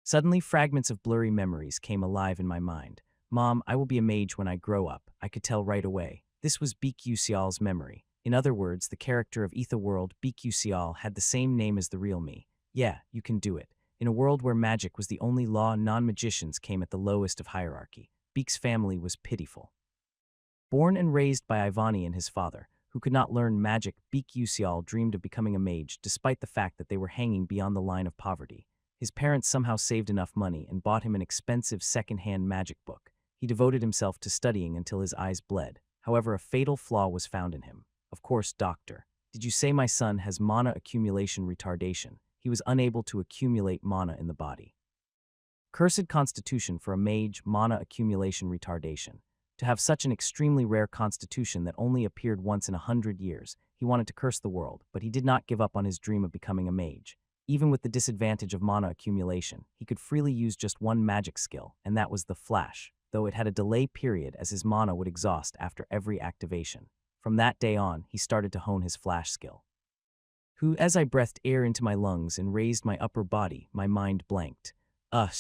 Suddenly, fragments of blurry memories came alive in my mind. Mom, I will be a mage when I grow up. I could tell right away. This was BQ memory. In other words, the character of Etherworld, BQ had the same name as the real me. Yeah, you can do it. In a world where magic was the only law, non-magicians came at the lowest of hierarchy. Beak's family was pitiful. Born and raised by Ivani and his father, who could not learn magic, BQ dreamed of becoming a mage despite the fact that they were hanging beyond the line of poverty. His parents somehow saved enough money and bought him an expensive second-hand magic book. He devoted himself to studying until his eyes bled. However, a fatal flaw was found in him. Of course, doctor. Did you say my son has mana accumulation retardation? He was unable to accumulate mana in the body. Cursed constitution for a mage, mana accumulation retardation. To have such an extremely rare constitution that only appeared once in 100 years, he wanted to curse the world, but he did not give up on his dream of becoming a mage. Even with the disadvantage of mana accumulation, he could freely use just one magic skill, and that was the flash, though it had a delay period as his mana would exhaust after every activation. From that day on, he started to hone his flash skill. As I breathed air into my lungs and raised my upper body, my mind blanked. A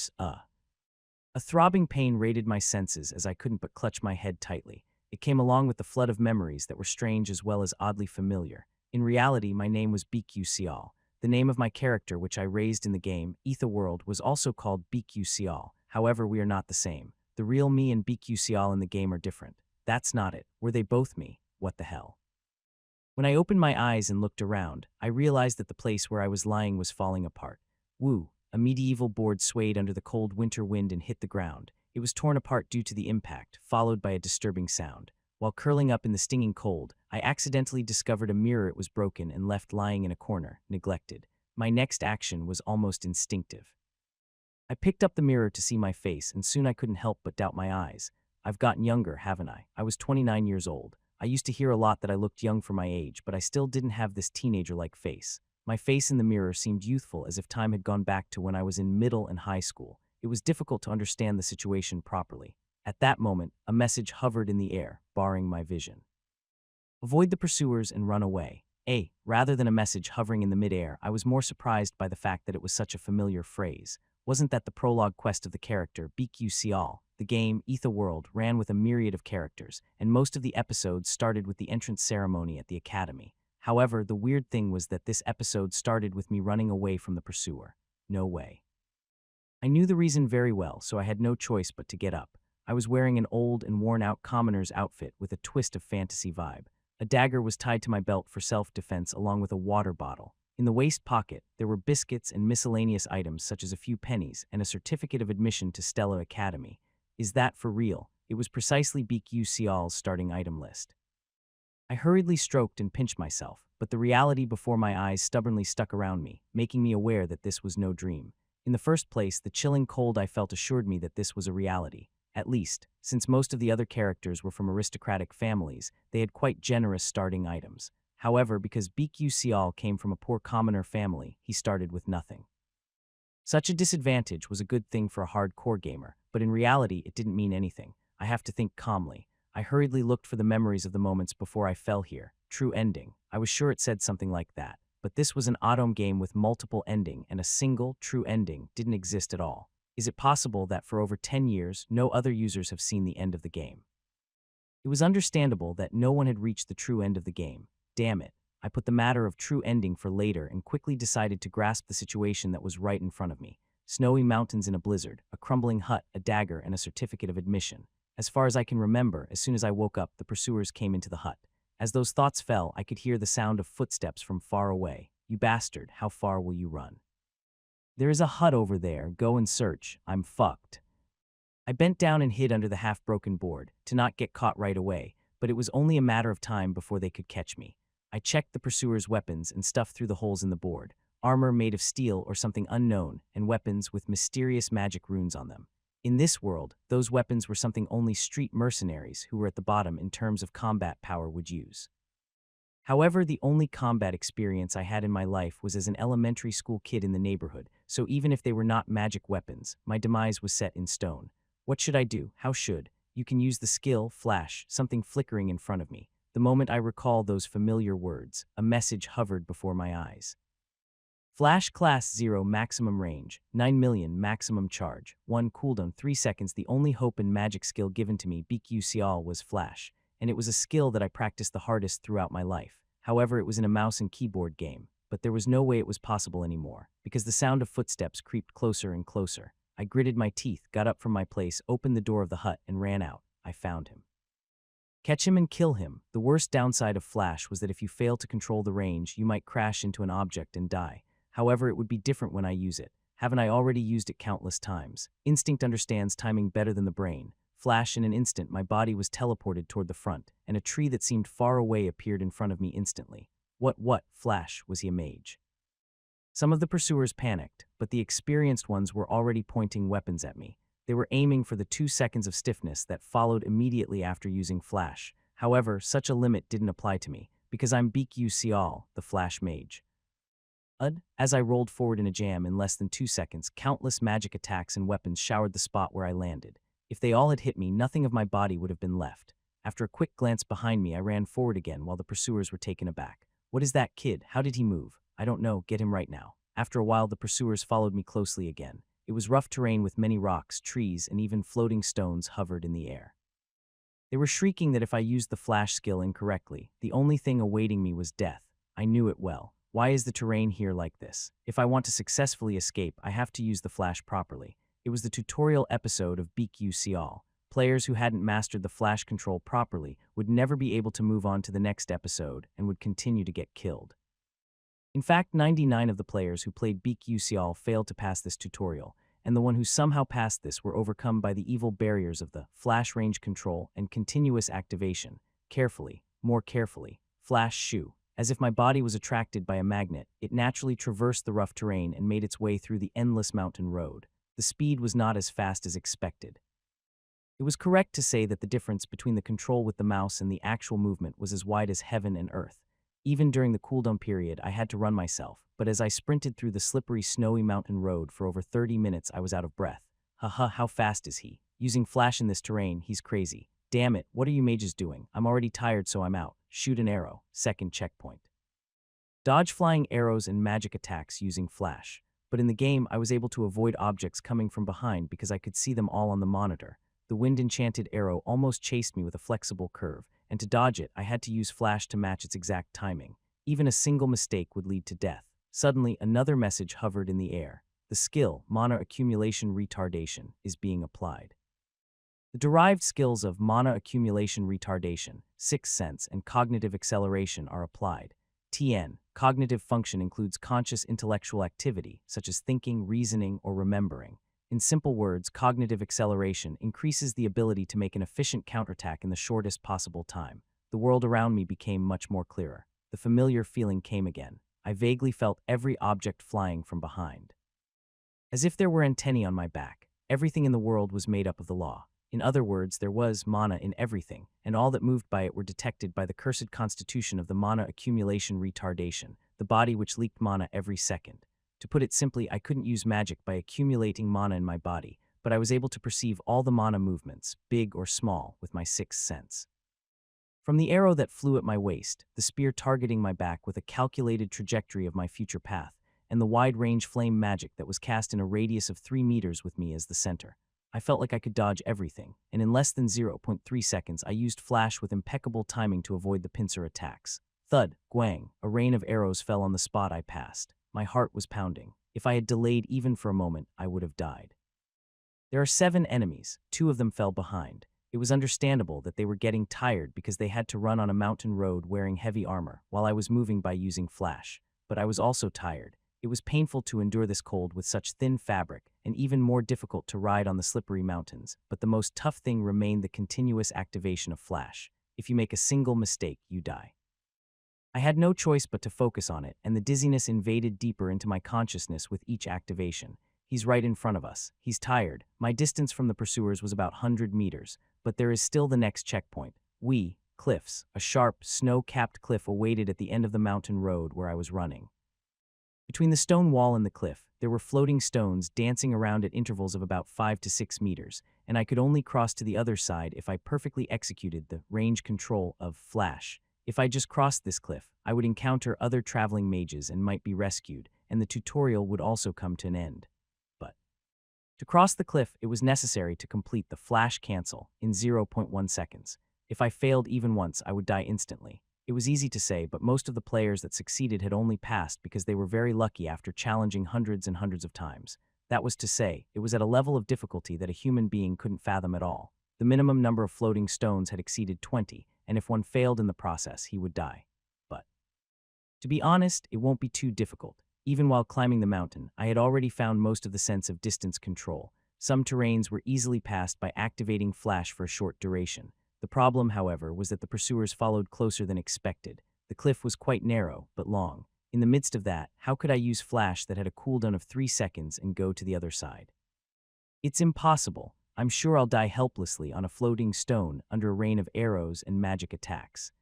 throbbing pain raided my senses as I couldn't but clutch my head tightly. It came along with the flood of memories that were strange as well as oddly familiar. In reality, my name was BQ. The name of my character, which I raised in the game, Etherworld, was also called BQ. However, we are not the same. The real me and BQ in the game are different. That's not it. Were they both me? What the hell? When I opened my eyes and looked around, I realized that the place where I was lying was falling apart. Woo! A medieval board swayed under the cold winter wind and hit the ground. It was torn apart due to the impact, followed by a disturbing sound. While curling up in the stinging cold, I accidentally discovered a mirror. It was broken and left lying in a corner, neglected. My next action was almost instinctive. I picked up the mirror to see my face, and soon I couldn't help but doubt my eyes. I've gotten younger, haven't I? I was 29 years old. I used to hear a lot that I looked young for my age, but I still didn't have this teenager-like face. My face in the mirror seemed youthful, as if time had gone back to when I was in middle and high school. It was difficult to understand the situation properly. At that moment, a message hovered in the air, barring my vision. Avoid the pursuers and run away. Rather than a message hovering in the midair, I was more surprised by the fact that it was such a familiar phrase. Wasn't that the prologue quest of the character, BQ? The game, Etherworld, ran with a myriad of characters, and most of the episodes started with the entrance ceremony at the academy. However, the weird thing was that this episode started with me running away from the pursuer. No way. I knew the reason very well, so I had no choice but to get up. I was wearing an old and worn-out commoner's outfit with a twist of fantasy vibe. A dagger was tied to my belt for self-defense along with a water bottle. In the waist pocket, there were biscuits and miscellaneous items such as a few pennies and a certificate of admission to Stella Academy. Is that for real? It was precisely BQ's starting item list. I hurriedly stroked and pinched myself, but the reality before my eyes stubbornly stuck around me, making me aware that this was no dream. In the first place, the chilling cold I felt assured me that this was a reality. At least, since most of the other characters were from aristocratic families, they had quite generous starting items. However, because BQ came from a poor commoner family, he started with nothing. Such a disadvantage was a good thing for a hardcore gamer, but in reality it didn't mean anything. I have to think calmly. I hurriedly looked for the memories of the moments before I fell here. True ending. I was sure it said something like that. But this was an autom game with multiple ending, and a single, true ending didn't exist at all. Is it possible that for over 10 years, no other users have seen the end of the game? It was understandable that no one had reached the true end of the game. Damn it. I put the matter of true ending for later and quickly decided to grasp the situation that was right in front of me. Snowy mountains in a blizzard, a crumbling hut, a dagger, and a certificate of admission. As far as I can remember, as soon as I woke up, the pursuers came into the hut. As those thoughts fell, I could hear the sound of footsteps from far away. You bastard, how far will you run? There is a hut over there, go and search, I'm fucked. I bent down and hid under the half-broken board, to not get caught right away, but it was only a matter of time before they could catch me. I checked the pursuers' weapons and stuffed through the holes in the board. Armor made of steel or something unknown, and weapons with mysterious magic runes on them. In this world, those weapons were something only street mercenaries who were at the bottom in terms of combat power would use. However, the only combat experience I had in my life was as an elementary school kid in the neighborhood, so even if they were not magic weapons, my demise was set in stone. What should I do? How should? You can use the skill, flash, something flickering in front of me. The moment I recall those familiar words, a message hovered before my eyes. Flash Class 0 Maximum Range, 9 million Maximum Charge, 1 Cooldown 3 seconds. The only hope and magic skill given to me BQCL was Flash, and it was a skill that I practiced the hardest throughout my life. However, it was in a mouse and keyboard game, but there was no way it was possible anymore, because the sound of footsteps creeped closer and closer. I gritted my teeth, got up from my place, opened the door of the hut, and ran out. I found him. Catch him and kill him. The worst downside of Flash was that if you fail to control the range, you might crash into an object and die. However, it would be different when I use it. Haven't I already used it countless times? Instinct understands timing better than the brain. Flash, in an instant, my body was teleported toward the front, and a tree that seemed far away appeared in front of me instantly. What, Flash, was he a mage? Some of the pursuers panicked, but the experienced ones were already pointing weapons at me. They were aiming for the 2 seconds of stiffness that followed immediately after using Flash. However, such a limit didn't apply to me, because I'm BQCL, the Flash Mage. As I rolled forward in a jam in less than 2 seconds, countless magic attacks and weapons showered the spot where I landed. If they all had hit me, nothing of my body would have been left. After a quick glance behind me, I ran forward again while the pursuers were taken aback. What is that kid? How did he move? I don't know, get him right now. After a while, the pursuers followed me closely again. It was rough terrain with many rocks, trees, and even floating stones hovered in the air. They were shrieking that if I used the Flash skill incorrectly, the only thing awaiting me was death. I knew it well. Why is the terrain here like this? If I want to successfully escape, I have to use the Flash properly. It was the tutorial episode of BQCL. Players who hadn't mastered the Flash control properly would never be able to move on to the next episode and would continue to get killed. In fact, 99 of the players who played BQCL failed to pass this tutorial, and the one who somehow passed this were overcome by the evil barriers of the Flash range control and continuous activation. Carefully, more carefully, Flash shoe. As if my body was attracted by a magnet, it naturally traversed the rough terrain and made its way through the endless mountain road. The speed was not as fast as expected. It was correct to say that the difference between the control with the mouse and the actual movement was as wide as heaven and earth. Even during the cooldown period, I had to run myself, but as I sprinted through the slippery, snowy mountain road for over 30 minutes, I was out of breath. Haha, how fast is he? Using Flash in this terrain, he's crazy. Damn it, what are you mages doing? I'm already tired, so I'm out. Shoot an arrow. Second checkpoint. Dodge flying arrows and magic attacks using Flash. But in the game, I was able to avoid objects coming from behind because I could see them all on the monitor. The wind-enchanted arrow almost chased me with a flexible curve, and to dodge it, I had to use Flash to match its exact timing. Even a single mistake would lead to death. Suddenly, another message hovered in the air. The skill, mana accumulation retardation, is being applied. The derived skills of mana accumulation retardation, sixth sense, and cognitive acceleration are applied. TN, cognitive function includes conscious intellectual activity, such as thinking, reasoning, or remembering. In simple words, cognitive acceleration increases the ability to make an efficient counterattack in the shortest possible time. The world around me became much more clearer. The familiar feeling came again. I vaguely felt every object flying from behind. As if there were antennae on my back, everything in the world was made up of the law. In other words, there was mana in everything, and all that moved by it were detected by the cursed constitution of the mana accumulation retardation, the body which leaked mana every second. To put it simply, I couldn't use magic by accumulating mana in my body, but I was able to perceive all the mana movements, big or small, with my sixth sense. From the arrow that flew at my waist, the spear targeting my back with a calculated trajectory of my future path, and the wide-range flame magic that was cast in a radius of 3 meters with me as the center. I felt like I could dodge everything, and in less than 0.3 seconds I used Flash with impeccable timing to avoid the pincer attacks. Thud, gwang, a rain of arrows fell on the spot I passed. My heart was pounding. If I had delayed even for a moment, I would have died. There are 7 enemies. 2 of them fell behind. It was understandable that they were getting tired because they had to run on a mountain road wearing heavy armor, while I was moving by using Flash. But I was also tired. It was painful to endure this cold with such thin fabric, and even more difficult to ride on the slippery mountains, but the most tough thing remained the continuous activation of Flash. If you make a single mistake, you die. I had no choice but to focus on it, and the dizziness invaded deeper into my consciousness with each activation. He's right in front of us. He's tired. My distance from the pursuers was about 100 meters, but there is still the next checkpoint. Cliffs. A sharp, snow-capped cliff awaited at the end of the mountain road where I was running. Between the stone wall and the cliff, there were floating stones dancing around at intervals of about 5 to 6 meters, and I could only cross to the other side if I perfectly executed the range control of Flash. If I just crossed this cliff, I would encounter other traveling mages and might be rescued, and the tutorial would also come to an end. But to cross the cliff, it was necessary to complete the flash cancel in 0.1 seconds. If I failed even once, I would die instantly. It was easy to say, but most of the players that succeeded had only passed because they were very lucky after challenging hundreds and hundreds of times. That was to say, it was at a level of difficulty that a human being couldn't fathom at all. The minimum number of floating stones had exceeded 20, and if one failed in the process, he would die. But to be honest, it won't be too difficult. Even while climbing the mountain, I had already found most of the sense of distance control. Some terrains were easily passed by activating flash for a short duration. The problem, however, was that the pursuers followed closer than expected. The cliff was quite narrow, but long. In the midst of that, how could I use flash that had a cooldown of 3 seconds and go to the other side? It's impossible. I'm sure I'll die helplessly on a floating stone under a rain of arrows and magic attacks.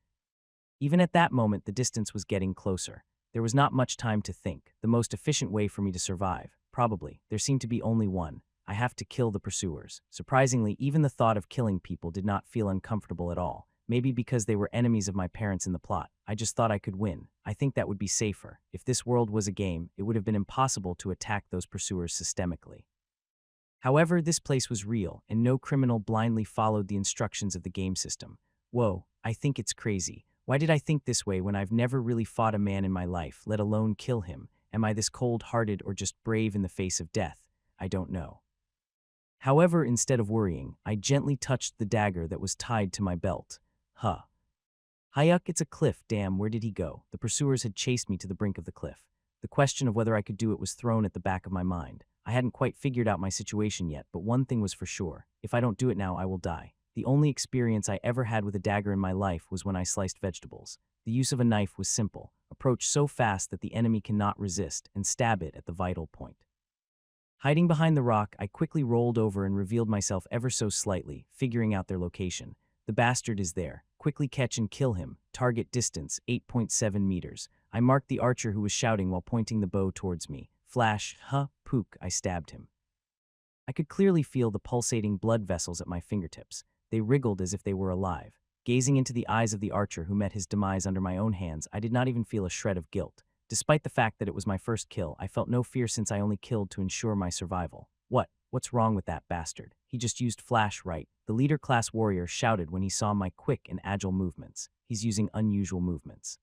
Even at that moment, the distance was getting closer. There was not much time to think. The most efficient way for me to survive, probably, there seemed to be only one. I have to kill the pursuers. Surprisingly, even the thought of killing people did not feel uncomfortable at all. Maybe because they were enemies of my parents in the plot. I just thought I could win. I think that would be safer. If this world was a game, it would have been impossible to attack those pursuers systemically. However, this place was real, and no criminal blindly followed the instructions of the game system. Whoa, I think it's crazy. Why did I think this way when I've never really fought a man in my life, let alone kill him? Am I this cold-hearted or just brave in the face of death? I don't know. However, instead of worrying, I gently touched the dagger that was tied to my belt. Hayuk, it's a cliff, damn, where did he go? The pursuers had chased me to the brink of the cliff. The question of whether I could do it was thrown at the back of my mind. I hadn't quite figured out my situation yet, but one thing was for sure. If I don't do it now, I will die. The only experience I ever had with a dagger in my life was when I sliced vegetables. The use of a knife was simple. Approach so fast that the enemy cannot resist, and stab it at the vital point. Hiding behind the rock, I quickly rolled over and revealed myself ever so slightly, figuring out their location. The bastard is there. Quickly catch and kill him. Target distance, 8.7 meters. I marked the archer who was shouting while pointing the bow towards me. Flash, pook, I stabbed him. I could clearly feel the pulsating blood vessels at my fingertips. They wriggled as if they were alive. Gazing into the eyes of the archer who met his demise under my own hands, I did not even feel a shred of guilt. Despite the fact that it was my first kill, I felt no fear since I only killed to ensure my survival. What's wrong with that bastard? He just used flash right. The leader-class warrior shouted when he saw my quick and agile movements. He's using unusual movements.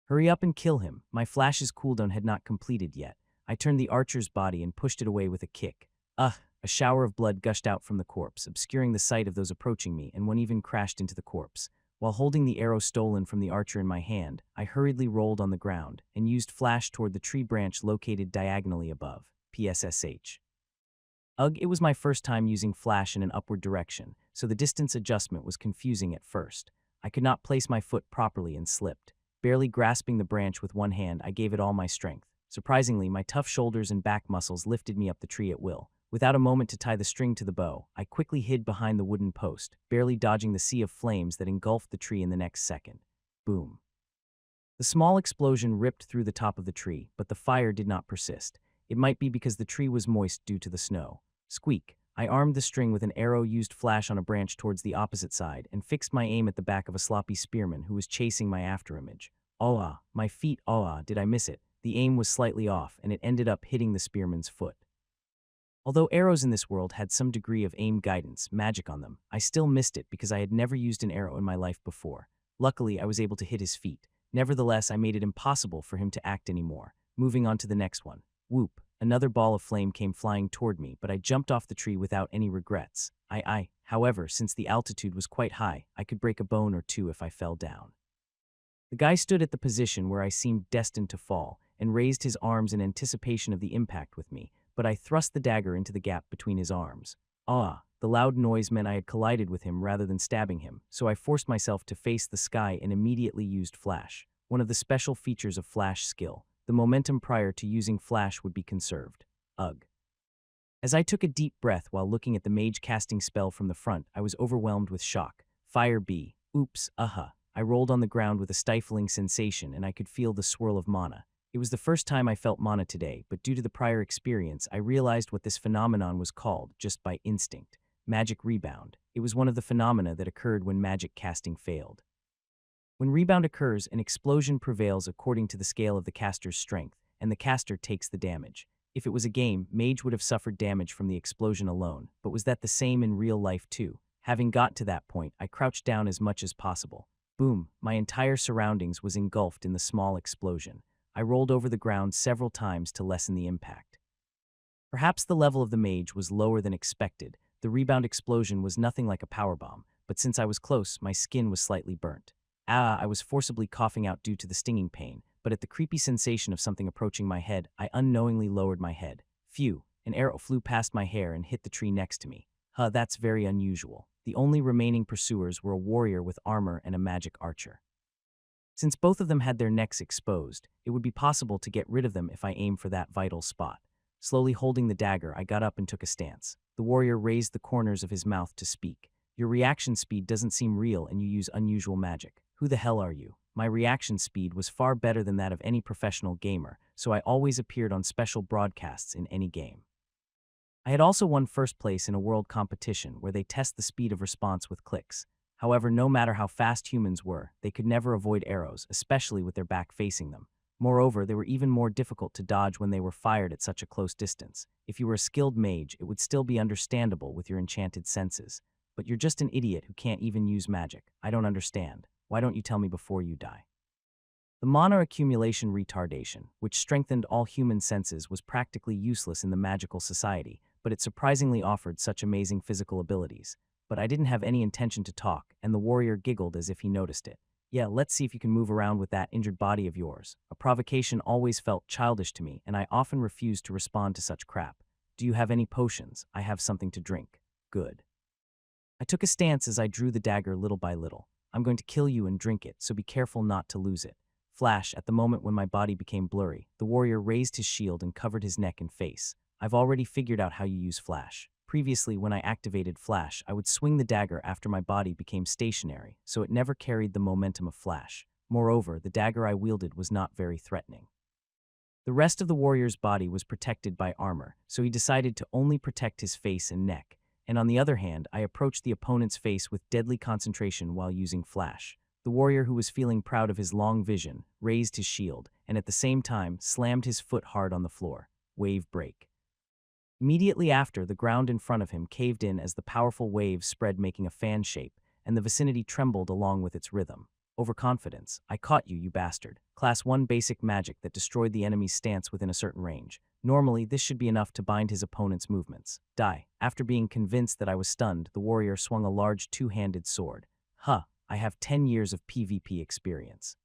Hurry up and kill him. My flash's cooldown had not completed yet. I turned the archer's body and pushed it away with a kick. A shower of blood gushed out from the corpse, obscuring the sight of those approaching me, and one even crashed into the corpse. While holding the arrow stolen from the archer in my hand, I hurriedly rolled on the ground and used flash toward the tree branch located diagonally above. PSSH. Ugh, it was my first time using flash in an upward direction, so the distance adjustment was confusing at first. I could not place my foot properly and slipped. Barely grasping the branch with one hand, I gave it all my strength. Surprisingly, my tough shoulders and back muscles lifted me up the tree at will. Without a moment to tie the string to the bow, I quickly hid behind the wooden post, barely dodging the sea of flames that engulfed the tree in the next second. Boom. The small explosion ripped through the top of the tree, but the fire did not persist. It might be because the tree was moist due to the snow. Squeak. I armed the string with an arrow, used flash on a branch towards the opposite side, and fixed my aim at the back of a sloppy spearman who was chasing my afterimage. My feet, did I miss it? The aim was slightly off, and it ended up hitting the spearman's foot. Although arrows in this world had some degree of aim guidance, magic on them, I still missed it because I had never used an arrow in my life before. Luckily, I was able to hit his feet. Nevertheless, I made it impossible for him to act anymore. Moving on to the next one. Whoop. Another ball of flame came flying toward me, but I jumped off the tree without any regrets. However, since the altitude was quite high, I could break a bone or two if I fell down. The guy stood at the position where I seemed destined to fall and raised his arms in anticipation of the impact with me, but I thrust the dagger into the gap between his arms. The loud noise meant I had collided with him rather than stabbing him, so I forced myself to face the sky and immediately used flash. One of the special features of flash skill. The momentum prior to using flash would be conserved. Ugh. As I took a deep breath while looking at the mage casting spell from the front, I was overwhelmed with shock. Fire B. Oops, I rolled on the ground with a stifling sensation and I could feel the swirl of mana. It was the first time I felt mana today, but due to the prior experience, I realized what this phenomenon was called just by instinct. Magic rebound. It was one of the phenomena that occurred when magic casting failed. When rebound occurs, an explosion prevails according to the scale of the caster's strength, and the caster takes the damage. If it was a game, Mage would have suffered damage from the explosion alone, but was that the same in real life too? Having got to that point, I crouched down as much as possible. Boom, my entire surroundings was engulfed in the small explosion. I rolled over the ground several times to lessen the impact. Perhaps the level of the Mage was lower than expected. The rebound explosion was nothing like a powerbomb, but since I was close, my skin was slightly burnt. I was forcibly coughing out due to the stinging pain, but at the creepy sensation of something approaching my head, I unknowingly lowered my head. Phew, an arrow flew past my hair and hit the tree next to me. That's very unusual. The only remaining pursuers were a warrior with armor and a magic archer. Since both of them had their necks exposed, it would be possible to get rid of them if I aimed for that vital spot. Slowly holding the dagger, I got up and took a stance. The warrior raised the corners of his mouth to speak. Your reaction speed doesn't seem real and you use unusual magic. Who the hell are you? My reaction speed was far better than that of any professional gamer, so I always appeared on special broadcasts in any game. I had also won first place in a world competition where they test the speed of response with clicks. However, no matter how fast humans were, they could never avoid arrows, especially with their back facing them. Moreover, they were even more difficult to dodge when they were fired at such a close distance. If you were a skilled mage, it would still be understandable with your enchanted senses. But you're just an idiot who can't even use magic. I don't understand. Why don't you tell me before you die? The mana accumulation retardation, which strengthened all human senses, was practically useless in the magical society, but it surprisingly offered such amazing physical abilities. But I didn't have any intention to talk, and the warrior giggled as if he noticed it. Yeah, let's see if you can move around with that injured body of yours. A provocation always felt childish to me, and I often refused to respond to such crap. Do you have any potions? I have something to drink. Good. I took a stance as I drew the dagger little by little. I'm going to kill you and drink it, so be careful not to lose it. Flash, at the moment when my body became blurry, the warrior raised his shield and covered his neck and face. I've already figured out how you use Flash. Previously, when I activated Flash, I would swing the dagger after my body became stationary, so it never carried the momentum of Flash. Moreover, the dagger I wielded was not very threatening. The rest of the warrior's body was protected by armor, so he decided to only protect his face and neck. And on the other hand, I approached the opponent's face with deadly concentration while using Flash. The warrior, who was feeling proud of his long vision, raised his shield, and at the same time slammed his foot hard on the floor. Wave break. Immediately after, the ground in front of him caved in as the powerful waves spread, making a fan shape, and the vicinity trembled along with its rhythm. Overconfidence. I caught you, you bastard. Class 1 basic magic that destroyed the enemy's stance within a certain range. Normally, this should be enough to bind his opponent's movements. Die. After being convinced that I was stunned, the warrior swung a large two-handed sword. I have 10 years of PvP experience.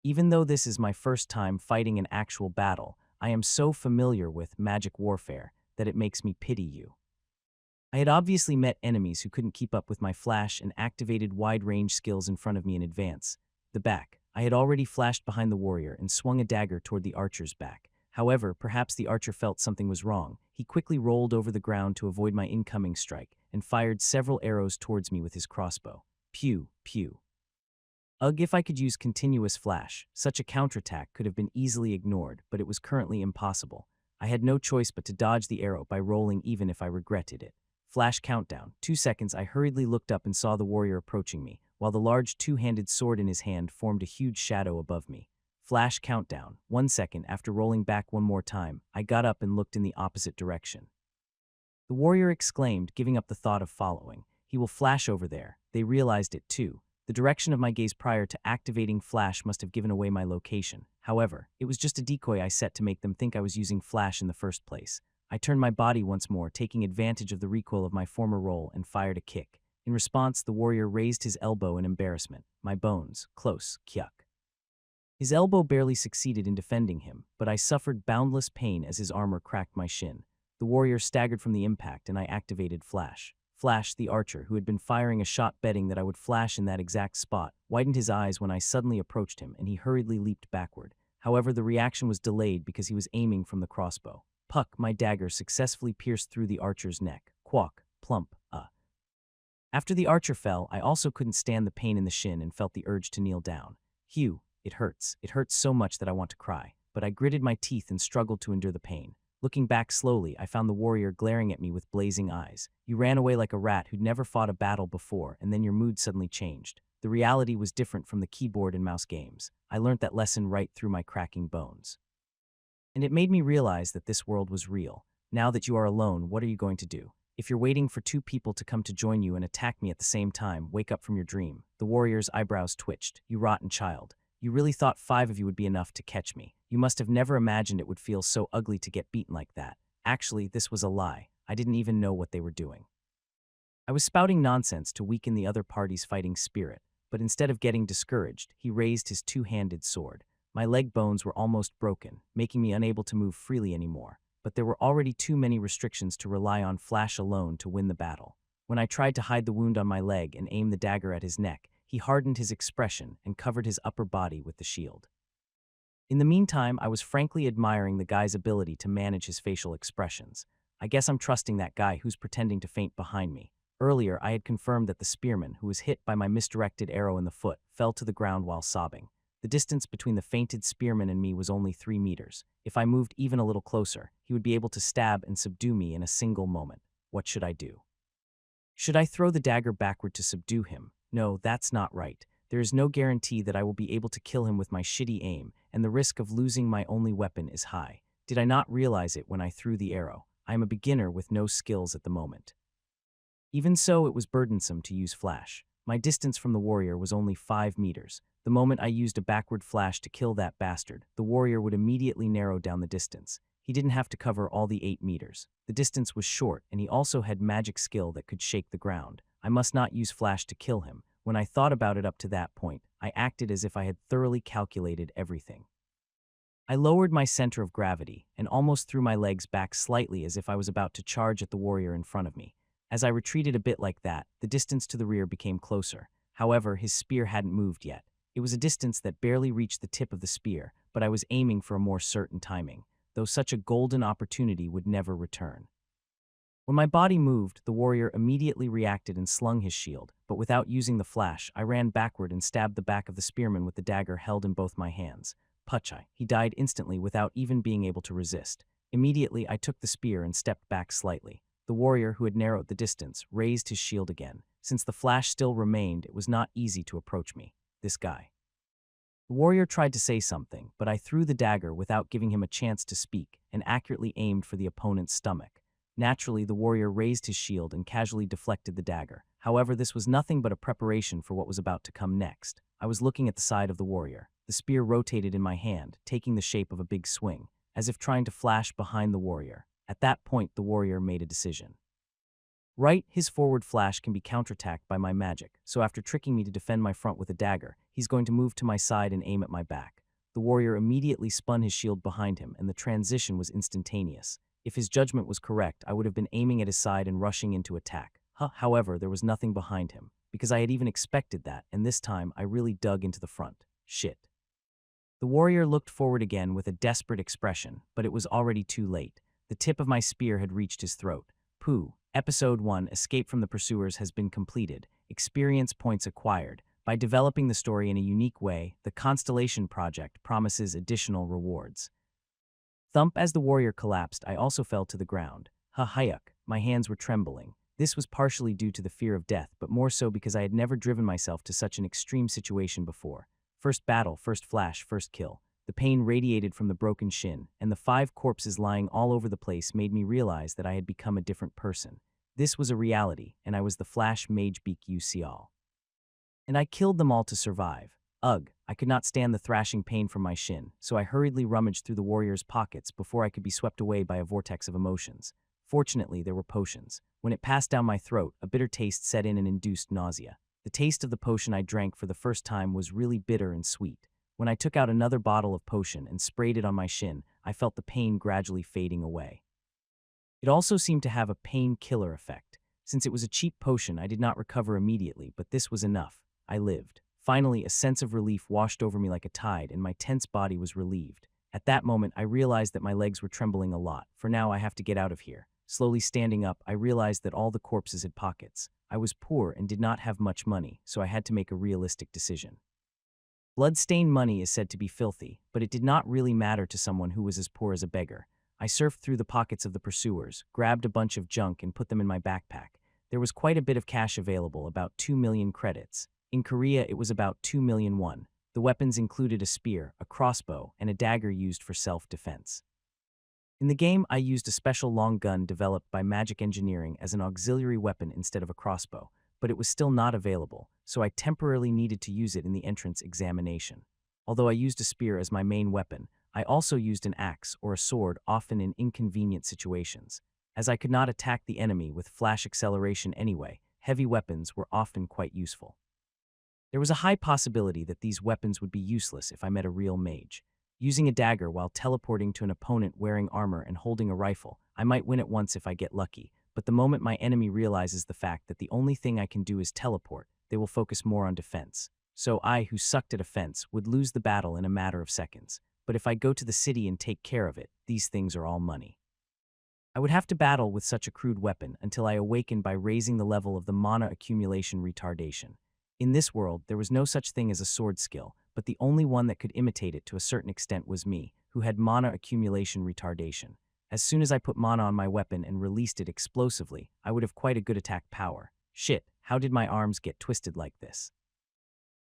Even though this is my first time fighting an actual battle, I am so familiar with magic warfare that it makes me pity you. I had obviously met enemies who couldn't keep up with my flash and activated wide-range skills in front of me in advance. The back. I had already flashed behind the warrior and swung a dagger toward the archer's back. However, perhaps the archer felt something was wrong. He quickly rolled over the ground to avoid my incoming strike and fired several arrows towards me with his crossbow. Pew, pew. Ugh, if I could use continuous flash, such a counterattack could have been easily ignored, but it was currently impossible. I had no choice but to dodge the arrow by rolling even if I regretted it. Flash countdown. 2 seconds. I hurriedly looked up and saw the warrior approaching me, while the large two-handed sword in his hand formed a huge shadow above me. Flash countdown. 1 second. After rolling back one more time, I got up and looked in the opposite direction. The warrior exclaimed, giving up the thought of following. He will flash over there. They realized it too. The direction of my gaze prior to activating Flash must have given away my location. However, it was just a decoy I set to make them think I was using Flash in the first place. I turned my body once more, taking advantage of the recoil of my former roll, and fired a kick. In response, the warrior raised his elbow in embarrassment. My bones. Close. Kyuk. His elbow barely succeeded in defending him, but I suffered boundless pain as his armor cracked my shin. The warrior staggered from the impact, and I activated Flash. Flash, the archer, who had been firing a shot betting that I would flash in that exact spot, widened his eyes when I suddenly approached him, and he hurriedly leaped backward. However, the reaction was delayed because he was aiming from the crossbow. Puck, my dagger successfully pierced through the archer's neck. Quack, plump, After the archer fell, I also couldn't stand the pain in the shin and felt the urge to kneel down. Phew, it hurts. It hurts so much that I want to cry, but I gritted my teeth and struggled to endure the pain. Looking back slowly, I found the warrior glaring at me with blazing eyes. You ran away like a rat who'd never fought a battle before, and then your mood suddenly changed. The reality was different from the keyboard and mouse games. I learned that lesson right through my cracking bones. And it made me realize that this world was real. Now that you are alone, what are you going to do? If you're waiting for two people to come to join you and attack me at the same time, wake up from your dream. The warrior's eyebrows twitched. You rotten child. You really thought 5 of you would be enough to catch me. You must have never imagined it would feel so ugly to get beaten like that. Actually, this was a lie. I didn't even know what they were doing. I was spouting nonsense to weaken the other party's fighting spirit, but instead of getting discouraged, he raised his two-handed sword. My leg bones were almost broken, making me unable to move freely anymore, but there were already too many restrictions to rely on flash alone to win the battle. When I tried to hide the wound on my leg and aim the dagger at his neck, he hardened his expression and covered his upper body with the shield. In the meantime, I was frankly admiring the guy's ability to manage his facial expressions. I guess I'm trusting that guy who's pretending to faint behind me. Earlier, I had confirmed that the spearman, who was hit by my misdirected arrow in the foot, fell to the ground while sobbing. The distance between the fainted spearman and me was only 3 meters. If I moved even a little closer, he would be able to stab and subdue me in a single moment. What should I do? Should I throw the dagger backward to subdue him? No, that's not right. There is no guarantee that I will be able to kill him with my shitty aim, and the risk of losing my only weapon is high. Did I not realize it when I threw the arrow? I am a beginner with no skills at the moment. Even so, it was burdensome to use flash. My distance from the warrior was only 5 meters. The moment I used a backward flash to kill that bastard, the warrior would immediately narrow down the distance. He didn't have to cover all the 8 meters. The distance was short, and he also had magic skill that could shake the ground. I must not use flash to kill him. When I thought about it up to that point, I acted as if I had thoroughly calculated everything. I lowered my center of gravity and almost threw my legs back slightly as if I was about to charge at the warrior in front of me. As I retreated a bit like that, the distance to the rear became closer. However, his spear hadn't moved yet. It was a distance that barely reached the tip of the spear, but I was aiming for a more certain timing, though such a golden opportunity would never return. When my body moved, the warrior immediately reacted and slung his shield, but without using the flash, I ran backward and stabbed the back of the spearman with the dagger held in both my hands. Putchai. He died instantly without even being able to resist. Immediately, I took the spear and stepped back slightly. The warrior, who had narrowed the distance, raised his shield again. Since the flash still remained, it was not easy to approach me. This guy. The warrior tried to say something, but I threw the dagger without giving him a chance to speak and accurately aimed for the opponent's stomach. Naturally, the warrior raised his shield and casually deflected the dagger. However, this was nothing but a preparation for what was about to come next. I was looking at the side of the warrior. The spear rotated in my hand, taking the shape of a big swing, as if trying to flash behind the warrior. At that point, the warrior made a decision. Right, his forward flash can be counterattacked by my magic, so after tricking me to defend my front with a dagger, he's going to move to my side and aim at my back. The warrior immediately spun his shield behind him, and the transition was instantaneous. If his judgment was correct, I would have been aiming at his side and rushing into attack. However, there was nothing behind him, because I had even expected that, and this time I really dug into the front. Shit. The warrior looked forward again with a desperate expression, but it was already too late. The tip of my spear had reached his throat. Pooh. Episode 1, Escape from the Pursuers, has been completed. Experience points acquired. By developing the story in a unique way, the Constellation Project promises additional rewards. Thump. As the warrior collapsed, I also fell to the ground. Hayuk. My hands were trembling. This was partially due to the fear of death, but more so because I had never driven myself to such an extreme situation before. First battle, first flash, first kill. The pain radiated from the broken shin, and the 5 corpses lying all over the place made me realize that I had become a different person. This was a reality, and I was the Flash Mage UCL. And I killed them all to survive. Ugh, I could not stand the thrashing pain from my shin, so I hurriedly rummaged through the warrior's pockets before I could be swept away by a vortex of emotions. Fortunately, there were potions. When it passed down my throat, a bitter taste set in and induced nausea. The taste of the potion I drank for the first time was really bitter and sweet. When I took out another bottle of potion and sprayed it on my shin, I felt the pain gradually fading away. It also seemed to have a pain-killer effect. Since it was a cheap potion, I did not recover immediately, but this was enough. I lived. Finally, a sense of relief washed over me like a tide, and my tense body was relieved. At that moment, I realized that my legs were trembling a lot. For now, I have to get out of here. Slowly standing up, I realized that all the corpses had pockets. I was poor and did not have much money, so I had to make a realistic decision. Blood-stained money is said to be filthy, but it did not really matter to someone who was as poor as a beggar. I surfed through the pockets of the pursuers, grabbed a bunch of junk and put them in my backpack. There was quite a bit of cash available, about 2 million credits. In Korea, it was about 2 million won. The weapons included a spear, a crossbow, and a dagger used for self-defense. In the game, I used a special long gun developed by Magic Engineering as an auxiliary weapon instead of a crossbow, but it was still not available, so I temporarily needed to use it in the entrance examination. Although I used a spear as my main weapon, I also used an axe or a sword often in inconvenient situations. As I could not attack the enemy with flash acceleration anyway, heavy weapons were often quite useful. There was a high possibility that these weapons would be useless if I met a real mage. Using a dagger while teleporting to an opponent wearing armor and holding a rifle, I might win at once if I get lucky, but the moment my enemy realizes the fact that the only thing I can do is teleport, they will focus more on defense. So I, who sucked at offense, would lose the battle in a matter of seconds. But if I go to the city and take care of it, these things are all money. I would have to battle with such a crude weapon until I awakened by raising the level of the mana accumulation retardation. In this world, there was no such thing as a sword skill, but the only one that could imitate it to a certain extent was me, who had mana accumulation retardation. As soon as I put mana on my weapon and released it explosively, I would have quite a good attack power. Shit, how did my arms get twisted like this?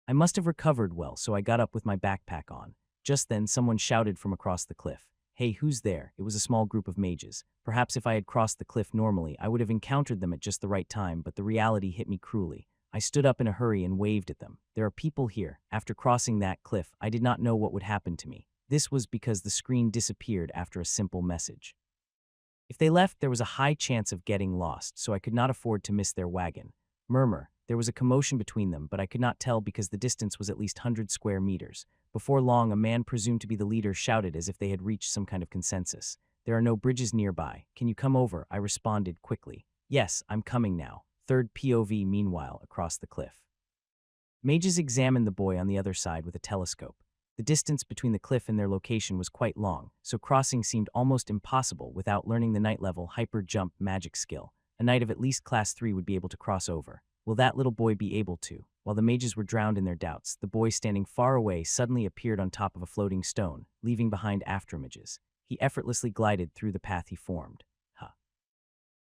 I must have recovered well, so I got up with my backpack on. Just then, someone shouted from across the cliff. Hey, who's there? It was a small group of mages. Perhaps if I had crossed the cliff normally, I would have encountered them at just the right time, but the reality hit me cruelly. I stood up in a hurry and waved at them. There are people here. After crossing that cliff, I did not know what would happen to me. This was because the screen disappeared after a simple message. If they left, there was a high chance of getting lost, so I could not afford to miss their wagon. Murmur. There was a commotion between them, but I could not tell because the distance was at least 100 square meters. Before long, a man presumed to be the leader shouted as if they had reached some kind of consensus. There are no bridges nearby. Can you come over? I responded quickly. Yes, I'm coming now. Third POV, meanwhile, across the cliff. Mages examined the boy on the other side with a telescope. The distance between the cliff and their location was quite long, so crossing seemed almost impossible without learning the night level hyper jump magic skill. A knight of at least class 3 would be able to cross over. Will that little boy be able to? While the mages were drowned in their doubts, the boy standing far away suddenly appeared on top of a floating stone, leaving behind afterimages. He effortlessly glided through the path he formed.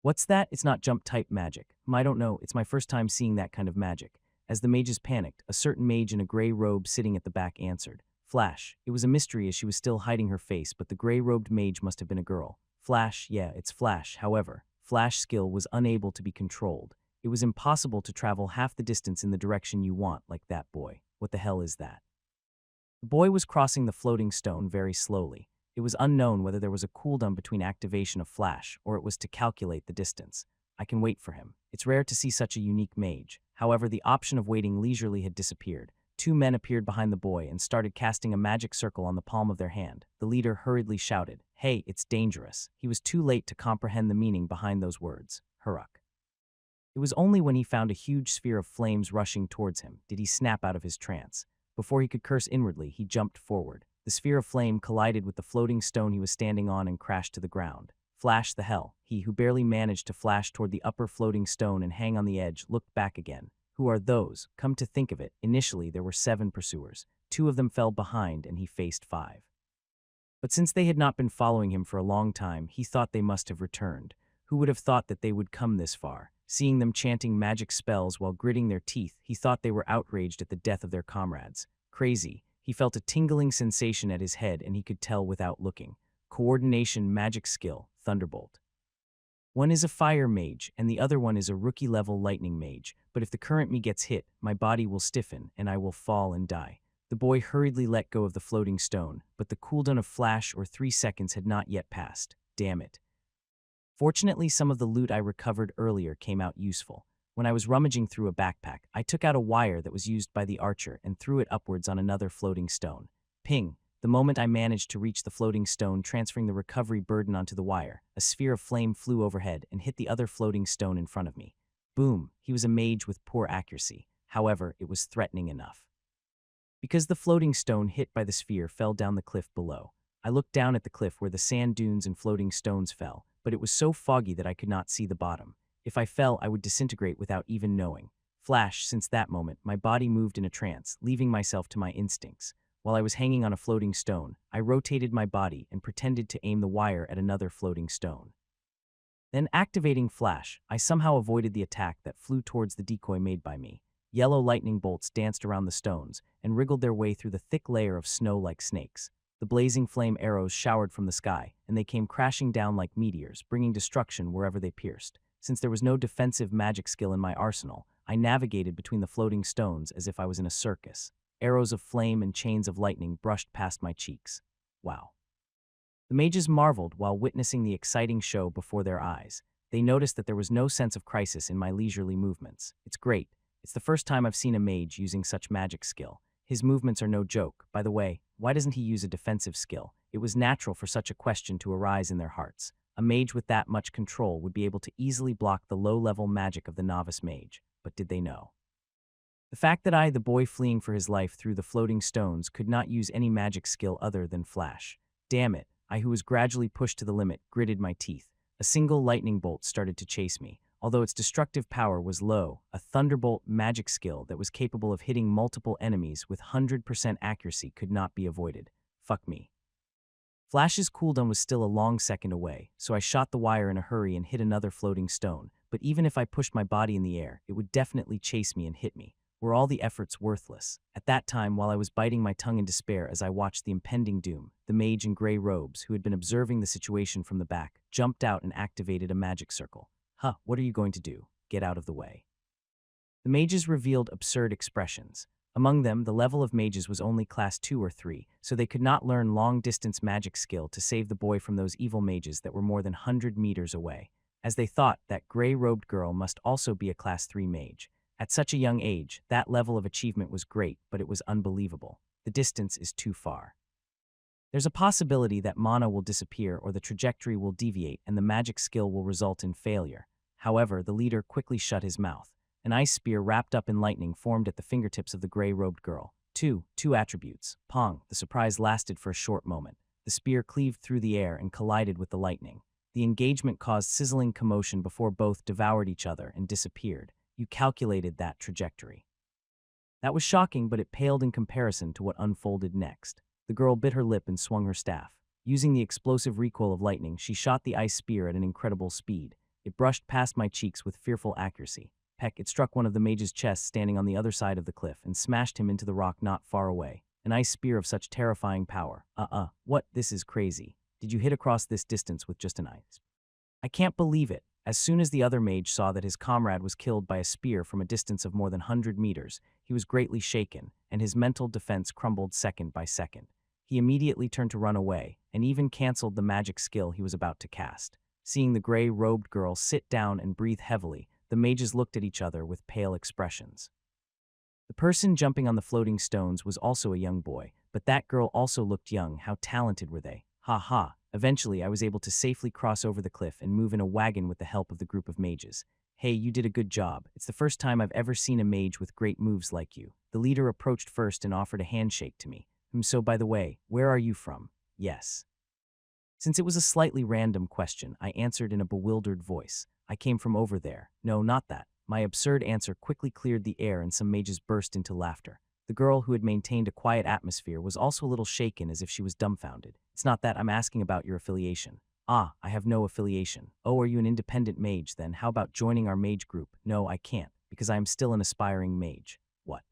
What's that? It's not jump-type magic. I don't know, it's my first time seeing that kind of magic. As the mages panicked, a certain mage in a gray robe sitting at the back answered. Flash. It was a mystery as she was still hiding her face, but the gray-robed mage must have been a girl. Flash, yeah, it's Flash. However, Flash skill was unable to be controlled. It was impossible to travel half the distance in the direction you want, like that boy. What the hell is that? The boy was crossing the floating stone very slowly. It was unknown whether there was a cooldown between activation of Flash, or it was to calculate the distance. I can wait for him. It's rare to see such a unique mage. However, the option of waiting leisurely had disappeared. Two men appeared behind the boy and started casting a magic circle on the palm of their hand. The leader hurriedly shouted, "Hey, it's dangerous." He was too late to comprehend the meaning behind those words. Huruk. It was only when he found a huge sphere of flames rushing towards him did he snap out of his trance. Before he could curse inwardly, he jumped forward. The sphere of flame collided with the floating stone he was standing on and crashed to the ground. Flash the hell. He, who barely managed to flash toward the upper floating stone and hang on the edge, looked back again. Who are those? Come to think of it, initially there were 7 pursuers. 2 of them fell behind and he faced 5. But since they had not been following him for a long time, he thought they must have returned. Who would have thought that they would come this far? Seeing them chanting magic spells while gritting their teeth, he thought they were outraged at the death of their comrades. Crazy. He felt a tingling sensation at his head and he could tell without looking. Coordination magic skill, Thunderbolt. One is a fire mage and the other one is a rookie-level lightning mage, but if the current me gets hit, my body will stiffen and I will fall and die. The boy hurriedly let go of the floating stone, but the cooldown of Flash or 3 seconds had not yet passed. Damn it. Fortunately, some of the loot I recovered earlier came out useful. When I was rummaging through a backpack, I took out a wire that was used by the archer and threw it upwards on another floating stone. Ping! The moment I managed to reach the floating stone, transferring the recovery burden onto the wire, a sphere of flame flew overhead and hit the other floating stone in front of me. Boom! He was a mage with poor accuracy. However, it was threatening enough. Because the floating stone hit by the sphere fell down the cliff below, I looked down at the cliff where the sand dunes and floating stones fell, but it was so foggy that I could not see the bottom. If I fell, I would disintegrate without even knowing. Flash, since that moment, my body moved in a trance, leaving myself to my instincts. While I was hanging on a floating stone, I rotated my body and pretended to aim the wire at another floating stone. Then, activating Flash, I somehow avoided the attack that flew towards the decoy made by me. Yellow lightning bolts danced around the stones and wriggled their way through the thick layer of snow like snakes. The blazing flame arrows showered from the sky, and they came crashing down like meteors, bringing destruction wherever they pierced. Since there was no defensive magic skill in my arsenal, I navigated between the floating stones as if I was in a circus. Arrows of flame and chains of lightning brushed past my cheeks. Wow. The mages marveled while witnessing the exciting show before their eyes. They noticed that there was no sense of crisis in my leisurely movements. It's great. It's the first time I've seen a mage using such magic skill. His movements are no joke. By the way, why doesn't he use a defensive skill? It was natural for such a question to arise in their hearts. A mage with that much control would be able to easily block the low-level magic of the novice mage. But did they know? The fact that I, the boy fleeing for his life through the floating stones, could not use any magic skill other than flash. Damn it, I who was gradually pushed to the limit, gritted my teeth. A single lightning bolt started to chase me. Although its destructive power was low, a thunderbolt magic skill that was capable of hitting multiple enemies with 100% accuracy could not be avoided. Fuck me. Flash's cooldown was still a long second away, so I shot the wire in a hurry and hit another floating stone, but even if I pushed my body in the air, it would definitely chase me and hit me. Were all the efforts worthless? At that time, while I was biting my tongue in despair as I watched the impending doom, the mage in gray robes, who had been observing the situation from the back, jumped out and activated a magic circle. Huh, what are you going to do? Get out of the way. The mages revealed absurd expressions. Among them, the level of mages was only class 2 or 3, so they could not learn long-distance magic skill to save the boy from those evil mages that were more than 100 meters away, as they thought that gray-robed girl must also be a class 3 mage. At such a young age, that level of achievement was great, but it was unbelievable. The distance is too far. There's a possibility that mana will disappear or the trajectory will deviate and the magic skill will result in failure. However, the leader quickly shut his mouth. An ice spear wrapped up in lightning formed at the fingertips of the gray-robed girl. Two attributes. Pong. The surprise lasted for a short moment. The spear cleaved through the air and collided with the lightning. The engagement caused sizzling commotion before both devoured each other and disappeared. You calculated that trajectory. That was shocking, but it paled in comparison to what unfolded next. The girl bit her lip and swung her staff. Using the explosive recoil of lightning, she shot the ice spear at an incredible speed. It brushed past my cheeks with fearful accuracy. Peck, it struck one of the mage's chests standing on the other side of the cliff and smashed him into the rock not far away. An ice spear of such terrifying power. What? This is crazy. Did you hit across this distance with just an ice? I can't believe it. As soon as the other mage saw that his comrade was killed by a spear from a distance of more than 100 meters, he was greatly shaken, and his mental defense crumbled second by second. He immediately turned to run away, and even canceled the magic skill he was about to cast. Seeing the gray-robed girl sit down and breathe heavily, the mages looked at each other with pale expressions. The person jumping on the floating stones was also a young boy, but that girl also looked young. How talented were they? Ha ha. Eventually, I was able to safely cross over the cliff and move in a wagon with the help of the group of mages. Hey, you did a good job. It's the first time I've ever seen a mage with great moves like you. The leader approached first and offered a handshake to me. So by the way, where are you from? Yes. Since it was a slightly random question, I answered in a bewildered voice. I came from over there. No, not that. My absurd answer quickly cleared the air and some mages burst into laughter. The girl, who had maintained a quiet atmosphere, was also a little shaken as if she was dumbfounded. It's not that. I'm asking about your affiliation. I have no affiliation. Oh, are you an independent mage then? How about joining our mage group? No, I can't, because I am still an aspiring mage. What?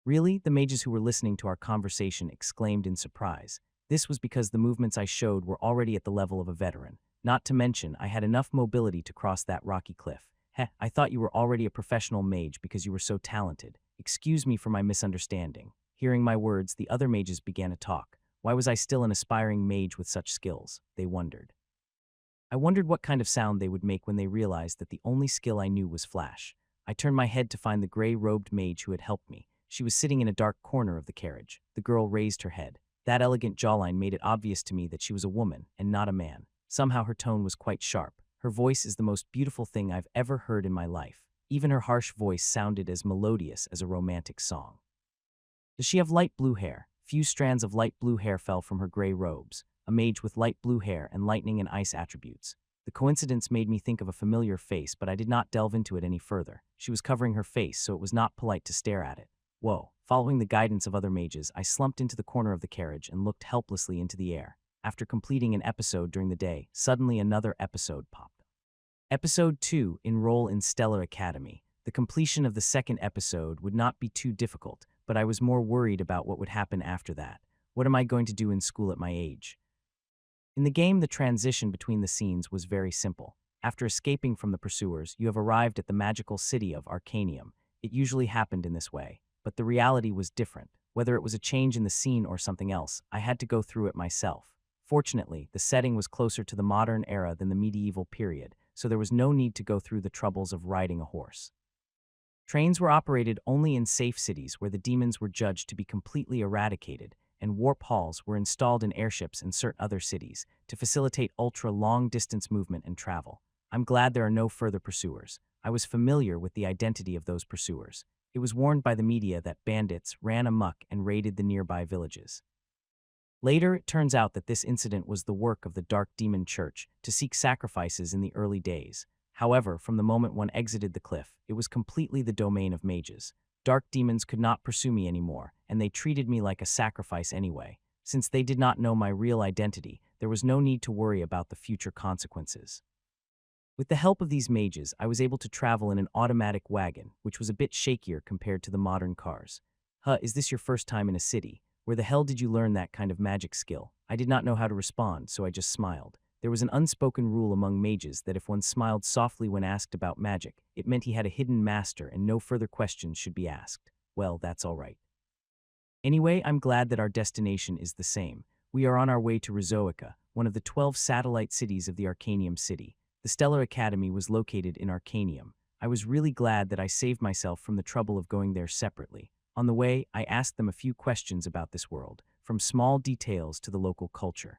Really? The mages who were listening to our conversation exclaimed in surprise. This was because the movements I showed were already at the level of a veteran. Not to mention, I had enough mobility to cross that rocky cliff. I thought you were already a professional mage because you were so talented. Excuse me for my misunderstanding. Hearing my words, the other mages began to talk. Why was I still an aspiring mage with such skills? They wondered. I wondered what kind of sound they would make when they realized that the only skill I knew was flash. I turned my head to find the gray-robed mage who had helped me. She was sitting in a dark corner of the carriage. The girl raised her head. That elegant jawline made it obvious to me that she was a woman and not a man. Somehow her tone was quite sharp. Her voice is the most beautiful thing I've ever heard in my life. Even her harsh voice sounded as melodious as a romantic song. Does she have light blue hair? Few strands of light blue hair fell from her gray robes. A mage with light blue hair and lightning and ice attributes. The coincidence made me think of a familiar face, but I did not delve into it any further. She was covering her face, so it was not polite to stare at it. Whoa. Following the guidance of other mages, I slumped into the corner of the carriage and looked helplessly into the air. After completing an episode during the day, suddenly another episode popped up. Episode 2, Enroll in Stellar Academy. The completion of the second episode would not be too difficult, but I was more worried about what would happen after that. What am I going to do in school at my age? In the game, the transition between the scenes was very simple. After escaping from the pursuers, you have arrived at the magical city of Arcanium. It usually happened in this way, but the reality was different. Whether it was a change in the scene or something else, I had to go through it myself. Fortunately, the setting was closer to the modern era than the medieval period, so there was no need to go through the troubles of riding a horse. Trains were operated only in safe cities where the demons were judged to be completely eradicated, and warp halls were installed in airships in certain other cities to facilitate ultra-long-distance movement and travel. I'm glad there are no further pursuers. I was familiar with the identity of those pursuers. It was warned by the media that bandits ran amok and raided the nearby villages. Later, it turns out that this incident was the work of the Dark Demon Church to seek sacrifices in the early days. However, from the moment one exited the cliff, it was completely the domain of mages. Dark demons could not pursue me anymore, and they treated me like a sacrifice anyway. Since they did not know my real identity, there was no need to worry about the future consequences. With the help of these mages, I was able to travel in an automatic wagon, which was a bit shakier compared to the modern cars. Is this your first time in a city? Where the hell did you learn that kind of magic skill? I did not know how to respond, so I just smiled. There was an unspoken rule among mages that if one smiled softly when asked about magic, it meant he had a hidden master and no further questions should be asked. Well, that's all right. Anyway, I'm glad that our destination is the same. We are on our way to Rizoica, one of the 12 satellite cities of the Arcanium city. The Stellar Academy was located in Arcanium. I was really glad that I saved myself from the trouble of going there separately. On the way, I asked them a few questions about this world, from small details to the local culture.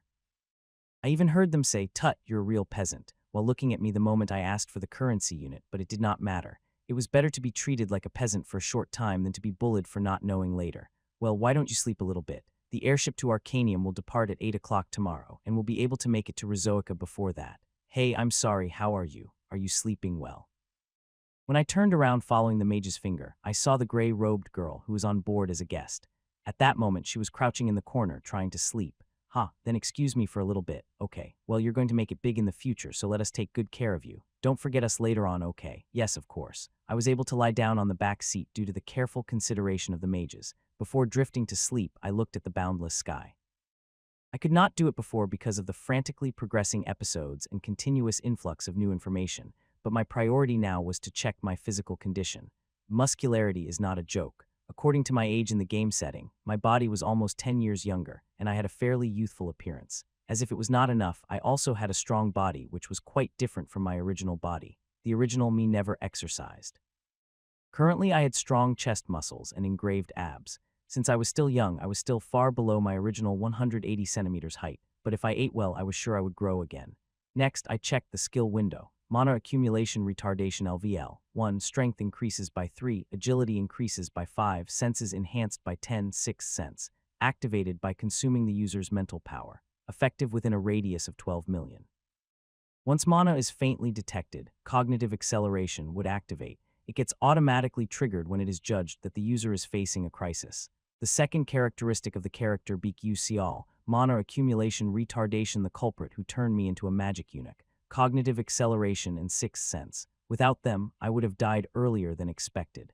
I even heard them say, "Tut, you're a real peasant," while looking at me the moment I asked for the currency unit, but it did not matter. It was better to be treated like a peasant for a short time than to be bullied for not knowing later. Well, why don't you sleep a little bit? The airship to Arcanium will depart at 8 o'clock tomorrow, and we'll be able to make it to Rizoica before that. Hey, I'm sorry, how are you? Are you sleeping well? When I turned around following the mage's finger, I saw the gray-robed girl who was on board as a guest. At that moment, she was crouching in the corner, trying to sleep. Then excuse me for a little bit. Okay, well, you're going to make it big in the future, so let us take good care of you. Don't forget us later on, okay? Yes, of course. I was able to lie down on the back seat due to the careful consideration of the mages. Before drifting to sleep, I looked at the boundless sky. I could not do it before because of the frantically progressing episodes and continuous influx of new information, but my priority now was to check my physical condition. Muscularity is not a joke. According to my age in the game setting, my body was almost 10 years younger, and I had a fairly youthful appearance. As if it was not enough, I also had a strong body, which was quite different from my original body. The original me never exercised. Currently, I had strong chest muscles and engraved abs. Since I was still young, I was still far below my original 180 centimeters height, but if I ate well, I was sure I would grow again. Next, I checked the skill window. Mana accumulation retardation LVL. 1. Strength increases by 3, agility increases by 5, senses enhanced by 10, 6 sense. Activated by consuming the user's mental power. Effective within a radius of 12 million. Once mana is faintly detected, cognitive acceleration would activate. It gets automatically triggered when it is judged that the user is facing a crisis. The second characteristic of the character Beak mana accumulation retardation, the culprit who turned me into a magic eunuch. Cognitive acceleration and sixth sense. Without them, I would have died earlier than expected.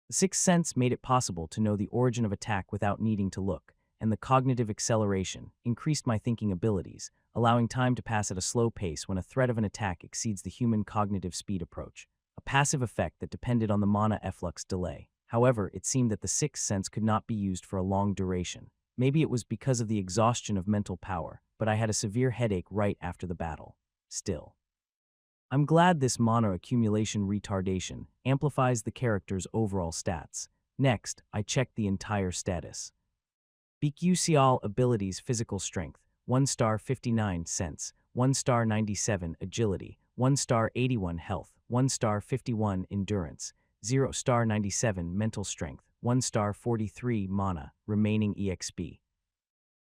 The sixth sense made it possible to know the origin of attack without needing to look, and the cognitive acceleration increased my thinking abilities, allowing time to pass at a slow pace when a threat of an attack exceeds the human cognitive speed approach, a passive effect that depended on the mana efflux delay. However, it seemed that the sixth sense could not be used for a long duration. Maybe it was because of the exhaustion of mental power, but I had a severe headache right after the battle. Still, I'm glad this mana accumulation retardation amplifies the character's overall stats. Next, I checked the entire status. Beak abilities physical strength, 1 star 59 sense, 1 star 97 agility, 1 star 81 health, 1 star 51 endurance, 0 star 97 mental strength, 1 star 43 mana, remaining EXP.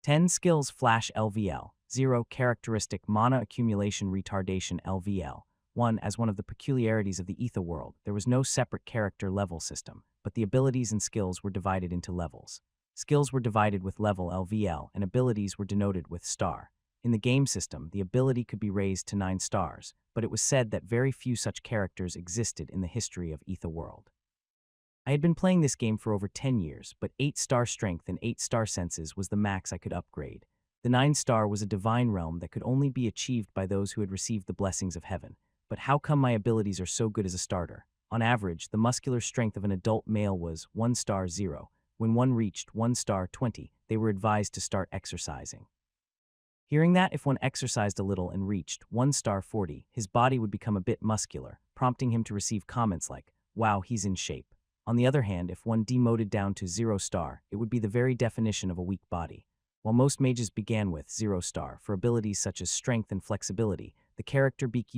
10 skills flash LVL, 0 characteristic mana accumulation retardation LVL. 1. As one of the peculiarities of the Ether world, there was no separate character level system, but the abilities and skills were divided into levels. Skills were divided with level LVL, and abilities were denoted with star. In the game system, the ability could be raised to 9 stars, but it was said that very few such characters existed in the history of Ether world. I had been playing this game for over 10 years, but 8-star strength and 8-star senses was the max I could upgrade. The 9-star was a divine realm that could only be achieved by those who had received the blessings of heaven. But how come my abilities are so good as a starter? On average, the muscular strength of an adult male was 1-star 0. When one reached 1-star 20, they were advised to start exercising. Hearing that if one exercised a little and reached 1-star 40, his body would become a bit muscular, prompting him to receive comments like, "Wow, he's in shape." On the other hand, if one demoted down to 0-star, it would be the very definition of a weak body. While most mages began with 0-star for abilities such as strength and flexibility, the character Beak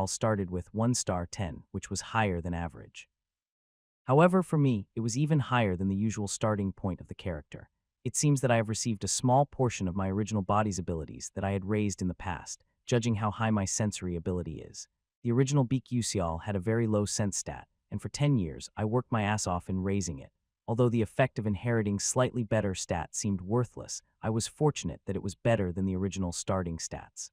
started with 1-star 10, which was higher than average. However, for me, it was even higher than the usual starting point of the character. It seems that I have received a small portion of my original body's abilities that I had raised in the past, judging how high my sensory ability is. The original Beak had a very low sense stat, and for 10 years, I worked my ass off in raising it. Although the effect of inheriting slightly better stats seemed worthless, I was fortunate that it was better than the original starting stats.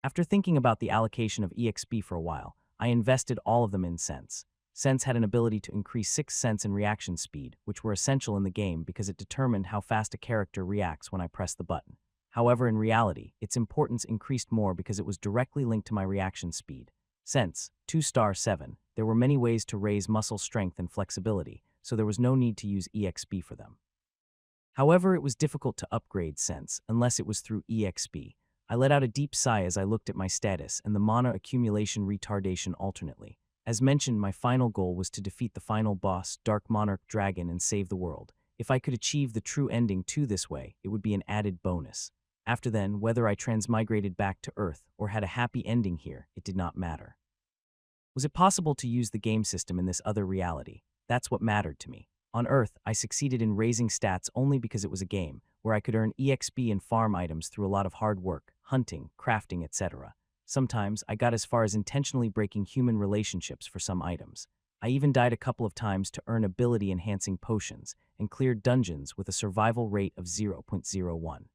After thinking about the allocation of EXP for a while, I invested all of them in Sense. Sense had an ability to increase 6 sense and reaction speed, which were essential in the game because it determined how fast a character reacts when I press the button. However, in reality, its importance increased more because it was directly linked to my reaction speed. Sense, 2-star 7, there were many ways to raise muscle strength and flexibility, so there was no need to use EXP for them. However, it was difficult to upgrade Sense unless it was through EXP. I let out a deep sigh as I looked at my status and the mana accumulation retardation alternately. As mentioned, my final goal was to defeat the final boss, Dark Monarch Dragon, and save the world. If I could achieve the true ending to this way, it would be an added bonus. After then, whether I transmigrated back to Earth or had a happy ending here, it did not matter. Was it possible to use the game system in this other reality? That's what mattered to me. On Earth, I succeeded in raising stats only because it was a game, where I could earn EXP and farm items through a lot of hard work, hunting, crafting, etc. Sometimes, I got as far as intentionally breaking human relationships for some items. I even died a couple of times to earn ability-enhancing potions, and cleared dungeons with a survival rate of 0.01.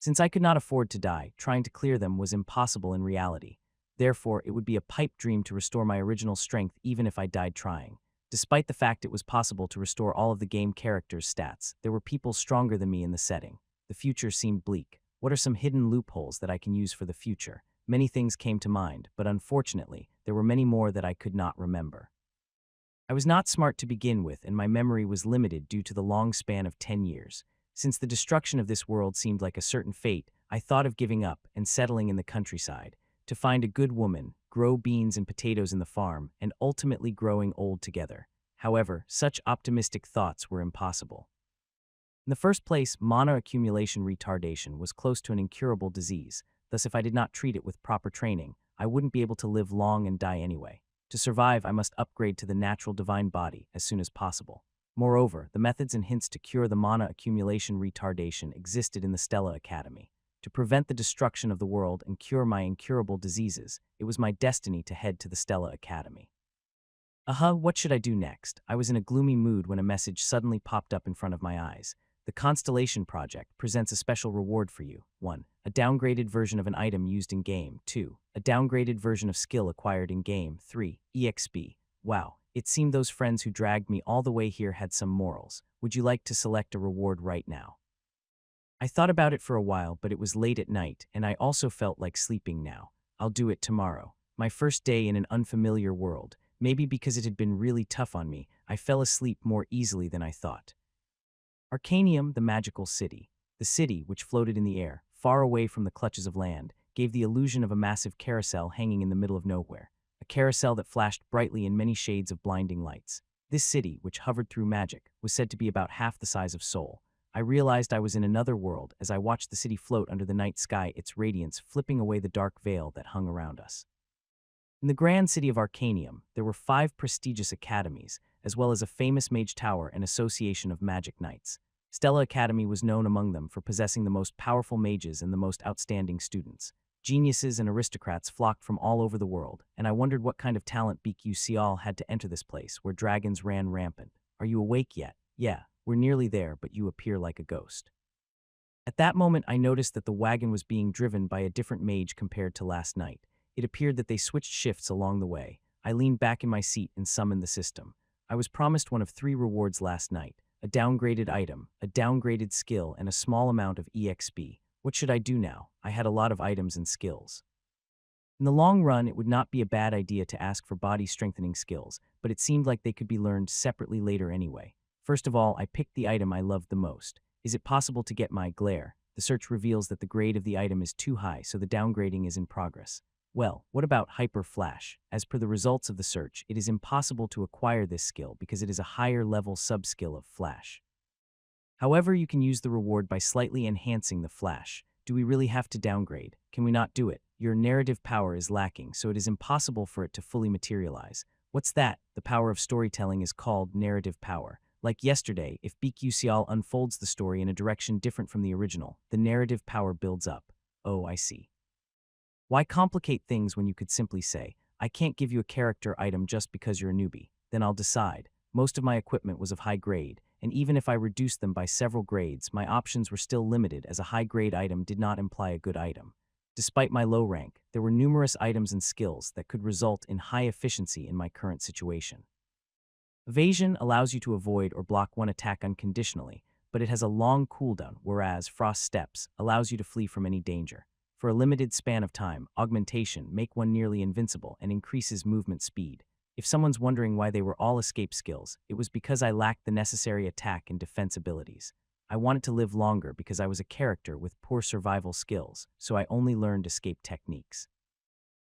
Since I could not afford to die, trying to clear them was impossible in reality. Therefore, it would be a pipe dream to restore my original strength even if I died trying. Despite the fact it was possible to restore all of the game characters' stats, there were people stronger than me in the setting. The future seemed bleak. What are some hidden loopholes that I can use for the future? Many things came to mind, but unfortunately, there were many more that I could not remember. I was not smart to begin with, and my memory was limited due to the long span of 10 years. Since the destruction of this world seemed like a certain fate, I thought of giving up and settling in the countryside, to find a good woman, grow beans and potatoes in the farm, and ultimately growing old together. However, such optimistic thoughts were impossible. In the first place, mana accumulation retardation was close to an incurable disease, thus if I did not treat it with proper training, I wouldn't be able to live long and die anyway. To survive, I must upgrade to the natural divine body as soon as possible. Moreover, the methods and hints to cure the mana accumulation retardation existed in the Stella Academy. To prevent the destruction of the world and cure my incurable diseases, it was my destiny to head to the Stella Academy. What should I do next? I was in a gloomy mood when a message suddenly popped up in front of my eyes. The Constellation Project presents a special reward for you. 1. A downgraded version of an item used in game. 2. A downgraded version of skill acquired in game. 3. EXP. Wow, it seemed those friends who dragged me all the way here had some morals. Would you like to select a reward right now? I thought about it for a while, but it was late at night, and I also felt like sleeping now. I'll do it tomorrow. My first day in an unfamiliar world. Maybe because it had been really tough on me, I fell asleep more easily than I thought. Arcanium, the magical city. The city, which floated in the air, far away from the clutches of land, gave the illusion of a massive carousel hanging in the middle of nowhere. A carousel that flashed brightly in many shades of blinding lights. This city, which hovered through magic, was said to be about half the size of Seoul. I realized I was in another world as I watched the city float under the night sky, its radiance flipping away the dark veil that hung around us. In the grand city of Arcanium, there were 5 prestigious academies, as well as a famous mage tower and association of magic knights. Stella Academy was known among them for possessing the most powerful mages and the most outstanding students. Geniuses and aristocrats flocked from all over the world, and I wondered what kind of talent Beak had to enter this place where dragons ran rampant. Are you awake yet? Yeah, we're nearly there, but you appear like a ghost. At that moment, I noticed that the wagon was being driven by a different mage compared to last night. It appeared that they switched shifts along the way. I leaned back in my seat and summoned the system. I was promised one of 3 rewards last night: a downgraded item, a downgraded skill, and a small amount of EXP. What should I do now? I had a lot of items and skills. In the long run, it would not be a bad idea to ask for body strengthening skills, but it seemed like they could be learned separately later anyway. First of all, I picked the item I loved the most. Is it possible to get my glare? The search reveals that the grade of the item is too high, so the downgrading is in progress. Well, what about Hyper Flash? As per the results of the search, it is impossible to acquire this skill because it is a higher level sub-skill of Flash. However, you can use the reward by slightly enhancing the Flash. Do we really have to downgrade? Can we not do it? Your narrative power is lacking, so it is impossible for it to fully materialize. What's that? The power of storytelling is called narrative power. Like yesterday, if BQCL unfolds the story in a direction different from the original, the narrative power builds up. Oh, I see. Why complicate things when you could simply say, I can't give you a character item just because you're a newbie. Then I'll decide. Most of my equipment was of high grade, and even if I reduced them by several grades, my options were still limited as a high-grade item did not imply a good item. Despite my low rank, there were numerous items and skills that could result in high efficiency in my current situation. Evasion allows you to avoid or block one attack unconditionally, but it has a long cooldown, whereas Frost Steps allows you to flee from any danger. For a limited span of time, Augmentation make one nearly invincible and increases movement speed. If someone's wondering why they were all escape skills, it was because I lacked the necessary attack and defense abilities. I wanted to live longer because I was a character with poor survival skills, so I only learned escape techniques.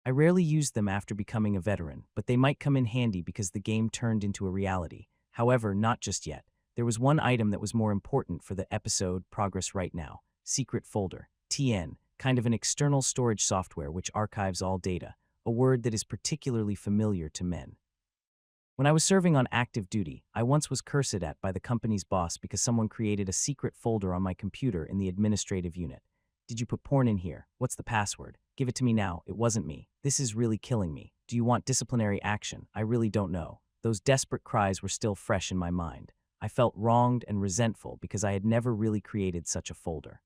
I rarely used them after becoming a veteran, but they might come in handy because the game turned into a reality. However, not just yet. There was one item that was more important for the episode progress right now: Secret Folder, TN, kind of an external storage software which archives all data, a word that is particularly familiar to men. When I was serving on active duty, I once was cursed at by the company's boss because someone created a secret folder on my computer in the administrative unit. Did you put porn in here? What's the password? Give it to me now. It wasn't me. This is really killing me. Do you want disciplinary action? I really don't know. Those desperate cries were still fresh in my mind. I felt wronged and resentful because I had never really created such a folder.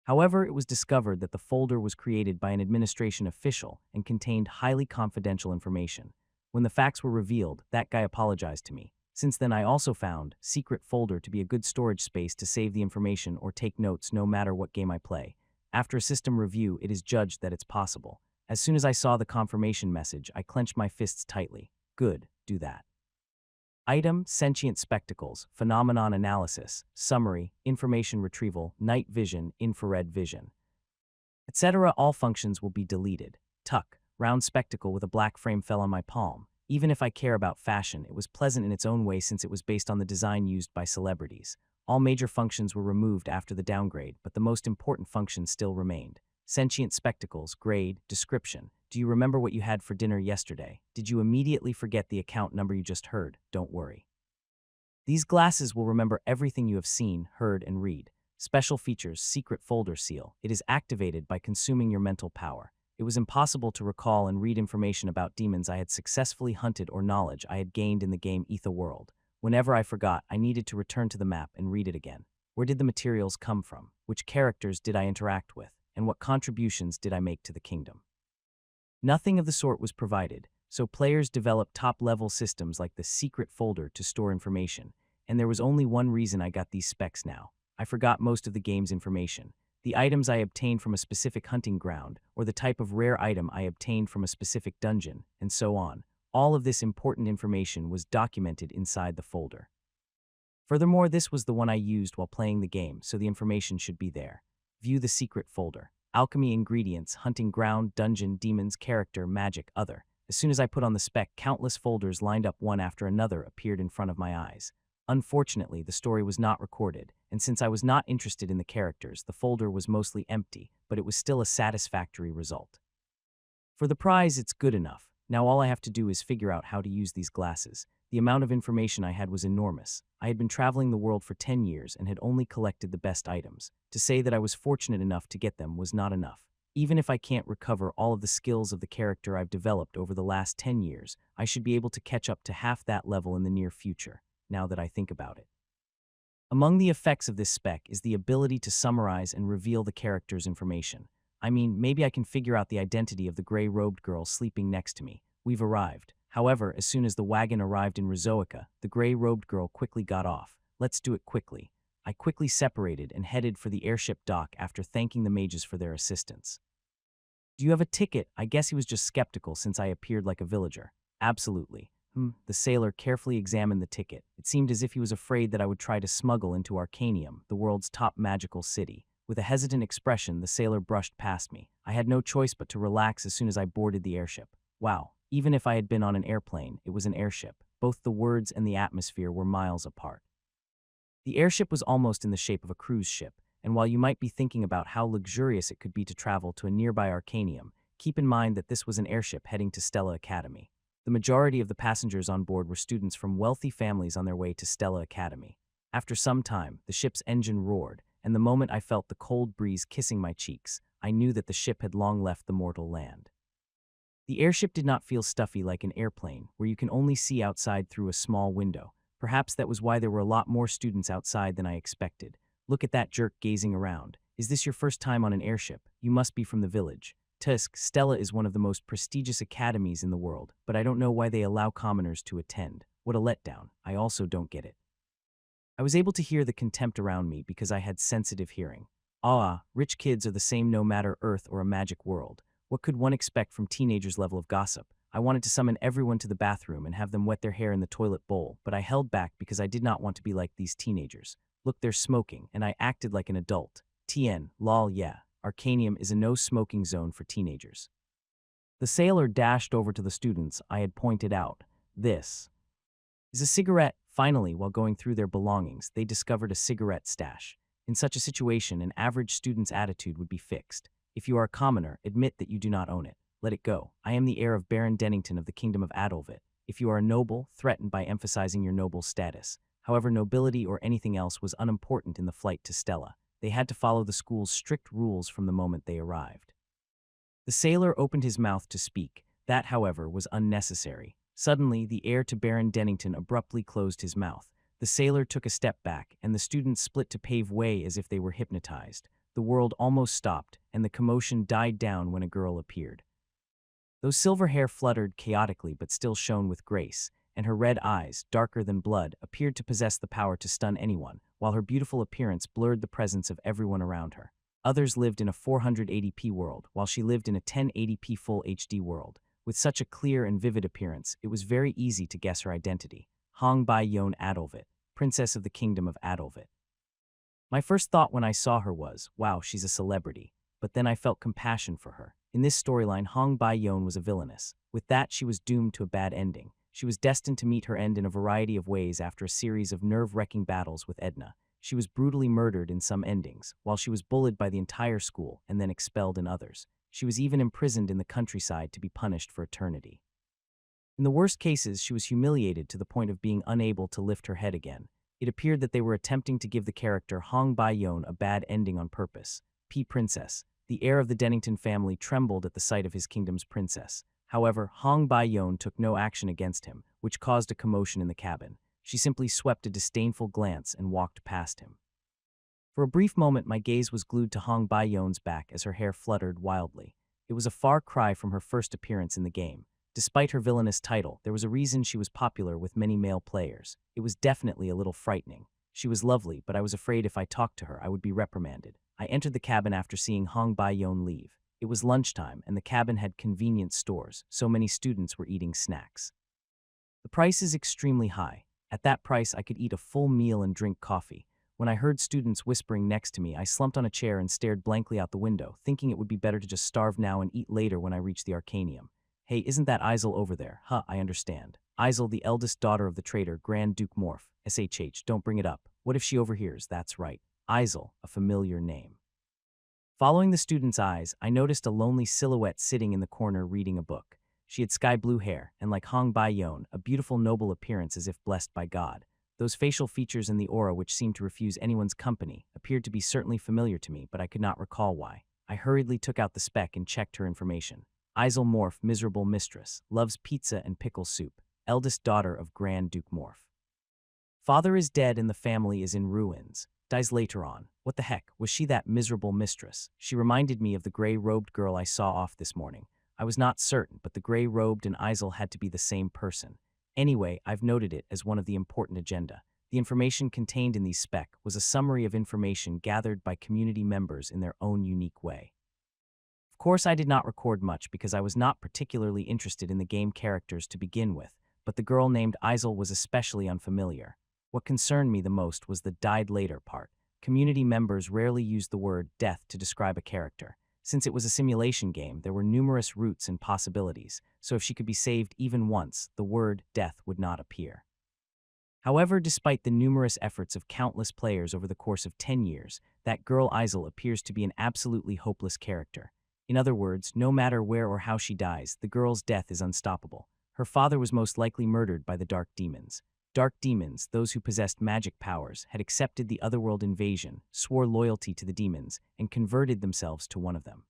However, it was discovered that the folder was created by an administration official and contained highly confidential information. When the facts were revealed, that guy apologized to me. Since then, I also found Secret Folder to be a good storage space to save the information or take notes no matter what game I play. After a system review, it is judged that it's possible. As soon as I saw the confirmation message, I clenched my fists tightly. Good, do that. Item, Sentient Spectacles, Phenomenon Analysis, Summary, Information Retrieval, Night Vision, Infrared Vision, etc. All functions will be deleted. Tuck, round spectacle with a black frame fell on my palm. Even if I care about fashion, it was pleasant in its own way since it was based on the design used by celebrities. All major functions were removed after the downgrade, but the most important function still remained. Sentient Spectacles, grade, description. Do you remember what you had for dinner yesterday? Did you immediately forget the account number you just heard? Don't worry. These glasses will remember everything you have seen, heard, and read. Special features, Secret Folder Seal. It is activated by consuming your mental power. It was impossible to recall and read information about demons I had successfully hunted or knowledge I had gained in the game Ether World. Whenever I forgot, I needed to return to the map and read it again. Where did the materials come from? Which characters did I interact with? And what contributions did I make to the kingdom? Nothing of the sort was provided, so players developed top-level systems like the Secret Folder to store information, and there was only one reason I got these specs now. I forgot most of the game's information. The items I obtained from a specific hunting ground, or the type of rare item I obtained from a specific dungeon, and so on. All of this important information was documented inside the folder. Furthermore, this was the one I used while playing the game, so the information should be there. View the secret folder. Alchemy ingredients, hunting ground, dungeon, demons, character, magic, other. As soon as I put on the spec, countless folders lined up one after another appeared in front of my eyes. Unfortunately, the story was not recorded, and since I was not interested in the characters, the folder was mostly empty, but it was still a satisfactory result. For the prize, it's good enough. Now all I have to do is figure out how to use these glasses. The amount of information I had was enormous. I had been traveling the world for 10 years and had only collected the best items. To say that I was fortunate enough to get them was not enough. Even if I can't recover all of the skills of the character I've developed over the last 10 years, I should be able to catch up to half that level in the near future, now that I think about it. Among the effects of this spec is the ability to summarize and reveal the character's information. I mean, maybe I can figure out the identity of the gray-robed girl sleeping next to me. We've arrived. However, as soon as the wagon arrived in Rizoica, the gray-robed girl quickly got off. Let's do it quickly. I quickly separated and headed for the airship dock after thanking the mages for their assistance. Do you have a ticket? I guess he was just skeptical since I appeared like a villager. Absolutely. The sailor carefully examined the ticket. It seemed as if he was afraid that I would try to smuggle into Arcanium, the world's top magical city. With a hesitant expression, the sailor brushed past me. I had no choice but to relax as soon as I boarded the airship. Wow, even if I had been on an airplane, it was an airship. Both the words and the atmosphere were miles apart. The airship was almost in the shape of a cruise ship, and while you might be thinking about how luxurious it could be to travel to a nearby Arcanium, keep in mind that this was an airship heading to Stella Academy. The majority of the passengers on board were students from wealthy families on their way to Stella Academy. After some time, the ship's engine roared, and the moment I felt the cold breeze kissing my cheeks, I knew that the ship had long left the mortal land. The airship did not feel stuffy like an airplane, where you can only see outside through a small window. Perhaps that was why there were a lot more students outside than I expected. Look at that jerk gazing around. Is this your first time on an airship? You must be from the village. Tusk, Stella is one of the most prestigious academies in the world, but I don't know why they allow commoners to attend. What a letdown. I also don't get it. I was able to hear the contempt around me because I had sensitive hearing. Ah, rich kids are the same no matter Earth or a magic world. What could one expect from teenagers' level of gossip? I wanted to summon everyone to the bathroom and have them wet their hair in the toilet bowl, but I held back because I did not want to be like these teenagers. Look, they're smoking, and I acted like an adult. TN, lol, yeah. Arcanium is a no-smoking zone for teenagers. The sailor dashed over to the students I had pointed out. This is a cigarette. Finally, while going through their belongings, they discovered a cigarette stash. In such a situation, an average student's attitude would be fixed. If you are a commoner, admit that you do not own it. Let it go. I am the heir of Baron Dennington of the Kingdom of Adolvit. If you are a noble, threatened by emphasizing your noble status. However, nobility or anything else was unimportant in the flight to Stella. They had to follow the school's strict rules from the moment they arrived. The sailor opened his mouth to speak. That, however, was unnecessary. Suddenly, the heir to Baron Dennington abruptly closed his mouth. The sailor took a step back, and the students split to pave way as if they were hypnotized. The world almost stopped, and the commotion died down when a girl appeared. Those silver hair fluttered chaotically but still shone with grace, and her red eyes, darker than blood, appeared to possess the power to stun anyone, while her beautiful appearance blurred the presence of everyone around her. Others lived in a 480p world, while she lived in a 1080p Full HD world. With such a clear and vivid appearance, it was very easy to guess her identity. Hong Bai-yon Adolvit, Princess of the Kingdom of Adolvit. My first thought when I saw her was, wow, she's a celebrity. But then I felt compassion for her. In this storyline, Hong Bai-yon was a villainess. With that, she was doomed to a bad ending. She was destined to meet her end in a variety of ways after a series of nerve-wracking battles with Edna. She was brutally murdered in some endings, while she was bullied by the entire school and then expelled in others. She was even imprisoned in the countryside to be punished for eternity. In the worst cases, she was humiliated to the point of being unable to lift her head again. It appeared that they were attempting to give the character Hong Bai-yon a bad ending on purpose. Princess. The heir of the Dennington family trembled at the sight of his kingdom's princess. However, Hong Bai-yon took no action against him, which caused a commotion in the cabin. She simply swept a disdainful glance and walked past him. For a brief moment, my gaze was glued to Hong Bai-yon's back as her hair fluttered wildly. It was a far cry from her first appearance in the game. Despite her villainous title, there was a reason she was popular with many male players. It was definitely a little frightening. She was lovely, but I was afraid if I talked to her, I would be reprimanded. I entered the cabin after seeing Hong Bai-yon leave. It was lunchtime, and the cabin had convenience stores, so many students were eating snacks. The price is extremely high. At that price, I could eat a full meal and drink coffee. When I heard students whispering next to me, I slumped on a chair and stared blankly out the window, thinking it would be better to just starve now and eat later when I reached the Arcanium. Hey, isn't that Isel over there? Huh, I understand. Isel, the eldest daughter of the traitor, Grand Duke Morph. SHH, don't bring it up. What if she overhears? That's right. Isel, a familiar name. Following the student's eyes, I noticed a lonely silhouette sitting in the corner reading a book. She had sky blue hair, and like Hong Bai-yon, a beautiful noble appearance as if blessed by God. Those facial features and the aura which seemed to refuse anyone's company appeared to be certainly familiar to me, but I could not recall why. I hurriedly took out the spec and checked her information. Isel Morph, miserable mistress, loves pizza and pickle soup, eldest daughter of Grand Duke Morph. Father is dead and the family is in ruins. Dies later on. What the heck, was she that miserable mistress? She reminded me of the gray-robed girl I saw off this morning. I was not certain, but the gray-robed and Isel had to be the same person. Anyway, I've noted it as one of the important agenda. The information contained in these spec was a summary of information gathered by community members in their own unique way. Of course, I did not record much because I was not particularly interested in the game characters to begin with, but the girl named Isel was especially unfamiliar. What concerned me the most was the died later part. Community members rarely used the word death to describe a character. Since it was a simulation game, there were numerous routes and possibilities, so if she could be saved even once, the word death would not appear. However, despite the numerous efforts of countless players over the course of 10 years, that girl Isel appears to be an absolutely hopeless character. In other words, no matter where or how she dies, the girl's death is unstoppable. Her father was most likely murdered by the Dark Demons. Dark Demons, those who possessed magic powers, had accepted the Otherworld invasion, swore loyalty to the demons, and converted themselves to one of them.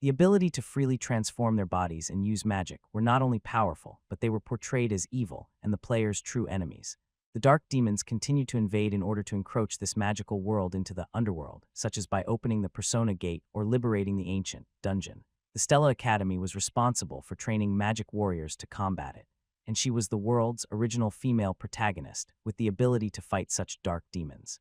The ability to freely transform their bodies and use magic were not only powerful, but they were portrayed as evil and the player's true enemies. The Dark Demons continued to invade in order to encroach this magical world into the underworld, such as by opening the Persona Gate or liberating the ancient dungeon. The Stella Academy was responsible for training magic warriors to combat it, and she was the world's original female protagonist with the ability to fight such dark demons.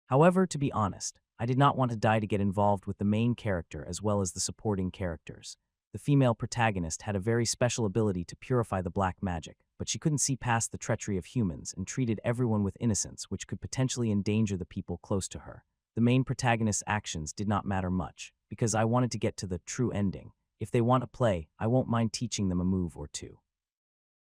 However, to be honest, I did not want to die to get involved with the main character as well as the supporting characters. The female protagonist had a very special ability to purify the black magic, but she couldn't see past the treachery of humans and treated everyone with innocence, which could potentially endanger the people close to her. The main protagonist's actions did not matter much, because I wanted to get to the true ending. If they want to play, I won't mind teaching them a move or two.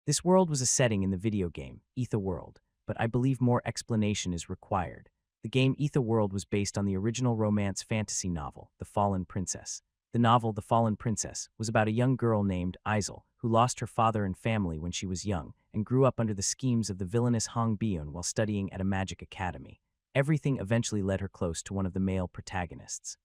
This world was a setting in the video game, Ether World, but I believe more explanation is required. The game Ether World was based on the original romance fantasy novel, The Fallen Princess. The novel, The Fallen Princess, was about a young girl named Isel, who lost her father and family when she was young, and grew up under the schemes of the villainous Hong Byun while studying at a magic academy. Everything eventually led her close to one of the male protagonists.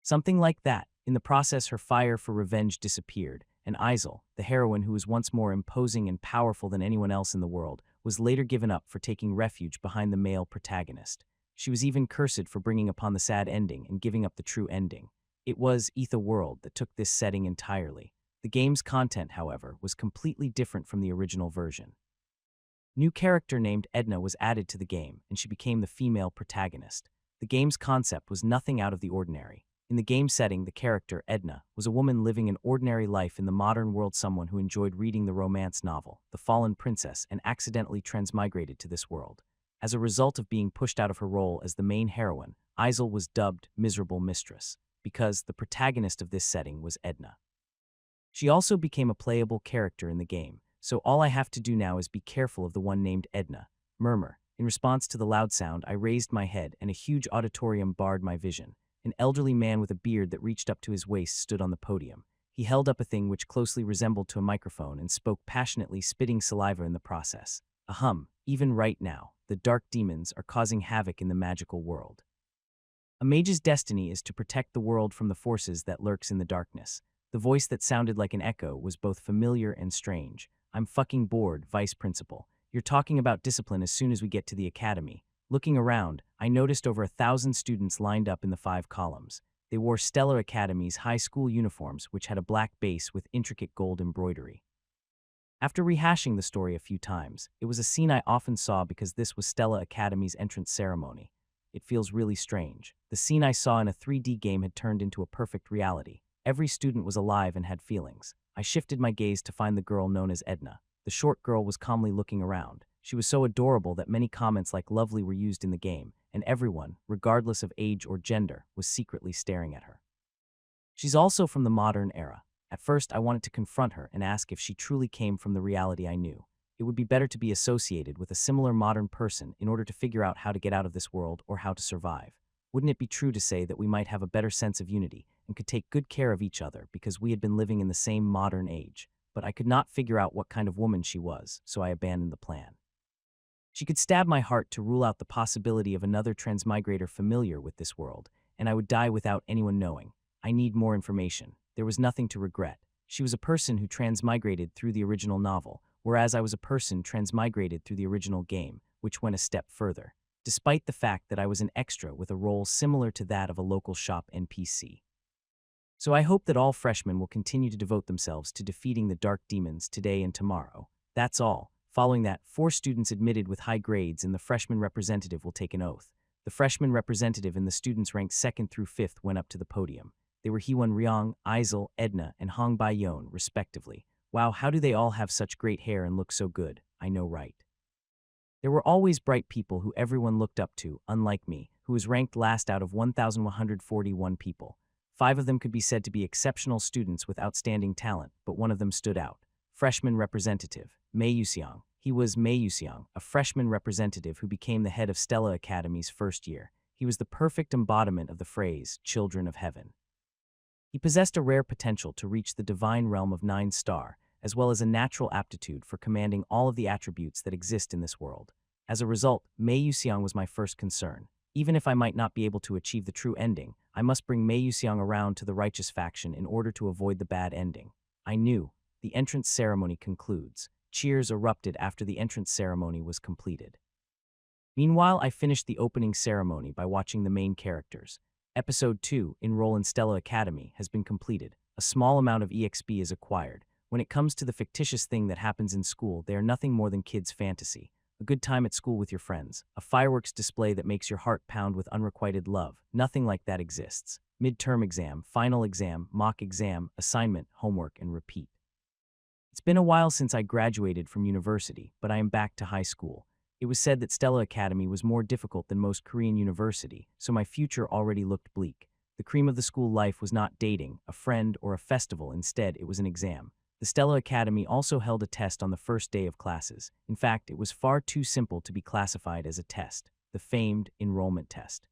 Something like that. In the process, her fire for revenge disappeared, and Isel, the heroine who was once more imposing and powerful than anyone else in the world, was later given up for taking refuge behind the male protagonist. She was even cursed for bringing upon the sad ending and giving up the true ending. It was Ether World that took this setting entirely. The game's content, however, was completely different from the original version. New character named Edna was added to the game, and she became the female protagonist. The game's concept was nothing out of the ordinary. In the game setting, the character, Edna, was a woman living an ordinary life in the modern world, someone who enjoyed reading the romance novel, The Fallen Princess, and accidentally transmigrated to this world. As a result of being pushed out of her role as the main heroine, Isel was dubbed Miserable Mistress, because the protagonist of this setting was Edna. She also became a playable character in the game, so all I have to do now is be careful of the one named Edna. Murmur. In response to the loud sound, I raised my head and a huge auditorium barred my vision. An elderly man with a beard that reached up to his waist stood on the podium. He held up a thing which closely resembled to a microphone and spoke passionately, spitting saliva in the process. Ahem, even right now, the dark demons are causing havoc in the magical world. A mage's destiny is to protect the world from the forces that lurks in the darkness. The voice that sounded like an echo was both familiar and strange. I'm fucking bored, Vice Principal. You're talking about discipline as soon as we get to the academy. Looking around, I noticed over 1,000 students lined up in the 5 columns. They wore Stellar Academy's high school uniforms, which had a black base with intricate gold embroidery. After rehashing the story a few times, it was a scene I often saw because this was Stella Academy's entrance ceremony. It feels really strange. The scene I saw in a 3D game had turned into a perfect reality. Every student was alive and had feelings. I shifted my gaze to find the girl known as Edna. The short girl was calmly looking around. She was so adorable that many comments like lovely were used in the game, and everyone, regardless of age or gender, was secretly staring at her. She's also from the modern era. At first, I wanted to confront her and ask if she truly came from the reality I knew. It would be better to be associated with a similar modern person in order to figure out how to get out of this world or how to survive. Wouldn't it be true to say that we might have a better sense of unity and could take good care of each other because we had been living in the same modern age? But I could not figure out what kind of woman she was, so I abandoned the plan. She could stab my heart to rule out the possibility of another transmigrator familiar with this world, and I would die without anyone knowing. I need more information. There was nothing to regret. She was a person who transmigrated through the original novel, whereas I was a person transmigrated through the original game, which went a step further, despite the fact that I was an extra with a role similar to that of a local shop NPC. So I hope that all freshmen will continue to devote themselves to defeating the dark demons today and tomorrow. That's all. Following that, 4 students admitted with high grades and the freshman representative will take an oath. The freshman representative and the students ranked 2nd through 5th went up to the podium. They were Hwon Ryong, Isel, Edna, and Hong Bayon, respectively. Wow, how do they all have such great hair and look so good? I know, right? There were always bright people who everyone looked up to, unlike me, who was ranked last out of 1,141 people. 5 of them could be said to be exceptional students with outstanding talent, but one of them stood out. Freshman representative, Mei Yuseong. He was Mei Yuseong, a freshman representative who became the head of Stella Academy's first year. He was the perfect embodiment of the phrase, children of heaven. He possessed a rare potential to reach the divine realm of 9-star, as well as a natural aptitude for commanding all of the attributes that exist in this world. As a result, Mei Yuseong was my first concern. Even if I might not be able to achieve the true ending, I must bring Mei Yuseong around to the righteous faction in order to avoid the bad ending. I knew. The entrance ceremony concludes. Cheers erupted after the entrance ceremony was completed. Meanwhile, I finished the opening ceremony by watching the main characters. Episode 2, Enroll in Stella Academy, has been completed. A small amount of EXP is acquired. When it comes to the fictitious thing that happens in school, they are nothing more than kids' fantasy. A good time at school with your friends. A fireworks display that makes your heart pound with unrequited love. Nothing like that exists. Midterm exam, final exam, mock exam, assignment, homework, and repeat. It's been a while since I graduated from university, but I am back to high school. It was said that Stella Academy was more difficult than most Korean university, so my future already looked bleak. The cream of the school life was not dating, a friend, or a festival. Instead, it was an exam. The Stella Academy also held a test on the first day of classes. In fact, it was far too simple to be classified as a test, the famed enrollment test.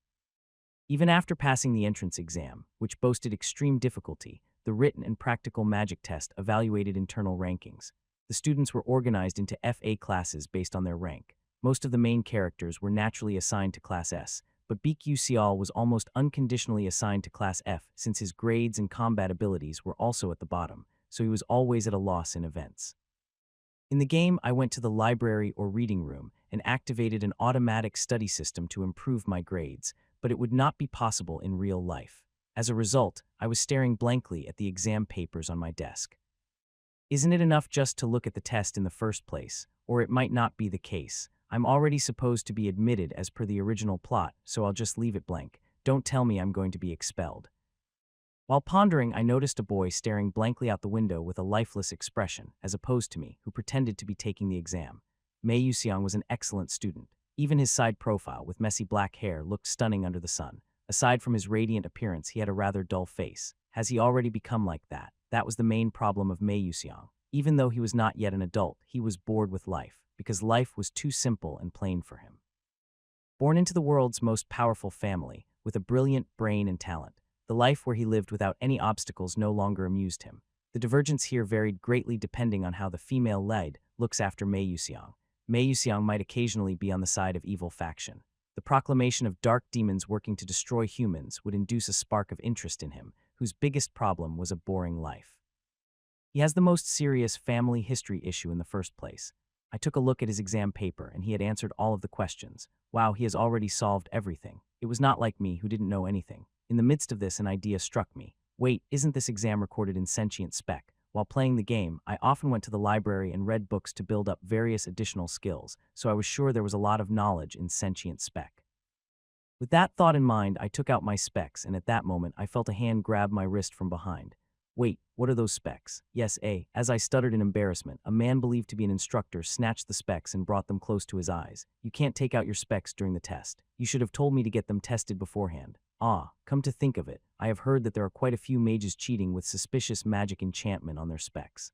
Even after passing the entrance exam, which boasted extreme difficulty, the written and practical magic test evaluated internal rankings. The students were organized into FA classes based on their rank. Most of the main characters were naturally assigned to Class S, but Baekgyu Seol was almost unconditionally assigned to Class F since his grades and combat abilities were also at the bottom, so he was always at a loss in events. In the game, I went to the library or reading room and activated an automatic study system to improve my grades, but it would not be possible in real life. As a result, I was staring blankly at the exam papers on my desk. Isn't it enough just to look at the test in the first place? Or it might not be the case. I'm already supposed to be admitted as per the original plot, so I'll just leave it blank. Don't tell me I'm going to be expelled. While pondering, I noticed a boy staring blankly out the window with a lifeless expression, as opposed to me, who pretended to be taking the exam. Mei Yuseong was an excellent student. Even his side profile, with messy black hair, looked stunning under the sun. Aside from his radiant appearance, he had a rather dull face. Has he already become like that? That was the main problem of Mei Yuseong. Even though he was not yet an adult, he was bored with life, because life was too simple and plain for him. Born into the world's most powerful family, with a brilliant brain and talent, the life where he lived without any obstacles no longer amused him. The divergence here varied greatly depending on how the female lead looks after Mei Yuseong. Mei Yuseong might occasionally be on the side of evil faction. The proclamation of dark demons working to destroy humans would induce a spark of interest in him, whose biggest problem was a boring life. He has the most serious family history issue in the first place. I took a look at his exam paper, and he had answered all of the questions. Wow, he has already solved everything. It was not like me, who didn't know anything. In the midst of this, an idea struck me. Wait, isn't this exam recorded in sentient spec? While playing the game, I often went to the library and read books to build up various additional skills, so I was sure there was a lot of knowledge in sentient spec. With that thought in mind, I took out my specs, and at that moment, I felt a hand grab my wrist from behind. Wait, what are those specs? Yes, As I stuttered in embarrassment, a man believed to be an instructor snatched the specs and brought them close to his eyes. You can't take out your specs during the test. You should have told me to get them tested beforehand. Come to think of it, I have heard that there are quite a few mages cheating with suspicious magic enchantment on their specs.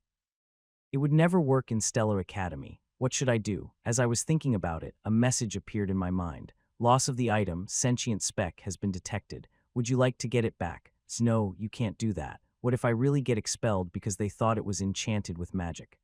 It would never work in Stellar Academy. What should I do? As I was thinking about it, a message appeared in my mind. Loss of the item, sentient spec, has been detected. Would you like to get it back? No, you can't do that. What if I really get expelled because they thought it was enchanted with magic?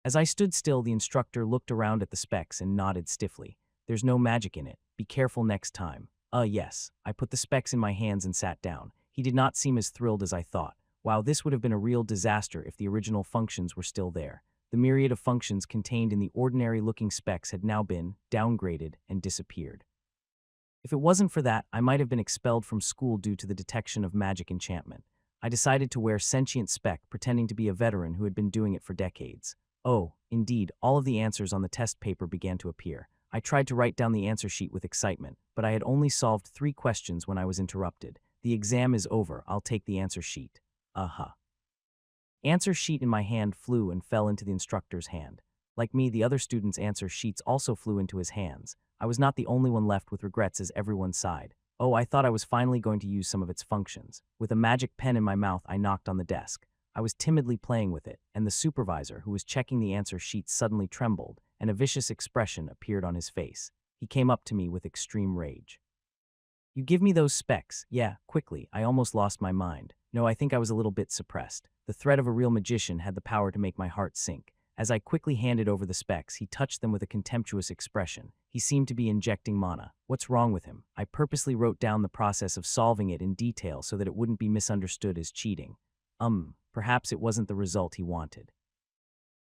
As I stood still, the instructor looked around at the specs and nodded stiffly. There's no magic in it. Be careful next time. Yes. I put the specs in my hands and sat down. He did not seem as thrilled as I thought. Wow, this would have been a real disaster if the original functions were still there. The myriad of functions contained in the ordinary-looking specs had now been downgraded and disappeared. If it wasn't for that, I might have been expelled from school due to the detection of magic enchantment. I decided to wear sentient spec, pretending to be a veteran who had been doing it for decades. Oh, indeed, all of the answers on the test paper began to appear. I tried to write down the answer sheet with excitement, but I had only solved 3 questions when I was interrupted. The exam is over, I'll take the answer sheet. Answer sheet in my hand flew and fell into the instructor's hand. Like me, the other students' answer sheets also flew into his hands. I was not the only one left with regrets as everyone sighed. Oh, I thought I was finally going to use some of its functions. With a magic pen in my mouth, I knocked on the desk. I was timidly playing with it, and the supervisor, who was checking the answer sheets, suddenly trembled, and a vicious expression appeared on his face. He came up to me with extreme rage. "You give me those specs." "Yeah, quickly." I almost lost my mind. No, I think I was a little bit suppressed. The threat of a real magician had the power to make my heart sink. As I quickly handed over the specs, he touched them with a contemptuous expression. He seemed to be injecting mana. What's wrong with him? I purposely wrote down the process of solving it in detail so that it wouldn't be misunderstood as cheating. Perhaps it wasn't the result he wanted.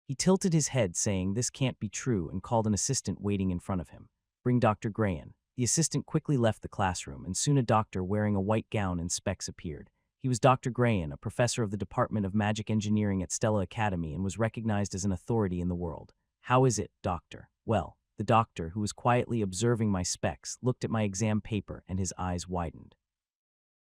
He tilted his head, saying, "This can't be true," and called an assistant waiting in front of him. "Bring Dr. Gray in." The assistant quickly left the classroom, and soon a doctor wearing a white gown and specs appeared. He was Dr. Grayan, a professor of the Department of Magic Engineering at Stella Academy, and was recognized as an authority in the world. "How is it, doctor?" "Well." The doctor, who was quietly observing my specs, looked at my exam paper and his eyes widened.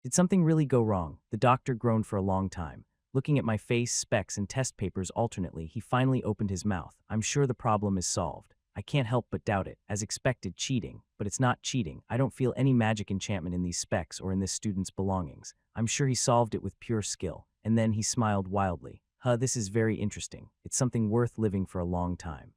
"Did something really go wrong?" The doctor groaned for a long time. Looking at my face, specs, and test papers alternately, he finally opened his mouth. "I'm sure the problem is solved. I can't help but doubt it. As expected, cheating. But it's not cheating. I don't feel any magic enchantment in these specs or in this student's belongings. I'm sure he solved it with pure skill." And then he smiled wildly. This is very interesting. It's something worth living for a long time."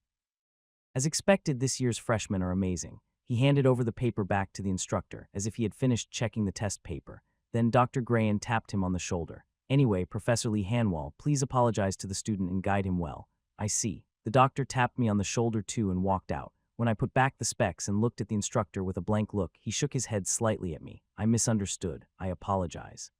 As expected, this year's freshmen are amazing. He handed over the paper back to the instructor, as if he had finished checking the test paper. Then Dr. Grayan tapped him on the shoulder. "Anyway, Professor Lee Hanwall, please apologize to the student and guide him well." "I see." The doctor tapped me on the shoulder too and walked out. When I put back the specs and looked at the instructor with a blank look, he shook his head slightly at me. "I misunderstood. I apologize."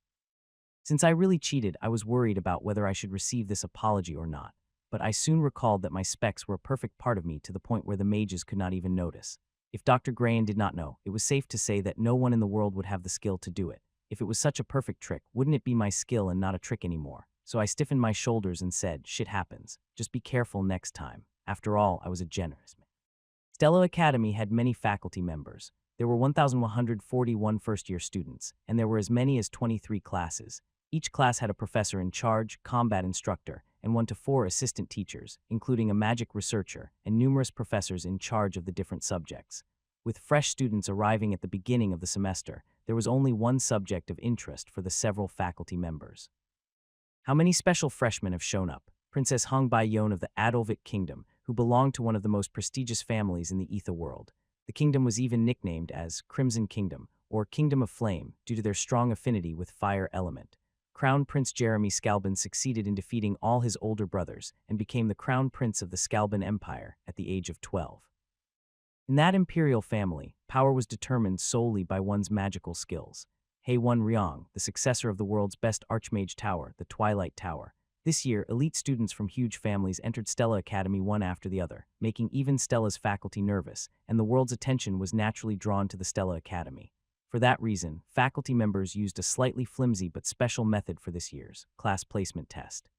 Since I really cheated, I was worried about whether I should receive this apology or not. But I soon recalled that my specs were a perfect part of me, to the point where the mages could not even notice. If Dr. Grayan did not know, it was safe to say that no one in the world would have the skill to do it. If it was such a perfect trick, wouldn't it be my skill and not a trick anymore? So I stiffened my shoulders and said, "Shit happens. Just be careful next time." After all, I was a generous man. Stella Academy had many faculty members. There were 1,141 first-year students, and there were as many as 23 classes. Each class had a professor in charge, combat instructor, and 1 to 4 assistant teachers, including a magic researcher, and numerous professors in charge of the different subjects. With fresh students arriving at the beginning of the semester, there was only one subject of interest for the several faculty members. How many special freshmen have shown up? Princess Hung Bai-yon of the Adolvik Kingdom, who belonged to one of the most prestigious families in the Ether world. The kingdom was even nicknamed as Crimson Kingdom, or Kingdom of Flame, due to their strong affinity with fire element. Crown Prince Jeremy Scalban succeeded in defeating all his older brothers and became the Crown Prince of the Scalban Empire at the age of 12. In that imperial family, power was determined solely by one's magical skills. Haewon Ryong, the successor of the world's best Archmage Tower, the Twilight Tower. This year, elite students from huge families entered Stella Academy one after the other, making even Stella's faculty nervous, and the world's attention was naturally drawn to the Stella Academy. For that reason, faculty members used a slightly flimsy but special method for this year's class placement test.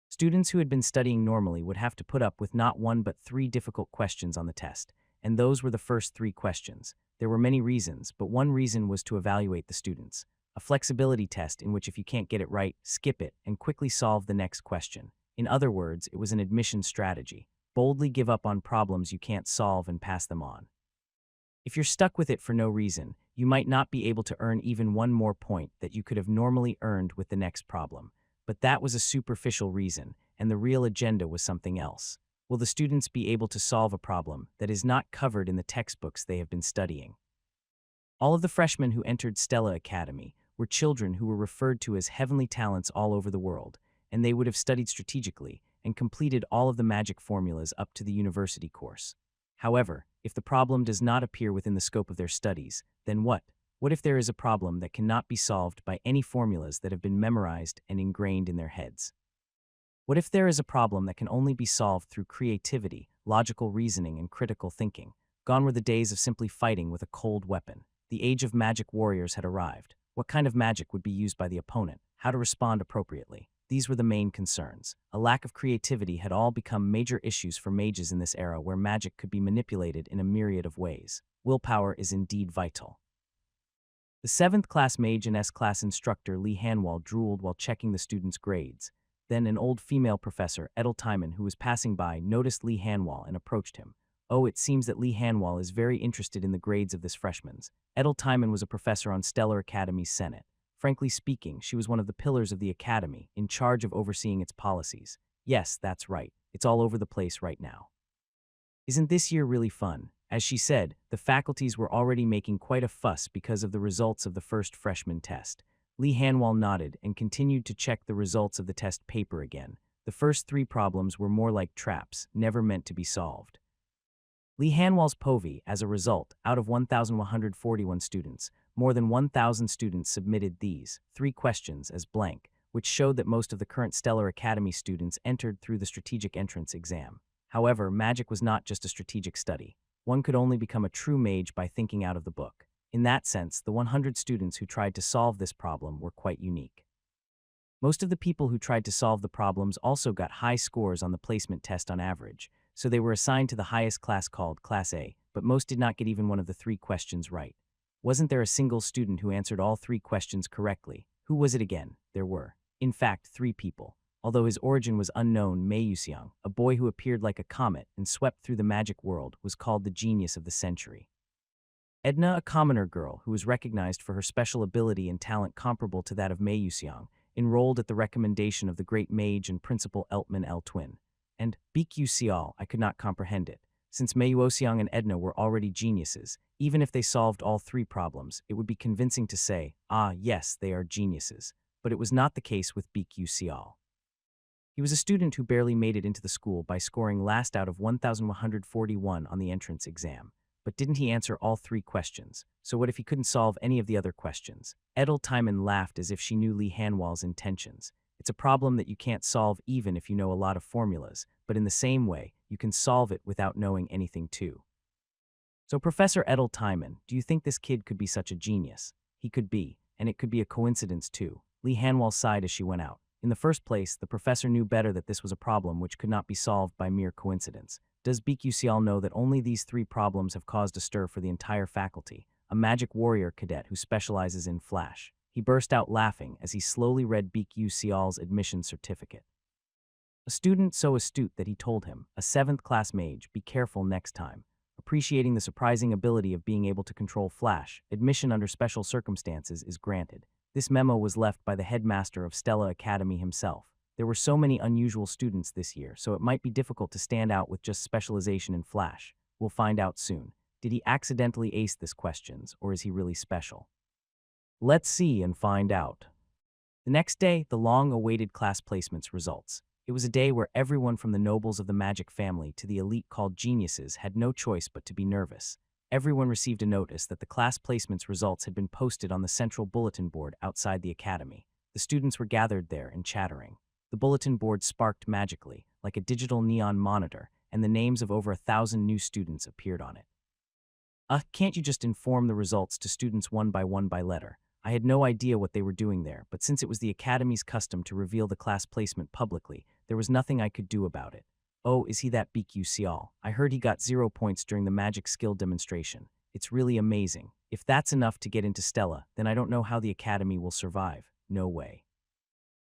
Students who had been studying normally would have to put up with not 1 but 3 difficult questions on the test, and those were the first 3 questions. There were many reasons, but one reason was to evaluate the students. A flexibility test in which if you can't get it right, skip it and quickly solve the next question. In other words, it was an admission strategy. Boldly give up on problems you can't solve and pass them on. If you're stuck with it for no reason, you might not be able to earn even 1 more point that you could have normally earned with the next problem. But that was a superficial reason, and the real agenda was something else. Will the students be able to solve a problem that is not covered in the textbooks they have been studying? All of the freshmen who entered Stella Academy were children who were referred to as heavenly talents all over the world, and they would have studied strategically and completed all of the magic formulas up to the university course. However, if the problem does not appear within the scope of their studies, then what? What if there is a problem that cannot be solved by any formulas that have been memorized and ingrained in their heads? What if there is a problem that can only be solved through creativity, logical reasoning, and critical thinking? Gone were the days of simply fighting with a cold weapon. The age of magic warriors had arrived. What kind of magic would be used by the opponent? how to respond appropriately. These were the main concerns. A lack of creativity had all become major issues for mages in this era where magic could be manipulated in a myriad of ways. Willpower is indeed vital. The 7th class mage and S-class instructor Lee Hanwall drooled while checking the students' grades. Then an old female professor, Edel Timon, who was passing by, noticed Lee Hanwall and approached him. Oh, it seems that Lee Hanwall is very interested in the grades of this freshman's. Edel Timon was a professor on Stellar Academy's Senate. Frankly speaking, she was one of the pillars of the academy, in charge of overseeing its policies. Yes, that's right. It's all over the place right now. Isn't this year really fun? As she said, the faculties were already making quite a fuss because of the results of the first freshman test. Lee Hanwall nodded and continued to check the results of the test paper again. The first 3 problems were more like traps, never meant to be solved. Lee Hanwall's POVI, as a result, out of 1,141 students, more than 1,000 students submitted these 3 questions as blank, which showed that most of the current Stellar Academy students entered through the strategic entrance exam. However, magic was not just a strategic study. One could only become a true mage by thinking out of the book. In that sense, the 100 students who tried to solve this problem were quite unique. Most of the people who tried to solve the problems also got high scores on the placement test on average, so they were assigned to the highest class called Class A, but most did not get even one of the 3 questions right. Wasn't there a single student who answered all 3 questions correctly? Who was it again? There were, in fact, 3 people. Although his origin was unknown, Mei Yuxiang, a boy who appeared like a comet and swept through the magic world, was called the genius of the century. Edna, a commoner girl who was recognized for her special ability and talent comparable to that of Mei Yuxiang, enrolled at the recommendation of the great mage and principal Eltman L. Twin. And, Bikyu Sial, I could not comprehend it. Since Mei Yuxiang and Edna were already geniuses, even if they solved all 3 problems, it would be convincing to say, ah, yes, they are geniuses. But it was not the case with Bikyu Sial. He was a student who barely made it into the school by scoring last out of 1,141 on the entrance exam. But didn't he answer all 3 questions? So what if he couldn't solve any of the other questions? Edel Timon laughed as if she knew Lee Hanwall's intentions. It's a problem that you can't solve even if you know a lot of formulas, but in the same way, you can solve it without knowing anything too. So Professor Edel Timon, do you think this kid could be such a genius? He could be, and it could be a coincidence too. Lee Hanwall sighed as she went out. In the first place, the professor knew better that this was a problem which could not be solved by mere coincidence. Does BQCL know that only these 3 problems have caused a stir for the entire faculty? A magic warrior cadet who specializes in flash. He burst out laughing as he slowly read BQCL's admission certificate. A student so astute that he told him, a 7th class mage, be careful next time. Appreciating the surprising ability of being able to control flash, admission under special circumstances is granted. This memo was left by the headmaster of Stella Academy himself. There were so many unusual students this year, so it might be difficult to stand out with just specialization in flash. We'll find out soon. Did he accidentally ace this questions, or is he really special? Let's see and find out. The next day, the long-awaited class placements results. It was a day where everyone from the nobles of the magic family to the elite called geniuses had no choice but to be nervous. Everyone received a notice that the class placements results had been posted on the central bulletin board outside the academy. The students were gathered there and chattering. The bulletin board sparked magically, like a digital neon monitor, and the names of over 1,000 new students appeared on it. Can't you just inform the results to students one by letter? I had no idea what they were doing there, but since it was the academy's custom to reveal the class placement publicly, there was nothing I could do about it. Oh, is he that BQ Sial? I heard he got 0 points during the magic skill demonstration. It's really amazing. If that's enough to get into Stella, then I don't know how the academy will survive. No way.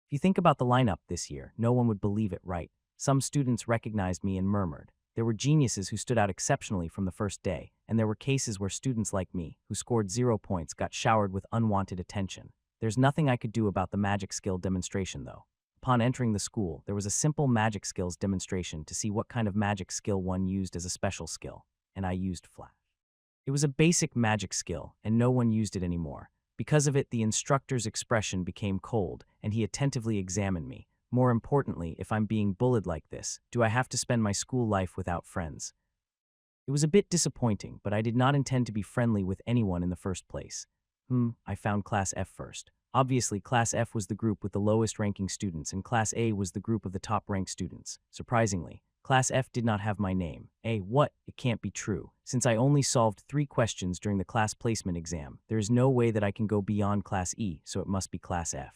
If you think about the lineup this year, no one would believe it, right? Some students recognized me and murmured. There were geniuses who stood out exceptionally from the first day, and there were cases where students like me, who scored 0 points, got showered with unwanted attention. There's nothing I could do about the magic skill demonstration, though. Upon entering the school, there was a simple magic skills demonstration to see what kind of magic skill one used as a special skill, and I used Flash. It was a basic magic skill, and no one used it anymore. Because of it, the instructor's expression became cold, and he attentively examined me. More importantly, if I'm being bullied like this, do I have to spend my school life without friends? It was a bit disappointing, but I did not intend to be friendly with anyone in the first place. I found Class F first. Obviously, Class F was the group with the lowest ranking students, and Class A was the group of the top-ranked students. Surprisingly, Class F did not have my name. What? It can't be true. Since I only solved 3 questions during the class placement exam, there is no way that I can go beyond Class E, so it must be Class F.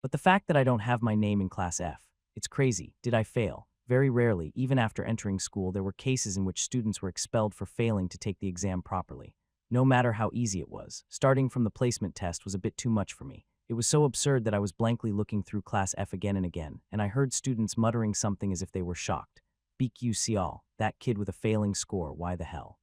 But the fact that I don't have my name in Class F, it's crazy. Did I fail? Very rarely, even after entering school, there were cases in which students were expelled for failing to take the exam properly. No matter how easy it was, starting from the placement test was a bit too much for me. It was so absurd that I was blankly looking through Class F again and again, and I heard students muttering something as if they were shocked. BQ that kid with a failing score, why the hell?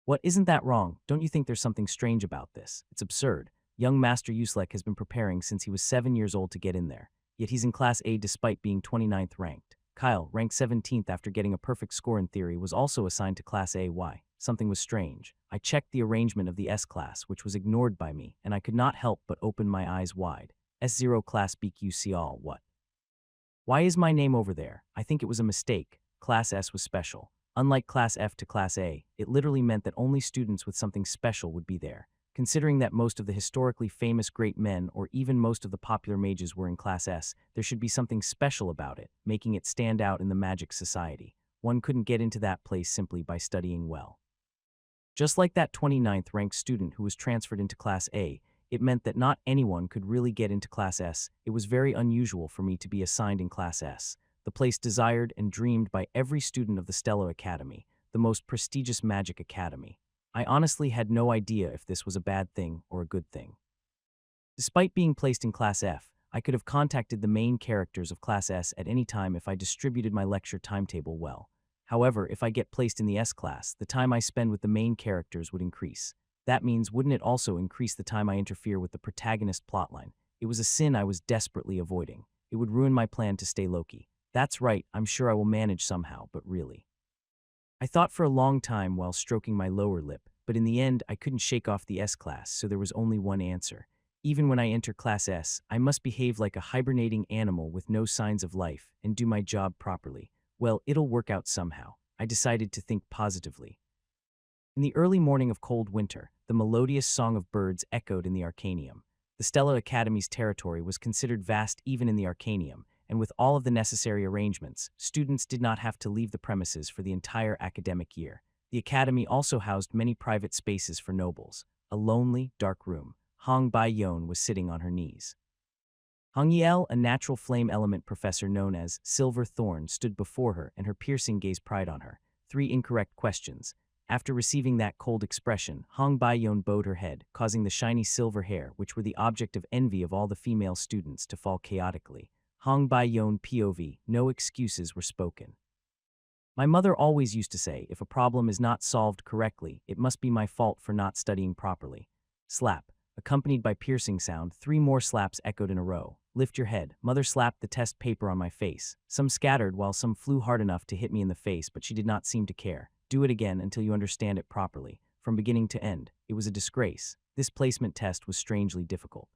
What, isn't that wrong? Don't you think there's something strange about this? It's absurd. Young Master Uselek has been preparing since he was 7 years old to get in there. Yet he's in Class A despite being 29th ranked. Kyle, ranked 17th after getting a perfect score in theory, was also assigned to Class A. Why? Something was strange. I checked the arrangement of the S class, which was ignored by me, and I could not help but open my eyes wide. S0 Class BQ what? Why is my name over there? I think it was a mistake. Class S was special. Unlike Class F to Class A, it literally meant that only students with something special would be there. Considering that most of the historically famous great men or even most of the popular mages were in Class S, there should be something special about it, making it stand out in the magic society. One couldn't get into that place simply by studying well. Just like that 29th ranked student who was transferred into Class A, it meant that not anyone could really get into Class S. It was very unusual for me to be assigned in Class S, the place desired and dreamed by every student of the Stellar Academy, the most prestigious magic academy. I honestly had no idea if this was a bad thing or a good thing. Despite being placed in Class F, I could have contacted the main characters of Class S at any time if I distributed my lecture timetable well. However, if I get placed in the S class, the time I spend with the main characters would increase. That means, wouldn't it also increase the time I interfere with the protagonist plotline? It was a sin I was desperately avoiding. It would ruin my plan to stay low-key. That's right, I'm sure I will manage somehow, but really. I thought for a long time while stroking my lower lip, but in the end I couldn't shake off the S class, so there was only one answer. Even when I enter Class S, I must behave like a hibernating animal with no signs of life and do my job properly. Well, it'll work out somehow. I decided to think positively. In the early morning of cold winter, the melodious song of birds echoed in the Arcanium. The Stellar Academy's territory was considered vast even in the Arcanium, and with all of the necessary arrangements, students did not have to leave the premises for the entire academic year. The academy also housed many private spaces for nobles. A lonely, dark room. Hong Bai-yon was sitting on her knees. Hong Yel, a natural flame element professor known as Silver Thorn, stood before her, and her piercing gaze pried on her. 3 incorrect questions. After receiving that cold expression, Hong Bai-yon bowed her head, causing the shiny silver hair, which were the object of envy of all the female students, to fall chaotically. Hong Bai-yon POV, no excuses were spoken. My mother always used to say, if a problem is not solved correctly, it must be my fault for not studying properly. Slap. Accompanied by piercing sound, 3 more slaps echoed in a row. Lift your head. Mother slapped the test paper on my face. Some scattered while some flew hard enough to hit me in the face, but she did not seem to care. Do it again until you understand it properly. From beginning to end, it was a disgrace. This placement test was strangely difficult.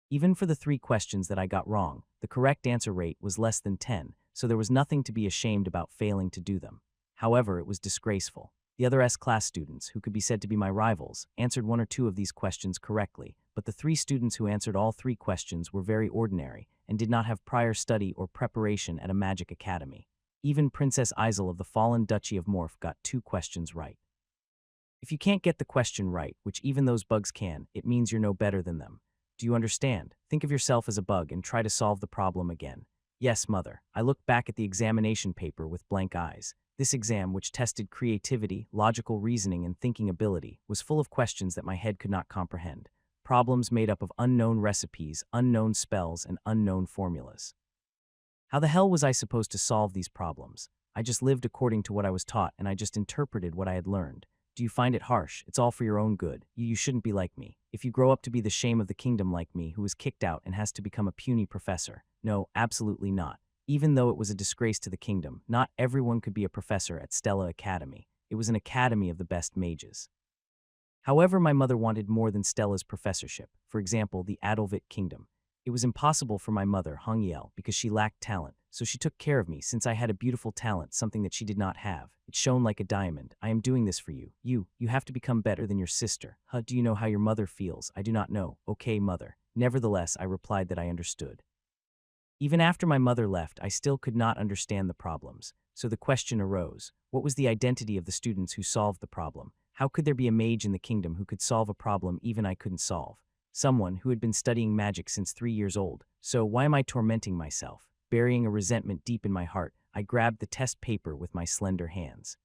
Even for the 3 questions that I got wrong, the correct answer rate was less than 10, so there was nothing to be ashamed about failing to do them. However, it was disgraceful. The other S-class students, who could be said to be my rivals, answered 1 or 2 of these questions correctly, but the 3 students who answered all 3 questions were very ordinary and did not have prior study or preparation at a magic academy. Even Princess Isel of the fallen Duchy of Morph got 2 questions right. If you can't get the question right, which even those bugs can, it means you're no better than them. Do you understand? Think of yourself as a bug and try to solve the problem again. Yes, Mother. I looked back at the examination paper with blank eyes. This exam, which tested creativity, logical reasoning, and thinking ability, was full of questions that my head could not comprehend. Problems made up of unknown recipes, unknown spells, and unknown formulas. How the hell was I supposed to solve these problems? I just lived according to what I was taught, and I just interpreted what I had learned. Do you find it harsh? It's all for your own good. You shouldn't be like me. If you grow up to be the shame of the kingdom like me, who was kicked out and has to become a puny professor. No, absolutely not. Even though it was a disgrace to the kingdom, not everyone could be a professor at Stella Academy. It was an academy of the best mages. However, my mother wanted more than Stella's professorship, for example, the Adolvit Kingdom. It was impossible for my mother, Hongyel, because she lacked talent, so she took care of me since I had a beautiful talent, something that she did not have. It shone like a diamond. I am doing this for you. You have to become better than your sister. Do you know how your mother feels? I do not know. Okay, mother. Nevertheless, I replied that I understood. Even after my mother left, I still could not understand the problems. So the question arose, what was the identity of the students who solved the problem? How could there be a mage in the kingdom who could solve a problem even I couldn't solve? someone who had been studying magic since 3 years old. So why am I tormenting myself? Burying a resentment deep in my heart, I grabbed the test paper with my slender hands.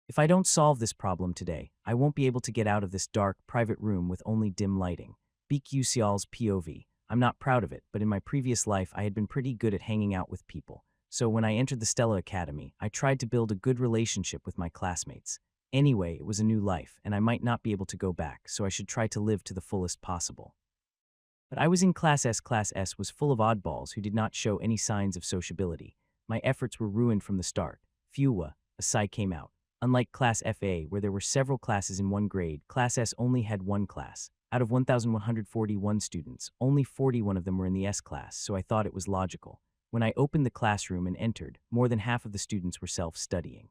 If I don't solve this problem today, I won't be able to get out of this dark, private room with only dim lighting. BQCL's POV. I'm not proud of it, but in my previous life I had been pretty good at hanging out with people. So when I entered the Stella Academy, I tried to build a good relationship with my classmates. Anyway, it was a new life, and I might not be able to go back, so I should try to live to the fullest possible. But I was in Class S. Class S was full of oddballs who did not show any signs of sociability. My efforts were ruined from the start. Phew, a sigh came out. Unlike Class FA, where there were several classes in one grade, Class S only had one class. Out of 1,141 students, only 41 of them were in the S class, so I thought it was logical. When I opened the classroom and entered, more than half of the students were self-studying.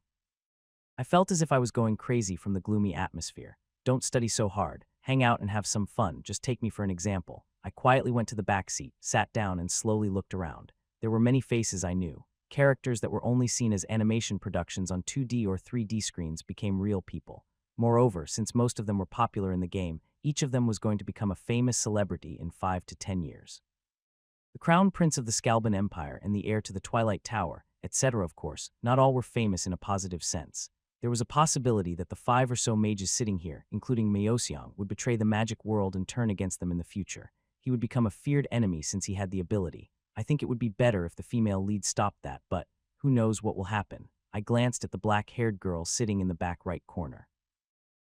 I felt as if I was going crazy from the gloomy atmosphere. Don't study so hard. Hang out and have some fun. Just take me for an example. I quietly went to the back seat, sat down, and slowly looked around. There were many faces I knew. Characters that were only seen as animation productions on 2D or 3D screens became real people. Moreover, since most of them were popular in the game, each of them was going to become a famous celebrity in 5 to 10 years. The crown prince of the Scalban Empire and the heir to the Twilight Tower, etc. Of course, not all were famous in a positive sense. There was a possibility that the 5 or so mages sitting here, including Myeoseong, would betray the magic world and turn against them in the future. He would become a feared enemy since he had the ability. I think it would be better if the female lead stopped that, but who knows what will happen. I glanced at the black-haired girl sitting in the back right corner.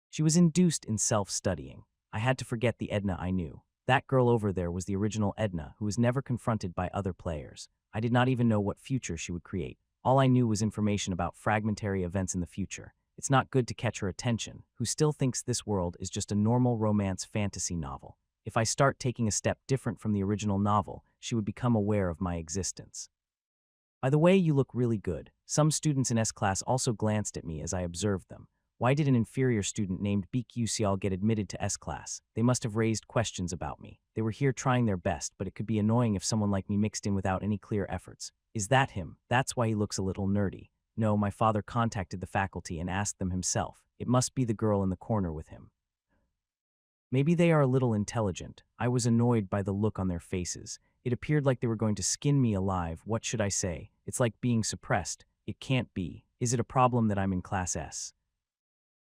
She was induced in self-studying. I had to forget the Edna I knew. That girl over there was the original Edna, who was never confronted by other players. I did not even know what future she would create. All I knew was information about fragmentary events in the future. It's not good to catch her attention, who still thinks this world is just a normal romance fantasy novel. If I start taking a step different from the original novel, she would become aware of my existence. By the way, you look really good. Some students in S class also glanced at me as I observed them. Why did an inferior student named BQCL get admitted to S class? They must have raised questions about me. They were here trying their best, but it could be annoying if someone like me mixed in without any clear efforts. Is that him? That's why he looks a little nerdy. No, my father contacted the faculty and asked them himself. It must be the girl in the corner with him. Maybe they are a little intelligent. I was annoyed by the look on their faces. It appeared like they were going to skin me alive. What should I say? It's like being suppressed. It can't be. Is it a problem that I'm in Class S?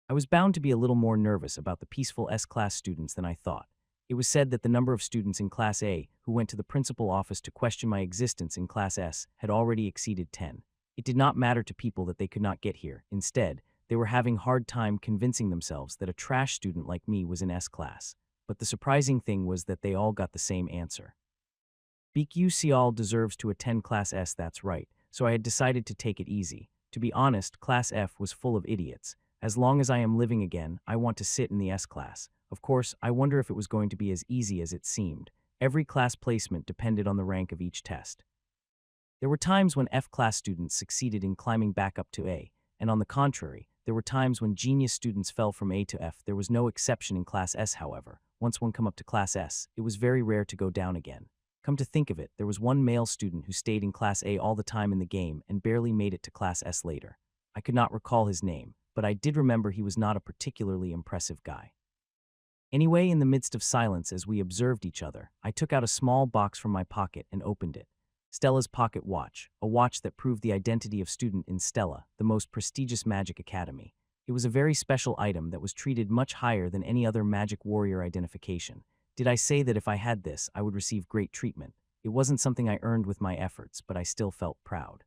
I was bound to be a little more nervous about the peaceful S-class students than I thought. It was said that the number of students in Class A who went to the principal office to question my existence in Class S had already exceeded 10. It did not matter to people that they could not get here. Instead, they were having a hard time convincing themselves that a trash student like me was in S class. But the surprising thing was that they all got the same answer. BQCL deserves to attend Class S, that's right, so I had decided to take it easy. To be honest, Class F was full of idiots. As long as I am living again, I want to sit in the S class. Of course, I wonder if it was going to be as easy as it seemed. Every class placement depended on the rank of each test. There were times when F-class students succeeded in climbing back up to A, and on the contrary, there were times when genius students fell from A to F. There was no exception in Class S, however. Once one come up to Class S, it was very rare to go down again. Come to think of it, there was one male student who stayed in Class A all the time in the game and barely made it to Class S later. I could not recall his name, but I did remember he was not a particularly impressive guy. Anyway, in the midst of silence as we observed each other, I took out a small box from my pocket and opened it. Stella's pocket watch, a watch that proved the identity of student in Stella, the most prestigious magic academy. It was a very special item that was treated much higher than any other magic warrior identification. Did I say that if I had this, I would receive great treatment? It wasn't something I earned with my efforts, but I still felt proud.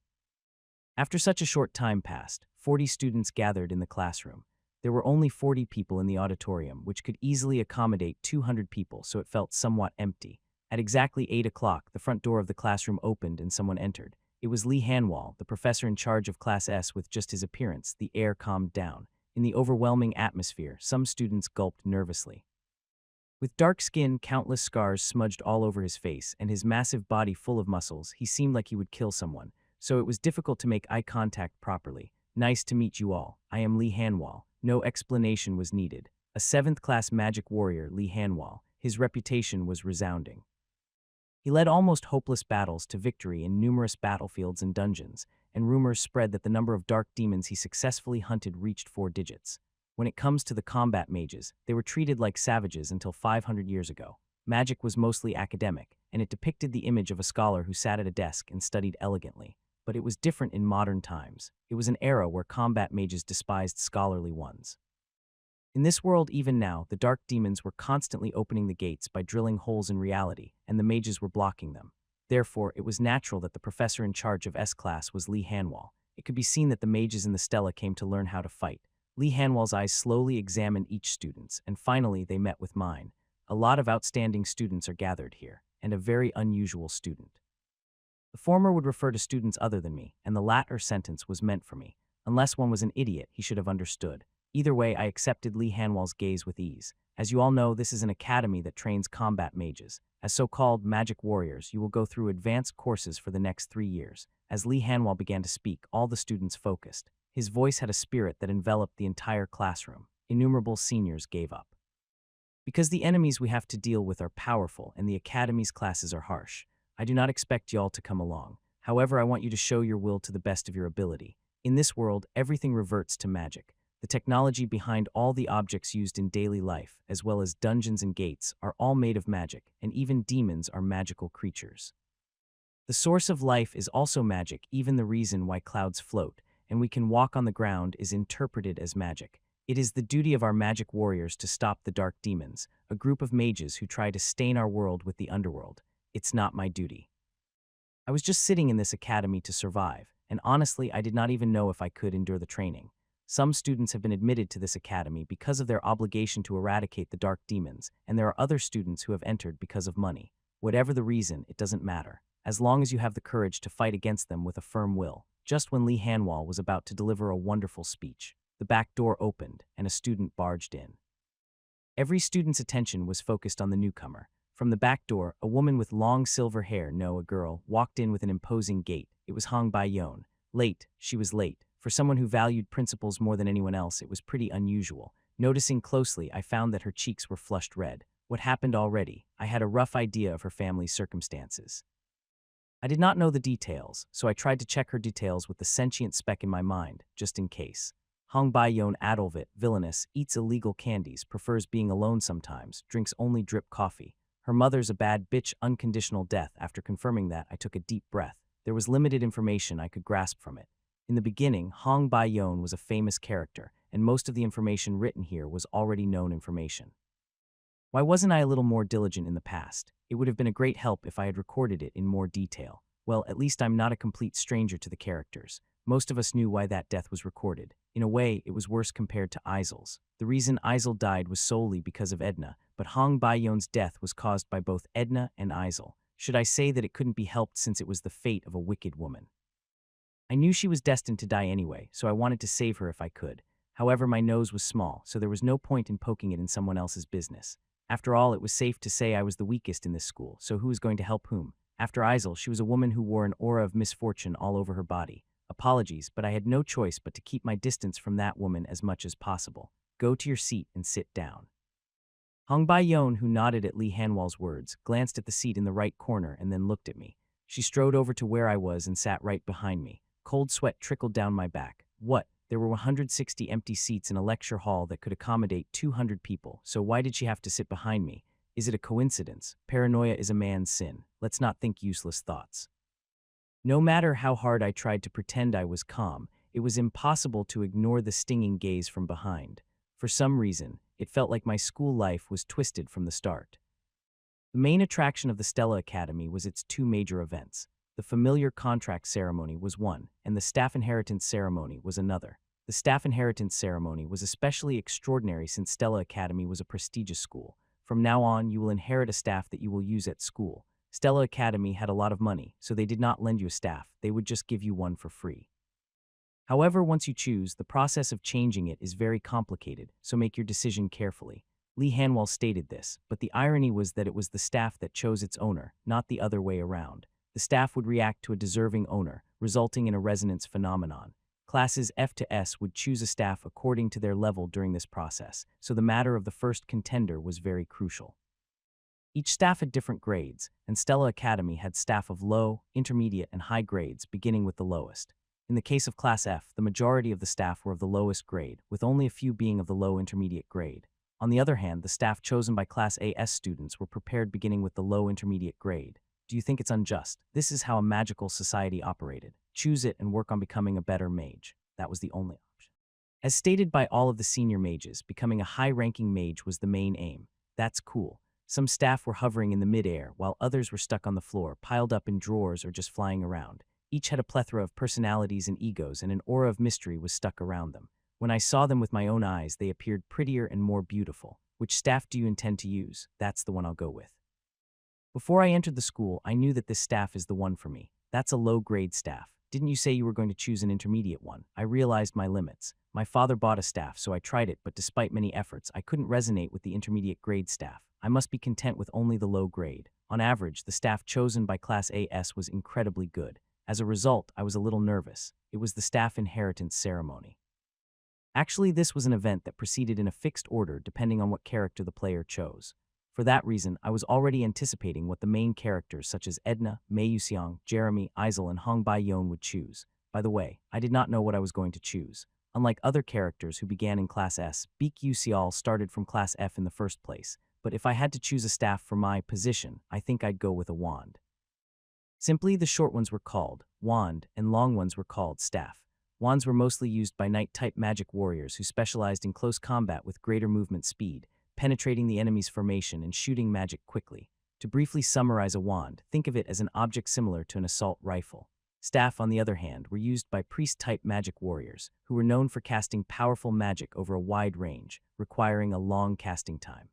After such a short time passed, 40 students gathered in the classroom. There were only 40 people in the auditorium, which could easily accommodate 200 people, so it felt somewhat empty. At exactly 8 o'clock, the front door of the classroom opened and someone entered. It was Lee Hanwall, the professor in charge of Class S. With just his appearance, the air calmed down. In the overwhelming atmosphere, some students gulped nervously. With dark skin, countless scars smudged all over his face, and his massive body full of muscles, he seemed like he would kill someone, so it was difficult to make eye contact properly. Nice to meet you all. I am Lee Hanwall. No explanation was needed. A 7th class magic warrior, Lee Hanwall. His reputation was resounding. He led almost hopeless battles to victory in numerous battlefields and dungeons, and rumors spread that the number of dark demons he successfully hunted reached 4 digits. When it comes to the combat mages, they were treated like savages until 500 years ago. Magic was mostly academic, and it depicted the image of a scholar who sat at a desk and studied elegantly. But it was different in modern times. It was an era where combat mages despised scholarly ones. In this world, even now, the dark demons were constantly opening the gates by drilling holes in reality, and the mages were blocking them. Therefore, it was natural that the professor in charge of S-Class was Lee Hanwall. It could be seen that the mages in the Stella came to learn how to fight. Lee Hanwall's eyes slowly examined each student's, and finally they met with mine. A lot of outstanding students are gathered here, and a very unusual student. The former would refer to students other than me, and the latter sentence was meant for me. Unless one was an idiot, he should have understood. Either way, I accepted Lee Hanwall's gaze with ease. As you all know, this is an academy that trains combat mages. As so-called magic warriors, you will go through advanced courses for the next 3 years. As Lee Hanwall began to speak, all the students focused. His voice had a spirit that enveloped the entire classroom. Innumerable seniors gave up. Because the enemies we have to deal with are powerful and the academy's classes are harsh, I do not expect y'all to come along. However, I want you to show your will to the best of your ability. In this world, everything reverts to magic. The technology behind all the objects used in daily life, as well as dungeons and gates, are all made of magic, and even demons are magical creatures. The source of life is also magic. Even the reason why clouds float, and we can walk on the ground, is interpreted as magic. It is the duty of our magic warriors to stop the dark demons, a group of mages who try to stain our world with the underworld. It's not my duty. I was just sitting in this academy to survive, and honestly, I did not even know if I could endure the training. Some students have been admitted to this academy because of their obligation to eradicate the dark demons, and there are other students who have entered because of money. Whatever the reason, it doesn't matter, as long as you have the courage to fight against them with a firm will. Just when Lee Hanwall was about to deliver a wonderful speech, the back door opened and a student barged in. Every student's attention was focused on the newcomer. From the back door, a woman with long silver hair, no, a girl, walked in with an imposing gait. It was Hong Bai-yon. Late, she was late. For someone who valued principles more than anyone else, it was pretty unusual. Noticing closely, I found that her cheeks were flushed red. What happened already? I had a rough idea of her family's circumstances. I did not know the details, so I tried to check her details with the sentient speck in my mind, just in case. Hong Bai-yon, Adolvit, villainous, eats illegal candies, prefers being alone sometimes, drinks only drip coffee. Her mother's a bad bitch, unconditional death. After confirming that, I took a deep breath. There was limited information I could grasp from it. In the beginning, Hong Bai-yon was a famous character, and most of the information written here was already known information. Why wasn't I a little more diligent in the past? It would have been a great help if I had recorded it in more detail. Well, at least I'm not a complete stranger to the characters. Most of us knew why that death was recorded. In a way, it was worse compared to Isel's. The reason Isel died was solely because of Edna, but Hong Bai-yon's death was caused by both Edna and Isel. Should I say that it couldn't be helped since it was the fate of a wicked woman? I knew she was destined to die anyway, so I wanted to save her if I could. However, my nose was small, so there was no point in poking it in someone else's business. After all, it was safe to say I was the weakest in this school, so who was going to help whom? After Isel, she was a woman who wore an aura of misfortune all over her body. Apologies, but I had no choice but to keep my distance from that woman as much as possible. Go to your seat and sit down. Hong Bai-yon, who nodded at Lee Hanwall's words, glanced at the seat in the right corner and then looked at me. She strode over to where I was and sat right behind me. Cold sweat trickled down my back. What? There were 160 empty seats in a lecture hall that could accommodate 200 people, so why did she have to sit behind me? Is it a coincidence? Paranoia is a man's sin. Let's not think useless thoughts. No matter how hard I tried to pretend I was calm, it was impossible to ignore the stinging gaze from behind. For some reason, it felt like my school life was twisted from the start. The main attraction of the Stella Academy was its two major events. The familiar contract ceremony was one, and the staff inheritance ceremony was another. The staff inheritance ceremony was especially extraordinary since Stella Academy was a prestigious school. From now on, you will inherit a staff that you will use at school. Stella Academy had a lot of money, so they did not lend you a staff, they would just give you one for free. However, once you choose, the process of changing it is very complicated, so make your decision carefully. Lee Hanwall stated this, but the irony was that it was the staff that chose its owner, not the other way around. The staff would react to a deserving owner, resulting in a resonance phenomenon. Classes F to S would choose a staff according to their level during this process, so the matter of the first contender was very crucial. Each staff had different grades, and Stella Academy had staff of low, intermediate, and high grades, beginning with the lowest. In the case of Class F, the majority of the staff were of the lowest grade, with only a few being of the low intermediate grade. On the other hand, the staff chosen by Class AS students were prepared beginning with the low intermediate grade. Do you think it's unjust? This is how a magical society operated. Choose it and work on becoming a better mage. That was the only option. As stated by all of the senior mages, becoming a high-ranking mage was the main aim. That's cool. Some staff were hovering in the mid-air, while others were stuck on the floor, piled up in drawers or just flying around. Each had a plethora of personalities and egos, and an aura of mystery was stuck around them. When I saw them with my own eyes, they appeared prettier and more beautiful. Which staff do you intend to use? That's the one I'll go with. Before I entered the school, I knew that this staff is the one for me. That's a low-grade staff. Didn't you say you were going to choose an intermediate one? I realized my limits. My father bought a staff, so I tried it, but despite many efforts, I couldn't resonate with the intermediate grade staff. I must be content with only the low grade. On average, the staff chosen by Class AS was incredibly good. As a result, I was a little nervous. It was the staff inheritance ceremony. Actually, this was an event that proceeded in a fixed order depending on what character the player chose. For that reason, I was already anticipating what the main characters such as Edna, Mei Yuxiang, Jeremy, Isel, and Hong Bai-Yon would choose. By the way, I did not know what I was going to choose. Unlike other characters who began in Class S, Beek Yuxial started from Class F in the first place, but if I had to choose a staff for my position, I think I'd go with a wand. Simply, the short ones were called wand, and long ones were called staff. Wands were mostly used by knight-type magic warriors who specialized in close combat with greater movement speed, penetrating the enemy's formation and shooting magic quickly. To briefly summarize a wand, think of it as an object similar to an assault rifle. Staff, on the other hand, were used by priest-type magic warriors, who were known for casting powerful magic over a wide range, requiring a long casting time.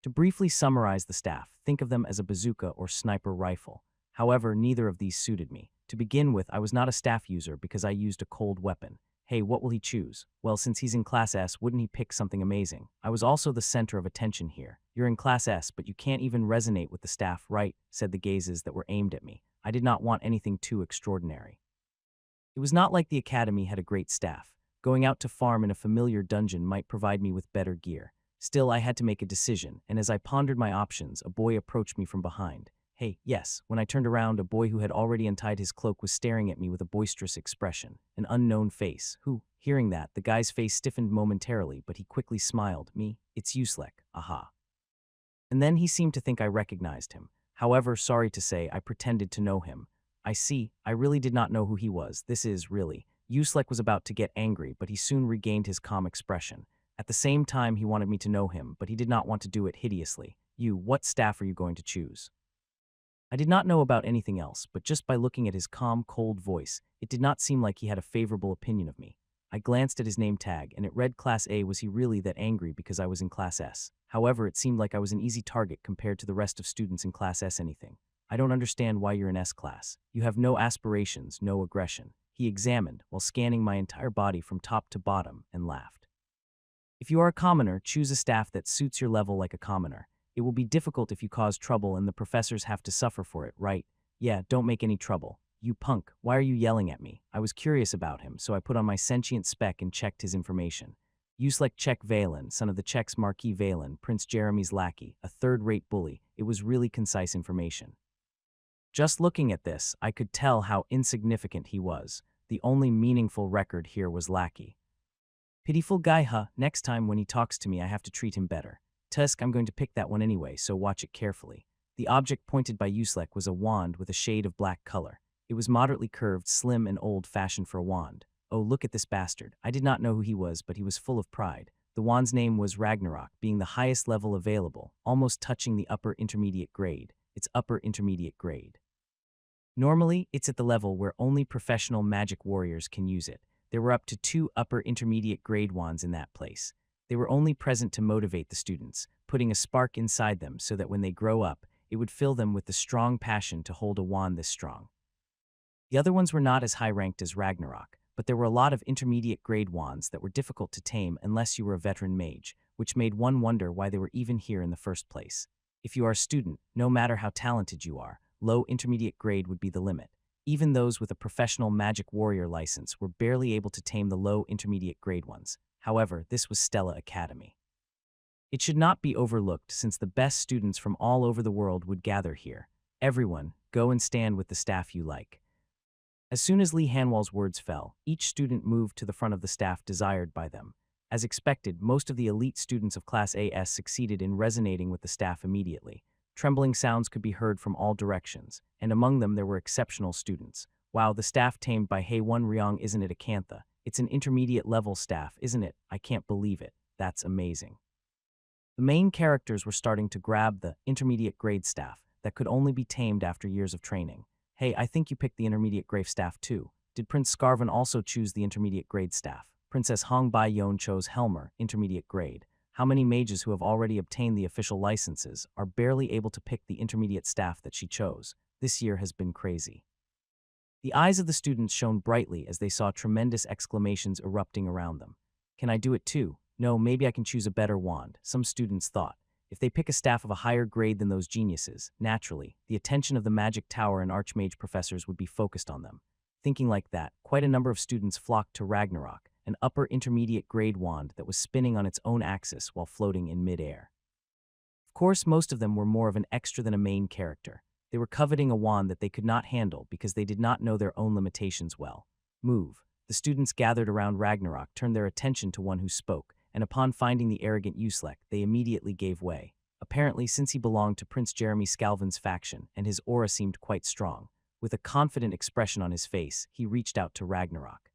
To briefly summarize the staff, think of them as a bazooka or sniper rifle. However, neither of these suited me. To begin with, I was not a staff user because I used a cold weapon. Hey, what will he choose? Well, since he's in Class S, wouldn't he pick something amazing? I was also the center of attention here. You're in Class S, but you can't even resonate with the staff, right? Said the gazes that were aimed at me. I did not want anything too extraordinary. It was not like the academy had a great staff. Going out to farm in a familiar dungeon might provide me with better gear. Still, I had to make a decision, and as I pondered my options, a boy approached me from behind. Hey, yes. When I turned around, a boy who had already untied his cloak was staring at me with a boisterous expression, an unknown face, who, hearing that, the guy's face stiffened momentarily, but he quickly smiled. Me? It's Uslek. Aha. And then he seemed to think I recognized him. However, sorry to say, I pretended to know him. I see. I really did not know who he was. This is, really. Uslek was about to get angry, but he soon regained his calm expression. At the same time, he wanted me to know him, but he did not want to do it hideously. What staff are you going to choose? I did not know about anything else, but just by looking at his calm, cold voice, it did not seem like he had a favorable opinion of me. I glanced at his name tag, and it read Class A. Was he really that angry because I was in Class S? However, it seemed like I was an easy target compared to the rest of students in Class S anything. I don't understand why you're in S class. You have no aspirations, no aggression. He examined, while scanning my entire body from top to bottom, and laughed. If you are a commoner, choose a staff that suits your level like a commoner. It will be difficult if you cause trouble and the professors have to suffer for it, right? Yeah, don't make any trouble. You punk, why are you yelling at me? I was curious about him, so I put on my sentient spec and checked his information. Uslek Czech Valen, son of the Czechs Marquis Valen, Prince Jeremy's lackey, a third-rate bully. It was really concise information. Just looking at this, I could tell how insignificant he was. The only meaningful record here was lackey. Pitiful guy, huh? Next time when he talks to me, I have to treat him better. Tusk, I'm going to pick that one anyway, so watch it carefully. The object pointed by Uslek was a wand with a shade of black color. It was moderately curved, slim, and old-fashioned for a wand. Oh, look at this bastard. I did not know who he was, but he was full of pride. The wand's name was Ragnarok, being the highest level available, almost touching the upper intermediate grade. It's upper intermediate grade. Normally, it's at the level where only professional magic warriors can use it. There were up to 2 upper intermediate grade wands in that place. They were only present to motivate the students, putting a spark inside them so that when they grow up, it would fill them with the strong passion to hold a wand this strong. The other ones were not as high-ranked as Ragnarok, but there were a lot of intermediate grade wands that were difficult to tame unless you were a veteran mage, which made one wonder why they were even here in the first place. If you are a student, no matter how talented you are, low intermediate grade would be the limit. Even those with a professional magic warrior license were barely able to tame the low intermediate grade ones. However, this was Stella Academy. It should not be overlooked since the best students from all over the world would gather here. Everyone, go and stand with the staff you like. As soon as Lee Hanwell's words fell, each student moved to the front of the staff desired by them. As expected, most of the elite students of Class AS succeeded in resonating with the staff immediately. Trembling sounds could be heard from all directions, and among them there were exceptional students. Wow, the staff tamed by Hey One Ryong, isn't it a Cantha? It's an intermediate level staff, isn't it? I can't believe it. That's amazing. The main characters were starting to grab the intermediate grade staff that could only be tamed after years of training. Hey, I think you picked the intermediate grade staff too. Did Prince Scarvin also choose the intermediate grade staff? Princess Hong Bai-yon chose Helmer, intermediate grade. How many mages who have already obtained the official licenses are barely able to pick the intermediate staff that she chose? This year has been crazy. The eyes of the students shone brightly as they saw tremendous exclamations erupting around them. Can I do it too? No, maybe I can choose a better wand, some students thought. If they pick a staff of a higher grade than those geniuses, naturally, the attention of the Magic Tower and Archmage professors would be focused on them. Thinking like that, quite a number of students flocked to Ragnarok, an upper intermediate grade wand that was spinning on its own axis while floating in mid-air. Of course, most of them were more of an extra than a main character. They were coveting a wand that they could not handle because they did not know their own limitations well. Move. The students gathered around Ragnarok turned their attention to one who spoke, and upon finding the arrogant Uslek, they immediately gave way. Apparently, since he belonged to Prince Jeremy Scalvin's faction, and his aura seemed quite strong. With a confident expression on his face, he reached out to Ragnarok.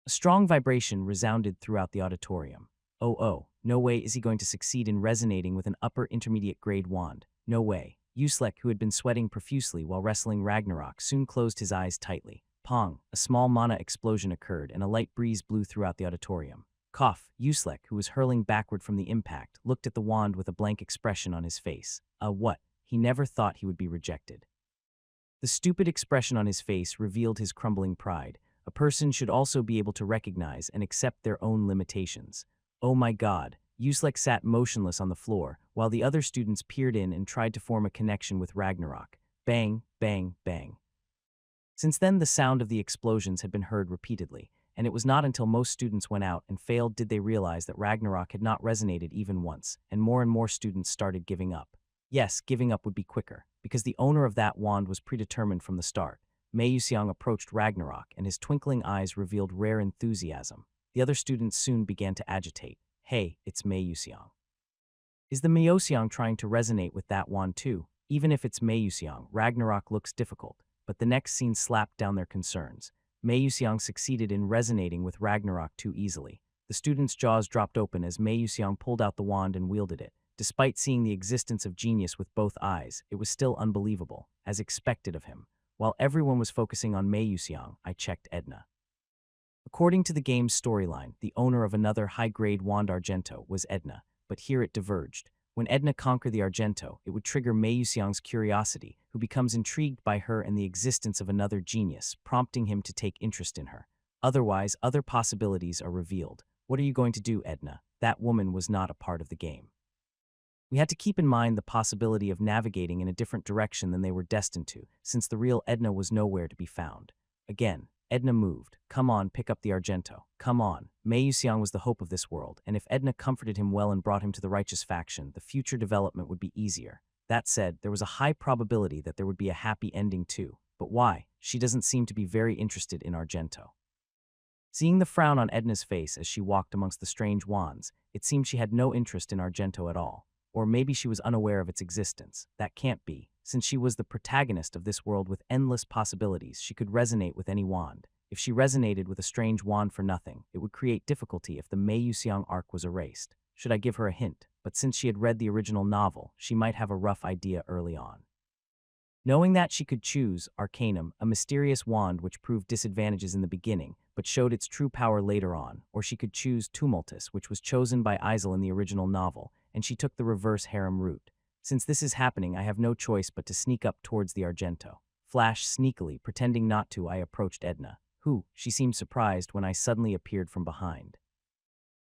A strong vibration resounded throughout the auditorium. Oh, no way is he going to succeed in resonating with an upper intermediate grade wand. No way. Uslek, who had been sweating profusely while wrestling Ragnarok, soon closed his eyes tightly. Pong! A small mana explosion occurred and a light breeze blew throughout the auditorium. Cough! Uslek, who was hurling backward from the impact, looked at the wand with a blank expression on his face. What? He never thought he would be rejected. The stupid expression on his face revealed his crumbling pride. A person should also be able to recognize and accept their own limitations. Oh my God! Uslek sat motionless on the floor, while the other students peered in and tried to form a connection with Ragnarok. Bang, bang, bang. Since then, the sound of the explosions had been heard repeatedly, and it was not until most students went out and failed did they realize that Ragnarok had not resonated even once, and more students started giving up. Yes, giving up would be quicker, because the owner of that wand was predetermined from the start. Mei Yuxiang approached Ragnarok, and his twinkling eyes revealed rare enthusiasm. The other students soon began to agitate. Hey, it's Mei Yuxiang. Is the Mei Yuxiang trying to resonate with that wand too? Even if it's Mei Yuxiang, Ragnarok looks difficult, but the next scene slapped down their concerns. Mei Yuxiang succeeded in resonating with Ragnarok too easily. The students' jaws dropped open as Mei Yuxiang pulled out the wand and wielded it. Despite seeing the existence of genius with both eyes, it was still unbelievable, as expected of him. While everyone was focusing on Mei Yuxiang, I checked Edna. According to the game's storyline, the owner of another high-grade wand Argento was Edna, but here it diverged. When Edna conquered the Argento, it would trigger Mei Yuxiang's curiosity, who becomes intrigued by her and the existence of another genius, prompting him to take interest in her. Otherwise, other possibilities are revealed. What are you going to do, Edna? That woman was not a part of the game. We had to keep in mind the possibility of navigating in a different direction than they were destined to, since the real Edna was nowhere to be found. Again, Edna moved. Come on, pick up the Argento. Come on. Mei Yuxiang was the hope of this world, and if Edna comforted him well and brought him to the righteous faction, the future development would be easier. That said, there was a high probability that there would be a happy ending too. But why? She doesn't seem to be very interested in Argento. Seeing the frown on Edna's face as she walked amongst the strange wands, it seemed she had no interest in Argento at all. Or maybe she was unaware of its existence. That can't be. Since she was the protagonist of this world with endless possibilities, she could resonate with any wand. If she resonated with a strange wand for nothing, it would create difficulty if the Mei Yuxiang arc was erased. Should I give her a hint? But since she had read the original novel, she might have a rough idea early on. Knowing that she could choose Arcanum, a mysterious wand which proved disadvantages in the beginning, but showed its true power later on, or she could choose Tumultus, which was chosen by Isel in the original novel, and she took the reverse harem route. Since this is happening, I have no choice but to sneak up towards the Argento. Flash sneakily, pretending not to, I approached Edna. She seemed surprised when I suddenly appeared from behind.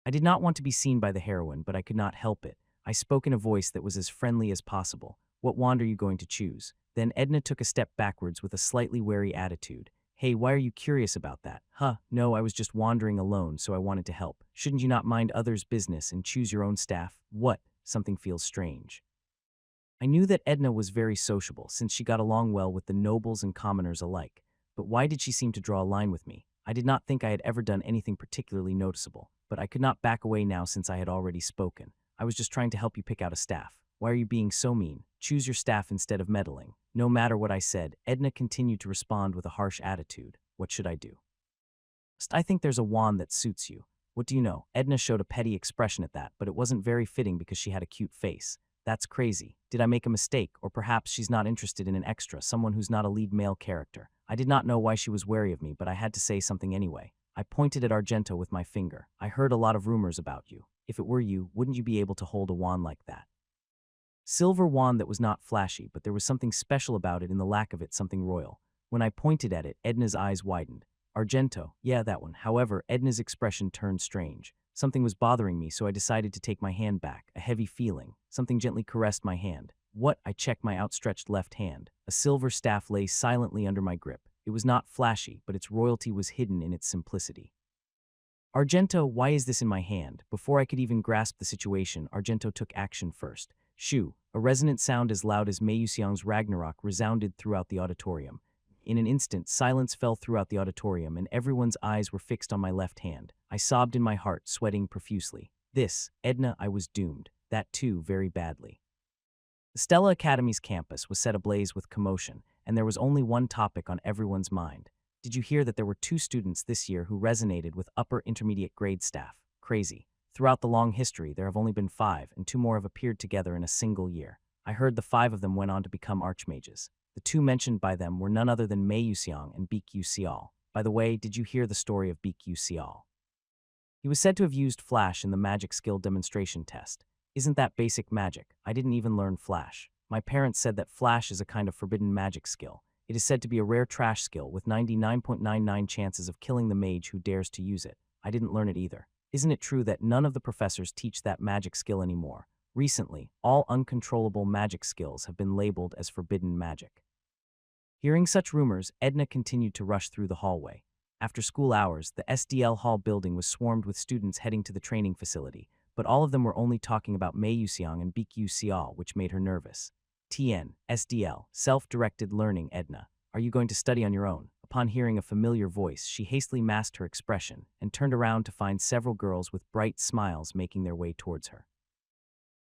I did not want to be seen by the heroine, but I could not help it. I spoke in a voice that was as friendly as possible. What wand are you going to choose? Then Edna took a step backwards with a slightly wary attitude. Hey, why are you curious about that? No, I was just wandering alone, so I wanted to help. Shouldn't you not mind others' business and choose your own staff? What? Something feels strange. I knew that Edna was very sociable since she got along well with the nobles and commoners alike. But why did she seem to draw a line with me? I did not think I had ever done anything particularly noticeable, but I could not back away now since I had already spoken. I was just trying to help you pick out a staff. Why are you being so mean? Choose your staff instead of meddling. No matter what I said, Edna continued to respond with a harsh attitude. What should I do? I think there's a wand that suits you. What do you know? Edna showed a petty expression at that, but it wasn't very fitting because she had a cute face. That's crazy. Did I make a mistake? Or perhaps she's not interested in an extra, someone who's not a lead male character. I did not know why she was wary of me, but I had to say something anyway. I pointed at Argento with my finger. I heard a lot of rumors about you. If it were you, wouldn't you be able to hold a wand like that? Silver wand that was not flashy, but there was something special about it in the lack of it, something royal. When I pointed at it, Edna's eyes widened. Argento, yeah, that one. However, Edna's expression turned strange. Something was bothering me, so I decided to take my hand back. A heavy feeling. Something gently caressed my hand. What? I checked my outstretched left hand. A silver staff lay silently under my grip. It was not flashy, but its royalty was hidden in its simplicity. Argento, why is this in my hand? Before I could even grasp the situation, Argento took action first. Shoo! A resonant sound as loud as Mei Yuxiang's Ragnarok resounded throughout the auditorium. In an instant, silence fell throughout the auditorium, and everyone's eyes were fixed on my left hand. I sobbed in my heart, sweating profusely. Edna, I was doomed. That too, very badly. The Stella Academy's campus was set ablaze with commotion, and there was only one topic on everyone's mind. Did you hear that there were 2 students this year who resonated with upper intermediate grade staff? Crazy. Throughout the long history, there have only been 5, and 2 more have appeared together in a single year. I heard the 5 of them went on to become archmages. The 2 mentioned by them were none other than Mei Yuxiang and Beek Yuxiao. By the way, did you hear the story of Beek Yuxiao? He was said to have used Flash in the magic skill demonstration test. Isn't that basic magic? I didn't even learn Flash. My parents said that Flash is a kind of forbidden magic skill. It is said to be a rare trash skill with 99.99 chances of killing the mage who dares to use it. I didn't learn it either. Isn't it true that none of the professors teach that magic skill anymore? Recently, all uncontrollable magic skills have been labeled as forbidden magic. Hearing such rumors, Edna continued to rush through the hallway. After school hours, the SDL Hall building was swarmed with students heading to the training facility, but all of them were only talking about Mei Yuxiang and Beek Yuxiao, which made her nervous. TN, SDL, self-directed learning. Edna, are you going to study on your own? Upon hearing a familiar voice, she hastily masked her expression and turned around to find several girls with bright smiles making their way towards her.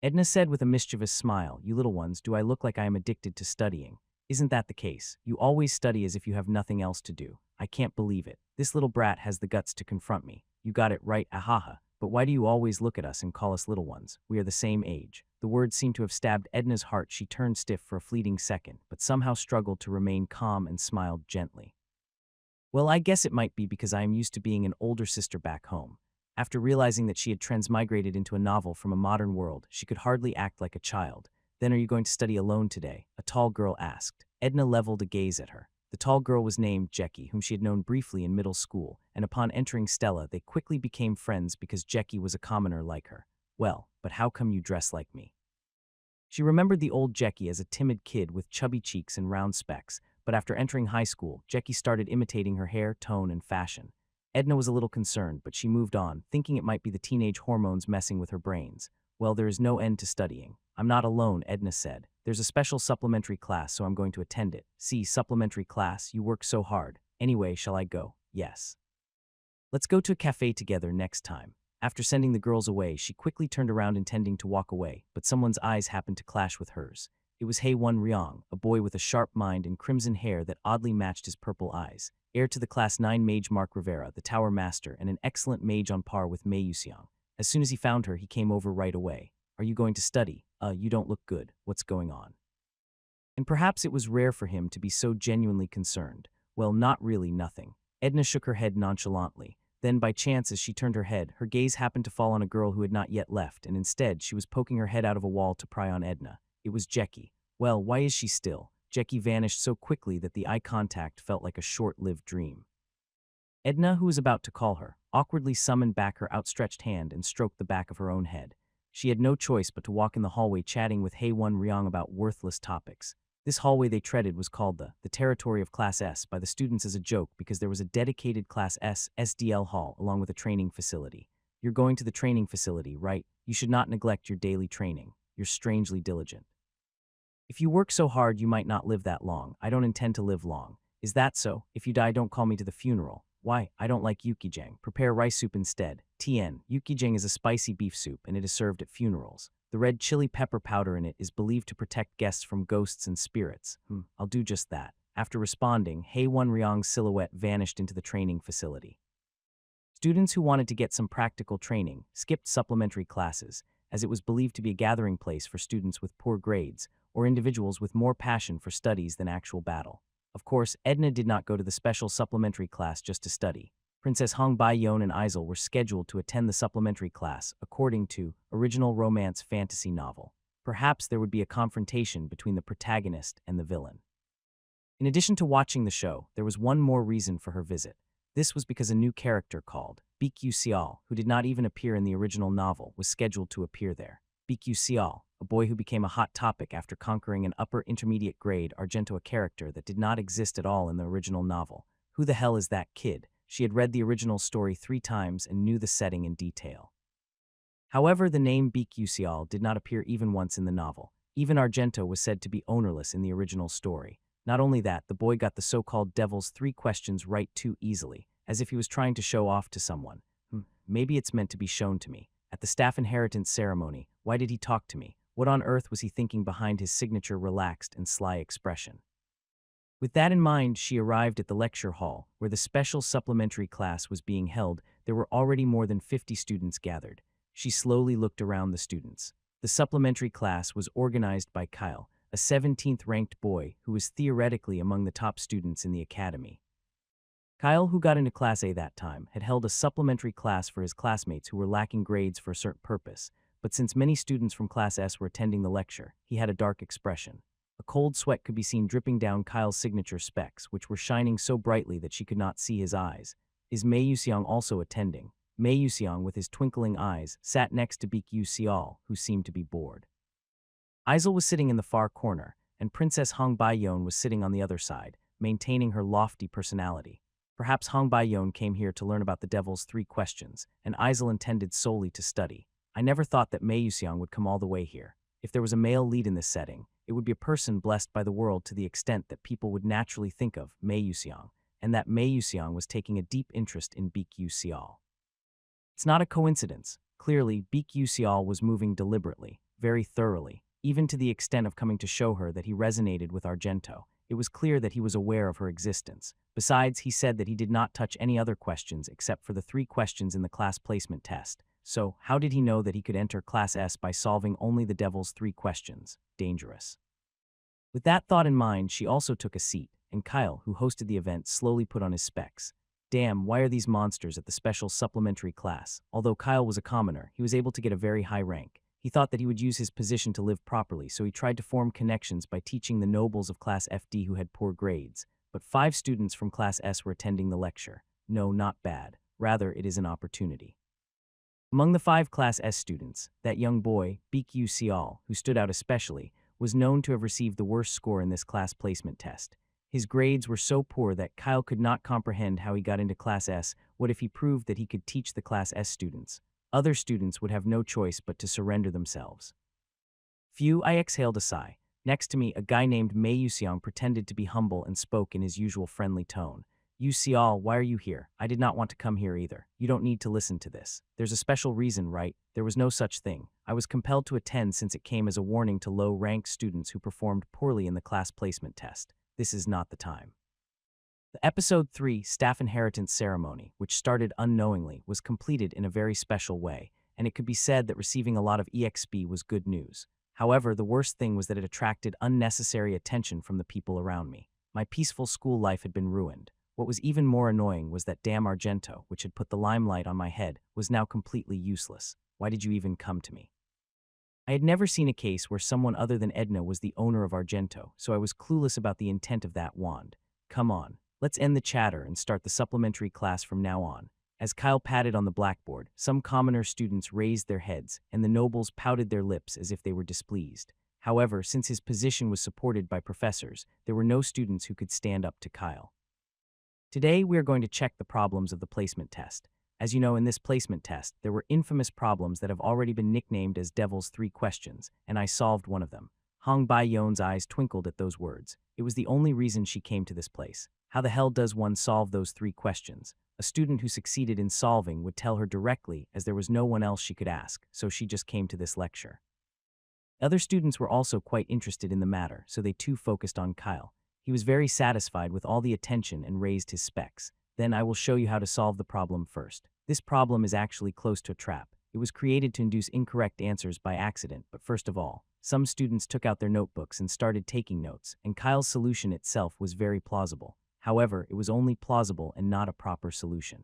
Edna said with a mischievous smile, "You little ones, do I look like I am addicted to studying? Isn't that the case? You always study as if you have nothing else to do. I can't believe it. This little brat has the guts to confront me. You got it right, ahaha. But why do you always look at us and call us little ones? We are the same age." The words seemed to have stabbed Edna's heart. She turned stiff for a fleeting second, but somehow struggled to remain calm and smiled gently. Well, I guess it might be because I am used to being an older sister back home. After realizing that she had transmigrated into a novel from a modern world, she could hardly act like a child. Then, are you going to study alone today? A tall girl asked. Edna leveled a gaze at her. The tall girl was named Jackie, whom she had known briefly in middle school, and upon entering Stella, they quickly became friends because Jackie was a commoner like her. Well, but how come you dress like me? She remembered the old Jackie as a timid kid with chubby cheeks and round specs, but after entering high school, Jackie started imitating her hair, tone, and fashion. Edna was a little concerned, but she moved on, thinking it might be the teenage hormones messing with her brains. Well, there is no end to studying. I'm not alone, Edna said. There's a special supplementary class, so I'm going to attend it. See, supplementary class, you work so hard. Anyway, shall I go? Yes. Let's go to a cafe together next time. After sending the girls away, she quickly turned around intending to walk away, but someone's eyes happened to clash with hers. It was Haewon Ryong, a boy with a sharp mind and crimson hair that oddly matched his purple eyes. Heir to the Class 9 mage Mark Rivera, the Tower Master, and an excellent mage on par with Mei Yuxiang. As soon as he found her, he came over right away. Are you going to study? You don't look good. What's going on? And perhaps it was rare for him to be so genuinely concerned. Well, not really, nothing. Edna shook her head nonchalantly. Then, by chance, as she turned her head, her gaze happened to fall on a girl who had not yet left, and instead, she was poking her head out of a wall to pry on Edna. It was Jackie. Well, why is she still? Jackie vanished so quickly that the eye contact felt like a short-lived dream. Edna, who was about to call her, awkwardly summoned back her outstretched hand and stroked the back of her own head. She had no choice but to walk in the hallway chatting with Haewon Ryong about worthless topics. This hallway they treaded was called the territory of Class S by the students as a joke because there was a dedicated Class S SDL hall along with a training facility. You're going to the training facility, right? You should not neglect your daily training. You're strangely diligent. If you work so hard, you might not live that long. I don't intend to live long. Is that so? If you die, don't call me to the funeral. Why? I don't like yukijang. Prepare rice soup instead. TN. Yukijang is a spicy beef soup and it is served at funerals. The red chili pepper powder in it is believed to protect guests from ghosts and spirits. I'll do just that. After responding, Haewon Ryong's silhouette vanished into the training facility. Students who wanted to get some practical training skipped supplementary classes, as it was believed to be a gathering place for students with poor grades or individuals with more passion for studies than actual battle. Of course, Edna did not go to the special supplementary class just to study. Princess Hong Baeyeon and Isel were scheduled to attend the supplementary class according to original romance fantasy novel. Perhaps there would be a confrontation between the protagonist and the villain. In addition to watching the show, there was one more reason for her visit. This was because a new character called Baekgyu Seol, who did not even appear in the original novel, was scheduled to appear there. Baekgyu Seol, a boy who became a hot topic after conquering an upper intermediate grade Argento, a character that did not exist at all in the original novel. Who the hell is that kid? She had read the original story 3 times and knew the setting in detail. However, the name Baekgyu Seol did not appear even once in the novel. Even Argento was said to be ownerless in the original story. Not only that, the boy got the so-called Devil's 3 questions right too easily, as if he was trying to show off to someone. Maybe it's meant to be shown to me. At the staff inheritance ceremony, why did he talk to me? What on earth was he thinking behind his signature relaxed and sly expression? With that in mind, she arrived at the lecture hall, where the special supplementary class was being held. There were already more than 50 students gathered. She slowly looked around the students. The supplementary class was organized by Kyle, a 17th-ranked boy who was theoretically among the top students in the academy. Kyle, who got into Class A that time, had held a supplementary class for his classmates who were lacking grades for a certain purpose, but since many students from Class S were attending the lecture, he had a dark expression. A cold sweat could be seen dripping down Kyle's signature specs, which were shining so brightly that she could not see his eyes. Is Mei Yuseong also attending? Mei Yuseong, with his twinkling eyes, sat next to Baekgyu Seol, who seemed to be bored. Isel was sitting in the far corner, and Princess Hong Baeyeon was sitting on the other side, maintaining her lofty personality. Perhaps Hong Baeyeon came here to learn about the Devil's 3 questions, and Isel intended solely to study. I never thought that Mei Yuseong would come all the way here. If there was a male lead in this setting, it would be a person blessed by the world to the extent that people would naturally think of Mei Yuseong, and that Mei Yuseong was taking a deep interest in Baekgyu Seol. It's not a coincidence. Clearly, Baekgyu Seol was moving deliberately, very thoroughly, even to the extent of coming to show her that he resonated with Argento. It was clear that he was aware of her existence. Besides, he said that he did not touch any other questions except for the 3 questions in the class placement test. So, how did he know that he could enter Class S by solving only the Devil's 3 questions? Dangerous. With that thought in mind, she also took a seat, and Kyle, who hosted the event, slowly put on his specs. Damn, why are these monsters at the special supplementary class? Although Kyle was a commoner, he was able to get a very high rank. He thought that he would use his position to live properly, so he tried to form connections by teaching the nobles of Class FD who had poor grades. But 5 students from Class S were attending the lecture. No, not bad. Rather, it is an opportunity. Among the 5 Class S students, that young boy, Baekgyu Seol, who stood out especially, was known to have received the worst score in this class placement test. His grades were so poor that Kyle could not comprehend how he got into Class S. What if he proved that he could teach the Class S students? Other students would have no choice but to surrender themselves. Phew, I exhaled a sigh. Next to me, a guy named Mei Yuseong pretended to be humble and spoke in his usual friendly tone. You Seol, why are you here? I did not want to come here either. You don't need to listen to this. There's a special reason, right? There was no such thing. I was compelled to attend since it came as a warning to low-ranked students who performed poorly in the class placement test. This is not the time. The Episode 3 Staff Inheritance Ceremony, which started unknowingly, was completed in a very special way, and it could be said that receiving a lot of EXP was good news. However, the worst thing was that it attracted unnecessary attention from the people around me. My peaceful school life had been ruined. What was even more annoying was that damn Argento, which had put the limelight on my head, was now completely useless. Why did you even come to me? I had never seen a case where someone other than Edna was the owner of Argento, so I was clueless about the intent of that wand. Come on, let's end the chatter and start the supplementary class from now on. As Kyle patted on the blackboard, some commoner students raised their heads, and the nobles pouted their lips as if they were displeased. However, since his position was supported by professors, there were no students who could stand up to Kyle. Today, we are going to check the problems of the placement test. As you know, in this placement test, there were infamous problems that have already been nicknamed as Devil's 3 questions, and I solved one of them. Hong Baeyeon's eyes twinkled at those words. It was the only reason she came to this place. How the hell does one solve those 3 questions? A student who succeeded in solving would tell her directly, as there was no one else she could ask, so she just came to this lecture. Other students were also quite interested in the matter, so they too focused on Kyle. He was very satisfied with all the attention and raised his specs. Then I will show you how to solve the problem first. This problem is actually close to a trap. It was created to induce incorrect answers by accident, but first of all, some students took out their notebooks and started taking notes, and Kyle's solution itself was very plausible. However, it was only plausible and not a proper solution.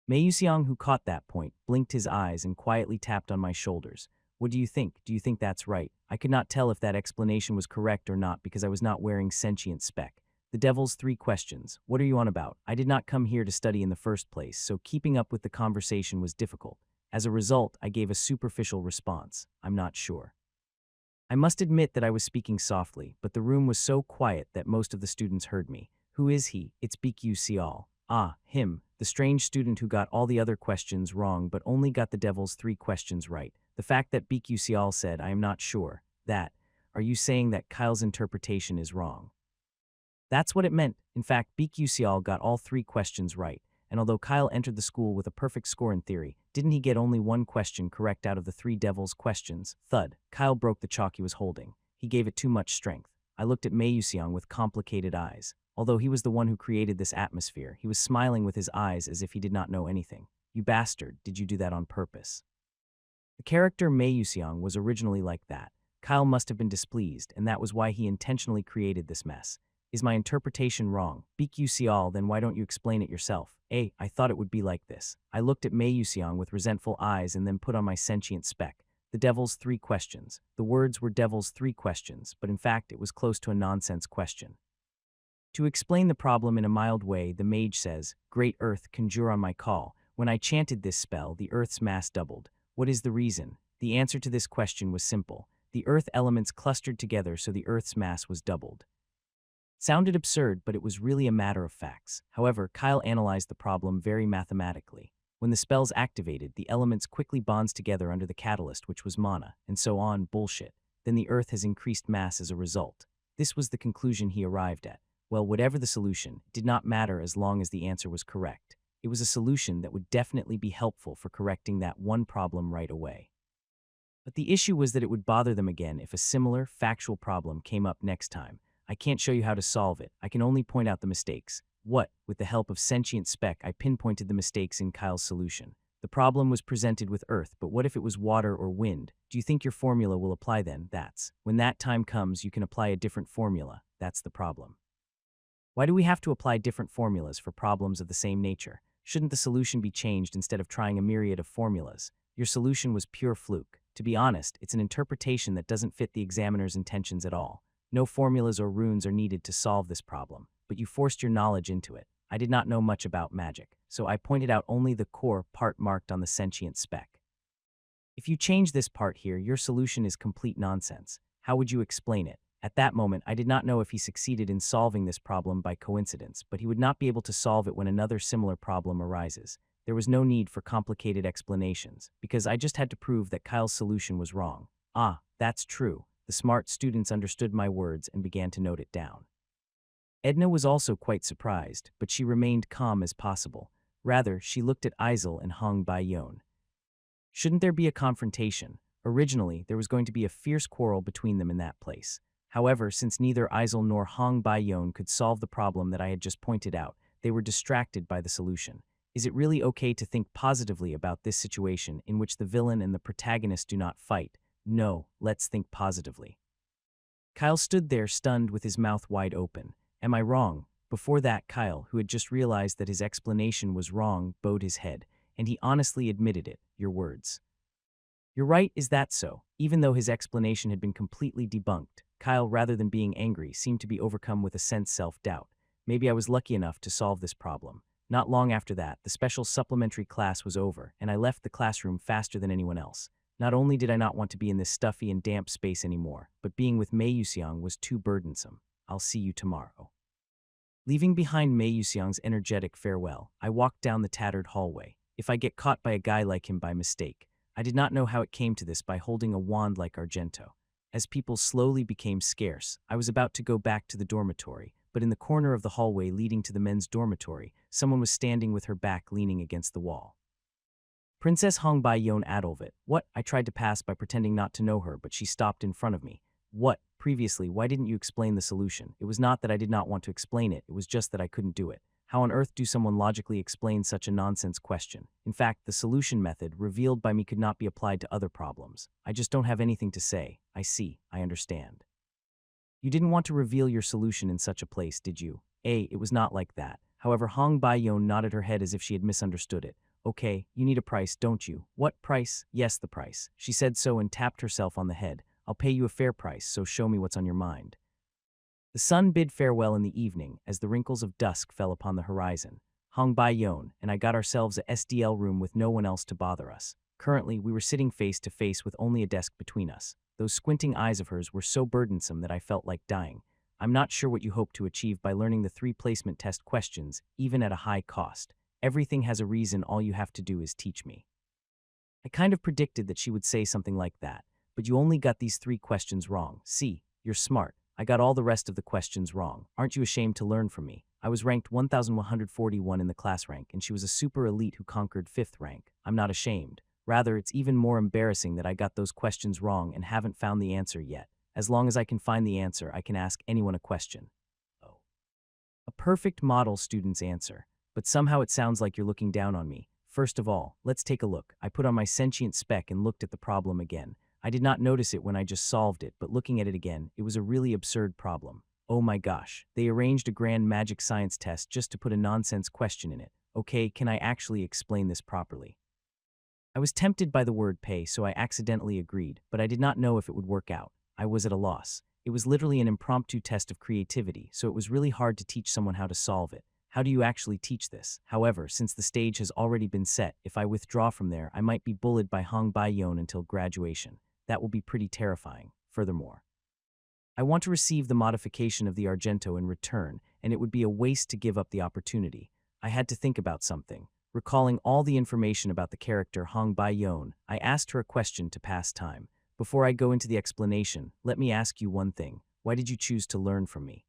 Mei Yuxiang, who caught that point, blinked his eyes and quietly tapped on my shoulders. What do you think? Do you think that's right? I could not tell if that explanation was correct or not because I was not wearing sentient spec. The devil's 3 questions. What are you on about? I did not come here to study in the first place, so keeping up with the conversation was difficult. As a result, I gave a superficial response. I'm not sure. I must admit that I was speaking softly, but the room was so quiet that most of the students heard me. Who is he? It's BQ Sial. Ah, him, the strange student who got all the other questions wrong but only got the devil's 3 questions right. The fact that BQ Sial said, I am not sure, are you saying that Kyle's interpretation is wrong? That's what it meant. In fact, BQ Sial got all 3 questions right, and although Kyle entered the school with a perfect score in theory, didn't he get only 1 question correct out of the 3 devil's questions? Thud. Kyle broke the chalk he was holding. He gave it too much strength. I looked at Mei Yuxiang with complicated eyes. Although he was the one who created this atmosphere, he was smiling with his eyes as if he did not know anything. You bastard, did you do that on purpose? The character Mei Yuxiang was originally like that. Kyle must have been displeased, and that was why he intentionally created this mess. Is my interpretation wrong? BQ Sial, then why don't you explain it yourself? I thought it would be like this. I looked at Mei Yuxiang with resentful eyes and then put on my sentient spec. The devil's 3 questions. The words were devil's 3 questions, but in fact it was close to a nonsense question. To explain the problem in a mild way, the mage says, Great Earth, conjure on my call. When I chanted this spell, the Earth's mass doubled. What is the reason? The answer to this question was simple. The Earth elements clustered together so the Earth's mass was doubled. Sounded absurd, but it was really a matter of facts. However, Kyle analyzed the problem very mathematically. When the spell's activated, the elements quickly bonds together under the catalyst, which was mana, and so on, bullshit. Then the Earth has increased mass as a result. This was the conclusion he arrived at. Well, whatever the solution, it did not matter as long as the answer was correct. It was a solution that would definitely be helpful for correcting that one problem right away. But the issue was that it would bother them again if a similar, factual problem came up next time. I can't show you how to solve it. I can only point out the mistakes. With the help of sentient spec, I pinpointed the mistakes in Kyle's solution. The problem was presented with earth, but what if it was water or wind? Do you think your formula will apply then? When that time comes, you can apply a different formula. That's the problem. Why do we have to apply different formulas for problems of the same nature? Shouldn't the solution be changed instead of trying a myriad of formulas? Your solution was pure fluke. To be honest, it's an interpretation that doesn't fit the examiner's intentions at all. No formulas or runes are needed to solve this problem, but you forced your knowledge into it. I did not know much about magic, so I pointed out only the core part marked on the sentient spec. If you change this part here, your solution is complete nonsense. How would you explain it? At that moment, I did not know if he succeeded in solving this problem by coincidence, but he would not be able to solve it when another similar problem arises. There was no need for complicated explanations, because I just had to prove that Kyle's solution was wrong. Ah, that's true. The smart students understood my words and began to note it down. Edna was also quite surprised, but she remained calm as possible. Rather, she looked at Isel and Hong Bai-yon. Shouldn't there be a confrontation? Originally, there was going to be a fierce quarrel between them in that place. However, since neither Isel nor Hong Bai-yon could solve the problem that I had just pointed out, they were distracted by the solution. Is it really okay to think positively about this situation in which the villain and the protagonist do not fight? No, let's think positively. Kyle stood there stunned with his mouth wide open. Am I wrong? Before that, Kyle, who had just realized that his explanation was wrong, bowed his head, and he honestly admitted it. Your words. You're right, is that so? Even though his explanation had been completely debunked, Kyle, rather than being angry, seemed to be overcome with a sense self-doubt. Maybe I was lucky enough to solve this problem. Not long after that, the special supplementary class was over, and I left the classroom faster than anyone else. Not only did I not want to be in this stuffy and damp space anymore, but being with Mei Yuxiang was too burdensome. I'll see you tomorrow. Leaving behind Mei Yuxiang's energetic farewell, I walked down the tattered hallway. If I get caught by a guy like him by mistake, I did not know how it came to this by holding a wand like Argento. As people slowly became scarce, I was about to go back to the dormitory, but in the corner of the hallway leading to the men's dormitory, someone was standing with her back leaning against the wall. Princess Hong Bai-yon Adolvit. What? I tried to pass by pretending not to know her, but she stopped in front of me. What? Previously, why didn't you explain the solution? It was not that I did not want to explain it was just that I couldn't do it. How on earth do someone logically explain such a nonsense question? In fact, the solution method revealed by me could not be applied to other problems. I just don't have anything to say. I see. I understand. You didn't want to reveal your solution in such a place, did you? It was not like that. However, Hong Bai-yon nodded her head as if she had misunderstood it. Okay, you need a price, don't you? What price? Yes, the price. She said so and tapped herself on the head. I'll pay you a fair price, so show me what's on your mind. The sun bid farewell in the evening as the wrinkles of dusk fell upon the horizon. Hong Bai-yon and I got ourselves a SDL room with no one else to bother us. Currently, we were sitting face to face with only a desk between us. Those squinting eyes of hers were so burdensome that I felt like dying. I'm not sure what you hope to achieve by learning the 3 placement test questions, even at a high cost. Everything has a reason, all you have to do is teach me. I kind of predicted that she would say something like that, but you only got these 3 questions wrong. See, you're smart. I got all the rest of the questions wrong. Aren't you ashamed to learn from me? I was ranked 1141 in the class rank, and she was a super elite who conquered 5th rank. I'm not ashamed. Rather, it's even more embarrassing that I got those questions wrong and haven't found the answer yet. As long as I can find the answer, I can ask anyone a question. Oh. A perfect model student's answer. But somehow it sounds like you're looking down on me. First of all, let's take a look. I put on my sentient spec and looked at the problem again. I did not notice it when I just solved it, but looking at it again, it was a really absurd problem. Oh my gosh, they arranged a grand magic science test just to put a nonsense question in it. Okay, can I actually explain this properly? I was tempted by the word pay, so I accidentally agreed, but I did not know if it would work out. I was at a loss. It was literally an impromptu test of creativity, so it was really hard to teach someone how to solve it. How do you actually teach this? However, since the stage has already been set, if I withdraw from there, I might be bullied by Hong Bai-yon until graduation. That will be pretty terrifying. Furthermore, I want to receive the modification of the Argento in return, and it would be a waste to give up the opportunity. I had to think about something. Recalling all the information about the character Hong Bai-yon, I asked her a question to pass time. Before I go into the explanation, let me ask you one thing. Why did you choose to learn from me?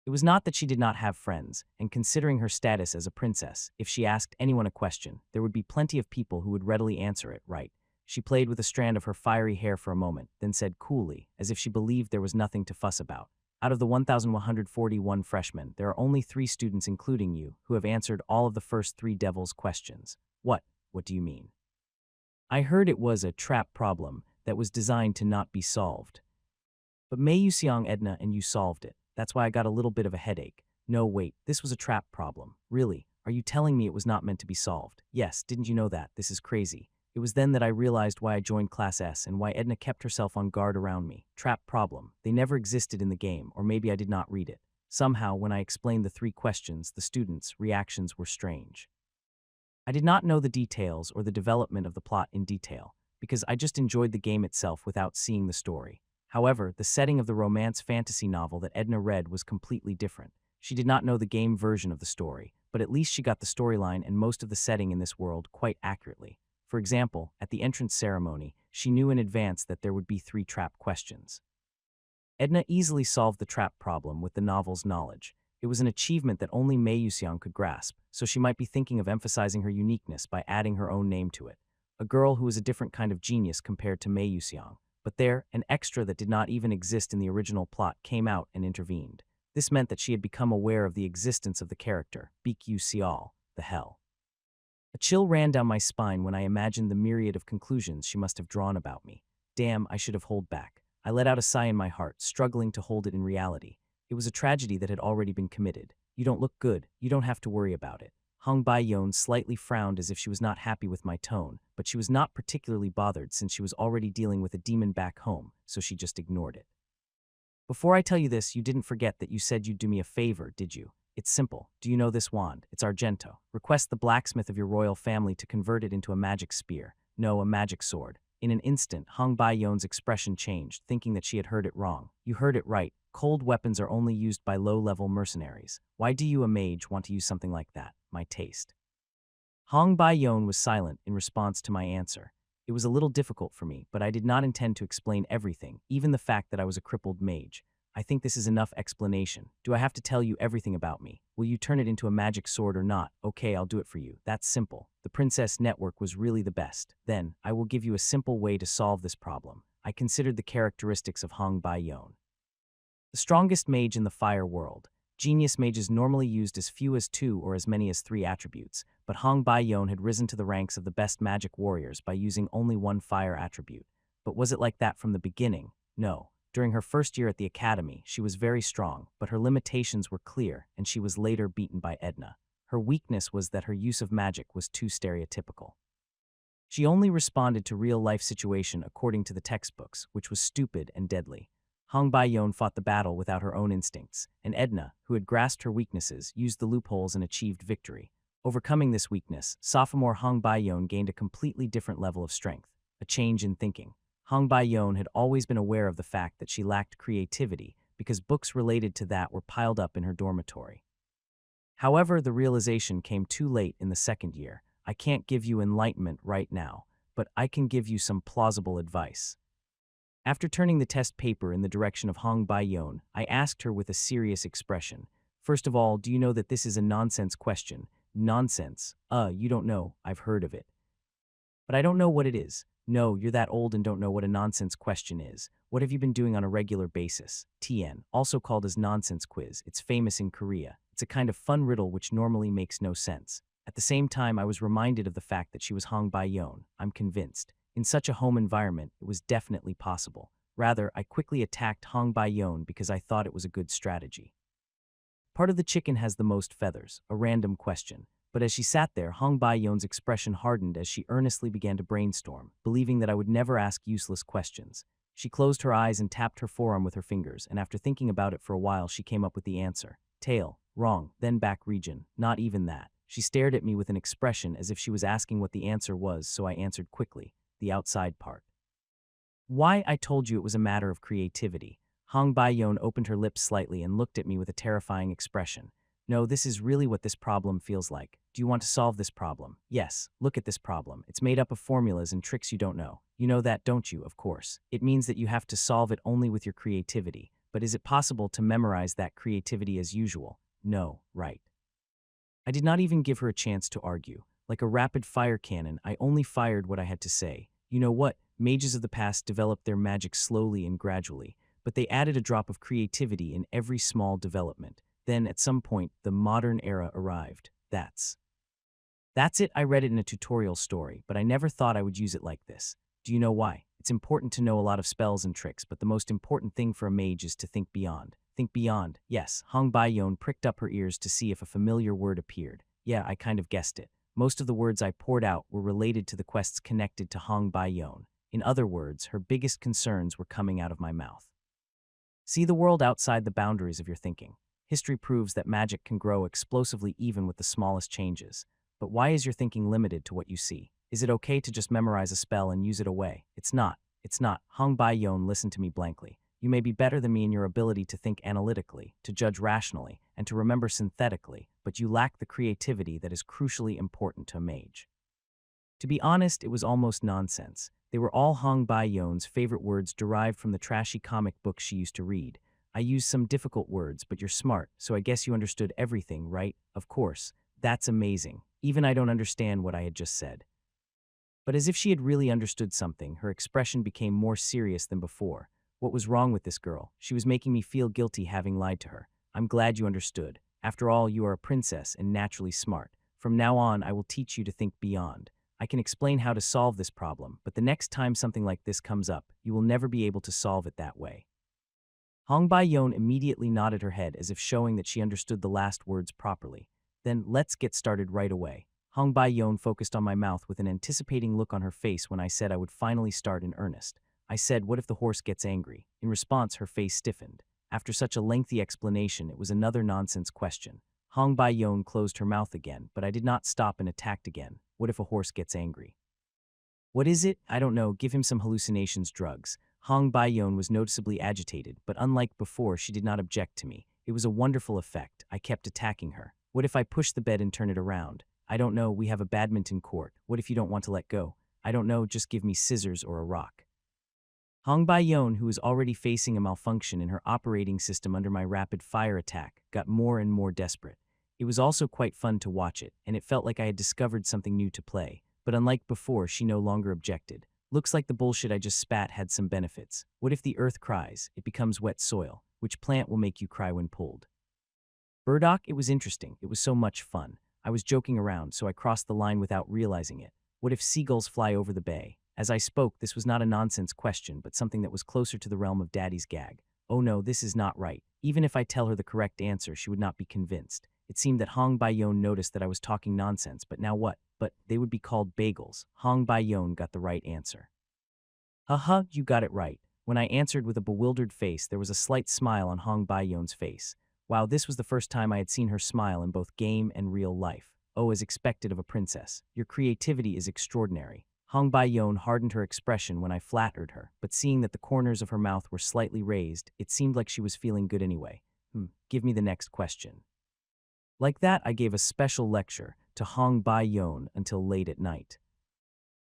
It was not that she did not have friends, and considering her status as a princess, if she asked anyone a question, there would be plenty of people who would readily answer it, right? She played with a strand of her fiery hair for a moment, then said coolly, as if she believed there was nothing to fuss about. Out of the 1,141 freshmen, there are only 3 students, including you, who have answered all of the first 3 Devil's questions. What? What do you mean? I heard it was a trap problem that was designed to not be solved. But Mei Yuxiang Edna and you solved it. That's why I got a little bit of a headache. No, wait, this was a trap problem. Really? Are you telling me it was not meant to be solved? Yes, didn't you know that? This is crazy. It was then that I realized why I joined Class S and why Edna kept herself on guard around me. Trap problem. They never existed in the game, or maybe I did not read it. Somehow, when I explained the 3 questions, the students' reactions were strange. I did not know the details or the development of the plot in detail, because I just enjoyed the game itself without seeing the story. However, the setting of the romance fantasy novel that Edna read was completely different. She did not know the game version of the story, but at least she got the storyline and most of the setting in this world quite accurately. For example, at the entrance ceremony, she knew in advance that there would be 3 trap questions. Edna easily solved the trap problem with the novel's knowledge. It was an achievement that only Mei Yuxiang could grasp, so she might be thinking of emphasizing her uniqueness by adding her own name to it. A girl who was a different kind of genius compared to Mei Yuxiang. But there, an extra that did not even exist in the original plot came out and intervened. This meant that she had become aware of the existence of the character, Bikyu Xiao, the Hell. A chill ran down my spine when I imagined the myriad of conclusions she must have drawn about me. Damn, I should have held back. I let out a sigh in my heart, struggling to hold it in reality. It was a tragedy that had already been committed. You don't look good. You don't have to worry about it. Hong Bai-yon slightly frowned as if she was not happy with my tone, but she was not particularly bothered since she was already dealing with a demon back home, so she just ignored it. Before I tell you this, you didn't forget that you said you'd do me a favor, did you? It's simple. Do you know this wand? It's Argento. Request the blacksmith of your royal family to convert it into a magic spear. No, a magic sword. In an instant, Hong Bai-yon's expression changed, thinking that she had heard it wrong. You heard it right. Cold weapons are only used by low-level mercenaries. Why do you, a mage, want to use something like that? My taste. Hong Bai-yon was silent in response to my answer. It was a little difficult for me, but I did not intend to explain everything, even the fact that I was a crippled mage. I think this is enough explanation. Do I have to tell you everything about me? Will you turn it into a magic sword or not? Okay, I'll do it for you. That's simple. The Princess Network was really the best. Then, I will give you a simple way to solve this problem. I considered the characteristics of Hong Bai-yon. The strongest mage in the fire world. Genius mages normally used as few as 2 or as many as 3 attributes, but Hong Bai-yon had risen to the ranks of the best magic warriors by using only 1 fire attribute. But was it like that from the beginning? No. During her first year at the academy, she was very strong, but her limitations were clear, and she was later beaten by Edna. Her weakness was that her use of magic was too stereotypical. She only responded to real-life situation according to the textbooks, which was stupid and deadly. Hong Bai-yon fought the battle without her own instincts, and Edna, who had grasped her weaknesses, used the loopholes and achieved victory. Overcoming this weakness, sophomore Hong Bai-yon gained a completely different level of strength, a change in thinking. Hong Bai-yon had always been aware of the fact that she lacked creativity because books related to that were piled up in her dormitory. However, the realization came too late in the second year. I can't give you enlightenment right now, but I can give you some plausible advice. After turning the test paper in the direction of Hong Bai-yon, I asked her with a serious expression. First of all, do you know that this is a nonsense question? Nonsense? You don't know. I've heard of it. But I don't know what it is. No, you're that old and don't know what a nonsense question is. What have you been doing on a regular basis? TN, also called as nonsense quiz. It's famous in Korea. It's a kind of fun riddle which normally makes no sense. At the same time, I was reminded of the fact that she was Hong Bai-yon. I'm convinced. In such a home environment, it was definitely possible. Rather, I quickly attacked Hong Bai-yon because I thought it was a good strategy. Part of the chicken has the most feathers, a random question. But as she sat there, Hong Bai-yon's expression hardened as she earnestly began to brainstorm, believing that I would never ask useless questions. She closed her eyes and tapped her forearm with her fingers, and after thinking about it for a while, she came up with the answer. Tail. Wrong. Then back region. Not even that. She stared at me with an expression as if she was asking what the answer was, so I answered quickly. The outside part. Why, I told you it was a matter of creativity. Hong Bai-yon opened her lips slightly and looked at me with a terrifying expression. No, this is really what this problem feels like. Do you want to solve this problem? Yes, look at this problem. It's made up of formulas and tricks you don't know. You know that, don't you? Of course. It means that you have to solve it only with your creativity. But is it possible to memorize that creativity as usual? No, right. I did not even give her a chance to argue. Like a rapid-fire cannon, I only fired what I had to say. You know what? Mages of the past developed their magic slowly and gradually, but they added a drop of creativity in every small development. Then, at some point, the modern era arrived. That's it. I read it in a tutorial story, but I never thought I would use it like this. Do you know why? It's important to know a lot of spells and tricks, but the most important thing for a mage is to think beyond. Think beyond. Yes, Hong Bai-yon pricked up her ears to see if a familiar word appeared. Yeah, I kind of guessed it. Most of the words I poured out were related to the quests connected to Hong Bai-yon. In other words, her biggest concerns were coming out of my mouth. See the world outside the boundaries of your thinking. History proves that magic can grow explosively even with the smallest changes. But why is your thinking limited to what you see? Is it okay to just memorize a spell and use it away? It's not. It's not. Hong Bai-yon listened to me blankly. You may be better than me in your ability to think analytically, to judge rationally, and to remember synthetically, but you lack the creativity that is crucially important to a mage. To be honest, it was almost nonsense. They were all Hong Bai-yon's favorite words derived from the trashy comic books she used to read. I used some difficult words, but you're smart, so I guess you understood everything, right? Of course. That's amazing. Even I don't understand what I had just said. But as if she had really understood something, her expression became more serious than before. What was wrong with this girl? She was making me feel guilty having lied to her. I'm glad you understood. After all, you are a princess and naturally smart. From now on, I will teach you to think beyond. I can explain how to solve this problem, but the next time something like this comes up, you will never be able to solve it that way. Hong Bai-yon immediately nodded her head as if showing that she understood the last words properly. Then, let's get started right away. Hong Bai-yon focused on my mouth with an anticipating look on her face when I said I would finally start in earnest. I said, what if the horse gets angry? In response, her face stiffened. After such a lengthy explanation, it was another nonsense question. Hong Bai-yon closed her mouth again, but I did not stop and attacked again. What if a horse gets angry? What is it? I don't know. Give him some hallucinations drugs. Hong Bai-yon was noticeably agitated, but unlike before, she did not object to me. It was a wonderful effect. I kept attacking her. What if I push the bed and turn it around? I don't know. We have a badminton court. What if you don't want to let go? I don't know. Just give me scissors or a rock. Hong Bai-yon, who was already facing a malfunction in her operating system under my rapid-fire attack, got more and more desperate. It was also quite fun to watch it, and it felt like I had discovered something new to play. But unlike before, she no longer objected. Looks like the bullshit I just spat had some benefits. What if the earth cries? It becomes wet soil. Which plant will make you cry when pulled? Burdock, it was interesting. It was so much fun. I was joking around, so I crossed the line without realizing it. What if seagulls fly over the bay? As I spoke, this was not a nonsense question, but something that was closer to the realm of Daddy's gag. Oh no, this is not right. Even if I tell her the correct answer, she would not be convinced. It seemed that Hong Bai-yon noticed that I was talking nonsense, but now what? But they would be called bagels. Hong Bai-yon got the right answer. Haha, you got it right. When I answered with a bewildered face, there was a slight smile on Hong Bai-yon's face. Wow, this was the first time I had seen her smile in both game and real life. Oh, as expected of a princess. Your creativity is extraordinary. Hong Bai-yon hardened her expression when I flattered her, but seeing that the corners of her mouth were slightly raised, it seemed like she was feeling good anyway. Give me the next question. Like that, I gave a special lecture to Hong Bai-yon until late at night.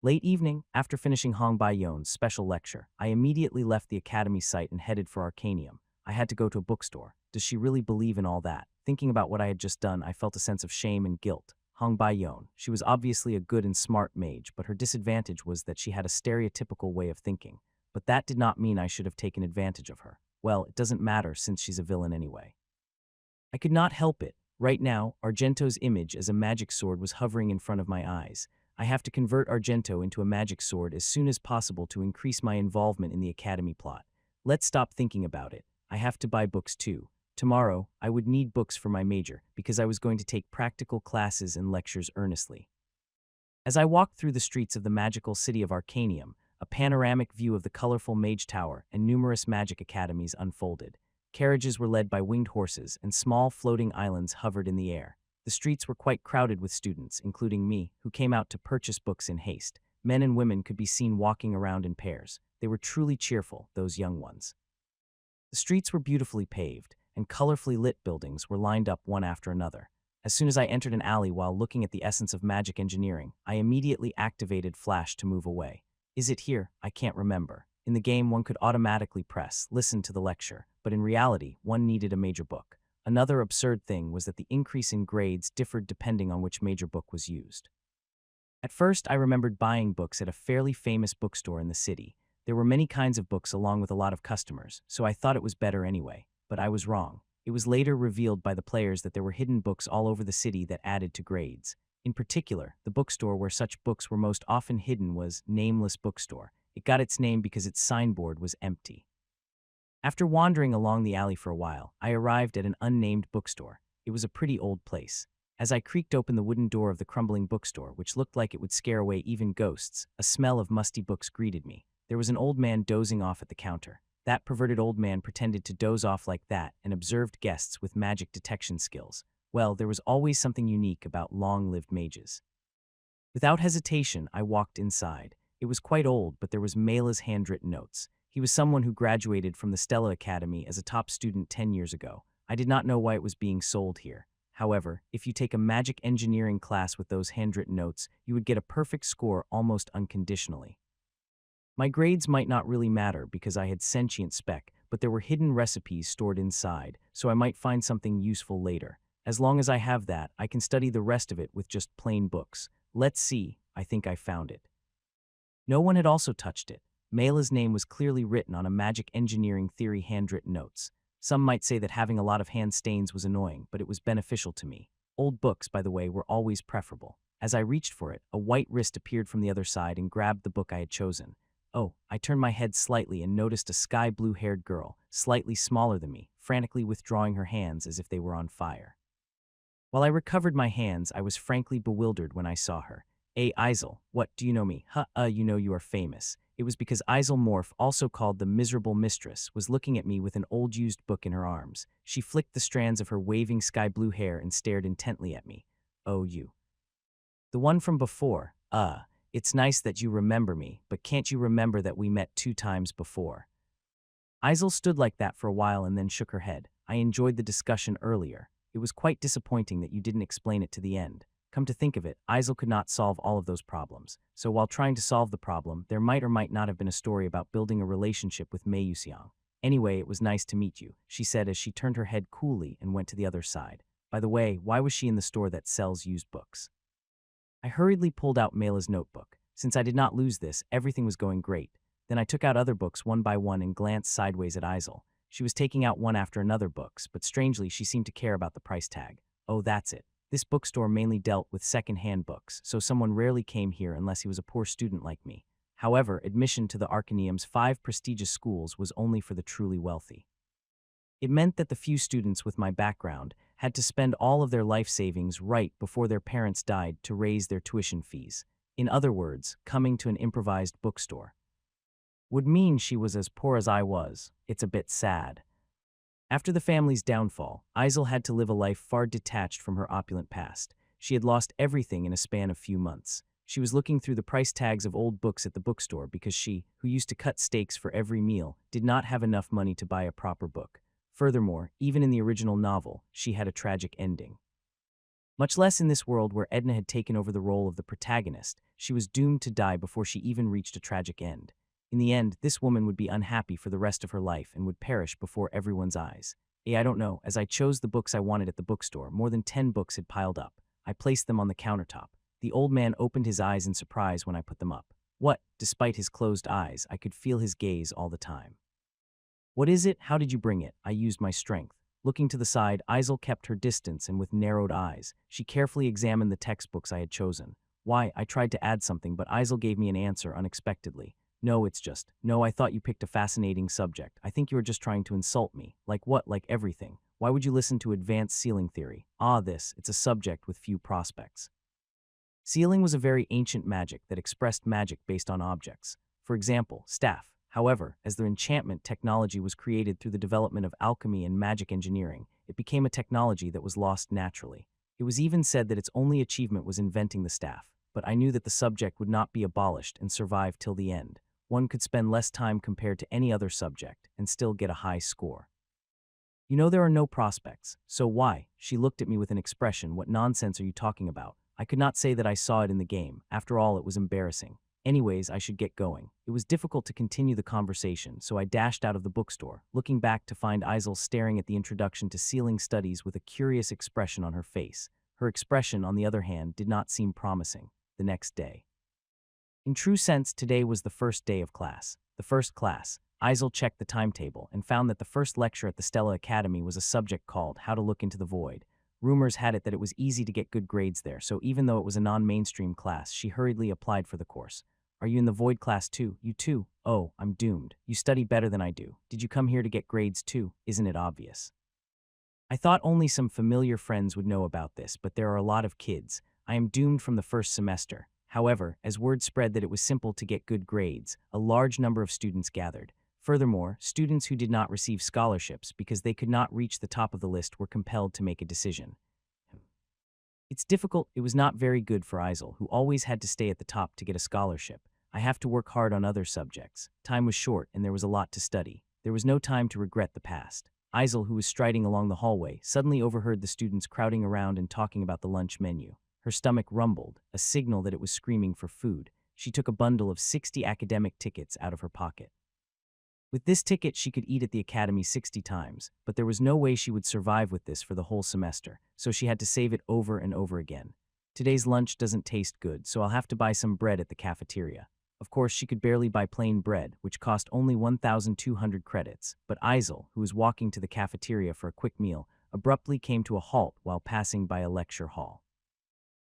Late evening, after finishing Hong Bai-yon's special lecture, I immediately left the academy site and headed for Arcanium. I had to go to a bookstore. Does she really believe in all that? Thinking about what I had just done, I felt a sense of shame and guilt. Hong Bai-yon, she was obviously a good and smart mage, but her disadvantage was that she had a stereotypical way of thinking. But that did not mean I should have taken advantage of her. Well, it doesn't matter since she's a villain anyway. I could not help it. Right now, Argento's image as a magic sword was hovering in front of my eyes. I have to convert Argento into a magic sword as soon as possible to increase my involvement in the academy plot. Let's stop thinking about it. I have to buy books too. Tomorrow, I would need books for my major because I was going to take practical classes and lectures earnestly. As I walked through the streets of the magical city of Arcanium, a panoramic view of the colorful Mage Tower and numerous magic academies unfolded. Carriages were led by winged horses, and small floating islands hovered in the air. The streets were quite crowded with students, including me, who came out to purchase books in haste. Men and women could be seen walking around in pairs. They were truly cheerful, those young ones. The streets were beautifully paved, and colorfully lit buildings were lined up one after another. As soon as I entered an alley while looking at the essence of magic engineering, I immediately activated Flash to move away. Is it here? I can't remember. In the game, one could automatically press listen to the lecture, but in reality, one needed a major book. Another absurd thing was that the increase in grades differed depending on which major book was used. At first, I remembered buying books at a fairly famous bookstore in the city. There were many kinds of books along with a lot of customers, so I thought it was better anyway. But I was wrong. It was later revealed by the players that there were hidden books all over the city that added to grades. In particular, the bookstore where such books were most often hidden was Nameless Bookstore. It got its name because its signboard was empty. After wandering along the alley for a while, I arrived at an unnamed bookstore. It was a pretty old place. As I creaked open the wooden door of the crumbling bookstore, which looked like it would scare away even ghosts, a smell of musty books greeted me. There was an old man dozing off at the counter. That perverted old man pretended to doze off like that and observed guests with magic detection skills. Well, there was always something unique about long-lived mages. Without hesitation, I walked inside. It was quite old, but there was Mela's handwritten notes. He was someone who graduated from the Stella Academy as a top student 10 years ago. I did not know why it was being sold here. However, if you take a magic engineering class with those handwritten notes, you would get a perfect score almost unconditionally. My grades might not really matter because I had sentient spec, but there were hidden recipes stored inside, so I might find something useful later. As long as I have that, I can study the rest of it with just plain books. Let's see, I think I found it. No one had also touched it. Mela's name was clearly written on a magic engineering theory handwritten notes. Some might say that having a lot of hand stains was annoying, but it was beneficial to me. Old books, by the way, were always preferable. As I reached for it, a white wrist appeared from the other side and grabbed the book I had chosen. Oh, I turned my head slightly and noticed a sky blue-haired girl, slightly smaller than me, frantically withdrawing her hands as if they were on fire. While I recovered my hands, I was frankly bewildered when I saw her. Hey, Isel, what, do you know me? You know you are famous. It was because Isel Morph, also called the Miserable Mistress, was looking at me with an old used book in her arms. She flicked the strands of her waving sky blue hair and stared intently at me. Oh, you. The one from before. It's nice that you remember me, but can't you remember that we met 2 times before? Isel stood like that for a while and then shook her head. I enjoyed the discussion earlier. It was quite disappointing that you didn't explain it to the end. Come to think of it, Eisel could not solve all of those problems. So while trying to solve the problem, there might or might not have been a story about building a relationship with Mei Yuxiang. Anyway, it was nice to meet you, she said as she turned her head coolly and went to the other side. By the way, why was she in the store that sells used books? I hurriedly pulled out Mela's notebook. Since I did not lose this, everything was going great. Then I took out other books one by one and glanced sideways at Eisel. She was taking out one after another books, but strangely she seemed to care about the price tag. Oh, that's it. This bookstore mainly dealt with second-hand books, so someone rarely came here unless he was a poor student like me. However, admission to the Arcaneum's 5 prestigious schools was only for the truly wealthy. It meant that the few students with my background had to spend all of their life savings right before their parents died to raise their tuition fees. In other words, coming to an improvised bookstore would mean she was as poor as I was. It's a bit sad. After the family's downfall, Eisel had to live a life far detached from her opulent past. She had lost everything in a span of few months. She was looking through the price tags of old books at the bookstore because she, who used to cut steaks for every meal, did not have enough money to buy a proper book. Furthermore, even in the original novel, she had a tragic ending. Much less in this world where Edna had taken over the role of the protagonist, she was doomed to die before she even reached a tragic end. In the end, this woman would be unhappy for the rest of her life and would perish before everyone's eyes. I don't know, as I chose the books I wanted at the bookstore, more than 10 books had piled up. I placed them on the countertop. The old man opened his eyes in surprise when I put them up. What? Despite his closed eyes, I could feel his gaze all the time. What is it? How did you bring it? I used my strength. Looking to the side, Eisel kept her distance and with narrowed eyes, she carefully examined the textbooks I had chosen. Why? I tried to add something, but Eisel gave me an answer unexpectedly. No, I thought you picked a fascinating subject. I think you were just trying to insult me. Like what? Like everything. Why would you listen to advanced ceiling theory? It's a subject with few prospects. Sealing was a very ancient magic that expressed magic based on objects. For example, staff. However, as the enchantment technology was created through the development of alchemy and magic engineering, it became a technology that was lost naturally. It was even said that its only achievement was inventing the staff, but I knew that the subject would not be abolished and survive till the end. One could spend less time compared to any other subject and still get a high score. You know there are no prospects, so why? She looked at me with an expression. What nonsense are you talking about? I could not say that I saw it in the game. After all, it was embarrassing. Anyways, I should get going. It was difficult to continue the conversation, so I dashed out of the bookstore, looking back to find Eisel staring at the introduction to sealing studies with a curious expression on her face. Her expression, on the other hand, did not seem promising. The next day. In true sense, today was the first day of class. The first class. Eisel checked the timetable and found that the first lecture at the Stella Academy was a subject called How to Look into the Void. Rumors had it that it was easy to get good grades there, so even though it was a non-mainstream class, she hurriedly applied for the course. Are you in the Void class too? You too? Oh, I'm doomed. You study better than I do. Did you come here to get grades too? Isn't it obvious? I thought only some familiar friends would know about this, but there are a lot of kids. I am doomed from the first semester. However, as word spread that it was simple to get good grades, a large number of students gathered. Furthermore, students who did not receive scholarships because they could not reach the top of the list were compelled to make a decision. It's difficult. It was not very good for Eisel, who always had to stay at the top to get a scholarship. I have to work hard on other subjects. Time was short and there was a lot to study. There was no time to regret the past. Eisel, who was striding along the hallway, suddenly overheard the students crowding around and talking about the lunch menu. Her stomach rumbled, a signal that it was screaming for food. She took a bundle of 60 academic tickets out of her pocket. With this ticket, she could eat at the academy 60 times, but there was no way she would survive with this for the whole semester, so she had to save it over and over again. Today's lunch doesn't taste good, so I'll have to buy some bread at the cafeteria. Of course, she could barely buy plain bread, which cost only 1,200 credits, but Eisel, who was walking to the cafeteria for a quick meal, abruptly came to a halt while passing by a lecture hall.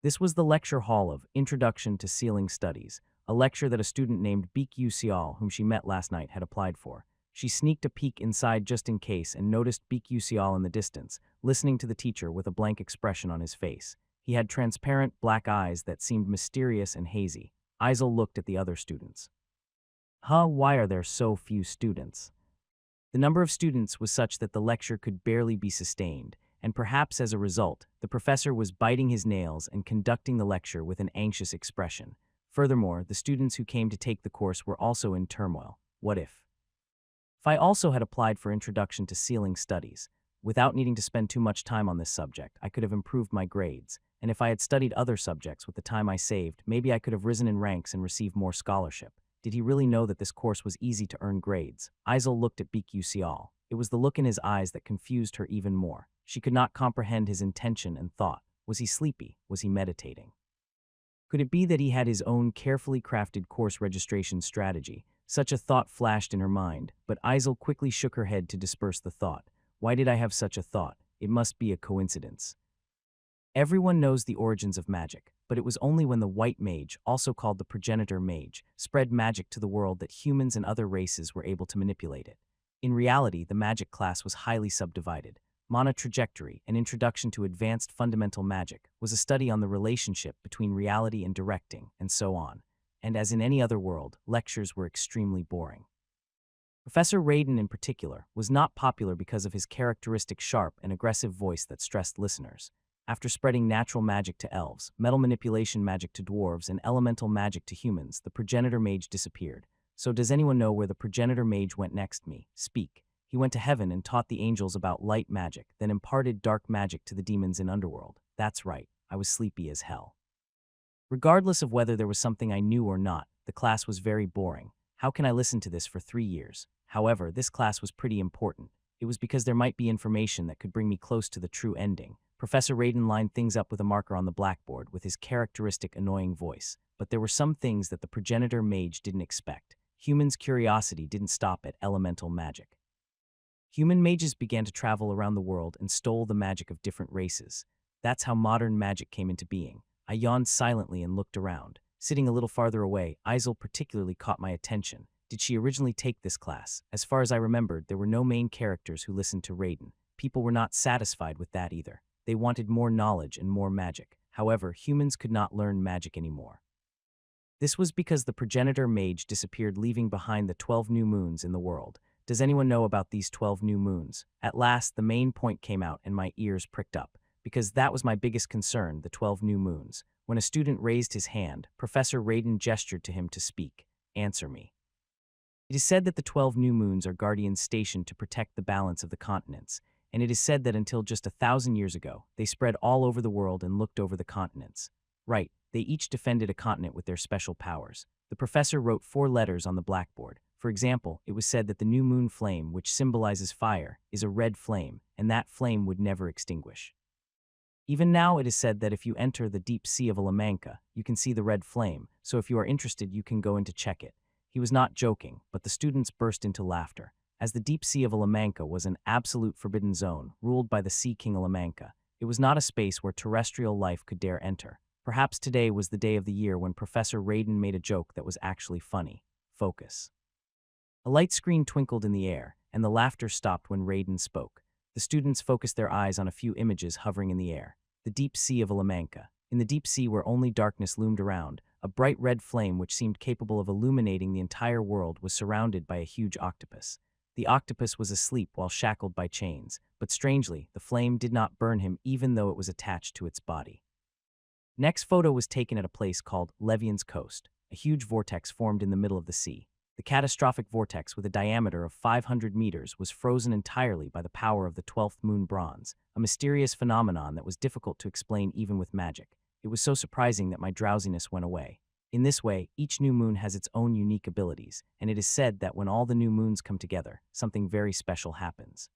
This was the lecture hall of Introduction to Sealing Studies, a lecture that a student named Bikyu Sial, whom she met last night, had applied for. She sneaked a peek inside just in case and noticed Bikyu Sial in the distance, listening to the teacher with a blank expression on his face. He had transparent black eyes that seemed mysterious and hazy. Eisel looked at the other students. Why are there so few students? The number of students was such that the lecture could barely be sustained, and perhaps as a result, the professor was biting his nails and conducting the lecture with an anxious expression. Furthermore, the students who came to take the course were also in turmoil. What if I also had applied for Introduction to Sealing Studies? Without needing to spend too much time on this subject, I could have improved my grades. and if I had studied other subjects with the time I saved, maybe I could have risen in ranks and received more scholarship. Did he really know that this course was easy to earn grades? Isel looked at BQ. It was the look in his eyes that confused her even more. She could not comprehend his intention and thought. Was he sleepy? Was he meditating? Could it be that he had his own carefully crafted course registration strategy? Such a thought flashed in her mind, but Isel quickly shook her head to disperse the thought. Why did I have such a thought? It must be a coincidence. Everyone knows the origins of magic, but it was only when the white mage, also called the progenitor mage, spread magic to the world that humans and other races were able to manipulate it. In reality, the magic class was highly subdivided. Mana Trajectory, an introduction to advanced fundamental magic, was a study on the relationship between reality and directing, and so on. And as in any other world, lectures were extremely boring. Professor Raiden, in particular, was not popular because of his characteristic sharp and aggressive voice that stressed listeners. After spreading natural magic to elves, metal manipulation magic to dwarves, and elemental magic to humans, the progenitor mage disappeared. So does anyone know where the progenitor mage went next? Me. Speak. He went to heaven and taught the angels about light magic, then imparted dark magic to the demons in underworld. That's right, I was sleepy as hell. Regardless of whether there was something I knew or not, the class was very boring. How can I listen to this for 3 years? However, this class was pretty important. It was because there might be information that could bring me close to the true ending. Professor Raiden lined things up with a marker on the blackboard with his characteristic annoying voice. But there were some things that the progenitor mage didn't expect. Humans' curiosity didn't stop at elemental magic. Human mages began to travel around the world and stole the magic of different races. That's how modern magic came into being. I yawned silently and looked around. Sitting a little farther away, Isel particularly caught my attention. Did she originally take this class? As far as I remembered, there were no main characters who listened to Raiden. People were not satisfied with that either. They wanted more knowledge and more magic. However, humans could not learn magic anymore. This was because the progenitor mage disappeared, leaving behind the 12 new moons in the world. Does anyone know about these 12 new moons? At last, the main point came out and my ears pricked up, because that was my biggest concern, the 12 new moons. When a student raised his hand, Professor Raiden gestured to him to speak. Answer me. It is said that the 12 new moons are guardians stationed to protect the balance of the continents, and it is said that until just 1,000 years ago, they spread all over the world and looked over the continents. Right, they each defended a continent with their special powers. The professor wrote 4 letters on the blackboard. For example, it was said that the new moon flame, which symbolizes fire, is a red flame, and that flame would never extinguish. Even now it is said that if you enter the deep sea of Alamanca, you can see the red flame, so if you are interested you can go in to check it. He was not joking, but the students burst into laughter. As the deep sea of Alamanca was an absolute forbidden zone, ruled by the Sea King Alamanca, it was not a space where terrestrial life could dare enter. Perhaps today was the day of the year when Professor Raiden made a joke that was actually funny. Focus. A light screen twinkled in the air, and the laughter stopped when Raiden spoke. The students focused their eyes on a few images hovering in the air. The deep sea of Alamanca. In the deep sea where only darkness loomed around, a bright red flame which seemed capable of illuminating the entire world was surrounded by a huge octopus. The octopus was asleep while shackled by chains, but strangely, the flame did not burn him even though it was attached to its body. Next photo was taken at a place called Levian's Coast. A huge vortex formed in the middle of the sea. The catastrophic vortex, with a diameter of 500 meters, was frozen entirely by the power of the 12th moon bronze, a mysterious phenomenon that was difficult to explain even with magic. It was so surprising that my drowsiness went away. In this way, each new moon has its own unique abilities, and it is said that when all the new moons come together, something very special happens.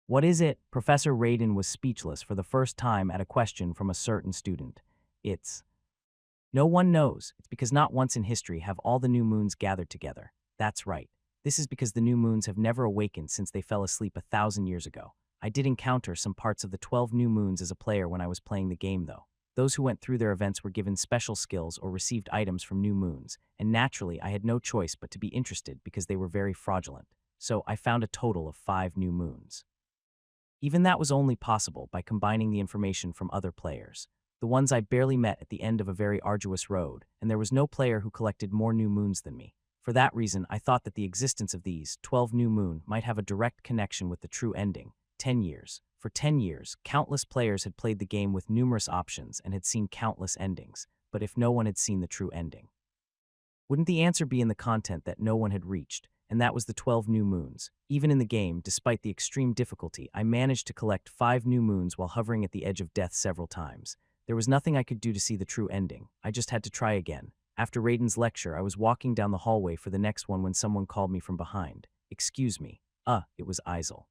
What is it? Professor Raiden was speechless for the first time at a question from a certain student. No one knows. It's because not once in history have all the new moons gathered together. That's right. This is because the new moons have never awakened since they fell asleep 1,000 years ago. I did encounter some parts of the 12 new moons as a player when I was playing the game, though. Those who went through their events were given special skills or received items from new moons, and naturally I had no choice but to be interested because they were very fraudulent. So I found a total of 5 new moons. Even that was only possible by combining the information from other players. The ones I barely met at the end of a very arduous road, and there was no player who collected more new moons than me. For that reason, I thought that the existence of these 12 new moon might have a direct connection with the true ending. 10 years. For 10 years, countless players had played the game with numerous options and had seen countless endings, but if no one had seen the true ending, wouldn't the answer be in the content that no one had reached? And that was the 12 new moons. Even in the game, despite the extreme difficulty, I managed to collect 5 new moons while hovering at the edge of death several times. There was nothing I could do to see the true ending. I just had to try again. After Raiden's lecture, I was walking down the hallway for the next one when someone called me from behind. "Excuse me." It was Isel.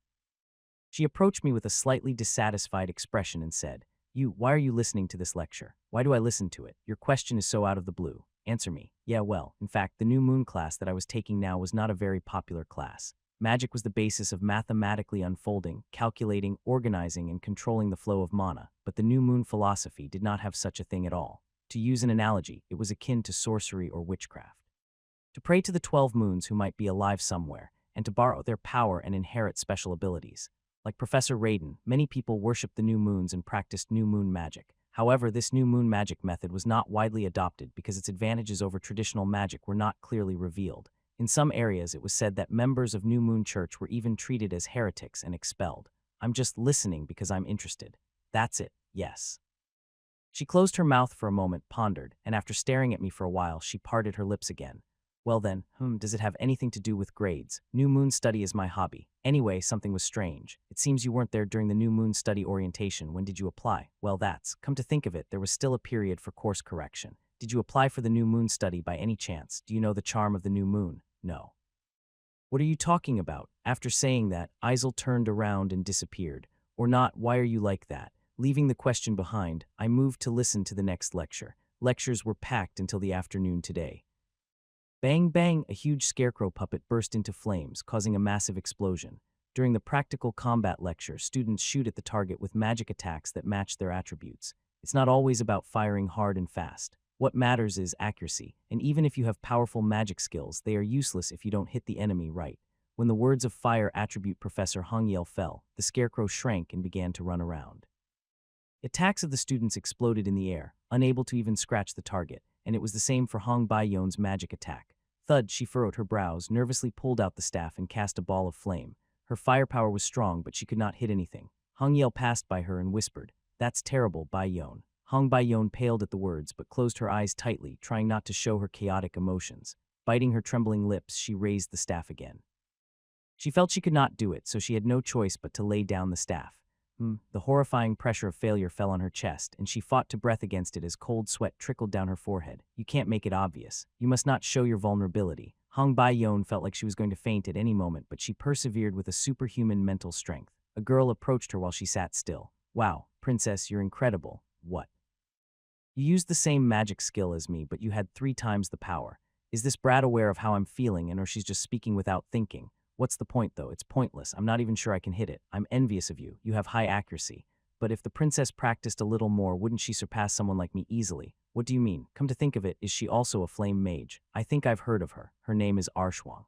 She approached me with a slightly dissatisfied expression and said, Why are you listening to this lecture? Why do I listen to it? Your question is so out of the blue. Answer me." "Yeah, well, in fact, the new moon class that I was taking now was not a very popular class. Magic was the basis of mathematically unfolding, calculating, organizing, and controlling the flow of mana, but the new moon philosophy did not have such a thing at all. To use an analogy, it was akin to sorcery or witchcraft. To pray to the 12 moons who might be alive somewhere, and to borrow their power and inherit special abilities. Like Professor Raiden, many people worshipped the new moons and practiced new moon magic. However, this new moon magic method was not widely adopted because its advantages over traditional magic were not clearly revealed. In some areas, it was said that members of New Moon Church were even treated as heretics and expelled. I'm just listening because I'm interested. That's it, yes. She closed her mouth for a moment, pondered, and after staring at me for a while, she parted her lips again. "Well then, does it have anything to do with grades? New moon study is my hobby. Anyway, something was strange. It seems you weren't there during the new moon study orientation. When did you apply?" "Well, come to think of it, there was still a period for course correction. Did you apply for the new moon study by any chance? Do you know the charm of the new moon?" "No." "What are you talking about?" After saying that, Isel turned around and disappeared. Or not, why are you like that? Leaving the question behind, I moved to listen to the next lecture. Lectures were packed until the afternoon today. Bang bang, a huge scarecrow puppet burst into flames, causing a massive explosion. During the practical combat lecture, students shoot at the target with magic attacks that match their attributes. It's not always about firing hard and fast. What matters is accuracy, and even if you have powerful magic skills, they are useless if you don't hit the enemy right. When the words of fire attribute Professor Hongyel fell, the scarecrow shrank and began to run around. Attacks of the students exploded in the air, unable to even scratch the target, and it was the same for Hong Baiyon's magic attack. Thud, she furrowed her brows, nervously pulled out the staff and cast a ball of flame. Her firepower was strong, but she could not hit anything. Hongyel passed by her and whispered, "That's terrible, Baiyon." Hong Baiyon paled at the words, but closed her eyes tightly, trying not to show her chaotic emotions. Biting her trembling lips, she raised the staff again. She felt she could not do it, so she had no choice but to lay down the staff. The horrifying pressure of failure fell on her chest, and she fought to breath against it as cold sweat trickled down her forehead. "You can't make it obvious. You must not show your vulnerability." Hong Baiyon felt like she was going to faint at any moment, but she persevered with a superhuman mental strength. A girl approached her while she sat still. "Wow, princess, you're incredible." "What?" "You used the same magic skill as me, but you had 3 times the power. Is this brat aware of how I'm feeling, or she's just speaking without thinking? What's the point, though? It's pointless. I'm not even sure I can hit it. I'm envious of you. You have high accuracy. But if the princess practiced a little more, wouldn't she surpass someone like me easily?" "What do you mean? Come to think of it, is she also a flame mage?" "I think I've heard of her. Her name is Arshwang."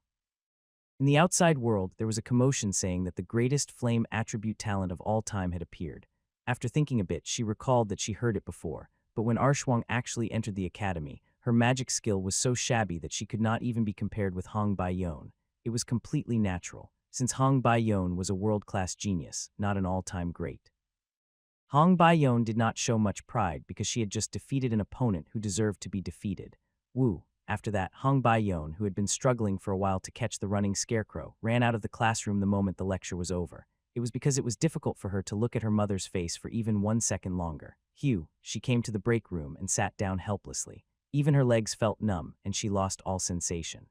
In the outside world, there was a commotion saying that the greatest flame attribute talent of all time had appeared. After thinking a bit, she recalled that she heard it before. But when Arshwang actually entered the academy, her magic skill was so shabby that she could not even be compared with Hong Baiyon. It was completely natural, since Hong Baiyon was a world-class genius, not an all-time great. Hong Baiyon did not show much pride because she had just defeated an opponent who deserved to be defeated. Woo. After that, Hong Baiyon, who had been struggling for a while to catch the running scarecrow, ran out of the classroom the moment the lecture was over. It was because it was difficult for her to look at her mother's face for even 1 second longer. She came to the break room and sat down helplessly. Even her legs felt numb, and she lost all sensation.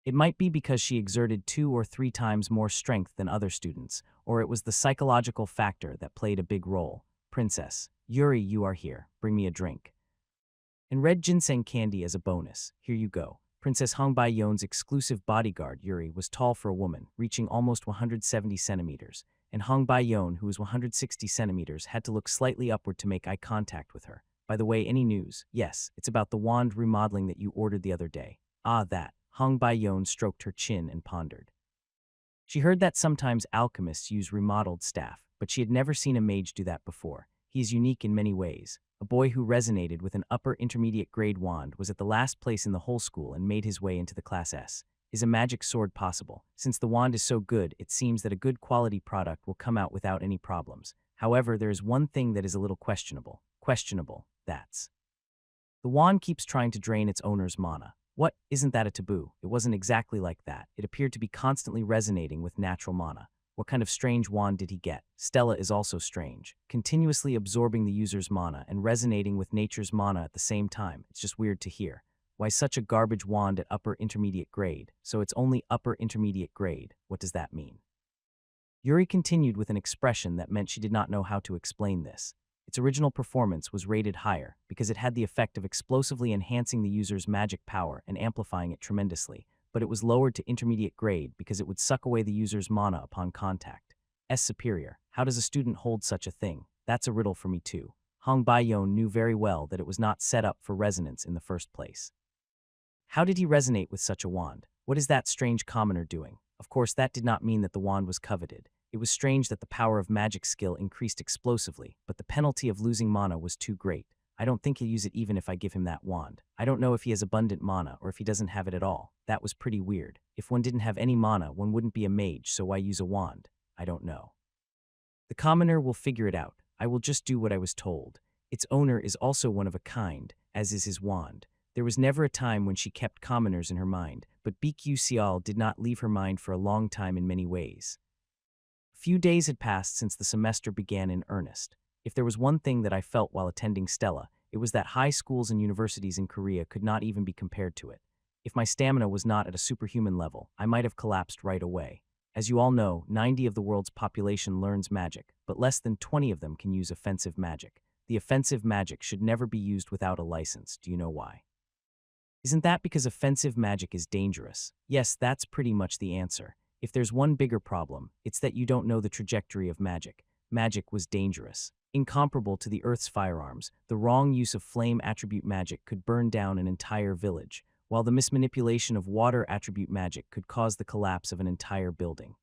It might be because she exerted 2 or 3 times more strength than other students, or it was the psychological factor that played a big role. "Princess, Yuri, you are here. Bring me a drink. And red ginseng candy as a bonus. Here you go." Princess Hong Baiyon's exclusive bodyguard, Yuri, was tall for a woman, reaching almost 170 centimeters, and Hong Baiyon, who was 160 centimeters, had to look slightly upward to make eye contact with her. "By the way, any news?" "Yes, it's about the wand remodeling that you ordered the other day." "Ah, that." Hong Baiyon stroked her chin and pondered. She heard that sometimes alchemists use remodeled staff, but she had never seen a mage do that before. He is unique in many ways. A boy who resonated with an upper intermediate grade wand was at the last place in the whole school and made his way into the Class S. Is a magic sword possible? Since the wand is so good, it seems that a good quality product will come out without any problems. However, there is one thing that is a little questionable. That's the wand keeps trying to drain its owner's mana. What? Isn't that a taboo? It wasn't exactly like that. It appeared to be constantly resonating with natural mana. What kind of strange wand did he get? Stella is also strange, continuously absorbing the user's mana and resonating with nature's mana at the same time. It's just weird to hear. Why such a garbage wand at upper intermediate grade? So it's only upper intermediate grade. What does that mean? Yuri continued with an expression that meant she did not know how to explain this. Its original performance was rated higher because it had the effect of explosively enhancing the user's magic power and amplifying it tremendously, but it was lowered to intermediate grade because it would suck away the user's mana upon contact. S superior. How does a student hold such a thing? That's a riddle for me too. Hong Baiyon knew very well that it was not set up for resonance in the first place. How did he resonate with such a wand? What is that strange commoner doing? Of course, that did not mean that the wand was coveted. It was strange that the power of magic skill increased explosively, but the penalty of losing mana was too great. I don't think he'll use it even if I give him that wand. I don't know if he has abundant mana or if he doesn't have it at all. That was pretty weird. If one didn't have any mana, one wouldn't be a mage, so why use a wand? I don't know. The commoner will figure it out. I will just do what I was told. Its owner is also one of a kind, as is his wand. There was never a time when she kept commoners in her mind, but BQ Sial did not leave her mind for a long time in many ways. Few days had passed since the semester began in earnest. If there was one thing that I felt while attending Stella, it was that high schools and universities in Korea could not even be compared to it. If my stamina was not at a superhuman level, I might have collapsed right away. As you all know, 90 of the world's population learns magic, but less than 20 of them can use offensive magic. The offensive magic should never be used without a license. Do you know why? Isn't that because offensive magic is dangerous? Yes, that's pretty much the answer. If there's one bigger problem, it's that you don't know the trajectory of magic. Magic was dangerous. Incomparable to the Earth's firearms, the wrong use of flame attribute magic could burn down an entire village, while the mismanipulation of water attribute magic could cause the collapse of an entire building.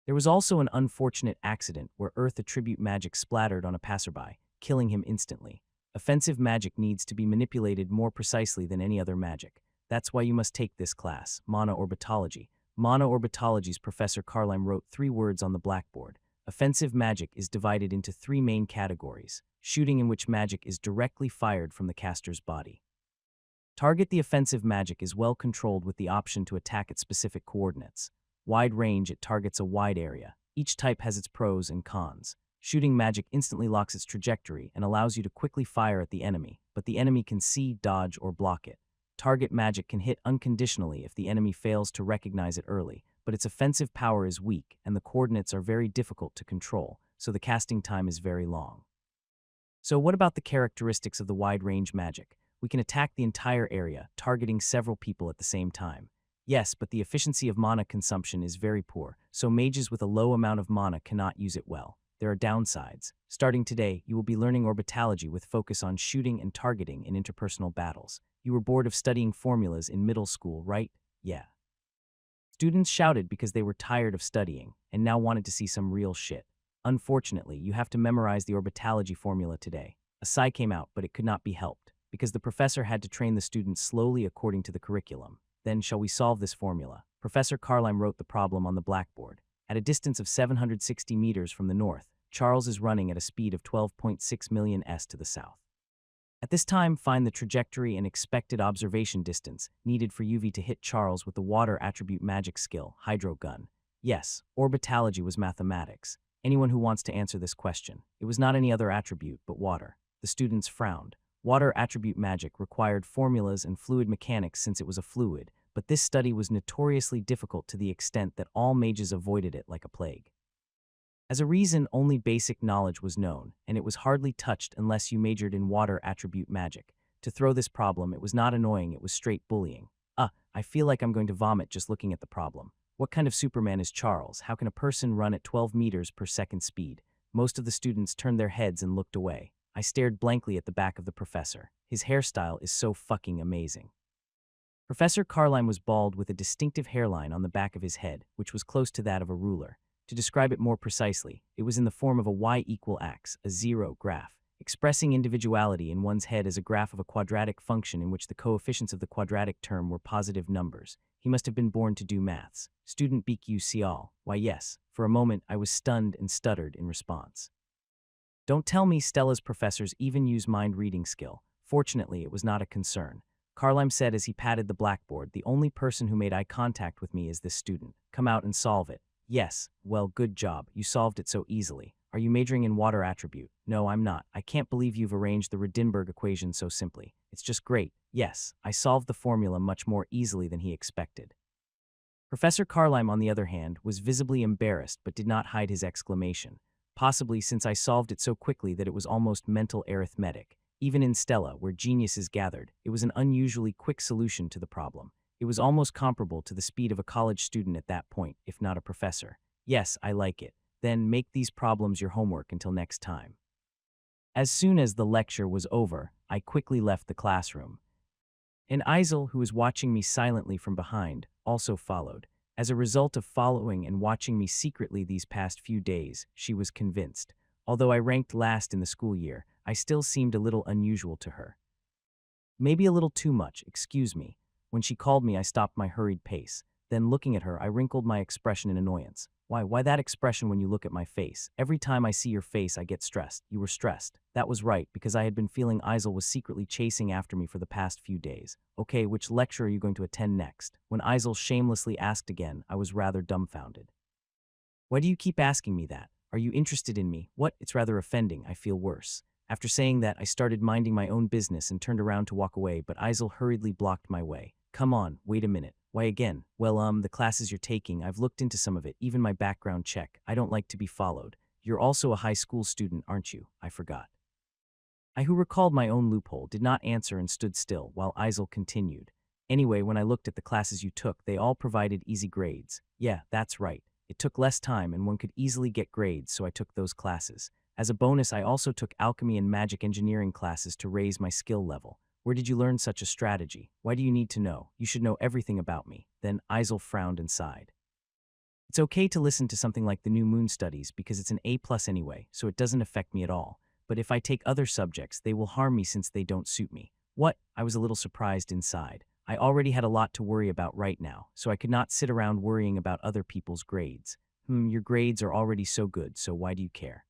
There was also an unfortunate accident where Earth attribute magic splattered on a passerby, killing him instantly. Offensive magic needs to be manipulated more precisely than any other magic. That's why you must take this class, Mana Orbitology. Mana Orbitology's Professor Carlime wrote 3 words on the blackboard. Offensive magic is divided into 3 main categories: shooting, in which magic is directly fired from the caster's body. Target: the offensive magic is well controlled with the option to attack at specific coordinates. Wide range: it targets a wide area. Each type has its pros and cons. Shooting magic instantly locks its trajectory and allows you to quickly fire at the enemy, but the enemy can see, dodge, or block it. Target magic can hit unconditionally if the enemy fails to recognize it early, but its offensive power is weak and the coordinates are very difficult to control, so the casting time is very long. So what about the characteristics of the wide-range magic? We can attack the entire area, targeting several people at the same time. Yes, but the efficiency of mana consumption is very poor, so mages with a low amount of mana cannot use it well. There are downsides. Starting today, you will be learning orbitology with focus on shooting and targeting in interpersonal battles. You were bored of studying formulas in middle school, right? Yeah. Students shouted because they were tired of studying and now wanted to see some real shit. Unfortunately, you have to memorize the orbitology formula today. A sigh came out, but it could not be helped, because the professor had to train the students slowly according to the curriculum. Then, shall we solve this formula? Professor Carlime wrote the problem on the blackboard. At a distance of 760 meters from the north, Charles is running at a speed of 12.6 million s to the south. At this time, find the trajectory and expected observation distance needed for UV to hit Charles with the water attribute magic skill, Hydro Gun. Yes, orbitology was mathematics. Anyone who wants to answer this question. It was not any other attribute but water. The students frowned. Water attribute magic required formulas and fluid mechanics since it was a fluid, but this study was notoriously difficult to the extent that all mages avoided it like a plague. As a reason, only basic knowledge was known, and it was hardly touched unless you majored in water attribute magic. To throw this problem, it was not annoying, it was straight bullying. I feel like I'm going to vomit just looking at the problem. What kind of Superman is Charles? How can a person run at 12 meters per second speed? Most of the students turned their heads and looked away. I stared blankly at the back of the professor. His hairstyle is so fucking amazing. Professor Carlime was bald with a distinctive hairline on the back of his head, which was close to that of a ruler. To describe it more precisely, it was in the form of a y=x, a zero graph, expressing individuality in one's head as a graph of a quadratic function in which the coefficients of the quadratic term were positive numbers. He must have been born to do maths. Student BQ Sial. Why yes, for a moment I was stunned and stuttered in response. Don't tell me Stella's professors even use mind reading skill. Fortunately, it was not a concern. Carlime said as he patted the blackboard, the only person who made eye contact with me is this student. Come out and solve it. Yes, well, good job. You solved it so easily. Are you majoring in water attribute? No, I'm not. I can't believe you've arranged the Redinberg equation so simply. It's just great. Yes, I solved the formula much more easily than he expected. Professor Carlime, on the other hand, was visibly embarrassed but did not hide his exclamation, possibly since I solved it so quickly that it was almost mental arithmetic. Even in Stella, where geniuses gathered, it was an unusually quick solution to the problem. It was almost comparable to the speed of a college student at that point, if not a professor. Yes, I like it. Then make these problems your homework until next time. As soon as the lecture was over, I quickly left the classroom. And Isel, who was watching me silently from behind, also followed. As a result of following and watching me secretly these past few days, she was convinced. Although I ranked last in the school year, I still seemed a little unusual to her. Maybe a little too much, excuse me. When she called me, I stopped my hurried pace. Then, looking at her, I wrinkled my expression in annoyance. Why that expression when you look at my face? Every time I see your face, I get stressed. You were stressed. That was right, because I had been feeling Isel was secretly chasing after me for the past few days. Okay, which lecture are you going to attend next? When Isel shamelessly asked again, I was rather dumbfounded. Why do you keep asking me that? Are you interested in me? What? It's rather offending. I feel worse. After saying that, I started minding my own business and turned around to walk away, but Isel hurriedly blocked my way. Come on, wait a minute. Why again? Well, the classes you're taking, I've looked into some of it, even my background check. I don't like to be followed. You're also a high school student, aren't you? I forgot. I, who recalled my own loophole, did not answer and stood still, while Isel continued. Anyway, when I looked at the classes you took, they all provided easy grades. Yeah, that's right. It took less time and one could easily get grades, so I took those classes. As a bonus, I also took alchemy and magic engineering classes to raise my skill level. Where did you learn such a strategy? Why do you need to know? You should know everything about me. Then Isel frowned and sighed. It's okay to listen to something like the New Moon Studies because it's an A+ anyway, so it doesn't affect me at all. But if I take other subjects, they will harm me since they don't suit me. What? I was a little surprised inside. I already had a lot to worry about right now, so I could not sit around worrying about other people's grades. Your grades are already so good, so why do you care?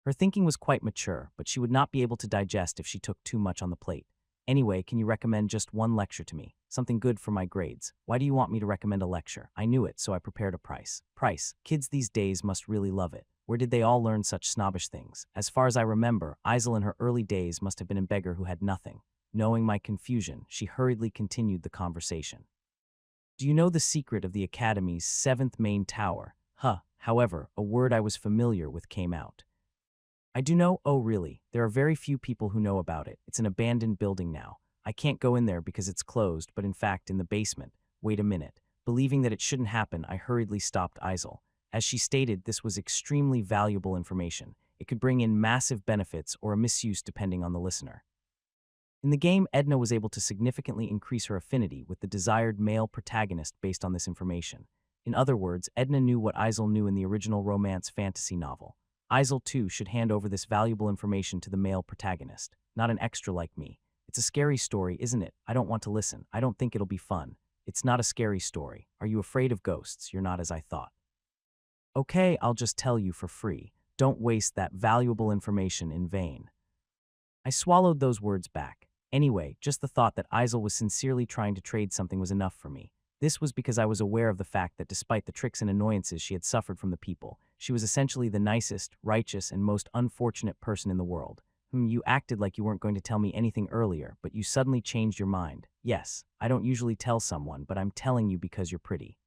Her thinking was quite mature, but she would not be able to digest if she took too much on the plate. Anyway, can you recommend just one lecture to me? Something good for my grades. Why do you want me to recommend a lecture? I knew it, so I prepared a price. Price. Kids these days must really love it. Where did they all learn such snobbish things? As far as I remember, Isel in her early days must have been a beggar who had nothing. Knowing my confusion, she hurriedly continued the conversation. Do you know the secret of the Academy's 7th main tower? However, a word I was familiar with came out. I do know. Oh really, there are very few people who know about it. It's an abandoned building now. I can't go in there because it's closed, but in fact in the basement. Wait a minute. Believing that it shouldn't happen, I hurriedly stopped Isel. As she stated, this was extremely valuable information. It could bring in massive benefits or a misuse depending on the listener. In the game, Edna was able to significantly increase her affinity with the desired male protagonist based on this information. In other words, Edna knew what Isel knew in the original romance fantasy novel. Isel, too, should hand over this valuable information to the male protagonist, not an extra like me. It's a scary story, isn't it? I don't want to listen. I don't think it'll be fun. It's not a scary story. Are you afraid of ghosts? You're not as I thought. Okay, I'll just tell you for free. Don't waste that valuable information in vain. I swallowed those words back. Anyway, just the thought that Isel was sincerely trying to trade something was enough for me. This was because I was aware of the fact that despite the tricks and annoyances she had suffered from the people, she was essentially the nicest, righteous, and most unfortunate person in the world. You acted like you weren't going to tell me anything earlier, but you suddenly changed your mind. Yes, I don't usually tell someone, but I'm telling you because you're pretty.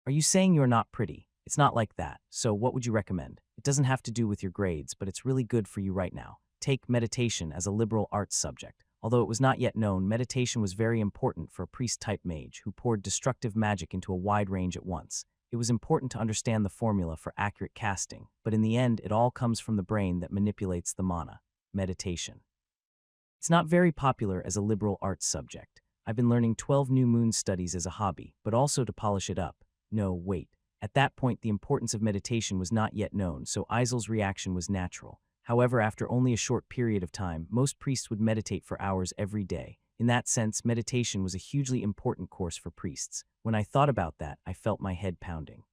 Are you saying you're not pretty? It's not like that. So what would you recommend? It doesn't have to do with your grades, but it's really good for you right now. Take meditation as a liberal arts subject. Although it was not yet known, meditation was very important for a priest-type mage who poured destructive magic into a wide range at once. It was important to understand the formula for accurate casting, but in the end, it all comes from the brain that manipulates the mana. Meditation. It's not very popular as a liberal arts subject. I've been learning 12 new moon studies as a hobby, but also to polish it up. No, wait. At that point, the importance of meditation was not yet known, so Isel's reaction was natural. However, after only a short period of time, most priests would meditate for hours every day. In that sense, meditation was a hugely important course for priests. When I thought about that, I felt my head pounding.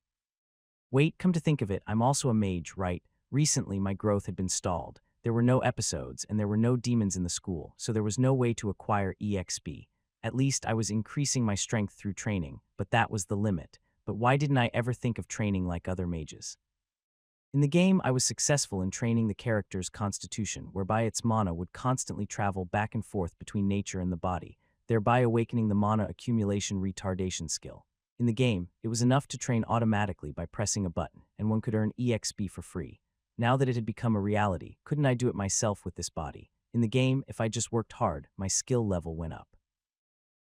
Wait, come to think of it, I'm also a mage, right? Recently, my growth had been stalled. There were no episodes, and there were no demons in the school, so there was no way to acquire EXP. At least, I was increasing my strength through training, but that was the limit. but why didn't I ever think of training like other mages? In the game, I was successful in training the character's constitution, whereby its mana would constantly travel back and forth between nature and the body, thereby awakening the mana accumulation retardation skill. In the game, it was enough to train automatically by pressing a button, and one could earn EXP for free. Now that it had become a reality, couldn't I do it myself with this body? In the game, if I just worked hard, my skill level went up.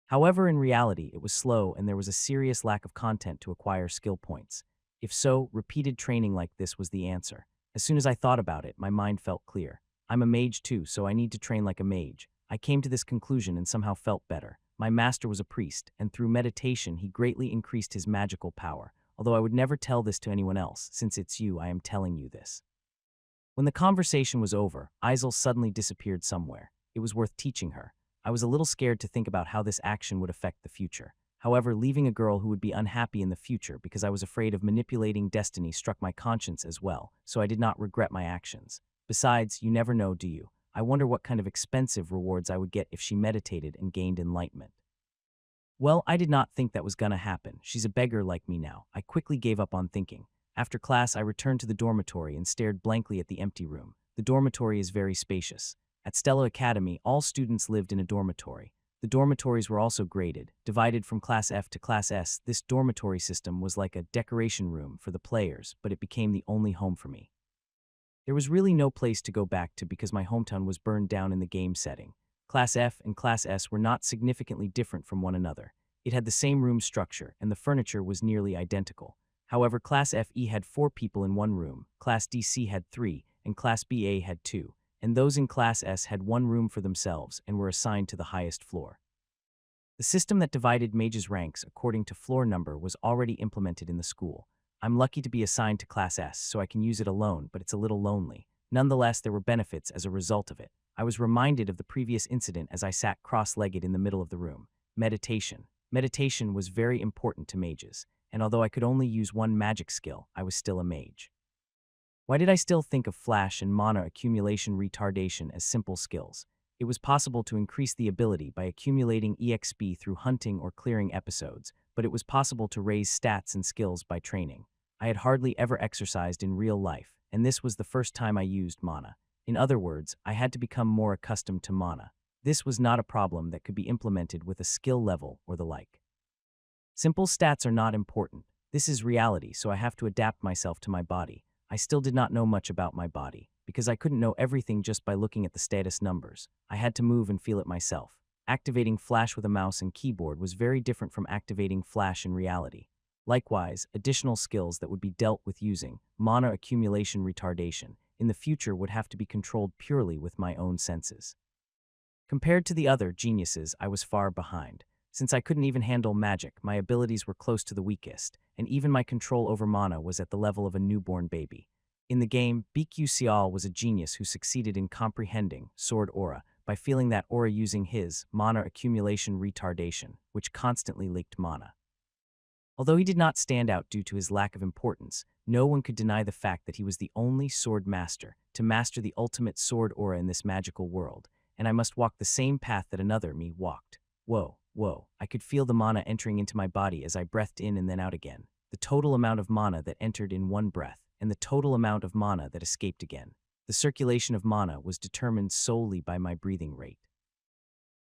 However, in reality, it was slow and there was a serious lack of content to acquire skill points. If so, repeated training like this was the answer. As soon as I thought about it, my mind felt clear. I'm a mage too, so I need to train like a mage. I came to this conclusion and somehow felt better. My master was a priest, and through meditation he greatly increased his magical power, although I would never tell this to anyone else, since it's you I am telling you this. When the conversation was over, Isel suddenly disappeared somewhere. It was worth teaching her. I was a little scared to think about how this action would affect the future. However, leaving a girl who would be unhappy in the future because I was afraid of manipulating destiny struck my conscience as well, so I did not regret my actions. Besides, you never know, do you? I wonder what kind of expensive rewards I would get if she meditated and gained enlightenment. Well, I did not think that was gonna happen. She's a beggar like me now. I quickly gave up on thinking. After class, I returned to the dormitory and stared blankly at the empty room. The dormitory is very spacious. At Stella Academy, all students lived in a dormitory. The dormitories were also graded, divided from Class F to Class S. This dormitory system was like a decoration room for the players, but it became the only home for me. There was really no place to go back to because my hometown was burned down in the game setting. Class F and Class S were not significantly different from one another. It had the same room structure, and the furniture was nearly identical. However, Class FE had 4 people in one room, Class DC had 3, and Class BA had 2, and those in Class S had 1 room for themselves and were assigned to the highest floor. The system that divided mages' ranks according to floor number was already implemented in the school. I'm lucky to be assigned to Class S, so I can use it alone, but it's a little lonely. Nonetheless, there were benefits as a result of it. I was reminded of the previous incident as I sat cross-legged in the middle of the room. Meditation. Meditation was very important to mages, and although I could only use one magic skill, I was still a mage. Why did I still think of flash and mana accumulation retardation as simple skills? It was possible to increase the ability by accumulating EXP through hunting or clearing episodes, but it was possible to raise stats and skills by training. I had hardly ever exercised in real life, and this was the first time I used mana. In other words, I had to become more accustomed to mana. This was not a problem that could be implemented with a skill level or the like. Simple stats are not important. This is reality, so I have to adapt myself to my body. I still did not know much about my body, because I couldn't know everything just by looking at the status numbers. I had to move and feel it myself. Activating Flash with a mouse and keyboard was very different from activating Flash in reality. Likewise, additional skills that would be dealt with using mana accumulation retardation in the future would have to be controlled purely with my own senses. Compared to the other geniuses, I was far behind. Since I couldn't even handle magic, my abilities were close to the weakest, and even my control over mana was at the level of a newborn baby. In the game, BQ Sial was a genius who succeeded in comprehending Sword Aura by feeling that aura using his mana accumulation retardation, which constantly leaked mana. Although he did not stand out due to his lack of importance, no one could deny the fact that he was the only sword master to master the ultimate sword aura in this magical world, and I must walk the same path that another me walked. Whoa, I could feel the mana entering into my body as I breathed in and then out again. The total amount of mana that entered in one breath, and the total amount of mana that escaped again. The circulation of mana was determined solely by my breathing rate.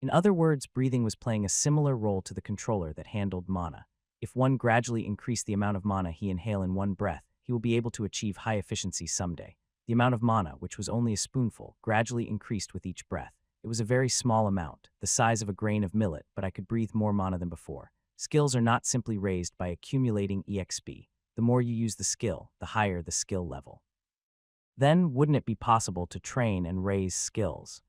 In other words, breathing was playing a similar role to the controller that handled mana. If one gradually increased the amount of mana he inhale in one breath, he will be able to achieve high efficiency someday. The amount of mana, which was only a spoonful, gradually increased with each breath. It was a very small amount, the size of a grain of millet, but I could breathe more mana than before. Skills are not simply raised by accumulating EXP. The more you use the skill, the higher the skill level. Then, wouldn't it be possible to train and raise skills?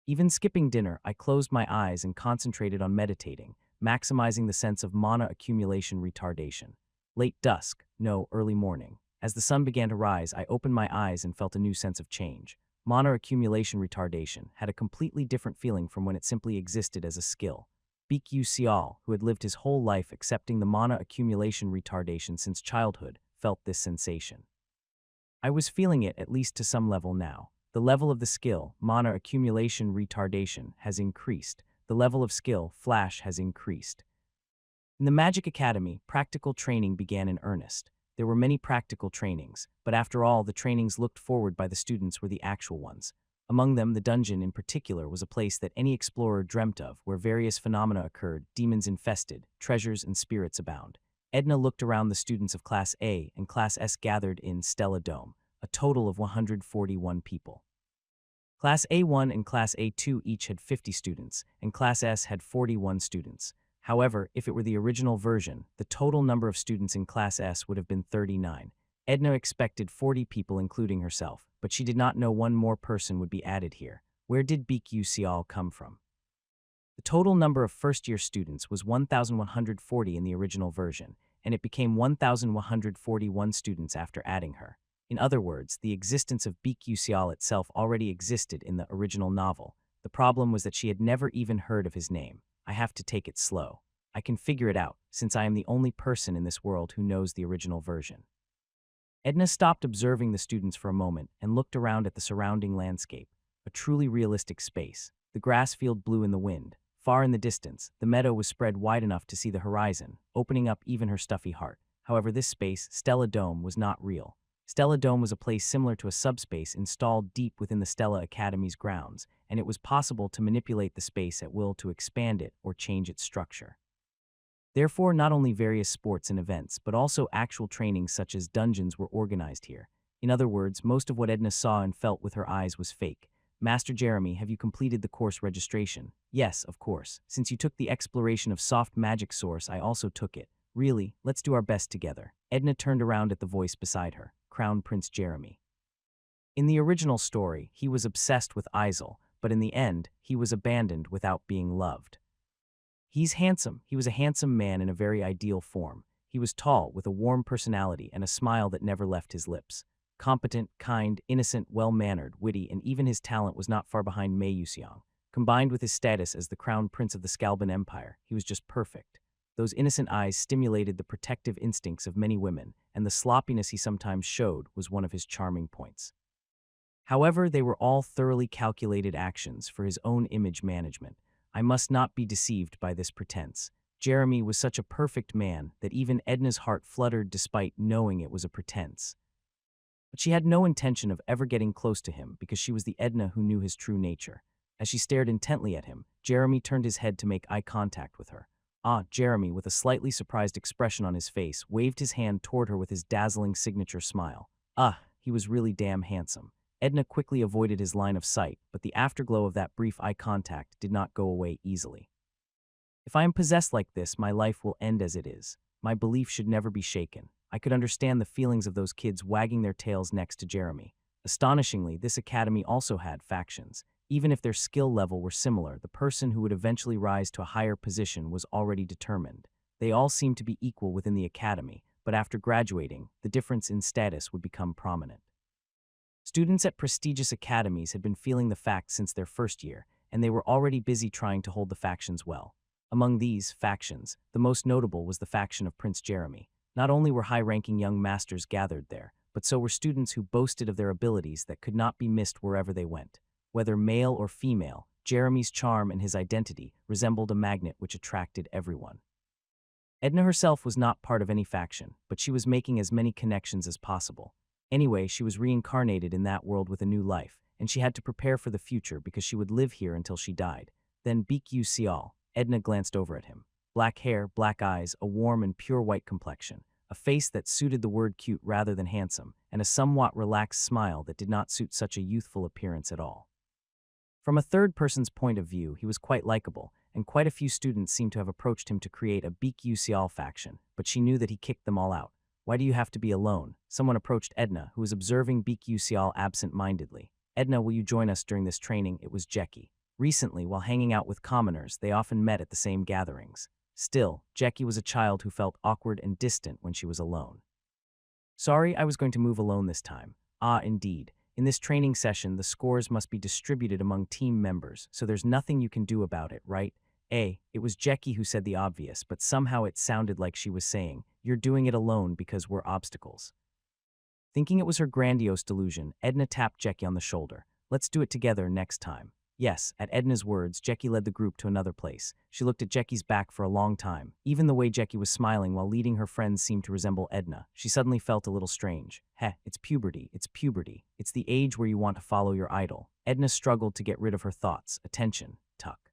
Even skipping dinner, I closed my eyes and concentrated on meditating, maximizing the sense of mana accumulation retardation. Late dusk, no, early morning. As the sun began to rise, I opened my eyes and felt a new sense of change. Mana accumulation retardation had a completely different feeling from when it simply existed as a skill. BQ Sial, who had lived his whole life accepting the mana accumulation retardation since childhood, felt this sensation. I was feeling it at least to some level now. The level of the skill, mana accumulation retardation, has increased. The level of skill, flash, has increased. In the Magic Academy, practical training began in earnest. There were many practical trainings, but after all, the trainings looked forward by the students were the actual ones. Among them, the dungeon in particular was a place that any explorer dreamt of, where various phenomena occurred, demons infested, treasures and spirits abound. Edna looked around the students of Class A and Class S gathered in Stella Dome, a total of 141 people. Class A1 and Class A2 each had 50 students, and Class S had 41 students. However, if it were the original version, the total number of students in Class S would have been 39. Edna expected 40 people including herself, but she did not know one more person would be added here. Where did BQCL come from? The total number of first-year students was 1,140 in the original version, and it became 1,141 students after adding her. In other words, the existence of BQCL itself already existed in the original novel. The problem was that she had never even heard of his name. I have to take it slow. I can figure it out, since I am the only person in this world who knows the original version. Edna stopped observing the students for a moment and looked around at the surrounding landscape, a truly realistic space. The grass field blew in the wind. Far in the distance, the meadow was spread wide enough to see the horizon, opening up even her stuffy heart. However, this space, Stella Dome, was not real. Stella Dome was a place similar to a subspace installed deep within the Stella Academy's grounds, and it was possible to manipulate the space at will to expand it or change its structure. Therefore, not only various sports and events, but also actual trainings such as dungeons were organized here. In other words, most of what Edna saw and felt with her eyes was fake. Master Jeremy, have you completed the course registration? Yes, of course. Since you took the exploration of soft magic source, I also took it. Really, let's do our best together. Edna turned around at the voice beside her, Crown Prince Jeremy. In the original story, he was obsessed with Isel, but in the end, he was abandoned without being loved. He's handsome. He was a handsome man in a very ideal form. He was tall, with a warm personality and a smile that never left his lips. Competent, kind, innocent, well-mannered, witty, and even his talent was not far behind Mei Yuxiang. Combined with his status as the crown prince of the Scalban Empire, he was just perfect. Those innocent eyes stimulated the protective instincts of many women, and the sloppiness he sometimes showed was one of his charming points. However, they were all thoroughly calculated actions for his own image management. I must not be deceived by this pretense. Jeremy was such a perfect man that even Edna's heart fluttered despite knowing it was a pretense. But she had no intention of ever getting close to him because she was the Edna who knew his true nature. As she stared intently at him, Jeremy turned his head to make eye contact with her. Jeremy, with a slightly surprised expression on his face, waved his hand toward her with his dazzling signature smile. He was really damn handsome. Edna quickly avoided his line of sight, but the afterglow of that brief eye contact did not go away easily. If I am possessed like this, my life will end as it is. My belief should never be shaken. I could understand the feelings of those kids wagging their tails next to Jeremy. Astonishingly, this academy also had factions. Even if their skill level were similar, the person who would eventually rise to a higher position was already determined. They all seemed to be equal within the academy, but after graduating, the difference in status would become prominent. Students at prestigious academies had been feeling the fact since their first year, and they were already busy trying to hold the factions well. Among these factions, the most notable was the faction of Prince Jeremy. Not only were high-ranking young masters gathered there, but so were students who boasted of their abilities that could not be missed wherever they went. Whether male or female, Jeremy's charm and his identity resembled a magnet which attracted everyone. Edna herself was not part of any faction, but she was making as many connections as possible. Anyway, she was reincarnated in that world with a new life, and she had to prepare for the future because she would live here until she died. Then BQ Sial, Edna glanced over at him. Black hair, black eyes, a warm and pure white complexion, a face that suited the word cute rather than handsome, and a somewhat relaxed smile that did not suit such a youthful appearance at all. From a third person's point of view, he was quite likable, and quite a few students seemed to have approached him to create a BQ Sial faction, but she knew that he kicked them all out. Why do you have to be alone? Someone approached Edna, who was observing BQ Sial absent-mindedly. Edna, will you join us during this training? It was Jackie. Recently, while hanging out with commoners, they often met at the same gatherings. Still, Jackie was a child who felt awkward and distant when she was alone. Sorry, I was going to move alone this time. Indeed. In this training session, the scores must be distributed among team members, so there's nothing you can do about it, right? It was Jackie who said the obvious, but somehow it sounded like she was saying, you're doing it alone because we're obstacles. Thinking it was her grandiose delusion, Edna tapped Jackie on the shoulder. Let's do it together next time. Yes, at Edna's words, Jackie led the group to another place. She looked at Jackie's back for a long time. Even the way Jackie was smiling while leading her friends seemed to resemble Edna. She suddenly felt a little strange. Heh, it's puberty. It's puberty. It's the age where you want to follow your idol. Edna struggled to get rid of her thoughts. Attention. Tuck.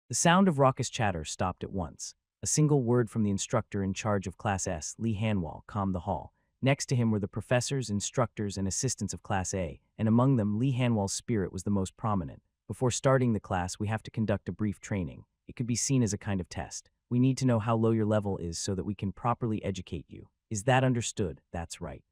The sound of raucous chatter stopped at once. A single word from the instructor in charge of Class S, Lee Hanwell, calmed the hall. Next to him were the professors, instructors, and assistants of Class A, and among them, Lee Hanwell's spirit was the most prominent. Before starting the class, we have to conduct a brief training. It could be seen as a kind of test. We need to know how low your level is so that we can properly educate you. Is that understood? That's right.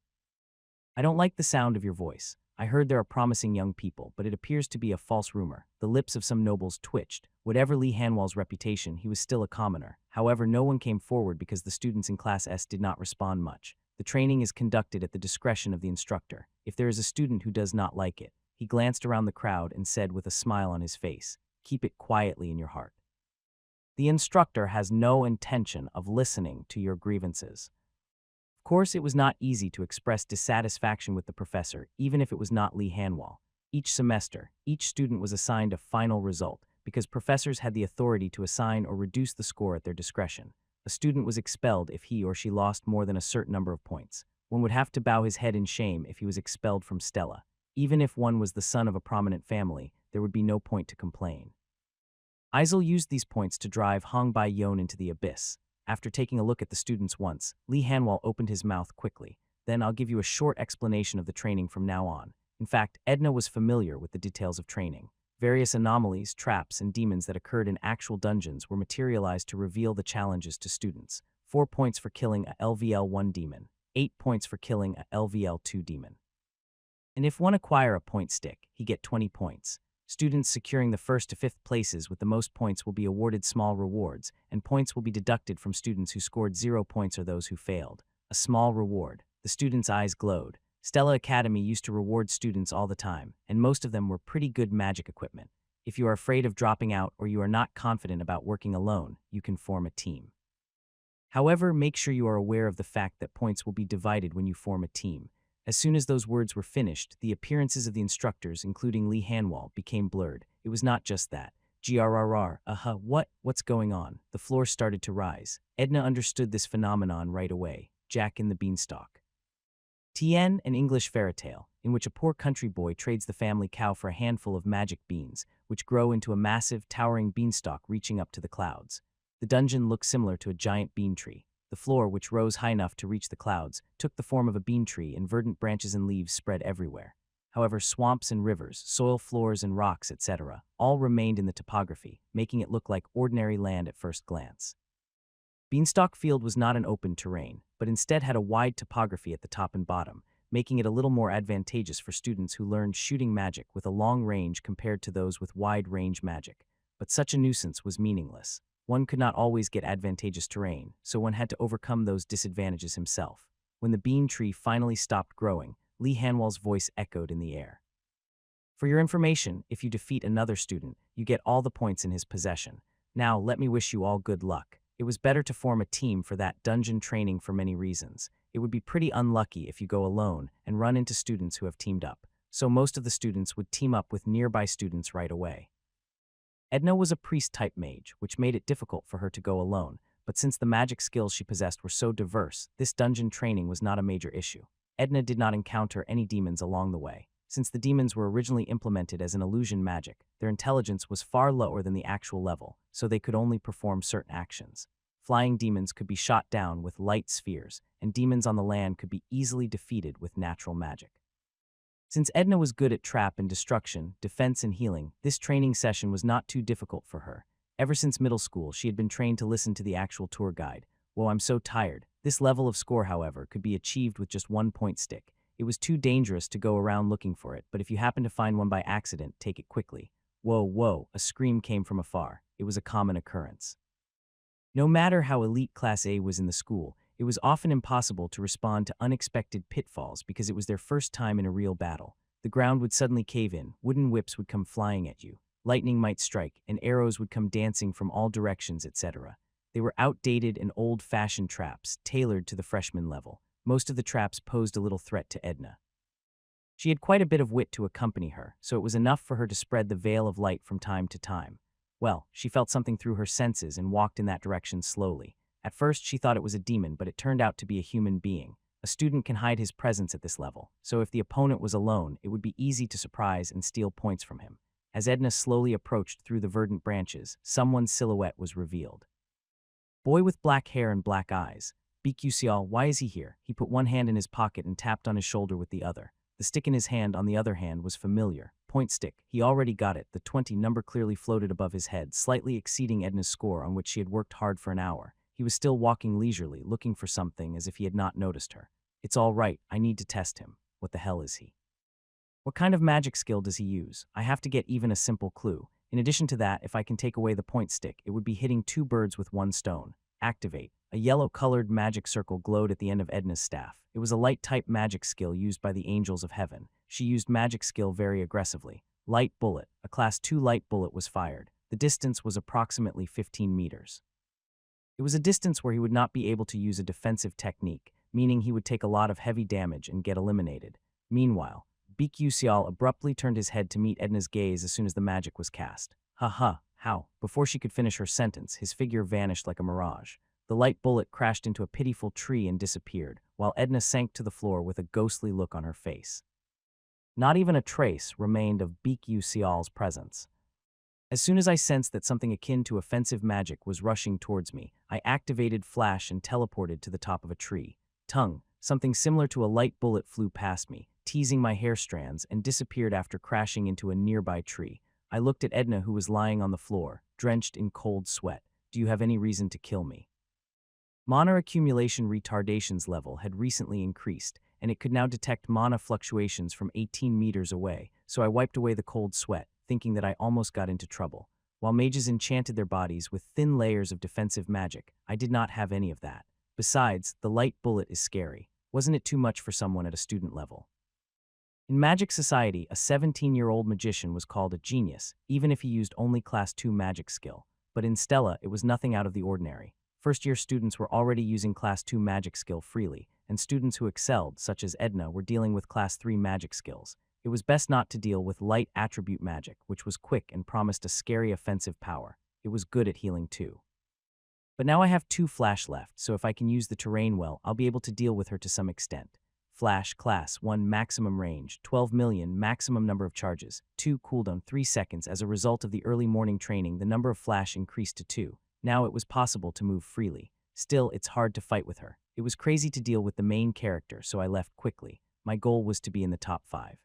I don't like the sound of your voice. I heard there are promising young people, but it appears to be a false rumor. The lips of some nobles twitched. Whatever Lee Hanwell's reputation, he was still a commoner. However, no one came forward because the students in Class S did not respond much. The training is conducted at the discretion of the instructor. If there is a student who does not like it, he glanced around the crowd and said with a smile on his face, "Keep it quietly in your heart." The instructor has no intention of listening to your grievances. Of course, it was not easy to express dissatisfaction with the professor, even if it was not Lee Hanwell. Each semester, each student was assigned a final result, because professors had the authority to assign or reduce the score at their discretion. A student was expelled if he or she lost more than a certain number of points. One would have to bow his head in shame if he was expelled from Stella. Even if one was the son of a prominent family, there would be no point to complain. Eisel used these points to drive Hong Bai-yon into the abyss. After taking a look at the students once, Lee Hanwell opened his mouth quickly. Then I'll give you a short explanation of the training from now on. In fact, Edna was familiar with the details of training. Various anomalies, traps, and demons that occurred in actual dungeons were materialized to reveal the challenges to students. 4 points for killing a LVL-1 demon, 8 points for killing a LVL-2 demon. And if one acquire a point stick, he get 20 points. Students securing the 1st to 5th places with the most points will be awarded small rewards, and points will be deducted from students who scored 0 points or those who failed. A small reward. The students' eyes glowed. Stella Academy used to reward students all the time, and most of them were pretty good magic equipment. If you are afraid of dropping out or you are not confident about working alone, you can form a team. However, make sure you are aware of the fact that points will be divided when you form a team. As soon as those words were finished, the appearances of the instructors, including Lee Hanwell, became blurred. It was not just that. Grrr, what's going on? The floor started to rise. Edna understood this phenomenon right away. Jack in the Beanstalk. Tien, an English fairy tale, in which a poor country boy trades the family cow for a handful of magic beans, which grow into a massive, towering beanstalk reaching up to the clouds. The dungeon looked similar to a giant bean tree. The floor, which rose high enough to reach the clouds, took the form of a bean tree, and verdant branches and leaves spread everywhere. However, swamps and rivers, soil floors and rocks, etc., all remained in the topography, making it look like ordinary land at first glance. Beanstalk Field was not an open terrain, but instead had a wide topography at the top and bottom, making it a little more advantageous for students who learned shooting magic with a long range compared to those with wide-range magic. But such a nuisance was meaningless. One could not always get advantageous terrain, so one had to overcome those disadvantages himself. When the bean tree finally stopped growing, Lee Hanwell's voice echoed in the air. For your information, if you defeat another student, you get all the points in his possession. Now, let me wish you all good luck. It was better to form a team for that dungeon training for many reasons. It would be pretty unlucky if you go alone and run into students who have teamed up, so most of the students would team up with nearby students right away. Edna was a priest-type mage, which made it difficult for her to go alone, but since the magic skills she possessed were so diverse, this dungeon training was not a major issue. Edna did not encounter any demons along the way. Since the demons were originally implemented as an illusion magic, their intelligence was far lower than the actual level, so they could only perform certain actions. Flying demons could be shot down with light spheres, and demons on the land could be easily defeated with natural magic. Since Edna was good at trap and destruction, defense and healing, this training session was not too difficult for her. Ever since middle school, she had been trained to listen to the actual tour guide. Whoa, I'm so tired. This level of score, however, could be achieved with just 1 point stick. It was too dangerous to go around looking for it, but if you happen to find one by accident, take it quickly. Whoa, a scream came from afar. It was a common occurrence. No matter how elite Class A was in the school, it was often impossible to respond to unexpected pitfalls because it was their first time in a real battle. The ground would suddenly cave in, wooden whips would come flying at you, lightning might strike, and arrows would come dancing from all directions, etc. They were outdated and old-fashioned traps, tailored to the freshman level. Most of the traps posed a little threat to Edna. She had quite a bit of wit to accompany her, so it was enough for her to spread the veil of light from time to time. Well, she felt something through her senses and walked in that direction slowly. At first, she thought it was a demon, but it turned out to be a human being. A student can hide his presence at this level, so if the opponent was alone, it would be easy to surprise and steal points from him. As Edna slowly approached through the verdant branches, someone's silhouette was revealed. Boy with black hair and black eyes. BQCL, why is he here? He put one hand in his pocket and tapped on his shoulder with the other. The stick in his hand, on the other hand, was familiar. Point stick. He already got it. The 20 number clearly floated above his head, slightly exceeding Edna's score on which she had worked hard for an hour. He was still walking leisurely, looking for something as if he had not noticed her. It's all right. I need to test him. What the hell is he? What kind of magic skill does he use? I have to get even a simple clue. In addition to that, if I can take away the point stick, it would be hitting two birds with one stone. Activate. A yellow-colored magic circle glowed at the end of Edna's staff. It was a light-type magic skill used by the angels of heaven. She used magic skill very aggressively. Light bullet. A Class 2 light bullet was fired. The distance was approximately 15 meters. It was a distance where he would not be able to use a defensive technique, meaning he would take a lot of heavy damage and get eliminated. Meanwhile, BQ abruptly turned his head to meet Edna's gaze as soon as the magic was cast. How? Before she could finish her sentence, his figure vanished like a mirage. The light bullet crashed into a pitiful tree and disappeared, while Edna sank to the floor with a ghostly look on her face. Not even a trace remained of BQ presence. As soon as I sensed that something akin to offensive magic was rushing towards me, I activated Flash and teleported to the top of a tree. Something similar to a light bullet flew past me, teasing my hair strands, and disappeared after crashing into a nearby tree. I looked at Edna, who was lying on the floor, drenched in cold sweat. Do you have any reason to kill me? Mana accumulation retardations level had recently increased, and it could now detect mana fluctuations from 18 meters away, so I wiped away the cold sweat, thinking that I almost got into trouble. While mages enchanted their bodies with thin layers of defensive magic, I did not have any of that. Besides, the light bullet is scary. Wasn't it too much for someone at a student level? In Magic Society, a 17-year-old magician was called a genius, even if he used only Class 2 magic skill. But in Stella, it was nothing out of the ordinary. First-year students were already using Class 2 magic skill freely, and students who excelled, such as Edna, were dealing with Class 3 magic skills. It was best not to deal with light attribute magic, which was quick and promised a scary offensive power. It was good at healing too. But now I have 2 Flash left, so if I can use the terrain well, I'll be able to deal with her to some extent. Flash, Class 1 maximum range, 12 million, maximum number of charges, 2 cooldown, 3 seconds. As a result of the early morning training, the number of Flash increased to 2. Now it was possible to move freely. Still, it's hard to fight with her. It was crazy to deal with the main character, so I left quickly. My goal was to be in the top 5.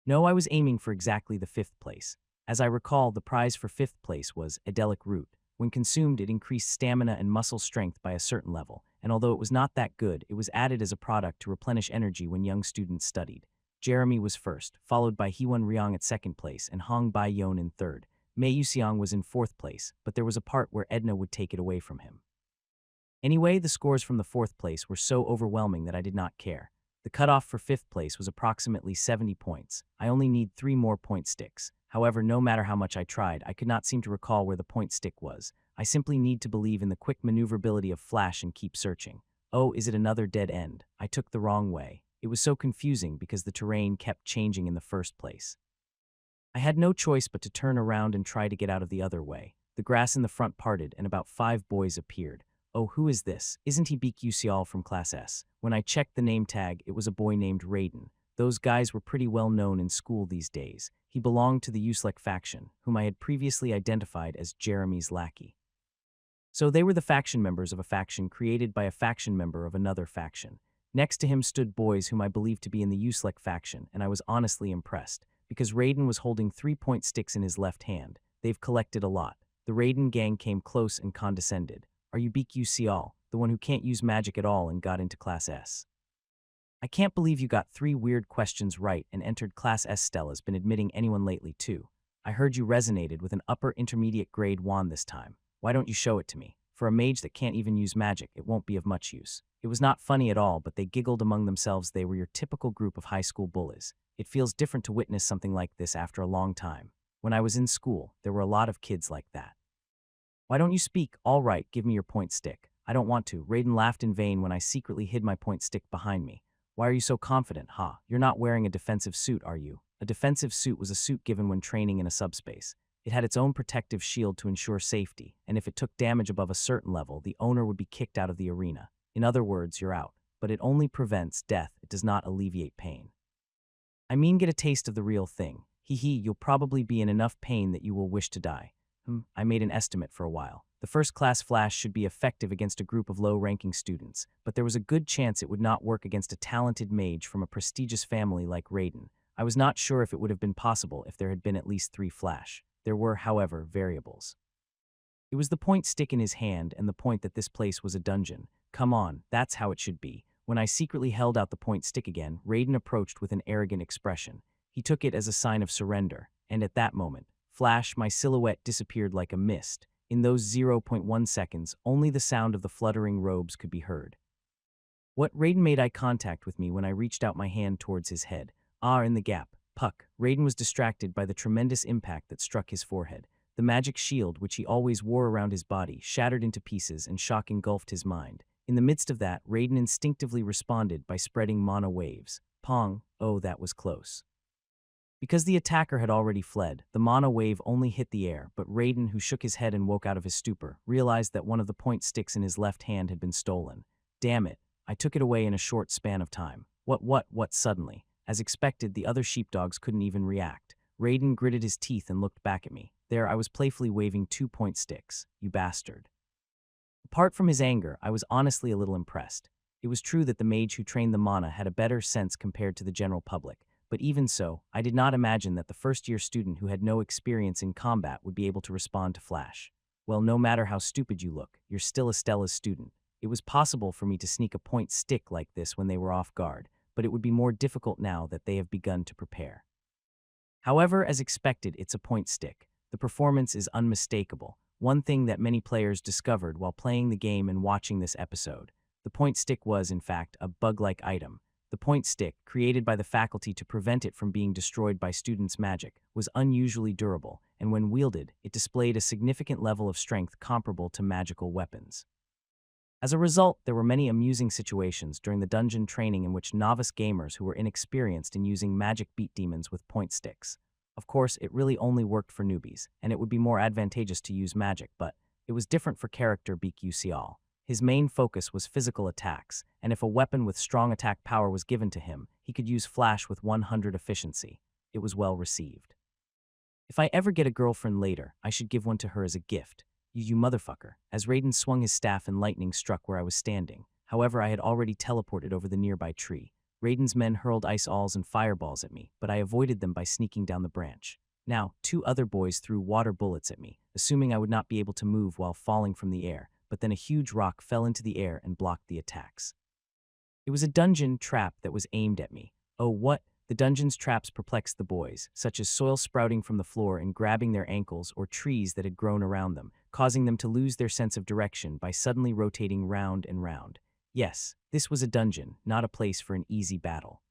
No, I was aiming for exactly the 5th place. As I recall, the prize for 5th place was Edelic Root. When consumed, it increased stamina and muscle strength by a certain level, and although it was not that good, it was added as a product to replenish energy when young students studied. Jeremy was first, followed by Heewon Ryong at 2nd place and Hong Bai-yeon in 3rd. Mei Yuseong was in 4th place, but there was a part where Edna would take it away from him. Anyway, the scores from the 4th place were so overwhelming that I did not care. The cutoff for 5th place was approximately 70 points. I only need 3 more point sticks. However, no matter how much I tried, I could not seem to recall where the point stick was. I simply need to believe in the quick maneuverability of Flash and keep searching. Oh, is it another dead end? I took the wrong way. It was so confusing because the terrain kept changing in the first place. I had no choice but to turn around and try to get out of the other way. The grass in the front parted and about 5 boys appeared. Oh, who is this? Isn't he BQ from Class S? When I checked the name tag, it was a boy named Raiden. Those guys were pretty well known in school these days. He belonged to the Uselec faction, whom I had previously identified as Jeremy's lackey. So they were the faction members of a faction created by a faction member of another faction. Next to him stood boys whom I believed to be in the Uselec faction, and I was honestly impressed, because Raiden was holding 3-point sticks in his left hand. They've collected a lot. The Raiden gang came close and condescended. Are you BQ the one who can't use magic at all and got into Class S? I can't believe you got 3 weird questions right and entered Class S. Stella's been admitting anyone lately too. I heard you resonated with an upper intermediate grade wand this time. Why don't you show it to me? For a mage that can't even use magic, it won't be of much use. It was not funny at all, but they giggled among themselves. They were your typical group of high school bullies. It feels different to witness something like this after a long time. When I was in school, there were a lot of kids like that. Why don't you speak? All right, give me your point stick. I don't want to. Raiden laughed in vain when I secretly hid my point stick behind me. Why are you so confident, ha? You're not wearing a defensive suit, are you? A defensive suit was a suit given when training in a subspace. It had its own protective shield to ensure safety, and if it took damage above a certain level, the owner would be kicked out of the arena. In other words, you're out. But it only prevents death, it does not alleviate pain. I mean, get a taste of the real thing. Hee hee, you'll probably be in enough pain that you will wish to die. I made an estimate for a while. The first class flash should be effective against a group of low-ranking students, but there was a good chance it would not work against a talented mage from a prestigious family like Raiden. I was not sure if it would have been possible if there had been at least 3 flash. There were, however, variables. It was the point stick in his hand and the point that this place was a dungeon. Come on, that's how it should be. When I secretly held out the point stick again, Raiden approached with an arrogant expression. He took it as a sign of surrender, and at that moment, flash, my silhouette disappeared like a mist. In those 0.1 seconds, only the sound of the fluttering robes could be heard. Raiden made eye contact with me when I reached out my hand towards his head. In the gap. Puck. Raiden was distracted by the tremendous impact that struck his forehead. The magic shield, which he always wore around his body, shattered into pieces and shock engulfed his mind. In the midst of that, Raiden instinctively responded by spreading mana waves. Pong. Oh, that was close. Because the attacker had already fled, the mana wave only hit the air, but Raiden, who shook his head and woke out of his stupor, realized that one of the point sticks in his left hand had been stolen. Damn it, I took it away in a short span of time. What suddenly? As expected, the other sheepdogs couldn't even react. Raiden gritted his teeth and looked back at me. There I was playfully waving 2 point sticks. You bastard. Apart from his anger, I was honestly a little impressed. It was true that the mage who trained the mana had a better sense compared to the general public. But even so, I did not imagine that the first-year student who had no experience in combat would be able to respond to flash. Well, no matter how stupid you look, you're still Estella's student. It was possible for me to sneak a point stick like this when they were off guard, but it would be more difficult now that they have begun to prepare. However, as expected, it's a point stick. The performance is unmistakable, one thing that many players discovered while playing the game and watching this episode. The point stick was, in fact, a bug-like item. The point stick, created by the faculty to prevent it from being destroyed by students' magic, was unusually durable, and when wielded, it displayed a significant level of strength comparable to magical weapons. As a result, there were many amusing situations during the dungeon training in which novice gamers who were inexperienced in using magic beat demons with point sticks. Of course, it really only worked for newbies, and it would be more advantageous to use magic, but it was different for character BQCL. His main focus was physical attacks, and if a weapon with strong attack power was given to him, he could use flash with 100 efficiency. It was well received. If I ever get a girlfriend later, I should give one to her as a gift. You motherfucker. As Raiden swung his staff and lightning struck where I was standing. However, I had already teleported over the nearby tree. Raiden's men hurled ice alls and fireballs at me, but I avoided them by sneaking down the branch. Now, 2 other boys threw water bullets at me, assuming I would not be able to move while falling from the air, but then a huge rock fell into the air and blocked the attacks. It was a dungeon trap that was aimed at me. Oh, what? The dungeon's traps perplexed the boys, such as soil sprouting from the floor and grabbing their ankles or trees that had grown around them, causing them to lose their sense of direction by suddenly rotating round and round. Yes, this was a dungeon, not a place for an easy battle.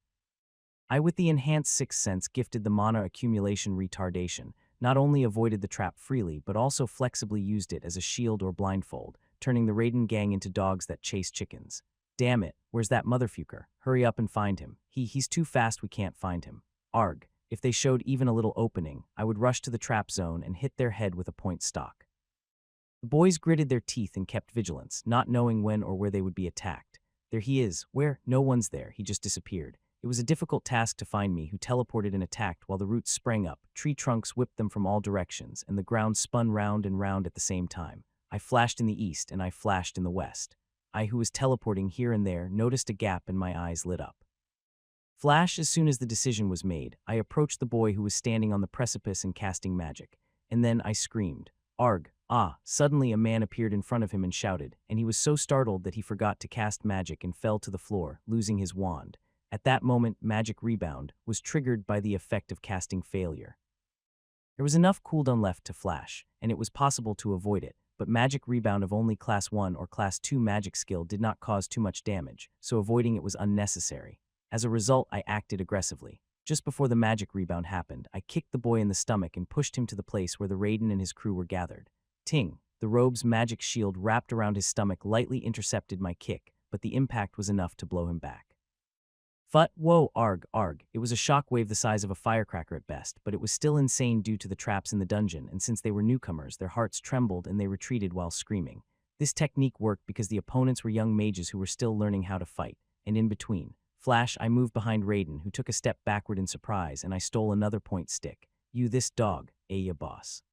I, with the enhanced sixth sense gifted the mana accumulation retardation, not only avoided the trap freely, but also flexibly used it as a shield or blindfold, turning the Raiden gang into dogs that chase chickens. Damn it, where's that motherfucker? Hurry up and find him. He's too fast, we can't find him. Arg. If they showed even a little opening, I would rush to the trap zone and hit their head with a point stock. The boys gritted their teeth and kept vigilance, not knowing when or where they would be attacked. There he is. Where? No one's there. He just disappeared. It was a difficult task to find me, who teleported and attacked while the roots sprang up, tree trunks whipped them from all directions, and the ground spun round and round at the same time. I flashed in the east and I flashed in the west. I, who was teleporting here and there, noticed a gap and my eyes lit up. Flash, as soon as the decision was made, I approached the boy who was standing on the precipice and casting magic. And then I screamed. Arg. Suddenly a man appeared in front of him and shouted, and he was so startled that he forgot to cast magic and fell to the floor, losing his wand. At that moment, Magic Rebound was triggered by the effect of casting failure. There was enough cooldown left to flash, and it was possible to avoid it, but Magic Rebound of only Class 1 or Class 2 magic skill did not cause too much damage, so avoiding it was unnecessary. As a result, I acted aggressively. Just before the Magic Rebound happened, I kicked the boy in the stomach and pushed him to the place where the Raiden and his crew were gathered. Ting! The robe's magic shield wrapped around his stomach lightly intercepted my kick, but the impact was enough to blow him back. Whoa, arg. It was a shockwave the size of a firecracker at best, but it was still insane due to the traps in the dungeon, and since they were newcomers, their hearts trembled and they retreated while screaming. This technique worked because the opponents were young mages who were still learning how to fight, and in between, Flash, I moved behind Raiden, who took a step backward in surprise, and I stole another point stick. You this dog, ya boss.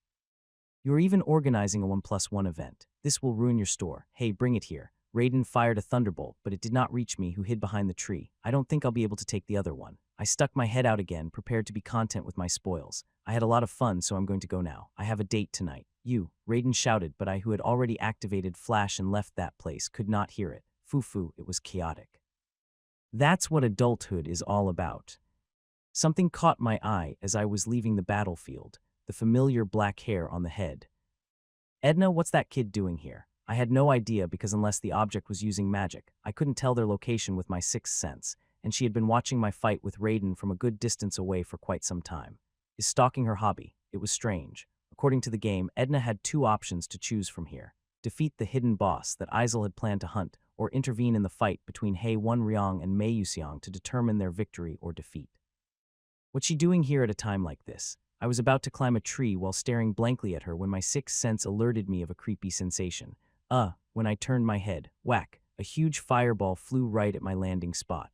You're even organizing a 1+1 event. This will ruin your store. Hey, bring it here. Raiden fired a thunderbolt, but it did not reach me, who hid behind the tree. I don't think I'll be able to take the other one. I stuck my head out again, prepared to be content with my spoils. I had a lot of fun, so I'm going to go now. I have a date tonight. You, Raiden shouted, but I, who had already activated Flash and left that place, could not hear it. Foo, it was chaotic. That's what adulthood is all about. Something caught my eye as I was leaving the battlefield, the familiar black hair on the head. Edna, what's that kid doing here? I had no idea because unless the object was using magic, I couldn't tell their location with my sixth sense, and she had been watching my fight with Raiden from a good distance away for quite some time. Is stalking her hobby? It was strange. According to the game, Edna had two options to choose from here. Defeat the hidden boss that Aizel had planned to hunt, or intervene in the fight between Hei Wan Ryong and Mei Yuxiang to determine their victory or defeat. What's she doing here at a time like this? I was about to climb a tree while staring blankly at her when my sixth sense alerted me of a creepy sensation. When I turned my head, whack, a huge fireball flew right at my landing spot.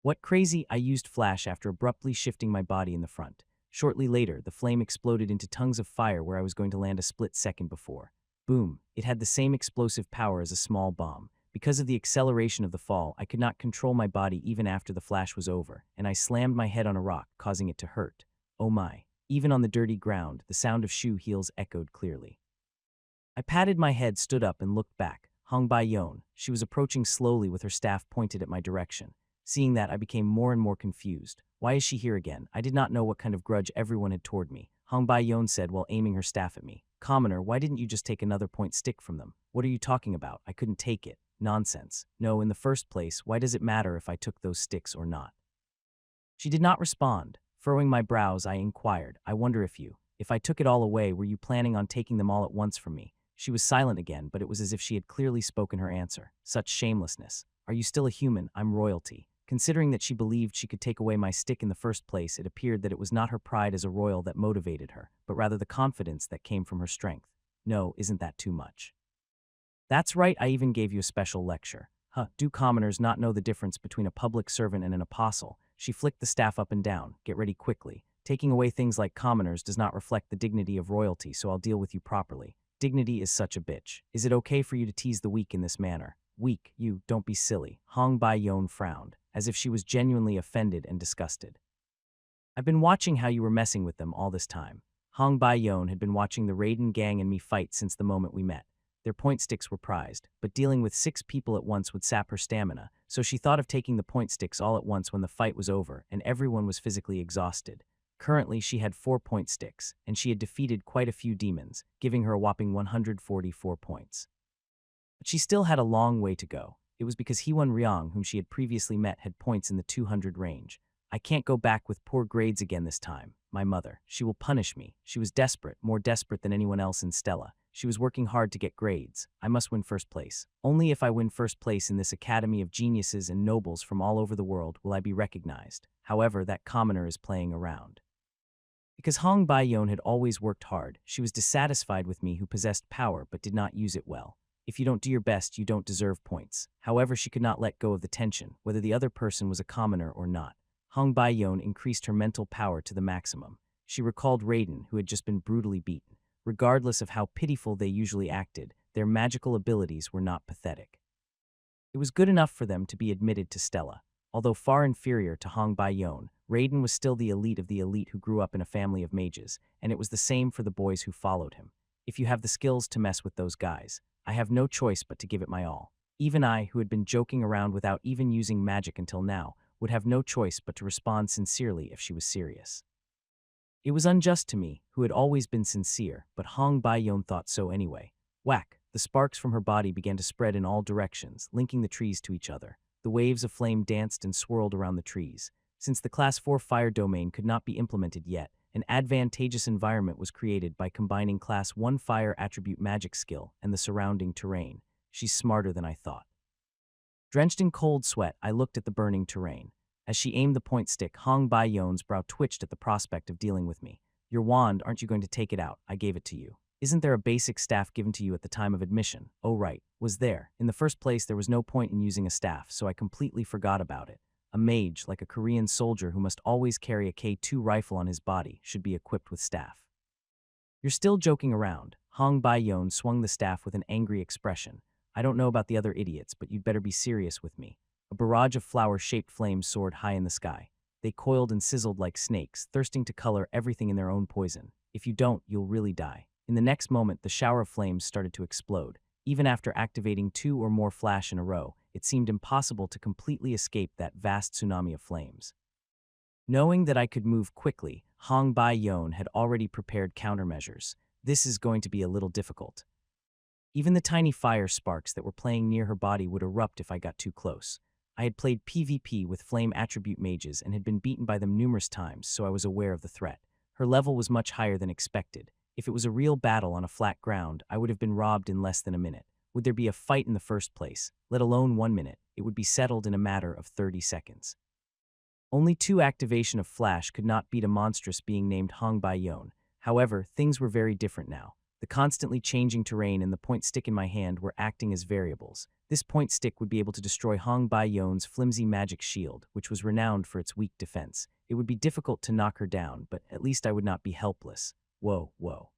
What crazy, I used Flash after abruptly shifting my body in the front. Shortly later, the flame exploded into tongues of fire where I was going to land a split second before. Boom, it had the same explosive power as a small bomb. Because of the acceleration of the fall, I could not control my body even after the flash was over, and I slammed my head on a rock, causing it to hurt. Oh my. Even on the dirty ground, the sound of shoe heels echoed clearly. I patted my head, stood up, and looked back. Hong Bai-yon. She was approaching slowly with her staff pointed at my direction. Seeing that, I became more and more confused. Why is she here again? I did not know what kind of grudge everyone had toward me. Hong Bai-yon said while aiming her staff at me. Commoner, why didn't you just take another point stick from them? What are you talking about? I couldn't take it. Nonsense. No, in the first place, why does it matter if I took those sticks or not? She did not respond. Furrowing my brows, I inquired, I wonder if I took it all away, were you planning on taking them all at once from me? She was silent again, but it was as if she had clearly spoken her answer. Such shamelessness. Are you still a human? I'm royalty. Considering that she believed she could take away my stick in the first place, it appeared that it was not her pride as a royal that motivated her, but rather the confidence that came from her strength. No, isn't that too much? That's right, I even gave you a special lecture. Do commoners not know the difference between a public servant and an apostle? She flicked the staff up and down. Get ready quickly. Taking away things like commoners does not reflect the dignity of royalty, so I'll deal with you properly. Dignity is such a bitch. Is it okay for you to tease the weak in this manner? Weak, you, don't be silly. Hong Bai-yon frowned, as if she was genuinely offended and disgusted. I've been watching how you were messing with them all this time. Hong Bai-yon had been watching the Raiden gang and me fight since the moment we met. Their point sticks were prized, but dealing with 6 people at once would sap her stamina, so she thought of taking the point sticks all at once when the fight was over and everyone was physically exhausted. Currently, she had 4 point sticks, and she had defeated quite a few demons, giving her a whopping 144 points. But she still had a long way to go. It was because Hewan Ryong, whom she had previously met, had points in the 200 range. I can't go back with poor grades again this time. My mother, she will punish me. She was desperate, more desperate than anyone else in Stella. She was working hard to get grades. I must win first place. Only if I win first place in this academy of geniuses and nobles from all over the world will I be recognized. However, that commoner is playing around. Because Hong Bai-yon had always worked hard, she was dissatisfied with me who possessed power but did not use it well. If you don't do your best, you don't deserve points. However, she could not let go of the tension, whether the other person was a commoner or not. Hong Bai-yon increased her mental power to the maximum. She recalled Raiden, who had just been brutally beaten. Regardless of how pitiful they usually acted, their magical abilities were not pathetic. It was good enough for them to be admitted to Stella. Although far inferior to Hong Bai-yon, Raiden was still the elite of the elite who grew up in a family of mages, and it was the same for the boys who followed him. If you have the skills to mess with those guys, I have no choice but to give it my all. Even I, who had been joking around without even using magic until now, would have no choice but to respond sincerely if she was serious. It was unjust to me, who had always been sincere, but Hong Bai-yon thought so anyway. Whack! The sparks from her body began to spread in all directions, linking the trees to each other. The waves of flame danced and swirled around the trees. Since the Class 4 fire domain could not be implemented yet, an advantageous environment was created by combining Class 1 fire attribute magic skill and the surrounding terrain. She's smarter than I thought. Drenched in cold sweat, I looked at the burning terrain. As she aimed the point stick, Hong Bai-yeon's brow twitched at the prospect of dealing with me. Your wand, aren't you going to take it out? I gave it to you. Isn't there a basic staff given to you at the time of admission? Oh right, was there. In the first place, there was no point in using a staff, so I completely forgot about it. A mage, like a Korean soldier who must always carry a K2 rifle on his body, should be equipped with staff. You're still joking around. Hong Bai-yeon swung the staff with an angry expression. I don't know about the other idiots, but you'd better be serious with me. A barrage of flower-shaped flames soared high in the sky. They coiled and sizzled like snakes, thirsting to color everything in their own poison. If you don't, you'll really die. In the next moment, the shower of flames started to explode. Even after activating 2 or more flash in a row, it seemed impossible to completely escape that vast tsunami of flames. Knowing that I could move quickly, Hong Bai-yeon had already prepared countermeasures. This is going to be a little difficult. Even the tiny fire sparks that were playing near her body would erupt if I got too close. I had played PvP with flame attribute mages and had been beaten by them numerous times, so I was aware of the threat. Her level was much higher than expected. If it was a real battle on a flat ground, I would have been robbed in less than a minute. Would there be a fight in the first place? Let alone 1 minute. It would be settled in a matter of 30 seconds. Only 2 activation of flash could not beat a monstrous being named Hong Bai-yeon. However, things were very different now. The constantly changing terrain and the point stick in my hand were acting as variables. This point stick would be able to destroy Hong Bai-yeon's flimsy magic shield, which was renowned for its weak defense. It would be difficult to knock her down, but at least I would not be helpless. Whoa, whoa.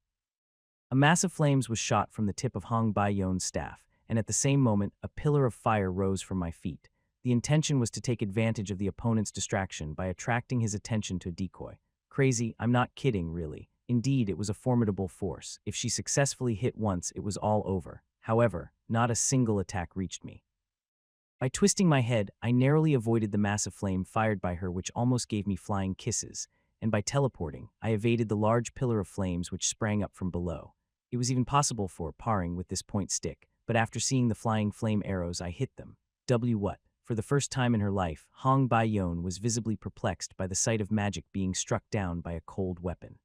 A mass of flames was shot from the tip of Hong Bai-yeon's staff, and at the same moment, a pillar of fire rose from my feet. The intention was to take advantage of the opponent's distraction by attracting his attention to a decoy. Crazy, I'm not kidding, really. Indeed, it was a formidable force. If she successfully hit once, it was all over. However, not a single attack reached me. By twisting my head, I narrowly avoided the massive flame fired by her, which almost gave me flying kisses, and by teleporting, I evaded the large pillar of flames which sprang up from below. It was even possible for parring with this point stick, but after seeing the flying flame arrows, I hit them. What? For the first time in her life, Hong Bai-yeon was visibly perplexed by the sight of magic being struck down by a cold weapon.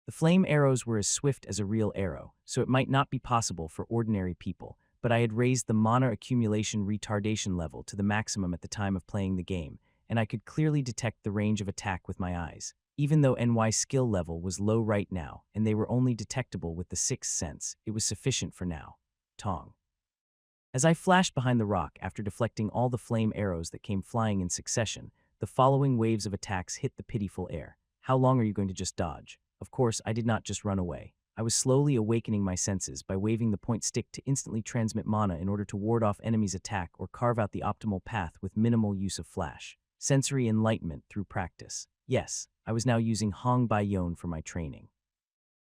The flame arrows were as swift as a real arrow, so it might not be possible for ordinary people, but I had raised the mana accumulation retardation level to the maximum at the time of playing the game, and I could clearly detect the range of attack with my eyes. Even though NY's skill level was low right now, and they were only detectable with the sixth sense, it was sufficient for now. Tong. As I flashed behind the rock after deflecting all the flame arrows that came flying in succession, the following waves of attacks hit the pitiful air. How long are you going to just dodge? Of course, I did not just run away. I was slowly awakening my senses by waving the point stick to instantly transmit mana in order to ward off enemies' attack or carve out the optimal path with minimal use of flash. Sensory enlightenment through practice. Yes, I was now using Hong Bai-yeon for my training.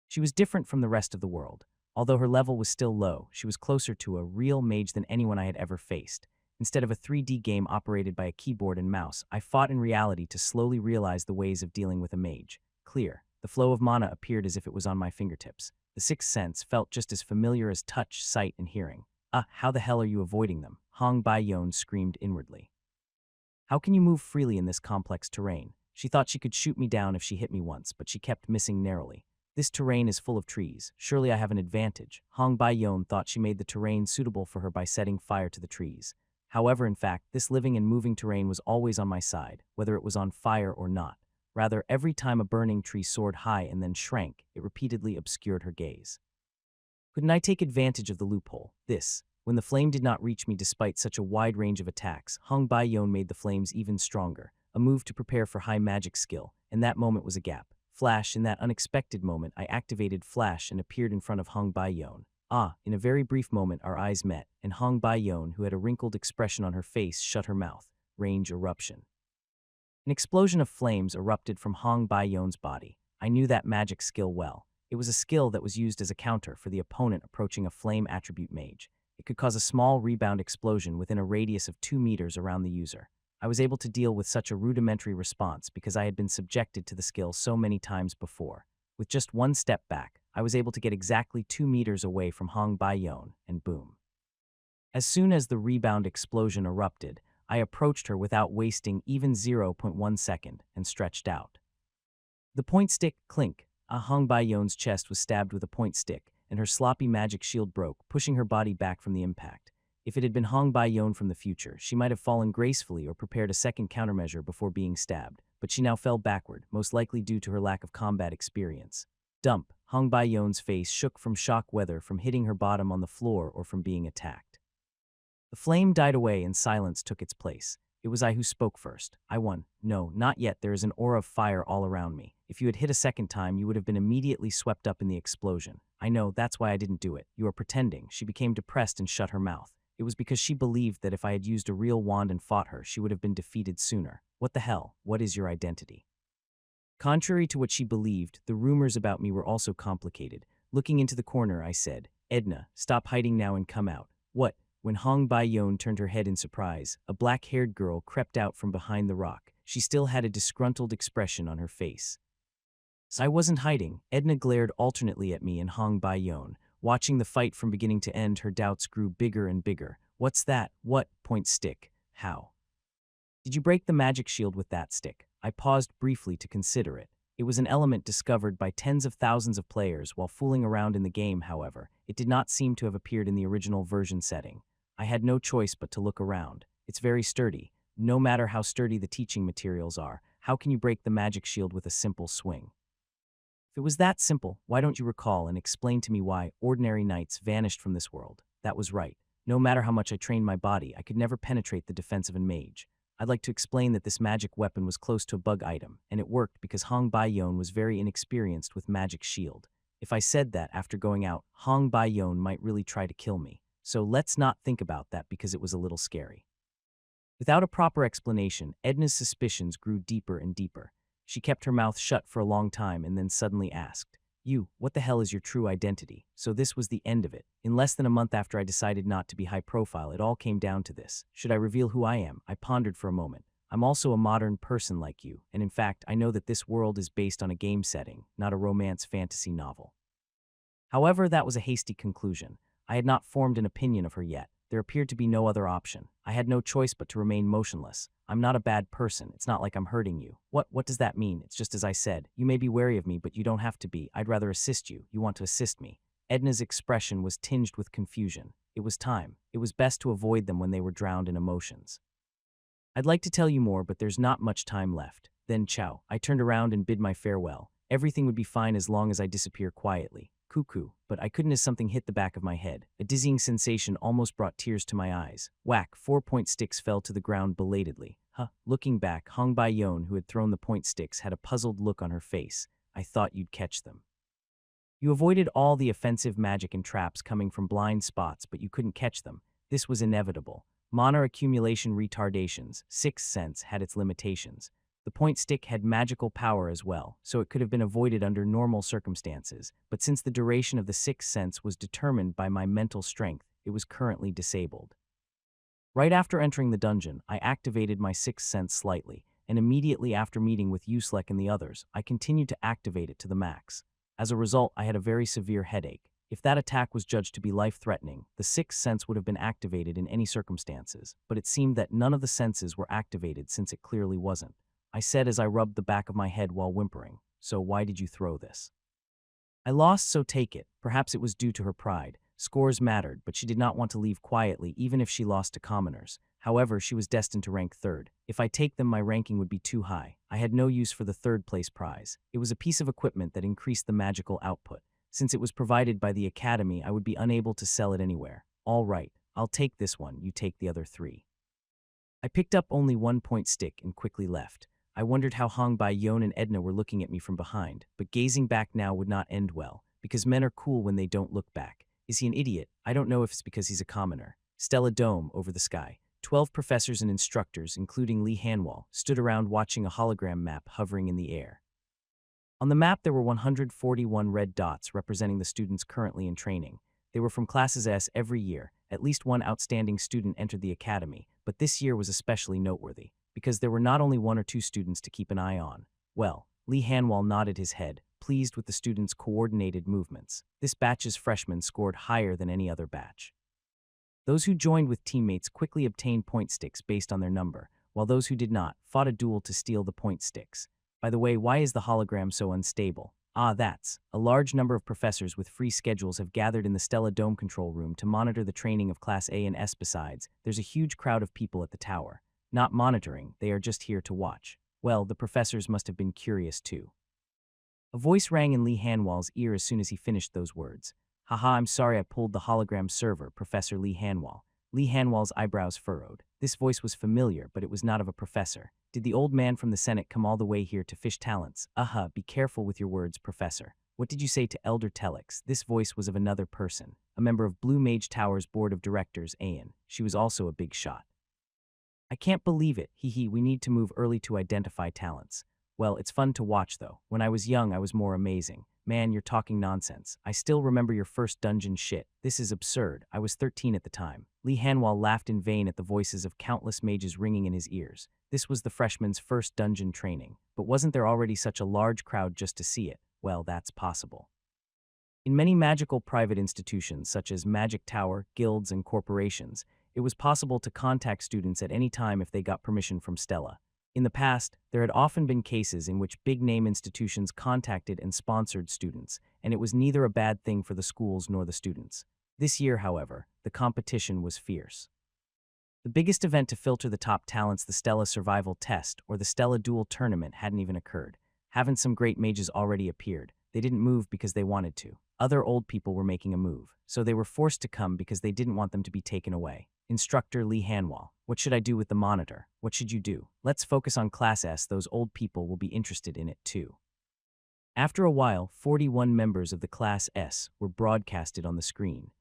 She was different from the rest of the world. Although her level was still low, she was closer to a real mage than anyone I had ever faced. Instead of a 3D game operated by a keyboard and mouse, I fought in reality to slowly realize the ways of dealing with a mage. Clear. The flow of mana appeared as if it was on my fingertips. The sixth sense felt just as familiar as touch, sight, and hearing. How the hell are you avoiding them? Hong Bai-yeon screamed inwardly. How can you move freely in this complex terrain? She thought she could shoot me down if she hit me once, but she kept missing narrowly. This terrain is full of trees. Surely I have an advantage. Hong Bai-yeon thought she made the terrain suitable for her by setting fire to the trees. However, in fact, this living and moving terrain was always on my side, whether it was on fire or not. Rather, every time a burning tree soared high and then shrank, it repeatedly obscured her gaze. Couldn't I take advantage of the loophole? When the flame did not reach me despite such a wide range of attacks, Hong Bai-yeon made the flames even stronger, a move to prepare for high magic skill, and that moment was a gap. Flash, in that unexpected moment, I activated Flash and appeared in front of Hong Bai-yeon. In a very brief moment, our eyes met, and Hong Bai-yeon, who had a wrinkled expression on her face, shut her mouth. Range eruption. An explosion of flames erupted from Hong Bai-yeon's body. I knew that magic skill well. It was a skill that was used as a counter for the opponent approaching a flame attribute mage. It could cause a small rebound explosion within a radius of 2 meters around the user. I was able to deal with such a rudimentary response because I had been subjected to the skill so many times before. With just one step back, I was able to get exactly 2 meters away from Hong Bai-yeon, and boom. As soon as the rebound explosion erupted, I approached her without wasting even 0.1 second and stretched out. The point stick, clink. Hong Bai-yeon's chest was stabbed with a point stick, and her sloppy magic shield broke, pushing her body back from the impact. If it had been Hong Bai-yon from the future, she might have fallen gracefully or prepared a second countermeasure before being stabbed, but she now fell backward, most likely due to her lack of combat experience. Dump. Hong Bai-yon's face shook from shock, whether from hitting her bottom on the floor or from being attacked. The flame died away and silence took its place. It was I who spoke first. I won. No, not yet. There is an aura of fire all around me. If you had hit a second time, you would have been immediately swept up in the explosion. I know, that's why I didn't do it. You are pretending. She became depressed and shut her mouth. It was because she believed that if I had used a real wand and fought her, she would have been defeated sooner. What the hell? What is your identity? Contrary to what she believed, the rumors about me were also complicated. Looking into the corner, I said, Edna, stop hiding now and come out. What? When Hong Bai-yon turned her head in surprise, a black-haired girl crept out from behind the rock. She still had a disgruntled expression on her face. I wasn't hiding. Edna glared alternately at me and Hong Bai-yon. Watching the fight from beginning to end, her doubts grew bigger and bigger. What's that? What? Point stick. How? Did you break the magic shield with that stick? I paused briefly to consider it. It was an element discovered by tens of thousands of players while fooling around in the game, however. It did not seem to have appeared in the original version setting. I had no choice but to look around. It's very sturdy. No matter how sturdy the teaching materials are, how can you break the magic shield with a simple swing? If it was that simple, why don't you recall and explain to me why ordinary knights vanished from this world? That was right. No matter how much I trained my body, I could never penetrate the defense of a mage. I'd like to explain that this magic weapon was close to a bug item, and it worked because Hong Bai-yon was very inexperienced with magic shield. If I said that after going out, Hong Bai-yon might really try to kill me. So let's not think about that because it was a little scary. Without a proper explanation, Edna's suspicions grew deeper and deeper. She kept her mouth shut for a long time and then suddenly asked, You, what the hell is your true identity? So this was the end of it. In less than a month after I decided not to be high profile, it all came down to this. Should I reveal who I am? I pondered for a moment. I'm also a modern person like you, and in fact, I know that this world is based on a game setting, not a romance fantasy novel. However, that was a hasty conclusion. I had not formed an opinion of her yet. There appeared to be no other option. I had no choice but to remain motionless. I'm not a bad person. It's not like I'm hurting you. What does that mean? It's just as I said. You may be wary of me, but you don't have to be. I'd rather assist you. You want to assist me. Edna's expression was tinged with confusion. It was time. It was best to avoid them when they were drowned in emotions. I'd like to tell you more, but there's not much time left. Then ciao. I turned around and bid my farewell. Everything would be fine as long as I disappear quietly. Cuckoo, but I couldn't as something hit the back of my head. A dizzying sensation almost brought tears to my eyes. Whack, 4-point sticks fell to the ground belatedly. Looking back, Hong Bai-yon, who had thrown the point sticks, had a puzzled look on her face. I thought you'd catch them. You avoided all the offensive magic and traps coming from blind spots, but you couldn't catch them. This was inevitable. Mana accumulation retardations, Sixth Sense, had its limitations. The point stick had magical power as well, so it could have been avoided under normal circumstances, but since the duration of the Sixth Sense was determined by my mental strength, it was currently disabled. Right after entering the dungeon, I activated my Sixth Sense slightly, and immediately after meeting with Uslek and the others, I continued to activate it to the max. As a result, I had a very severe headache. If that attack was judged to be life-threatening, the Sixth Sense would have been activated in any circumstances, but it seemed that none of the senses were activated since it clearly wasn't. I said as I rubbed the back of my head while whimpering, So why did you throw this? I lost, so take it. Perhaps it was due to her pride. Scores mattered, but she did not want to leave quietly even if she lost to commoners. However, she was destined to rank third. If I take them, my ranking would be too high. I had no use for the third-place prize. It was a piece of equipment that increased the magical output. Since it was provided by the academy, I would be unable to sell it anywhere. All right, I'll take this one, you take the other 3. I picked up only 1-point stick and quickly left. I wondered how Hong Bai-yon and Edna were looking at me from behind, but gazing back now would not end well, because men are cool when they don't look back. Is he an idiot? I don't know if it's because he's a commoner. Stella Dome over the sky. 12 professors and instructors, including Lee Hanwall, stood around watching a hologram map hovering in the air. On the map, there were 141 red dots representing the students currently in training. They were from classes S every year. At least one outstanding student entered the academy, but this year was especially noteworthy, because there were not only 1 or 2 students to keep an eye on. Well, Lee Hanwall nodded his head, pleased with the students' coordinated movements. This batch's freshmen scored higher than any other batch. Those who joined with teammates quickly obtained point sticks based on their number, while those who did not fought a duel to steal the point sticks. By the way, why is the hologram so unstable? A large number of professors with free schedules have gathered in the Stella Dome control room to monitor the training of Class A and S. Besides, there's a huge crowd of people at the tower. Not monitoring, they are just here to watch. Well, the professors must have been curious too. A voice rang in Lee Hanwell's ear as soon as he finished those words. Haha, I'm sorry I pulled the hologram server, Professor Lee Hanwell. Lee Hanwell's eyebrows furrowed. This voice was familiar, but it was not of a professor. Did the old man from the Senate come all the way here to fish talents? Be careful with your words, Professor. What did you say to Elder Telex? This voice was of another person, a member of Blue Mage Tower's board of directors, Ayan. She was also a big shot. I can't believe it, we need to move early to identify talents. Well, it's fun to watch though. When I was young, I was more amazing. Man, you're talking nonsense. I still remember your first dungeon shit. This is absurd. I was 13 at the time. Lee Hanwell laughed in vain at the voices of countless mages ringing in his ears. This was the freshman's first dungeon training. But wasn't there already such a large crowd just to see it? Well, that's possible. In many magical private institutions, such as Magic Tower, guilds, and corporations, it was possible to contact students at any time if they got permission from Stella. In the past, there had often been cases in which big-name institutions contacted and sponsored students, and it was neither a bad thing for the schools nor the students. This year, however, the competition was fierce. The biggest event to filter the top talents, the Stella Survival Test or the Stella Duel Tournament, hadn't even occurred. Haven't some great mages already appeared? They didn't move because they wanted to. Other old people were making a move, so they were forced to come because they didn't want them to be taken away. Instructor Lee Hanwell, what should I do with the monitor? What should you do? Let's focus on Class S, those old people will be interested in it too. After a while, 41 members of the Class S were broadcasted on the screen.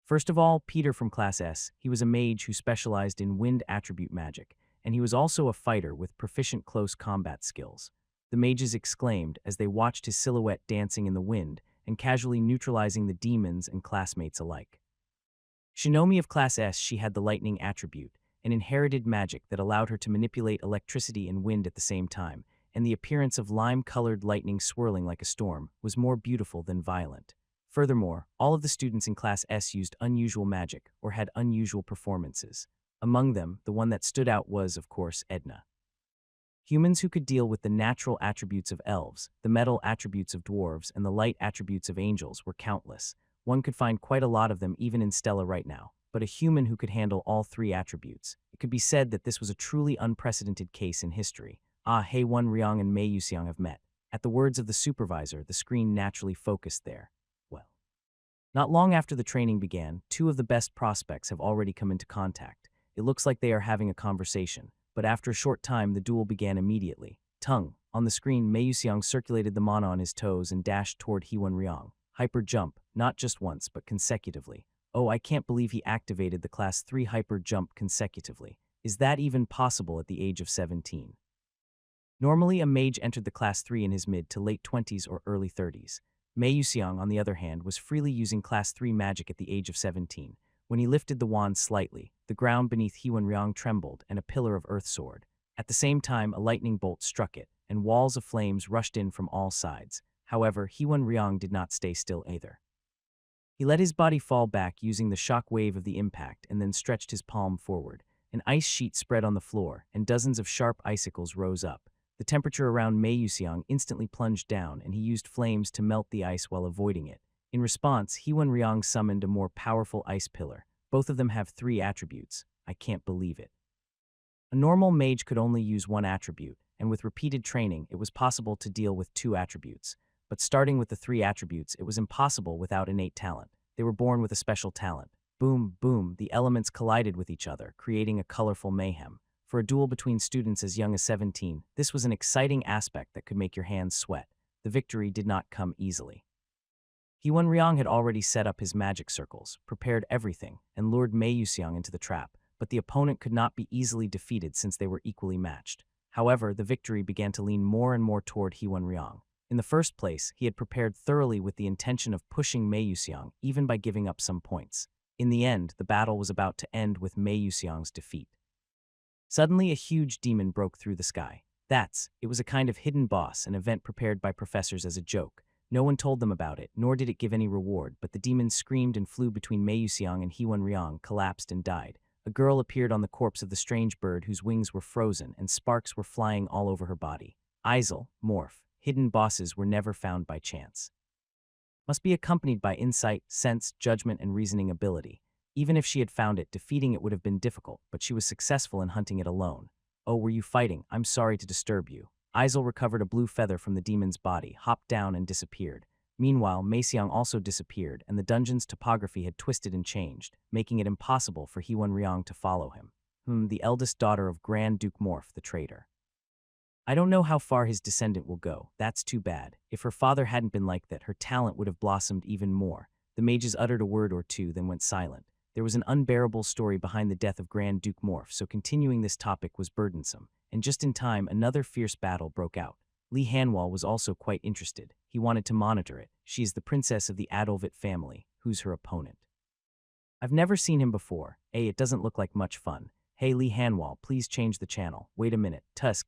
First of all, Peter from Class S. He was a mage who specialized in wind attribute magic, and he was also a fighter with proficient close combat skills. The mages exclaimed as they watched his silhouette dancing in the wind and casually neutralizing the demons and classmates alike. Shinomi of Class S, she had the lightning attribute, an inherited magic that allowed her to manipulate electricity and wind at the same time, and the appearance of lime-colored lightning swirling like a storm was more beautiful than violent. Furthermore, all of the students in Class S used unusual magic or had unusual performances. Among them, the one that stood out was, of course, Edna. Humans who could deal with the natural attributes of elves, the metal attributes of dwarves, and the light attributes of angels were countless. One could find quite a lot of them even in Stella right now, but a human who could handle all three attributes. It could be said that this was a truly unprecedented case in history. Haewon Ryong and Mei Yuseong have met. At the words of the supervisor, the screen naturally focused there. Well, not long after the training began, two of the best prospects have already come into contact. It looks like they are having a conversation, but after a short time, the duel began immediately. Tongue. On the screen, Mei Yuseong circulated the mana on his toes and dashed toward Haewon Ryong. Hyper jump, not just once, but consecutively. Oh, I can't believe he activated the Class 3 hyper jump consecutively. Is that even possible at the age of 17? Normally, a mage entered the Class 3 in his mid to late 20s or early 30s. Mei Yuseong, on the other hand, was freely using Class 3 magic at the age of 17. When he lifted the wand slightly, the ground beneath Haewon Ryong trembled and a pillar of earth soared. At the same time, a lightning bolt struck it, and walls of flames rushed in from all sides. However, Haewon Ryong did not stay still either. He let his body fall back using the shock wave of the impact and then stretched his palm forward. An ice sheet spread on the floor, and dozens of sharp icicles rose up. The temperature around Mei Yuseong instantly plunged down, and he used flames to melt the ice while avoiding it. In response, Haewon Ryong summoned a more powerful ice pillar. Both of them have 3 attributes. I can't believe it. A normal mage could only use 1 attribute, and with repeated training, it was possible to deal with 2 attributes. But starting with the 3 attributes, it was impossible without innate talent. They were born with a special talent. Boom, boom, the elements collided with each other, creating a colorful mayhem. For a duel between students as young as 17, this was an exciting aspect that could make your hands sweat. The victory did not come easily. Haewon Ryong had already set up his magic circles, prepared everything, and lured Mei Yuseong into the trap, but the opponent could not be easily defeated since they were equally matched. However, the victory began to lean more and more toward Haewon Ryong. In the first place, he had prepared thoroughly with the intention of pushing Mei Yuseong, even by giving up some points. In the end, the battle was about to end with Mei Yuseong's defeat. Suddenly, a huge demon broke through the sky. It was a kind of hidden boss, an event prepared by professors as a joke. No one told them about it, nor did it give any reward, but the demon screamed and flew between Mei Yuseong and Haewon Ryong, collapsed and died. A girl appeared on the corpse of the strange bird whose wings were frozen and sparks were flying all over her body. Isel, morph. hidden bosses were never found by chance. Must be accompanied by insight, sense, judgment, and reasoning ability. Even if she had found it, defeating it would have been difficult, but she was successful in hunting it alone. Oh, were you fighting? I'm sorry to disturb you. Aizel recovered a blue feather from the demon's body, hopped down, and disappeared. Meanwhile, Meiseong also disappeared, and the dungeon's topography had twisted and changed, making it impossible for Hewan Ryong to follow him. The eldest daughter of Grand Duke Morph, the traitor. I don't know how far his descendant will go. That's too bad. If her father hadn't been like that, her talent would have blossomed even more. The mages uttered a word or two, then went silent. There was an unbearable story behind the death of Grand Duke Morph, so continuing this topic was burdensome. And just in time, another fierce battle broke out. Li Hanwal was also quite interested. He wanted to monitor it. She is the princess of the Adolvit family. Who's her opponent? I've never seen him before. It doesn't look like much fun. Hey Li Hanwal, please change the channel. Wait a minute. Tusk.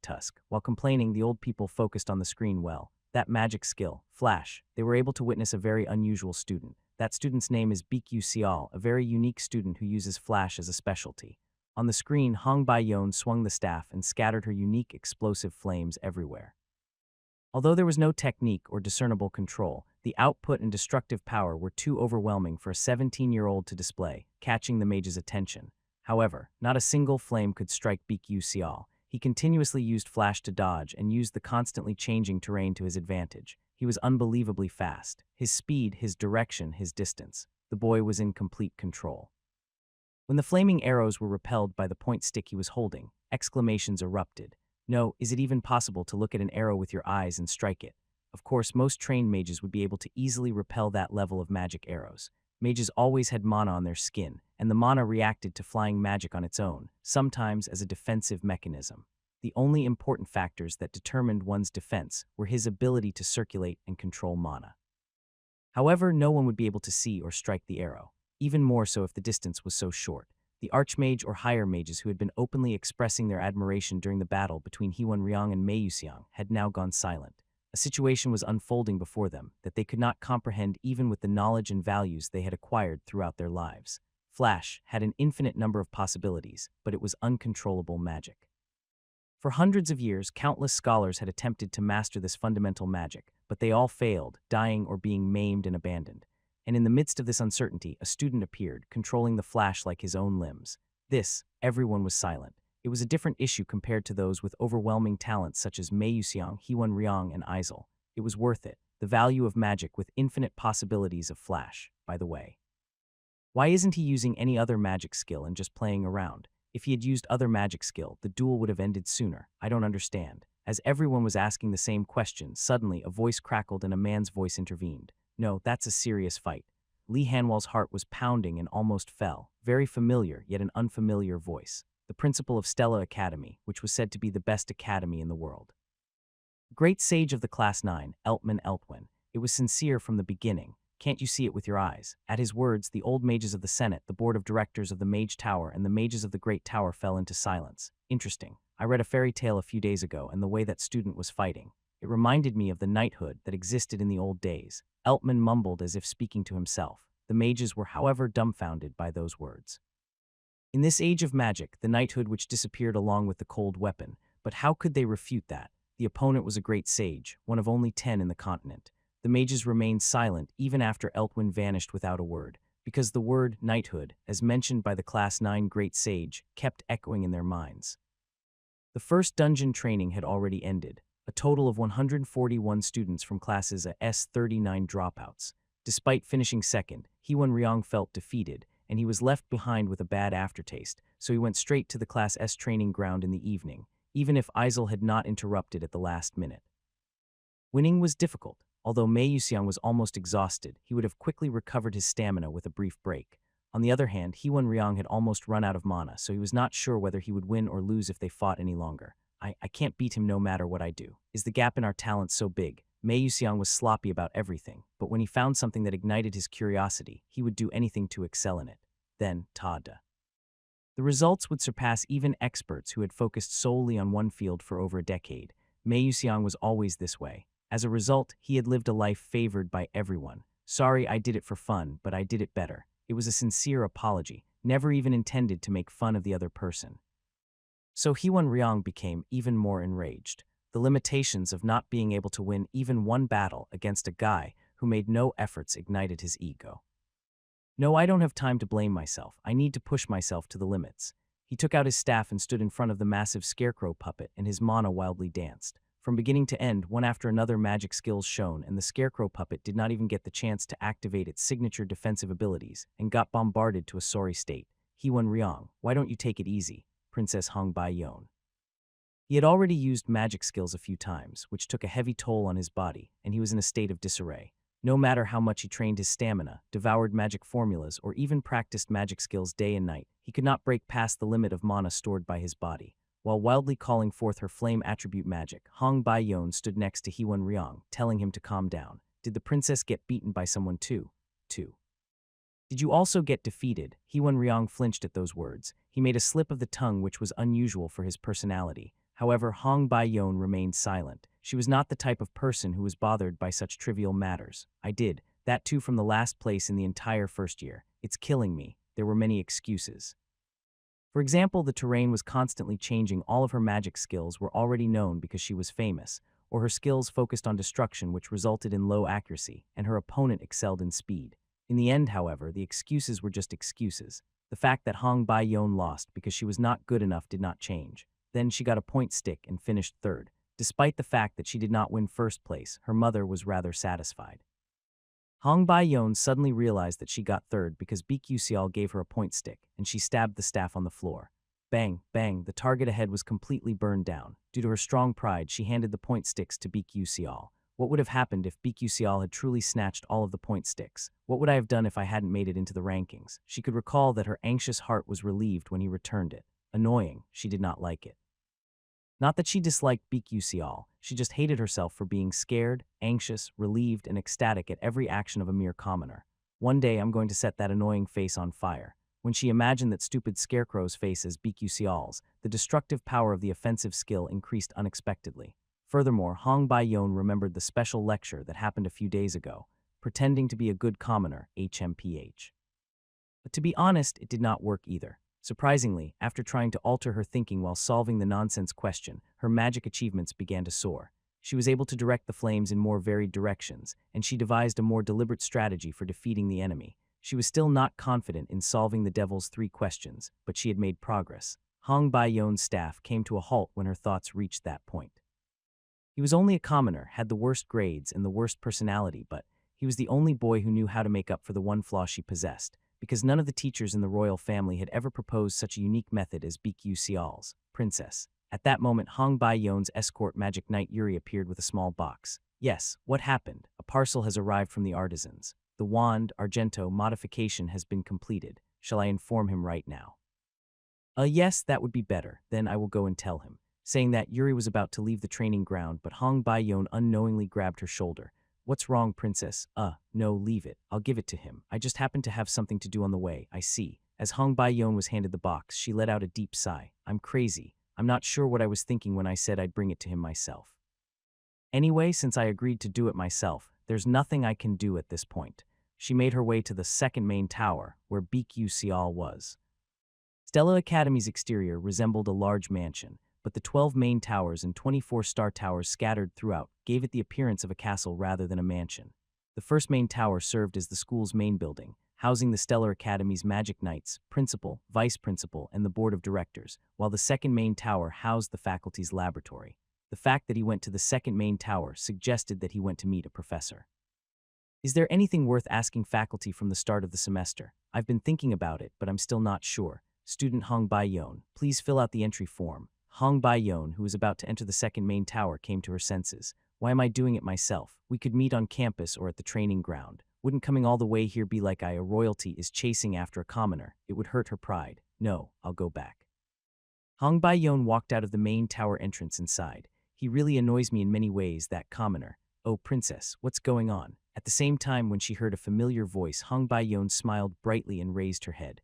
While complaining, the old people focused on the screen well. That magic skill, Flash. They were able to witness a very unusual student. That student's name is Bikyu Sial, a very unique student who uses Flash as a specialty. On the screen, Hong Baiyon swung the staff and scattered her unique explosive flames everywhere. Although there was no technique or discernible control, the output and destructive power were too overwhelming for a 17-year-old to display, catching the mage's attention. However, not a single flame could strike Bikyu Sial. He continuously used Flash to dodge and used the constantly changing terrain to his advantage. He was unbelievably fast. His speed, his direction, his distance. The boy was in complete control. When the flaming arrows were repelled by the point stick he was holding, exclamations erupted. No, is it even possible to look at an arrow with your eyes and strike it? Of course, most trained mages would be able to easily repel that level of magic arrows. Mages always had mana on their skin, and the mana reacted to flying magic on its own, sometimes as a defensive mechanism. The only important factors that determined one's defense were his ability to circulate and control mana. However, no one would be able to see or strike the arrow, even more so if the distance was so short. The archmage or higher mages who had been openly expressing their admiration during the battle between Hewan Ryong and Mei Yuxiang had now gone silent. A situation was unfolding before them that they could not comprehend even with the knowledge and values they had acquired throughout their lives. Flash had an infinite number of possibilities, but it was uncontrollable magic. For hundreds of years, countless scholars had attempted to master this fundamental magic, but they all failed, dying or being maimed and abandoned. And in the midst of this uncertainty, a student appeared, controlling the Flash like his own limbs. Everyone was silent. It was a different issue compared to those with overwhelming talents such as Mei Yuxiang, Hewan Ryong, and Aizel. It was worth it. The value of magic with infinite possibilities of Flash, by the way. Why isn't he using any other magic skill and just playing around? If he had used other magic skill, the duel would have ended sooner. I don't understand. As everyone was asking the same question, suddenly a voice crackled and a man's voice intervened. No, that's a serious fight. Li Hanwal's heart was pounding and almost fell. Very familiar, yet an unfamiliar voice. The principal of Stella Academy, which was said to be the best academy in the world. Great sage of the Class 9, Eltman Eltwin. It was sincere from the beginning. Can't you see it with your eyes? At his words, the old mages of the Senate, the board of directors of the Mage Tower, and the mages of the Great Tower fell into silence. Interesting. I read a fairy tale a few days ago, and the way that student was fighting. It reminded me of the knighthood that existed in the old days. Eltman mumbled as if speaking to himself. The mages were, however, dumbfounded by those words. In this age of magic, the knighthood which disappeared along with the cold weapon, but how could they refute that? The opponent was a great sage, one of only 10 in the continent. The mages remained silent even after Eltwin vanished without a word, because the word knighthood, as mentioned by the Class 9 great sage, kept echoing in their minds. The first dungeon training had already ended. A total of 141 students from classes S39 dropouts. Despite finishing second, Hewan Ryong felt defeated, and he was left behind with a bad aftertaste, so he went straight to the Class S training ground in the evening, even if Aizel had not interrupted at the last minute. Winning was difficult. Although Mei Yuxiang was almost exhausted, he would have quickly recovered his stamina with a brief break. On the other hand, Hewan Ryong had almost run out of mana, so he was not sure whether he would win or lose if they fought any longer. I can't beat him no matter what I do. Is the gap in our talents so big? Mei Yuxiang was sloppy about everything, but when he found something that ignited his curiosity, he would do anything to excel in it. Then, tada. The results would surpass even experts who had focused solely on one field for over a decade. Mei Yuxiang was always this way. As a result, he had lived a life favored by everyone. Sorry, I did it for fun, but I did it better. It was a sincere apology, never even intended to make fun of the other person. So Hewan Ryong became even more enraged. the limitations of not being able to win even one battle against a guy who made no efforts ignited his ego. No, I don't have time to blame myself. I need to push myself to the limits. He took out his staff and stood in front of the massive scarecrow puppet, and his mana wildly danced. From beginning to end, one after another magic skills shone, and the scarecrow puppet did not even get the chance to activate its signature defensive abilities, and got bombarded to a sorry state. Heewon Ryong, why don't you take it easy? Princess Hong Bai-yeon. He had already used magic skills a few times, which took a heavy toll on his body, and he was in a state of disarray. No matter how much he trained his stamina, devoured magic formulas, or even practiced magic skills day and night, he could not break past the limit of mana stored by his body. While wildly calling forth her flame attribute magic, Hong Bai-yeon stood next to Heewon Ryong, telling him to calm down. Did the princess get beaten by someone too? Did you also get defeated? Heewon Ryong flinched at those words. He made a slip of the tongue which was unusual for his personality. However, Hong Bai-yeon remained silent. She was not the type of person who was bothered by such trivial matters. I did. That too from the last place in the entire first year. It's killing me. There were many excuses. For example, the terrain was constantly changing. All of her magic skills were already known because she was famous, or her skills focused on destruction which resulted in low accuracy, and her opponent excelled in speed. In the end, however, the excuses were just excuses. The fact that Hong Bai-yeon lost because she was not good enough did not change. Then she got a point stick and finished third. Despite the fact that she did not win first place, her mother was rather satisfied. Hong Bai-yeon suddenly realized that she got third because Baek gave her a point stick, and she stabbed the staff on the floor. Bang, bang, the target ahead was completely burned down. Due to her strong pride, she handed the point sticks to Baek. What would have happened if Baek had truly snatched all of the point sticks? What would I have done if I hadn't made it into the rankings? She could recall that her anxious heart was relieved when he returned it. Annoying, she did not like it. Not that she disliked Baek, she just hated herself for being scared, anxious, relieved, and ecstatic at every action of a mere commoner. One day I'm going to set that annoying face on fire. When she imagined that stupid scarecrow's face as Baek's, the destructive power of the offensive skill increased unexpectedly. Furthermore, Hong Bai-yeon remembered the special lecture that happened a few days ago, pretending to be a good commoner, HMPH. But to be honest, it did not work either. Surprisingly, after trying to alter her thinking while solving the nonsense question, her magic achievements began to soar. She was able to direct the flames in more varied directions, and she devised a more deliberate strategy for defeating the enemy. She was still not confident in solving the devil's 3 questions, but she had made progress. Hong Bai-yeon's staff came to a halt when her thoughts reached that point. He was only a commoner, had the worst grades and the worst personality, but he was the only boy who knew how to make up for the one flaw she possessed, because none of the teachers in the royal family had ever proposed such a unique method as Baek's princess. At that moment, Hong Bai-yeon's escort magic knight Yuri appeared with a small box. Yes, what happened? A parcel has arrived from the artisans. The wand, Argento, modification has been completed. Shall I inform him right now? Yes, that would be better. Then I will go and tell him. Saying that, Yuri was about to leave the training ground, but Hong Bai-yeon unknowingly grabbed her shoulder. What's wrong, princess? No, leave it. I'll give it to him. I just happen to have something to do on the way, I see. As Hong Bai-yeon was handed the box, she let out a deep sigh. I'm crazy. I'm not sure what I was thinking when I said I'd bring it to him myself. Anyway, since I agreed to do it myself, there's nothing I can do at this point. She made her way to the second main tower, where Baek was. Stella Academy's exterior resembled a large mansion, but the 12 main towers and 24 star towers scattered throughout gave it the appearance of a castle rather than a mansion. The first main tower served as the school's main building, housing the Stellar Academy's magic knights, principal, vice principal, and the board of directors, while the second main tower housed the faculty's laboratory. The fact that he went to the second main tower suggested that he went to meet a professor. Is there anything worth asking faculty from the start of the semester? I've been thinking about it, but I'm still not sure. Student Hong Bai-yeon, please fill out the entry form. Hong Bai-yeon, who was about to enter the second main tower, came to her senses. Why am I doing it myself? We could meet on campus or at the training ground. Wouldn't coming all the way here be like a royalty is chasing after a commoner? It would hurt her pride. No, I'll go back. Hong Bai-yeon walked out of the main tower entrance inside. He really annoys me in many ways, that commoner. Oh, princess, what's going on? At the same time, when she heard a familiar voice, Hong Bai-yeon smiled brightly and raised her head.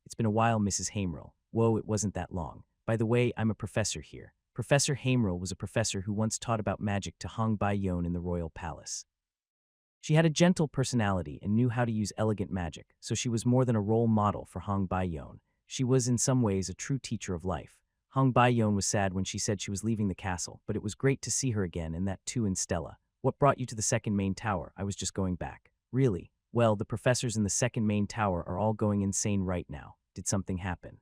It's been a while, Mrs. Hamerl. Whoa, it wasn't that long. By the way, I'm a professor here. Professor Hamerl was a professor who once taught about magic to Hong Bai-yeon in the royal palace. She had a gentle personality and knew how to use elegant magic, so she was more than a role model for Hong Bai-yeon. She was in some ways a true teacher of life. Hong Baiyon was sad when she said she was leaving the castle, but it was great to see her again, and that too in Stella. What brought you to the second main tower? I was just going back. Really? Well, the professors in the second main tower are all going insane right now. Did something happen?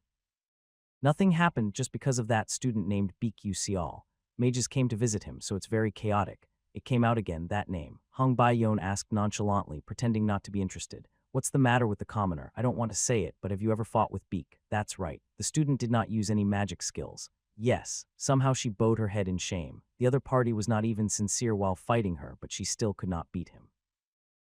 Nothing happened just because of that student named BQ Sial. Mages came to visit him, so it's very chaotic. It came out again, that name. Hong Baiyon asked nonchalantly, pretending not to be interested. What's the matter with the commoner? I don't want to say it, but have you ever fought with Beak? That's right. The student did not use any magic skills. Yes, somehow she bowed her head in shame. The other party was not even sincere while fighting her, but she still could not beat him.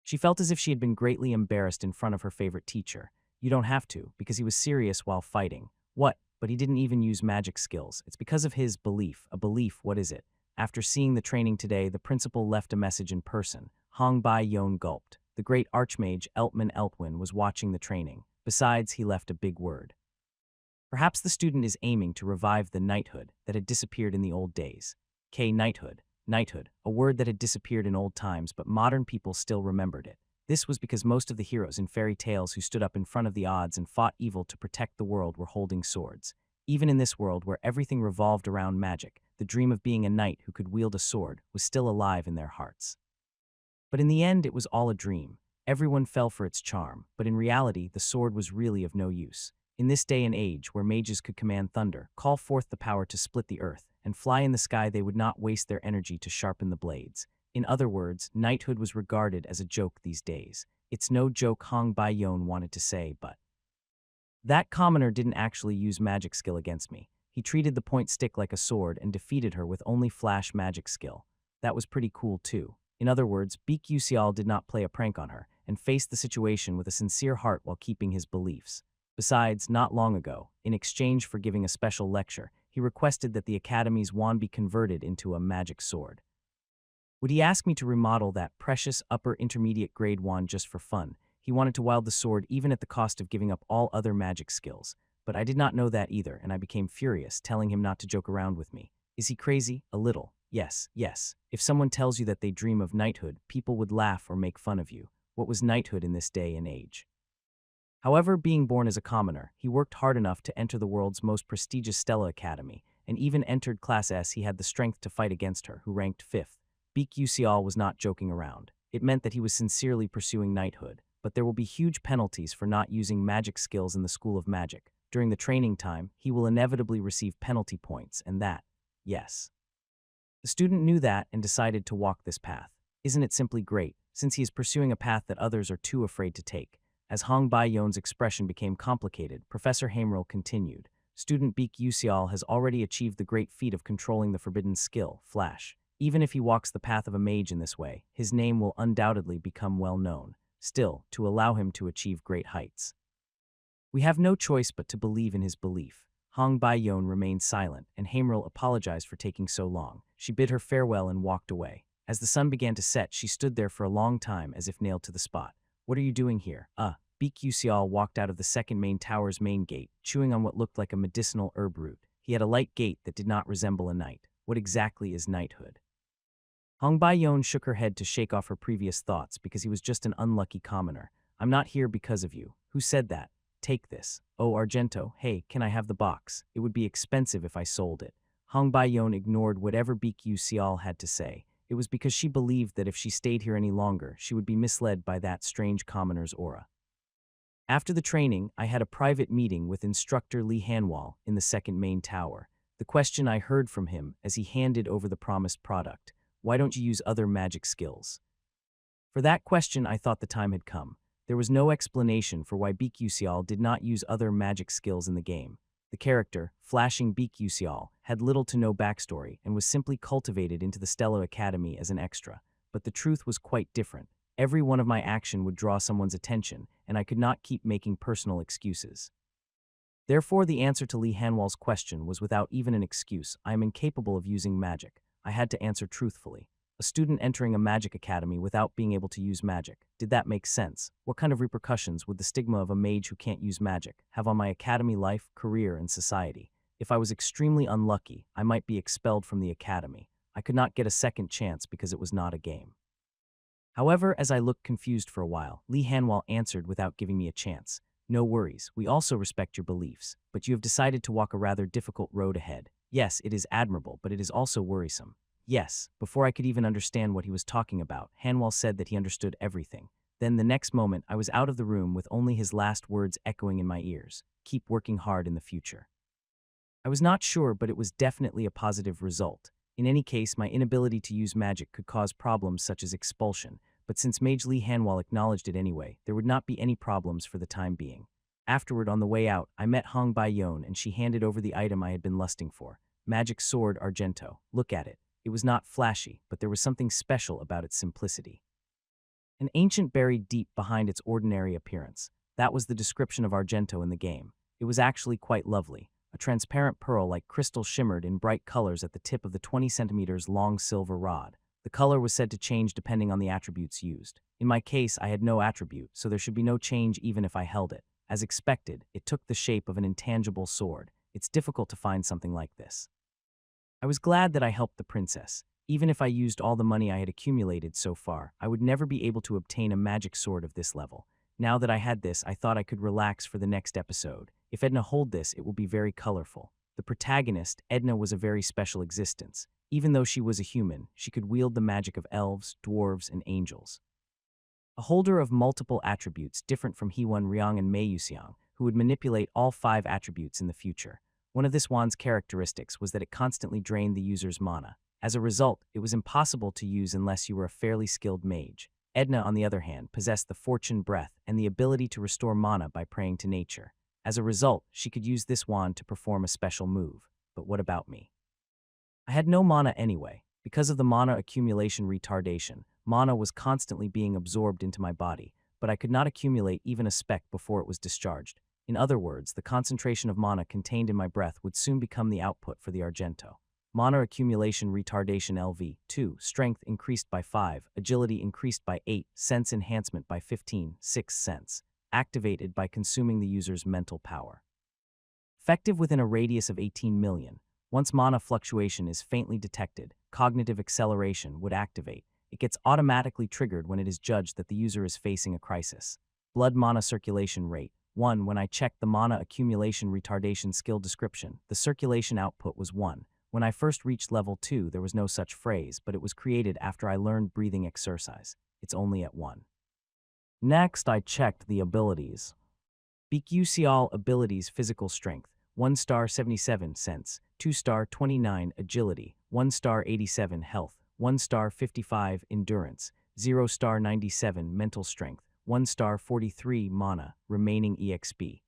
She felt as if she had been greatly embarrassed in front of her favorite teacher. You don't have to, because he was serious while fighting. What? But he didn't even use magic skills. It's because of his belief. A belief, what is it? After seeing the training today, the principal left a message in person. Hong Bai-yon gulped. The great archmage Eltman Eltwin was watching the training. Besides, he left a big word. Perhaps the student is aiming to revive the knighthood that had disappeared in the old days. Knighthood. Knighthood, a word that had disappeared in old times, but modern people still remembered it. This was because most of the heroes in fairy tales who stood up in front of the odds and fought evil to protect the world were holding swords. Even in this world where everything revolved around magic, the dream of being a knight who could wield a sword was still alive in their hearts. But in the end, it was all a dream. Everyone fell for its charm, but in reality, the sword was really of no use. In this day and age, where mages could command thunder, call forth the power to split the earth, and fly in the sky, they would not waste their energy to sharpen the blades. In other words, knighthood was regarded as a joke these days. It's no joke, Hong Bai-yon wanted to say, but that commoner didn't actually use magic skill against me. He treated the point stick like a sword and defeated her with only flash magic skill. That was pretty cool too. In other words, Beak Yusial did not play a prank on her and faced the situation with a sincere heart while keeping his beliefs. Besides, not long ago, in exchange for giving a special lecture, he requested that the Academy's wand be converted into a magic sword. Would he ask me to remodel that precious upper intermediate grade wand just for fun? He wanted to wield the sword even at the cost of giving up all other magic skills. But I did not know that either, and I became furious, telling him not to joke around with me. Is he crazy? A little. Yes, yes. If someone tells you that they dream of knighthood, people would laugh or make fun of you. What was knighthood in this day and age? However, being born as a commoner, he worked hard enough to enter the world's most prestigious Stella Academy, and even entered Class S. He had the strength to fight against her, who ranked 5th. Beak Yusial was not joking around. It meant that he was sincerely pursuing knighthood, but there will be huge penalties for not using magic skills in the School of Magic. During the training time, he will inevitably receive penalty points, and that, yes. The student knew that and decided to walk this path. Isn't it simply great, since he is pursuing a path that others are too afraid to take? As Hong Bai-yon's expression became complicated, Professor Hamerl continued. Student Beak Yusial has already achieved the great feat of controlling the forbidden skill, Flash. Even if he walks the path of a mage in this way, his name will undoubtedly become well known. Still, to allow him to achieve great heights. We have no choice but to believe in his belief. Hong Bai-yon remained silent, and Hamerl apologized for taking so long. She bid her farewell and walked away. As the sun began to set, she stood there for a long time as if nailed to the spot. What are you doing here? Beak Yusial walked out of the second main tower's main gate, chewing on what looked like a medicinal herb root. He had a light gait that did not resemble a knight. What exactly is knighthood? Hong Bai-yon shook her head to shake off her previous thoughts because he was just an unlucky commoner. I'm not here because of you. Who said that? Take this. Oh, Argento, hey, can I have the box? It would be expensive if I sold it. Hong Bai-yon ignored whatever Beak Yusial had to say. It was because she believed that if she stayed here any longer, she would be misled by that strange commoner's aura. After the training, I had a private meeting with instructor Lee Hanwal in the second main tower. The question I heard from him as he handed over the promised product: why don't you use other magic skills? For that question, I thought the time had come. There was no explanation for why Beak Yusial did not use other magic skills in the game. The character, Flashing Beak Yusial, had little to no backstory and was simply cultivated into the Stella Academy as an extra. But the truth was quite different. Every one of my action would draw someone's attention, and I could not keep making personal excuses. Therefore, the answer to Lee Hanwal's question was without even an excuse. I am incapable of using magic. I had to answer truthfully. A student entering a magic academy without being able to use magic. Did that make sense? What kind of repercussions would the stigma of a mage who can't use magic have on my academy life, career, and society? If I was extremely unlucky, I might be expelled from the academy. I could not get a second chance because it was not a game. However, as I looked confused for a while, Lee Hanwal answered without giving me a chance. No worries, we also respect your beliefs, but you have decided to walk a rather difficult road ahead. Yes, it is admirable, but it is also worrisome. Yes, before I could even understand what he was talking about, Hanwell said that he understood everything. Then the next moment, I was out of the room with only his last words echoing in my ears. Keep working hard in the future. I was not sure, but it was definitely a positive result. In any case, my inability to use magic could cause problems such as expulsion, but since Mage Lee Hanwell acknowledged it anyway, there would not be any problems for the time being. Afterward, on the way out, I met Hong Bai-yon and she handed over the item I had been lusting for. Magic Sword Argento. Look at it. It was not flashy, but there was something special about its simplicity. An ancient buried deep behind its ordinary appearance. That was the description of Argento in the game. It was actually quite lovely. A transparent pearl like crystal shimmered in bright colors at the tip of the 20 centimeters long silver rod. The color was said to change depending on the attributes used. In my case, I had no attribute, so there should be no change even if I held it. As expected, it took the shape of an intangible sword. It's difficult to find something like this. I was glad that I helped the princess. Even if I used all the money I had accumulated so far, I would never be able to obtain a magic sword of this level. Now that I had this, I thought I could relax for the next episode. If Edna hold this, it will be very colorful. The protagonist, Edna, was a very special existence. Even though she was a human, she could wield the magic of elves, dwarves, and angels. A holder of multiple attributes different from Heewon Ryong and Mei Yuxiang, who would manipulate all 5 attributes in the future. One of this wand's characteristics was that it constantly drained the user's mana. As a result, it was impossible to use unless you were a fairly skilled mage. Edna, on the other hand, possessed the fortune breath and the ability to restore mana by praying to nature. As a result, she could use this wand to perform a special move. But what about me? I had no mana anyway. Because of the mana accumulation retardation, mana was constantly being absorbed into my body, but I could not accumulate even a speck before it was discharged. In other words, the concentration of mana contained in my breath would soon become the output for the Argento. Mana accumulation retardation LV. 2. Strength increased by 5, agility increased by 8, sense enhancement by 15, 6 sense. Activated by consuming the user's mental power. Effective within a radius of 18 million. Once mana fluctuation is faintly detected, cognitive acceleration would activate. It gets automatically triggered when it is judged that the user is facing a crisis. Blood mana circulation rate. 1. When I checked the mana accumulation retardation skill description, the circulation output was 1. When I first reached level 2, there was no such phrase, but it was created after I learned breathing exercise. It's only at 1. Next, I checked the abilities. Bikusial abilities physical strength, 1 star 77 sense, 2 star 29 agility, 1 star 87 health, 1 star 55 endurance, 0 star 97 mental strength, 1 star 43 mana, remaining EXP.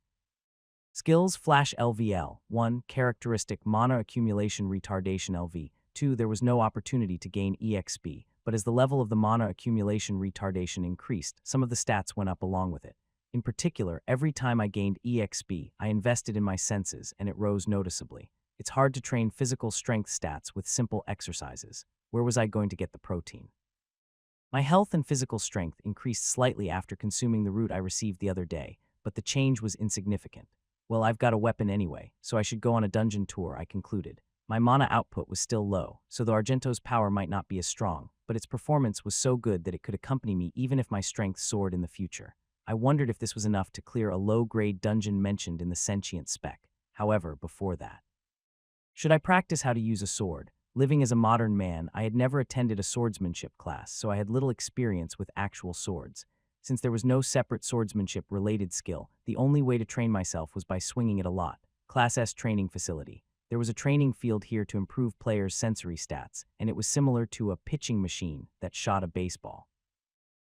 Skills Flash LVL. 1. Characteristic Mana Accumulation Retardation LV. 2. There was no opportunity to gain EXP, but as the level of the mana accumulation retardation increased, some of the stats went up along with it. In particular, every time I gained EXP, I invested in my senses, and it rose noticeably. It's hard to train physical strength stats with simple exercises. Where was I going to get the protein? My health and physical strength increased slightly after consuming the root I received the other day, but the change was insignificant. Well, I've got a weapon anyway, so I should go on a dungeon tour, I concluded. My mana output was still low, so the Argento's power might not be as strong, but its performance was so good that it could accompany me even if my strength soared in the future. I wondered if this was enough to clear a low-grade dungeon mentioned in the sentient spec. However, before that, should I practice how to use a sword? Living as a modern man, I had never attended a swordsmanship class, so I had little experience with actual swords. Since there was no separate swordsmanship-related skill, the only way to train myself was by swinging it a lot. Class S training facility. There was a training field here to improve players' sensory stats, and it was similar to a pitching machine that shot a baseball.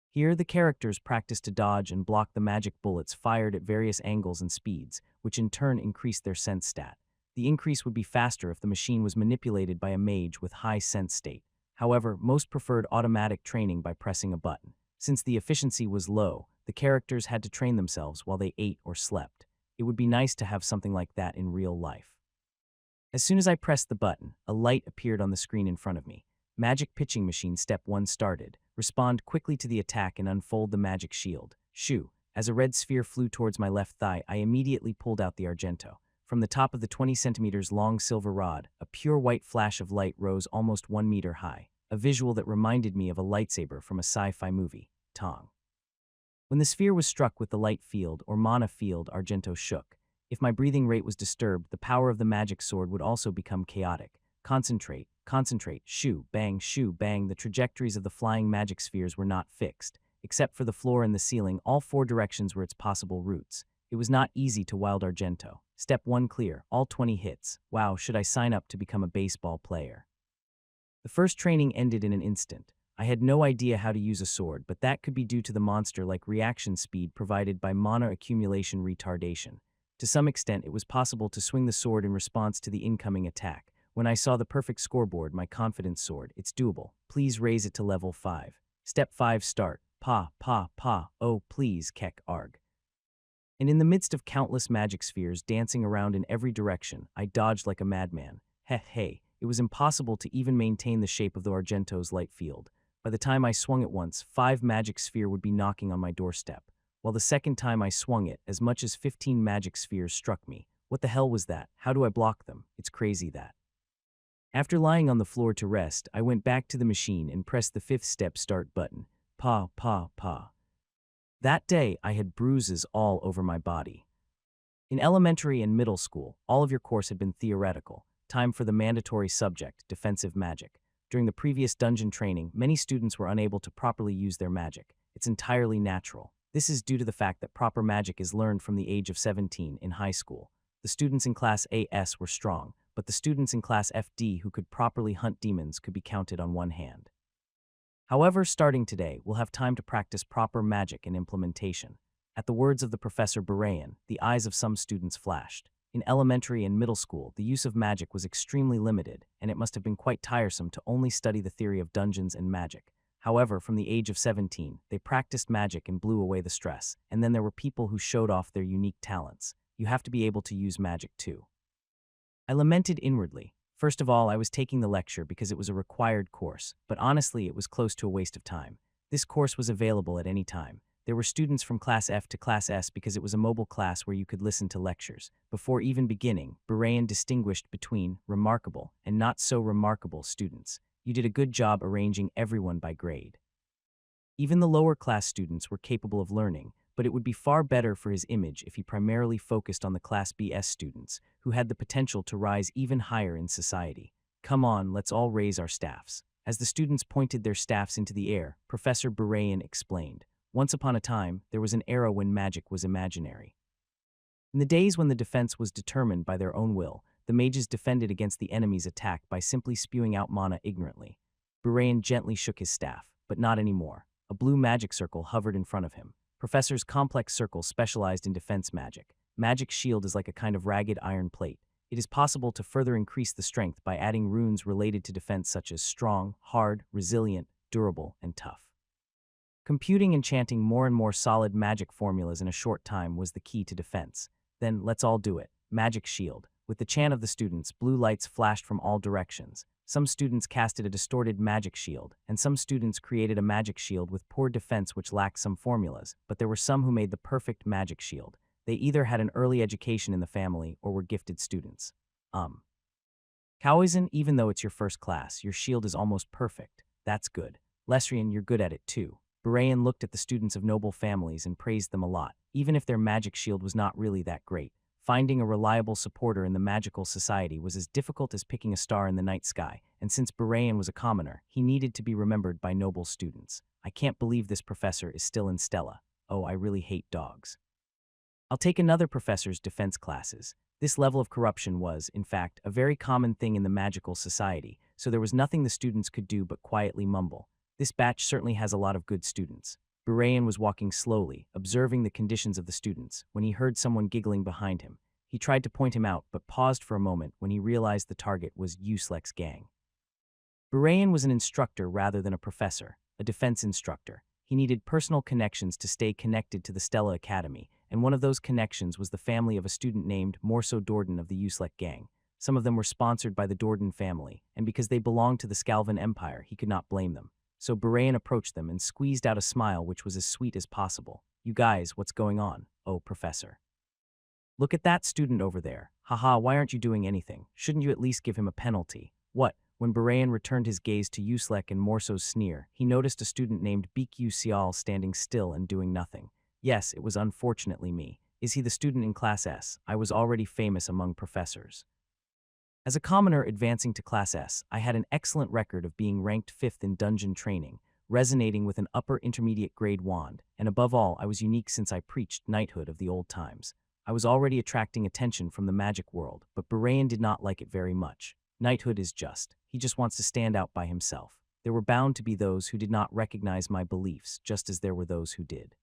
Here, the characters practiced to dodge and block the magic bullets fired at various angles and speeds, which in turn increased their sense stat. The increase would be faster if the machine was manipulated by a mage with high sense state. However, most preferred automatic training by pressing a button. Since the efficiency was low, the characters had to train themselves while they ate or slept. It would be nice to have something like that in real life. As soon as I pressed the button, a light appeared on the screen in front of me. Magic Pitching Machine Step 1 started. Respond quickly to the attack and unfold the magic shield. Shoo! As a red sphere flew towards my left thigh, I immediately pulled out the Argento. From the top of the 20 centimeters long silver rod, a pure white flash of light rose almost 1 meter high, a visual that reminded me of a lightsaber from a sci-fi movie, Tong. When the sphere was struck with the light field or mana field, Argento shook. If my breathing rate was disturbed, the power of the magic sword would also become chaotic. Concentrate, concentrate, shoo, bang, the trajectories of the flying magic spheres were not fixed. Except for the floor and the ceiling, all 4 directions were its possible routes. It was not easy to wield Argento. Step 1 clear, all 20 hits. Wow, should I sign up to become a baseball player? The first training ended in an instant. I had no idea how to use a sword, but that could be due to the monster-like reaction speed provided by mana accumulation retardation. To some extent, it was possible to swing the sword in response to the incoming attack. When I saw the perfect scoreboard, my confidence soared. It's doable. Please raise it to level 5. Step 5 start. Oh, please, kek arg. And in the midst of countless magic spheres dancing around in every direction, I dodged like a madman. Hey, it was impossible to even maintain the shape of the Argento's light field. By the time I swung it once, 5 magic sphere would be knocking on my doorstep. While the second time I swung it, as much as 15 magic spheres struck me. What the hell was that? How do I block them? It's crazy that. After lying on the floor to rest, I went back to the machine and pressed the 5th step start button. Pa. That day, I had bruises all over my body. In elementary and middle school, all of your course had been theoretical. Time for the mandatory subject, defensive magic. During the previous dungeon training, many students were unable to properly use their magic. It's entirely natural. This is due to the fact that proper magic is learned from the age of 17 in high school. The students in Class AS were strong, but the students in Class FD who could properly hunt demons could be counted on one hand. However, starting today, we'll have time to practice proper magic and implementation. At the words of the Professor Barayan, the eyes of some students flashed. In elementary and middle school, the use of magic was extremely limited, and it must have been quite tiresome to only study the theory of dungeons and magic. However, from the age of 17, they practiced magic and blew away the stress, and then there were people who showed off their unique talents. You have to be able to use magic too. I lamented inwardly. First of all, I was taking the lecture because it was a required course, but honestly, it was close to a waste of time. This course was available at any time. There were students from Class F to Class S because it was a mobile class where you could listen to lectures. Before even beginning, Barayan distinguished between remarkable and not so remarkable students. You did a good job arranging everyone by grade. Even the lower class students were capable of learning, but it would be far better for his image if he primarily focused on the Class BS students, who had the potential to rise even higher in society. Come on, let's all raise our staffs. As the students pointed their staffs into the air, Professor Barayan explained, once upon a time, there was an era when magic was imaginary. In the days when the defense was determined by their own will, the mages defended against the enemy's attack by simply spewing out mana ignorantly. Barayan gently shook his staff, but not anymore. A blue magic circle hovered in front of him. Professor's complex circle specialized in defense magic. Magic shield is like a kind of ragged iron plate. It is possible to further increase the strength by adding runes related to defense such as strong, hard, resilient, durable, and tough. Computing and chanting more and more solid magic formulas in a short time was the key to defense. Then, let's all do it. Magic shield. With the chant of the students, blue lights flashed from all directions. Some students casted a distorted magic shield, and some students created a magic shield with poor defense which lacked some formulas, but there were some who made the perfect magic shield. They either had an early education in the family or were gifted students. Kaoizan, even though it's your first class, your shield is almost perfect. That's good. Lesrian, you're good at it too. Barayan looked at the students of noble families and praised them a lot, even if their magic shield was not really that great. Finding a reliable supporter in the magical society was as difficult as picking a star in the night sky, and since Barayan was a commoner, he needed to be remembered by noble students. I can't believe this professor is still in Stella. Oh, I really hate dogs. I'll take another professor's defense classes. This level of corruption was, in fact, a very common thing in the magical society, so there was nothing the students could do but quietly mumble. This batch certainly has a lot of good students. Barayan was walking slowly, observing the conditions of the students, when he heard someone giggling behind him. He tried to point him out, but paused for a moment when he realized the target was Uselex's gang. Barayan was an instructor rather than a professor, a defense instructor. He needed personal connections to stay connected to the Stella Academy, and one of those connections was the family of a student named Morso Dordan of the Uselek gang. Some of them were sponsored by the Dordan family, and because they belonged to the Scalvan Empire, he could not blame them. So Barayan approached them and squeezed out a smile which was as sweet as possible. You guys, what's going on? Oh, professor. Look at that student over there. Haha, why aren't you doing anything? Shouldn't you at least give him a penalty? What? When Barayan returned his gaze to Uselek and Morso's sneer, he noticed a student named Bikyu Sial standing still and doing nothing. Yes, it was unfortunately me. Is he the student in Class S? I was already famous among professors. As a commoner advancing to Class S, I had an excellent record of being ranked 5th in dungeon training, resonating with an upper intermediate grade wand, and above all, I was unique since I preached knighthood of the old times. I was already attracting attention from the magic world, but Barayan did not like it very much. Knighthood is just. He just wants to stand out by himself. There were bound to be those who did not recognize my beliefs, just as there were those who did.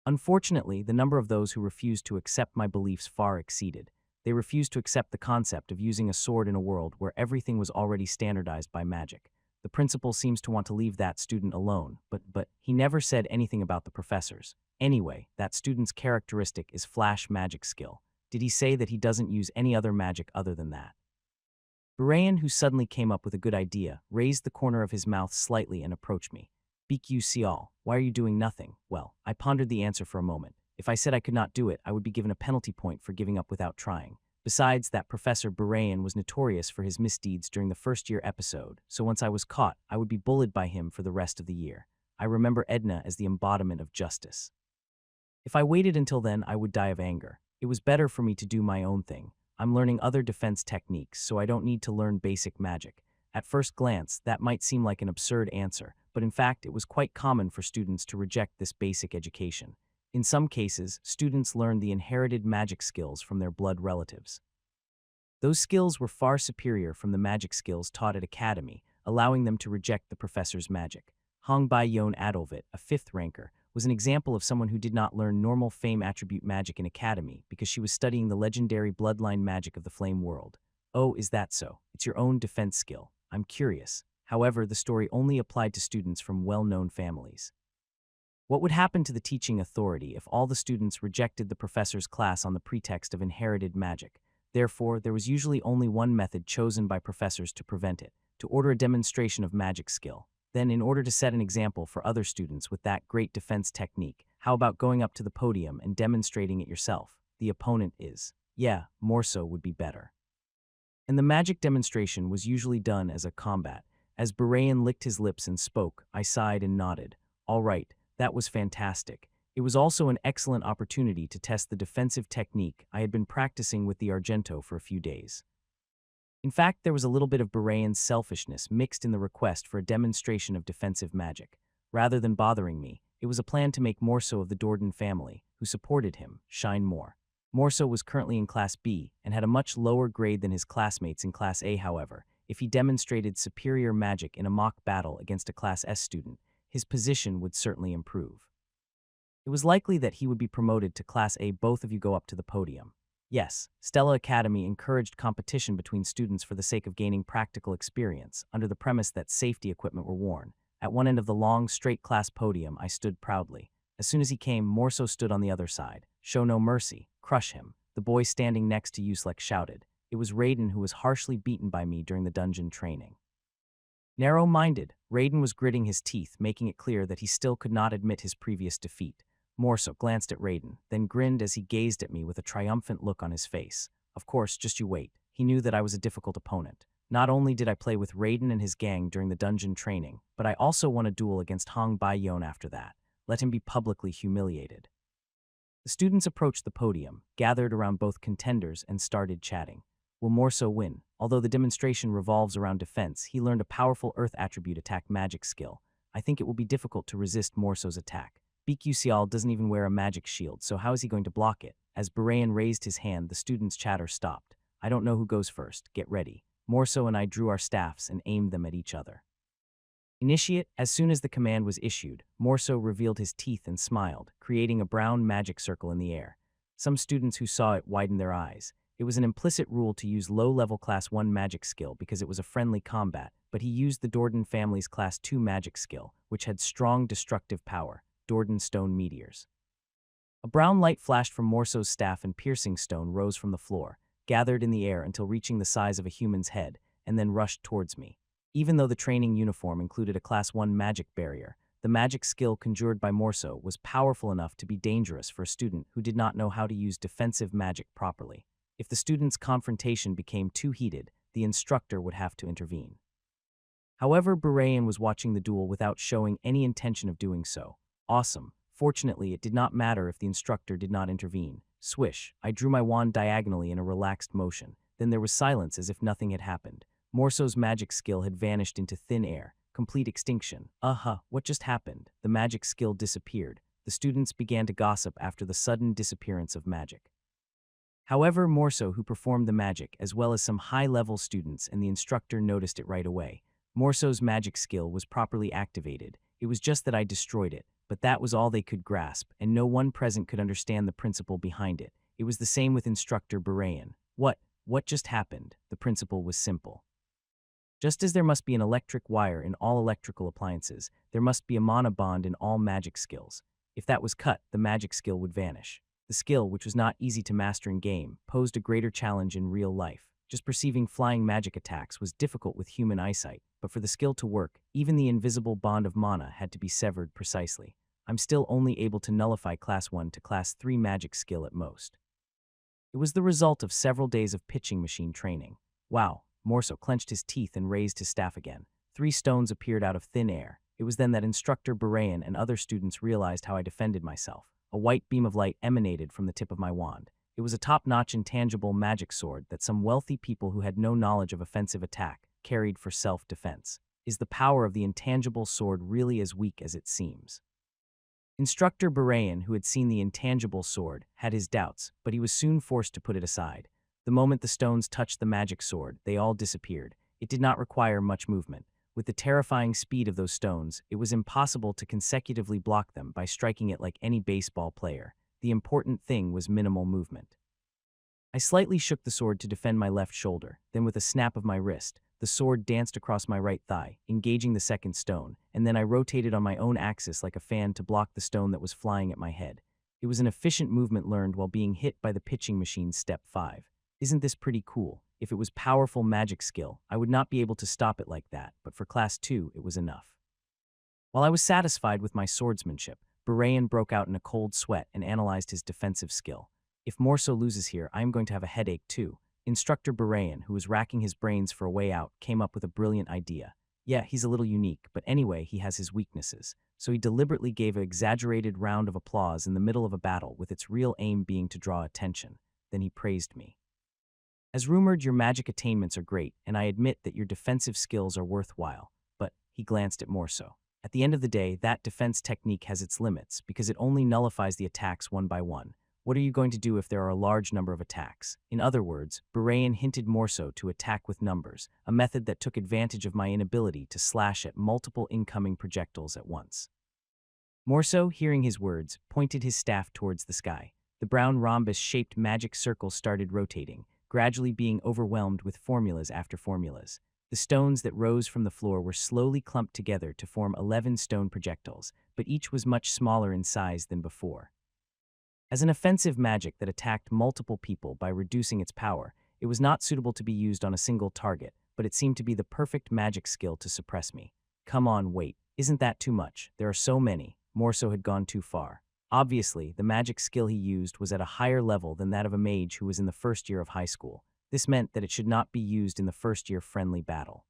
Unfortunately, the number of those who refused to accept my beliefs far exceeded. They refused to accept the concept of using a sword in a world where everything was already standardized by magic. The principal seems to want to leave that student alone, but he never said anything about the professors. Anyway, that student's characteristic is flash magic skill. Did he say that he doesn't use any other magic other than that? Barayan, who suddenly came up with a good idea, raised the corner of his mouth slightly and approached me. "Beak Sial, why are you doing nothing?" Well, I pondered the answer for a moment. If I said I could not do it, I would be given a penalty point for giving up without trying. Besides, that Professor Barayan was notorious for his misdeeds during the first-year episode, so once I was caught, I would be bullied by him for the rest of the year. I remember Edna as the embodiment of justice. If I waited until then, I would die of anger. It was better for me to do my own thing. I'm learning other defense techniques, so I don't need to learn basic magic. At first glance, that might seem like an absurd answer, but in fact, it was quite common for students to reject this basic education. In some cases, students learned the inherited magic skills from their blood relatives. Those skills were far superior from the magic skills taught at academy, allowing them to reject the professor's magic. Hong Bai-yon Adolvit, a 5th ranker, was an example of someone who did not learn normal fame attribute magic in academy because she was studying the legendary bloodline magic of the flame world. Oh, is that so? It's your own defense skill. I'm curious. However, the story only applied to students from well-known families. What would happen to the teaching authority if all the students rejected the professor's class on the pretext of inherited magic? Therefore, there was usually only one method chosen by professors to prevent it: to order a demonstration of magic skill. Then, in order to set an example for other students with that great defense technique, how about going up to the podium and demonstrating it yourself? The opponent is. Yeah, more so would be better. And the magic demonstration was usually done as a combat. As Barayan licked his lips and spoke, I sighed and nodded. All right, that was fantastic. It was also an excellent opportunity to test the defensive technique I had been practicing with the Argento for a few days. In fact, there was a little bit of Barayan's selfishness mixed in the request for a demonstration of defensive magic. Rather than bothering me, it was a plan to make Morso of the Dordan family, who supported him, shine more. Morso was currently in Class B and had a much lower grade than his classmates in Class A. However, if he demonstrated superior magic in a mock battle against a Class S student, his position would certainly improve. It was likely that he would be promoted to Class A. Both of you go up to the podium. Yes, Stella Academy encouraged competition between students for the sake of gaining practical experience, under the premise that safety equipment were worn. At one end of the long, straight class podium, I stood proudly. As soon as he came, Morso stood on the other side. Show no mercy. Crush him. The boy standing next to Uselek shouted. It was Raiden who was harshly beaten by me during the dungeon training. Narrow-minded, Raiden was gritting his teeth, making it clear that he still could not admit his previous defeat. Morso glanced at Raiden, then grinned as he gazed at me with a triumphant look on his face. Of course, just you wait. He knew that I was a difficult opponent. Not only did I play with Raiden and his gang during the dungeon training, but I also won a duel against Hong Bai-yon after that. Let him be publicly humiliated. The students approached the podium, gathered around both contenders, and started chatting. Will Morso win? Although the demonstration revolves around defense, he learned a powerful earth attribute attack magic skill. I think it will be difficult to resist Morso's attack. Beak doesn't even wear a magic shield, so how is he going to block it? As Barayan raised his hand, the students' chatter stopped. I don't know who goes first. Get ready. Morso and I drew our staffs and aimed them at each other. Initiate. As soon as the command was issued, Morso revealed his teeth and smiled, creating a brown magic circle in the air. Some students who saw it widened their eyes. It was an implicit rule to use low-level Class 1 magic skill because it was a friendly combat, but he used the Dordan family's Class 2 magic skill, which had strong destructive power. Dordan stone meteors. A brown light flashed from Morso's staff and piercing stone rose from the floor, gathered in the air until reaching the size of a human's head, and then rushed towards me. Even though the training uniform included a Class 1 magic barrier, the magic skill conjured by Morso was powerful enough to be dangerous for a student who did not know how to use defensive magic properly. If the student's confrontation became too heated, the instructor would have to intervene. However, Barayan was watching the duel without showing any intention of doing so. Awesome. Fortunately, it did not matter if the instructor did not intervene. Swish, I drew my wand diagonally in a relaxed motion. Then there was silence as if nothing had happened. Morso's magic skill had vanished into thin air. Complete extinction. What just happened? The magic skill disappeared. The students began to gossip after the sudden disappearance of magic. However, Morso, who performed the magic, as well as some high-level students and the instructor, noticed it right away. Morso's magic skill was properly activated. It was just that I destroyed it, but that was all they could grasp, and no one present could understand the principle behind it. It was the same with Instructor Barayan. What just happened? The principle was simple. Just as there must be an electric wire in all electrical appliances, there must be a mana bond in all magic skills. If that was cut, the magic skill would vanish. The skill, which was not easy to master in game, posed a greater challenge in real life. Just perceiving flying magic attacks was difficult with human eyesight, but for the skill to work, even the invisible bond of mana had to be severed precisely. I'm still only able to nullify Class 1 to Class 3 magic skill at most. It was the result of several days of pitching machine training. Wow, Morso clenched his teeth and raised his staff again. 3 stones appeared out of thin air. It was then that Instructor Barayan and other students realized how I defended myself. A white beam of light emanated from the tip of my wand. It was a top-notch intangible magic sword that some wealthy people who had no knowledge of offensive attack carried for self-defense. Is the power of the intangible sword really as weak as it seems? Instructor Barayan, who had seen the intangible sword, had his doubts, but he was soon forced to put it aside. The moment the stones touched the magic sword, they all disappeared. It did not require much movement. With the terrifying speed of those stones, it was impossible to consecutively block them by striking it like any baseball player. The important thing was minimal movement. I slightly shook the sword to defend my left shoulder, then with a snap of my wrist, the sword danced across my right thigh, engaging the second stone, and then I rotated on my own axis like a fan to block the stone that was flying at my head. It was an efficient movement learned while being hit by the pitching machine's step 5. Isn't this pretty cool? If it was powerful magic skill, I would not be able to stop it like that, but for Class 2, it was enough. While I was satisfied with my swordsmanship, Barayan broke out in a cold sweat and analyzed his defensive skill. If Morso loses here, I am going to have a headache too. Instructor Barayan, who was racking his brains for a way out, came up with a brilliant idea. Yeah, he's a little unique, but anyway, he has his weaknesses. So he deliberately gave an exaggerated round of applause in the middle of a battle, with its real aim being to draw attention. Then he praised me. As rumored, your magic attainments are great, and I admit that your defensive skills are worthwhile, but he glanced at Morso. At the end of the day, that defense technique has its limits, because it only nullifies the attacks one by one. What are you going to do if there are a large number of attacks? In other words, Barayan hinted Morso to attack with numbers, a method that took advantage of my inability to slash at multiple incoming projectiles at once. Morso, hearing his words, pointed his staff towards the sky. The brown rhombus-shaped magic circle started rotating, gradually being overwhelmed with formulas after formulas. The stones that rose from the floor were slowly clumped together to form 11 stone projectiles, but each was much smaller in size than before. As an offensive magic that attacked multiple people by reducing its power, it was not suitable to be used on a single target, but it seemed to be the perfect magic skill to suppress me. Come on, wait, isn't that too much? There are so many. Morso had gone too far. Obviously, the magic skill he used was at a higher level than that of a mage who was in the first year of high school. This meant that it should not be used in the first-year friendly battle.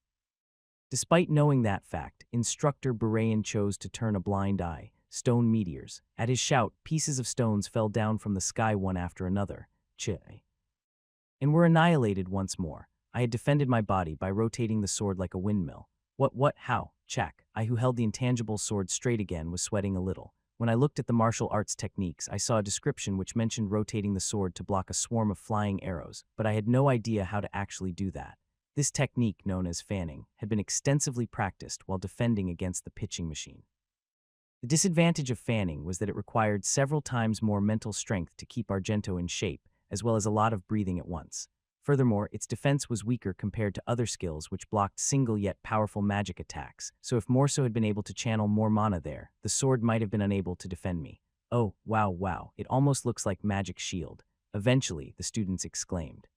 Despite knowing that fact, Instructor Barayan chose to turn a blind eye. Stone meteors. At his shout, pieces of stones fell down from the sky one after another. And were annihilated once more. I had defended my body by rotating the sword like a windmill. How? Check. I, who held the intangible sword straight again, was sweating a little. When I looked at the martial arts techniques, I saw a description which mentioned rotating the sword to block a swarm of flying arrows, but I had no idea how to actually do that. This technique, known as fanning, had been extensively practiced while defending against the pitching machine. The disadvantage of fanning was that it required several times more mental strength to keep Argento in shape, as well as a lot of breathing at once. Furthermore, its defense was weaker compared to other skills which blocked single yet powerful magic attacks, so if Morso had been able to channel more mana there, the sword might have been unable to defend me. Oh, wow, it almost looks like magic shield. Eventually, the students exclaimed.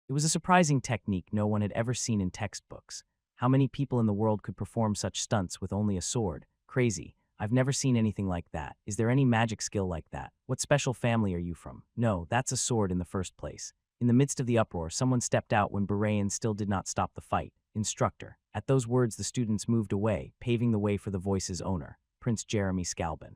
It was a surprising technique no one had ever seen in textbooks. How many people in the world could perform such stunts with only a sword? Crazy. I've never seen anything like that. Is there any magic skill like that? What special family are you from? No, that's a sword in the first place. In the midst of the uproar, someone stepped out when Barayan still did not stop the fight. Instructor. At those words, the students moved away, paving the way for the voice's owner, Prince Jeremy Scalbin.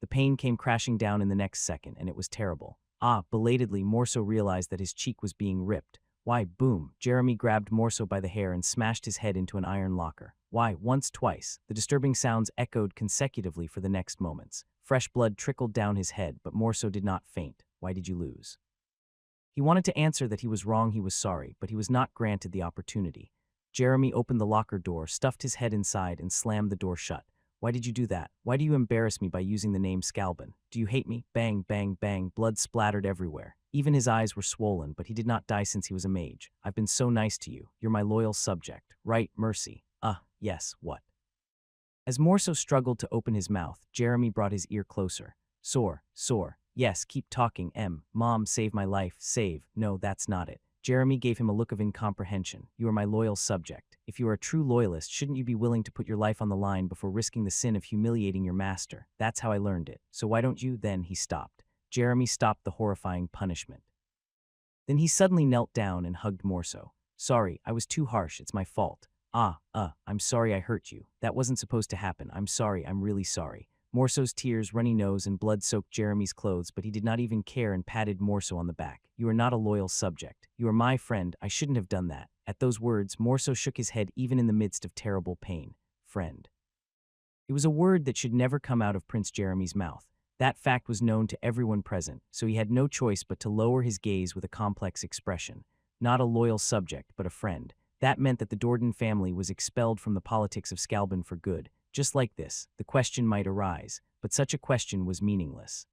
The pain came crashing down in the next second, and it was terrible. Ah, belatedly, Morso realized that his cheek was being ripped. Why, boom, Jeremy grabbed Morso by the hair and smashed his head into an iron locker. Why, once, twice. The disturbing sounds echoed consecutively for the next moments. Fresh blood trickled down his head, but Morso did not faint. Why did you lose? He wanted to answer that he was wrong, he was sorry, but he was not granted the opportunity. Jeremy opened the locker door, stuffed his head inside, and slammed the door shut. Why did you do that? Why do you embarrass me by using the name Scalban? Do you hate me? Bang, bang, bang, blood splattered everywhere. Even his eyes were swollen, but he did not die since he was a mage. I've been so nice to you. You're my loyal subject. Right, mercy. Yes, what? As Morso struggled to open his mouth, Jeremy brought his ear closer. Sore. Yes, keep talking, Mom, save my life, save. No, that's not it. Jeremy gave him a look of incomprehension. You are my loyal subject. If you are a true loyalist, shouldn't you be willing to put your life on the line before risking the sin of humiliating your master? That's how I learned it. So why don't you? Then he stopped. Jeremy stopped the horrifying punishment. Then he suddenly knelt down and hugged Morso. Sorry, I was too harsh. It's my fault. I'm sorry I hurt you. That wasn't supposed to happen. I'm sorry. I'm really sorry. Morso's tears, runny nose, and blood soaked Jeremy's clothes, but he did not even care and patted Morso on the back. You are not a loyal subject. You are my friend. I shouldn't have done that. At those words, Morso shook his head even in the midst of terrible pain. Friend. It was a word that should never come out of Prince Jeremy's mouth. That fact was known to everyone present, so he had no choice but to lower his gaze with a complex expression. Not a loyal subject, but a friend. That meant that the Dordan family was expelled from the politics of Scalban for good. Just like this, the question might arise, but such a question was meaningless.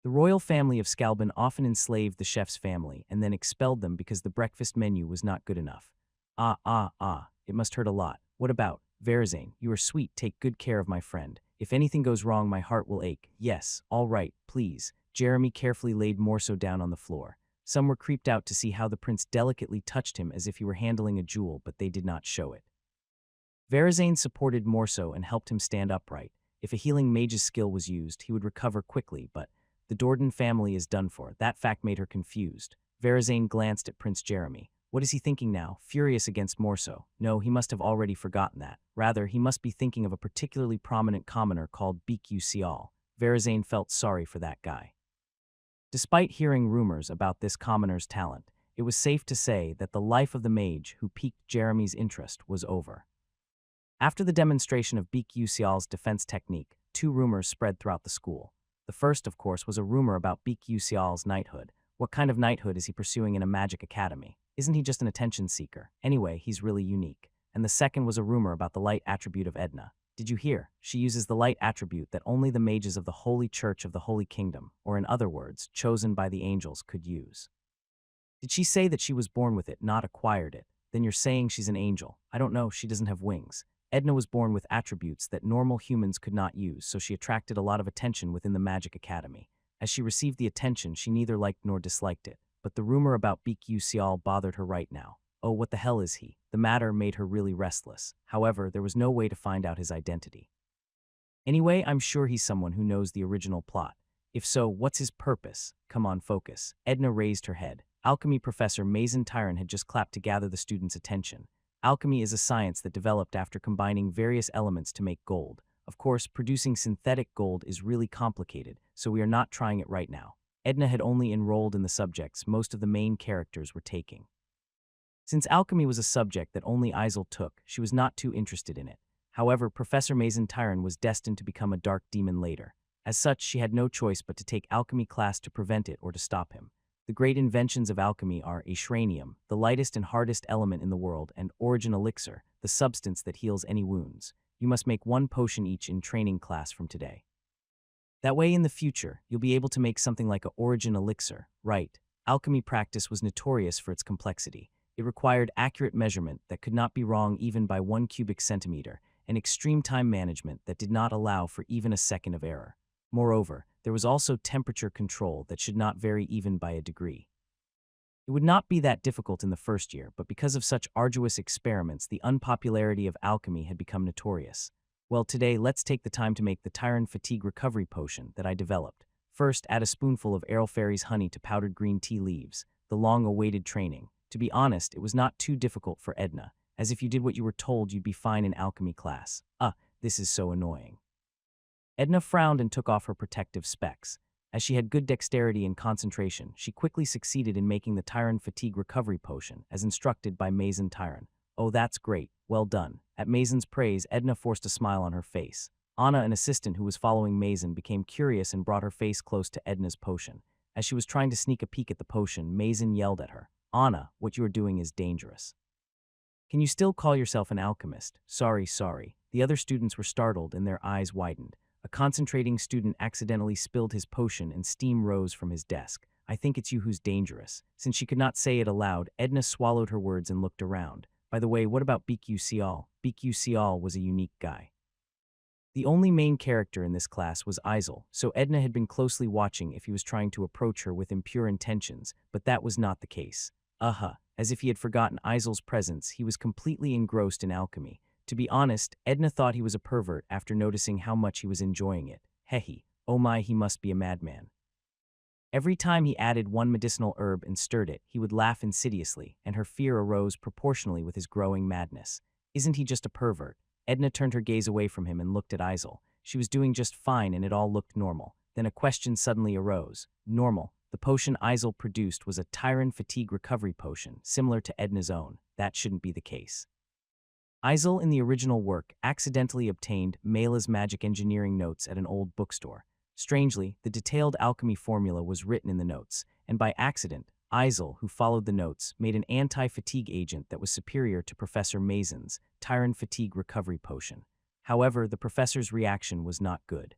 The royal family of Scalban often enslaved the chef's family and then expelled them because the breakfast menu was not good enough. It must hurt a lot. What about? Verazane, you are sweet. Take good care of my friend. If anything goes wrong, my heart will ache. Yes, all right, please. Jeremy carefully laid Morso down on the floor. Some were creeped out to see how the prince delicately touched him as if he were handling a jewel, but they did not show it. Verazane supported Morso and helped him stand upright. If a healing mage's skill was used, he would recover quickly, but the Dordan family is done for. That fact made her confused. Verazane glanced at Prince Jeremy. What is he thinking now? Furious against Morso? No, he must have already forgotten that. Rather, he must be thinking of a particularly prominent commoner called Beek-Usial. Verazane felt sorry for that guy. Despite hearing rumors about this commoner's talent, it was safe to say that the life of the mage who piqued Jeremy's interest was over. After the demonstration of Beek-Usial's defense technique, two rumors spread throughout the school. The first, of course, was a rumor about Beek-Usial's knighthood. What kind of knighthood is he pursuing in a magic academy? Isn't he just an attention seeker? Anyway, he's really unique. And the second was a rumor about the light attribute of Edna. Did you hear? She uses the light attribute that only the mages of the Holy Church of the Holy Kingdom, or in other words, chosen by the angels, could use. Did she say that she was born with it, not acquired it? Then you're saying she's an angel. I don't know, she doesn't have wings. Edna was born with attributes that normal humans could not use, so she attracted a lot of attention within the Magic Academy. As she received the attention, she neither liked nor disliked it. But the rumor about Beek-Usial bothered her right now. Oh, what the hell is he? The matter made her really restless. However, there was no way to find out his identity. Anyway, I'm sure he's someone who knows the original plot. If so, what's his purpose? Come on, focus. Edna raised her head. Alchemy professor Mazen Tyron had just clapped to gather the students' attention. Alchemy is a science that developed after combining various elements to make gold. Of course, producing synthetic gold is really complicated, so we are not trying it right now. Edna had only enrolled in the subjects most of the main characters were taking. Since alchemy was a subject that only Isel took, she was not too interested in it. However, Professor Mazen Tyron was destined to become a dark demon later. As such, she had no choice but to take alchemy class to prevent it or to stop him. The great inventions of alchemy are Ashranium, the lightest and hardest element in the world, and Origin Elixir, the substance that heals any wounds. You must make one potion each in training class from today. That way in the future, you'll be able to make something like a Origin Elixir, right? Alchemy practice was notorious for its complexity. It required accurate measurement that could not be wrong even by 1 cubic centimeter, and extreme time management that did not allow for even a second of error. Moreover, there was also temperature control that should not vary even by a degree. It would not be that difficult in the first year, but because of such arduous experiments, the unpopularity of alchemy had become notorious. Well, today, let's take the time to make the Tyron Fatigue Recovery Potion that I developed. First, add a spoonful of Errol Fairy's honey to powdered green tea leaves, the long-awaited training. To be honest, it was not too difficult for Edna, as if you did what you were told, you'd be fine in alchemy class. This is so annoying. Edna frowned and took off her protective specs. As she had good dexterity and concentration, she quickly succeeded in making the Tyron Fatigue Recovery Potion, as instructed by Mazen Tyron. Oh, that's great. Well done. At Mazen's praise, Edna forced a smile on her face. Anna, an assistant who was following Mazen, became curious and brought her face close to Edna's potion. As she was trying to sneak a peek at the potion, Mazen yelled at her. Anna, what you are doing is dangerous. Can you still call yourself an alchemist? Sorry, sorry. The other students were startled and their eyes widened. A concentrating student accidentally spilled his potion and steam rose from his desk. I think it's you who's dangerous. Since she could not say it aloud, Edna swallowed her words and looked around. By the way, what about BQ Sial? BQ Sial was a unique guy. The only main character in this class was Isel, so Edna had been closely watching if he was trying to approach her with impure intentions, but that was not the case. As if he had forgotten Isel's presence, he was completely engrossed in alchemy. To be honest, Edna thought he was a pervert after noticing how much he was enjoying it. Hehe, oh my, he must be a madman. Every time he added one medicinal herb and stirred it, he would laugh insidiously, and her fear arose proportionally with his growing madness. Isn't he just a pervert? Edna turned her gaze away from him and looked at Isel. She was doing just fine and it all looked normal. Then a question suddenly arose. Normal. The potion Isel produced was a Tyrant fatigue recovery potion, similar to Edna's own. That shouldn't be the case. Isel, in the original work, accidentally obtained Mela's magic engineering notes at an old bookstore. Strangely, the detailed alchemy formula was written in the notes, and by accident, Isel, who followed the notes, made an anti-fatigue agent that was superior to Professor Mason's Tyrant fatigue recovery potion. However, the professor's reaction was not good.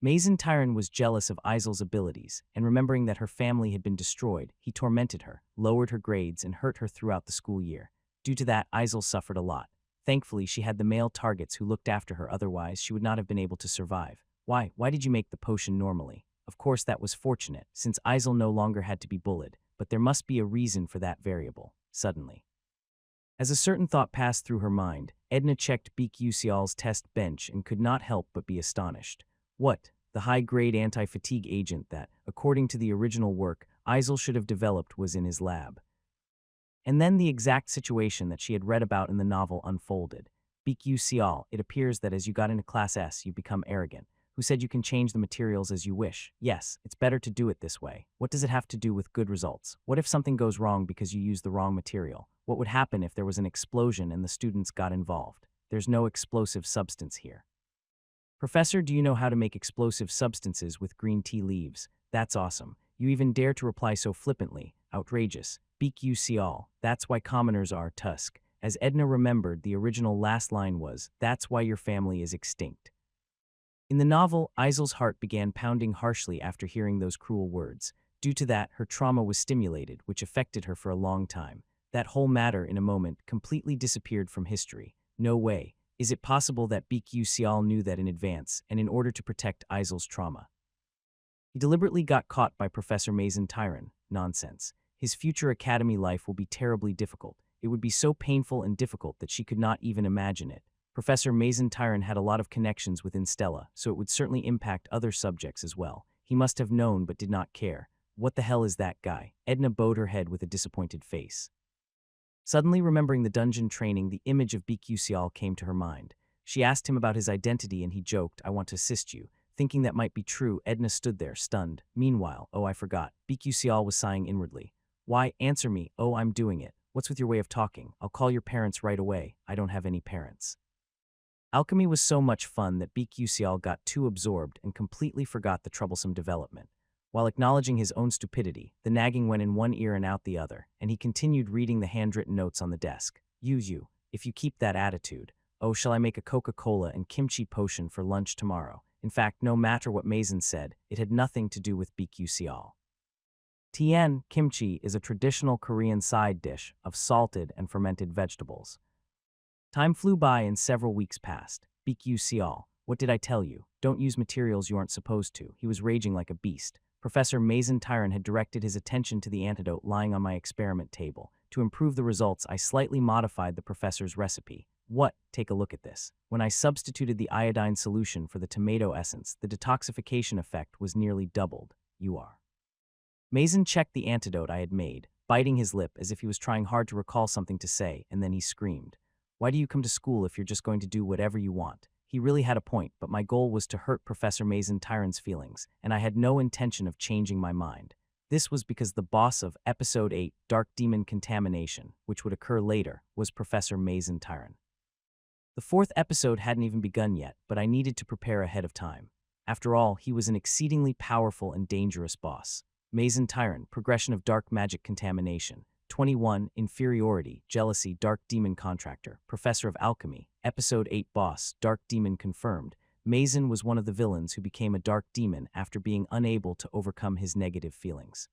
Mason Tyron was jealous of Isel's abilities, and remembering that her family had been destroyed, he tormented her, lowered her grades, and hurt her throughout the school year. Due to that, Isel suffered a lot. Thankfully, she had the male targets who looked after her, otherwise she would not have been able to survive. Why did you make the potion normally? Of course that was fortunate, since Isel no longer had to be bullied, but there must be a reason for that variable, suddenly. As a certain thought passed through her mind, Edna checked BQ Sial's test bench and could not help but be astonished. What? The high-grade anti-fatigue agent that, according to the original work, Isel should have developed was in his lab. And then the exact situation that she had read about in the novel unfolded. BQ Sial, it appears that as you got into Class S, you become arrogant. Who said you can change the materials as you wish? Yes, it's better to do it this way. What does it have to do with good results? What if something goes wrong because you use the wrong material? What would happen if there was an explosion and the students got involved? There's no explosive substance here. Professor, do you know how to make explosive substances with green tea leaves? That's awesome. You even dare to reply so flippantly. Outrageous. BQ Sial, that's why commoners are tusk. As Edna remembered, the original last line was, that's why your family is extinct. In the novel, Isel's heart began pounding harshly after hearing those cruel words. Due to that, her trauma was stimulated, which affected her for a long time. That whole matter, in a moment, completely disappeared from history. No way. Is it possible that BQ Sial knew that in advance, and in order to protect Isel's trauma? He deliberately got caught by Professor Mason Tyron. Nonsense. His future academy life will be terribly difficult. It would be so painful and difficult that she could not even imagine it. Professor Mason Tyron had a lot of connections within Stella, so it would certainly impact other subjects as well. He must have known but did not care. What the hell is that guy? Edna bowed her head with a disappointed face. Suddenly remembering the dungeon training, the image of BQ Sial came to her mind. She asked him about his identity and he joked, I want to assist you. Thinking that might be true, Edna stood there, stunned. Meanwhile, I forgot. BQ Sial was sighing inwardly. Why, answer me. Oh, I'm doing it. What's with your way of talking? I'll call your parents right away. I don't have any parents. Alchemy was so much fun that BQ Sial got too absorbed and completely forgot the troublesome development. While acknowledging his own stupidity, the nagging went in one ear and out the other, and he continued reading the handwritten notes on the desk. You, if you keep that attitude. Oh, shall I make a Coca-Cola and kimchi potion for lunch tomorrow? In fact, no matter what Mason said, it had nothing to do with BQ Sial. Tien, kimchi, is a traditional Korean side dish of salted and fermented vegetables. Time flew by and several weeks passed. BQ Sial, what did I tell you? Don't use materials you aren't supposed to. He was raging like a beast. Professor Mason Tyron had directed his attention to the antidote lying on my experiment table. To improve the results, I slightly modified the professor's recipe. What? Take a look at this. When I substituted the iodine solution for the tomato essence, the detoxification effect was nearly doubled. You are. Mason checked the antidote I had made, biting his lip as if he was trying hard to recall something to say, and then he screamed. Why do you come to school if you're just going to do whatever you want? He really had a point, but my goal was to hurt Professor Mason Tyron's feelings, and I had no intention of changing my mind. This was because the boss of Episode 8, Dark Demon Contamination, which would occur later, was Professor Mason Tyron. The fourth episode hadn't even begun yet, but I needed to prepare ahead of time. After all, he was an exceedingly powerful and dangerous boss. Mason Tyron, Progression of Dark Magic Contamination. 21, Inferiority, Jealousy, Dark Demon Contractor, Professor of Alchemy, Episode 8 Boss, Dark Demon Confirmed. Mason was one of the villains who became a dark demon after being unable to overcome his negative feelings.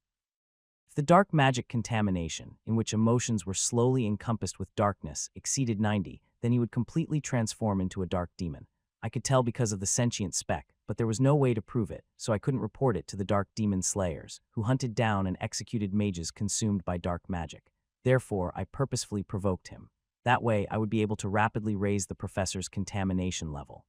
If the dark magic contamination, in which emotions were slowly encompassed with darkness, exceeded 90, then he would completely transform into a dark demon. I could tell because of the sentient speck, but there was no way to prove it, so I couldn't report it to the dark demon slayers, who hunted down and executed mages consumed by dark magic. Therefore, I purposefully provoked him. That way, I would be able to rapidly raise the professor's contamination level.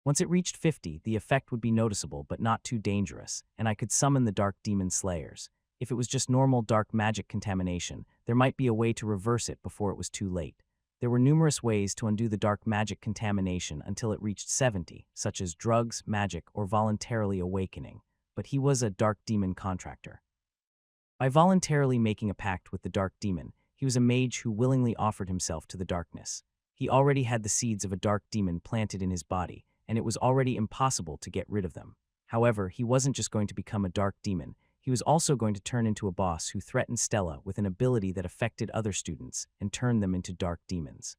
Once it reached 50, the effect would be noticeable but not too dangerous, and I could summon the dark demon slayers. If it was just normal dark magic contamination, there might be a way to reverse it before it was too late. There were numerous ways to undo the dark magic contamination until it reached 70, such as drugs, magic, or voluntarily awakening, but he was a dark demon contractor. By voluntarily making a pact with the dark demon, he was a mage who willingly offered himself to the darkness. He already had the seeds of a dark demon planted in his body, and it was already impossible to get rid of them. However, he wasn't just going to become a dark demon, he was also going to turn into a boss who threatened Stella with an ability that affected other students and turned them into dark demons.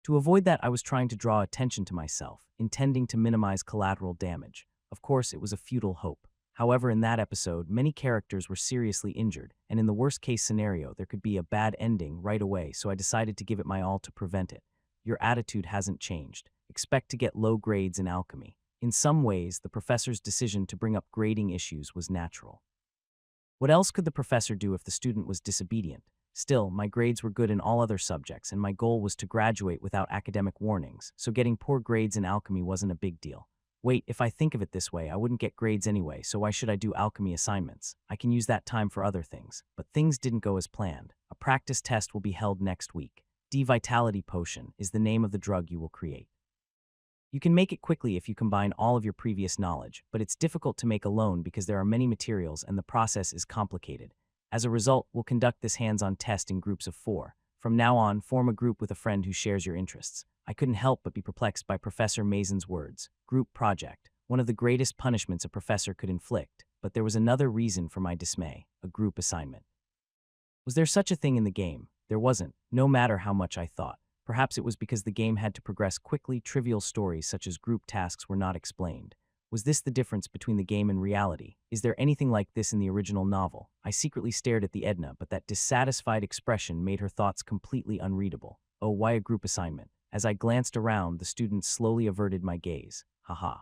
To avoid that, I was trying to draw attention to myself, intending to minimize collateral damage. Of course, it was a futile hope. However, in that episode, many characters were seriously injured, and in the worst-case scenario, there could be a bad ending right away, so I decided to give it my all to prevent it. Your attitude hasn't changed. Expect to get low grades in alchemy. In some ways, the professor's decision to bring up grading issues was natural. What else could the professor do if the student was disobedient? Still, my grades were good in all other subjects, and my goal was to graduate without academic warnings, so getting poor grades in alchemy wasn't a big deal. Wait, if I think of it this way, I wouldn't get grades anyway, so why should I do alchemy assignments? I can use that time for other things. But things didn't go as planned. A practice test will be held next week. D-Vitality Potion is the name of the drug you will create. You can make it quickly if you combine all of your previous knowledge, but it's difficult to make alone because there are many materials and the process is complicated. As a result, we'll conduct this hands-on test in groups of 4. From now on, form a group with a friend who shares your interests. I couldn't help but be perplexed by Professor Mason's words. Group project, one of the greatest punishments a professor could inflict, but there was another reason for my dismay, a group assignment. Was there such a thing in the game? There wasn't, no matter how much I thought. Perhaps it was because the game had to progress quickly. Trivial stories such as group tasks were not explained. Was this the difference between the game and reality? Is there anything like this in the original novel? I secretly stared at the Edna, but that dissatisfied expression made her thoughts completely unreadable. Oh, why a group assignment? As I glanced around, the students slowly averted my gaze. Haha.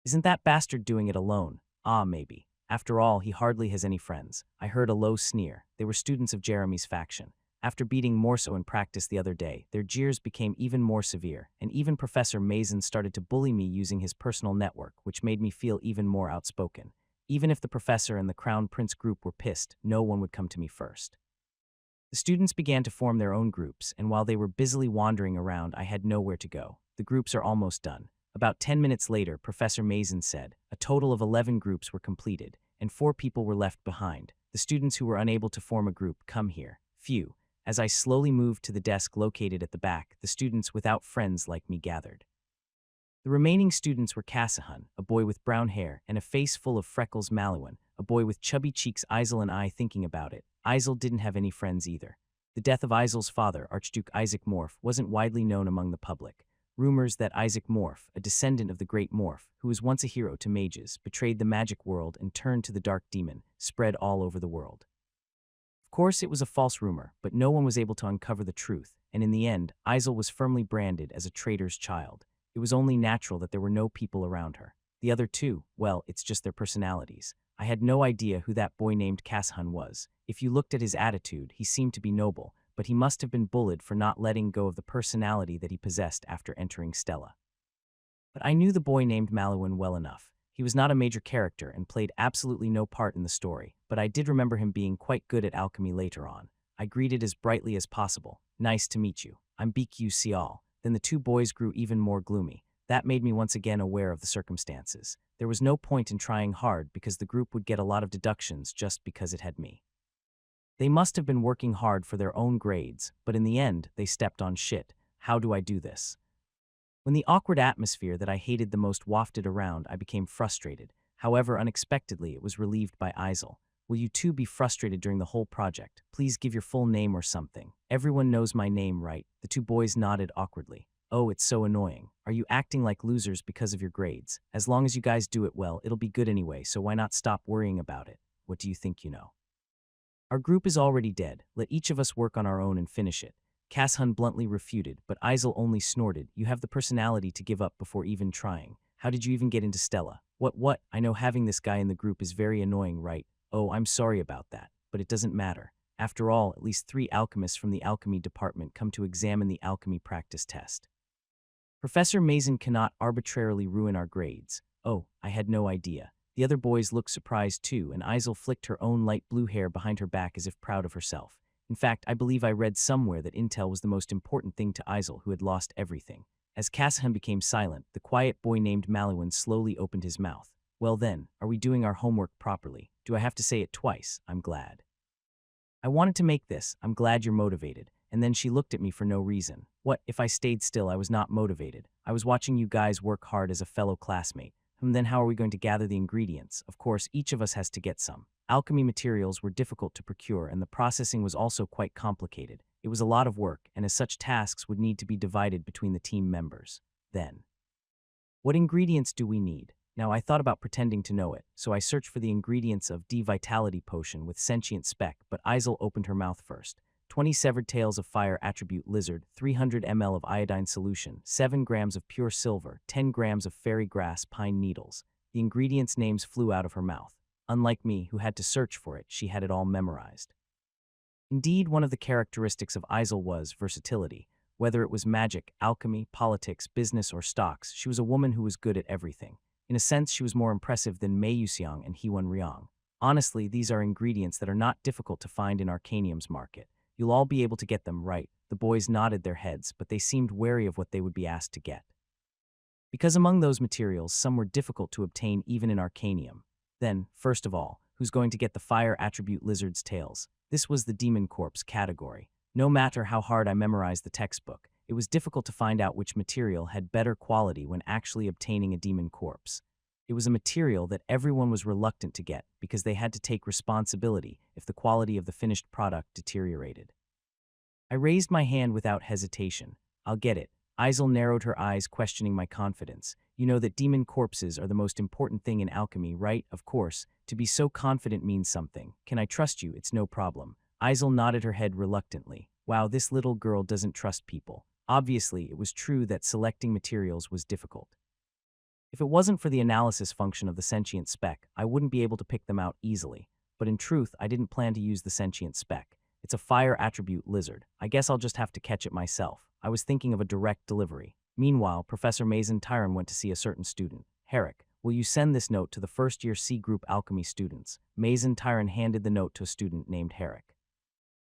Isn't that bastard doing it alone? Ah, maybe. After all, he hardly has any friends. I heard a low sneer. They were students of Jeremy's faction. After beating Morso in practice the other day, their jeers became even more severe, and even Professor Mason started to bully me using his personal network, which made me feel even more outspoken. Even if the professor and the Crown Prince group were pissed, no one would come to me first. The students began to form their own groups, and while they were busily wandering around, I had nowhere to go. The groups are almost done. About 10 minutes later, Professor Mason said, a total of 11 groups were completed, and 4 people were left behind. The students who were unable to form a group, come here. Phew. As I slowly moved to the desk located at the back, the students without friends like me gathered. The remaining students were Kasahun, a boy with brown hair and a face full of freckles, Maluan, a boy with chubby cheeks, Isel, and I. Thinking about it, Isel didn't have any friends either. The death of Isel's father, Archduke Isaac Morph, wasn't widely known among the public. Rumors that Isaac Morph, a descendant of the Great Morph, who was once a hero to mages, betrayed the magic world and turned to the dark demon, spread all over the world. Of course, it was a false rumor, but no one was able to uncover the truth, and in the end, Isel was firmly branded as a traitor's child. It was only natural that there were no people around her. The other two, well, it's just their personalities. I had no idea who that boy named Kasahun was. If you looked at his attitude, he seemed to be noble, but he must have been bullied for not letting go of the personality that he possessed after entering Stella. But I knew the boy named Maluan well enough. He was not a major character and played absolutely no part in the story, but I did remember him being quite good at alchemy later on. I greeted as brightly as possible. Nice to meet you. I'm BQ Sial. Then the 2 boys grew even more gloomy. That made me once again aware of the circumstances. There was no point in trying hard because the group would get a lot of deductions just because it had me. They must have been working hard for their own grades, but in the end, they stepped on shit. How do I do this? When the awkward atmosphere that I hated the most wafted around, I became frustrated. However, unexpectedly, it was relieved by Isel. Will you two be frustrated during the whole project? Please give your full name or something. Everyone knows my name, right? The two boys nodded awkwardly. Oh, it's so annoying. Are you acting like losers because of your grades? As long as you guys do it well, it'll be good anyway, so why not stop worrying about it? What do you think you know? Our group is already dead. Let each of us work on our own and finish it. Casshun bluntly refuted, but Isel only snorted. You have the personality to give up before even trying. How did you even get into Stella? What? I know having this guy in the group is very annoying, right? Oh, I'm sorry about that, but it doesn't matter. After all, at least 3 alchemists from the alchemy department come to examine the alchemy practice test. Professor Mason cannot arbitrarily ruin our grades. Oh, I had no idea. The other boys looked surprised too, and Isel flicked her own light blue hair behind her back as if proud of herself. In fact, I believe I read somewhere that intel was the most important thing to Isel, who had lost everything. As Cassahan became silent, the quiet boy named Malouin slowly opened his mouth. Well then, are we doing our homework properly? Do I have to say it twice? I'm glad. I wanted to make this. I'm glad you're motivated. And then she looked at me for no reason. What, if I stayed still, I was not motivated. I was watching you guys work hard as a fellow classmate. And then how are we going to gather the ingredients? Of course, each of us has to get some. Alchemy materials were difficult to procure, and the processing was also quite complicated. It was a lot of work, and as such tasks would need to be divided between the team members. Then, what ingredients do we need? Now, I thought about pretending to know it, so I searched for the ingredients of D-Vitality Potion with Sentient Spec, but Isel opened her mouth first. 20 severed tails of fire attribute lizard, 300 ml of iodine solution, 7 grams of pure silver, 10 grams of fairy grass pine needles. The ingredients' names flew out of her mouth. Unlike me, who had to search for it, she had it all memorized. Indeed, one of the characteristics of Isel was versatility. Whether it was magic, alchemy, politics, business, or stocks, she was a woman who was good at everything. In a sense, she was more impressive than Mei Yuxiang and Hewan Riang. Honestly, these are ingredients that are not difficult to find in Arcanium's market. You'll all be able to get them right. The boys nodded their heads, but they seemed wary of what they would be asked to get. Because among those materials, some were difficult to obtain even in Arcanium. Then, first of all, who's going to get the fire attribute lizard's tails? This was the demon corpse category. No matter how hard I memorized the textbook, it was difficult to find out which material had better quality when actually obtaining a demon corpse. It was a material that everyone was reluctant to get because they had to take responsibility if the quality of the finished product deteriorated. I raised my hand without hesitation. I'll get it. Isel narrowed her eyes, questioning my confidence. You know that demon corpses are the most important thing in alchemy, right? Of course. To be so confident means something. Can I trust you? It's no problem. Isel nodded her head reluctantly. Wow, this little girl doesn't trust people. Obviously, it was true that selecting materials was difficult. If it wasn't for the analysis function of the sentient spec, I wouldn't be able to pick them out easily. But in truth, I didn't plan to use the sentient spec. It's a fire attribute lizard. I guess I'll just have to catch it myself. I was thinking of a direct delivery. Meanwhile, Professor Mason Tyron went to see a certain student. Herrick, will you send this note to the first-year C Group alchemy students? Mason Tyron handed the note to a student named Herrick.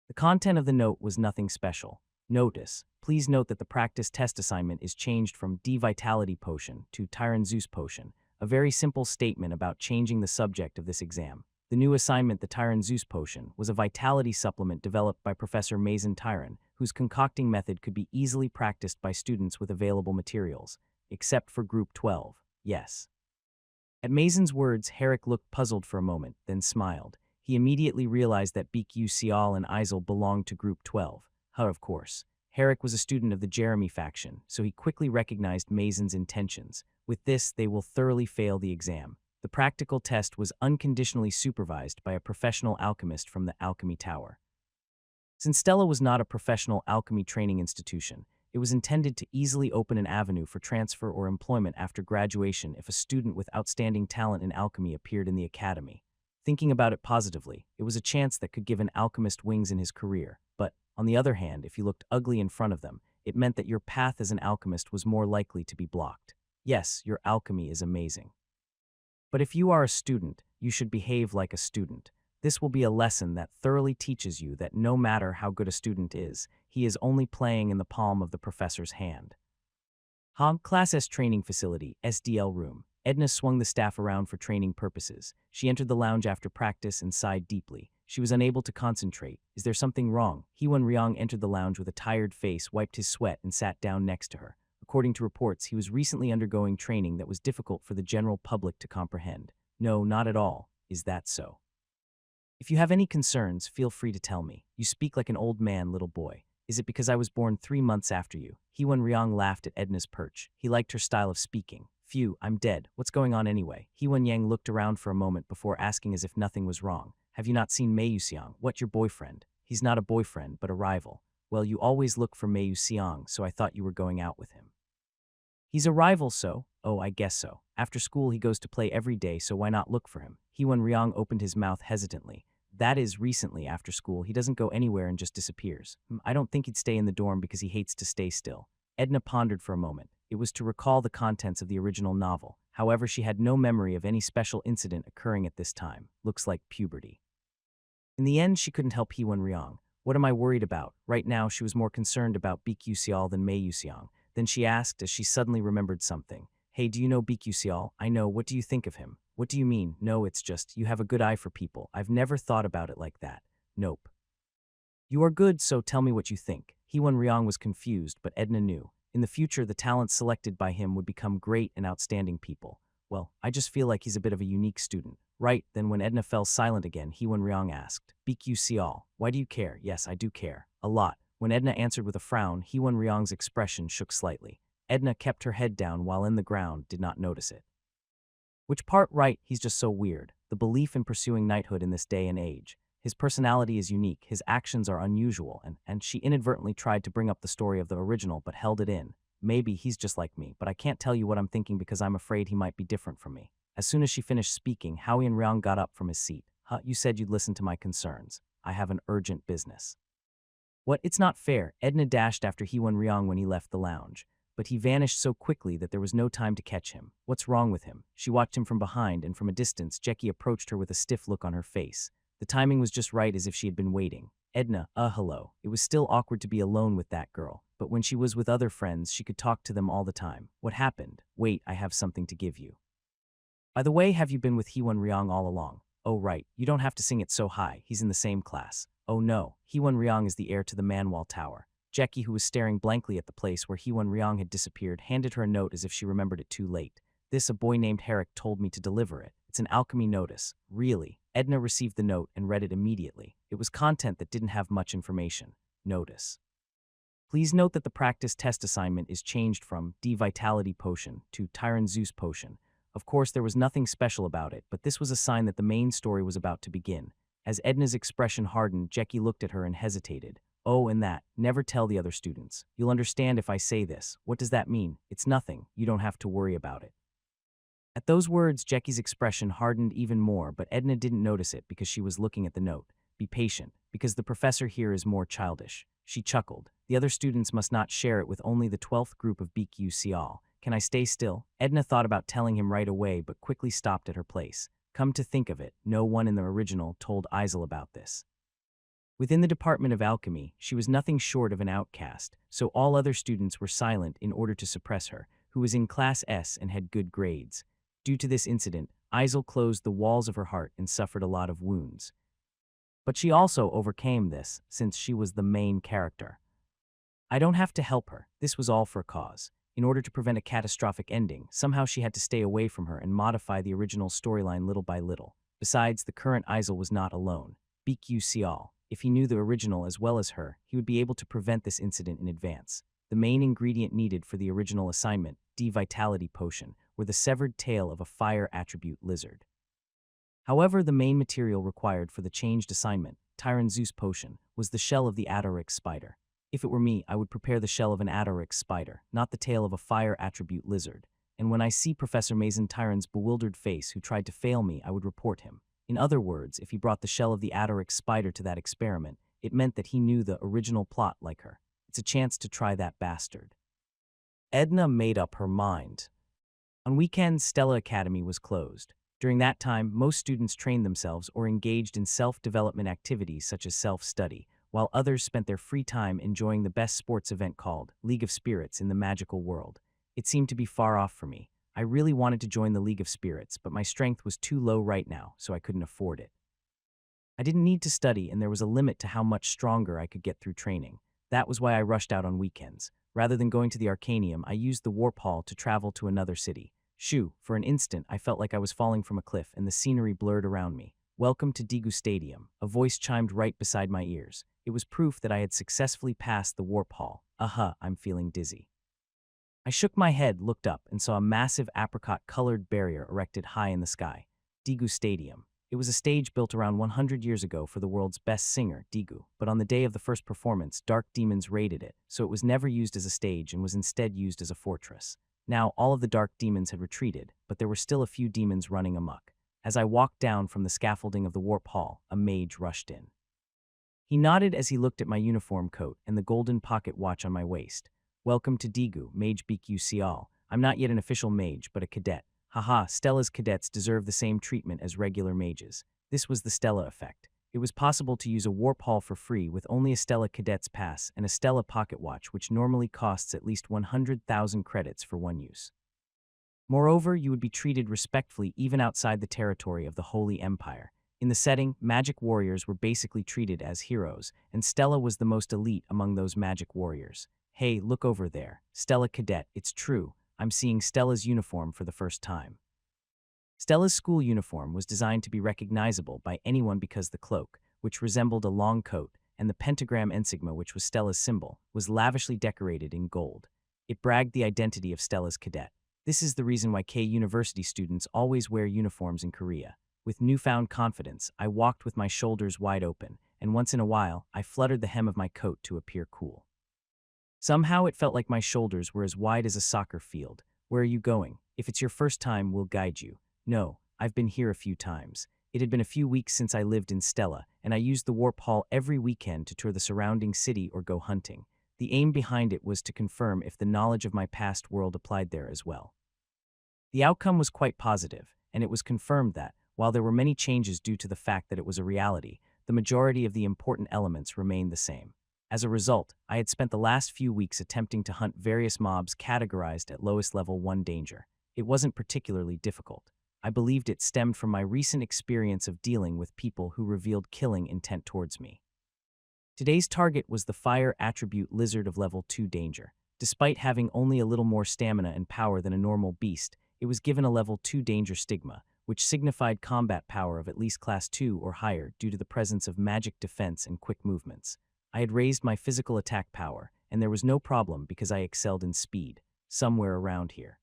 The content of the note was nothing special. Notice, please note that the practice test assignment is changed from D-Vitality Potion to Tyron Zeus Potion, a very simple statement about changing the subject of this exam. The new assignment, the Tyron Zeus Potion, was a vitality supplement developed by Professor Mason Tyron, whose concocting method could be easily practiced by students with available materials, except for Group 12, yes. At Mason's words, Herrick looked puzzled for a moment, then smiled. He immediately realized that BQ Sial and Isel belonged to Group 12. Of course, Herrick was a student of the Jeremy faction, so he quickly recognized Mason's intentions. With this, they will thoroughly fail the exam. The practical test was unconditionally supervised by a professional alchemist from the Alchemy Tower. Since Stella was not a professional alchemy training institution, it was intended to easily open an avenue for transfer or employment after graduation if a student with outstanding talent in alchemy appeared in the academy. Thinking about it positively, it was a chance that could give an alchemist wings in his career, but on the other hand, if you looked ugly in front of them, it meant that your path as an alchemist was more likely to be blocked. Yes, your alchemy is amazing. But if you are a student, you should behave like a student. This will be a lesson that thoroughly teaches you that no matter how good a student is, he is only playing in the palm of the professor's hand. Class S training facility, SDL room. Edna swung the staff around for training purposes. She entered the lounge after practice and sighed deeply. She was unable to concentrate. Is there something wrong? Hewan Riang entered the lounge with a tired face, wiped his sweat, and sat down next to her. According to reports, he was recently undergoing training that was difficult for the general public to comprehend. No, not at all. Is that so? If you have any concerns, feel free to tell me. You speak like an old man, little boy. Is it because I was born 3 months after you? Heewon Ryong laughed at Edna's perch. He liked her style of speaking. Phew, I'm dead. What's going on anyway? Heewon Yang looked around for a moment before asking as if nothing was wrong. Have you not seen Mei Yuxiang? What, your boyfriend? He's not a boyfriend, but a rival. Well, you always look for Mei Yuxiang, so I thought you were going out with him. He's a rival, so? Oh, I guess so. After school, he goes to play every day, so why not look for him? Heewon Ryong opened his mouth hesitantly. That is, recently, after school, he doesn't go anywhere and just disappears. I don't think he'd stay in the dorm because he hates to stay still. Edna pondered for a moment. It was to recall the contents of the original novel. However, she had no memory of any special incident occurring at this time. Looks like puberty. In the end, she couldn't help Heewon Ryong. What am I worried about? Right now, she was more concerned about Baek Yuseol than Mei Yuseong. Then she asked as she suddenly remembered something. Hey, do you know Baek Yuseol? I know. What do you think of him? What do you mean? No, it's just, you have a good eye for people. I've never thought about it like that. Nope. You are good, so tell me what you think. Heewon Ryong was confused, but Edna knew. In the future, the talents selected by him would become great and outstanding people. Well, I just feel like he's a bit of a unique student. Right, then when Edna fell silent again, Heewon Ryong asked, Baek Yuseol, why do you care? Yes, I do care. A lot. When Edna answered with a frown, Heewon Ryong's expression shook slightly. Edna kept her head down while in the ground, did not notice it. Which part? Right, he's just so weird. The belief in pursuing knighthood in this day and age. His personality is unique, his actions are unusual, and she inadvertently tried to bring up the story of the original but held it in. Maybe he's just like me, but I can't tell you what I'm thinking because I'm afraid he might be different from me. As soon as she finished speaking, Heewon Ryong got up from his seat. Huh, you said you'd listen to my concerns. I have an urgent business. What? It's not fair. Edna dashed after Heewon Ryong when he left the lounge. But he vanished so quickly that there was no time to catch him. What's wrong with him? She watched him from behind, and from a distance, Jackie approached her with a stiff look on her face. The timing was just right, as if she had been waiting. Edna, hello. It was still awkward to be alone with that girl, but when she was with other friends, she could talk to them all the time. What happened? Wait, I have something to give you. By the way, have you been with Heewon Ryong all along? Oh right, you don't have to sing it so high, he's in the same class. Oh no, Heewon Ryong is the heir to the Manwal Tower. Jackie, who was staring blankly at the place where Heewon Ryong had disappeared, handed her a note as if she remembered it too late. This, a boy named Herrick told me to deliver it. It's an alchemy notice. Really? Edna received the note and read it immediately. It was content that didn't have much information. Notice. Please note that the practice test assignment is changed from D-Vitality Potion to Tyron Zeus Potion. Of course, there was nothing special about it, but this was a sign that the main story was about to begin. As Edna's expression hardened, Jackie looked at her and hesitated. Oh, and that. Never tell the other students. You'll understand if I say this. What does that mean? It's nothing. You don't have to worry about it. At those words, Jackie's expression hardened even more, but Edna didn't notice it because she was looking at the note. Be patient, because the professor here is more childish. She chuckled. The other students must not share it with only the 12th group of Baek Yuseol. Can I stay still? Edna thought about telling him right away, but quickly stopped at her place. Come to think of it, no one in the original told Isel about this. Within the Department of Alchemy, she was nothing short of an outcast, so all other students were silent in order to suppress her, who was in Class S and had good grades. Due to this incident, Isel closed the walls of her heart and suffered a lot of wounds. But she also overcame this, since she was the main character. I don't have to help her. This was all for a cause. In order to prevent a catastrophic ending, somehow she had to stay away from her and modify the original storyline little by little. Besides, the current Isel was not alone. Baek Yuseol. If he knew the original as well as her, he would be able to prevent this incident in advance. The main ingredient needed for the original assignment, D-Vitality Potion, were the severed tail of a fire attribute lizard. However, the main material required for the changed assignment, Tyron Zeus Potion, was the shell of the Adorix spider. If it were me, I would prepare the shell of an Adorix spider, not the tail of a fire attribute lizard. And when I see Professor Mason Tyron's bewildered face who tried to fail me, I would report him. In other words, if he brought the shell of the Adorix spider to that experiment, it meant that he knew the original plot like her. It's a chance to try that bastard. Edna made up her mind. On weekends, Stella Academy was closed. During that time, most students trained themselves or engaged in self-development activities such as self-study, while others spent their free time enjoying the best sports event called League of Spirits in the magical world. It seemed to be far off for me. I really wanted to join the League of Spirits, but my strength was too low right now, so I couldn't afford it. I didn't need to study, and there was a limit to how much stronger I could get through training. That was why I rushed out on weekends. Rather than going to the Arcanium, I used the Warp Hall to travel to another city. Shoo, for an instant, I felt like I was falling from a cliff and the scenery blurred around me. "Welcome to Digu Stadium." A voice chimed right beside my ears. It was proof that I had successfully passed the warp hall. I'm feeling dizzy. I shook my head, looked up, and saw a massive apricot-colored barrier erected high in the sky. Digu Stadium. It was a stage built around 100 years ago for the world's best singer, Digu, but on the day of the first performance, dark demons raided it, so it was never used as a stage and was instead used as a fortress. Now, all of the dark demons had retreated, but there were still a few demons running amok. As I walked down from the scaffolding of the warp hall, a mage rushed in. He nodded as he looked at my uniform coat and the golden pocket watch on my waist. "Welcome to Digu, Mage BQ I'm not yet an official mage, but a cadet. Haha, Stella's cadets deserve the same treatment as regular mages." This was the Stella effect. It was possible to use a warp hall for free with only a Stella cadet's pass and a Stella pocket watch, which normally costs at least 100,000 credits for one use. Moreover, you would be treated respectfully even outside the territory of the Holy Empire. In the setting, magic warriors were basically treated as heroes, and Stella was the most elite among those magic warriors. "Hey, look over there. Stella Cadet, it's true. I'm seeing Stella's uniform for the first time." Stella's school uniform was designed to be recognizable by anyone because the cloak, which resembled a long coat, and the pentagram insignia, which was Stella's symbol, was lavishly decorated in gold. It bragged the identity of Stella's cadet. This is the reason why K University students always wear uniforms in Korea. With newfound confidence, I walked with my shoulders wide open, and once in a while, I fluttered the hem of my coat to appear cool. Somehow it felt like my shoulders were as wide as a soccer field. "Where are you going? If it's your first time, we'll guide you." "No, I've been here a few times. It had been a few weeks since I lived in Stella, and I used the warp hall every weekend to tour the surrounding city or go hunting. The aim behind it was to confirm if the knowledge of my past world applied there as well." The outcome was quite positive, and it was confirmed that, while there were many changes due to the fact that it was a reality, the majority of the important elements remained the same. As a result, I had spent the last few weeks attempting to hunt various mobs categorized at lowest level 1 danger. It wasn't particularly difficult. I believed it stemmed from my recent experience of dealing with people who revealed killing intent towards me. Today's target was the fire attribute lizard of level 2 danger. Despite having only a little more stamina and power than a normal beast, it was given a level 2 danger stigma, which signified combat power of at least class 2 or higher due to the presence of magic defense and quick movements. I had raised my physical attack power, and there was no problem because I excelled in speed, somewhere around here.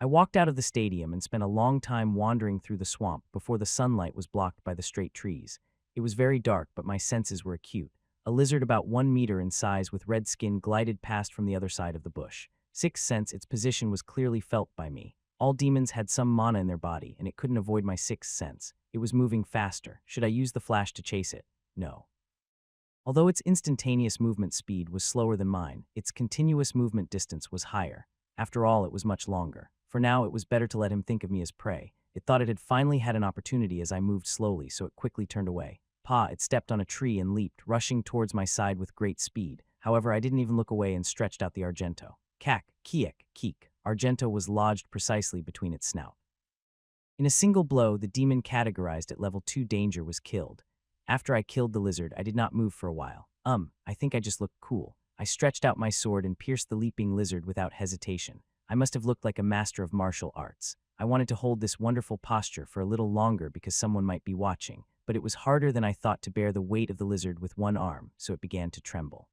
I walked out of the stadium and spent a long time wandering through the swamp before the sunlight was blocked by the straight trees. It was very dark, but my senses were acute. A lizard about 1 meter in size with red skin glided past from the other side of the bush. Sixth sense, its position was clearly felt by me. All demons had some mana in their body, and it couldn't avoid my sixth sense. It was moving faster. Should I use the flash to chase it? No. Although its instantaneous movement speed was slower than mine, its continuous movement distance was higher. After all, it was much longer. For now, it was better to let him think of me as prey. It thought it had finally had an opportunity as I moved slowly, so it quickly turned away. It stepped on a tree and leaped, rushing towards my side with great speed. However, I didn't even look away and stretched out the Argento. Kak, kiek, keek. Argento was lodged precisely between its snout. In a single blow, the demon categorized at level 2 danger was killed. After I killed the lizard, I did not move for a while. I think I just looked cool. I stretched out my sword and pierced the leaping lizard without hesitation. I must have looked like a master of martial arts. I wanted to hold this wonderful posture for a little longer because someone might be watching, but it was harder than I thought to bear the weight of the lizard with one arm, so it began to tremble.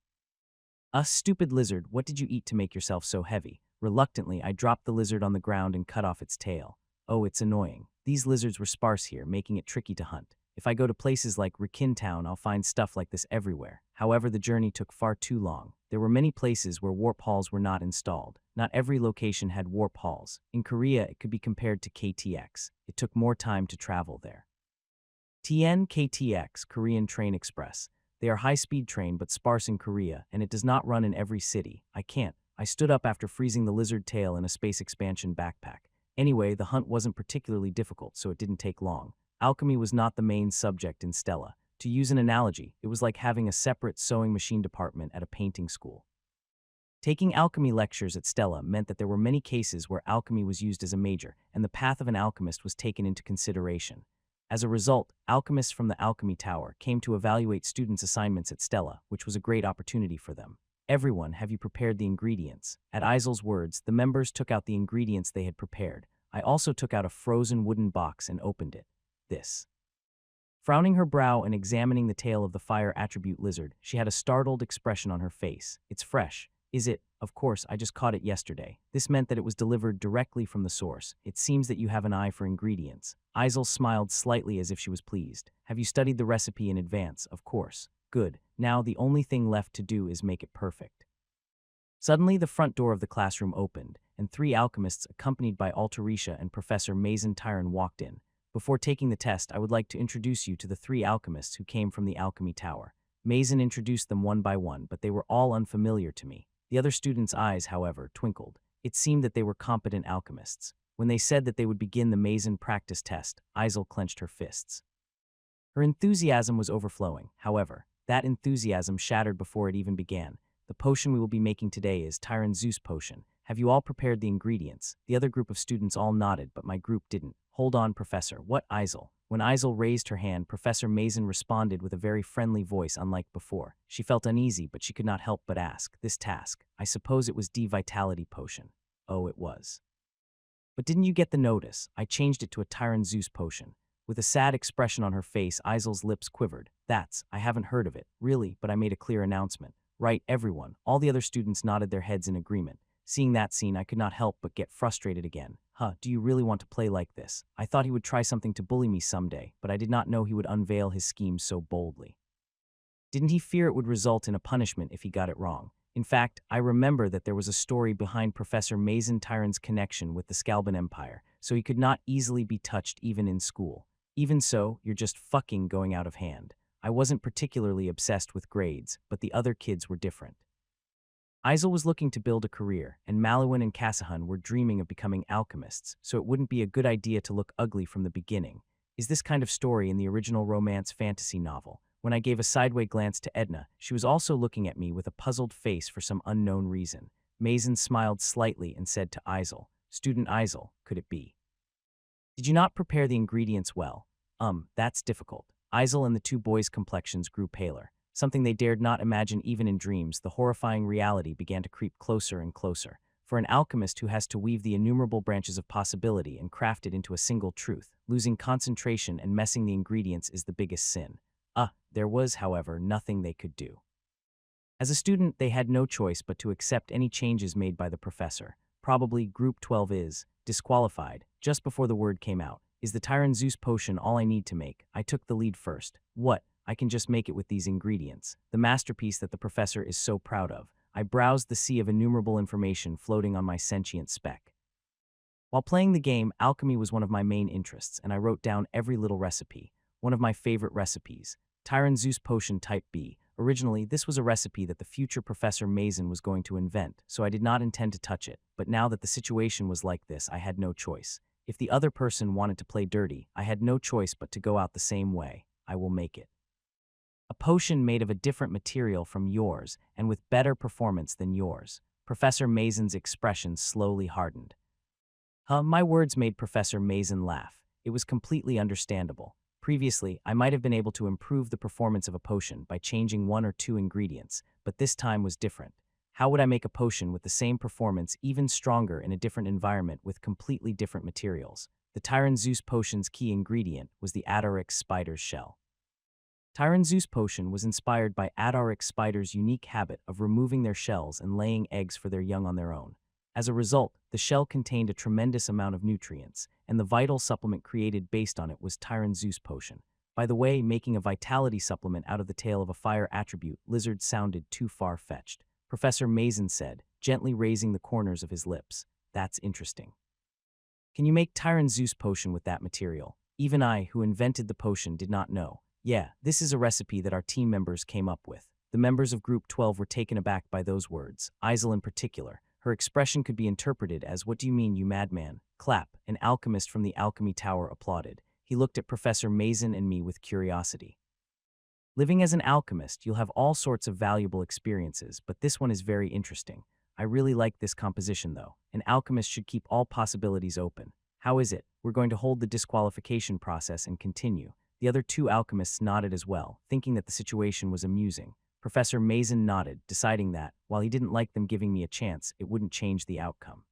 Stupid lizard, what did you eat to make yourself so heavy?" Reluctantly, I dropped the lizard on the ground and cut off its tail. Oh, it's annoying. These lizards were sparse here, making it tricky to hunt. If I go to places like Rikin Town, I'll find stuff like this everywhere. However, the journey took far too long. There were many places where warp halls were not installed. Not every location had warp halls. In Korea, it could be compared to KTX. It took more time to travel there. TN KTX, Korean Train Express. They are high-speed train but sparse in Korea, and it does not run in every city. I stood up after freezing the lizard tail in a space expansion backpack. Anyway, the hunt wasn't particularly difficult, so it didn't take long. Alchemy was not the main subject in Stella. To use an analogy, it was like having a separate sewing machine department at a painting school. Taking alchemy lectures at Stella meant that there were many cases where alchemy was used as a major, and the path of an alchemist was taken into consideration. As a result, alchemists from the Alchemy Tower came to evaluate students' assignments at Stella, which was a great opportunity for them. "Everyone, have you prepared the ingredients?" At Isel's words, the members took out the ingredients they had prepared. I also took out a frozen wooden box and opened it. This Frowning her brow and examining the tail of the fire attribute lizard, she had a startled expression on her face. It's fresh. Is it? Of course, I just caught it yesterday. This meant that it was delivered directly from the source. It seems that you have an eye for ingredients. Isel smiled slightly as if she was pleased. Have you studied the recipe in advance? Of course. Good. Now the only thing left to do is make it perfect. Suddenly, the front door of the classroom opened, and three alchemists accompanied by Altarisha and Professor Mason Tyron walked in. Before taking the test, I would like to introduce you to the three alchemists who came from the Alchemy Tower. Mason introduced them one by one, but they were all unfamiliar to me. The other students' eyes, however, twinkled. It seemed that they were competent alchemists. When they said that they would begin the Mason practice test, Isel clenched her fists. Her enthusiasm was overflowing. However, that enthusiasm shattered before it even began. The potion we will be making today is Tyron Zeus potion. Have you all prepared the ingredients? The other group of students all nodded, but my group didn't. Hold on, Professor. What, Isel? When Isel raised her hand, Professor Mason responded with a very friendly voice unlike before. She felt uneasy, but she could not help but ask. This task, I suppose it was D-Vitality potion. Oh, it was. But didn't you get the notice? I changed it to a Tyron Zeus potion. With a sad expression on her face, Isel's lips quivered. I haven't heard of it. Really, but I made a clear announcement. Right, everyone. All the other students nodded their heads in agreement. Seeing that scene, I could not help but get frustrated again. Do you really want to play like this? I thought he would try something to bully me someday, but I did not know he would unveil his schemes so boldly. Didn't he fear it would result in a punishment if he got it wrong? In fact, I remember that there was a story behind Professor Mason Tyron's connection with the Scalban Empire, so he could not easily be touched even in school. Even so, you're just fucking going out of hand. I wasn't particularly obsessed with grades, but the other kids were different. Isel was looking to build a career, and Malouin and Kassahun were dreaming of becoming alchemists, so it wouldn't be a good idea to look ugly from the beginning. Is this kind of story in the original romance fantasy novel? When I gave a sideway glance to Edna, she was also looking at me with a puzzled face for some unknown reason. Mason smiled slightly and said to Isel, "Student Isel, could it be? Did you not prepare the ingredients well?" That's difficult. Isel and the two boys' complexions grew paler. Something they dared not imagine even in dreams, the horrifying reality began to creep closer and closer. For an alchemist who has to weave the innumerable branches of possibility and craft it into a single truth, losing concentration and messing the ingredients is the biggest sin. There was, however, nothing they could do. As a student, they had no choice but to accept any changes made by the professor. Probably Group 12 is disqualified. Just before the word came out, "Is the Tyron Zeus potion all I need to make?" I took the lead first. What? I can just make it with these ingredients. The masterpiece that the professor is so proud of. I browsed the sea of innumerable information floating on my sentient speck. While playing the game, alchemy was one of my main interests, and I wrote down every little recipe. One of my favorite recipes, Tyron Zeus potion type B. Originally, this was a recipe that the future Professor Mason was going to invent, so I did not intend to touch it, but now that the situation was like this, I had no choice. If the other person wanted to play dirty, I had no choice but to go out the same way. I will make it. A potion made of a different material from yours, and with better performance than yours. Professor Mason's expression slowly hardened. My words made Professor Mason laugh. It was completely understandable. Previously, I might have been able to improve the performance of a potion by changing one or two ingredients, but this time was different. How would I make a potion with the same performance even stronger in a different environment with completely different materials? The Tyron Zeus potion's key ingredient was the Adarix spider's shell. Tyron Zeus potion was inspired by Adarix spiders' unique habit of removing their shells and laying eggs for their young on their own. As a result, the shell contained a tremendous amount of nutrients, and the vital supplement created based on it was Tyron Zeus potion. By the way, making a vitality supplement out of the tail of a fire attribute lizard sounded too far-fetched. Professor Mason said, gently raising the corners of his lips. That's interesting. Can you make Tyron Zeus potion with that material? Even I, who invented the potion, did not know. Yeah, this is a recipe that our team members came up with. The members of Group 12 were taken aback by those words, Isel in particular. Her expression could be interpreted as, "What do you mean, you madman?" Clap. An alchemist from the Alchemy Tower applauded. He looked at Professor Mason and me with curiosity. Living as an alchemist, you'll have all sorts of valuable experiences, but this one is very interesting. I really like this composition, though. An alchemist should keep all possibilities open. How is it? We're going to hold the disqualification process and continue. The other two alchemists nodded as well, thinking that the situation was amusing. Professor Mason nodded, deciding that, while he didn't like them giving me a chance, it wouldn't change the outcome.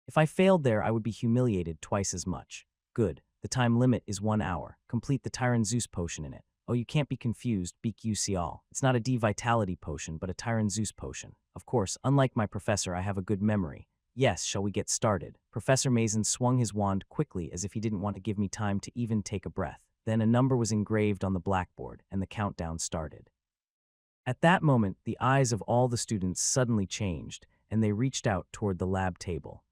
If I failed there, I would be humiliated twice as much. Good. The time limit is 1 hour. Complete the Tyrant Zeus potion in it. Oh, you can't be confused, BQC all. It's not a D-Vitality potion, but a Tyrant Zeus potion. Of course, unlike my professor, I have a good memory. Yes, shall we get started? Professor Mason swung his wand quickly as if he didn't want to give me time to even take a breath. Then a number was engraved on the blackboard, and the countdown started. At that moment, the eyes of all the students suddenly changed, and they reached out toward the lab table.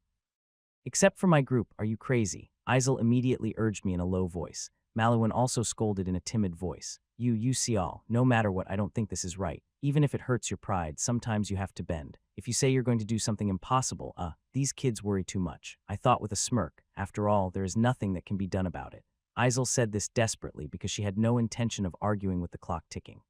Except for my group, are you crazy? Isel immediately urged me in a low voice. Malouin also scolded in a timid voice. You see all, no matter what, I don't think this is right. Even if it hurts your pride, sometimes you have to bend. If you say you're going to do something impossible, these kids worry too much. I thought with a smirk. After all, there is nothing that can be done about it. Isel said this desperately because she had no intention of arguing with the clock ticking.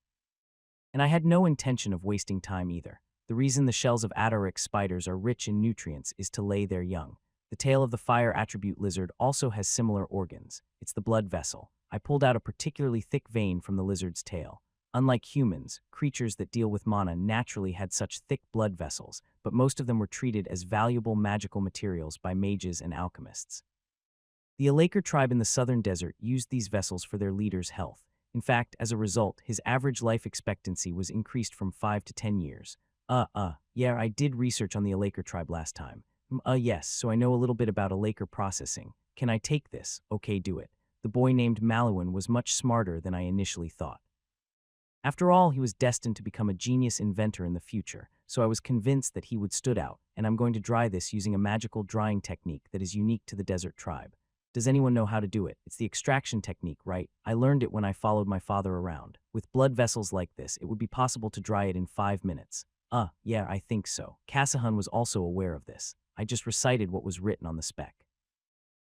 And I had no intention of wasting time either. The reason the shells of Ataric spiders are rich in nutrients is to lay their young. The tail of the fire attribute lizard also has similar organs. It's the blood vessel. I pulled out a particularly thick vein from the lizard's tail. Unlike humans, creatures that deal with mana naturally had such thick blood vessels, but most of them were treated as valuable magical materials by mages and alchemists. The Alaker tribe in the southern desert used these vessels for their leader's health. In fact, as a result, his average life expectancy was increased from 5 to 10 years. Yeah, I did research on the Alaker tribe last time. Yes, so I know a little bit about Alaker processing. Can I take this? Okay, do it. The boy named Malouin was much smarter than I initially thought. After all, he was destined to become a genius inventor in the future, so I was convinced that he would stood out, and I'm going to dry this using a magical drying technique that is unique to the desert tribe. Does anyone know how to do it? It's the extraction technique, right? I learned it when I followed my father around. With blood vessels like this, it would be possible to dry it in 5 minutes. Yeah, I think so. Kasahun was also aware of this. I just recited what was written on the spec.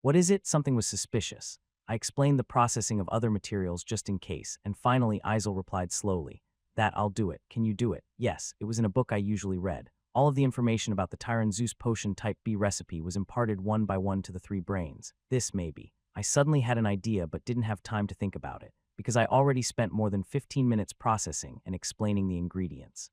What is it? Something was suspicious. I explained the processing of other materials just in case, and finally Isel replied slowly. That I'll do it. Can you do it? Yes, it was in a book I usually read. All of the information about the Tyrant Zeus potion type B recipe was imparted one by one to the 3 brains. This maybe. I suddenly had an idea but didn't have time to think about it, because I already spent more than 15 minutes processing and explaining the ingredients.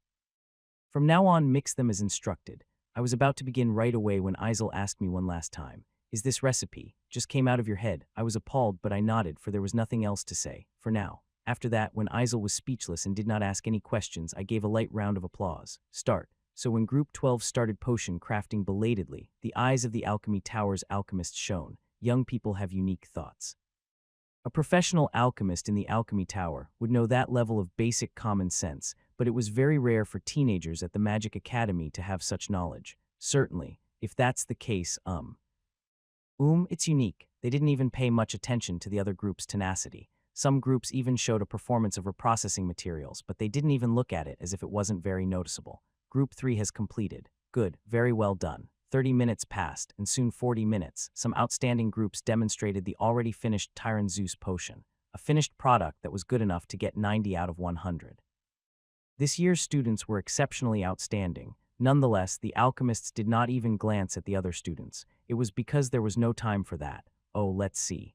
From now on, mix them as instructed. I was about to begin right away when Isel asked me one last time. Is this recipe? Just came out of your head. I was appalled, but I nodded, for there was nothing else to say, for now. After that, when Isel was speechless and did not ask any questions, I gave a light round of applause. Start. So when Group 12 started potion crafting belatedly, the eyes of the Alchemy Tower's alchemists shone. Young people have unique thoughts. A professional alchemist in the Alchemy Tower would know that level of basic common sense, but it was very rare for teenagers at the Magic Academy to have such knowledge. Certainly, if that's the case, it's unique. They didn't even pay much attention to the other group's tenacity. Some groups even showed a performance of reprocessing materials, but they didn't even look at it as if it wasn't very noticeable. Group 3 has completed. Good, very well done. 30 minutes passed, and soon 40 minutes. Some outstanding groups demonstrated the already finished Tyrant Zeus potion, a finished product that was good enough to get 90 out of 100. This year's students were exceptionally outstanding. Nonetheless, the alchemists did not even glance at the other students. It was because there was no time for that. Oh, let's see.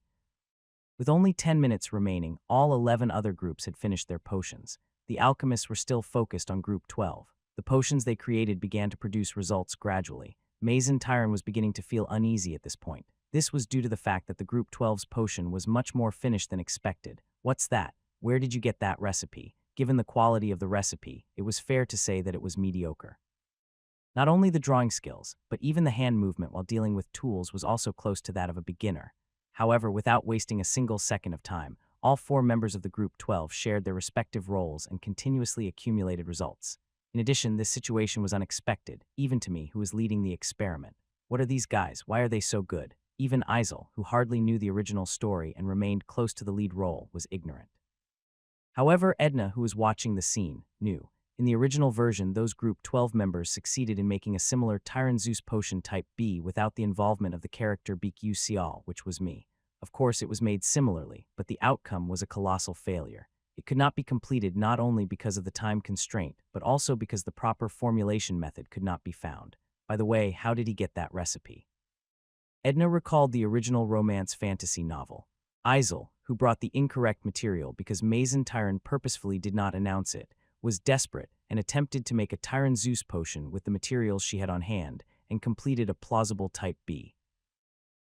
With only 10 minutes remaining, all 11 other groups had finished their potions. The alchemists were still focused on Group 12. The potions they created began to produce results gradually. Mason Tyron was beginning to feel uneasy at this point. This was due to the fact that the Group 12's potion was much more finished than expected. What's that? Where did you get that recipe? Given the quality of the recipe, it was fair to say that it was mediocre. Not only the drawing skills, but even the hand movement while dealing with tools was also close to that of a beginner. However, without wasting a single second of time, all 4 members of the Group 12 shared their respective roles and continuously accumulated results. In addition, this situation was unexpected, even to me, who was leading the experiment. What are these guys? Why are they so good? Even Isel, who hardly knew the original story and remained close to the lead role, was ignorant. However, Edna, who was watching the scene, knew. In the original version, those Group 12 members succeeded in making a similar Tyrant Zeus potion type B without the involvement of the character BQ Sial, which was me. Of course, it was made similarly, but the outcome was a colossal failure. It could not be completed not only because of the time constraint, but also because the proper formulation method could not be found. By the way, how did he get that recipe? Edna recalled the original romance fantasy novel. Isel, who brought the incorrect material because Mason Tyron purposefully did not announce it, was desperate and attempted to make a Tyrant Zeus potion with the materials she had on hand and completed a plausible type B.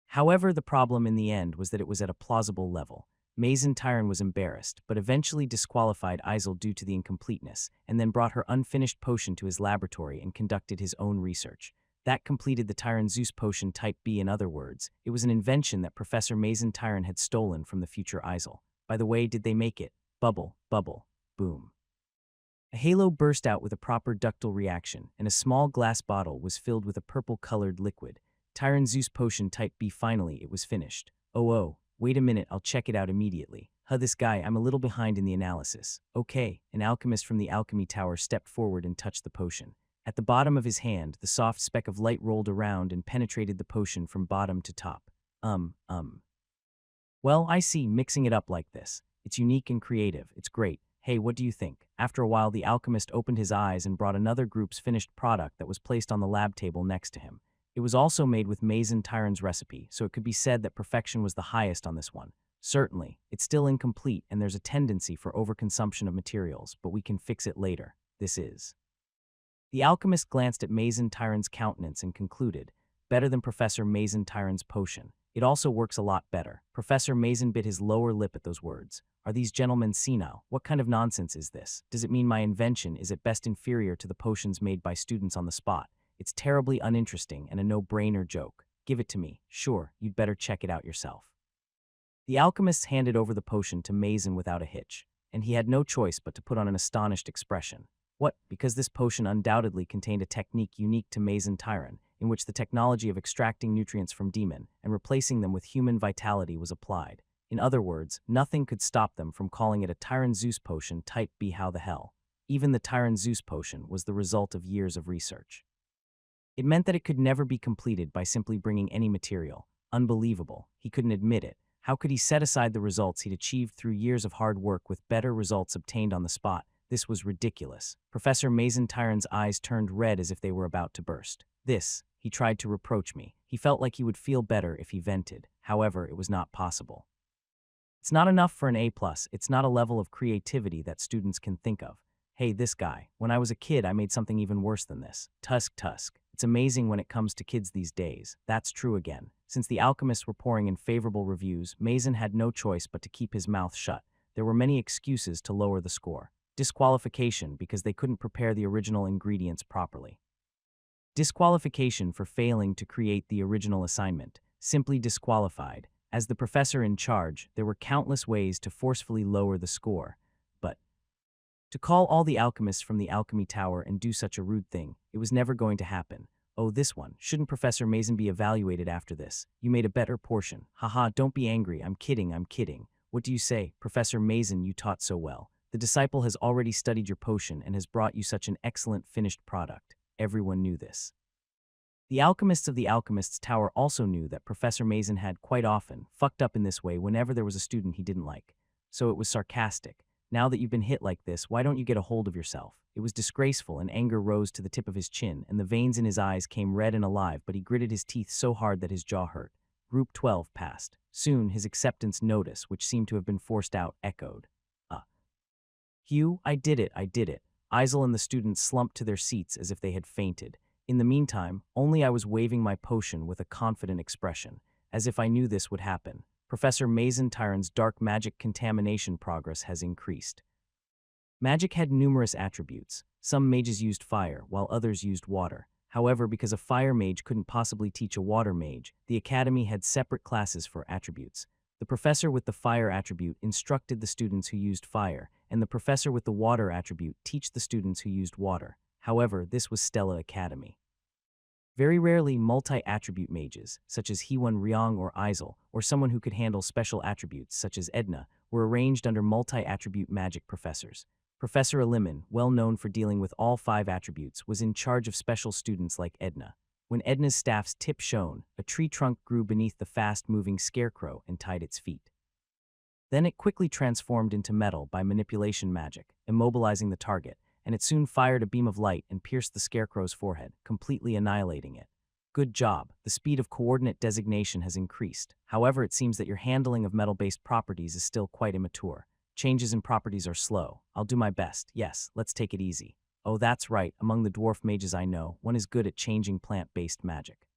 However, the problem in the end was that it was at a plausible level. Mazen Tyron was embarrassed, but eventually disqualified Isel due to the incompleteness, and then brought her unfinished potion to his laboratory and conducted his own research. That completed the Tyron Zeus potion Type B. In other words, it was an invention that Professor Mazen Tyron had stolen from the future Isel. By the way, did they make it? Bubble, bubble, boom. A halo burst out with a proper ductile reaction, and a small glass bottle was filled with a purple-colored liquid. Tyron Zeus potion Type B. Finally, it was finished. Oh, wait a minute, I'll check it out immediately. This guy, I'm a little behind in the analysis. Okay, an alchemist from the alchemy tower stepped forward and touched the potion. At the bottom of his hand, the soft speck of light rolled around and penetrated the potion from bottom to top. Well, I see, mixing it up like this. It's unique and creative, it's great. Hey, what do you think? After a while, the alchemist opened his eyes and brought another group's finished product that was placed on the lab table next to him. It was also made with Mazen Tyron's recipe, so it could be said that perfection was the highest on this one. Certainly, it's still incomplete and there's a tendency for overconsumption of materials, but we can fix it later. This is. The alchemist glanced at Mazen Tyron's countenance and concluded, better than Professor Mazen Tyron's potion. It also works a lot better. Professor Mazen bit his lower lip at those words. Are these gentlemen senile? What kind of nonsense is this? Does it mean my invention is at best inferior to the potions made by students on the spot? It's terribly uninteresting and a no-brainer joke. Give it to me. Sure, you'd better check it out yourself. The alchemist handed over the potion to Mazen without a hitch, and he had no choice but to put on an astonished expression. What? Because this potion undoubtedly contained a technique unique to Mazen Tyron, in which the technology of extracting nutrients from demon and replacing them with human vitality was applied. In other words, nothing could stop them from calling it a Tyron Zeus potion Type B. How the hell? Even the Tyron Zeus potion was the result of years of research. It meant that it could never be completed by simply bringing any material. Unbelievable. He couldn't admit it. How could he set aside the results he'd achieved through years of hard work with better results obtained on the spot? This was ridiculous. Professor Mazen Tyron's eyes turned red as if they were about to burst. He tried to reproach me. He felt like he would feel better if he vented. However, it was not possible. It's not enough for an A+, it's not a level of creativity that students can think of. Hey, this guy, when I was a kid I made something even worse than this. Tusk. It's amazing when it comes to kids these days. That's true again. Since the alchemists were pouring in favorable reviews, Mazen had no choice but to keep his mouth shut. There were many excuses to lower the score. Disqualification because they couldn't prepare the original ingredients properly. Disqualification for failing to create the original assignment. Simply disqualified. As the professor in charge, there were countless ways to forcefully lower the score. But to call all the alchemists from the alchemy tower and do such a rude thing, it was never going to happen. Oh, this one. Shouldn't Professor Mazen be evaluated after this? You made a better portion. Haha, don't be angry. I'm kidding. What do you say? Professor Mazen, you taught so well. The disciple has already studied your potion and has brought you such an excellent finished product. Everyone knew this. The alchemists of the alchemist's tower also knew that Professor Mazen had quite often fucked up in this way whenever there was a student he didn't like. So it was sarcastic. Now that you've been hit like this, why don't you get a hold of yourself? It was disgraceful, and anger rose to the tip of his chin, and the veins in his eyes came red and alive, but he gritted his teeth so hard that his jaw hurt. Group 12 passed. Soon, his acceptance notice, which seemed to have been forced out, echoed. Hugh, I did it. Isel and the students slumped to their seats as if they had fainted. In the meantime, only I was waving my potion with a confident expression, as if I knew this would happen. Professor Mazen Tyron's dark magic contamination progress has increased. Magic had numerous attributes. Some mages used fire, while others used water. However, because a fire mage couldn't possibly teach a water mage, the academy had separate classes for attributes. The professor with the fire attribute instructed the students who used fire, and the professor with the water attribute teach the students who used water. However, this was Stella Academy. Very rarely, multi-attribute mages, such as Hwon Ryong or Isel, or someone who could handle special attributes, such as Edna, were arranged under multi-attribute magic professors. Professor Aliman, well known for dealing with all 5 attributes, was in charge of special students like Edna. When Edna's staff's tip shone, a tree trunk grew beneath the fast-moving scarecrow and tied its feet. Then it quickly transformed into metal by manipulation magic, immobilizing the target, and it soon fired a beam of light and pierced the scarecrow's forehead, completely annihilating it. Good job. The speed of coordinate designation has increased. However, it seems that your handling of metal-based properties is still quite immature. Changes in properties are slow. I'll do my best. Yes, let's take it easy. Oh, that's right. Among the dwarf mages I know, one is good at changing plant-based magic.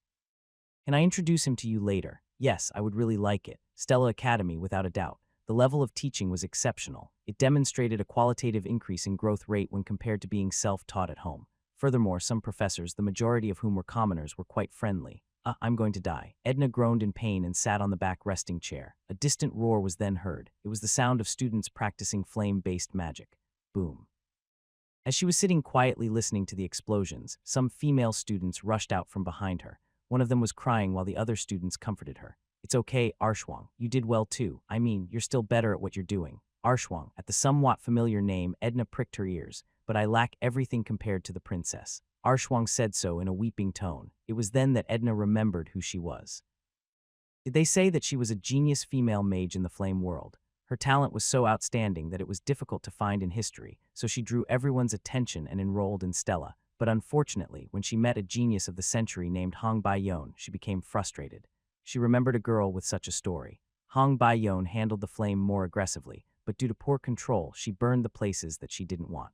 Can I introduce him to you later? Yes, I would really like it. Stella Academy, without a doubt. The level of teaching was exceptional. It demonstrated a qualitative increase in growth rate when compared to being self-taught at home. Furthermore, some professors, the majority of whom were commoners, were quite friendly. I'm going to die. Edna groaned in pain and sat on the back resting chair. A distant roar was then heard. It was the sound of students practicing flame-based magic. Boom. As she was sitting quietly listening to the explosions, some female students rushed out from behind her. One of them was crying while the other students comforted her. It's okay, Arshwang. You did well too. I mean, you're still better at what you're doing. Arshwang, at the somewhat familiar name, Edna pricked her ears. But I lack everything compared to the princess. Arshwang said so in a weeping tone. It was then that Edna remembered who she was. Did they say that she was a genius female mage in the flame world? Her talent was so outstanding that it was difficult to find in history, so she drew everyone's attention and enrolled in Stella. But unfortunately, when she met a genius of the century named Hong Baiyon, she became frustrated. She remembered a girl with such a story. Hong Baiyon handled the flame more aggressively, but due to poor control, she burned the places that she didn't want.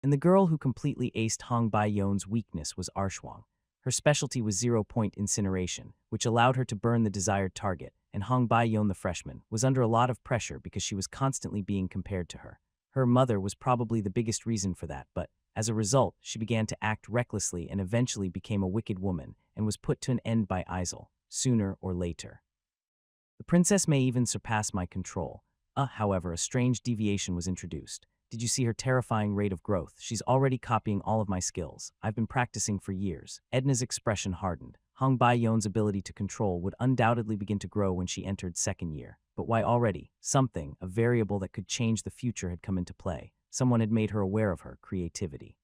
And the girl who completely aced Hong Baiyon's weakness was Arshwang. Her specialty was zero-point incineration, which allowed her to burn the desired target, and Hong Baiyon the freshman was under a lot of pressure because she was constantly being compared to her. Her mother was probably the biggest reason for that, but as a result, she began to act recklessly and eventually became a wicked woman and was put to an end by Isel, sooner or later. The princess may even surpass my control. However, a strange deviation was introduced. Did you see her terrifying rate of growth? She's already copying all of my skills. I've been practicing for years. Edna's expression hardened. Hong Baiyon's ability to control would undoubtedly begin to grow when she entered second year. But why already? Something, a variable that could change the future, had come into play. Someone had made her aware of her creativity.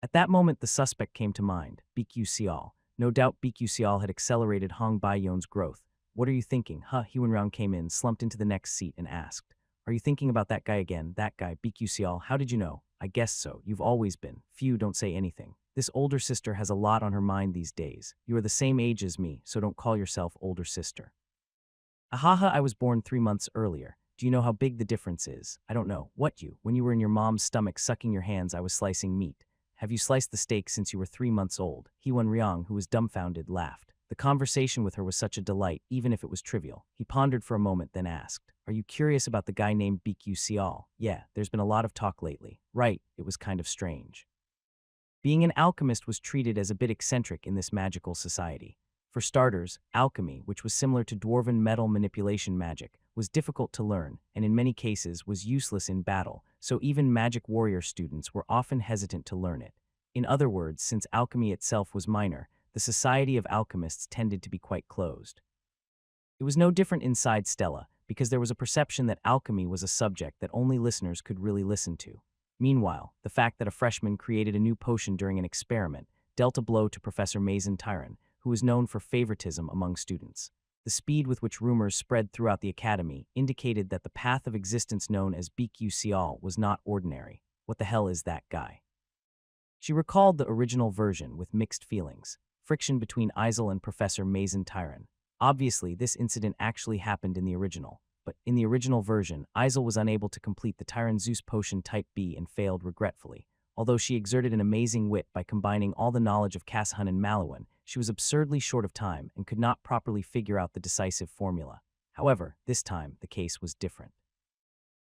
At that moment, the suspect came to mind, BQ Xiao. No doubt BQ Xiao had accelerated Hong Baiyon's growth. What are you thinking? Huanrang came in, slumped into the next seat, and asked. Are you thinking about that guy again? That guy, BQ Xiao. How did you know? I guessed so. You've always been. Phew, don't say anything. This older sister has a lot on her mind these days. You are the same age as me, so don't call yourself older sister. Ahaha, I was born 3 months earlier. Do you know how big the difference is? I don't know. What you? When you were in your mom's stomach sucking your hands, I was slicing meat. Have you sliced the steak since you were 3 months old? Hewan Riang, who was dumbfounded, laughed. The conversation with her was such a delight, even if it was trivial. He pondered for a moment, then asked, Are you curious about the guy named BQ Xiao? Yeah, there's been a lot of talk lately. Right, it was kind of strange. Being an alchemist was treated as a bit eccentric in this magical society. For starters, alchemy, which was similar to dwarven metal manipulation magic, was difficult to learn, and in many cases was useless in battle, so even magic warrior students were often hesitant to learn it. In other words, since alchemy itself was minor, the society of alchemists tended to be quite closed. It was no different inside Stella, because there was a perception that alchemy was a subject that only listeners could really listen to. Meanwhile, the fact that a freshman created a new potion during an experiment dealt a blow to Professor Mason Tyron, who was known for favoritism among students. The speed with which rumors spread throughout the academy indicated that the path of existence known as BQ Xiao was not ordinary. What the hell is that guy? She recalled the original version with mixed feelings. Friction between Isel and Professor Mason Tyron. Obviously, this incident actually happened in the original, but in the original version, Isel was unable to complete the Tyron Zeus potion Type B and failed regretfully. Although she exerted an amazing wit by combining all the knowledge of Kashun and Maluan, she was absurdly short of time and could not properly figure out the decisive formula. However, this time, the case was different.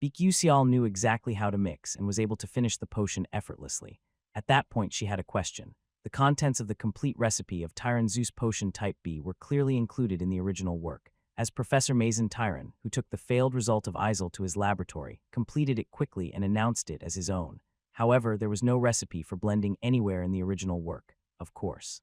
BQ Xiao knew exactly how to mix and was able to finish the potion effortlessly. At that point, she had a question. The contents of the complete recipe of Tyron Zeus Potion Type B were clearly included in the original work, as Professor Mason Tyron, who took the failed result of Isel to his laboratory, completed it quickly and announced it as his own. However, there was no recipe for blending anywhere in the original work, of course.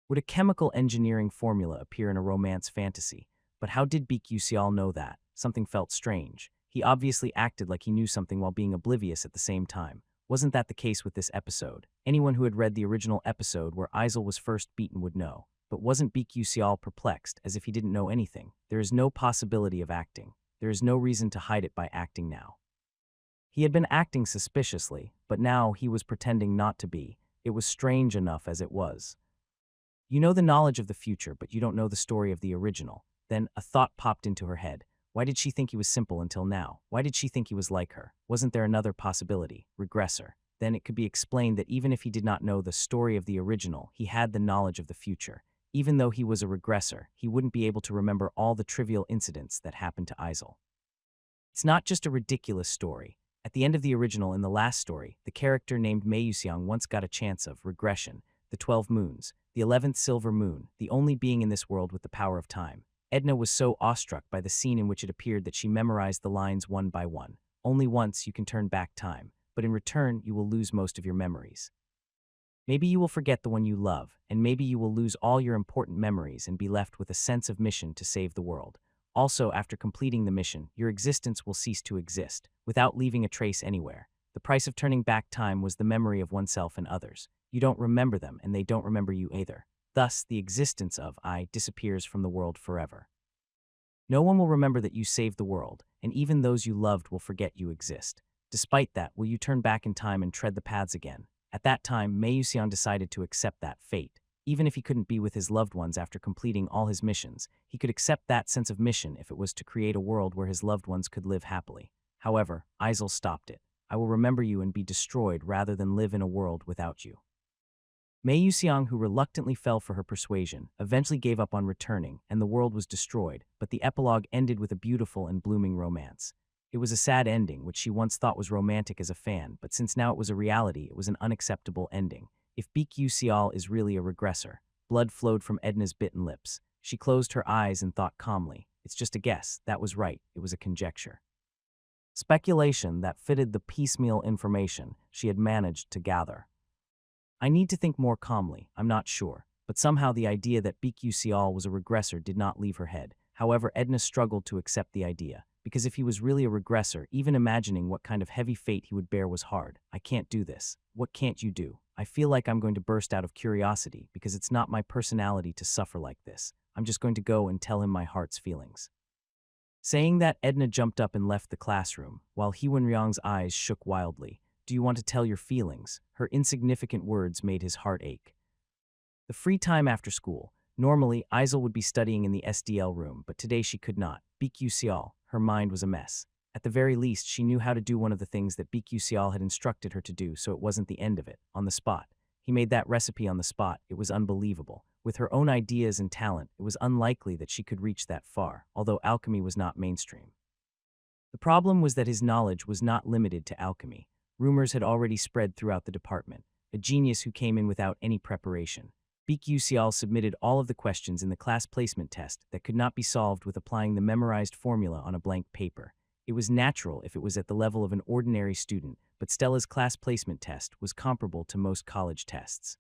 Would a chemical engineering formula appear in a romance fantasy? But how did BQ Xiao know that? Something felt strange. He obviously acted like he knew something while being oblivious at the same time. Wasn't that the case with this episode? Anyone who had read the original episode where Isel was first beaten would know. But wasn't BQ Xiao perplexed, as if he didn't know anything? There is no possibility of acting. There is no reason to hide it by acting now. He had been acting suspiciously, but now he was pretending not to be. It was strange enough as it was. You know the knowledge of the future, but you don't know the story of the original. Then a thought popped into her head. Why did she think he was simple until now? Why did she think he was like her? Wasn't there another possibility? Regressor. Then it could be explained that even if he did not know the story of the original, he had the knowledge of the future. Even though he was a regressor, he wouldn't be able to remember all the trivial incidents that happened to Isel. It's not just a ridiculous story. At the end of the original, in the last story, the character named Mei Yuxiang once got a chance of regression, the 12 moons, the 11th silver moon, the only being in this world with the power of time. Edna was so awestruck by the scene in which it appeared that she memorized the lines one by one. Only once you can turn back time, but in return you will lose most of your memories. Maybe you will forget the one you love, and maybe you will lose all your important memories and be left with a sense of mission to save the world. Also, after completing the mission, your existence will cease to exist, without leaving a trace anywhere. The price of turning back time was the memory of oneself and others. You don't remember them, and they don't remember you either. Thus, the existence of I disappears from the world forever. No one will remember that you saved the world, and even those you loved will forget you exist. Despite that, will you turn back in time and tread the paths again? At that time, Mei Yuxiang decided to accept that fate. Even if he couldn't be with his loved ones after completing all his missions, he could accept that sense of mission if it was to create a world where his loved ones could live happily. However, Isel stopped it. I will remember you and be destroyed rather than live in a world without you. Mei Yuxiang, who reluctantly fell for her persuasion, eventually gave up on returning, and the world was destroyed, but the epilogue ended with a beautiful and blooming romance. It was a sad ending, which she once thought was romantic as a fan, but since now it was a reality, it was an unacceptable ending. If Baek Yu-seol is really a regressor, blood flowed from Edna's bitten lips. She closed her eyes and thought calmly, it's just a guess, that was right, it was a conjecture. Speculation that fitted the piecemeal information she had managed to gather. I need to think more calmly, I'm not sure, but somehow the idea that Baek Yu-seol was a regressor did not leave her head. However, Edna struggled to accept the idea, because if he was really a regressor, even imagining what kind of heavy fate he would bear was hard. I can't do this. What can't you do? I feel like I'm going to burst out of curiosity, because it's not my personality to suffer like this. I'm just going to go and tell him my heart's feelings. Saying that, Edna jumped up and left the classroom, while Heewan-ryong's eyes shook wildly. Do you want to tell your feelings? Her insignificant words made his heart ache. The free time after school. Normally, Isel would be studying in the SDL room, but today she could not. Baek Yu-seol, her mind was a mess. At the very least, she knew how to do one of the things that Baek Yu-seol had instructed her to do, so it wasn't the end of it. On the spot. He made that recipe on the spot. It was unbelievable. With her own ideas and talent, it was unlikely that she could reach that far, although alchemy was not mainstream. The problem was that his knowledge was not limited to alchemy. Rumors had already spread throughout the department. A genius who came in without any preparation. Baek Yu-seol submitted all of the questions in the class placement test that could not be solved with applying the memorized formula on a blank paper. It was natural if it was at the level of an ordinary student, but Stella's class placement test was comparable to most college tests.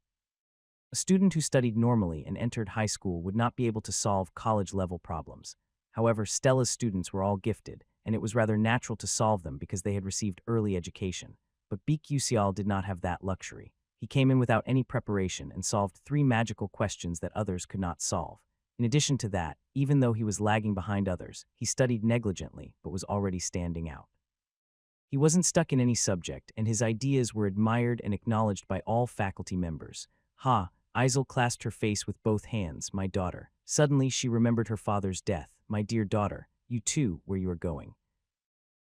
A student who studied normally and entered high school would not be able to solve college-level problems. However, Stella's students were all gifted, and it was rather natural to solve them because they had received early education. But Baek Yu-seol did not have that luxury. He came in without any preparation and solved 3 magical questions that others could not solve. In addition to that, even though he was lagging behind others, he studied negligently but was already standing out. He wasn't stuck in any subject, and his ideas were admired and acknowledged by all faculty members. Ha! Isel clasped her face with both hands. My daughter. Suddenly she remembered her father's death. My dear daughter, you too, where you are going.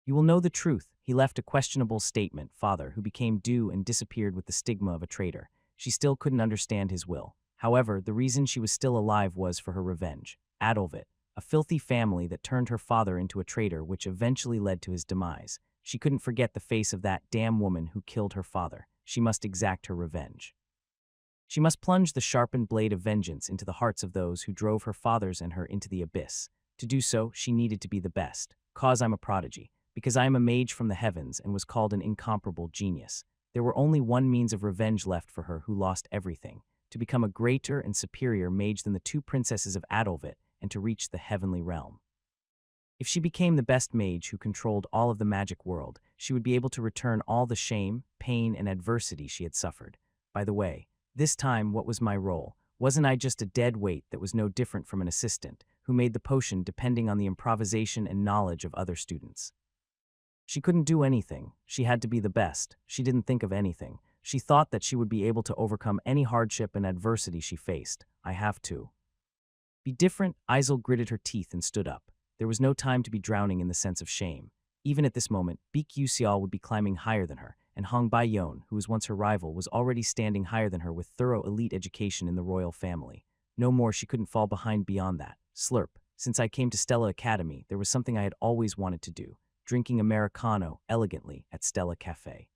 You will know the truth. He left a questionable statement, father, who became due and disappeared with the stigma of a traitor. She still couldn't understand his will. However, the reason she was still alive was for her revenge. Adolvit, a filthy family that turned her father into a traitor, which eventually led to his demise. She couldn't forget the face of that damn woman who killed her father. She must exact her revenge. She must plunge the sharpened blade of vengeance into the hearts of those who drove her fathers and her into the abyss. To do so, she needed to be the best. Cause I'm a prodigy. Because I am a mage from the heavens and was called an incomparable genius. There were only one means of revenge left for her who lost everything, to become a greater and superior mage than the 2 princesses of Adolvit and to reach the heavenly realm. If she became the best mage who controlled all of the magic world, she would be able to return all the shame, pain, and adversity she had suffered. By the way, this time what was my role? Wasn't I just a dead weight that was no different from an assistant, who made the potion depending on the improvisation and knowledge of other students? She couldn't do anything. She had to be the best. She didn't think of anything. She thought that she would be able to overcome any hardship and adversity she faced. I have to be different. Isel gritted her teeth and stood up. There was no time to be drowning in the sense of shame. Even at this moment, Baek Yu-seol would be climbing higher than her, and Hong Bai-yeon, who was once her rival, was already standing higher than her with thorough elite education in the royal family. No more, she couldn't fall behind beyond that. Slurp. Since I came to Stella Academy, there was something I had always wanted to do, drinking Americano elegantly at Stella Cafe.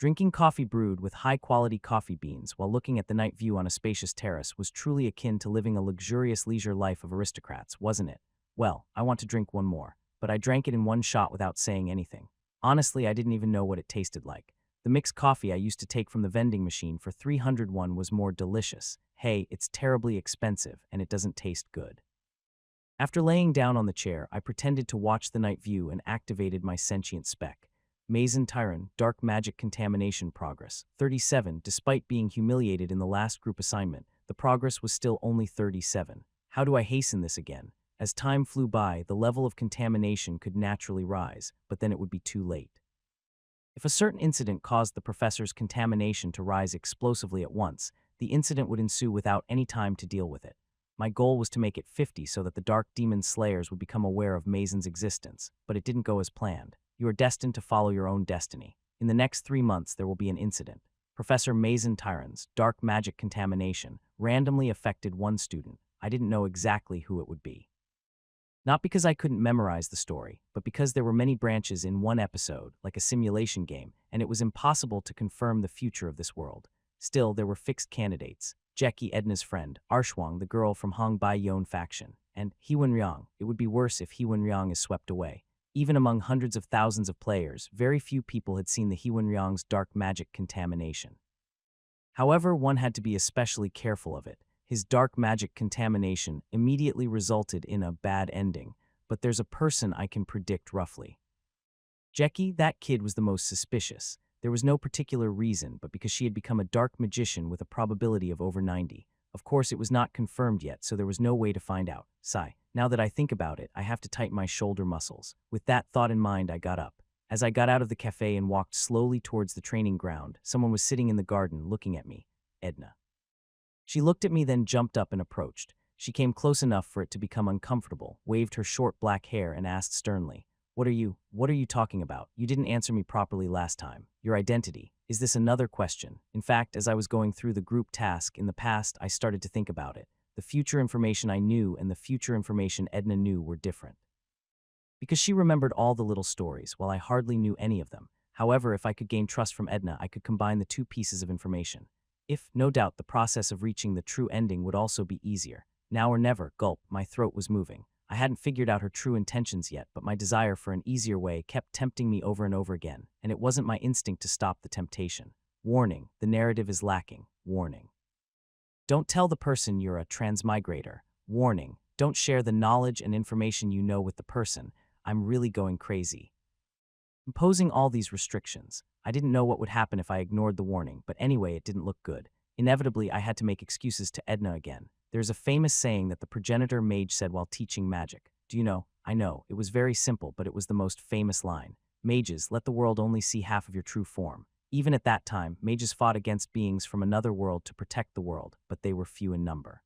Drinking coffee brewed with high-quality coffee beans while looking at the night view on a spacious terrace was truly akin to living a luxurious leisure life of aristocrats, wasn't it? Well, I want to drink one more, but I drank it in one shot without saying anything. Honestly, I didn't even know what it tasted like. The mixed coffee I used to take from the vending machine for 301 was more delicious. Hey, it's terribly expensive, and it doesn't taste good. After laying down on the chair, I pretended to watch the night view and activated my sentient spec. Mazen Tyron, Dark Magic Contamination Progress, 37. Despite being humiliated in the last group assignment, the progress was still only 37. How do I hasten this again? As time flew by, the level of contamination could naturally rise, but then it would be too late. If a certain incident caused the professor's contamination to rise explosively at once, the incident would ensue without any time to deal with it. My goal was to make it 50 so that the Dark Demon Slayers would become aware of Mazen's existence, but it didn't go as planned. You are destined to follow your own destiny. In the next 3 months, there will be an incident. Professor Mazen Tyron's Dark Magic Contamination randomly affected one student. I didn't know exactly who it would be. Not because I couldn't memorize the story, but because there were many branches in one episode, like a simulation game, and it was impossible to confirm the future of this world. Still, there were fixed candidates. Jackie, Edna's friend, Arshwang, the girl from Hong Bai Yon faction, and Hewen Ryong. It would be worse if Hewen Ryong is swept away. Even among hundreds of thousands of players, very few people had seen the Hewen Ryong's dark magic contamination. However, one had to be especially careful of it. His dark magic contamination immediately resulted in a bad ending, but there's a person I can predict roughly. Jackie, that kid, was the most suspicious. There was no particular reason, but because she had become a dark magician with a probability of over 90. Of course, it was not confirmed yet, so there was no way to find out. Sigh. Now that I think about it, I have to tighten my shoulder muscles. With that thought in mind, I got up. As I got out of the cafe and walked slowly towards the training ground, someone was sitting in the garden looking at me. Edna. She looked at me, then jumped up and approached. She came close enough for it to become uncomfortable, waved her short black hair, and asked sternly, What are you talking about? You didn't answer me properly last time. Your identity. Is this another question? In fact, as I was going through the group task in the past, I started to think about it. The future information I knew and the future information Edna knew were different. Because she remembered all the little stories, while I hardly knew any of them. However, if I could gain trust from Edna, I could combine the two pieces of information. If, no doubt, the process of reaching the true ending would also be easier. Now or never, gulp, my throat was moving. I hadn't figured out her true intentions yet, but my desire for an easier way kept tempting me over and over again, and it wasn't my instinct to stop the temptation. Warning, the narrative is lacking. Warning. Don't tell the person you're a transmigrator. Warning, don't share the knowledge and information you know with the person. I'm really going crazy. Imposing all these restrictions, I didn't know what would happen if I ignored the warning, but anyway, it didn't look good. Inevitably, I had to make excuses to Edna again. There's a famous saying that the progenitor Mage said while teaching magic. Do you know? I know. It was very simple, but it was the most famous line. Mages, let the world only see half of your true form. Even at that time, mages fought against beings from another world to protect the world, but they were few in number.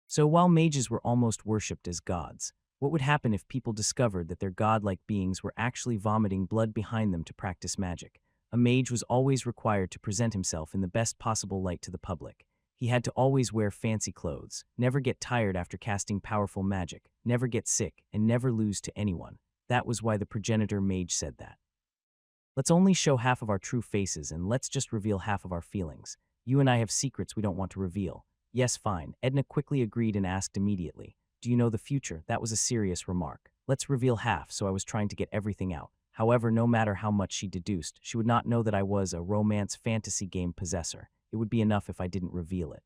So while mages were almost worshipped as gods, what would happen if people discovered that their godlike beings were actually vomiting blood behind them to practice magic? A mage was always required to present himself in the best possible light to the public. He had to always wear fancy clothes, never get tired after casting powerful magic, never get sick, and never lose to anyone. That was why the progenitor Mage said that. Let's only show half of our true faces, and let's just reveal half of our feelings. You and I have secrets we don't want to reveal. Yes, fine. Edna quickly agreed and asked immediately, Do you know the future? That was a serious remark. Let's reveal half, so I was trying to get everything out. However, no matter how much she deduced, she would not know that I was a romance fantasy game possessor. It would be enough if I didn't reveal it.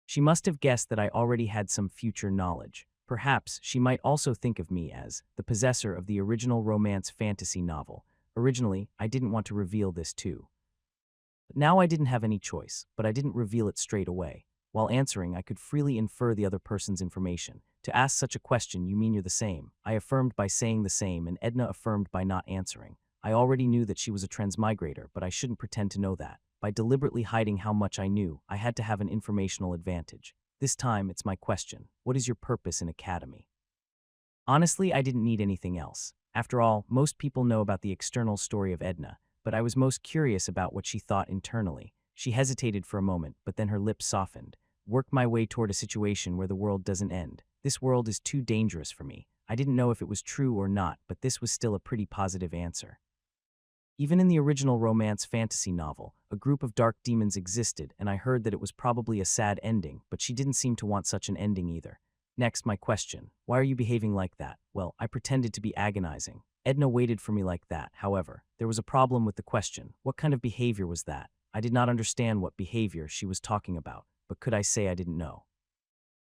She must have guessed that I already had some future knowledge. Perhaps she might also think of me as the possessor of the original romance fantasy novel. Originally, I didn't want to reveal this too. But now I didn't have any choice, but I didn't reveal it straight away. While answering, I could freely infer the other person's information. To ask such a question, you mean you're the same. I affirmed by saying the same, and Edna affirmed by not answering. I already knew that she was a transmigrator, but I shouldn't pretend to know that. By deliberately hiding how much I knew, I had to have an informational advantage. This time, it's my question. What is your purpose in Academy? Honestly, I didn't need anything else. After all, most people know about the external story of Edna, but I was most curious about what she thought internally. She hesitated for a moment, but then her lips softened. work my way toward a situation where the world doesn't end. This world is too dangerous for me. I didn't know if it was true or not, but this was still a pretty positive answer. Even in the original romance fantasy novel, a group of dark demons existed, and I heard that it was probably a sad ending, but she didn't seem to want such an ending either. Next, my question. Why are you behaving like that? Well, I pretended to be agonizing. Edna waited for me like that. However, there was a problem with the question. What kind of behavior was that? I did not understand what behavior she was talking about, but could I say I didn't know?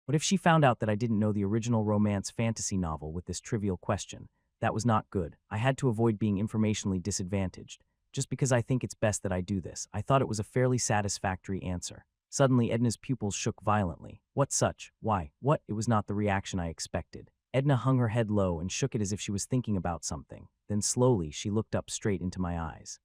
What if she found out that I didn't know the original romance fantasy novel with this trivial question? That was not good. I had to avoid being informationally disadvantaged. Just because I think it's best that I do this, I thought it was a fairly satisfactory answer. Suddenly, Edna's pupils shook violently. What such? Why? What? It was not the reaction I expected. Edna hung her head low and shook it as if she was thinking about something. Then slowly, she looked up straight into my eyes.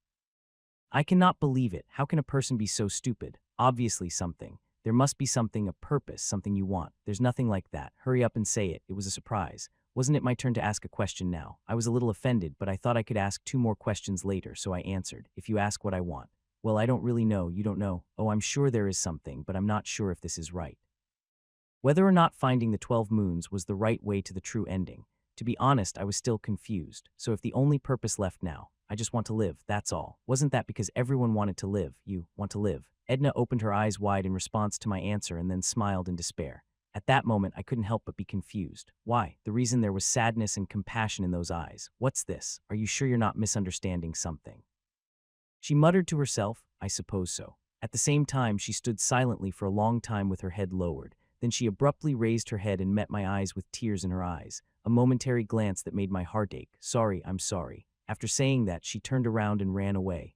I cannot believe it. How can a person be so stupid? Obviously something. There must be something, a purpose, something you want. There's nothing like that. Hurry up and say it. It was a surprise. Wasn't it my turn to ask a question now? I was a little offended, but I thought I could ask 2 more questions later, so I answered. If you ask what I want. Well, I don't really know. You don't know. Oh, I'm sure there is something, but I'm not sure if this is right. Whether or not finding the 12 moons was the right way to the true ending. To be honest, I was still confused. So if the only purpose left now, I just want to live, that's all. Wasn't that because everyone wanted to live? You want to live. Edna opened her eyes wide in response to my answer and then smiled in despair. At that moment, I couldn't help but be confused. Why? The reason there was sadness and compassion in those eyes. What's this? Are you sure you're not misunderstanding something? She muttered to herself, I suppose so. At the same time, she stood silently for a long time with her head lowered. Then she abruptly raised her head and met my eyes with tears in her eyes, a momentary glance that made my heart ache. Sorry, I'm sorry. After saying that, she turned around and ran away.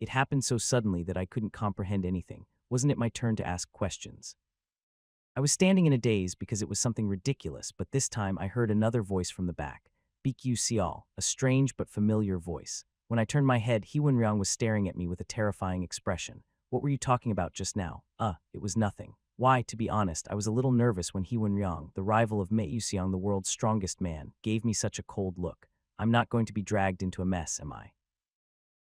It happened so suddenly that I couldn't comprehend anything. Wasn't it my turn to ask questions? I was standing in a daze because it was something ridiculous, but this time I heard another voice from the back. Bikyu Sial, a strange but familiar voice. When I turned my head, Heewenryang was staring at me with a terrifying expression. What were you talking about just now? It was nothing. Why, to be honest, I was a little nervous when Heewenryang, the rival of Mei Yuxiang, the world's strongest man, gave me such a cold look. I'm not going to be dragged into a mess, am I?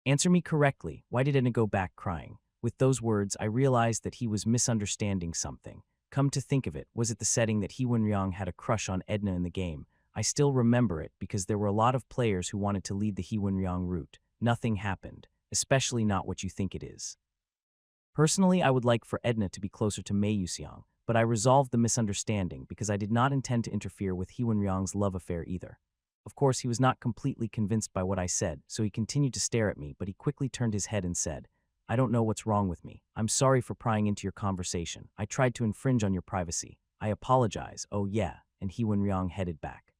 Answer me correctly. Why did Edna go back crying? With those words, I realized that he was misunderstanding something. Come to think of it, was it the setting that Heewenryang had a crush on Edna in the game? I still remember it because there were a lot of players who wanted to lead the Heewenryang route. Nothing happened, especially not what you think it is. Personally, I would like for Edna to be closer to Mei Yuxiang, but I resolved the misunderstanding because I did not intend to interfere with Heewenryang's love affair either. Of course, he was not completely convinced by what I said, so he continued to stare at me, but he quickly turned his head and said, I don't know what's wrong with me. I'm sorry for prying into your conversation. I tried to infringe on your privacy. I apologize. Oh yeah, and Heewenryang headed back.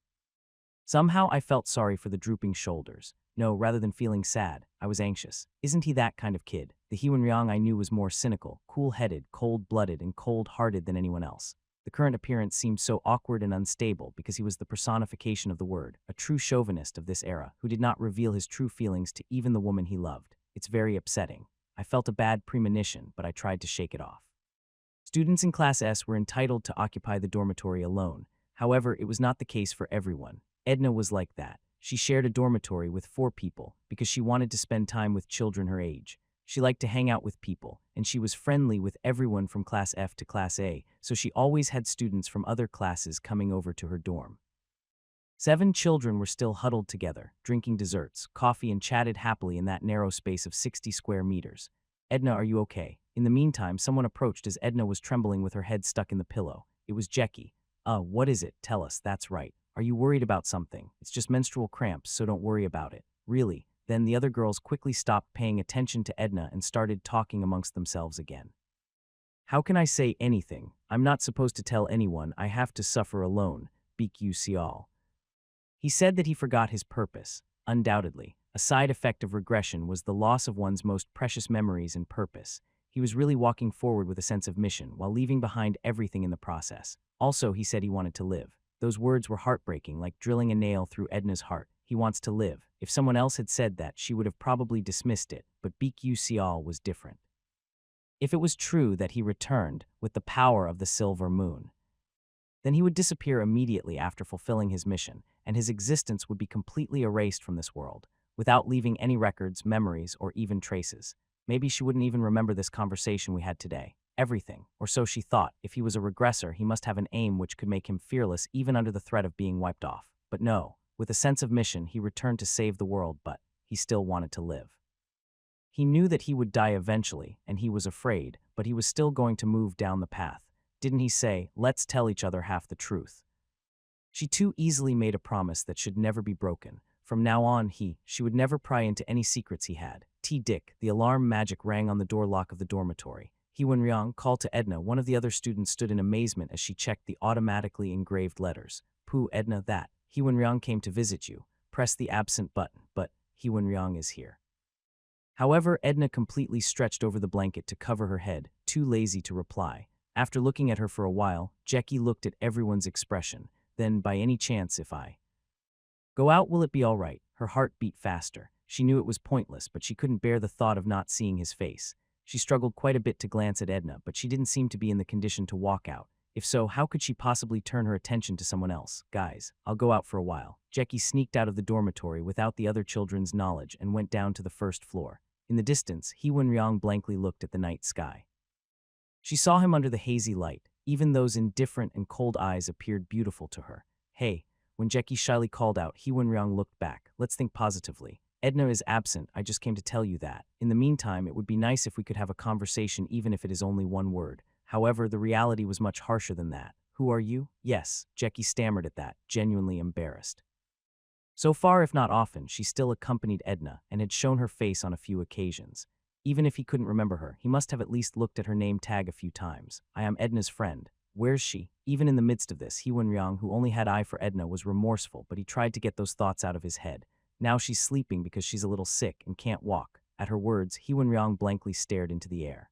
Somehow I felt sorry for the drooping shoulders. No, rather than feeling sad, I was anxious. Isn't he that kind of kid? The Heewenryang I knew was more cynical, cool-headed, cold-blooded, and cold-hearted than anyone else. The current appearance seemed so awkward and unstable because he was the personification of the word, a true chauvinist of this era who did not reveal his true feelings to even the woman he loved. It's very upsetting. I felt a bad premonition, but I tried to shake it off. Students in Class S were entitled to occupy the dormitory alone. However, it was not the case for everyone. Edna was like that. She shared a dormitory with 4 people because she wanted to spend time with children her age. She liked to hang out with people, and she was friendly with everyone from Class F to Class A, so she always had students from other classes coming over to her dorm. 7 children were still huddled together, drinking desserts, coffee, and chatted happily in that narrow space of 60 square meters. Edna, are you okay? In the meantime, someone approached as Edna was trembling with her head stuck in the pillow. It was Jackie. What is it? Tell us, that's right. Are you worried about something? It's just menstrual cramps, so don't worry about it. Really? Then the other girls quickly stopped paying attention to Edna and started talking amongst themselves again. How can I say anything? I'm not supposed to tell anyone. I have to suffer alone. Bikyu Sial. He said that he forgot his purpose. Undoubtedly, a side effect of regression was the loss of one's most precious memories and purpose. He was really walking forward with a sense of mission while leaving behind everything in the process. Also, he said he wanted to live. Those words were heartbreaking, like drilling a nail through Edna's heart. He wants to live. If someone else had said that, she would have probably dismissed it, but Bikyu Sial was different. If it was true that he returned with the power of the silver moon, then he would disappear immediately after fulfilling his mission, and his existence would be completely erased from this world, without leaving any records, memories, or even traces. Maybe she wouldn't even remember this conversation we had today. everything, or so she thought. If he was a regressor, he must have an aim which could make him fearless even under the threat of being wiped off. But no, with a sense of mission, he returned to save the world, but he still wanted to live. He knew that he would die eventually, and he was afraid, but he was still going to move down the path. Didn't he say, "Let's tell each other half the truth"? She too easily made a promise that should never be broken. From now on, she would never pry into any secrets he had. Dick, the alarm magic rang on the door lock of the dormitory. Wenryong called to Edna. One of the other students stood in amazement as she checked the automatically engraved letters. "Pooh, Edna, that. Wenryong came to visit you. Press the absent button, but Wenryong is here." However, Edna completely stretched over the blanket to cover her head, too lazy to reply. After looking at her for a while, Jackie looked at everyone's expression. "Then, by any chance, if I go out, will it be all right?" Her heart beat faster. She knew it was pointless, but she couldn't bear the thought of not seeing his face. She struggled quite a bit to glance at Edna, but she didn't seem to be in the condition to walk out. If so, how could she possibly turn her attention to someone else? "Guys, I'll go out for a while." Jackie sneaked out of the dormitory without the other children's knowledge and went down to the first floor. In the distance, Wenryong blankly looked at the night sky. She saw him under the hazy light. Even those indifferent and cold eyes appeared beautiful to her. "Hey." When Jackie shyly called out, Wenryong looked back. "Let's think positively. Edna is absent. I just came to tell you that. In the meantime, it would be nice if we could have a conversation, even if it is only one word." However, the reality was much harsher than that. "Who are you?" "Yes." Jackie stammered at that, genuinely embarrassed. So far, if not often, she still accompanied Edna and had shown her face on a few occasions. Even if he couldn't remember her, he must have at least looked at her name tag a few times. "I am Edna's friend. Where's she?" Even in the midst of this, Wenryong, who only had eye for Edna, was remorseful, but he tried to get those thoughts out of his head. "Now she's sleeping because she's a little sick and can't walk." At her words, Wenryong blankly stared into the air.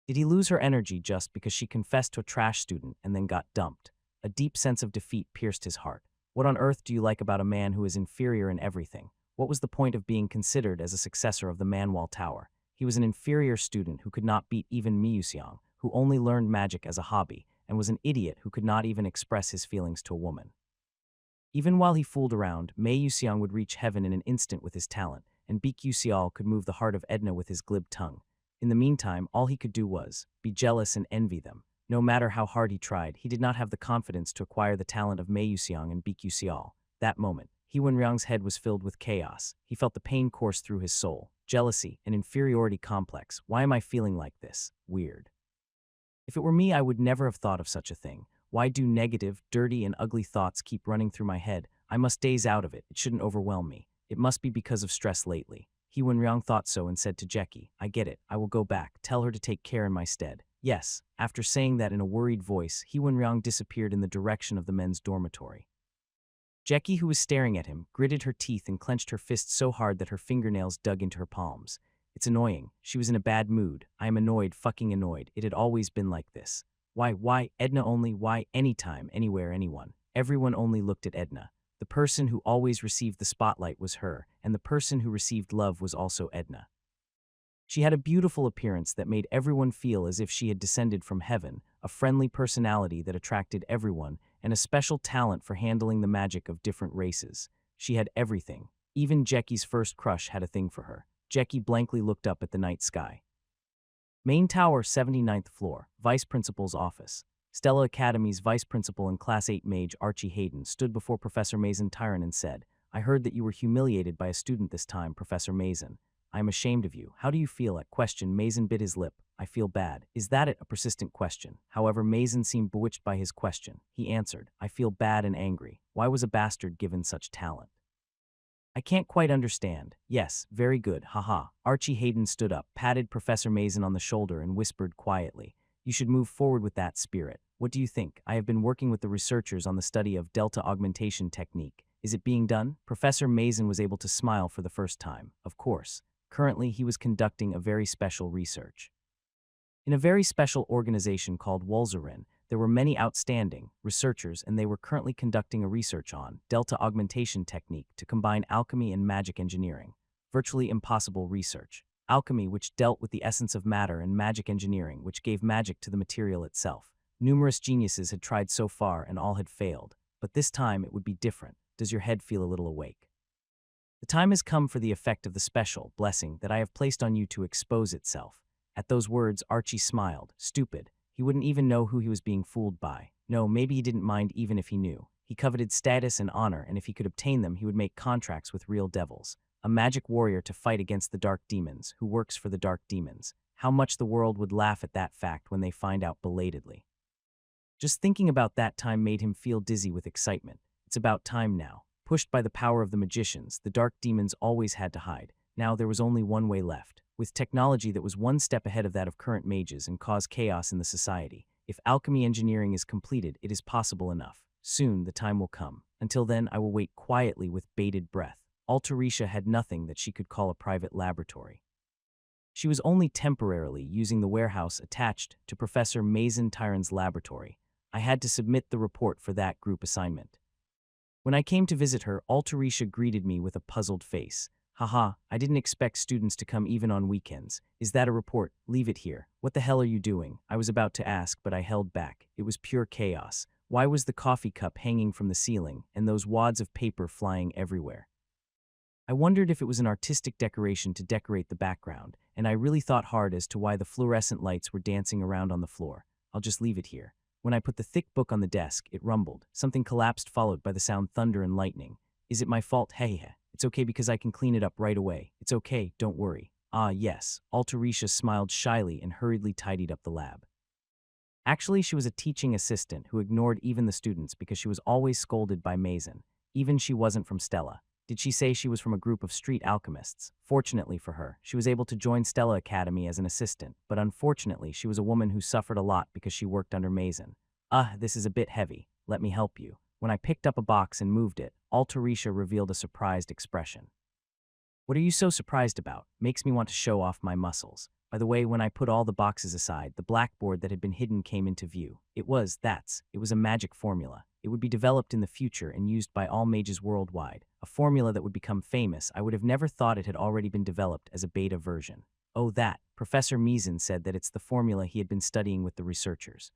Did he lose her energy just because she confessed to a trash student and then got dumped? A deep sense of defeat pierced his heart. What on earth do you like about a man who is inferior in everything? What was the point of being considered as a successor of the Manwall Tower? He was an inferior student who could not beat even Miyuseong, who only learned magic as a hobby, and was an idiot who could not even express his feelings to a woman. Even while he fooled around, Mei Yuseong would reach heaven in an instant with his talent, and Baek Yuseol could move the heart of Edna with his glib tongue. In the meantime, all he could do was be jealous and envy them. No matter how hard he tried, he did not have the confidence to acquire the talent of Mei Yuseong and Baek Yuseol. That moment, Wenryong's head was filled with chaos. He felt the pain course through his soul. Jealousy, an inferiority complex. Why am I feeling like this? Weird. If it were me, I would never have thought of such a thing. Why do negative, dirty, and ugly thoughts keep running through my head? I must daze out of it. It shouldn't overwhelm me. It must be because of stress lately. Wenryong thought so and said to Jackie, "I get it. I will go back. Tell her to take care in my stead." "Yes." After saying that in a worried voice, Wenryong disappeared in the direction of the men's dormitory. Jackie, who was staring at him, gritted her teeth and clenched her fists so hard that her fingernails dug into her palms. It's annoying. She was in a bad mood. I am annoyed, fucking annoyed. It had always been like this. Why, Edna only? Why, anytime, anywhere, anyone? Everyone only looked at Edna. The person who always received the spotlight was her, and the person who received love was also Edna. She had a beautiful appearance that made everyone feel as if she had descended from heaven, a friendly personality that attracted everyone, and a special talent for handling the magic of different races. She had everything. Even Jackie's first crush had a thing for her. Jackie blankly looked up at the night sky. Main Tower, 79th floor, Vice Principal's office. Stella Academy's Vice Principal and Class 8 Mage Archie Hayden stood before Professor Mason Tyron and said, "I heard that you were humiliated by a student this time, Professor Mason. I am ashamed of you. How do you feel?" At question, Mason bit his lip. "I feel bad." "Is that it?" A persistent question. However, Mason seemed bewitched by his question. He answered, "I feel bad and angry. Why was a bastard given such talent? I can't quite understand." "Yes, very good, haha." Archie Hayden stood up, patted Professor Mason on the shoulder and whispered quietly, "You should move forward with that spirit. What do you think? I have been working with the researchers on the study of delta augmentation technique. Is it being done?" Professor Mason was able to smile for the first time. Of course. Currently, he was conducting a very special research. In a very special organization called Wolzerin, there were many outstanding researchers, and they were currently conducting a research on delta augmentation technique to combine alchemy and magic engineering. Virtually impossible research. Alchemy, which dealt with the essence of matter, and magic engineering, which gave magic to the material itself. Numerous geniuses had tried so far and all had failed. But this time it would be different. Does your head feel a little awake? The time has come for the effect of the special blessing that I have placed on you to expose itself. At those words, Archie smiled. Stupid. He wouldn't even know who he was being fooled by. No, maybe he didn't mind even if he knew. He coveted status and honor, and if he could obtain them, he would make contracts with real devils. A magic warrior to fight against the dark demons, who works for the dark demons. How much the world would laugh at that fact when they find out belatedly. Just thinking about that time made him feel dizzy with excitement. It's about time now. Pushed by the power of the magicians, the dark demons always had to hide. Now there was only one way left. With technology that was one step ahead of that of current mages and caused chaos in the society. If alchemy engineering is completed, it is possible enough. Soon the time will come. Until then, I will wait quietly with bated breath. Altarisha had nothing that she could call a private laboratory. She was only temporarily using the warehouse attached to Professor Mason Tyron's laboratory. I had to submit the report for that group assignment. When I came to visit her, Altarisha greeted me with a puzzled face. Haha, I didn't expect students to come even on weekends. Is that a report? Leave it here. What the hell are you doing? I was about to ask, but I held back. It was pure chaos. Why was the coffee cup hanging from the ceiling and those wads of paper flying everywhere? I wondered if it was an artistic decoration to decorate the background, and I really thought hard as to why the fluorescent lights were dancing around on the floor. I'll just leave it here. When I put the thick book on the desk, it rumbled. Something collapsed, followed by the sound thunder and lightning. Is it my fault? Hey, it's okay because I can clean it up right away. It's okay, don't worry. Ah, yes. Altarisha smiled shyly and hurriedly tidied up the lab. Actually, she was a teaching assistant who ignored even the students because she was always scolded by Mason. Even she wasn't from Stella. Did she say she was from a group of street alchemists? Fortunately for her, she was able to join Stella Academy as an assistant, but unfortunately, she was a woman who suffered a lot because she worked under Mason. This is a bit heavy. Let me help you. When I picked up a box and moved it, Altarisha revealed a surprised expression. What are you so surprised about? Makes me want to show off my muscles. By the way, when I put all the boxes aside, the blackboard that had been hidden came into view. It was a magic formula. It would be developed in the future and used by all mages worldwide. A formula that would become famous. I would have never thought it had already been developed as a beta version. Oh, that. Professor Mason said that it's the formula he had been studying with the researchers.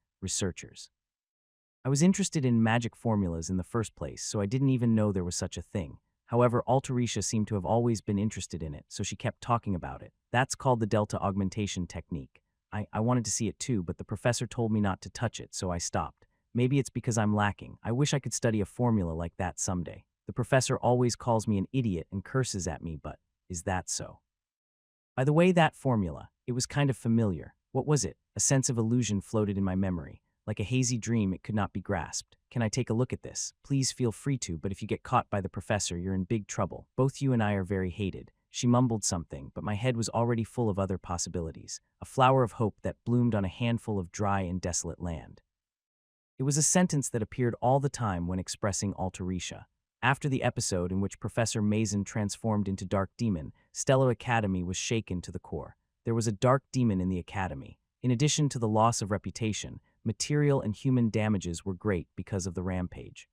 I was interested in magic formulas in the first place, so I didn't even know there was such a thing. However, Altarisha seemed to have always been interested in it, so she kept talking about it. That's called the delta augmentation technique. I wanted to see it too, but the professor told me not to touch it, so I stopped. Maybe it's because I'm lacking. I wish I could study a formula like that someday. The professor always calls me an idiot and curses at me, but is that so? By the way, that formula, it was kind of familiar. What was it? A sense of illusion floated in my memory. Like a hazy dream, it could not be grasped. Can I take a look at this? Please feel free to, but if you get caught by the professor, you're in big trouble. Both you and I are very hated. She mumbled something, but my head was already full of other possibilities. A flower of hope that bloomed on a handful of dry and desolate land. It was a sentence that appeared all the time when expressing Altarisha. After the episode in which Professor Mason transformed into Dark Demon, Stella Academy was shaken to the core. There was a dark demon in the academy. In addition to the loss of reputation, material and human damages were great because of the rampage.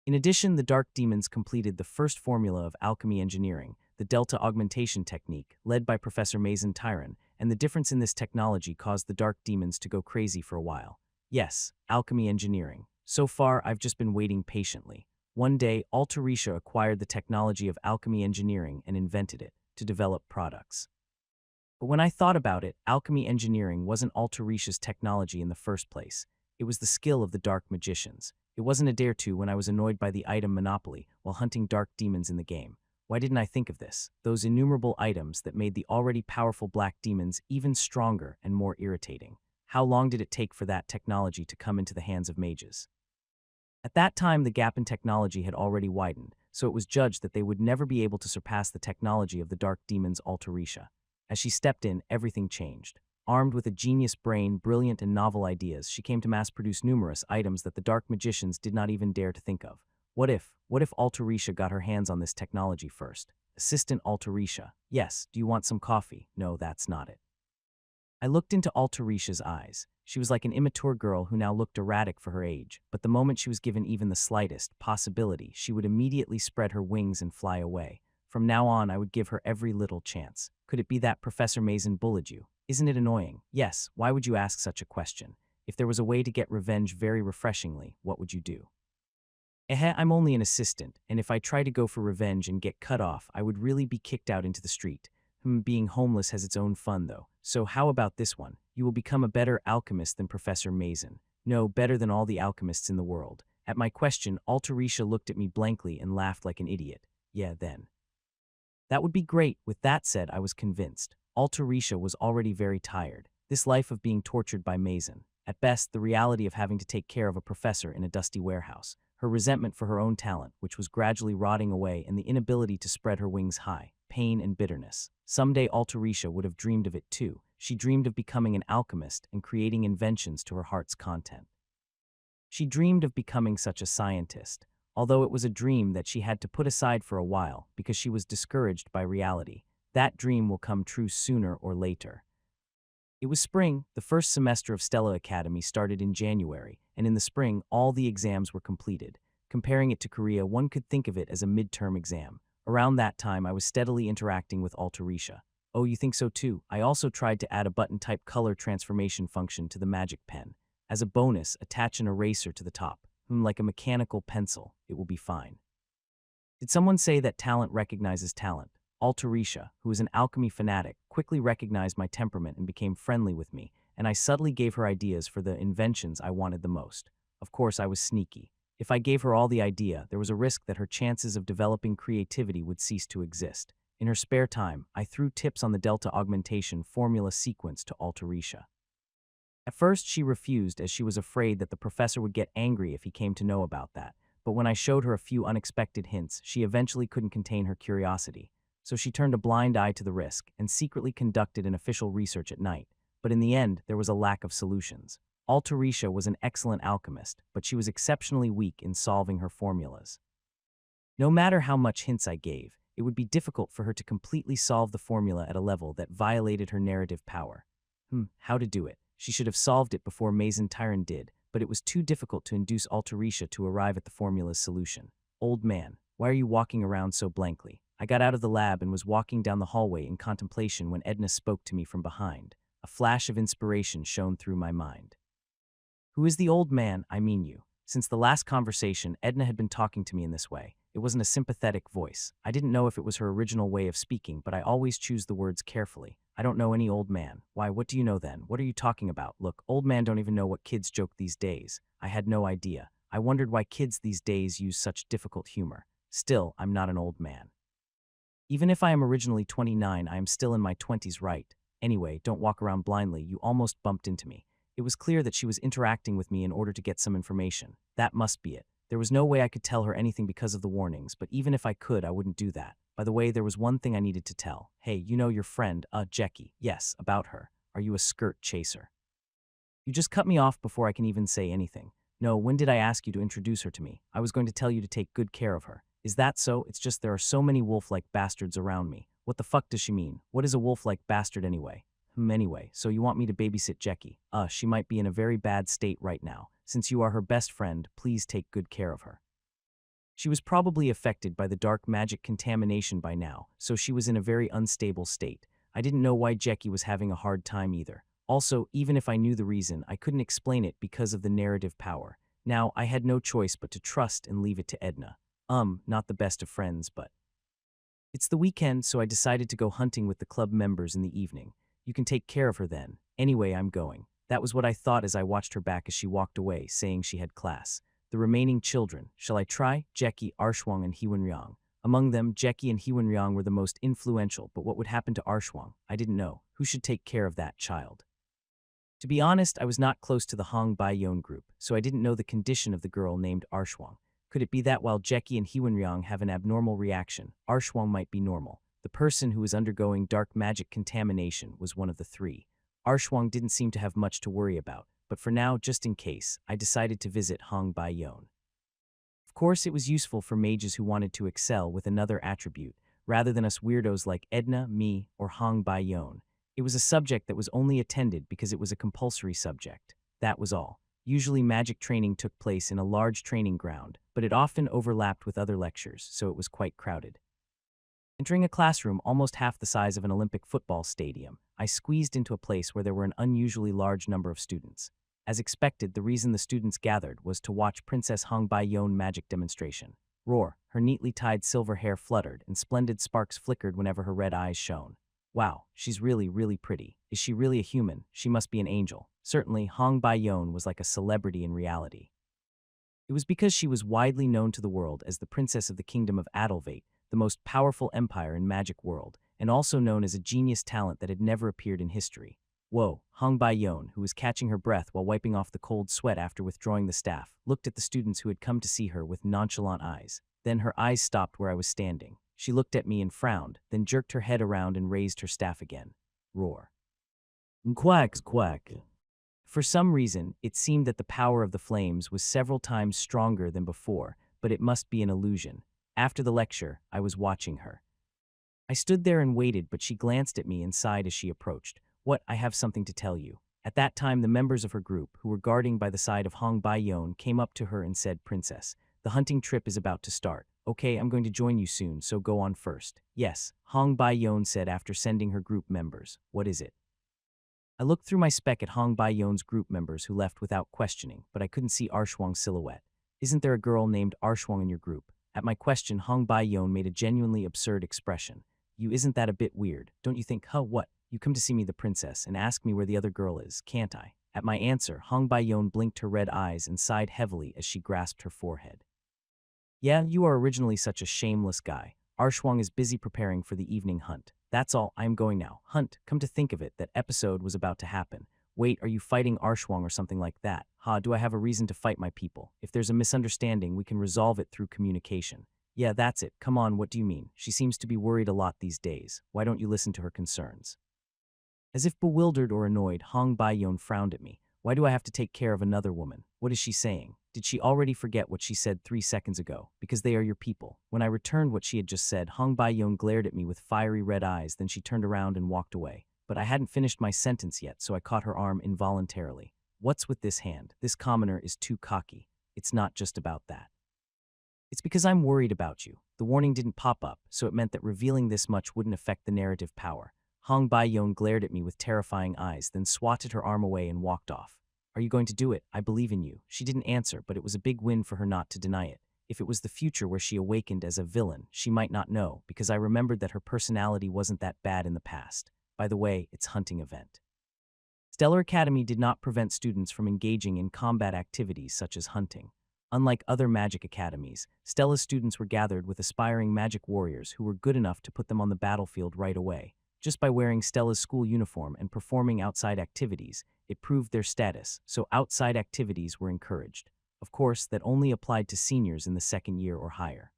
In addition, the dark demons completed the first formula of alchemy engineering, the delta augmentation technique, led by Professor Mason Tyron, and the difference in this technology caused the dark demons to go crazy for a while. Yes, alchemy engineering. So far, I've just been waiting patiently. One day, Altarisha acquired the technology of alchemy engineering and invented it to develop products. But when I thought about it, alchemy engineering wasn't Altarisha's technology in the first place. It was the skill of the dark magicians. It wasn't a day or two when I was annoyed by the item monopoly while hunting dark demons in the game. Why didn't I think of this? Those innumerable items that made the already powerful black demons even stronger and more irritating. How long did it take for that technology to come into the hands of mages? At that time, the gap in technology had already widened, so it was judged that they would never be able to surpass the technology of the dark demons Altarisha. As she stepped in, everything changed. Armed with a genius brain, brilliant and novel ideas, she came to mass-produce numerous items that the dark magicians did not even dare to think of. What if Altarisha got her hands on this technology first? Assistant Altarisha. Yes, do you want some coffee? No, that's not it. I looked into Altarisha's eyes. She was like an immature girl who now looked erratic for her age, but the moment she was given even the slightest possibility, she would immediately spread her wings and fly away. From now on, I would give her every little chance. Could it be that Professor Mason bullied you? Isn't it annoying? Yes, why would you ask such a question? If there was a way to get revenge very refreshingly, what would you do? I'm only an assistant, and if I try to go for revenge and get cut off, I would really be kicked out into the street. Being homeless has its own fun, though. So how about this one? You will become a better alchemist than Professor Mason. No, better than all the alchemists in the world. At my question, Altarisha looked at me blankly and laughed like an idiot. Yeah, then. That would be great. With that said, I was convinced. Altarisha was already very tired. This life of being tortured by Mason. At best, the reality of having to take care of a professor in a dusty warehouse. Her resentment for her own talent, which was gradually rotting away, and the inability to spread her wings high. Pain and bitterness. Someday Altarisha would have dreamed of it too. She dreamed of becoming an alchemist and creating inventions to her heart's content. She dreamed of becoming such a scientist, although it was a dream that she had to put aside for a while because she was discouraged by reality. That dream will come true sooner or later. It was spring. The first semester of Stella Academy started in January, and in the spring, all the exams were completed. Comparing it to Korea, one could think of it as a midterm exam. Around that time, I was steadily interacting with Altarisha. Oh, you think so too? I also tried to add a button-type color transformation function to the magic pen. As a bonus, attach an eraser to the top. Like a mechanical pencil, it will be fine. Did someone say that talent recognizes talent? Altarisha, who is an alchemy fanatic, quickly recognized my temperament and became friendly with me, and I subtly gave her ideas for the inventions I wanted the most. Of course, I was sneaky. If I gave her all the idea, there was a risk that her chances of developing creativity would cease to exist. In her spare time, I threw tips on the delta augmentation formula sequence to Altarisha. At first, she refused as she was afraid that the professor would get angry if he came to know about that, but when I showed her a few unexpected hints, she eventually couldn't contain her curiosity. So she turned a blind eye to the risk and secretly conducted an official research at night. But in the end, there was a lack of solutions. Altarisha was an excellent alchemist, but she was exceptionally weak in solving her formulas. No matter how much hints I gave, it would be difficult for her to completely solve the formula at a level that violated her narrative power. How to do it? She should have solved it before Mason Tyron did, but it was too difficult to induce Altarisha to arrive at the formula's solution. Old man, why are you walking around so blankly? I got out of the lab and was walking down the hallway in contemplation when Edna spoke to me from behind. A flash of inspiration shone through my mind. Who is the old man? I mean you. Since the last conversation, Edna had been talking to me in this way. It wasn't a sympathetic voice. I didn't know if it was her original way of speaking, but I always choose the words carefully. I don't know any old man. Why, what do you know then? What are you talking about? Look, old man don't even know what kids joke these days. I had no idea. I wondered why kids these days use such difficult humor. Still, I'm not an old man. Even if I am originally 29, I am still in my 20s, right? Anyway, don't walk around blindly. You almost bumped into me. It was clear that she was interacting with me in order to get some information. That must be it. There was no way I could tell her anything because of the warnings, but even if I could, I wouldn't do that. By the way, there was one thing I needed to tell. Hey, you know your friend, Jackie. Yes, about her. Are you a skirt chaser? You just cut me off before I can even say anything. No, when did I ask you to introduce her to me? I was going to tell you to take good care of her. Is that so? It's just there are so many wolf-like bastards around me. What the fuck does she mean? What is a wolf-like bastard anyway? Anyway, so you want me to babysit Jackie? She might be in a very bad state right now. Since you are her best friend, please take good care of her. She was probably affected by the dark magic contamination by now, so she was in a very unstable state. I didn't know why Jackie was having a hard time either. Also, even if I knew the reason, I couldn't explain it because of the narrative power. Now, I had no choice but to trust and leave it to Edna. Not the best of friends, but... It's the weekend, so I decided to go hunting with the club members in the evening. You can take care of her then. Anyway, I'm going. That was what I thought as I watched her back as she walked away, saying she had class. The remaining children, shall I try? Jackie, Arshwang, and Hewenryang. Among them, Jackie and Hewenryang were the most influential, but what would happen to Arshwang? I didn't know. Who should take care of that child? To be honest, I was not close to the Hong Bai-yon group, so I didn't know the condition of the girl named Arshwang. Could it be that while Jackie and Hewenryang have an abnormal reaction, Arshwang might be normal? The person who was undergoing dark magic contamination was one of the three. Arshwang didn't seem to have much to worry about, but for now, just in case, I decided to visit Hong Bai-yon. Of course, it was useful for mages who wanted to excel with another attribute, rather than us weirdos like Edna, me, or Hong Bai-yon. It was a subject that was only attended because it was a compulsory subject. That was all. Usually magic training took place in a large training ground, but it often overlapped with other lectures, so it was quite crowded. Entering a classroom almost half the size of an Olympic football stadium, I squeezed into a place where there were an unusually large number of students. As expected, the reason the students gathered was to watch Princess Hong Bai-yon magic demonstration. Roar, her neatly tied silver hair fluttered and splendid sparks flickered whenever her red eyes shone. Wow, she's really, really pretty. Is she really a human? She must be an angel. Certainly, Hong Baiyon was like a celebrity in reality. It was because she was widely known to the world as the princess of the kingdom of Adalvate, the most powerful empire in magic world, and also known as a genius talent that had never appeared in history. Whoa, Hong Baiyon, who was catching her breath while wiping off the cold sweat after withdrawing the staff, looked at the students who had come to see her with nonchalant eyes. Then her eyes stopped where I was standing. She looked at me and frowned, then jerked her head around and raised her staff again. Roar. Quack, quack. For some reason, it seemed that the power of the flames was several times stronger than before, but it must be an illusion. After the lecture, I was watching her. I stood there and waited, but she glanced at me and sighed as she approached. What? I have something to tell you. At that time, the members of her group, who were guarding by the side of Hong Baiyon, came up to her and said, Princess, the hunting trip is about to start. Okay, I'm going to join you soon, so go on first. Yes, Hong Baiyon said after sending her group members. What is it? I looked through my spec at Hong Baiyon's group members who left without questioning, but I couldn't see Arshwang's silhouette. Isn't there a girl named Arshwang in your group? At my question, Hong Baiyon made a genuinely absurd expression. Isn't that a bit weird? Don't you think, what? You come to see me, the princess, and ask me where the other girl is, can't I? At my answer, Hong Baiyon blinked her red eyes and sighed heavily as she grasped her forehead. Yeah, you are originally such a shameless guy. Arshwang is busy preparing for the evening hunt. That's all, I am going now. Hunt, come to think of it, that episode was about to happen. Wait, are you fighting Arshwang or something like that? Do I have a reason to fight my people? If there's a misunderstanding, we can resolve it through communication. Yeah, that's it. Come on, what do you mean? She seems to be worried a lot these days. Why don't you listen to her concerns? As if bewildered or annoyed, Hong Baiyon frowned at me. Why do I have to take care of another woman? What is she saying? Did she already forget what she said 3 seconds ago? Because they are your people. When I returned what she had just said, Hong Baiyon glared at me with fiery red eyes, then she turned around and walked away. But I hadn't finished my sentence yet, so I caught her arm involuntarily. What's with this hand? This commoner is too cocky. It's not just about that. It's because I'm worried about you. The warning didn't pop up, so it meant that revealing this much wouldn't affect the narrative power. Hong Baiyon glared at me with terrifying eyes, then swatted her arm away and walked off. Are you going to do it? I believe in you. She didn't answer, but it was a big win for her not to deny it. If it was the future where she awakened as a villain, she might not know, because I remembered that her personality wasn't that bad in the past. By the way, it's hunting event. Stellar Academy did not prevent students from engaging in combat activities such as hunting. Unlike other magic academies, Stella's students were gathered with aspiring magic warriors who were good enough to put them on the battlefield right away. Just by wearing Stella's school uniform and performing outside activities, it proved their status, so outside activities were encouraged. Of course, that only applied to seniors in the second year or higher.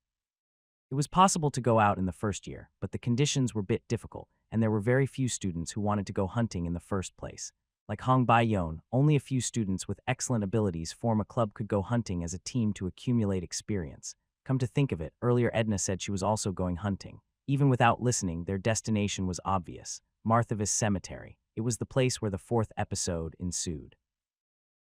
It was possible to go out in the first year, but the conditions were a bit difficult, and there were very few students who wanted to go hunting in the first place. Like Hong Baiyon, only a few students with excellent abilities form a club could go hunting as a team to accumulate experience. Come to think of it, earlier Edna said she was also going hunting. Even without listening, their destination was obvious. Marthavis Cemetery. It was the place where the 4th episode ensued.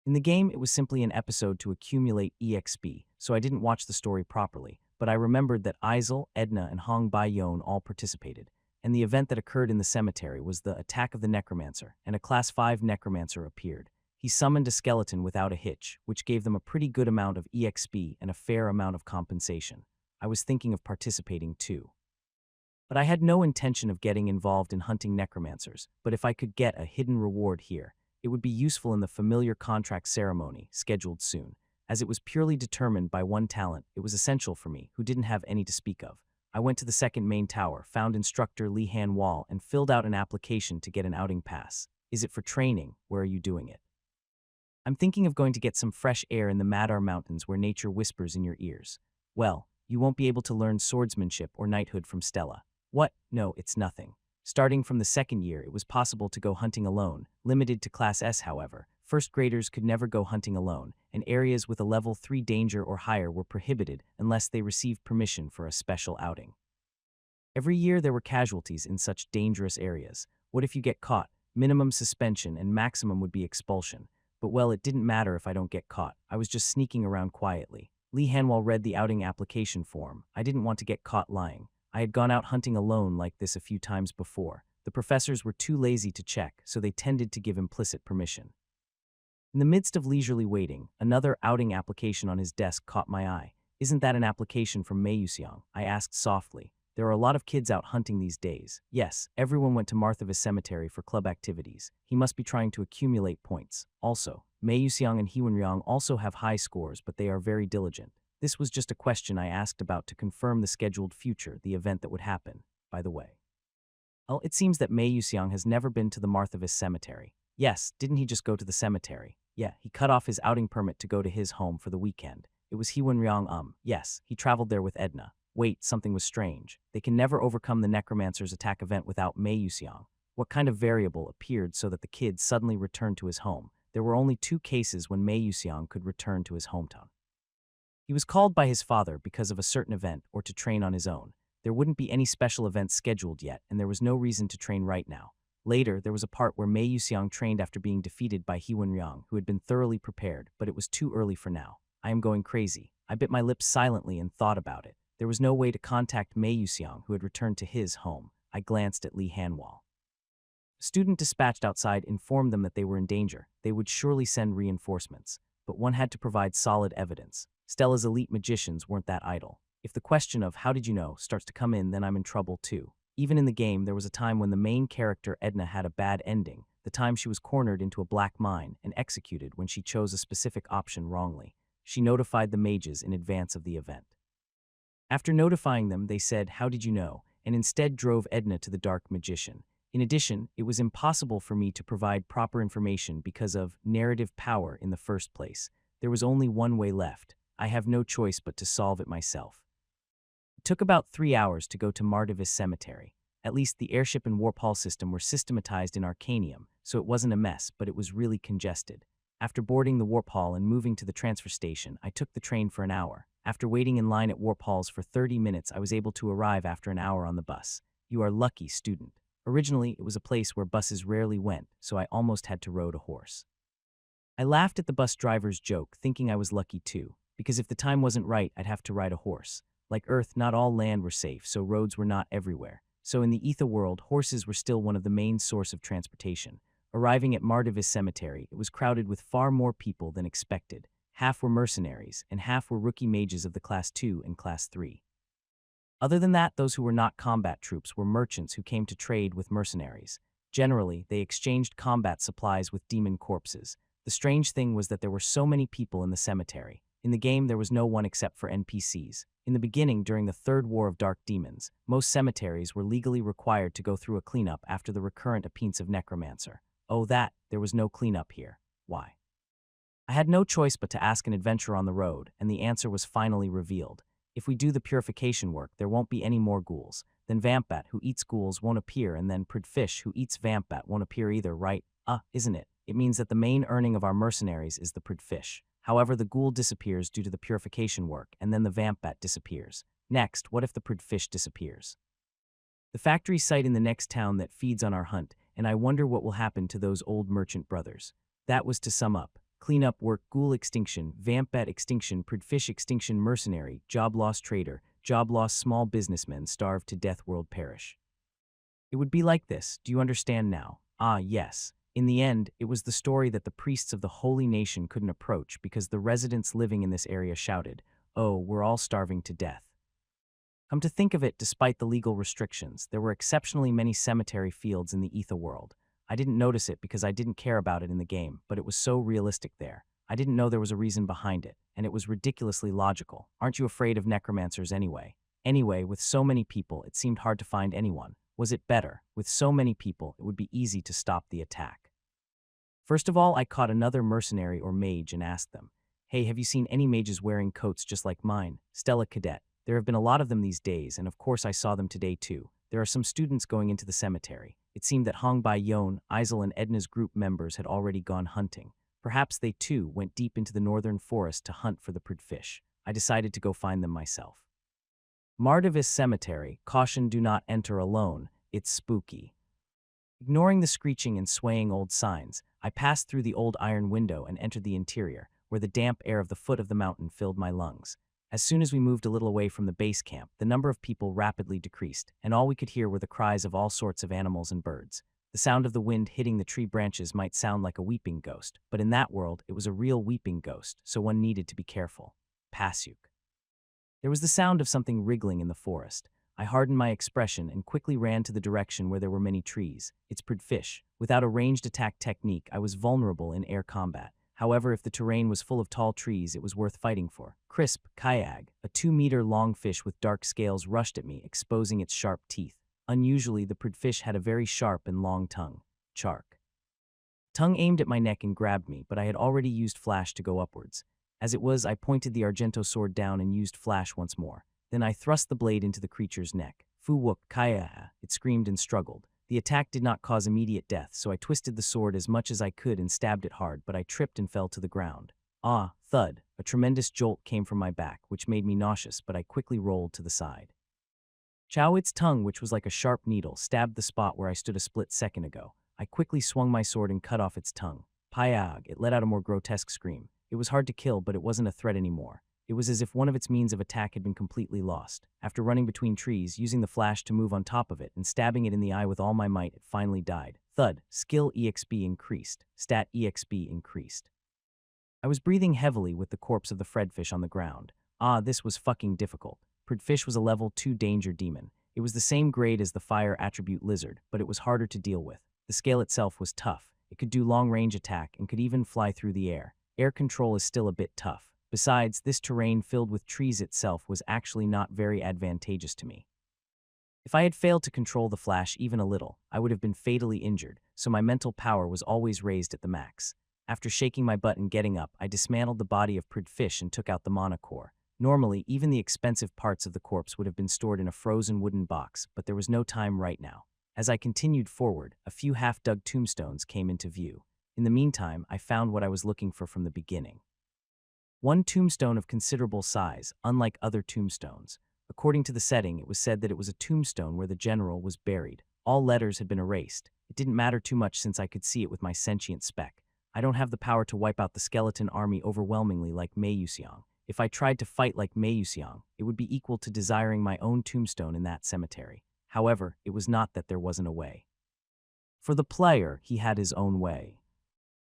In the game, it was simply an episode to accumulate EXP, so I didn't watch the story properly, but I remembered that Isel, Edna, and Hong Baiyon all participated, and the event that occurred in the cemetery was the attack of the necromancer, and a Class 5 necromancer appeared. He summoned a skeleton without a hitch, which gave them a pretty good amount of EXP and a fair amount of compensation. I was thinking of participating too. But I had no intention of getting involved in hunting necromancers, but if I could get a hidden reward here, it would be useful in the familiar contract ceremony, scheduled soon. As it was purely determined by one talent, it was essential for me, who didn't have any to speak of. I went to the second main tower, found instructor Li Han Wall, and filled out an application to get an outing pass. Is it for training? Where are you doing it? I'm thinking of going to get some fresh air in the Madar Mountains where nature whispers in your ears. Well, you won't be able to learn swordsmanship or knighthood from Stella. What? No, it's nothing. Starting from the second year, it was possible to go hunting alone, limited to Class S, however. First graders could never go hunting alone, and areas with a level 3 danger or higher were prohibited unless they received permission for a special outing. Every year there were casualties in such dangerous areas. What if you get caught? Minimum suspension and maximum would be expulsion. But well, it didn't matter if I don't get caught. I was just sneaking around quietly. Li Hanwal read the outing application form. I didn't want to get caught lying. I had gone out hunting alone like this a few times before. The professors were too lazy to check, so they tended to give implicit permission. In the midst of leisurely waiting, another outing application on his desk caught my eye. Isn't that an application from Mei Yuxiang? I asked softly. There are a lot of kids out hunting these days. Yes, everyone went to Marthavis Cemetery for club activities. He must be trying to accumulate points. Also, Mei Yuxiang and Hewenryang also have high scores, but they are very diligent. This was just a question I asked about to confirm the scheduled future, the event that would happen, by the way. Well, it seems that Mei Yuxiang has never been to the Marthavis Cemetery. Yes, didn't he just go to the cemetery? Yeah, he cut off his outing permit to go to his home for the weekend. It was Hewenryang. Yes, he traveled there with Edna. Wait, something was strange. They can never overcome the necromancer's attack event without Mei Yuxiang. What kind of variable appeared so that the kid suddenly returned to his home? There were only 2 cases when Mei Yuxiang could return to his hometown. He was called by his father because of a certain event or to train on his own. There wouldn't be any special events scheduled yet, and there was no reason to train right now. Later, there was a part where Mei Yuxiang trained after being defeated by Hewenryang, who had been thoroughly prepared, but it was too early for now. I am going crazy. I bit my lips silently and thought about it. There was no way to contact Mei Yuxiang, who had returned to his home. I glanced at Li Hanwal. A student dispatched outside informed them that they were in danger. They would surely send reinforcements, but one had to provide solid evidence. Stella's elite magicians weren't that idle. If the question of "how did you know" starts to come in, then I'm in trouble too. Even in the game, there was a time when the main character, Edna, had a bad ending, the time she was cornered into a black mine and executed when she chose a specific option wrongly. She notified the mages in advance of the event. After notifying them, they said, "How did you know?" and instead drove Edna to the dark magician. In addition, it was impossible for me to provide proper information because of narrative power in the first place. There was only one way left. I have no choice but to solve it myself. It took about 3 hours to go to Marthavis Cemetery. At least the airship and warp hall system were systematized in Arcanium, so it wasn't a mess, but it was really congested. After boarding the warp hall and moving to the transfer station, I took the train for an hour. After waiting in line at warp halls for 30 minutes, I was able to arrive after an hour on the bus. You are lucky, student. Originally, it was a place where buses rarely went, so I almost had to ride a horse. I laughed at the bus driver's joke, thinking I was lucky too, because if the time wasn't right, I'd have to ride a horse. Like Earth, not all land were safe, so roads were not everywhere. So in the Ether world, horses were still one of the main source of transportation. Arriving at Marthavis Cemetery, it was crowded with far more people than expected. Half were mercenaries, and half were rookie mages of the Class 2 and Class 3. Other than that, those who were not combat troops were merchants who came to trade with mercenaries. Generally, they exchanged combat supplies with demon corpses. The strange thing was that there were so many people in the cemetery. In the game, there was no one except for NPCs. In the beginning, during the Third War of Dark Demons, most cemeteries were legally required to go through a cleanup after the recurrent appearance of Necromancer. Oh, there was no cleanup here. Why? I had no choice but to ask an adventurer on the road, and the answer was finally revealed. If we do the purification work, there won't be any more ghouls. Then Vampbat, who eats ghouls, won't appear, and then Pridfish, who eats Vampbat, won't appear either, right? Isn't it? It means that the main earning of our mercenaries is the Pridfish. However, the ghoul disappears due to the purification work, and then the Vampbat disappears. Next, what if the Pridfish disappears? The factory site in the next town that feeds on our hunt, and I wonder what will happen to those old merchant brothers. That was to sum up. Cleanup work, ghoul extinction, Vampbat extinction, Pridfish extinction, mercenary, job loss trader, job loss small businessmen, starved to death, world perish. It would be like this, do you understand now? Yes. In the end, it was the story that the priests of the holy nation couldn't approach because the residents living in this area shouted, "Oh, we're all starving to death." Come to think of it, despite the legal restrictions, there were exceptionally many cemetery fields in the Ether world. I didn't notice it because I didn't care about it in the game, but it was so realistic there. I didn't know there was a reason behind it, and it was ridiculously logical. Aren't you afraid of necromancers anyway? Anyway, with so many people, it seemed hard to find anyone. Was it better? With so many people, it would be easy to stop the attack. First of all, I caught another mercenary or mage and asked them, "Hey, have you seen any mages wearing coats just like mine?" Stella Cadet. There have been a lot of them these days, and of course I saw them today too. There are some students going into the cemetery. It seemed that Hong Bai Yon, Isel, and Edna's group members had already gone hunting. Perhaps they too went deep into the northern forest to hunt for the Pridfish. I decided to go find them myself. Marthavis Cemetery, caution, do not enter alone, it's spooky. Ignoring the screeching and swaying old signs, I passed through the old iron window and entered the interior, where the damp air of the foot of the mountain filled my lungs. As soon as we moved a little away from the base camp, the number of people rapidly decreased, and all we could hear were the cries of all sorts of animals and birds. The sound of the wind hitting the tree branches might sound like a weeping ghost, but in that world, it was a real weeping ghost, so one needed to be careful. Pasyuk. There was the sound of something wriggling in the forest. I hardened my expression and quickly ran to the direction where there were many trees. It's Pridfish. Without a ranged attack technique, I was vulnerable in air combat. However, if the terrain was full of tall trees, it was worth fighting for. Crisp, Kayag, a 2-meter-long fish with dark scales, rushed at me, exposing its sharp teeth. Unusually, the Pridfish had a very sharp and long tongue. Chark. Tongue aimed at my neck and grabbed me, but I had already used Flash to go upwards. As it was, I pointed the Argento sword down and used Flash once more. Then I thrust the blade into the creature's neck. Fu-wook, Kaya, it screamed and struggled. The attack did not cause immediate death, so I twisted the sword as much as I could and stabbed it hard, but I tripped and fell to the ground. Ah, thud. A tremendous jolt came from my back, which made me nauseous, but I quickly rolled to the side. Its tongue, which was like a sharp needle, stabbed the spot where I stood a split second ago. I quickly swung my sword and cut off its tongue. Payag, it let out a more grotesque scream. It was hard to kill, but it wasn't a threat anymore. It was as if one of its means of attack had been completely lost. After running between trees, using the Flash to move on top of it, and stabbing it in the eye with all my might, it finally died. Thud. Skill EXP increased. Stat EXP increased. I was breathing heavily with the corpse of the Fredfish on the ground. Ah, this was fucking difficult. Pridfish was a level 2 danger demon. It was the same grade as the fire attribute lizard, but it was harder to deal with. The scale itself was tough. It could do long-range attack and could even fly through the air. Air control is still a bit tough. Besides, this terrain filled with trees itself was actually not very advantageous to me. If I had failed to control the Flash even a little, I would have been fatally injured, so my mental power was always raised at the max. After shaking my butt and getting up, I dismantled the body of Pridfish and took out the mana core. Normally, even the expensive parts of the corpse would have been stored in a frozen wooden box, but there was no time right now. As I continued forward, a few half-dug tombstones came into view. In the meantime, I found what I was looking for from the beginning. One tombstone of considerable size, unlike other tombstones. According to the setting, it was said that it was a tombstone where the general was buried. All letters had been erased. It didn't matter too much since I could see it with my sentient spec. I don't have the power to wipe out the skeleton army overwhelmingly like Mei Yuxiang. If I tried to fight like Mei Yuxiang, it would be equal to desiring my own tombstone in that cemetery. However, it was not that there wasn't a way. For the player, he had his own way.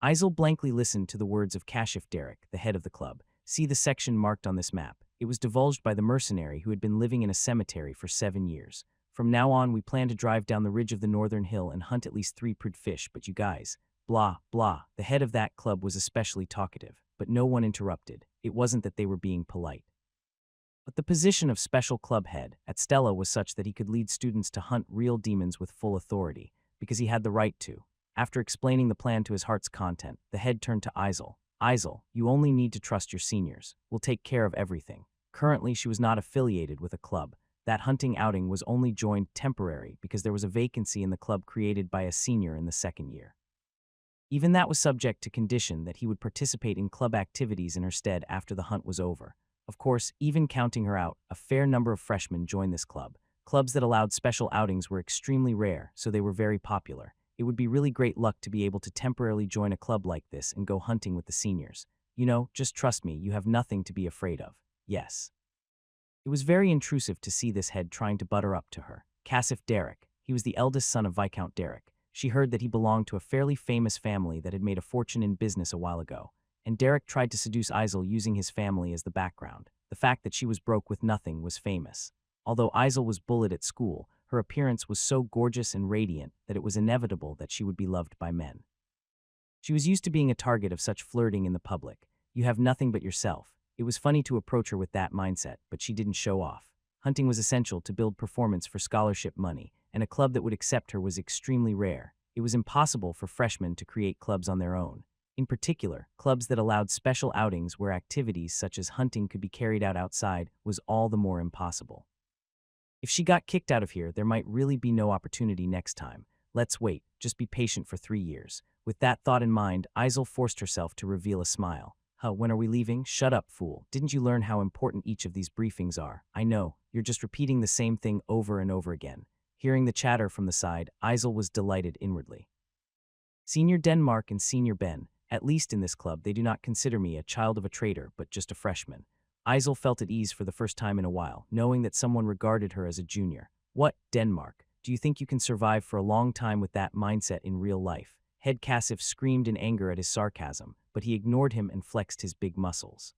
Isel blankly listened to the words of Kashif Derek, the head of the club. See the section marked on this map. It was divulged by the mercenary who had been living in a cemetery for 7 years. From now on, we plan to drive down the ridge of the northern hill and hunt at least 3 Pridfish, but you guys, blah, blah. The head of that club was especially talkative, but no one interrupted. It wasn't that they were being polite. But the position of special club head at Stella was such that he could lead students to hunt real demons with full authority, because he had the right to. After explaining the plan to his heart's content, the head turned to Isel. Isel, you only need to trust your seniors. We'll take care of everything. Currently, she was not affiliated with a club. That hunting outing was only joined temporary because there was a vacancy in the club created by a senior in the 2nd year. Even that was subject to condition that he would participate in club activities in her stead after the hunt was over. Of course, even counting her out, a fair number of freshmen joined this club. Clubs that allowed special outings were extremely rare, so they were very popular. It would be really great luck to be able to temporarily join a club like this and go hunting with the seniors. You know, just trust me, you have nothing to be afraid of. Yes. It was very intrusive to see this head trying to butter up to her. Kashif Derek. He was the eldest son of Viscount Derek. She heard that he belonged to a fairly famous family that had made a fortune in business a while ago. And Derek tried to seduce Isel using his family as the background. The fact that she was broke with nothing was famous. Although Isel was bullied at school, her appearance was so gorgeous and radiant that it was inevitable that she would be loved by men. She was used to being a target of such flirting in the public. You have nothing but yourself. It was funny to approach her with that mindset, but she didn't show off. Hunting was essential to build performance for scholarship money, and a club that would accept her was extremely rare. It was impossible for freshmen to create clubs on their own. In particular, clubs that allowed special outings where activities such as hunting could be carried out outside was all the more impossible. If she got kicked out of here, there might really be no opportunity next time. Let's wait, just be patient for 3 years. With that thought in mind, Isel forced herself to reveal a smile. Huh, when are we leaving? Shut up, fool. Didn't you learn how important each of these briefings are? I know, you're just repeating the same thing over and over again. Hearing the chatter from the side, Isel was delighted inwardly. Senior Denmark and Senior Ben. At least in this club, they do not consider me a child of a traitor, but just a freshman. Isel felt at ease for the first time in a while, knowing that someone regarded her as a junior. What, Denmark? Do you think you can survive for a long time with that mindset in real life? Head Kashif screamed in anger at his sarcasm, but he ignored him and flexed his big muscles.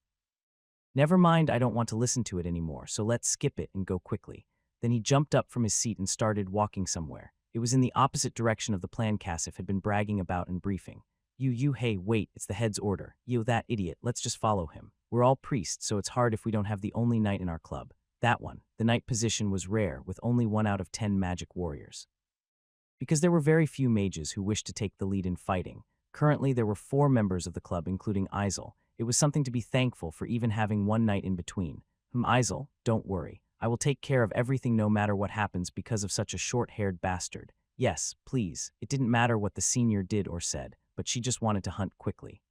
Never mind, I don't want to listen to it anymore, so let's skip it and go quickly. Then he jumped up from his seat and started walking somewhere. It was in the opposite direction of the plan Cassif had been bragging about and briefing. Hey, wait, it's the head's order. That idiot, let's just follow him. We're all priests, so it's hard if we don't have the only knight in our club. That one. The knight position was rare, with only 1 out of 10 magic warriors. Because there were very few mages who wished to take the lead in fighting, currently there were 4 members of the club, including Isel. It was something to be thankful for, even having one knight in between. Isel, don't worry. I will take care of everything no matter what happens because of such a short-haired bastard. Yes, please. It didn't matter what the senior did or said, but she just wanted to hunt quickly.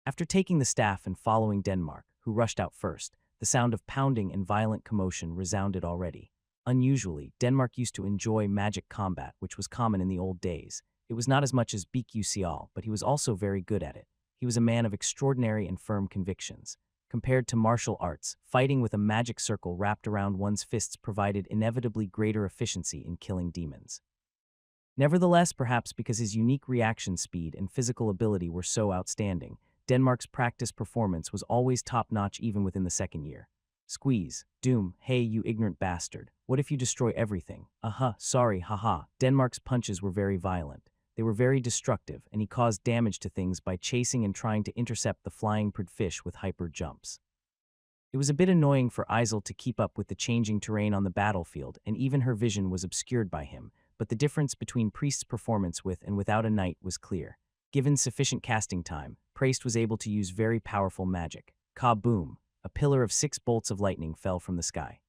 After taking the staff and following Denmark, who rushed out first, the sound of pounding and violent commotion resounded already. Unusually, Denmark used to enjoy magic combat, which was common in the old days. It was not as much as Beek but he was also very good at it. He was a man of extraordinary and firm convictions. Compared to martial arts, fighting with a magic circle wrapped around one's fists provided inevitably greater efficiency in killing demons. Nevertheless, perhaps because his unique reaction speed and physical ability were so outstanding, Denmark's practice performance was always top-notch even within the second year. Squeeze. Doom. Hey, you ignorant bastard. What if you destroy everything? Sorry, haha. Denmark's punches were very violent. They were very destructive, and he caused damage to things by chasing and trying to intercept the flying fish with hyper jumps. It was a bit annoying for Isel to keep up with the changing terrain on the battlefield, and even her vision was obscured by him, but the difference between Priest's performance with and without a knight was clear. Given sufficient casting time, Priest was able to use very powerful magic. Kaboom! A pillar of 6 bolts of lightning fell from the sky.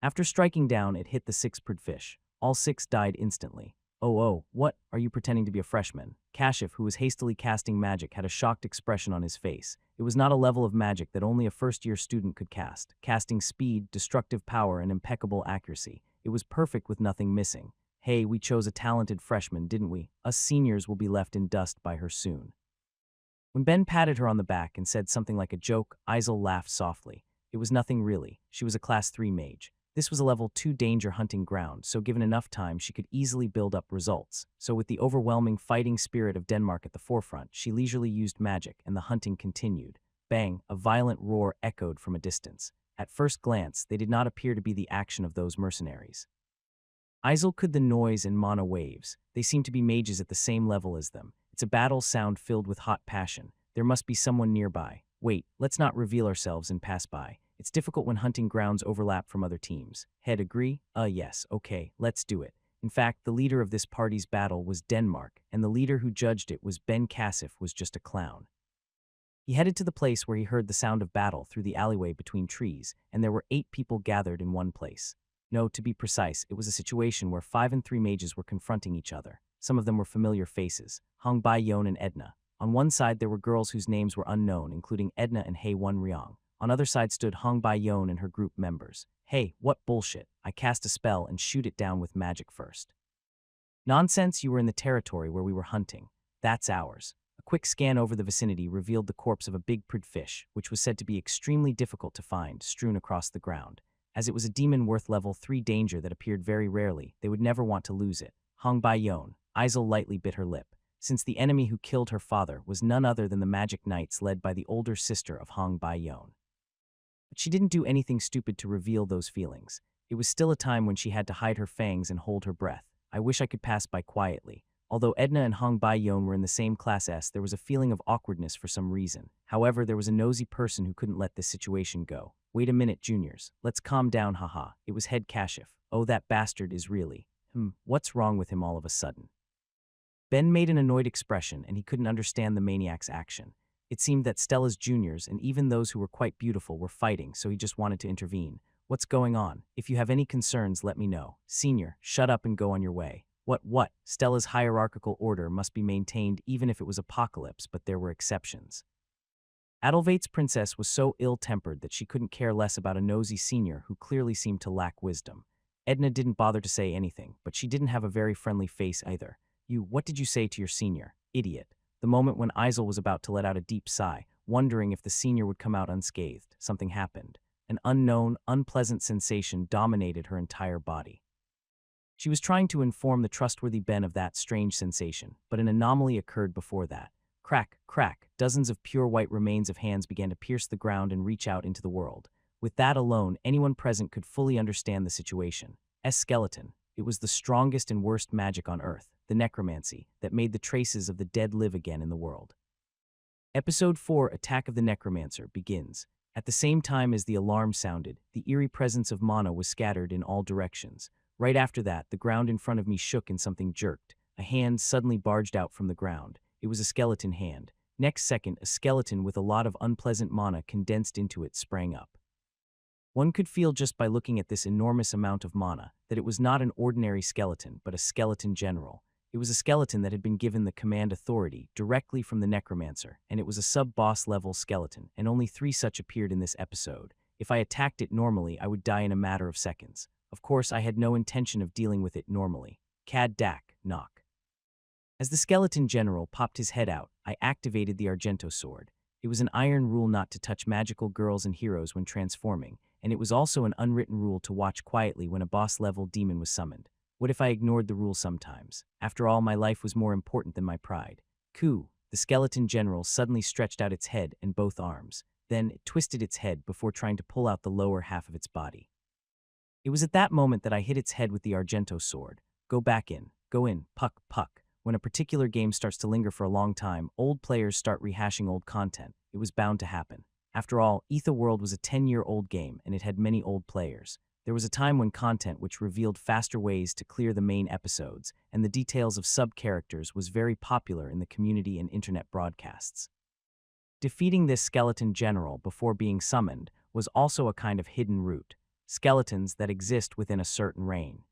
After striking down, it hit the 6 fish. All 6 died instantly. Oh, what? Are you pretending to be a freshman? Kashif, who was hastily casting magic, had a shocked expression on his face. It was not a level of magic that only a first-year student could cast. Casting speed, destructive power, and impeccable accuracy. It was perfect with nothing missing. Hey, we chose a talented freshman, didn't we? Us seniors will be left in dust by her soon. When Ben patted her on the back and said something like a joke, Isel laughed softly. It was nothing really. She was a Class 3 mage. This was a level 2 danger hunting ground, so given enough time, she could easily build up results. So with the overwhelming fighting spirit of Denmark at the forefront, she leisurely used magic, and the hunting continued. Bang! A violent roar echoed from a distance. At first glance, they did not appear to be the action of those mercenaries. Isel could the noise and mono waves. They seemed to be mages at the same level as them. It's a battle sound filled with hot passion. There must be someone nearby. Wait, let's not reveal ourselves and pass by. It's difficult when hunting grounds overlap from other teams. Head agree? Yes, okay, let's do it. In fact, the leader of this party's battle was Denmark, and the leader who judged it was Ben Kashif was just a clown. He headed to the place where he heard the sound of battle through the alleyway between trees, and there were 8 people gathered in one place. No, to be precise, it was a situation where 5 and 3 mages were confronting each other. Some of them were familiar faces, Hong Bai-yon and Edna. On one side, there were girls whose names were unknown, including Edna and Hei Wan Ryong. On other side stood Hong Bai-yon and her group members. Hey, what bullshit. I cast a spell and shoot it down with magic first. Nonsense, you were in the territory where we were hunting. That's ours. A quick scan over the vicinity revealed the corpse of a big fish, which was said to be extremely difficult to find, strewn across the ground. As it was a demon worth level 3 danger that appeared very rarely, they would never want to lose it. Hong Bai-yon. Isel lightly bit her lip, since the enemy who killed her father was none other than the magic knights led by the older sister of Hong Bai-yon. But she didn't do anything stupid to reveal those feelings. It was still a time when she had to hide her fangs and hold her breath. I wish I could pass by quietly. Although Edna and Hong Bai-yon were in the same Class S, there was a feeling of awkwardness for some reason. However, there was a nosy person who couldn't let this situation go. Wait a minute, juniors. Let's calm down, haha. It was head Kashif. Oh, that bastard is really… what's wrong with him all of a sudden? Ben made an annoyed expression, and he couldn't understand the maniac's action. It seemed that Stella's juniors, and even those who were quite beautiful, were fighting, so he just wanted to intervene. What's going on? If you have any concerns, let me know. Senior, shut up and go on your way. What? Stella's hierarchical order must be maintained even if it was apocalypse, but there were exceptions. Adelvate's princess was so ill-tempered that she couldn't care less about a nosy senior who clearly seemed to lack wisdom. Edna didn't bother to say anything, but she didn't have a very friendly face either. What did you say to your senior? Idiot. The moment when Isel was about to let out a deep sigh, wondering if the senior would come out unscathed, something happened. An unknown, unpleasant sensation dominated her entire body. She was trying to inform the trustworthy Ben of that strange sensation, but an anomaly occurred before that. Crack, crack, dozens of pure white remains of hands began to pierce the ground and reach out into the world. With that alone, anyone present could fully understand the situation. Skeleton. It was the strongest and worst magic on Earth, the necromancy, that made the traces of the dead live again in the world. Episode 4, Attack of the Necromancer, begins. At the same time as the alarm sounded, the eerie presence of mana was scattered in all directions. Right after that, the ground in front of me shook and something jerked. A hand suddenly barged out from the ground. It was a skeleton hand. Next second, a skeleton with a lot of unpleasant mana condensed into it sprang up. One could feel just by looking at this enormous amount of mana that it was not an ordinary skeleton, but a skeleton general. It was a skeleton that had been given the command authority directly from the necromancer, and it was a sub-boss level skeleton, and only 3 such appeared in this episode. If I attacked it normally, I would die in a matter of seconds. Of course, I had no intention of dealing with it normally. Cad Dak, knock. As the skeleton general popped his head out, I activated the Argento sword. It was an iron rule not to touch magical girls and heroes when transforming, and it was also an unwritten rule to watch quietly when a boss-level demon was summoned. What if I ignored the rule sometimes? After all, my life was more important than my pride. Coo! The skeleton general suddenly stretched out its head and both arms. Then it twisted its head before trying to pull out the lower half of its body. It was at that moment that I hit its head with the Argento sword. Go back in. Go in. Puck, puck. When a particular game starts to linger for a long time, old players start rehashing old content. It was bound to happen. After all, Ether World was a 10-year-old game, and it had many old players. There was a time when content which revealed faster ways to clear the main episodes, and the details of sub-characters was very popular in the community and internet broadcasts. Defeating this skeleton general before being summoned was also a kind of hidden route. Skeletons that exist within a certain reign.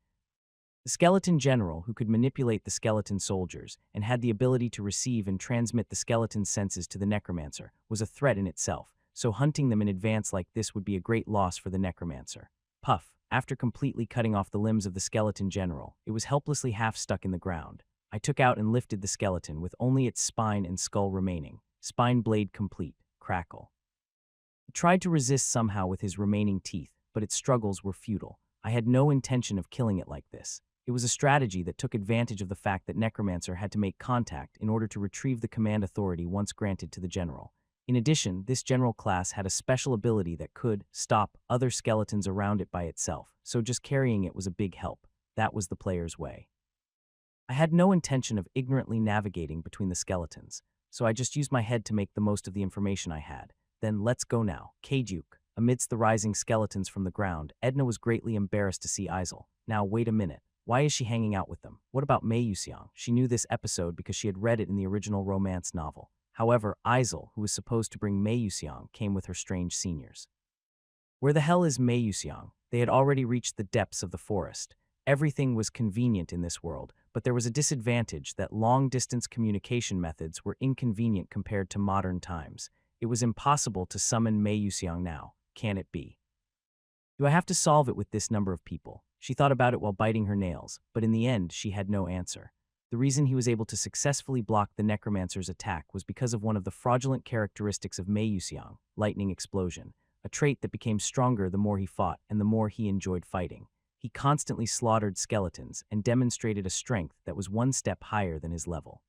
The skeleton general, who could manipulate the skeleton soldiers and had the ability to receive and transmit the skeleton's senses to the necromancer, was a threat in itself, so hunting them in advance like this would be a great loss for the necromancer. Puff. After completely cutting off the limbs of the skeleton general, it was helplessly half stuck in the ground. I took out and lifted the skeleton with only its spine and skull remaining. Spine blade complete. Crackle. It tried to resist somehow with his remaining teeth, but its struggles were futile. I had no intention of killing it like this. It was a strategy that took advantage of the fact that Necromancer had to make contact in order to retrieve the command authority once granted to the general. In addition, this general class had a special ability that could stop other skeletons around it by itself, so just carrying it was a big help. That was the player's way. I had no intention of ignorantly navigating between the skeletons, so I just used my head to make the most of the information I had. Then let's go now. Kajuk. Amidst the rising skeletons from the ground, Edna was greatly embarrassed to see Isel. Now wait a minute. Why is she hanging out with them? What about Mei Yuxiang? She knew this episode because she had read it in the original romance novel. However, Isel, who was supposed to bring Mei Yuxiang, came with her strange seniors. Where the hell is Mei Yuxiang? They had already reached the depths of the forest. Everything was convenient in this world, but there was a disadvantage that long-distance communication methods were inconvenient compared to modern times. It was impossible to summon Mei Yuxiang now. Can it be? Do I have to solve it with this number of people? She thought about it while biting her nails, but in the end, she had no answer. The reason he was able to successfully block the necromancer's attack was because of one of the fraudulent characteristics of Mei Yuxiang, lightning explosion, a trait that became stronger the more he fought and the more he enjoyed fighting. He constantly slaughtered skeletons and demonstrated a strength that was one step higher than his level.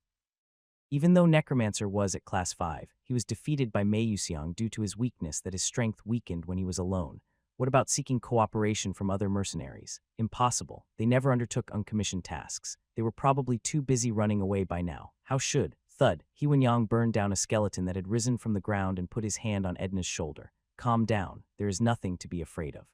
Even though Necromancer was at Class 5, he was defeated by Mei Yuxiang due to his weakness that his strength weakened when he was alone. What about seeking cooperation from other mercenaries? Impossible. They never undertook uncommissioned tasks. They were probably too busy running away by now. How should? Thud. He Wen-yang burned down a skeleton that had risen from the ground and put his hand on Edna's shoulder. Calm down. There is nothing to be afraid of.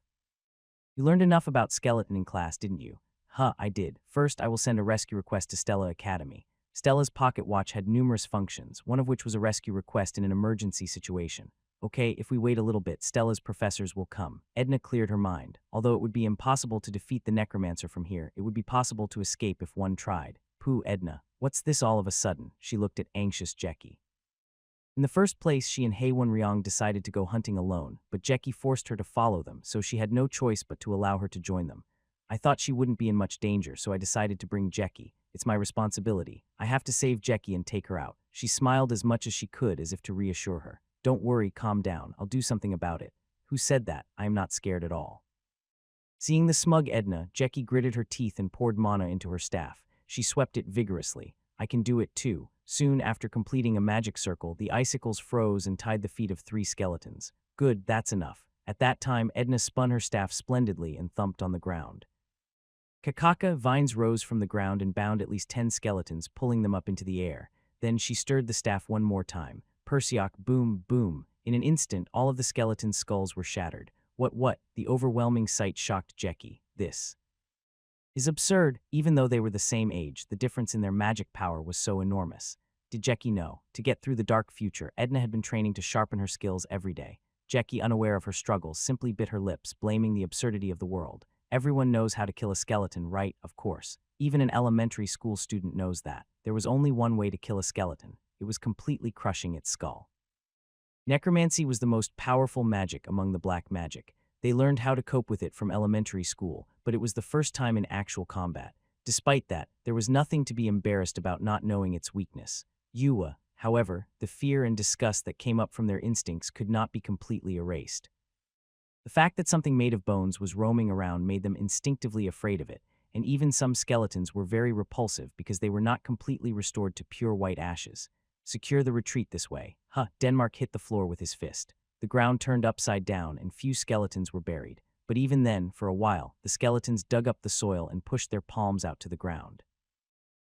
You learned enough about skeleton in class, didn't you? Huh, I did. First, I will send a rescue request to Stella Academy. Stella's pocket watch had numerous functions, one of which was a rescue request in an emergency situation. Okay, if we wait a little bit, Stella's professors will come. Edna cleared her mind. Although it would be impossible to defeat the necromancer from here, it would be possible to escape if one tried. Pooh, Edna. What's this all of a sudden? She looked at anxious Jackie. In the first place, she and Hei Wenryang decided to go hunting alone, but Jackie forced her to follow them, so she had no choice but to allow her to join them. I thought she wouldn't be in much danger, so I decided to bring Jackie. It's my responsibility. I have to save Jackie and take her out. She smiled as much as she could as if to reassure her. Don't worry, calm down. I'll do something about it. Who said that? I am not scared at all. Seeing the smug Edna, Jackie gritted her teeth and poured mana into her staff. She swept it vigorously. I can do it too. Soon after completing a magic circle, the icicles froze and tied the feet of 3 skeletons. Good, that's enough. At that time, Edna spun her staff splendidly and thumped on the ground. Kakaka, vines rose from the ground and bound at least 10 skeletons, pulling them up into the air. Then she stirred the staff one more time. Persiok, boom, boom. In an instant, all of the skeletons' skulls were shattered. What? The overwhelming sight shocked Jeki. This is absurd. Even though they were the same age, the difference in their magic power was so enormous. Did Jeki know? To get through the dark future, Edna had been training to sharpen her skills every day. Jeki, unaware of her struggles, simply bit her lips, blaming the absurdity of the world. Everyone knows how to kill a skeleton, right? Of course. Even an elementary school student knows that. There was only one way to kill a skeleton. It was completely crushing its skull. Necromancy was the most powerful magic among the black magic. They learned how to cope with it from elementary school, but it was the first time in actual combat. Despite that, there was nothing to be embarrassed about not knowing its weakness. Yuwa, however, the fear and disgust that came up from their instincts could not be completely erased. The fact that something made of bones was roaming around made them instinctively afraid of it, and even some skeletons were very repulsive because they were not completely restored to pure white ashes. Secure the retreat this way. Denmark hit the floor with his fist. The ground turned upside down and few skeletons were buried. But even then, for a while, the skeletons dug up the soil and pushed their palms out to the ground.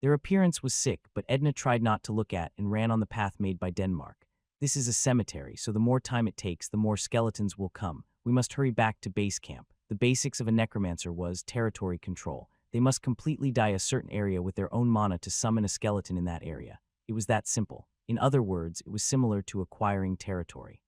Their appearance was sick, but Edna tried not to look at and ran on the path made by Denmark. This is a cemetery, so the more time it takes, the more skeletons will come. We must hurry back to base camp. The basics of a necromancer was territory control. They must completely dye a certain area with their own mana to summon a skeleton in that area. It was that simple. In other words, it was similar to acquiring territory.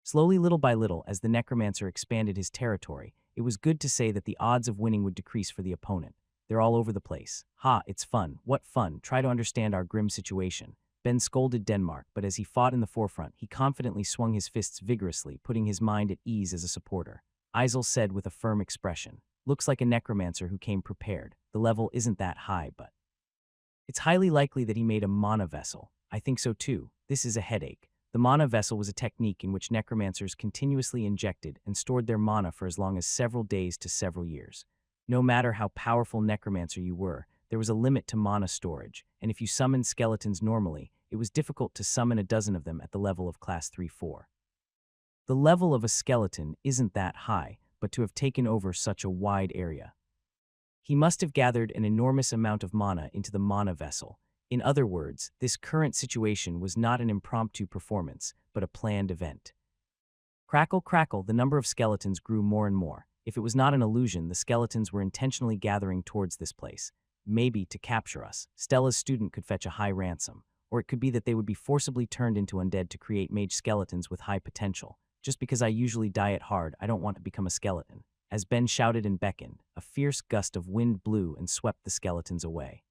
Slowly, little by little, as the necromancer expanded his territory, it was good to say that the odds of winning would decrease for the opponent. They're all over the place. It's fun. What fun? Try to understand our grim situation. Ben scolded Denmark, but as he fought in the forefront, he confidently swung his fists vigorously, putting his mind at ease as a supporter. Isel said with a firm expression, "Looks like a necromancer who came prepared. The level isn't that high, but it's highly likely that he made a mana vessel. I think so too. This is a headache." The mana vessel was a technique in which necromancers continuously injected and stored their mana for as long as several days to several years. No matter how powerful necromancer you were, there was a limit to mana storage, and if you summoned skeletons normally, it was difficult to summon a dozen of them at the level of class 3-4. The level of a skeleton isn't that high, but to have taken over such a wide area. He must have gathered an enormous amount of mana into the mana vessel. In other words, this current situation was not an impromptu performance, but a planned event. Crackle, crackle, the number of skeletons grew more and more. If it was not an illusion, the skeletons were intentionally gathering towards this place. Maybe to capture us. Stella's student could fetch a high ransom. Or it could be that they would be forcibly turned into undead to create mage skeletons with high potential. Just because I usually diet hard, I don't want to become a skeleton. As Ben shouted and beckoned, a fierce gust of wind blew and swept the skeletons away.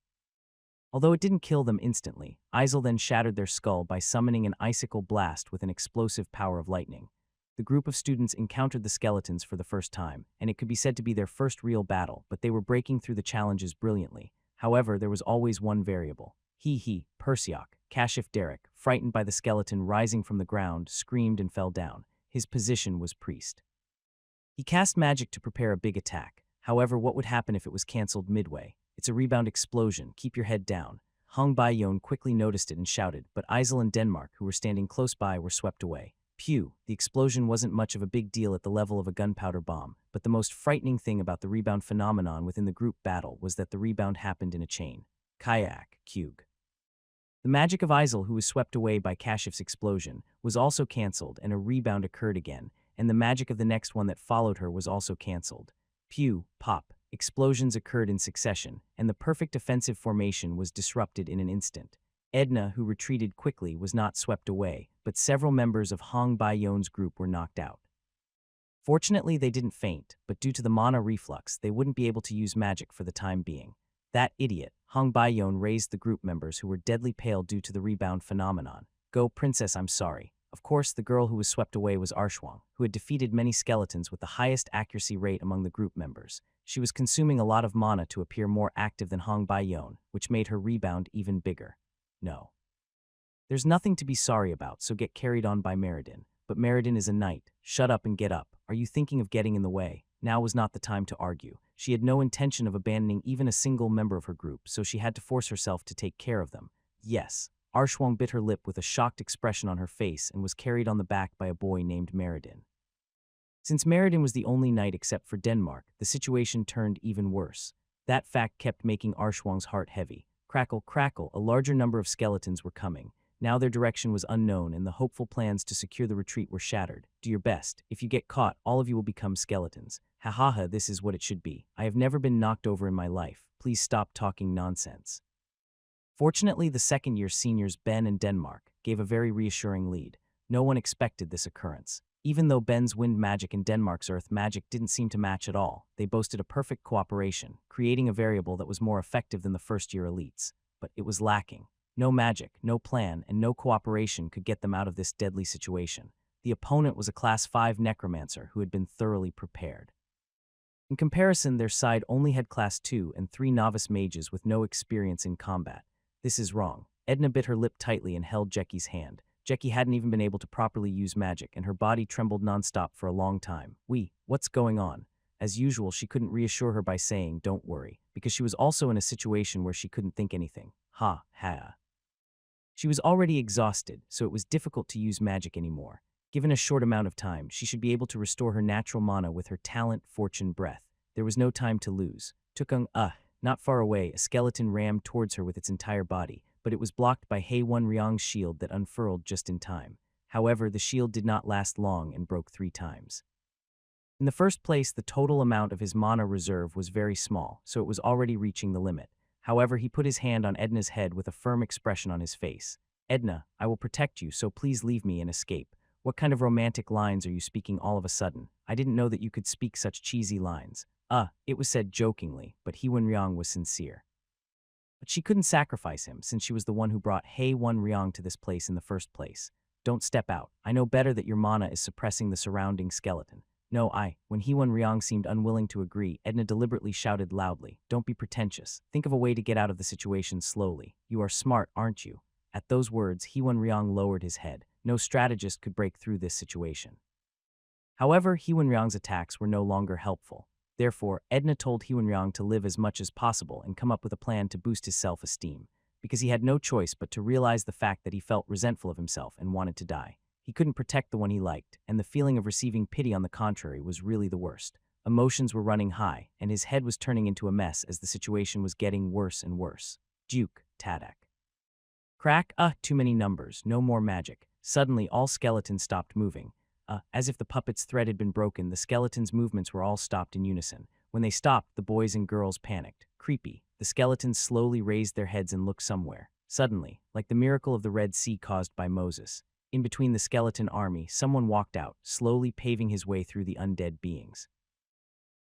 Although it didn't kill them instantly, Isel then shattered their skull by summoning an icicle blast with an explosive power of lightning. The group of students encountered the skeletons for the first time, and it could be said to be their first real battle, but they were breaking through the challenges brilliantly. However, there was always one variable. Persiok, Kashif Derek, frightened by the skeleton rising from the ground, screamed and fell down. His position was priest. He cast magic to prepare a big attack. However, what would happen if it was cancelled midway? It's a rebound explosion. Keep your head down. Hong Baiyon quickly noticed it and shouted, but Isel and Denmark, who were standing close by, were swept away. Pew! The explosion wasn't much of a big deal at the level of a gunpowder bomb, but the most frightening thing about the rebound phenomenon within the group battle was that the rebound happened in a chain. Kayak, Kyug. The magic of Isel, who was swept away by Kashif's explosion, was also cancelled, and a rebound occurred again, and the magic of the next one that followed her was also cancelled. Pew! Pop! Explosions occurred in succession, and the perfect defensive formation was disrupted in an instant. Edna, who retreated quickly, was not swept away, but several members of Hong Baiyon's group were knocked out. Fortunately, they didn't faint, but due to the mana reflux, they wouldn't be able to use magic for the time being. That idiot, Hong Baiyon, raised the group members who were deadly pale due to the rebound phenomenon. Go, princess, I'm sorry. Of course, the girl who was swept away was Arshwang, who had defeated many skeletons with the highest accuracy rate among the group members. She was consuming a lot of mana to appear more active than Hong Baiyon, which made her rebound even bigger. No. There's nothing to be sorry about, so get carried on by Meriden. But Meriden is a knight. Shut up and get up. Are you thinking of getting in the way? Now was not the time to argue. She had no intention of abandoning even a single member of her group, so she had to force herself to take care of them. Yes. Arshwang bit her lip with a shocked expression on her face and was carried on the back by a boy named Meriden. Since Meriden was the only knight except for Denmark, the situation turned even worse. That fact kept making Arshwang's heart heavy. Crackle, crackle, a larger number of skeletons were coming. Now their direction was unknown, and the hopeful plans to secure the retreat were shattered. Do your best. If you get caught, all of you will become skeletons. Ha ha ha, this is what it should be. I have never been knocked over in my life. Please stop talking nonsense. Fortunately, the second-year seniors Ben and Denmark gave a very reassuring lead. No one expected this occurrence. Even though Ben's wind magic and Denmark's earth magic didn't seem to match at all, they boasted a perfect cooperation, creating a variable that was more effective than the first-year elites. But it was lacking. No magic, no plan, and no cooperation could get them out of this deadly situation. The opponent was a Class 5 necromancer who had been thoroughly prepared. In comparison, their side only had Class 2 and 3 novice mages with no experience in combat. This is wrong. Edna bit her lip tightly and held Jecky's hand. Jecky hadn't even been able to properly use magic, and her body trembled nonstop for a long time. What's going on? As usual, she couldn't reassure her by saying, don't worry, because she was also in a situation where she couldn't think anything. Ha. She was already exhausted, so it was difficult to use magic anymore. Given a short amount of time, she should be able to restore her natural mana with her talent, fortune, breath. There was no time to lose. Not far away, a skeleton rammed towards her with its entire body, but it was blocked by Haewon Ryong's shield that unfurled just in time. However, the shield did not last long and broke 3 times. In the first place, the total amount of his mana reserve was very small, so it was already reaching the limit. However, he put his hand on Edna's head with a firm expression on his face. Edna, I will protect you, so please leave me and escape. What kind of romantic lines are you speaking all of a sudden? I didn't know that you could speak such cheesy lines. It was said jokingly, but Haewon Ryong was sincere. But she couldn't sacrifice him, since she was the one who brought Haewon Ryong to this place in the first place. Don't step out. I know better that your mana is suppressing the surrounding skeleton. No, When Haewon Ryong seemed unwilling to agree, Edna deliberately shouted loudly, don't be pretentious. Think of a way to get out of the situation slowly. You are smart, aren't you? At those words, Haewon Ryong lowered his head. No strategist could break through this situation. However, Haewon Ryong's attacks were no longer helpful. Therefore, Edna told Haewon Ryong to live as much as possible and come up with a plan to boost his self-esteem, because he had no choice but to realize the fact that he felt resentful of himself and wanted to die. He couldn't protect the one he liked, and the feeling of receiving pity on the contrary was really the worst. Emotions were running high, and his head was turning into a mess as the situation was getting worse and worse. Juke, Tadak. Crack, too many numbers, no more magic. Suddenly, all skeletons stopped moving. As if the puppet's thread had been broken, the skeletons' movements were all stopped in unison. When they stopped, the boys and girls panicked. Creepy. The skeletons slowly raised their heads and looked somewhere. Suddenly, like the miracle of the Red Sea caused by Moses, in between the skeleton army, someone walked out, slowly paving his way through the undead beings.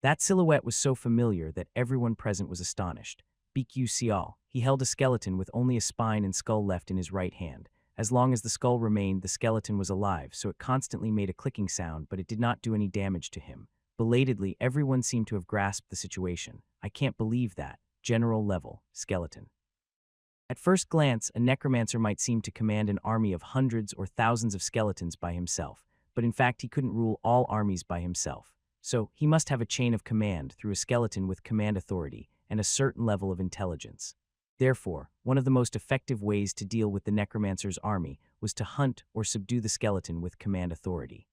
That silhouette was so familiar that everyone present was astonished. Bikyu Sial. He held a skeleton with only a spine and skull left in his right hand. As long as the skull remained, the skeleton was alive, so it constantly made a clicking sound, but it did not do any damage to him. Belatedly, everyone seemed to have grasped the situation. I can't believe that. General level, skeleton. At first glance, a necromancer might seem to command an army of hundreds or thousands of skeletons by himself, but in fact he couldn't rule all armies by himself. So, he must have a chain of command through a skeleton with command authority and a certain level of intelligence. Therefore, one of the most effective ways to deal with the necromancer's army was to hunt or subdue the skeleton with command authority.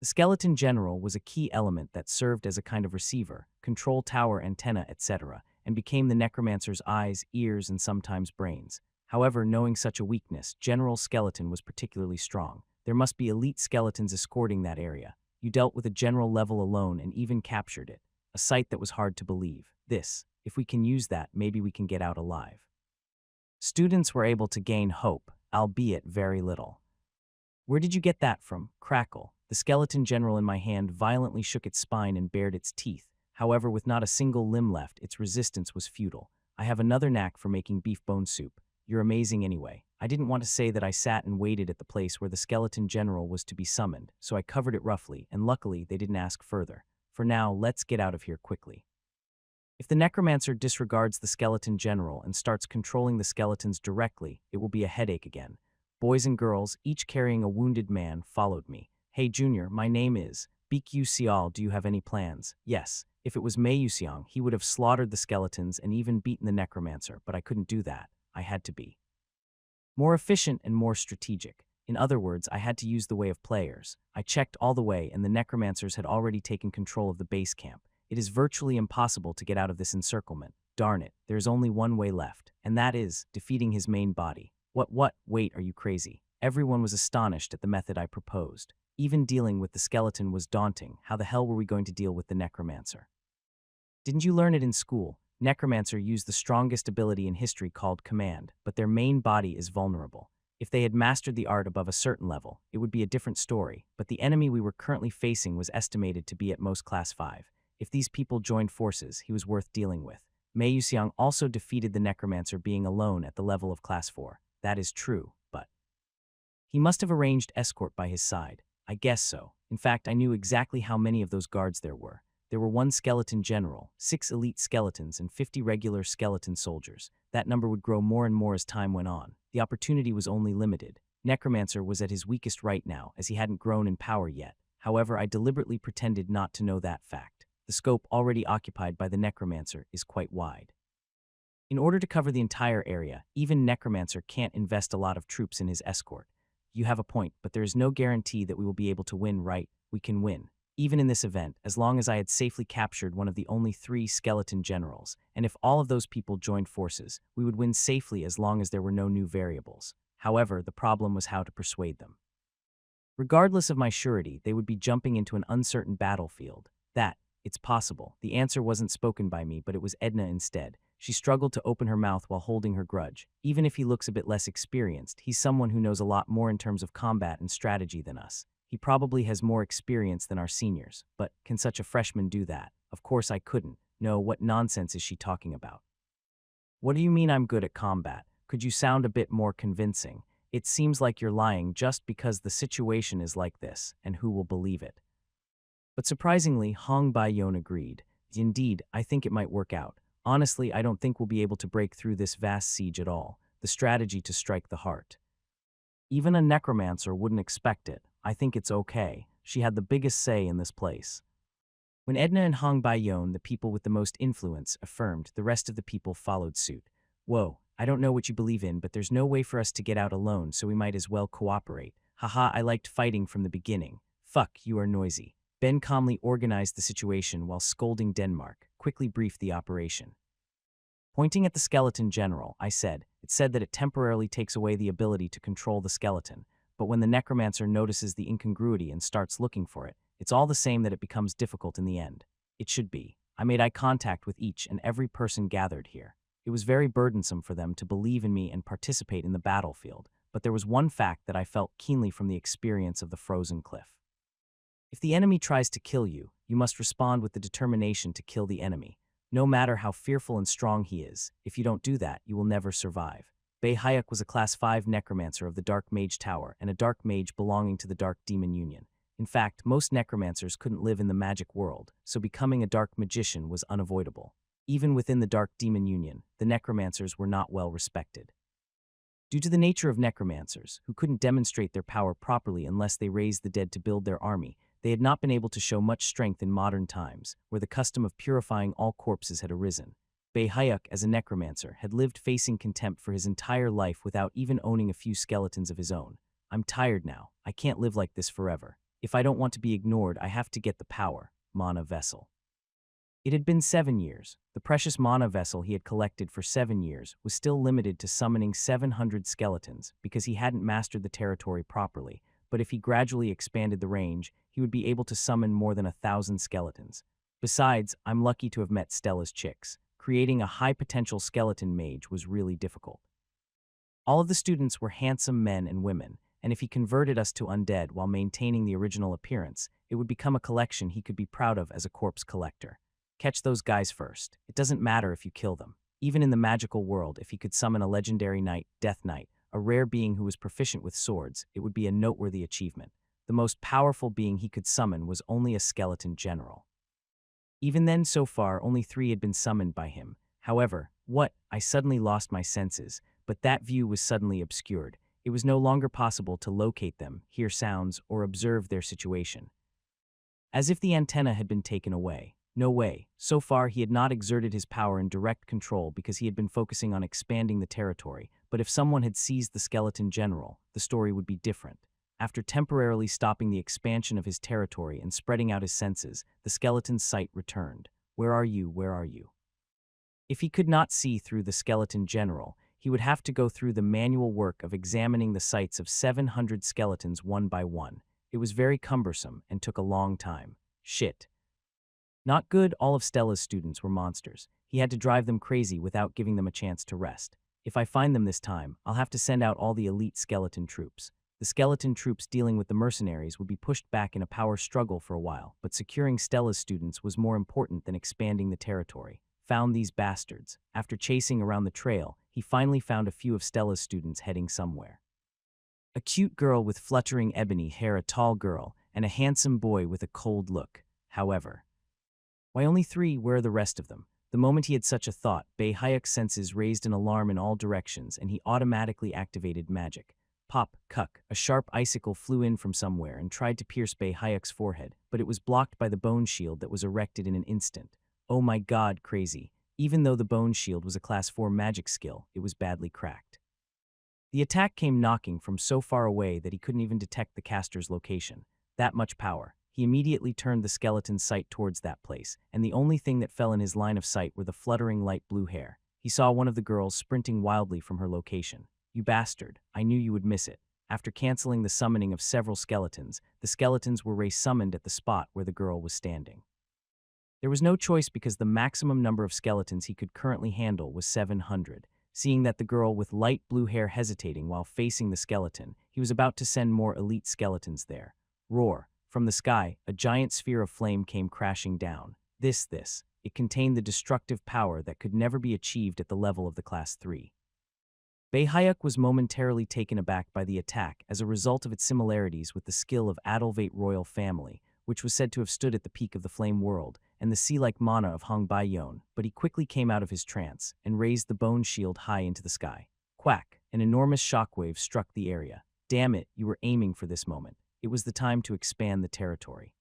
The skeleton general was a key element that served as a kind of receiver, control tower, antenna, etc., and became the necromancer's eyes, ears, and sometimes brains. However, knowing such a weakness, General Skeleton was particularly strong. There must be elite skeletons escorting that area. You dealt with a general level alone and even captured it, a sight that was hard to believe. If we can use that, maybe we can get out alive. Students were able to gain hope, albeit very little. Where did you get that from? Crackle. The skeleton general in my hand violently shook its spine and bared its teeth. However, with not a single limb left, its resistance was futile. I have another knack for making beef bone soup. You're amazing anyway. I didn't want to say that I sat and waited at the place where the skeleton general was to be summoned, so I covered it roughly, and luckily they didn't ask further. For now, let's get out of here quickly. If the necromancer disregards the skeleton general and starts controlling the skeletons directly, it will be a headache again. Boys and girls, each carrying a wounded man, followed me. Hey Junior, my name is Bikyu Sial. Do you have any plans? Yes. If it was Mei Yuxiang, he would have slaughtered the skeletons and even beaten the necromancer, but I couldn't do that. I had to be more efficient and more strategic. In other words, I had to use the way of players. I checked all the way, and the necromancers had already taken control of the base camp. It is virtually impossible to get out of this encirclement. Darn it, there is only one way left, and that is defeating his main body. What? Wait, are you crazy? Everyone was astonished at the method I proposed. Even dealing with the skeleton was daunting. How the hell were we going to deal with the necromancer? Didn't you learn it in school? Necromancer used the strongest ability in history called command, but their main body is vulnerable. If they had mastered the art above a certain level, it would be a different story, but the enemy we were currently facing was estimated to be at most class 5. If these people joined forces, he was worth dealing with. Mei Yuxiang also defeated the necromancer being alone at the level of class 4. That is true, but he must have arranged escort by his side. I guess so. In fact, I knew exactly how many of those guards there were. There were 1 skeleton general, 6 elite skeletons, and 50 regular skeleton soldiers. That number would grow more and more as time went on. The opportunity was only limited. Necromancer was at his weakest right now, as he hadn't grown in power yet. However, I deliberately pretended not to know that fact. The scope already occupied by the necromancer is quite wide. In order to cover the entire area, even necromancer can't invest a lot of troops in his escort. You have a point, but there is no guarantee that we will be able to win, right? We can win. Even in this event, as long as I had safely captured one of the only 3 skeleton generals, and if all of those people joined forces, we would win safely as long as there were no new variables. However, the problem was how to persuade them. Regardless of my surety, they would be jumping into an uncertain battlefield. It's possible. The answer wasn't spoken by me, but it was Edna instead. She struggled to open her mouth while holding her grudge. Even if he looks a bit less experienced, he's someone who knows a lot more in terms of combat and strategy than us. He probably has more experience than our seniors, but can such a freshman do that? Of course I couldn't. No, what nonsense is she talking about? What do you mean I'm good at combat? Could you sound a bit more convincing? It seems like you're lying just because the situation is like this, and who will believe it? But surprisingly, Hong Baiyon agreed. Indeed, I think it might work out. Honestly, I don't think we'll be able to break through this vast siege at all. The strategy to strike the heart. Even a necromancer wouldn't expect it. I think it's okay. She had the biggest say in this place. When Edna and Hong Baiyon, the people with the most influence, affirmed, the rest of the people followed suit. Whoa, I don't know what you believe in, but there's no way for us to get out alone, so we might as well cooperate. Haha, I liked fighting from the beginning. Fuck, you are noisy. Ben calmly organized the situation while scolding Denmark, quickly briefed the operation. Pointing at the skeleton general, I said, it said that it temporarily takes away the ability to control the skeleton, but when the necromancer notices the incongruity and starts looking for it, it's all the same that it becomes difficult in the end. It should be. I made eye contact with each and every person gathered here. It was very burdensome for them to believe in me and participate in the battlefield, but there was one fact that I felt keenly from the experience of the frozen cliff. If the enemy tries to kill you, you must respond with the determination to kill the enemy. No matter how fearful and strong he is, if you don't do that, you will never survive. Bei Hayek was a Class 5 necromancer of the Dark Mage Tower and a Dark Mage belonging to the Dark Demon Union. In fact, most necromancers couldn't live in the magic world, so becoming a dark magician was unavoidable. Even within the Dark Demon Union, the necromancers were not well respected. Due to the nature of necromancers, who couldn't demonstrate their power properly unless they raised the dead to build their army, they had not been able to show much strength in modern times, where the custom of purifying all corpses had arisen. Bei Hayek, as a necromancer, had lived facing contempt for his entire life without even owning a few skeletons of his own. I'm tired now. I can't live like this forever. If I don't want to be ignored, I have to get the power. Mana vessel. It had been 7 years. The precious mana vessel he had collected for 7 years was still limited to summoning 700 skeletons because he hadn't mastered the territory properly, but if he gradually expanded the range, he would be able to summon more than 1,000 skeletons. Besides, I'm lucky to have met Stella's chicks. Creating a high-potential skeleton mage was really difficult. All of the students were handsome men and women, and if he converted us to undead while maintaining the original appearance, it would become a collection he could be proud of as a corpse collector. Catch those guys first. It doesn't matter if you kill them. Even in the magical world, if he could summon a legendary knight, Death Knight, a rare being who was proficient with swords, it would be a noteworthy achievement. The most powerful being he could summon was only a skeleton general. Even then, so far, only 3 had been summoned by him. However, I suddenly lost my senses, but that view was suddenly obscured. It was no longer possible to locate them, hear sounds, or observe their situation. As if the antenna had been taken away. No way. So far, he had not exerted his power in direct control because he had been focusing on expanding the territory, but if someone had seized the skeleton general, the story would be different. After temporarily stopping the expansion of his territory and spreading out his senses, the skeleton's sight returned. Where are you? Where are you? If he could not see through the skeleton general, he would have to go through the manual work of examining the sights of 700 skeletons one by one. It was very cumbersome and took a long time. Shit. Not good. All of Stella's students were monsters. He had to drive them crazy without giving them a chance to rest. If I find them this time, I'll have to send out all the elite skeleton troops. The skeleton troops dealing with the mercenaries would be pushed back in a power struggle for a while, but securing Stella's students was more important than expanding the territory. Found these bastards. After chasing around the trail, he finally found a few of Stella's students heading somewhere. A cute girl with fluttering ebony hair, a tall girl, and a handsome boy with a cold look. However, why only 3? Where are the rest of them? The moment he had such a thought, Hayek's senses raised an alarm in all directions, and he automatically activated magic. Pop, cuck, a sharp icicle flew in from somewhere and tried to pierce Hayek's forehead, but it was blocked by the bone shield that was erected in an instant. Oh my god, crazy. Even though the bone shield was a class 4 magic skill, it was badly cracked. The attack came knocking from so far away that he couldn't even detect the caster's location. That much power. He immediately turned the skeleton's sight towards that place, and the only thing that fell in his line of sight were the fluttering light blue hair. He saw one of the girls sprinting wildly from her location. You bastard, I knew you would miss it. After canceling the summoning of several skeletons, the skeletons were re-summoned at the spot where the girl was standing. There was no choice because the maximum number of skeletons he could currently handle was 700. Seeing that the girl with light blue hair hesitating while facing the skeleton, he was about to send more elite skeletons there. Roar. From the sky, a giant sphere of flame came crashing down. It contained the destructive power that could never be achieved at the level of the Class 3. Hayek was momentarily taken aback by the attack as a result of its similarities with the skill of Adolvate royal family, which was said to have stood at the peak of the flame world, and the sea-like mana of Hong Baiyon, but he quickly came out of his trance and raised the bone shield high into the sky. Quack! An enormous shockwave struck the area. Damn it, you were aiming for this moment. It was the time to expand the territory.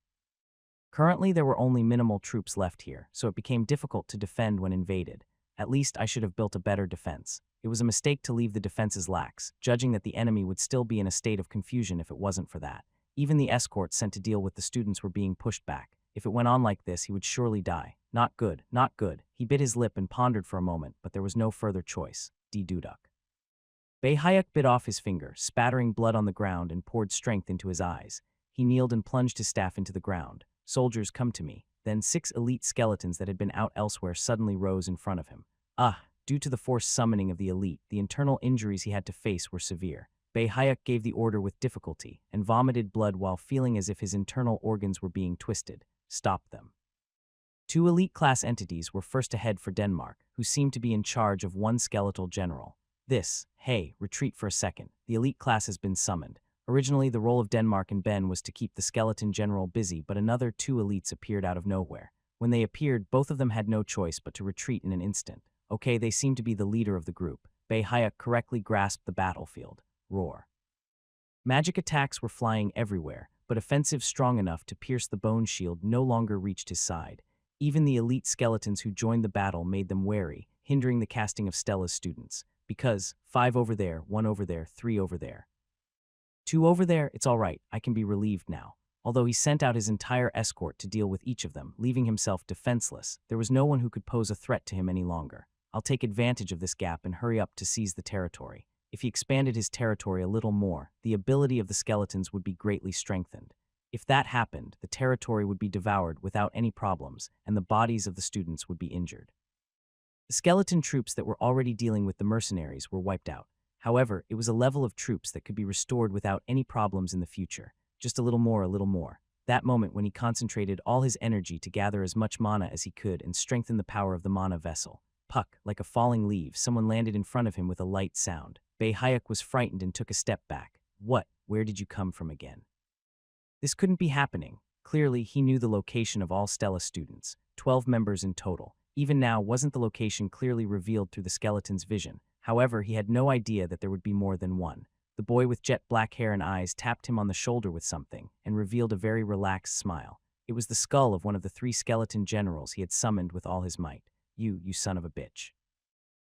Currently, there were only minimal troops left here, so it became difficult to defend when invaded. At least I should have built a better defense. It was a mistake to leave the defenses lax, judging that the enemy would still be in a state of confusion if it wasn't for that. Even the escorts sent to deal with the students were being pushed back. If it went on like this, he would surely die. Not good, not good. He bit his lip and pondered for a moment, but there was no further choice. Duduk. Hayek bit off his finger, spattering blood on the ground, and poured strength into his eyes. He kneeled and plunged his staff into the ground. Soldiers, come to me. Then 6 elite skeletons that had been out elsewhere suddenly rose in front of him. Due to the forced summoning of the elite, the internal injuries he had to face were severe. Hayek gave the order with difficulty and vomited blood while feeling as if his internal organs were being twisted. Stop them. 2 elite-class entities were first ahead for Denmark, who seemed to be in charge of 1 skeletal general. Retreat for a second. The elite class has been summoned. Originally, the role of Denmark and Ben was to keep the skeleton general busy, but another 2 elites appeared out of nowhere. When they appeared, both of them had no choice but to retreat in an instant. Okay, they seemed to be the leader of the group. Hayek correctly grasped the battlefield. Roar. Magic attacks were flying everywhere, but offensive strong enough to pierce the bone shield no longer reached his side. Even the elite skeletons who joined the battle made them wary, hindering the casting of Stella's students. Because 5 over there, 1 over there, 3 over there. 2 over there, it's all right, I can be relieved now. Although he sent out his entire escort to deal with each of them, leaving himself defenseless, there was no one who could pose a threat to him any longer. I'll take advantage of this gap and hurry up to seize the territory. If he expanded his territory a little more, the ability of the skeletons would be greatly strengthened. If that happened, the territory would be devoured without any problems, and the bodies of the students would be injured. The skeleton troops that were already dealing with the mercenaries were wiped out. However, it was a level of troops that could be restored without any problems in the future. Just a little more, a little more. That moment when he concentrated all his energy to gather as much mana as he could and strengthen the power of the mana vessel. Puck, like a falling leaf, someone landed in front of him with a light sound. Hayek was frightened and took a step back. What? Where did you come from again? This couldn't be happening. Clearly, he knew the location of all Stella students, 12 members in total. Even now, wasn't the location clearly revealed through the skeleton's vision. However, he had no idea that there would be more than one. The boy with jet black hair and eyes tapped him on the shoulder with something and revealed a very relaxed smile. It was the skull of one of the 3 skeleton generals he had summoned with all his might. You son of a bitch.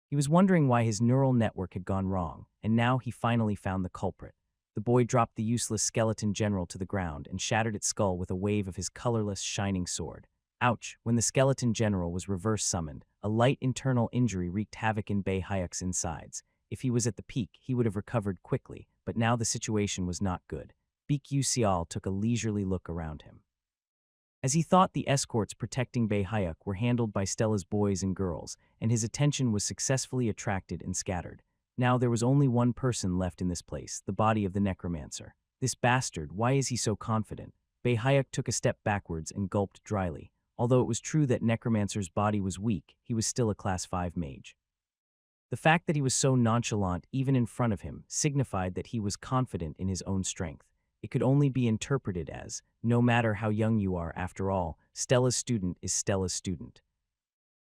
He was wondering why his neural network had gone wrong, and now he finally found the culprit. The boy dropped the useless skeleton general to the ground and shattered its skull with a wave of his colorless, shining sword. Ouch! When the skeleton general was reverse summoned, a light internal injury wreaked havoc in Bae-hyuk's insides. If he was at the peak, he would have recovered quickly, but now the situation was not good. Baek-Yu-seol took a leisurely look around him. As he thought, the escorts protecting Bae-hyuk were handled by Stella's boys and girls, and his attention was successfully attracted and scattered. Now there was only one person left in this place, the body of the necromancer. This bastard, why is he so confident? Bae-hyuk took a step backwards and gulped dryly. Although it was true that necromancer's body was weak, he was still a Class 5 mage. The fact that he was so nonchalant even in front of him signified that he was confident in his own strength. It could only be interpreted as, no matter how young you are, after all, Stella's student is Stella's student.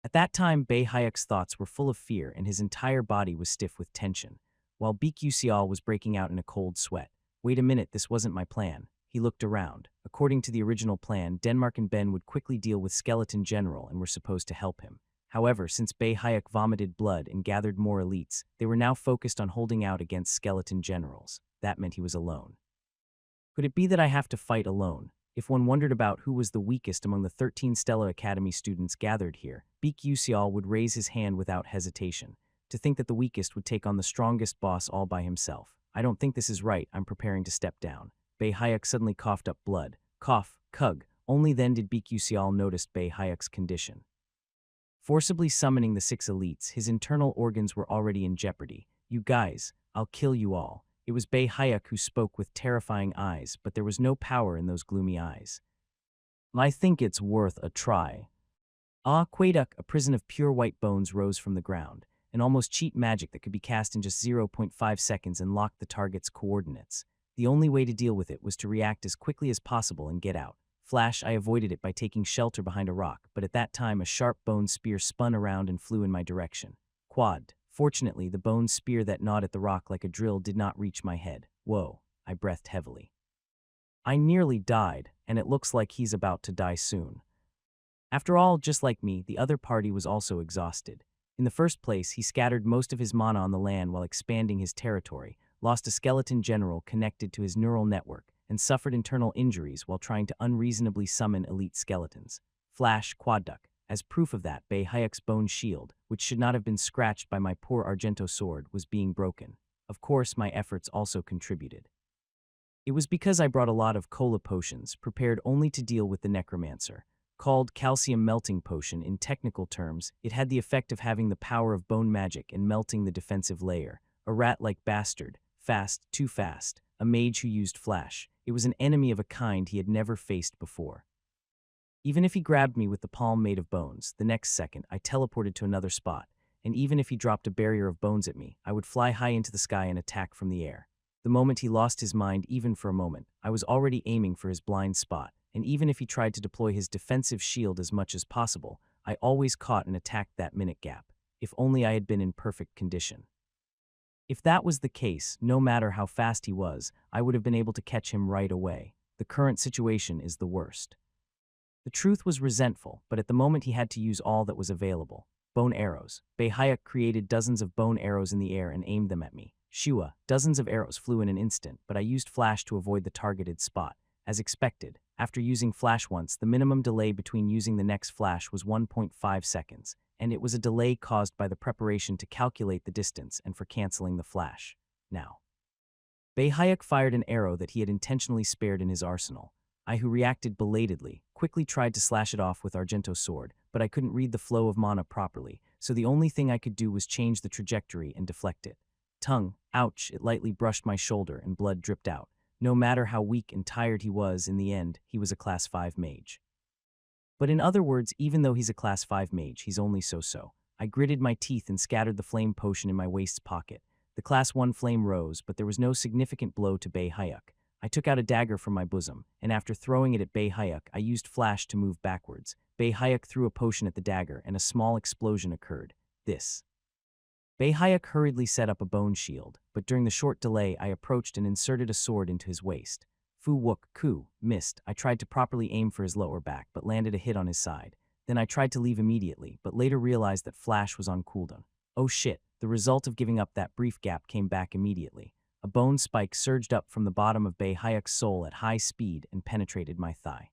At that time, Bae-hyuk's thoughts were full of fear and his entire body was stiff with tension, while Baek-Yu-seol was breaking out in a cold sweat. Wait a minute, this wasn't my plan. He looked around. According to the original plan, Denmark and Ben would quickly deal with Skeleton General and were supposed to help him. However, since Bae-hyuk vomited blood and gathered more elites, they were now focused on holding out against Skeleton Generals. That meant he was alone. Could it be that I have to fight alone? If one wondered about who was the weakest among the 13 Stella Academy students gathered here, Baek-Yu-seol would raise his hand without hesitation. To think that the weakest would take on the strongest boss all by himself. I don't think this is right, I'm preparing to step down. Bae-hyuk suddenly coughed up blood. Cough, cug. Only then did Baek-Yu-seol notice Bae-hyuk's condition. Forcibly summoning the 6 elites, his internal organs were already in jeopardy. You guys, I'll kill you all. It was Bae-hyuk who spoke with terrifying eyes, but there was no power in those gloomy eyes. I think it's worth a try. Quaeduk, a prison of pure white bones, rose from the ground, an almost cheat magic that could be cast in just 0.5 seconds and locked the target's coordinates. The only way to deal with it was to react as quickly as possible and get out. Flash, I avoided it by taking shelter behind a rock, but at that time a sharp bone spear spun around and flew in my direction. Quad. Fortunately, the bone spear that gnawed at the rock like a drill did not reach my head. Whoa, I breathed heavily. I nearly died, and it looks like he's about to die soon. After all, just like me, the other party was also exhausted. In the first place, he scattered most of his mana on the land while expanding his territory, lost a skeleton general connected to his neural network, and suffered internal injuries while trying to unreasonably summon elite skeletons. Flash, Quadduk. As proof of that, Bae-hyuk's bone shield, which should not have been scratched by my poor Argento sword, was being broken. Of course, my efforts also contributed. It was because I brought a lot of cola potions, prepared only to deal with the necromancer. Called calcium melting potion in technical terms, it had the effect of having the power of bone magic and melting the defensive layer. A rat-like bastard, fast, too fast, a mage who used flash. It was an enemy of a kind he had never faced before. Even if he grabbed me with the palm made of bones, the next second I teleported to another spot, and even if he dropped a barrier of bones at me, I would fly high into the sky and attack from the air. The moment he lost his mind even for a moment, I was already aiming for his blind spot, and even if he tried to deploy his defensive shield as much as possible, I always caught and attacked that minute gap. If only I had been in perfect condition. If that was the case, no matter how fast he was, I would have been able to catch him right away. The current situation is the worst. The truth was resentful, but at the moment he had to use all that was available. Bone arrows. Bae-hyuk created dozens of bone arrows in the air and aimed them at me. Shua. Dozens of arrows flew in an instant, but I used flash to avoid the targeted spot. As expected, after using flash once, the minimum delay between using the next flash was 1.5 seconds, and it was a delay caused by the preparation to calculate the distance and for canceling the flash. Now, Bae-hyuk fired an arrow that he had intentionally spared in his arsenal. I, who reacted belatedly, quickly tried to slash it off with Argento sword, but I couldn't read the flow of mana properly, so the only thing I could do was change the trajectory and deflect it. Tongue, ouch, it lightly brushed my shoulder and blood dripped out. No matter how weak and tired he was, in the end, he was a Class 5 mage. But in other words, even though he's a Class 5 mage, he's only so-so. I gritted my teeth and scattered the flame potion in my waist's pocket. The Class 1 flame rose, but there was no significant blow to Bae-hyuk. I took out a dagger from my bosom, and after throwing it at Bae-hyuk, I used flash to move backwards. Bae-hyuk threw a potion at the dagger, and a small explosion occurred. Bae-hyuk hurriedly set up a bone shield, but during the short delay, I approached and inserted a sword into his waist. Fu-wook, ku, missed. I tried to properly aim for his lower back, but landed a hit on his side. Then I tried to leave immediately, but later realized that flash was on cooldown. Oh shit, the result of giving up that brief gap came back immediately. A bone spike surged up from the bottom of Bei Hayek's soul at high speed and penetrated my thigh.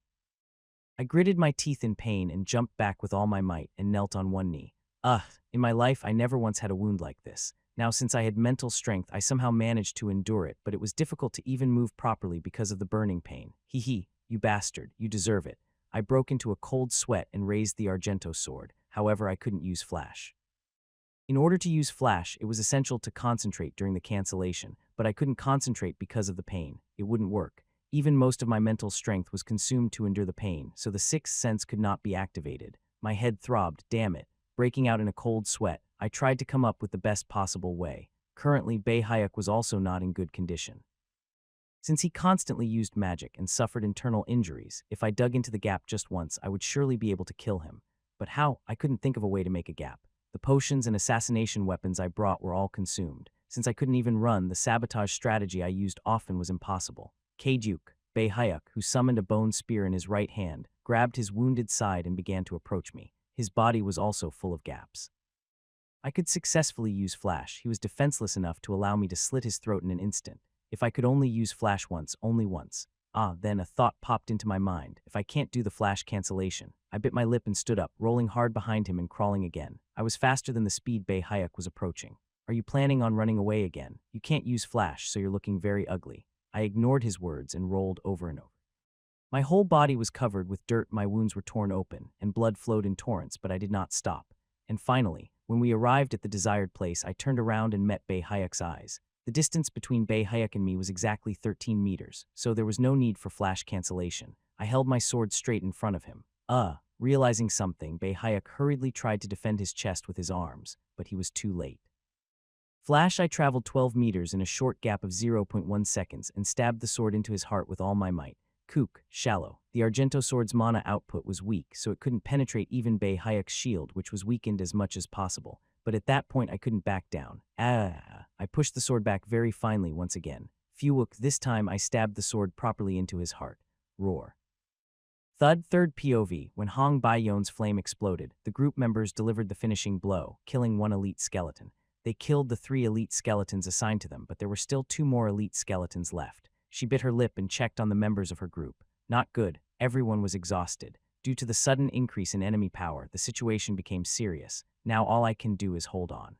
I gritted my teeth in pain and jumped back with all my might and knelt on one knee. In my life I never once had a wound like this. Now since I had mental strength I somehow managed to endure it, but it was difficult to even move properly because of the burning pain. Hee, you bastard, you deserve it. I broke into a cold sweat and raised the Argento sword. However, I couldn't use Flash. In order to use Flash, it was essential to concentrate during the cancellation, but I couldn't concentrate because of the pain. It wouldn't work. Even most of my mental strength was consumed to endure the pain, so the sixth sense could not be activated. My head throbbed, damn it. Breaking out in a cold sweat, I tried to come up with the best possible way. Currently, Bei Hayek was also not in good condition. Since he constantly used magic and suffered internal injuries, if I dug into the gap just once, I would surely be able to kill him. But how? I couldn't think of a way to make a gap. The potions and assassination weapons I brought were all consumed. Since I couldn't even run, the sabotage strategy I used often was impossible. Keijuk, Bei Hayek, who summoned a bone spear in his right hand, grabbed his wounded side and began to approach me. His body was also full of gaps. I could successfully use Flash. He was defenseless enough to allow me to slit his throat in an instant. If I could only use Flash once, only once. Then a thought popped into my mind. If I can't do the Flash cancellation. I bit my lip and stood up, rolling hard behind him and crawling again. I was faster than the speed Bei Hayek was approaching. Are you planning on running away again? You can't use Flash, so you're looking very ugly. I ignored his words and rolled over and over. My whole body was covered with dirt, my wounds were torn open, and blood flowed in torrents, but I did not stop. And finally, when we arrived at the desired place, I turned around and met Bei Hayek's eyes. The distance between Bei Hayek and me was exactly 13 meters, so there was no need for Flash cancellation. I held my sword straight in front of him. Realizing something, Bei Hayek hurriedly tried to defend his chest with his arms, but he was too late. Flash, I traveled 12 meters in a short gap of 0.1 seconds and stabbed the sword into his heart with all my might. Kook, shallow. The Argento sword's mana output was weak, so it couldn't penetrate even Bei Hayek's shield, which was weakened as much as possible. But at that point I couldn't back down. I pushed the sword back very finely once again. Fuwook, this time I stabbed the sword properly into his heart. Roar. Thud, third POV. When Hong Baiyon's flame exploded, the group members delivered the finishing blow, killing one elite skeleton. They killed the 3 elite skeletons assigned to them, but there were still 2 more elite skeletons left. She bit her lip and checked on the members of her group. Not good. Everyone was exhausted. Due to the sudden increase in enemy power, the situation became serious. Now all I can do is hold on.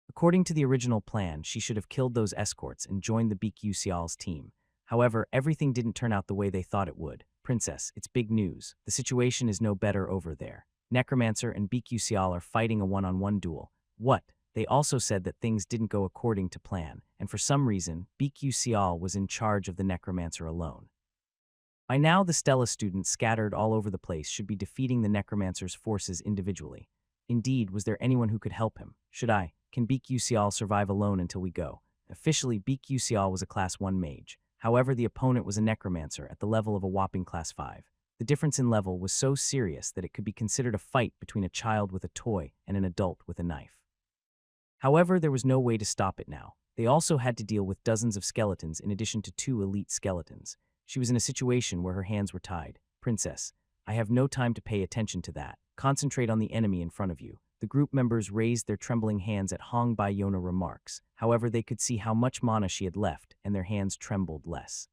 According to the original plan, she should have killed those escorts and joined the BQ team. However, everything didn't turn out the way they thought it would. Princess, it's big news. The situation is no better over there. Necromancer and BQ are fighting a one-on-one duel. What? They also said that things didn't go according to plan, and for some reason, BQ was in charge of the Necromancer alone. By now, the Stella students scattered all over the place should be defeating the Necromancer's forces individually. Indeed, was there anyone who could help him? Can BQ survive alone until we go? Officially, BQ was a Class 1 mage. However, the opponent was a Necromancer at the level of a whopping Class 5. The difference in level was so serious that it could be considered a fight between a child with a toy and an adult with a knife. However, there was no way to stop it now. They also had to deal with dozens of skeletons in addition to 2 elite skeletons. She was in a situation where her hands were tied. Princess, I have no time to pay attention to that. Concentrate on the enemy in front of you. The group members raised their trembling hands at Hong Baiyona remarks. However, they could see how much mana she had left, and their hands trembled less.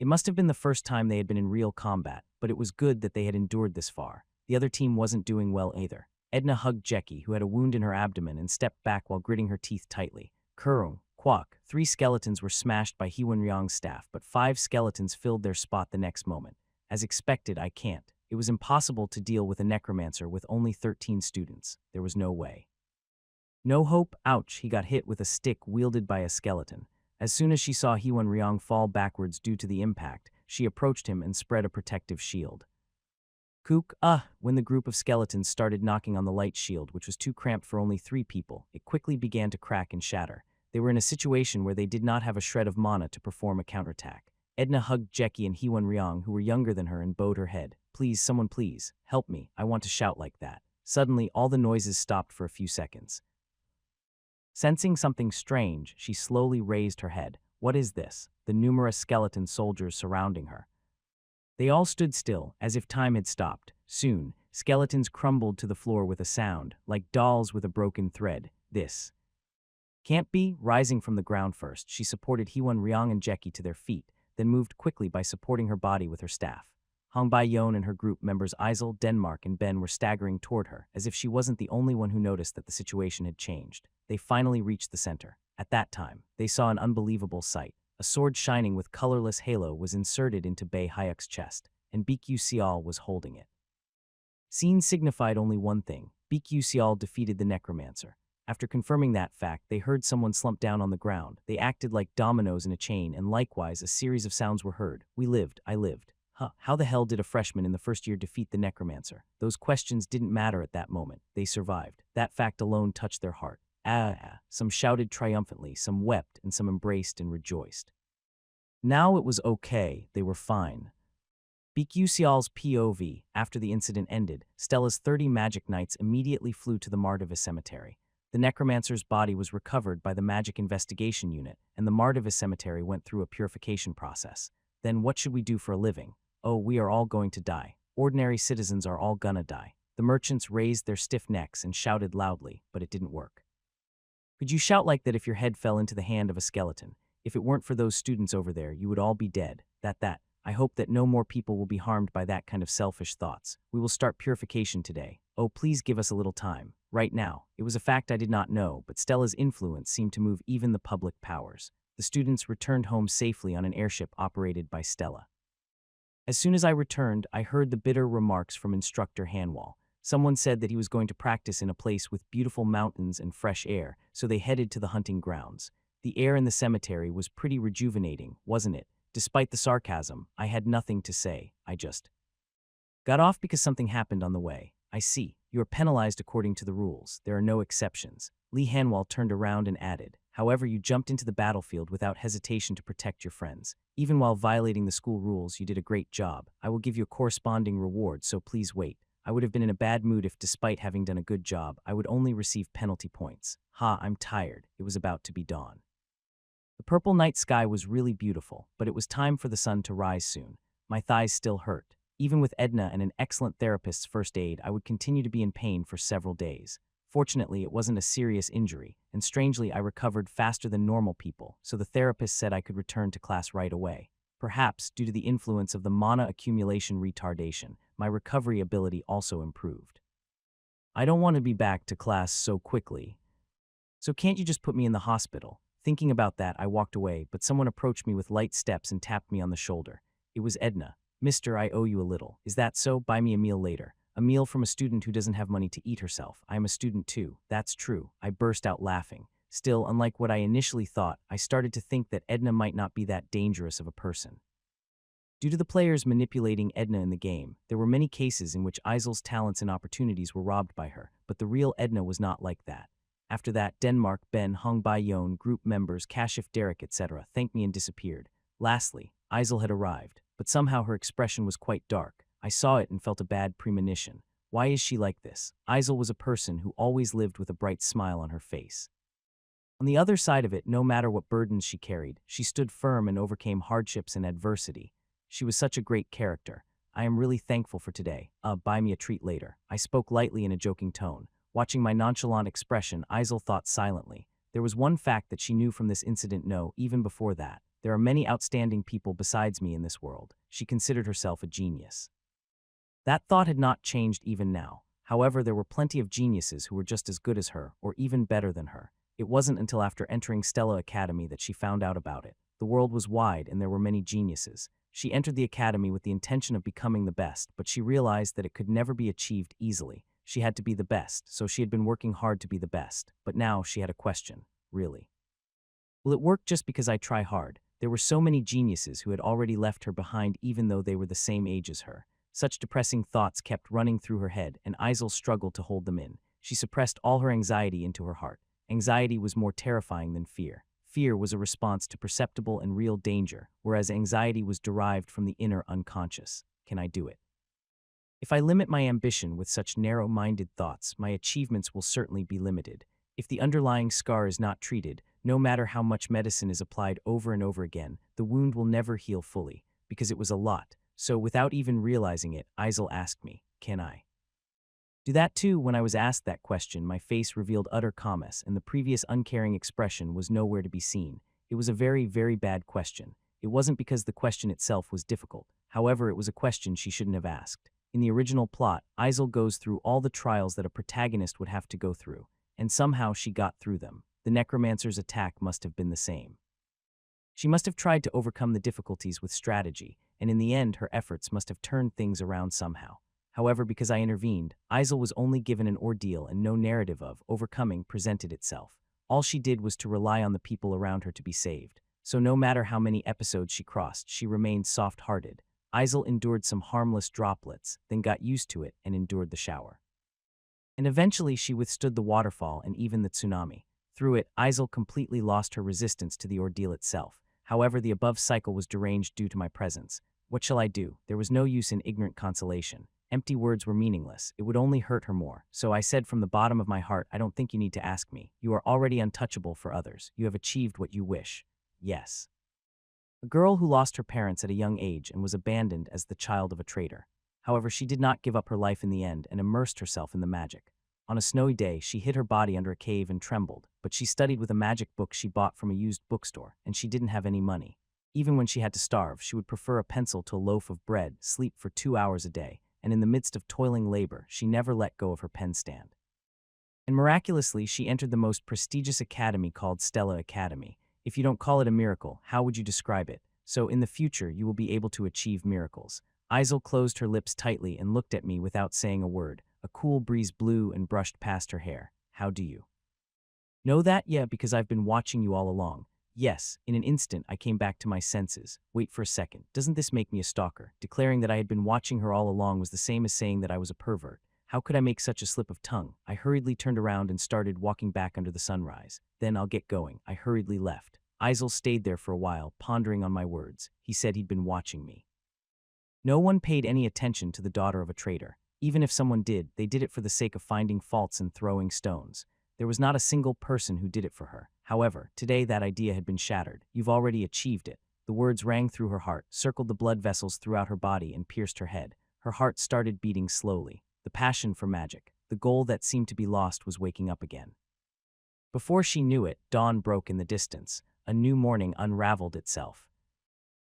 It must have been the first time they had been in real combat, but it was good that they had endured this far. The other team wasn't doing well either. Edna hugged Jackie, who had a wound in her abdomen, and stepped back while gritting her teeth tightly. Kurung, Kwok, 3 skeletons were smashed by Hewenryong's staff, but 5 skeletons filled their spot the next moment. As expected, I can't. It was impossible to deal with a necromancer with only 13 students. There was no way. No hope. Ouch, he got hit with a stick wielded by a skeleton. As soon as she saw Hewenryong fall backwards due to the impact, she approached him and spread a protective shield. Kook, when the group of skeletons started knocking on the light shield, which was too cramped for only 3 people, it quickly began to crack and shatter. They were in a situation where they did not have a shred of mana to perform a counterattack. Edna hugged Jackie and Hewenryong, who were younger than her, and bowed her head. Please, someone please, help me. I want to shout like that. Suddenly, all the noises stopped for a few seconds. Sensing something strange, she slowly raised her head. What is this? The numerous skeleton soldiers surrounding her. They all stood still, as if time had stopped. Soon, skeletons crumbled to the floor with a sound, like dolls with a broken thread. This can't be. Rising from the ground first, she supported Hiwon, Ryong, and Jeki to their feet, then moved quickly by supporting her body with her staff. Hong Bai-yeon and her group members Isel, Denmark, and Ben were staggering toward her, as if she wasn't the only one who noticed that the situation had changed. They finally reached the center. At that time, they saw an unbelievable sight. A sword shining with colorless halo was inserted into Bae Hyuk's chest, and Baekgyu Seol was holding it. Scene signified only one thing: Baekgyu Seol defeated the necromancer. After confirming that fact, they heard someone slump down on the ground. They acted like dominoes in a chain, and likewise a series of sounds were heard. We lived, I lived. How the hell did a freshman in the first year defeat the necromancer? Those questions didn't matter at that moment. They survived. That fact alone touched their heart. Some shouted triumphantly, some wept, and some embraced and rejoiced. Now it was okay, they were fine. Baekgyu Seol's POV. After the incident ended, Stella's 30 magic knights immediately flew to the Mardavis cemetery. The necromancer's body was recovered by the Magic Investigation Unit, and the Mardavis cemetery went through a purification process. Then what should we do for a living? Oh, we are all going to die. Ordinary citizens are all gonna die. The merchants raised their stiff necks and shouted loudly, but it didn't work. Could you shout like that if your head fell into the hand of a skeleton? If it weren't for those students over there, you would all be dead. I hope that no more people will be harmed by that kind of selfish thoughts. We will start purification today. Oh, please give us a little time. Right now. It was a fact I did not know, but Stella's influence seemed to move even the public powers. The students returned home safely on an airship operated by Stella. As soon as I returned, I heard the bitter remarks from Instructor Hanwall. Someone said that he was going to practice in a place with beautiful mountains and fresh air, so they headed to the hunting grounds. The air in the cemetery was pretty rejuvenating, wasn't it? Despite the sarcasm, I had nothing to say. I just got off because something happened on the way. I see. You are penalized according to the rules. There are no exceptions. Lee Hanwall turned around and added, however, you jumped into the battlefield without hesitation to protect your friends. Even while violating the school rules, you did a great job. I will give you a corresponding reward, so please wait. I would have been in a bad mood if, despite having done a good job, I would only receive penalty points. I'm tired. It was about to be dawn. The purple night sky was really beautiful, but it was time for the sun to rise soon. My thighs still hurt. Even with Edna and an excellent therapist's first aid, I would continue to be in pain for several days. Fortunately, it wasn't a serious injury, and strangely, I recovered faster than normal people, so the therapist said I could return to class right away. Perhaps, due to the influence of the mana accumulation retardation, my recovery ability also improved. I don't want to be back to class so quickly. So can't you just put me in the hospital? Thinking about that, I walked away, but someone approached me with light steps and tapped me on the shoulder. It was Edna. Mister, I owe you a little. Is that so? Buy me a meal later. A meal from a student who doesn't have money to eat herself. I am a student too. That's true. I burst out laughing. Still, unlike what I initially thought, I started to think that Edna might not be that dangerous of a person. Due to the players manipulating Edna in the game, there were many cases in which Isel's talents and opportunities were robbed by her, but the real Edna was not like that. After that, Denmark, Ben, Hong Bai-yeon, group members, Kashif, Derek, etc. thanked me and disappeared. Lastly, Isel had arrived, but somehow her expression was quite dark. I saw it and felt a bad premonition. Why is she like this? Isel was a person who always lived with a bright smile on her face. On the other side of it, no matter what burdens she carried, she stood firm and overcame hardships and adversity. She was such a great character. I am really thankful for today. Buy me a treat later. I spoke lightly in a joking tone. Watching my nonchalant expression, Isel thought silently. There was one fact that she knew from this incident. No, even before that. There are many outstanding people besides me in this world. She considered herself a genius. That thought had not changed even now. However, there were plenty of geniuses who were just as good as her, or even better than her. It wasn't until after entering Stella Academy that she found out about it. The world was wide and there were many geniuses. She entered the academy with the intention of becoming the best, but she realized that it could never be achieved easily. She had to be the best, so she had been working hard to be the best. But now she had a question. Really? Will it work just because I try hard? There were so many geniuses who had already left her behind even though they were the same age as her. Such depressing thoughts kept running through her head, and Isel struggled to hold them in. She suppressed all her anxiety into her heart. Anxiety was more terrifying than fear. Fear was a response to perceptible and real danger, whereas anxiety was derived from the inner unconscious. Can I do it? If I limit my ambition with such narrow-minded thoughts, my achievements will certainly be limited. If the underlying scar is not treated, no matter how much medicine is applied over and over again, the wound will never heal fully, because it was a lot. So without even realizing it, Isel asked me, "Can I do that too?" When I was asked that question, my face revealed utter calmness, and the previous uncaring expression was nowhere to be seen. It was a very, very bad question. It wasn't because the question itself was difficult. However, it was a question she shouldn't have asked. In the original plot, Isel goes through all the trials that a protagonist would have to go through, and somehow she got through them. The necromancer's attack must have been the same. She must have tried to overcome the difficulties with strategy, and in the end her efforts must have turned things around somehow. However, because I intervened, Isel was only given an ordeal and no narrative of overcoming presented itself. All she did was to rely on the people around her to be saved. So no matter how many episodes she crossed, she remained soft-hearted. Isel endured some harmless droplets, then got used to it and endured the shower. And eventually she withstood the waterfall and even the tsunami. Through it, Isel completely lost her resistance to the ordeal itself. However, the above cycle was deranged due to my presence. What shall I do? There was no use in ignorant consolation. Empty words were meaningless. It would only hurt her more. So I said from the bottom of my heart, "I don't think you need to ask me. You are already untouchable for others. You have achieved what you wish." Yes. A girl who lost her parents at a young age and was abandoned as the child of a traitor. However, she did not give up her life in the end and immersed herself in the magic. On a snowy day, she hid her body under a cave and trembled, but she studied with a magic book she bought from a used bookstore, and she didn't have any money. Even when she had to starve, she would prefer a pencil to a loaf of bread, sleep for 2 hours a day, and in the midst of toiling labor, she never let go of her pen stand. And miraculously, she entered the most prestigious academy called Stella Academy. If you don't call it a miracle, how would you describe it? So in the future, you will be able to achieve miracles. Isel closed her lips tightly and looked at me without saying a word. A cool breeze blew and brushed past her hair. "How do you know that?" "Yeah, because I've been watching you all along." Yes, in an instant I came back to my senses. Wait for a second, doesn't this make me a stalker? Declaring that I had been watching her all along was the same as saying that I was a pervert. How could I make such a slip of tongue? I hurriedly turned around and started walking back under the sunrise. Then I'll get going. I hurriedly left. Isel stayed there for a while, pondering on my words. He said he'd been watching me. No one paid any attention to the daughter of a traitor. Even if someone did, they did it for the sake of finding faults and throwing stones. There was not a single person who did it for her. However, today that idea had been shattered. "You've already achieved it." The words rang through her heart, circled the blood vessels throughout her body, and pierced her head. Her heart started beating slowly. The passion for magic, the goal that seemed to be lost, was waking up again. Before she knew it, dawn broke in the distance. A new morning unraveled itself.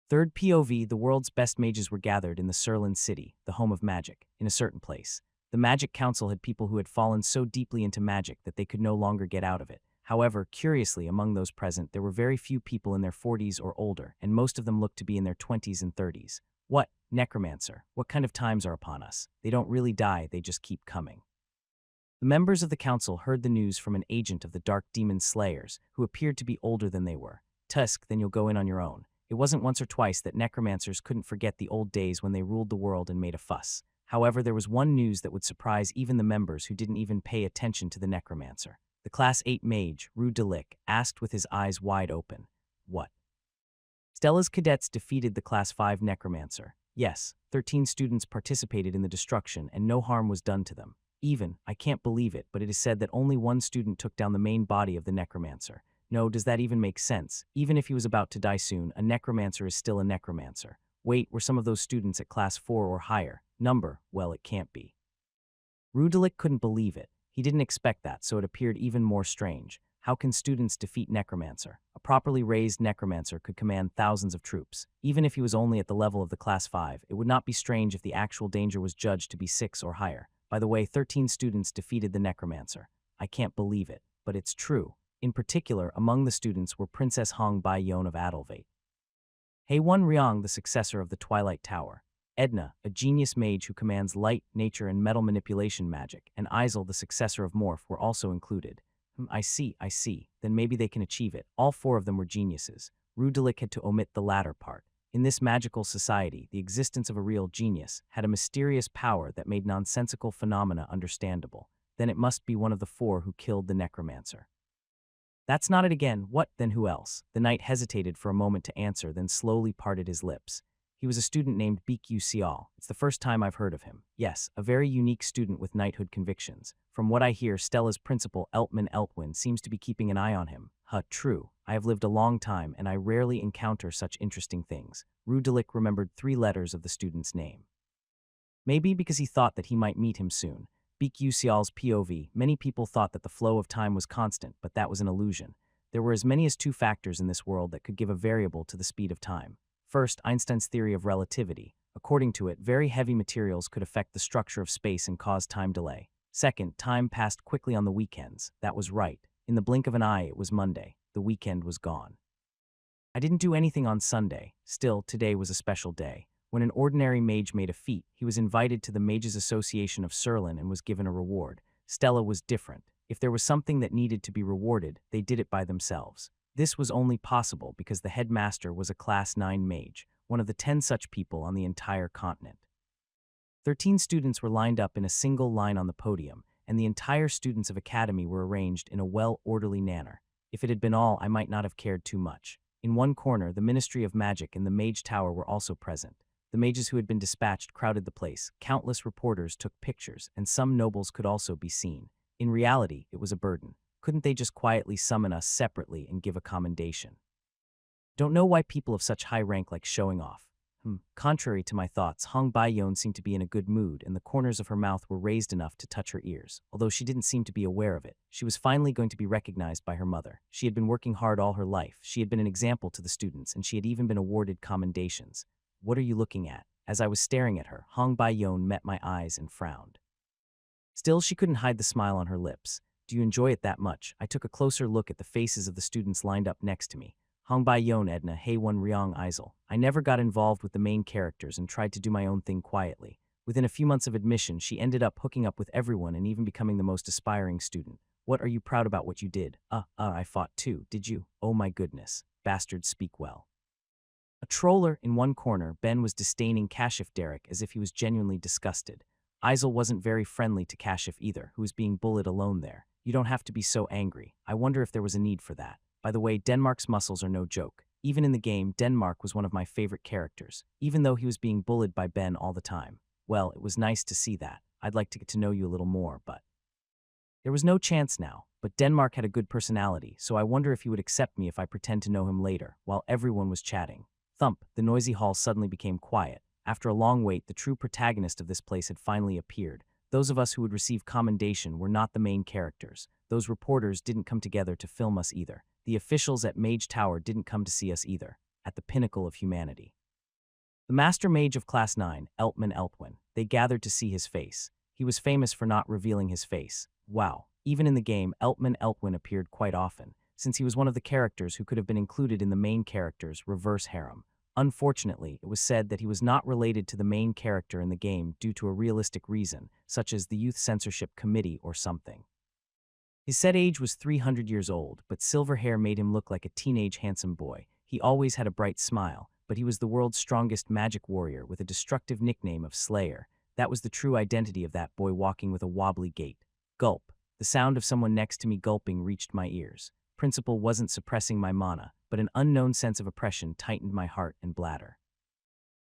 Third POV, the world's best mages were gathered in the Surlin city, the home of magic, in a certain place. The Magic Council had people who had fallen so deeply into magic that they could no longer get out of it. However, curiously, among those present, there were very few people in their 40s or older, and most of them looked to be in their 20s and 30s. What? Necromancer. What kind of times are upon us? They don't really die, they just keep coming. The members of the council heard the news from an agent of the Dark Demon Slayers, who appeared to be older than they were. "Tusk, then you'll go in on your own." It wasn't once or twice that necromancers couldn't forget the old days when they ruled the world and made a fuss. However, there was one news that would surprise even the members who didn't even pay attention to the necromancer. The Class 8 mage, Rudalik, asked with his eyes wide open, "What?" Stella's cadets defeated the Class 5 necromancer. Yes, 13 students participated in the destruction and no harm was done to them. Even, I can't believe it, but it is said that only one student took down the main body of the necromancer. No, does that even make sense? Even if he was about to die soon, a necromancer is still a necromancer. Wait, were some of those students at Class 4 or higher? Number? Well, it can't be. Rudalik couldn't believe it. He didn't expect that, so it appeared even more strange. How can students defeat necromancer? A properly raised necromancer could command thousands of troops. Even if he was only at the level of the Class 5, it would not be strange if the actual danger was judged to be 6 or higher. By the way, 13 students defeated the necromancer. I can't believe it, but it's true. In particular, among the students were Princess Hong Bai-Yon of Adalvate, Haewon Ryong, the successor of the Twilight Tower, Edna, a genius mage who commands light, nature, and metal manipulation magic, and Isel, the successor of Morph, were also included. I see. Then maybe they can achieve it. All 4 of them were geniuses. Rudalik had to omit the latter part. In this magical society, the existence of a real genius had a mysterious power that made nonsensical phenomena understandable. Then it must be one of the 4 who killed the necromancer. That's not it again. What, then who else? The knight hesitated for a moment to answer, then slowly parted his lips. He was a student named Bikyu Sial. It's the first time I've heard of him. Yes, a very unique student with knighthood convictions. From what I hear, Stella's principal, Eltman Eltwin, seems to be keeping an eye on him. True. I have lived a long time, and I rarely encounter such interesting things. Rudelik remembered 3 letters of the student's name. Maybe because he thought that he might meet him soon. Beek-Usial's POV, many people thought that the flow of time was constant, but that was an illusion. There were as many as 2 factors in this world that could give a variable to the speed of time. First, Einstein's theory of relativity. According to it, very heavy materials could affect the structure of space and cause time delay. Second, time passed quickly on the weekends. That was right. In the blink of an eye, it was Monday. The weekend was gone. I didn't do anything on Sunday. Still, today was a special day. When an ordinary mage made a feat, he was invited to the Mages Association of Surlin and was given a reward. Stella was different. If there was something that needed to be rewarded, they did it by themselves. This was only possible because the headmaster was a Class 9 mage, one of the 10 such people on the entire continent. 13 students were lined up in a single line on the podium, and the entire students of Academy were arranged in a well-orderly manner. If it had been all, I might not have cared too much. In one corner, the Ministry of Magic and the Mage Tower were also present. The mages who had been dispatched crowded the place. Countless reporters took pictures, and some nobles could also be seen. In reality, it was a burden. Couldn't they just quietly summon us separately and give a commendation? Don't know why people of such high rank like showing off. Contrary to my thoughts, Hong Baiyon seemed to be in a good mood, and the corners of her mouth were raised enough to touch her ears. Although she didn't seem to be aware of it, she was finally going to be recognized by her mother. She had been working hard all her life, she had been an example to the students, and she had even been awarded commendations. What are you looking at? As I was staring at her, Hong Baiyon met my eyes and frowned. Still, she couldn't hide the smile on her lips. Do you enjoy it that much? I took a closer look at the faces of the students lined up next to me. Hong Baiyon Edna Haewon Ryong Isel. I never got involved with the main characters and tried to do my own thing quietly. Within a few months of admission, she ended up hooking up with everyone and even becoming the most aspiring student. What are you proud about what you did? I fought too, did you? Oh my goodness. Bastards speak well. A troller in one corner, Ben was disdaining Kashif Derek as if he was genuinely disgusted. Isel wasn't very friendly to Kashif either, who was being bullied alone there. You don't have to be so angry. I wonder if there was a need for that. By the way, Denmark's muscles are no joke. Even in the game, Denmark was one of my favorite characters, even though he was being bullied by Ben all the time. Well, it was nice to see that. I'd like to get to know you a little more, but... There was no chance now, but Denmark had a good personality, so I wonder if he would accept me if I pretend to know him later, while everyone was chatting. Thump, the noisy hall suddenly became quiet. After a long wait, the true protagonist of this place had finally appeared. Those of us who would receive commendation were not the main characters. Those reporters didn't come together to film us either. The officials at Mage Tower didn't come to see us either, at the pinnacle of humanity. The Master Mage of Class 9, Eltman Eltwin, they gathered to see his face. He was famous for not revealing his face. Wow, even in the game, Eltman Eltwin appeared quite often, since he was one of the characters who could have been included in the main character's reverse harem. Unfortunately, it was said that he was not related to the main character in the game due to a realistic reason, such as the Youth Censorship Committee or something. His said age was 300 years old, but silver hair made him look like a teenage handsome boy. He always had a bright smile, but he was the world's strongest magic warrior with a destructive nickname of Slayer. That was the true identity of that boy walking with a wobbly gait. Gulp. The sound of someone next to me gulping reached my ears. Principal wasn't suppressing my mana, but an unknown sense of oppression tightened my heart and bladder.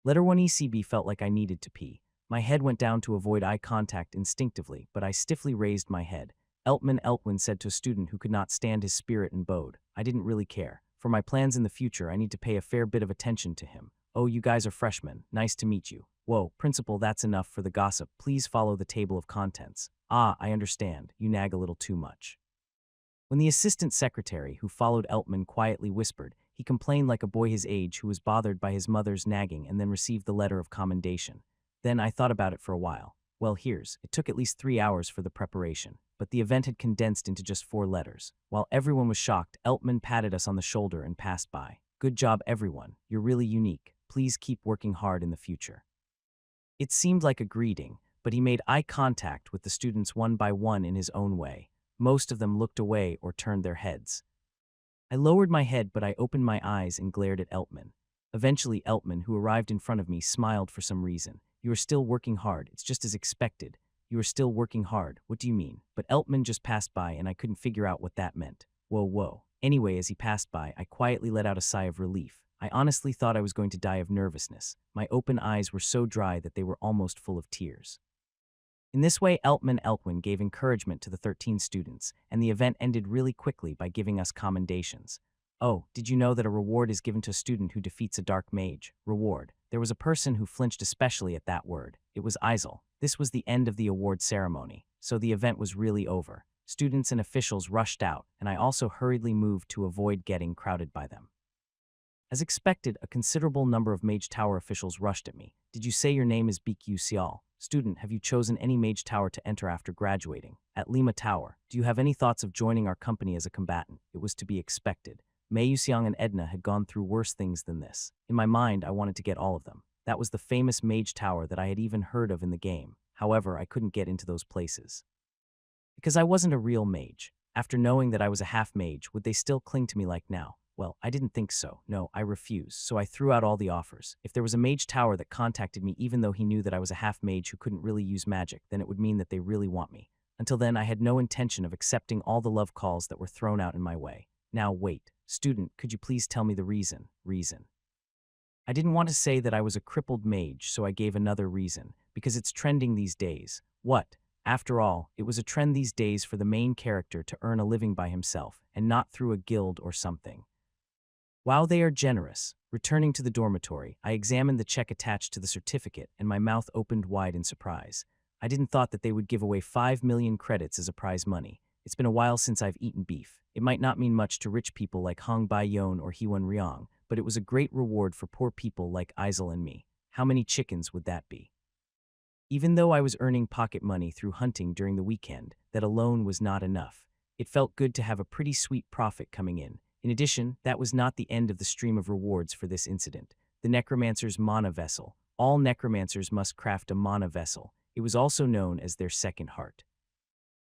Letter 1 ECB felt like I needed to pee. My head went down to avoid eye contact instinctively, but I stiffly raised my head. Eltman Eltwin said to a student who could not stand his spirit and bowed. I didn't really care. For my plans in the future, I need to pay a fair bit of attention to him. Oh, you guys are freshmen. Nice to meet you. Whoa, Principal, that's enough for the gossip. Please follow the table of contents. Ah, I understand. You nag a little too much. When the assistant secretary, who followed Eltman, quietly whispered, he complained like a boy his age who was bothered by his mother's nagging and then received the letter of commendation. Then I thought about it for a while. Well, it took at least 3 hours for the preparation, but the event had condensed into just 4 letters. While everyone was shocked, Eltman patted us on the shoulder and passed by. Good job, everyone. You're really unique. Please keep working hard in the future. It seemed like a greeting, but he made eye contact with the students one by one in his own way. Most of them looked away or turned their heads. I lowered my head, but I opened my eyes and glared at Eltman. Eventually, Eltman, who arrived in front of me, smiled for some reason. You are still working hard. It's just as expected. You are still working hard. What do you mean? But Eltman just passed by and I couldn't figure out what that meant. Whoa. Anyway, as he passed by, I quietly let out a sigh of relief. I honestly thought I was going to die of nervousness. My open eyes were so dry that they were almost full of tears. In this way, Eltman Eltwin gave encouragement to the 13 students, and the event ended really quickly by giving us commendations. Oh, did you know that a reward is given to a student who defeats a dark mage? Reward. There was a person who flinched especially at that word. It was Isel. This was the end of the award ceremony, so the event was really over. Students and officials rushed out, and I also hurriedly moved to avoid getting crowded by them. As expected, a considerable number of Mage Tower officials rushed at me. Did you say your name is BQ Sial? Student, have you chosen any Mage Tower to enter after graduating? At Lima Tower, do you have any thoughts of joining our company as a combatant? It was to be expected. Mei Yuxiang and Edna had gone through worse things than this. In my mind, I wanted to get all of them. That was the famous Mage Tower that I had even heard of in the game. However, I couldn't get into those places. Because I wasn't a real mage. After knowing that I was a half-mage, would they still cling to me like now? Well, I didn't think so. No, I refused, so I threw out all the offers. If there was a mage tower that contacted me even though he knew that I was a half-mage who couldn't really use magic, then it would mean that they really want me. Until then, I had no intention of accepting all the love calls that were thrown out in my way. Now wait. Student, could you please tell me the reason? I didn't want to say that I was a crippled mage, so I gave another reason. Because it's trending these days. What? After all, it was a trend these days for the main character to earn a living by himself, and not through a guild or something. While they are generous, returning to the dormitory, I examined the check attached to the certificate, and my mouth opened wide in surprise. I didn't thought that they would give away 5 million credits as a prize money. It's been a while since I've eaten beef. It might not mean much to rich people like Hong Bai-yon or Hewan Ryong, but it was a great reward for poor people like Isel and me. How many chickens would that be? Even though I was earning pocket money through hunting during the weekend, that alone was not enough. It felt good to have a pretty sweet profit coming in. In addition, that was not the end of the stream of rewards for this incident. The Necromancer's Mana Vessel. All necromancers must craft a Mana Vessel. It was also known as their second heart.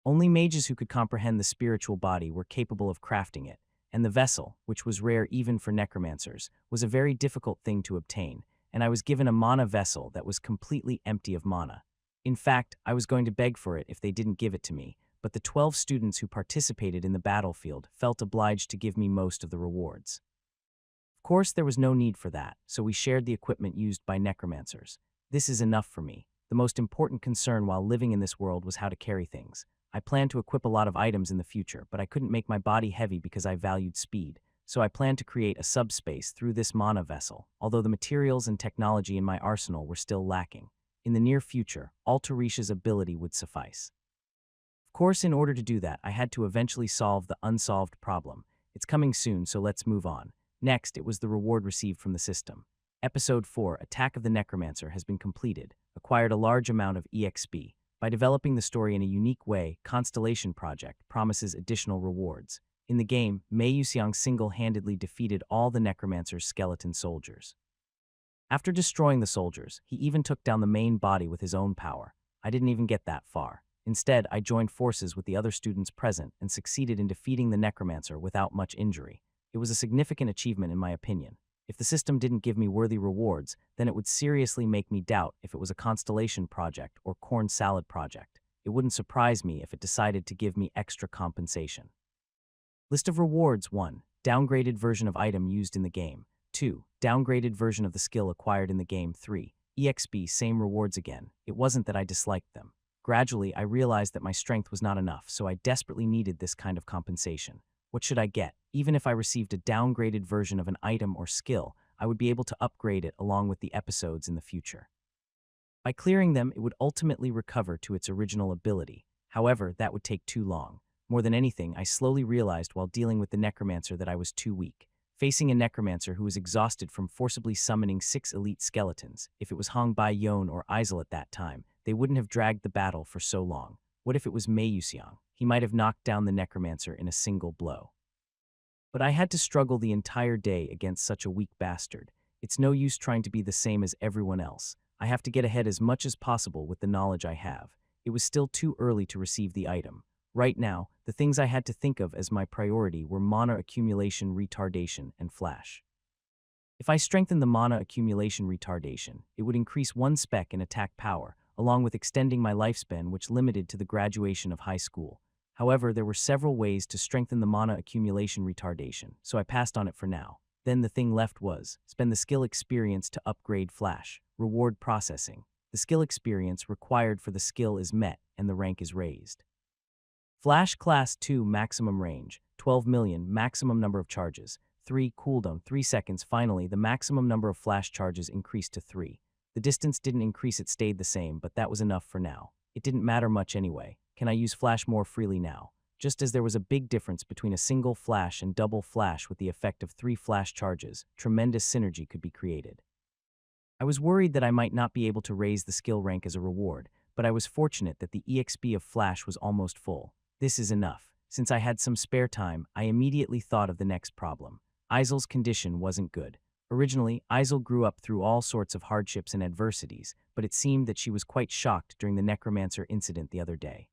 Only mages who could comprehend the spiritual body were capable of crafting it, and the vessel, which was rare even for necromancers, was a very difficult thing to obtain, and I was given a mana vessel that was completely empty of mana. In fact, I was going to beg for it if they didn't give it to me, but the 12 students who participated in the battlefield felt obliged to give me most of the rewards. Of course, there was no need for that, so we shared the equipment used by necromancers. This is enough for me. The most important concern while living in this world was how to carry things. I planned to equip a lot of items in the future, but I couldn't make my body heavy because I valued speed, so I planned to create a subspace through this mana vessel, although the materials and technology in my arsenal were still lacking. In the near future, Altarisha's ability would suffice. Of course, in order to do that, I had to eventually solve the unsolved problem. It's coming soon, so let's move on. Next, it was the reward received from the system. Episode 4, Attack of the Necromancer, has been completed, acquired a large amount of EXP. By developing the story in a unique way, Constellation Project promises additional rewards. In the game, Mei Yuxiang single-handedly defeated all the Necromancer's skeleton soldiers. After destroying the soldiers, he even took down the main body with his own power. I didn't even get that far. Instead, I joined forces with the other students present and succeeded in defeating the Necromancer without much injury. It was a significant achievement in my opinion. If the system didn't give me worthy rewards, then it would seriously make me doubt if it was a Constellation project or corn salad project. It wouldn't surprise me if it decided to give me extra compensation. List of rewards: 1. Downgraded version of item used in the game. 2. Downgraded version of the skill acquired in the game. 3. EXP, same rewards again. It wasn't that I disliked them. Gradually, I realized that my strength was not enough, so I desperately needed this kind of compensation. What should I get? Even if I received a downgraded version of an item or skill, I would be able to upgrade it along with the episodes in the future. By clearing them, it would ultimately recover to its original ability. However, that would take too long. More than anything, I slowly realized while dealing with the Necromancer that I was too weak. Facing a Necromancer who was exhausted from forcibly summoning 6 elite skeletons, if it was Hong Bai-yon or Isel at that time, they wouldn't have dragged the battle for so long. What if it was Mei Yuxiang? He might have knocked down the Necromancer in a single blow. But I had to struggle the entire day against such a weak bastard. It's no use trying to be the same as everyone else. I have to get ahead as much as possible with the knowledge I have. It was still too early to receive the item. Right now, the things I had to think of as my priority were mana accumulation retardation and flash. If I strengthened the mana accumulation retardation, it would increase 1 spec in attack power, along with extending my lifespan, which limited to the graduation of high school. However, there were several ways to strengthen the mana accumulation retardation, so I passed on it for now. Then the thing left was, spend the skill experience to upgrade flash, reward processing. The skill experience required for the skill is met, and the rank is raised. Flash Class 2 maximum range, 12 million maximum number of charges, 3, cooldown, 3 seconds. Finally, the maximum number of flash charges increased to 3. The distance didn't increase, it stayed the same, but that was enough for now. It didn't matter much anyway. Can I use flash more freely now? Just as there was a big difference between a single flash and double flash with the effect of 3 flash charges, tremendous synergy could be created. I was worried that I might not be able to raise the skill rank as a reward, but I was fortunate that the EXP of flash was almost full. This is enough. Since I had some spare time, I immediately thought of the next problem. Isel's condition wasn't good. Originally, Isel grew up through all sorts of hardships and adversities, but it seemed that she was quite shocked during the necromancer incident the other day.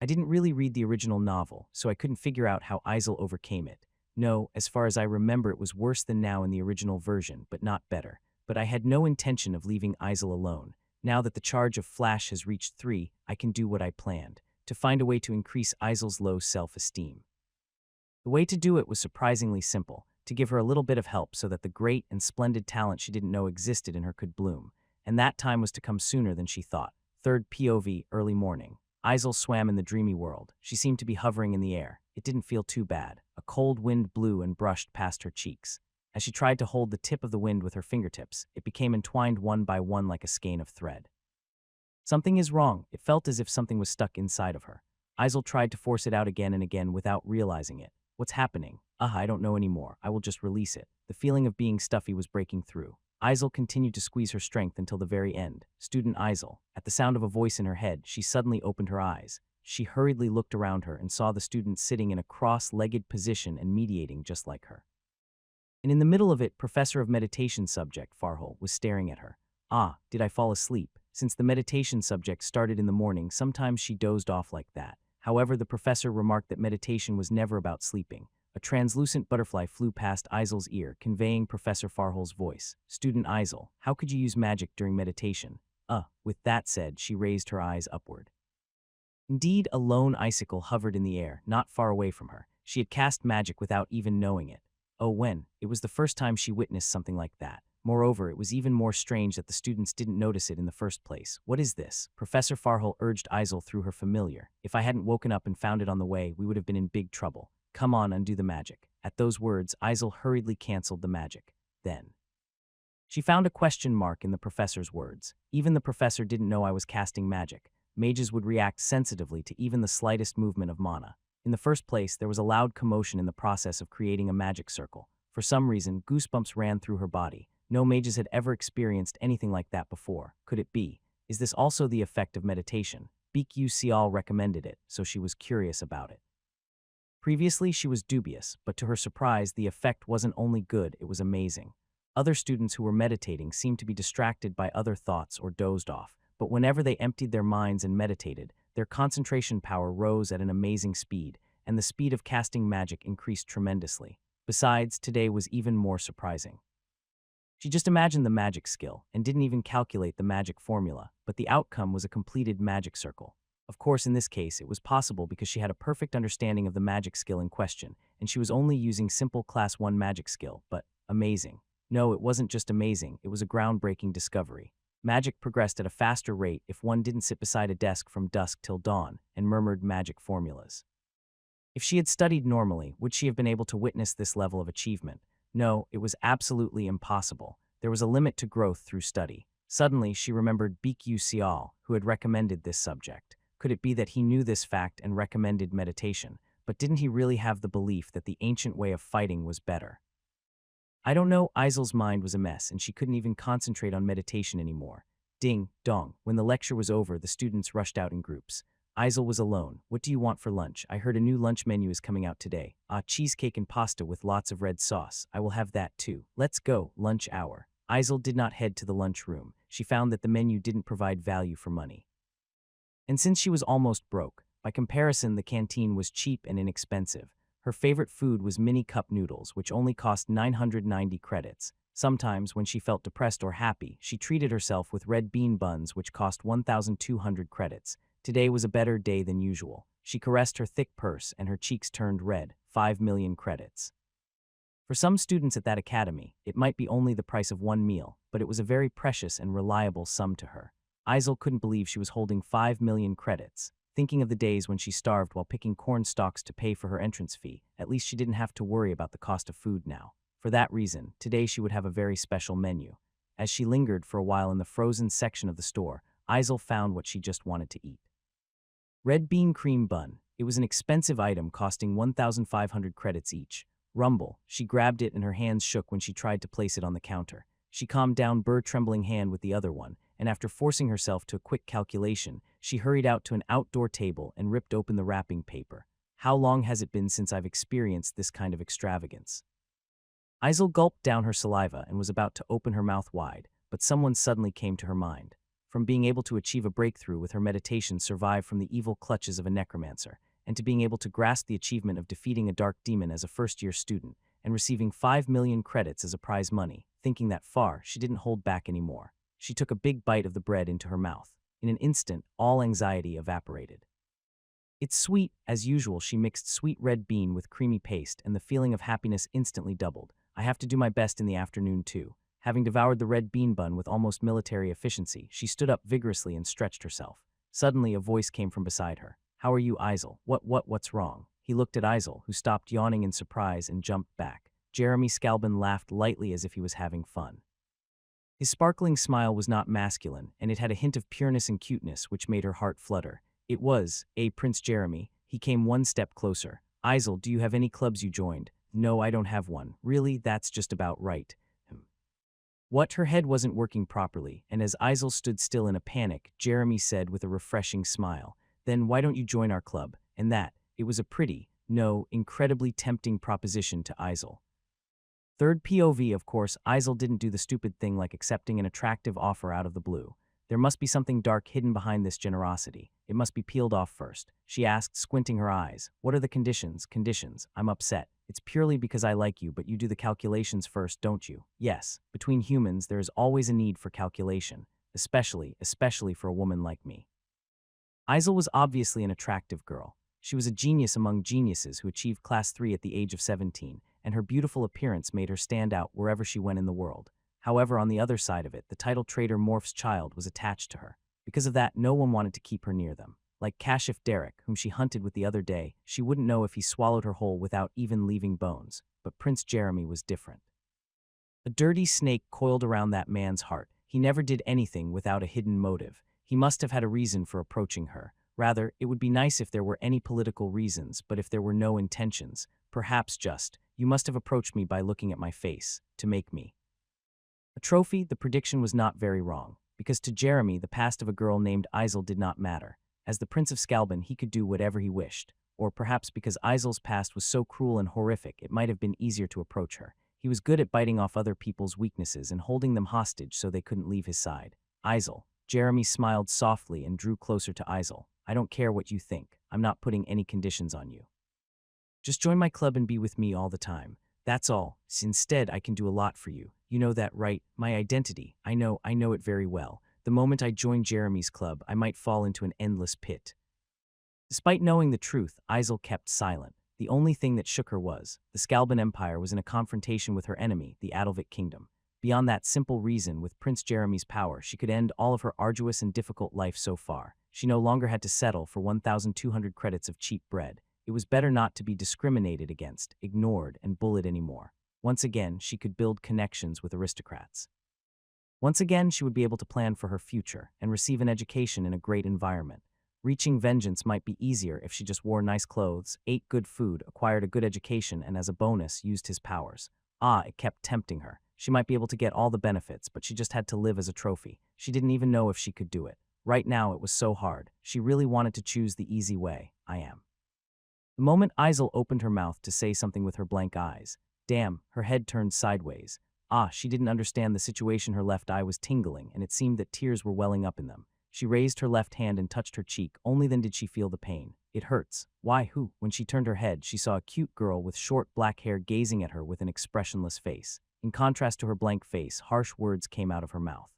I didn't really read the original novel, so I couldn't figure out how Isel overcame it. No, as far as I remember, it was worse than now in the original version, but not better. But I had no intention of leaving Isel alone. Now that the charge of flash has reached 3, I can do what I planned, to find a way to increase Isel's low self-esteem. The way to do it was surprisingly simple, to give her a little bit of help so that the great and splendid talent she didn't know existed in her could bloom. And that time was to come sooner than she thought. Third POV, early morning. Isel swam in the dreamy world. She seemed to be hovering in the air. It didn't feel too bad. A cold wind blew and brushed past her cheeks. As she tried to hold the tip of the wind with her fingertips, it became entwined one by one like a skein of thread. Something is wrong. It felt as if something was stuck inside of her. Isel tried to force it out again and again without realizing it. What's happening? I don't know anymore. I will just release it. The feeling of being stuffy was breaking through. Isel continued to squeeze her strength until the very end. Student Isel. At the sound of a voice in her head, she suddenly opened her eyes. She hurriedly looked around her and saw the student sitting in a cross-legged position and mediating just like her. And in the middle of it, Professor of Meditation subject Farhol was staring at her. Did I fall asleep? Since the meditation subject started in the morning, sometimes she dozed off like that. However, the professor remarked that meditation was never about sleeping. A translucent butterfly flew past Isel's ear, conveying Professor Farhol's voice. Student Isel, how could you use magic during meditation? With that said, she raised her eyes upward. Indeed, a lone icicle hovered in the air, not far away from her. She had cast magic without even knowing it. When? It was the first time she witnessed something like that. Moreover, it was even more strange that the students didn't notice it in the first place. What is this? Professor Farhol urged Isel through her familiar. If I hadn't woken up and found it on the way, we would have been in big trouble. Come on, undo the magic. At those words, Isel hurriedly canceled the magic. Then she found a question mark in the professor's words. Even the professor didn't know I was casting magic. Mages would react sensitively to even the slightest movement of mana. In the first place, there was a loud commotion in the process of creating a magic circle. For some reason, goosebumps ran through her body. No mages had ever experienced anything like that before. Could it be? Is this also the effect of meditation? BQ recommended it, so she was curious about it. Previously, she was dubious, but to her surprise, the effect wasn't only good, it was amazing. Other students who were meditating seemed to be distracted by other thoughts or dozed off, but whenever they emptied their minds and meditated, their concentration power rose at an amazing speed, and the speed of casting magic increased tremendously. Besides, today was even more surprising. She just imagined the magic skill and didn't even calculate the magic formula, but the outcome was a completed magic circle. Of course, in this case, it was possible because she had a perfect understanding of the magic skill in question, and she was only using simple Class 1 magic skill, but amazing. No, it wasn't just amazing, it was a groundbreaking discovery. Magic progressed at a faster rate if one didn't sit beside a desk from dusk till dawn and murmured magic formulas. If she had studied normally, would she have been able to witness this level of achievement? No, it was absolutely impossible. There was a limit to growth through study. Suddenly, she remembered BQ who had recommended this subject. Could it be that he knew this fact and recommended meditation, but didn't he really have the belief that the ancient way of fighting was better? I don't know, Isel's mind was a mess and she couldn't even concentrate on meditation anymore. Ding, dong. When the lecture was over, the students rushed out in groups. Isel was alone. What do you want for lunch? I heard a new lunch menu is coming out today. Cheesecake and pasta with lots of red sauce. I will have that too. Let's go. Lunch hour. Isel did not head to the lunchroom. She found that the menu didn't provide value for money. And since she was almost broke, by comparison the canteen was cheap and inexpensive. Her favorite food was mini cup noodles, which only cost 990 credits. Sometimes, when she felt depressed or happy, she treated herself with red bean buns, which cost 1,200 credits. Today was a better day than usual. She caressed her thick purse and her cheeks turned red. 5 million credits. For some students at that academy, it might be only the price of one meal, but it was a very precious and reliable sum to her. Isel couldn't believe she was holding 5 million credits. thinking of the days when she starved while picking corn stalks to pay for her entrance fee. At least she didn't have to worry about the cost of food now. For that reason, today she would have a very special menu. As she lingered for a while in the frozen section of the store, Isel found what she just wanted to eat. Red bean cream bun. It was an expensive item costing 1,500 credits each. Rumble. She grabbed it and her hands shook when she tried to place it on the counter. She calmed down Burr trembling hand with the other one, and after forcing herself to a quick calculation, she hurried out to an outdoor table and ripped open the wrapping paper. How long has it been since I've experienced this kind of extravagance? Isel gulped down her saliva and was about to open her mouth wide, but someone suddenly came to her mind. From being able to achieve a breakthrough with her meditation survive from the evil clutches of a necromancer, and to being able to grasp the achievement of defeating a dark demon as a first-year student, and receiving 5 million credits as a prize money. Thinking that far, she didn't hold back anymore. She took a big bite of the bread into her mouth. In an instant, all anxiety evaporated. It's sweet. As usual, she mixed sweet red bean with creamy paste, and the feeling of happiness instantly doubled. I have to do my best in the afternoon, too. Having devoured the red bean bun with almost military efficiency, she stood up vigorously and stretched herself. Suddenly, a voice came from beside her. How are you, Isel? What's wrong? He looked at Isel, who stopped yawning in surprise and jumped back. Jeremy Scalban laughed lightly as if he was having fun. His sparkling smile was not masculine, and it had a hint of pureness and cuteness which made her heart flutter. It was, Prince Jeremy. He came one step closer. Isel, do you have any clubs you joined? No, I don't have one. Really, that's just about right. What? Her head wasn't working properly, and as Isel stood still in a panic, Jeremy said with a refreshing smile, Then why don't you join our club? And that, it was a pretty, no, incredibly tempting proposition to Isel. Third POV, of course, Isel didn't do the stupid thing like accepting an attractive offer out of the blue. There must be something dark hidden behind this generosity. It must be peeled off first. She asked, squinting her eyes. What are the conditions? Conditions. I'm upset. It's purely because I like you, but you do the calculations first, don't you? Yes. Between humans, there is always a need for calculation, especially for a woman like me. Isel was obviously an attractive girl. She was a genius among geniuses who achieved Class 3 at the age of 17, and her beautiful appearance made her stand out wherever she went in the world. However, on the other side of it, the title trader Morph's child was attached to her. Because of that, no one wanted to keep her near them. Like Kashif Derek, whom she hunted with the other day, she wouldn't know if he swallowed her whole without even leaving bones. But Prince Jeremy was different. A dirty snake coiled around that man's heart. He never did anything without a hidden motive. He must have had a reason for approaching her. Rather, it would be nice if there were any political reasons, but if there were no intentions, perhaps just, you must have approached me by looking at my face, to make me a trophy. The prediction was not very wrong, because to Jeremy, the past of a girl named Isel did not matter. As the Prince of Scalban, he could do whatever he wished. Or perhaps because Isel's past was so cruel and horrific, it might have been easier to approach her. He was good at biting off other people's weaknesses and holding them hostage so they couldn't leave his side. Isel. Jeremy smiled softly and drew closer to Isel. I don't care what you think. I'm not putting any conditions on you. Just join my club and be with me all the time. That's all. Instead, I can do a lot for you. You know that, right? My identity. I know it very well. The moment I join Jeremy's club, I might fall into an endless pit. Despite knowing the truth, Isel kept silent. The only thing that shook her was, the Scalban Empire was in a confrontation with her enemy, the Adalvik Kingdom. Beyond that simple reason, with Prince Jeremy's power, she could end all of her arduous and difficult life so far. She no longer had to settle for 1,200 credits of cheap bread. It was better not to be discriminated against, ignored, and bullied anymore. Once again, she could build connections with aristocrats. Once again, she would be able to plan for her future and receive an education in a great environment. Reaching vengeance might be easier if she just wore nice clothes, ate good food, acquired a good education, and as a bonus, used his powers. It kept tempting her. She might be able to get all the benefits, but she just had to live as a trophy. She didn't even know if she could do it. Right now, it was so hard. She really wanted to choose the easy way. I am. The moment Isel opened her mouth to say something with her blank eyes, damn, her head turned sideways. She didn't understand the situation. Her left eye was tingling, and it seemed that tears were welling up in them. She raised her left hand and touched her cheek. Only then did she feel the pain. It hurts. Why, who? When she turned her head, she saw a cute girl with short black hair gazing at her with an expressionless face. In contrast to her blank face, harsh words came out of her mouth.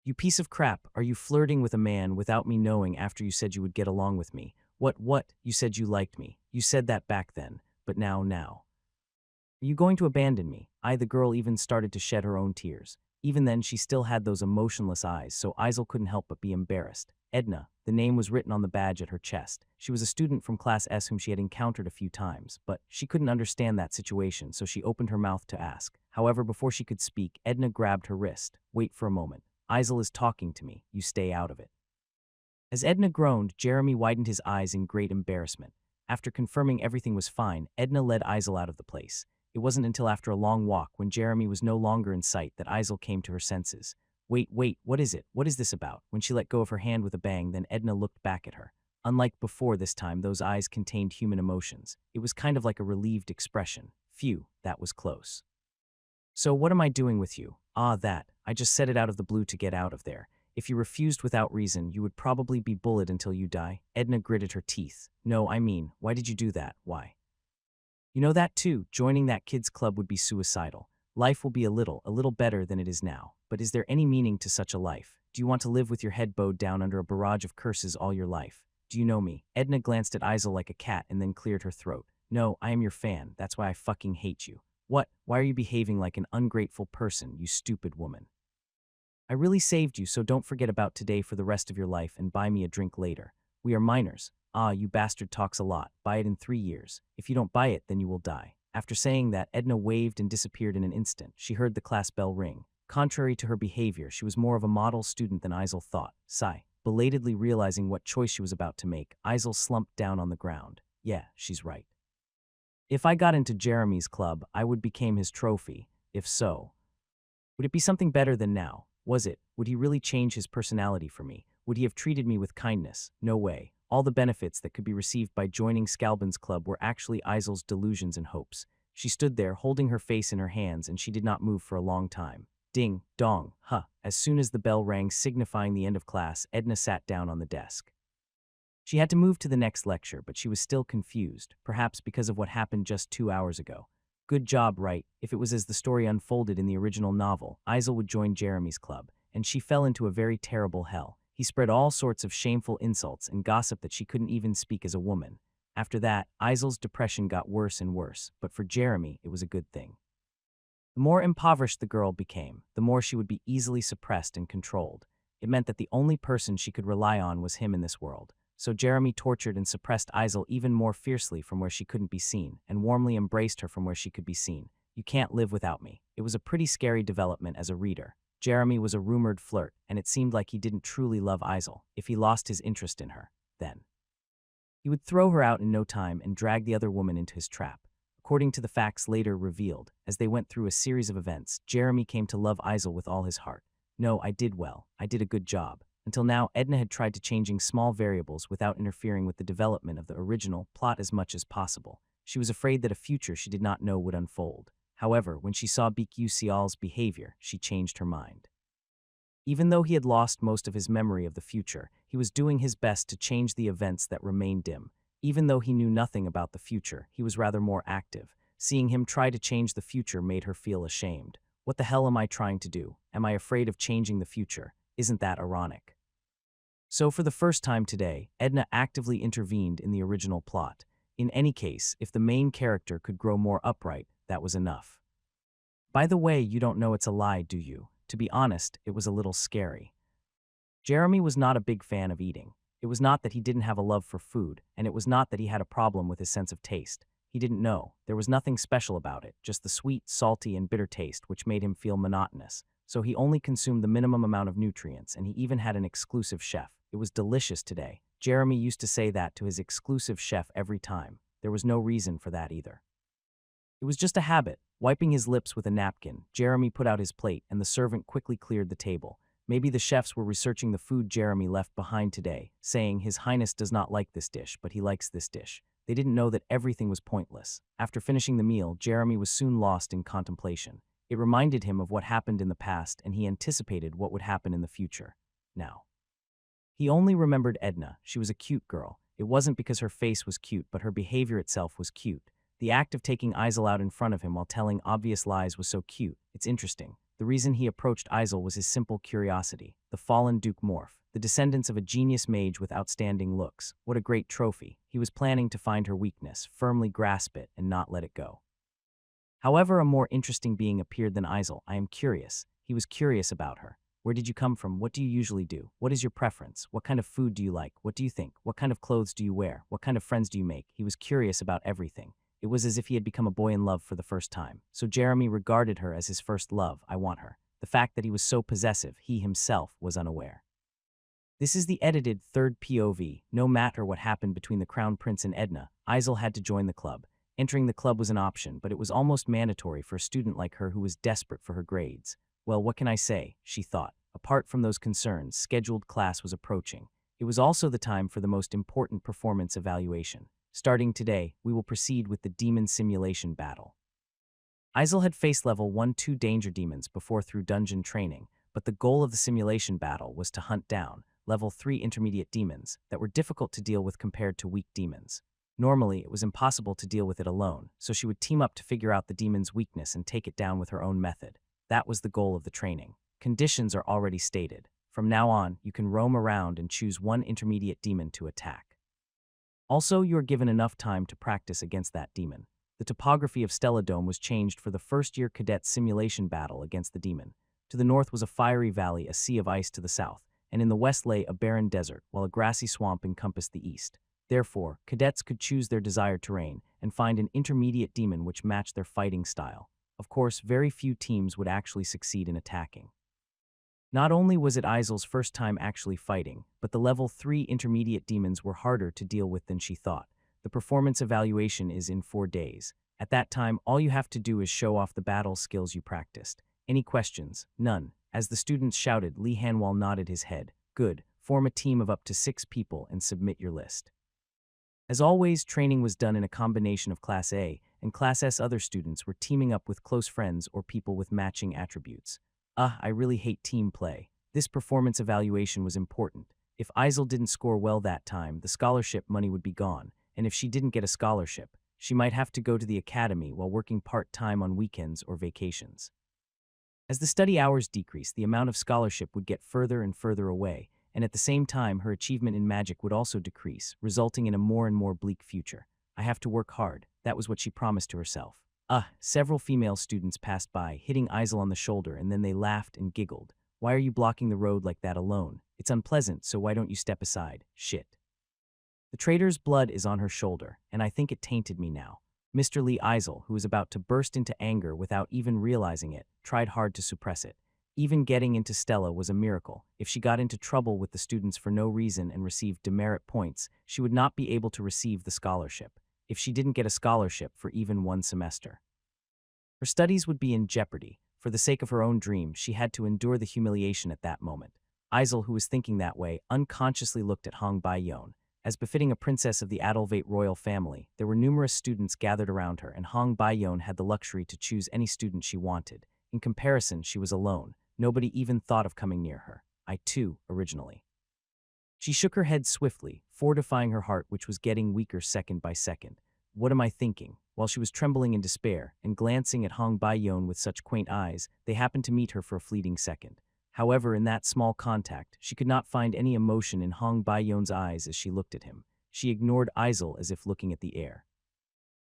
You piece of crap, are you flirting with a man without me knowing after you said you would get along with me? What? You said you liked me. You said that back then, but now. Are you going to abandon me? The girl even started to shed her own tears. Even then, she still had those emotionless eyes, so Isel couldn't help but be embarrassed. Edna. The name was written on the badge at her chest. She was a student from Class S whom she had encountered a few times, but she couldn't understand that situation, so she opened her mouth to ask. However, before she could speak, Edna grabbed her wrist. Wait for a moment. Isel is talking to me. You stay out of it. As Edna groaned, Jeremy widened his eyes in great embarrassment. After confirming everything was fine, Edna led Isel out of the place. It wasn't until after a long walk, when Jeremy was no longer in sight, that Isel came to her senses. Wait, what is it? What is this about? When she let go of her hand with a bang, then Edna looked back at her. Unlike before this time, those eyes contained human emotions. It was kind of like a relieved expression. Phew, that was close. So what am I doing with you? Ah, that. I just said it out of the blue to get out of there. If you refused without reason, you would probably be bullied until you die. Edna gritted her teeth. No, I mean, why did you do that? Why? You know that too. Joining that kids' club would be suicidal. Life will be a little better than it is now. But is there any meaning to such a life? Do you want to live with your head bowed down under a barrage of curses all your life? Do you know me? Edna glanced at Isel like a cat and then cleared her throat. No, I am your fan. That's why I fucking hate you. What? Why are you behaving like an ungrateful person, you stupid woman? I really saved you, so don't forget about today for the rest of your life and buy me a drink later. We are minors. Ah, you bastard talks a lot. Buy it in 3 years. If you don't buy it, then you will die. After saying that, Edna waved and disappeared in an instant. She heard the class bell ring. Contrary to her behavior, she was more of a model student than Isel thought. Sigh. Belatedly realizing what choice she was about to make, Isel slumped down on the ground. Yeah, she's right. If I got into Jeremy's club, I would become his trophy. If so, would it be something better than now? Was it? Would he really change his personality for me? Would he have treated me with kindness? No way. All the benefits that could be received by joining Scalbin's club were actually Isel's delusions and hopes. She stood there, holding her face in her hands, and she did not move for a long time. Ding, dong, huh. As soon as the bell rang signifying the end of class, Edna sat down on the desk. She had to move to the next lecture, but she was still confused, perhaps because of what happened just 2 hours ago. Good job, right? If it was as the story unfolded in the original novel, Isel would join Jeremy's club, and she fell into a very terrible hell. He spread all sorts of shameful insults and gossip that she couldn't even speak as a woman. After that, Isel's depression got worse and worse, but for Jeremy, it was a good thing. The more impoverished the girl became, the more she would be easily suppressed and controlled. It meant that the only person she could rely on was him in this world. So Jeremy tortured and suppressed Isel even more fiercely from where she couldn't be seen, and warmly embraced her from where she could be seen. You can't live without me. It was a pretty scary development as a reader. Jeremy was a rumored flirt, and it seemed like he didn't truly love Isel. If he lost his interest in her, then he would throw her out in no time and drag the other woman into his trap. According to the facts later revealed, as they went through a series of events, Jeremy came to love Isel with all his heart. No, I did well. I did a good job. Until now, Edna had tried to changing small variables without interfering with the development of the original plot as much as possible. She was afraid that a future she did not know would unfold. However, when she saw Baek-Sial's behavior, she changed her mind. Even though he had lost most of his memory of the future, he was doing his best to change the events that remained dim. Even though he knew nothing about the future, he was rather more active. Seeing him try to change the future made her feel ashamed. What the hell am I trying to do? Am I afraid of changing the future? Isn't that ironic? So for the first time today, Edna actively intervened in the original plot. In any case, if the main character could grow more upright, that was enough. By the way, you don't know it's a lie, do you? To be honest, it was a little scary. Jeremy was not a big fan of eating. It was not that he didn't have a love for food, and it was not that he had a problem with his sense of taste. He didn't know. There was nothing special about it, just the sweet, salty, and bitter taste which made him feel monotonous. So he only consumed the minimum amount of nutrients, and he even had an exclusive chef. It was delicious today. Jeremy used to say that to his exclusive chef every time. There was no reason for that either. It was just a habit. Wiping his lips with a napkin, Jeremy put out his plate, and the servant quickly cleared the table. Maybe the chefs were researching the food Jeremy left behind today, saying, His Highness does not like this dish, but he likes this dish. They didn't know that everything was pointless. After finishing the meal, Jeremy was soon lost in contemplation. It reminded him of what happened in the past, and he anticipated what would happen in the future. Now, he only remembered Edna. She was a cute girl. It wasn't because her face was cute, but her behavior itself was cute. The act of taking Isel out in front of him while telling obvious lies was so cute. It's interesting. The reason he approached Isel was his simple curiosity. The fallen Duke Morph, the descendants of a genius mage with outstanding looks. What a great trophy. He was planning to find her weakness, firmly grasp it, and not let it go. However, a more interesting being appeared than Isel. I am curious. He was curious about her. Where did you come from? What do you usually do? What is your preference? What kind of food do you like? What do you think? What kind of clothes do you wear? What kind of friends do you make? He was curious about everything. It was as if he had become a boy in love for the first time. So Jeremy regarded her as his first love. I want her. The fact that he was so possessive, he himself was unaware. This is the edited third POV. No matter what happened between the Crown Prince and Edna, Isel had to join the club. Entering the club was an option, but it was almost mandatory for a student like her who was desperate for her grades. Well, what can I say? She thought. Apart from those concerns, scheduled class was approaching. It was also the time for the most important performance evaluation. Starting today, we will proceed with the demon simulation battle. Isel had faced level 1-2 danger demons before through dungeon training, but the goal of the simulation battle was to hunt down level 3 intermediate demons that were difficult to deal with compared to weak demons. Normally, it was impossible to deal with it alone, so she would team up to figure out the demon's weakness and take it down with her own method. That was the goal of the training. Conditions are already stated. From now on, you can roam around and choose one intermediate demon to attack. Also, you are given enough time to practice against that demon. The topography of Stelladome was changed for the first-year cadet simulation battle against the demon. To the north was a fiery valley, a sea of ice to the south, and in the west lay a barren desert, while a grassy swamp encompassed the east. Therefore, cadets could choose their desired terrain and find an intermediate demon which matched their fighting style. Of course, very few teams would actually succeed in attacking. Not only was it Isel's first time actually fighting, but the level 3 intermediate demons were harder to deal with than she thought. The performance evaluation is in 4 days. At that time, all you have to do is show off the battle skills you practiced. Any questions? None. As the students shouted, Lee Hanwal nodded his head. Good. Form a team of up to 6 people and submit your list. As always, training was done in a combination of Class A and Class S. Other students were teaming up with close friends or people with matching attributes. I really hate team play. This performance evaluation was important. If Isel didn't score well that time, the scholarship money would be gone, and if she didn't get a scholarship, she might have to go to the academy while working part-time on weekends or vacations. As the study hours decreased, the amount of scholarship would get further and further away, and at the same time, her achievement in magic would also decrease, resulting in a more and more bleak future. I have to work hard. That was what she promised to herself. Several female students passed by, hitting Isel on the shoulder, and then they laughed and giggled. Why are you blocking the road like that alone? It's unpleasant, so why don't you step aside? Shit. The traitor's blood is on her shoulder, and I think it tainted me now. Mr. Lee Isel, who was about to burst into anger without even realizing it, tried hard to suppress it. Even getting into Stella was a miracle. If she got into trouble with the students for no reason and received demerit points, she would not be able to receive the scholarship. If she didn't get a scholarship for even 1 semester, her studies would be in jeopardy. For the sake of her own dream, she had to endure the humiliation at that moment. Isel, who was thinking that way, unconsciously looked at Hong Bai-yon. As befitting a princess of the Adulvate royal family, there were numerous students gathered around her, and Hong Bai-yon had the luxury to choose any student she wanted. In comparison, she was alone. Nobody even thought of coming near her. I too, originally. She shook her head swiftly, fortifying her heart, which was getting weaker second by second. What am I thinking? While she was trembling in despair and glancing at Hong Bai-yon with such quaint eyes, they happened to meet her for a fleeting second. However, in that small contact, she could not find any emotion in Hong Bai-yon's eyes as she looked at him. She ignored Isel as if looking at the air.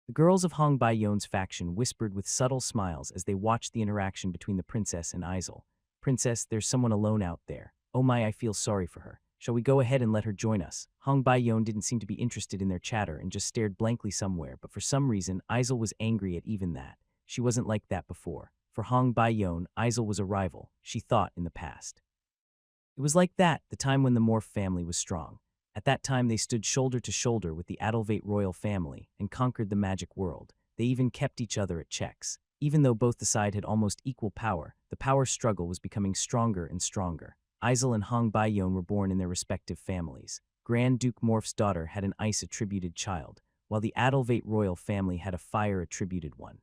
The girls of Hong Bai-yon's faction whispered with subtle smiles as they watched the interaction between the princess and Isel. Princess, there's someone alone out there. Oh my, I feel sorry for her. Shall we go ahead and let her join us? Hong Bai-yon didn't seem to be interested in their chatter and just stared blankly somewhere, but for some reason, Isel was angry at even that. She wasn't like that before. For Hong Bai-yon, Isel was a rival, she thought in the past. It was like that, the time when the Morph family was strong. At that time, they stood shoulder to shoulder with the Adulvate royal family and conquered the magic world. They even kept each other at checks. Even though both the side had almost equal power, the power struggle was becoming stronger and stronger. Isel and Hong Bai-yon were born in their respective families. Grand Duke Morph's daughter had an ice-attributed child, while the Adulvate royal family had a fire-attributed one.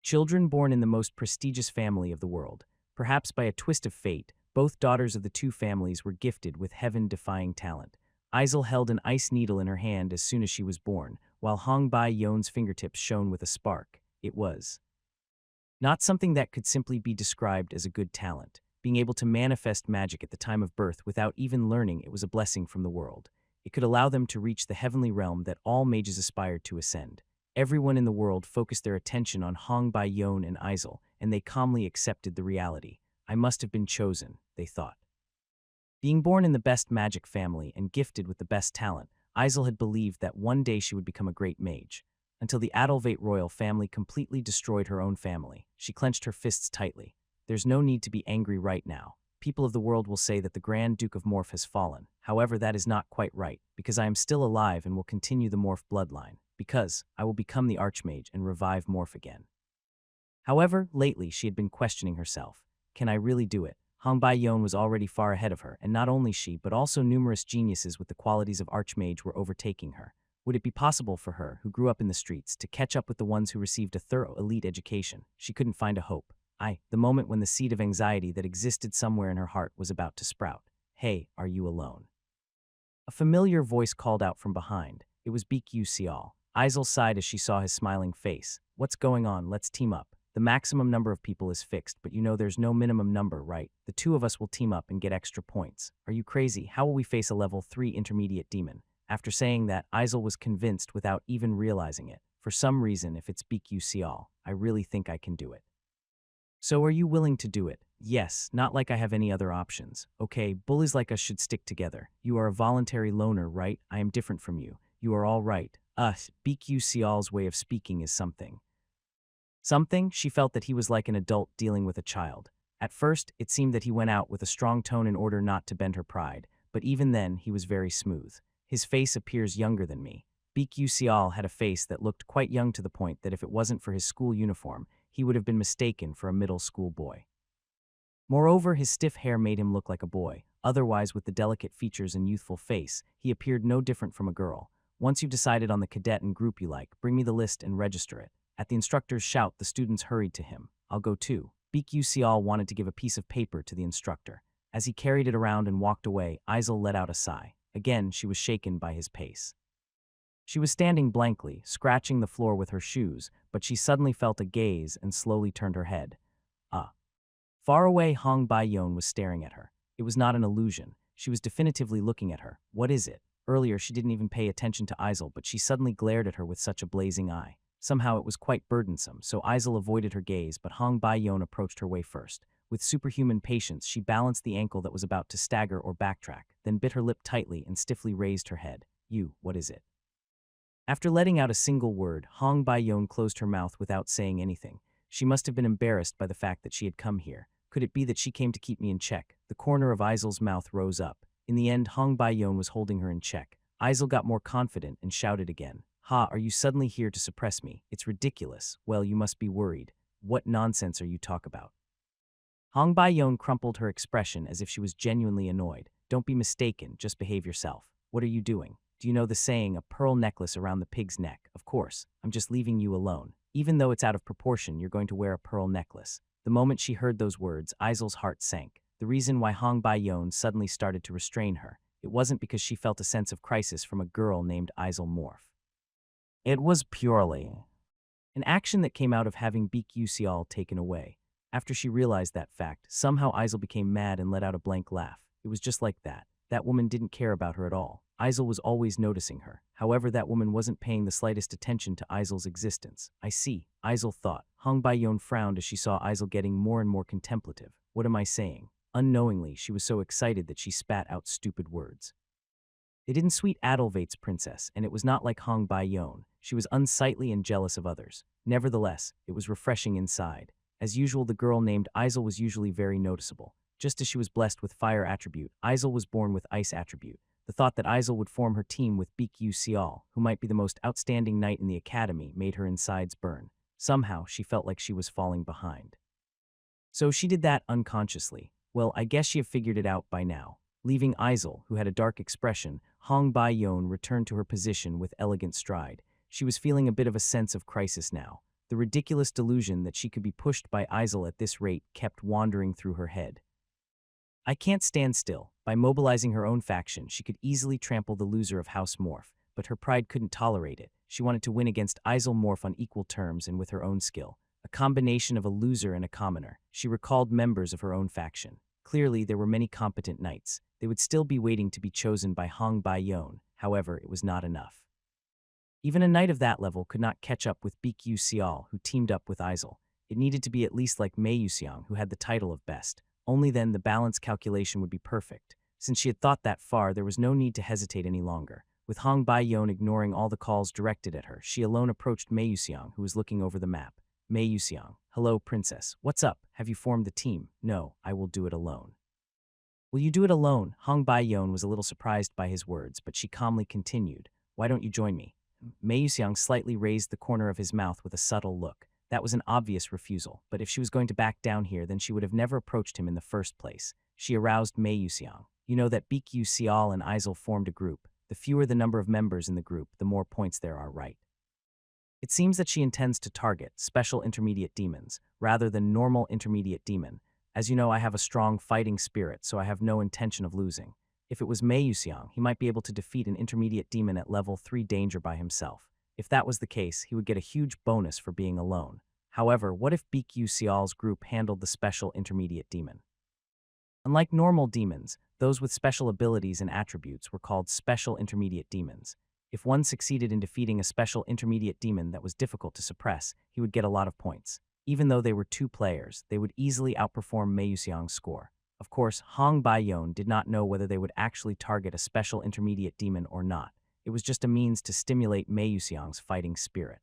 Children born in the most prestigious family of the world. Perhaps by a twist of fate, both daughters of the two families were gifted with heaven-defying talent. Isel held an ice needle in her hand as soon as she was born, while Hong Bai-yon's fingertips shone with a spark. It was not something that could simply be described as a good talent. Being able to manifest magic at the time of birth without even learning it was a blessing from the world. It could allow them to reach the heavenly realm that all mages aspired to ascend. Everyone in the world focused their attention on Hong Bai-yon and Isel, and they calmly accepted the reality. I must have been chosen. they thought. Being born in the best magic family and gifted with the best talent, Isel had believed that one day she would become a great mage. Until the Adalvate royal family completely destroyed her own family, she clenched her fists tightly. There's no need to be angry right now. People of the world will say that the Grand Duke of Morph has fallen. However, that is not quite right, because I am still alive and will continue the Morph bloodline, because I will become the Archmage and revive Morph again. However, lately she had been questioning herself. Can I really do it? Hong Bai-yon was already far ahead of her, and not only she, but also numerous geniuses with the qualities of Archmage were overtaking her. Would it be possible for her, who grew up in the streets, to catch up with the ones who received a thorough elite education? She couldn't find a hope. The moment when the seed of anxiety that existed somewhere in her heart was about to sprout. Hey, are you alone? A familiar voice called out from behind. It was BQ Sial. Isel sighed as she saw his smiling face. What's going on? Let's team up. The maximum number of people is fixed, but you know there's no minimum number, right? The two of us will team up and get extra points. Are you crazy? How will we face a level 3 intermediate demon? After saying that, Isel was convinced without even realizing it. For some reason, if it's BQ Sial, I really think I can do it. So are you willing to do it? Yes, not like I have any other options. Okay, bullies like us should stick together. You are a voluntary loner, right? I am different from you. You are all right. BQ Sial's way of speaking is something. Something? She felt that he was like an adult dealing with a child. At first, it seemed that he went out with a strong tone in order not to bend her pride, but even then, he was very smooth. His face appears younger than me. BQ Sial had a face that looked quite young to the point that if it wasn't for his school uniform, he would have been mistaken for a middle school boy. Moreover, his stiff hair made him look like a boy. Otherwise, with the delicate features and youthful face, he appeared no different from a girl. Once you've decided on the cadet and group you like, bring me the list and register it. At the instructor's shout, the students hurried to him. I'll go too. BQ Sial wanted to give a piece of paper to the instructor. As he carried it around and walked away, Isel let out a sigh. Again, she was shaken by his pace. She was standing blankly, scratching the floor with her shoes, but she suddenly felt a gaze and slowly turned her head. Far away, Hong Bai-yon was staring at her. It was not an illusion. She was definitively looking at her. What is it? Earlier, she didn't even pay attention to Isel, but she suddenly glared at her with such a blazing eye. Somehow it was quite burdensome, so Isel avoided her gaze, but Hong Bai-yon approached her way first. With superhuman patience, she balanced the ankle that was about to stagger or backtrack, then bit her lip tightly and stiffly raised her head. What is it? After letting out a single word, Hong Bai-yon closed her mouth without saying anything. She must have been embarrassed by the fact that she had come here. Could it be that she came to keep me in check? The corner of Isel's mouth rose up. In the end, Hong Bai-yon was holding her in check. Isel got more confident and shouted again. Are you suddenly here to suppress me? It's ridiculous. Well, you must be worried. What nonsense are you talk about? Hong Bai-yon crumpled her expression as if she was genuinely annoyed. Don't be mistaken, just behave yourself. What are you doing? Do you know the saying, a pearl necklace around the pig's neck? Of course, I'm just leaving you alone. Even though it's out of proportion, you're going to wear a pearl necklace. The moment she heard those words, Isel's heart sank. The reason why Hong Bai-yon suddenly started to restrain her, it wasn't because she felt a sense of crisis from a girl named Isel Morph. It was purely an action that came out of having BQ Sial taken away. After she realized that fact, somehow Isel became mad and let out a blank laugh. It was just like that. That woman didn't care about her at all. Isel was always noticing her. However, that woman wasn't paying the slightest attention to Isel's existence. I see, Isel thought. Hong Bai-yon frowned as she saw Isel getting more and more contemplative. What am I saying? Unknowingly, she was so excited that she spat out stupid words. They didn't sweet Adalvate's princess, and it was not like Hong Bai-yon. She was unsightly and jealous of others. Nevertheless, it was refreshing inside. As usual, the girl named Isel was usually very noticeable. Just as she was blessed with fire attribute, Isel was born with ice attribute. The thought that Isel would form her team with BQ Sial, who might be the most outstanding knight in the academy, made her insides burn. Somehow, she felt like she was falling behind. So she did that unconsciously. Well, I guess she had figured it out by now. Leaving Isel, who had a dark expression, Hong Bai-yon returned to her position with elegant stride. She was feeling a bit of a sense of crisis now. The ridiculous delusion that she could be pushed by Isel at this rate kept wandering through her head. I can't stand still. By mobilizing her own faction, she could easily trample the loser of House Morph, but her pride couldn't tolerate it. She wanted to win against Isel Morph on equal terms and with her own skill. A combination of a loser and a commoner. She recalled members of her own faction. Clearly, there were many competent knights. They would still be waiting to be chosen by Hong Bai-yon. However, it was not enough. Even a knight of that level could not catch up with BQ Sial, who teamed up with Isel. It needed to be at least like Mei Yuxiang, who had the title of best. Only then the balance calculation would be perfect. Since she had thought that far, there was no need to hesitate any longer. With Hong Bai-yeon ignoring all the calls directed at her, she alone approached Mei Yuxiang, who was looking over the map. Mei Yuxiang, hello, princess. What's up? Have you formed the team? No, I will do it alone. Will you do it alone? Hong Bai-yeon was a little surprised by his words, but she calmly continued. Why don't you join me? Mei Yuxiang slightly raised the corner of his mouth with a subtle look. That was an obvious refusal, but if she was going to back down here, then she would have never approached him in the first place. She aroused Mei Yuxiang. You know that BQ Xiao and Isel formed a group. The fewer the number of members in the group, the more points there are, right? It seems that she intends to target special intermediate demons, rather than normal intermediate demon. As you know, I have a strong fighting spirit, so I have no intention of losing. If it was Mei Yuxiang, he might be able to defeat an intermediate demon at level 3 danger by himself. If that was the case, he would get a huge bonus for being alone. However, what if BQ Xiao's group handled the special intermediate demon? Unlike normal demons, those with special abilities and attributes were called special intermediate demons. If one succeeded in defeating a special intermediate demon that was difficult to suppress, he would get a lot of points. Even though they were 2 players, they would easily outperform Mei Yuxiang's score. Of course, Hong Bai-yeon did not know whether they would actually target a special intermediate demon or not. It was just a means to stimulate Mei Yuxiang's fighting spirit.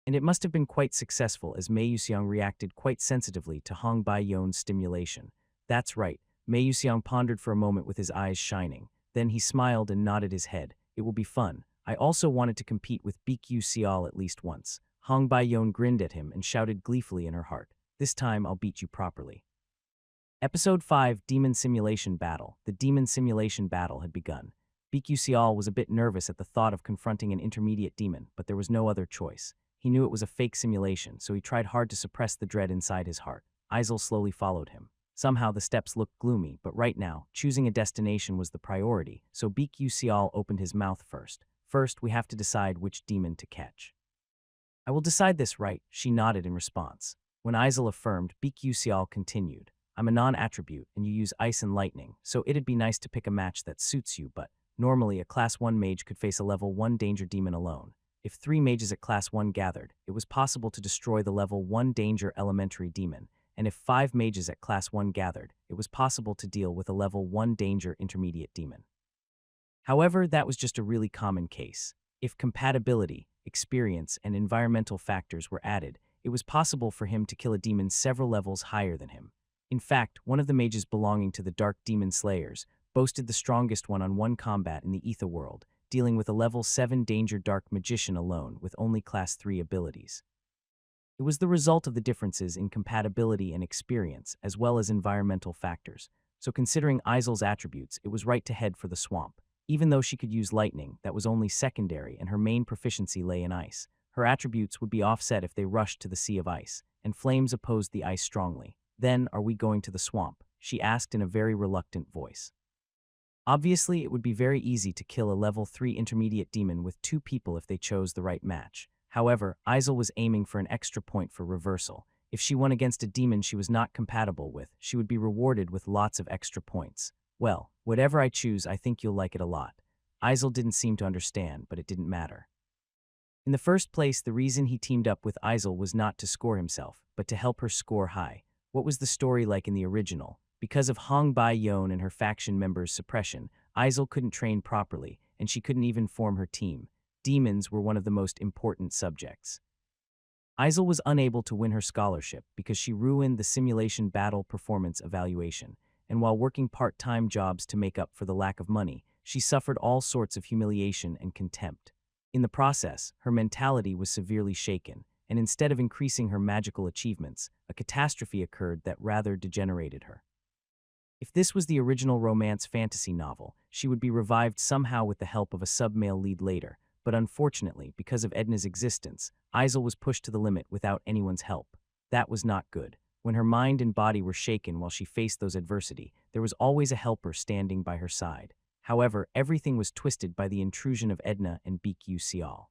And it must have been quite successful, as Mei Yuxiang reacted quite sensitively to Hong Bai-yeon's stimulation. That's right, Mei Yuxiang pondered for a moment with his eyes shining. Then he smiled and nodded his head. It will be fun. I also wanted to compete with BQ Xiao at least once. Hong Bai-yeon grinned at him and shouted gleefully in her heart. This time I'll beat you properly. Episode 5, Demon Simulation Battle. The Demon Simulation Battle had begun. BQ Xiao was a bit nervous at the thought of confronting an intermediate demon, but there was no other choice. He knew it was a fake simulation, so he tried hard to suppress the dread inside his heart. Isel slowly followed him. Somehow the steps looked gloomy, but right now, choosing a destination was the priority, so BQ Xiao opened his mouth first. First, we have to decide which demon to catch. I will decide this right, she nodded in response. When Isel affirmed, BQ Xiao continued. I'm a non-attribute, and you use ice and lightning, so it'd be nice to pick a match that suits you, but normally a Class 1 mage could face a Level 1 danger demon alone. If 3 mages at Class 1 gathered, it was possible to destroy the Level 1 danger elementary demon, and if 5 mages at Class 1 gathered, it was possible to deal with a Level 1 danger intermediate demon. However, that was just a really common case. If compatibility, experience, and environmental factors were added, it was possible for him to kill a demon several levels higher than him. In fact, one of the mages belonging to the Dark Demon Slayers boasted the strongest one-on-one combat in the Ether world, dealing with a level 7 danger dark magician alone with only Class 3 abilities. It was the result of the differences in compatibility and experience, as well as environmental factors. So considering Isel's attributes, it was right to head for the swamp. Even though she could use lightning, that was only secondary, and her main proficiency lay in ice. Her attributes would be offset if they rushed to the sea of ice, and flames opposed the ice strongly. Then, are we going to the swamp? She asked in a very reluctant voice. Obviously, it would be very easy to kill a level 3 intermediate demon with 2 people if they chose the right match. However, Isel was aiming for an extra point for reversal. If she won against a demon she was not compatible with, she would be rewarded with lots of extra points. Well, whatever I choose, I think you'll like it a lot. Isel didn't seem to understand, but it didn't matter. In the first place, the reason he teamed up with Isel was not to score himself, but to help her score high. What was the story like in the original? Because of Hong Bai-yeon and her faction members' suppression, Isel couldn't train properly, and she couldn't even form her team. Demons were one of the most important subjects. Isel was unable to win her scholarship because she ruined the simulation battle performance evaluation, and while working part-time jobs to make up for the lack of money, she suffered all sorts of humiliation and contempt. In the process, her mentality was severely shaken, and instead of increasing her magical achievements, a catastrophe occurred that rather degenerated her. If this was the original romance fantasy novel, she would be revived somehow with the help of a sub-male lead later, but unfortunately, because of Edna's existence, Isel was pushed to the limit without anyone's help. That was not good. When her mind and body were shaken while she faced those adversity, there was always a helper standing by her side. However, everything was twisted by the intrusion of Edna and BQ Xiao.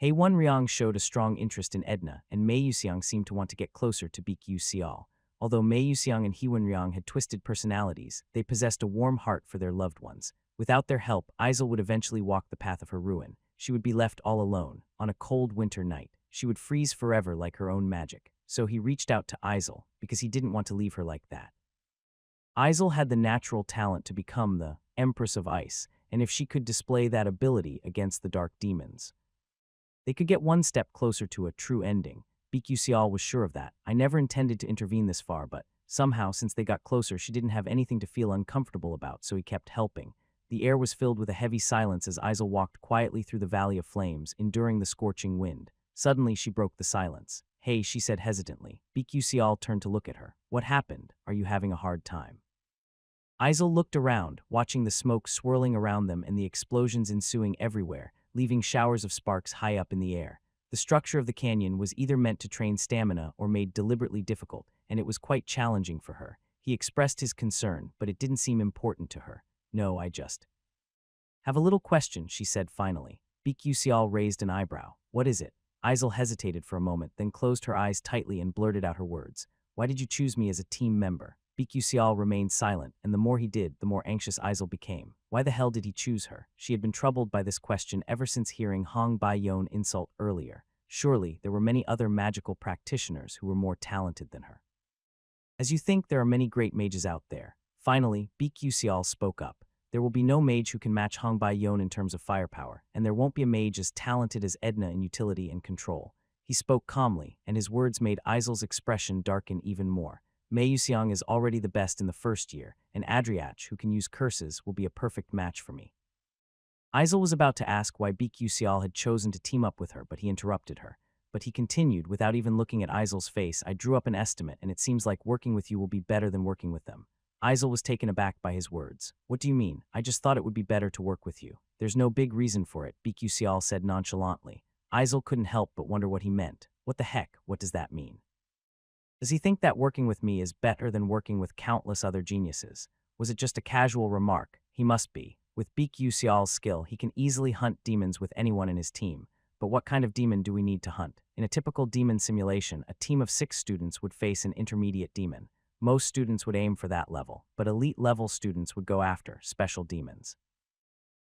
Hye-won-ryong showed a strong interest in Edna, and Mei Yuxiang seemed to want to get closer to BQ Xiao. Although Mei Yuxiang and Hye-won-ryong had twisted personalities, they possessed a warm heart for their loved ones. Without their help, Isel would eventually walk the path of her ruin. She would be left all alone. On a cold winter night, she would freeze forever like her own magic. so he reached out to Isel because he didn't want to leave her like that. Isel had the natural talent to become the Empress of Ice, and if she could display that ability against the dark demons, they could get one step closer to a true ending. BQCL was sure of that. I never intended to intervene this far, but somehow, since they got closer, she didn't have anything to feel uncomfortable about, so he kept helping. The air was filled with a heavy silence as Isel walked quietly through the Valley of Flames, enduring the scorching wind. Suddenly, she broke the silence. "Hey," she said hesitantly. BQCL turned to look at her. "What happened? Are you having a hard time?" Isel looked around, watching the smoke swirling around them and the explosions ensuing everywhere, leaving showers of sparks high up in the air. The structure of the canyon was either meant to train stamina or made deliberately difficult, and it was quite challenging for her. He expressed his concern, but it didn't seem important to her. "No, I just have a little question," she said finally. BQCL raised an eyebrow. "What is it?" Isel hesitated for a moment, then closed her eyes tightly and blurted out her words. "Why did you choose me as a team member?" BQCL remained silent, and the more he did, the more anxious Isel became. Why the hell did he choose her? She had been troubled by this question ever since hearing Hong Bai-yon insult earlier. Surely, there were many other magical practitioners who were more talented than her. "As you think, there are many great mages out there." Finally, BQCL spoke up. "There will be no mage who can match Hong Bai-yon in terms of firepower, and there won't be a mage as talented as Edna in utility and control." He spoke calmly, and his words made Isel's expression darken even more. "Mei Yuxiang is already the best in the first year, and Adriach, who can use curses, will be a perfect match for me." Isel was about to ask why BQCL had chosen to team up with her, but he interrupted her. But he continued, without even looking at Isel's face, "I drew up an estimate, and it seems like working with you will be better than working with them." Isel was taken aback by his words. "What do you mean? I just thought it would be better to work with you." "There's no big reason for it," BQCL said nonchalantly. Isel couldn't help but wonder what he meant. What the heck? What does that mean? Does he think that working with me is better than working with countless other geniuses? Was it just a casual remark? He must be. With BQCL's skill, he can easily hunt demons with anyone in his team. But what kind of demon do we need to hunt? In a typical demon simulation, a team of 6 students would face an intermediate demon. Most students would aim for that level, but elite-level students would go after special demons.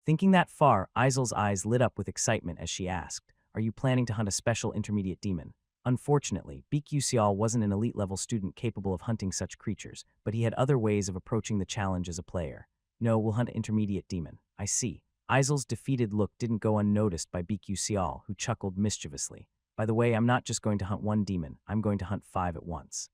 Thinking that far, Isel's eyes lit up with excitement as she asked, "Are you planning to hunt a special intermediate demon?" Unfortunately, BQCL wasn't an elite-level student capable of hunting such creatures, but he had other ways of approaching the challenge as a player. "No, we'll hunt an intermediate demon." "I see." Isel's defeated look didn't go unnoticed by BQCL, who chuckled mischievously. "By the way, I'm not just going to hunt one demon, I'm going to hunt 5 at once."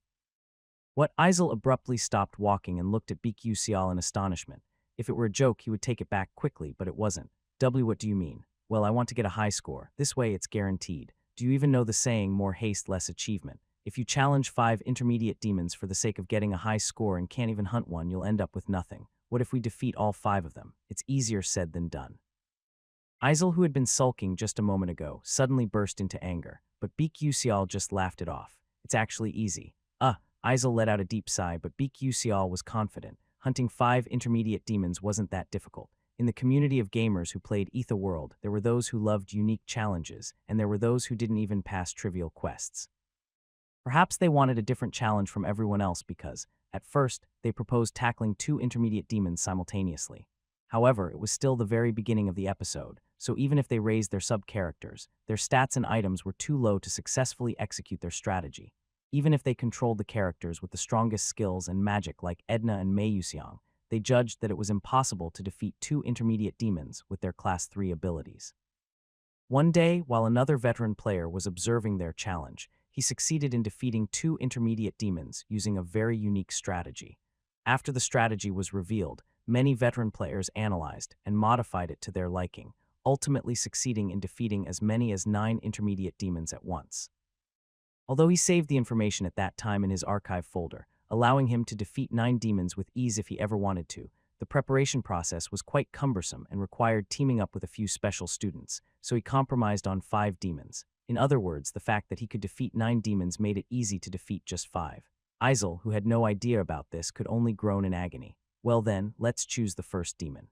What? Isel abruptly stopped walking and looked at BQCL in astonishment. If it were a joke, he would take it back quickly, but it wasn't. "W, what do you mean?" "Well, I want to get a high score. This way it's guaranteed. Do you even know the saying, more haste, less achievement? If you challenge 5 intermediate demons for the sake of getting a high score and can't even hunt one, you'll end up with nothing. What if we defeat all 5 of them? It's easier said than done." Isel, who had been sulking just a moment ago, suddenly burst into anger, but BQCL just laughed it off. "It's actually easy." Isel let out a deep sigh, but BQCL was confident. Hunting 5 intermediate demons wasn't that difficult. In the community of gamers who played Ether World, there were those who loved unique challenges, and there were those who didn't even pass trivial quests. Perhaps they wanted a different challenge from everyone else because, at first, they proposed tackling 2 intermediate demons simultaneously. However, it was still the very beginning of the episode, so even if they raised their sub-characters, their stats and items were too low to successfully execute their strategy. Even if they controlled the characters with the strongest skills and magic like Edna and Mei Yuxiang, they judged that it was impossible to defeat 2 intermediate demons with their Class 3 abilities. One day, while another veteran player was observing their challenge, he succeeded in defeating 2 intermediate demons using a very unique strategy. After the strategy was revealed, many veteran players analyzed and modified it to their liking, ultimately succeeding in defeating as many as 9 intermediate demons at once. Although he saved the information at that time in his archive folder, allowing him to defeat 9 demons with ease if he ever wanted to, the preparation process was quite cumbersome and required teaming up with a few special students, so he compromised on 5 demons. In other words, the fact that he could defeat 9 demons made it easy to defeat just 5. Isel, who had no idea about this, could only groan in agony. "Well then, let's choose the first demon."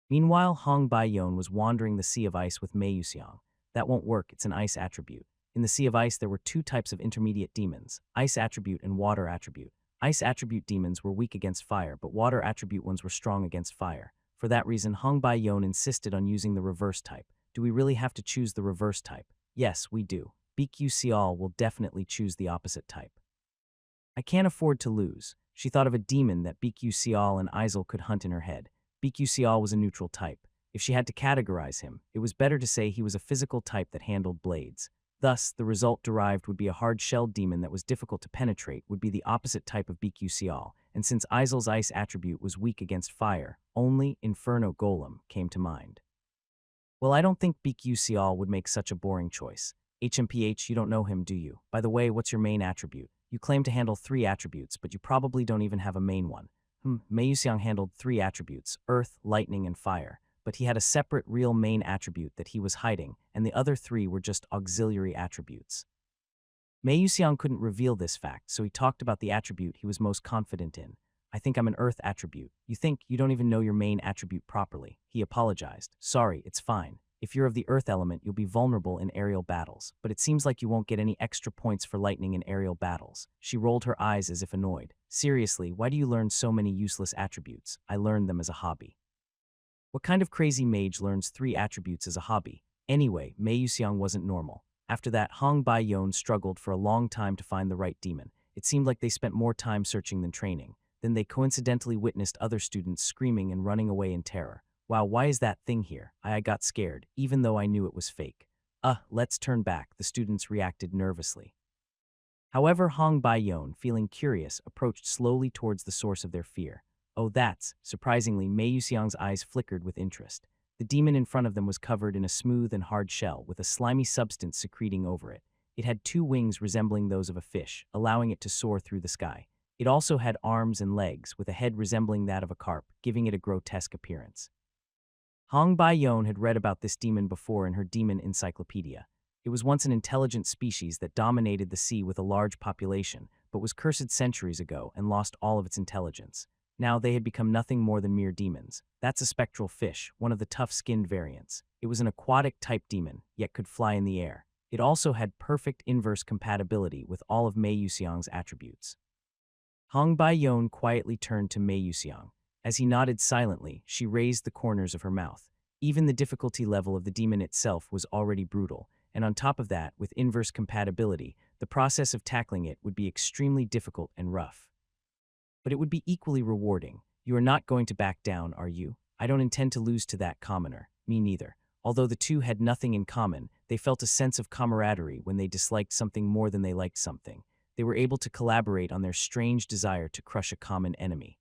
Meanwhile, Hong Bai-yon was wandering the Sea of Ice with Mei Yuxiang. "That won't work, it's an ice attribute." In the Sea of Ice, there were 2 types of intermediate demons, ice attribute and water attribute. Ice attribute demons were weak against fire, but water attribute ones were strong against fire. For that reason, Hong Bai-yon insisted on using the reverse type. "Do we really have to choose the reverse type?" "Yes, we do." BQ will definitely choose the opposite type. I can't afford to lose. She thought of a demon that BQ and Isel could hunt in her head. BQ was a neutral type. If she had to categorize him, it was better to say he was a physical type that handled blades. Thus, the result derived would be a hard-shelled demon that was difficult to penetrate would be the opposite type of BQ, and since Isel's ice attribute was weak against fire, only Inferno Golem came to mind. Well, I don't think BQ would make such a boring choice. HMPH, you don't know him, do you? By the way, what's your main attribute? You claim to handle 3 attributes, but you probably don't even have a main one. Mei Yuxiang handled 3 attributes, earth, lightning, and fire, but he had a separate real main attribute that he was hiding, and the other 3 were just auxiliary attributes. Mei Yuxiang couldn't reveal this fact, so he talked about the attribute he was most confident in. I think I'm an earth attribute. You think you don't even know your main attribute properly. He apologized. Sorry, it's fine. If you're of the earth element, you'll be vulnerable in aerial battles, but it seems like you won't get any extra points for lightning in aerial battles. She rolled her eyes as if annoyed. Seriously, why do you learn so many useless attributes? I learned them as a hobby. What kind of crazy mage learns 3 attributes as a hobby? Anyway, Mei Yuxiang wasn't normal. After that, Hong Baiyon struggled for a long time to find the right demon. It seemed like they spent more time searching than training. Then they coincidentally witnessed other students screaming and running away in terror. Wow, why is that thing here? I got scared, even though I knew it was fake. Let's turn back, the students reacted nervously. However, Hong Baiyon, feeling curious, approached slowly towards the source of their fear. Oh, that's, surprisingly, Mei Yuxiang's eyes flickered with interest. The demon in front of them was covered in a smooth and hard shell with a slimy substance secreting over it. It had 2 wings resembling those of a fish, allowing it to soar through the sky. It also had arms and legs, with a head resembling that of a carp, giving it a grotesque appearance. Hong Baiyon had read about this demon before in her demon encyclopedia. It was once an intelligent species that dominated the sea with a large population, but was cursed centuries ago and lost all of its intelligence. Now they had become nothing more than mere demons. That's a spectral fish, one of the tough-skinned variants. It was an aquatic-type demon, yet could fly in the air. It also had perfect inverse compatibility with all of Mei Yuxiang's attributes. Hong Baiyon quietly turned to Mei Yuxiang. As he nodded silently, she raised the corners of her mouth. Even the difficulty level of the demon itself was already brutal, and on top of that, with inverse compatibility, the process of tackling it would be extremely difficult and rough. But it would be equally rewarding. You are not going to back down, are you? I don't intend to lose to that commoner. Me neither. Although the two had nothing in common, they felt a sense of camaraderie when they disliked something more than they liked something. They were able to collaborate on their strange desire to crush a common enemy.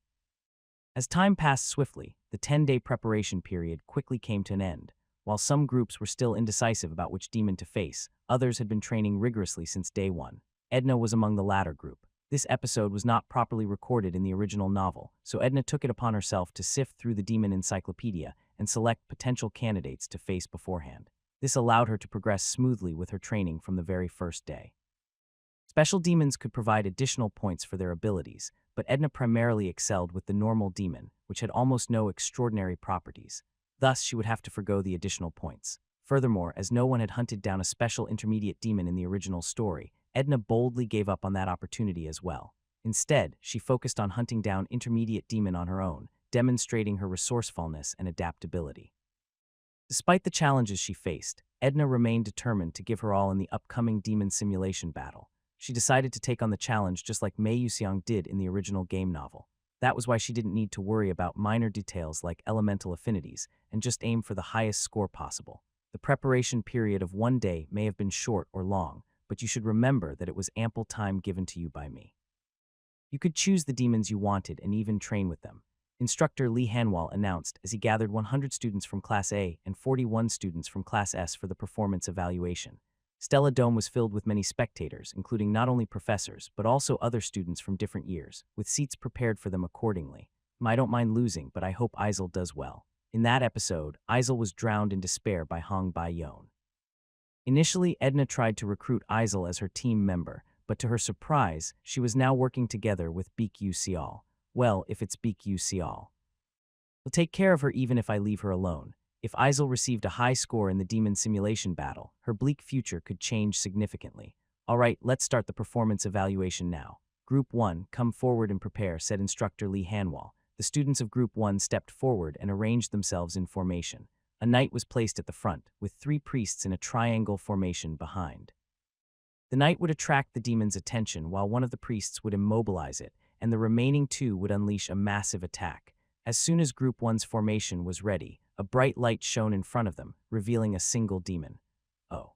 As time passed swiftly, the 10-day preparation period quickly came to an end. While some groups were still indecisive about which demon to face, others had been training rigorously since day 1. Edna was among the latter group. This episode was not properly recorded in the original novel, so Edna took it upon herself to sift through the demon encyclopedia and select potential candidates to face beforehand. This allowed her to progress smoothly with her training from the very first day. Special demons could provide additional points for their abilities, but Edna primarily excelled with the normal demon, which had almost no extraordinary properties. Thus, she would have to forgo the additional points. Furthermore, as no one had hunted down a special intermediate demon in the original story, Edna boldly gave up on that opportunity as well. Instead, she focused on hunting down intermediate demon on her own, demonstrating her resourcefulness and adaptability. Despite the challenges she faced, Edna remained determined to give her all in the upcoming demon simulation battle. She decided to take on the challenge just like Mei Yuxiang did in the original game novel. That was why she didn't need to worry about minor details like elemental affinities and just aim for the highest score possible. The preparation period of 1 day may have been short or long, but you should remember that it was ample time given to you by me. You could choose the demons you wanted and even train with them. Instructor Li Hanwal announced as he gathered 100 students from Class A and 41 students from Class S for the performance evaluation. Stella Dome was filled with many spectators, including not only professors, but also other students from different years, with seats prepared for them accordingly. I don't mind losing, but I hope Isel does well. In that episode, Isel was drowned in despair by Hong Baiyon. Initially, Edna tried to recruit Isel as her team member, but to her surprise, she was now working together with BQ. Well, if it's BQ. I'll take care of her even if I leave her alone. If Isel received a high score in the demon simulation battle, her bleak future could change significantly. All right, let's start the performance evaluation now. Group 1, come forward and prepare, said Instructor Li Hanwal. The students of Group 1 stepped forward and arranged themselves in formation. A knight was placed at the front, with 3 priests in a triangle formation behind. The knight would attract the demon's attention while one of the priests would immobilize it, and the remaining two would unleash a massive attack. As soon as Group 1's formation was ready, a bright light shone in front of them, revealing a single demon. "Oh.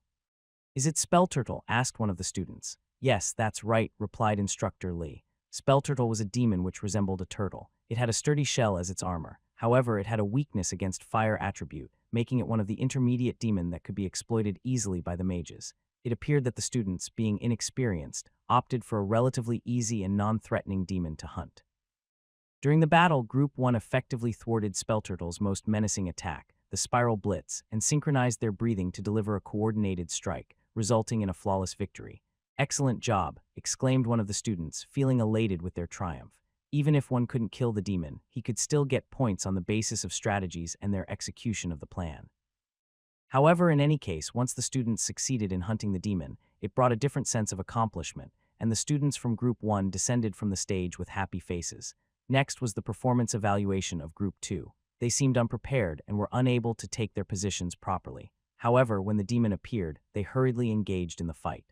Is it Spellturtle?" asked one of the students. "Yes, that's right," replied Instructor Lee. Spellturtle was a demon which resembled a turtle. It had a sturdy shell as its armor. However, it had a weakness against fire attribute, making it one of the intermediate demon that could be exploited easily by the mages. It appeared that the students, being inexperienced, opted for a relatively easy and non-threatening demon to hunt. During the battle, Group 1 effectively thwarted Spellturtle's most menacing attack, the Spiral Blitz, and synchronized their breathing to deliver a coordinated strike, resulting in a flawless victory. "Excellent job," exclaimed one of the students, feeling elated with their triumph. Even if one couldn't kill the demon, he could still get points on the basis of strategies and their execution of the plan. However, in any case, once the students succeeded in hunting the demon, it brought a different sense of accomplishment, and the students from Group 1 descended from the stage with happy faces. Next was the performance evaluation of Group 2. They seemed unprepared and were unable to take their positions properly. However, when the demon appeared, they hurriedly engaged in the fight.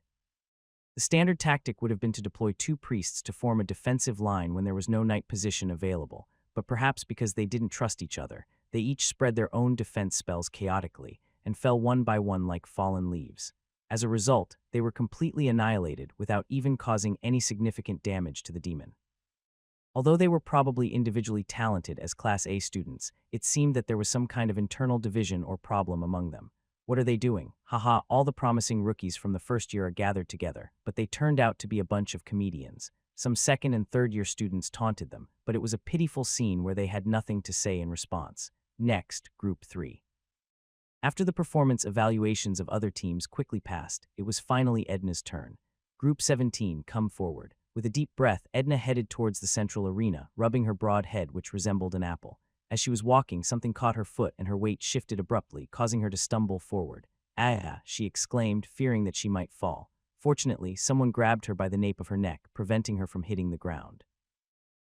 The standard tactic would have been to deploy two priests to form a defensive line when there was no knight position available, but perhaps because they didn't trust each other, they each spread their own defense spells chaotically and fell one by one like fallen leaves. As a result, they were completely annihilated without even causing any significant damage to the demon. Although they were probably individually talented as Class A students, it seemed that there was some kind of internal division or problem among them. "What are they doing? Haha, all the promising rookies from the first year are gathered together," but they turned out to be a bunch of comedians. Some second and third year students taunted them, but it was a pitiful scene where they had nothing to say in response. Next, Group 3. After the performance evaluations of other teams quickly passed, it was finally Edna's turn. Group 17, come forward. With a deep breath, Edna headed towards the central arena, rubbing her broad head which resembled an apple. As she was walking, something caught her foot and her weight shifted abruptly, causing her to stumble forward. "Ah!" she exclaimed, fearing that she might fall. Fortunately, someone grabbed her by the nape of her neck, preventing her from hitting the ground.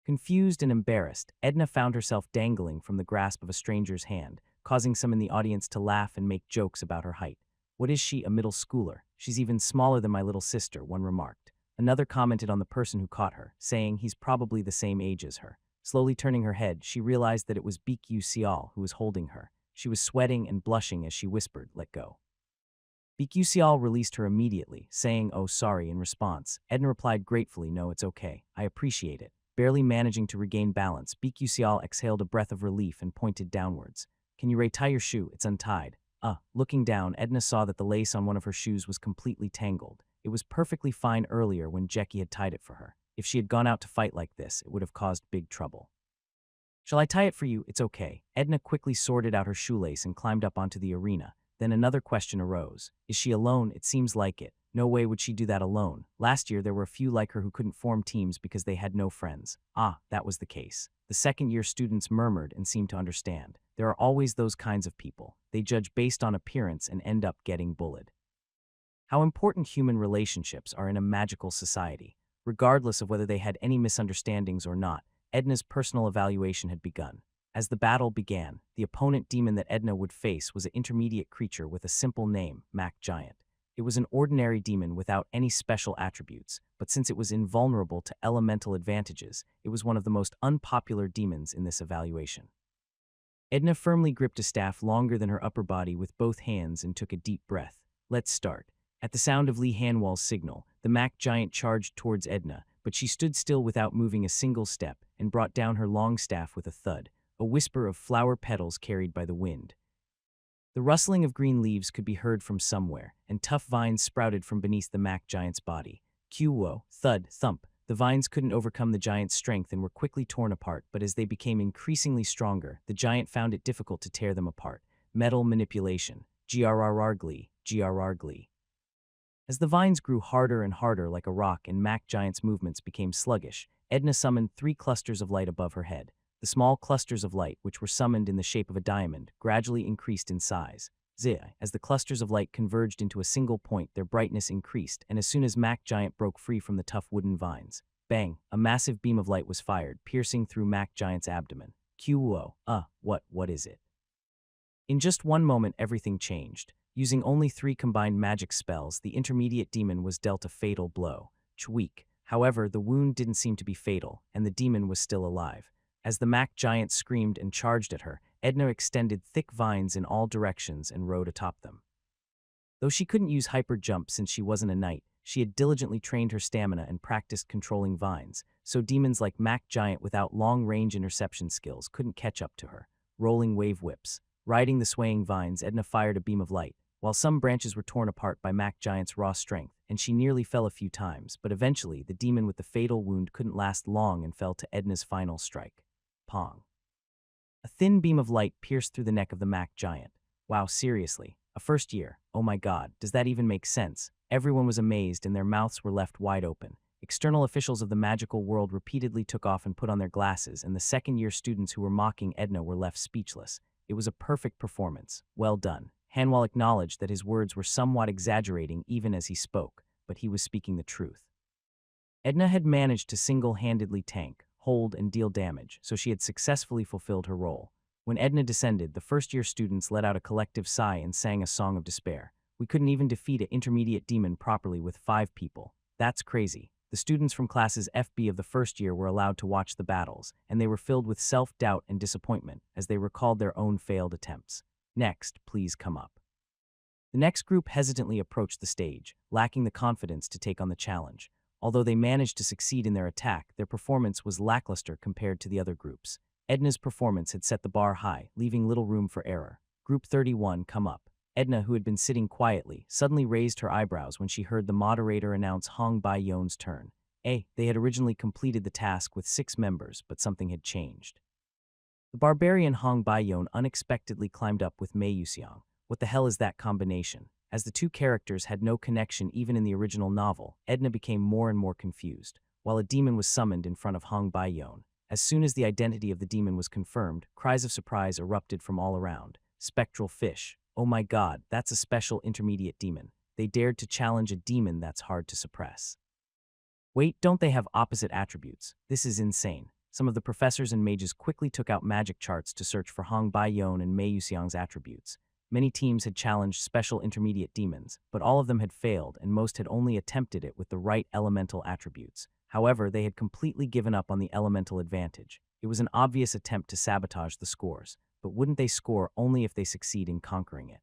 Confused and embarrassed, Edna found herself dangling from the grasp of a stranger's hand, causing some in the audience to laugh and make jokes about her height. "What is she, a middle schooler? She's even smaller than my little sister," one remarked. Another commented on the person who caught her, saying he's probably the same age as her. Slowly turning her head, she realized that it was Bikyu Sial who was holding her. She was sweating and blushing as she whispered, "Let go." Bikyu Sial released her immediately, saying, "Oh, sorry," in response. Edna replied gratefully, "No, it's okay. I appreciate it." Barely managing to regain balance, Bikyu Sial exhaled a breath of relief and pointed downwards. "Can you retie your shoe? It's untied." Looking down, Edna saw that the lace on one of her shoes was completely tangled. It was perfectly fine earlier when Jackie had tied it for her. If she had gone out to fight like this, it would have caused big trouble. "Shall I tie it for you? It's okay." Edna quickly sorted out her shoelace and climbed up onto the arena. Then another question arose. Is she alone? It seems like it. No way would she do that alone. Last year, there were a few like her who couldn't form teams because they had no friends. That was the case. The second-year students murmured and seemed to understand. There are always those kinds of people. They judge based on appearance and end up getting bullied. How important human relationships are in a magical society. Regardless of whether they had any misunderstandings or not, Edna's personal evaluation had begun. As the battle began, the opponent demon that Edna would face was an intermediate creature with a simple name, Mac Giant. It was an ordinary demon without any special attributes, but since it was invulnerable to elemental advantages, it was one of the most unpopular demons in this evaluation. Edna firmly gripped a staff longer than her upper body with both hands and took a deep breath. "Let's start." At the sound of Lee Hanwall's signal, the Mac Giant charged towards Edna, but she stood still without moving a single step and brought down her long staff with a thud, a whisper of flower petals carried by the wind. The rustling of green leaves could be heard from somewhere, and tough vines sprouted from beneath the Mac Giant's body. Q-wo, thud, thump. The vines couldn't overcome the giant's strength and were quickly torn apart, but as they became increasingly stronger, the giant found it difficult to tear them apart. Metal manipulation. Grrr glee, grrr glee. As the vines grew harder and harder like a rock and Mac Giant's movements became sluggish, Edna summoned 3 clusters of light above her head. The small clusters of light, which were summoned in the shape of a diamond, gradually increased in size. As the clusters of light converged into a single point, their brightness increased, and as soon as Mac Giant broke free from the tough wooden vines, bang, a massive beam of light was fired, piercing through Mac Giant's abdomen. Q-wo, what is it? In just one moment, everything changed. Using only 3 combined magic spells, the intermediate demon was dealt a fatal blow. Chweek. However, the wound didn't seem to be fatal, and the demon was still alive. As the Mac giant screamed and charged at her, Edna extended thick vines in all directions and rode atop them. Though she couldn't use hyper jump since she wasn't a knight, she had diligently trained her stamina and practiced controlling vines, so demons like Mac Giant without long-range interception skills couldn't catch up to her. Rolling wave whips. Riding the swaying vines, Edna fired a beam of light. While some branches were torn apart by Mac Giant's raw strength, and she nearly fell a few times, but eventually the demon with the fatal wound couldn't last long and fell to Edna's final strike. Pong. A thin beam of light pierced through the neck of the Mac Giant. Wow, seriously. A first year. Oh my god, does that even make sense? Everyone was amazed and their mouths were left wide open. External officials of the magical world repeatedly took off and put on their glasses, and the second-year students who were mocking Edna were left speechless. It was a perfect performance. Well done. Hanwell acknowledged that his words were somewhat exaggerating even as he spoke, but he was speaking the truth. Edna had managed to single-handedly tank, hold, and deal damage, so she had successfully fulfilled her role. When Edna descended, the first-year students let out a collective sigh and sang a song of despair. We couldn't even defeat an intermediate demon properly with 5 people. That's crazy. The students from classes FB of the first year were allowed to watch the battles, and they were filled with self-doubt and disappointment as they recalled their own failed attempts. Next, please come up. The next group hesitantly approached the stage, lacking the confidence to take on the challenge. Although they managed to succeed in their attack, their performance was lackluster compared to the other groups. Edna's performance had set the bar high, leaving little room for error. Group 31, come up. Edna, who had been sitting quietly, suddenly raised her eyebrows when she heard the moderator announce Hong Bai-Yon's turn. They had originally completed the task with 6 members, but something had changed. The barbarian Hong Bai-Yon unexpectedly climbed up with Mei Yuxiang. What the hell is that combination? As the 2 characters had no connection even in the original novel, Edna became more and more confused, while a demon was summoned in front of Hong Bai-Yon. As soon as the identity of the demon was confirmed, cries of surprise erupted from all around. Spectral fish. Oh my god, that's a special intermediate demon. They dared to challenge a demon that's hard to suppress. Wait, don't they have opposite attributes? This is insane. Some of the professors and mages quickly took out magic charts to search for Hong Bai-Yon and Mei Yuxiang's attributes. Many teams had challenged special intermediate demons, but all of them had failed and most had only attempted it with the right elemental attributes. However, they had completely given up on the elemental advantage. It was an obvious attempt to sabotage the scores, but wouldn't they score only if they succeed in conquering it?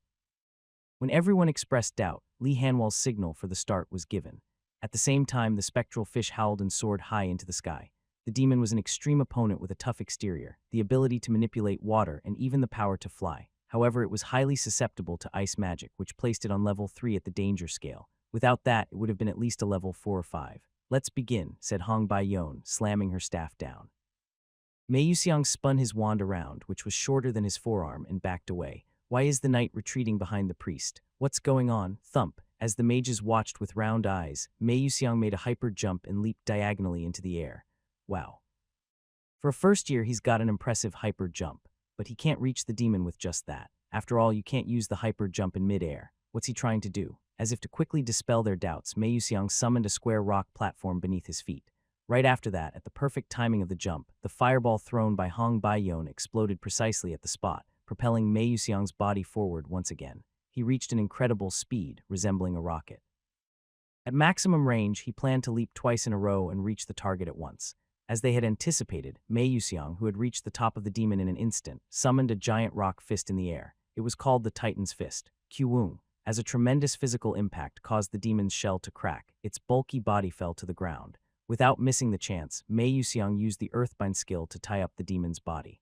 When everyone expressed doubt, Li Hanwell's signal for the start was given. At the same time, the spectral fish howled and soared high into the sky. The demon was an extreme opponent with a tough exterior, the ability to manipulate water, and even the power to fly. However, it was highly susceptible to ice magic, which placed it on level 3 at the danger scale. Without that, it would have been at least a level 4 or 5. Let's begin, said Hong Bai-Yon, slamming her staff down. Mei Yuxiang spun his wand around, which was shorter than his forearm, and backed away. Why is the knight retreating behind the priest? What's going on? Thump. As the mages watched with round eyes, Mei Yuxiang made a hyper jump and leaped diagonally into the air. Wow. For a first year, he's got an impressive hyper jump, but he can't reach the demon with just that. After all, you can't use the hyper jump in midair. What's he trying to do? As if to quickly dispel their doubts, Mei Yuxiang summoned a square rock platform beneath his feet. Right after that, at the perfect timing of the jump, the fireball thrown by Hong Bai-Yon exploded precisely at the spot, propelling Mei Yuxiang's body forward once again. He reached an incredible speed, resembling a rocket. At maximum range, he planned to leap twice in a row and reach the target at once. As they had anticipated, Mei Yuxiang, who had reached the top of the demon in an instant, summoned a giant rock fist in the air. It was called the Titan's Fist, Qiwung. As a tremendous physical impact caused the demon's shell to crack, its bulky body fell to the ground. Without missing the chance, Mei Yuxiang used the Earthbind skill to tie up the demon's body.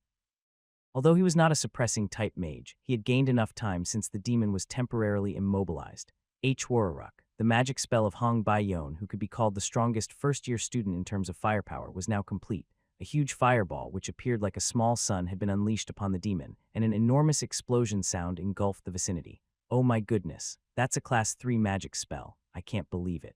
Although he was not a suppressing type mage, he had gained enough time since the demon was temporarily immobilized. Wararuk, the magic spell of Hong Bai-Yon, who could be called the strongest first-year student in terms of firepower, was now complete. A huge fireball, which appeared like a small sun, had been unleashed upon the demon, and an enormous explosion sound engulfed the vicinity. Oh my goodness, that's a Class 3 magic spell. I can't believe it.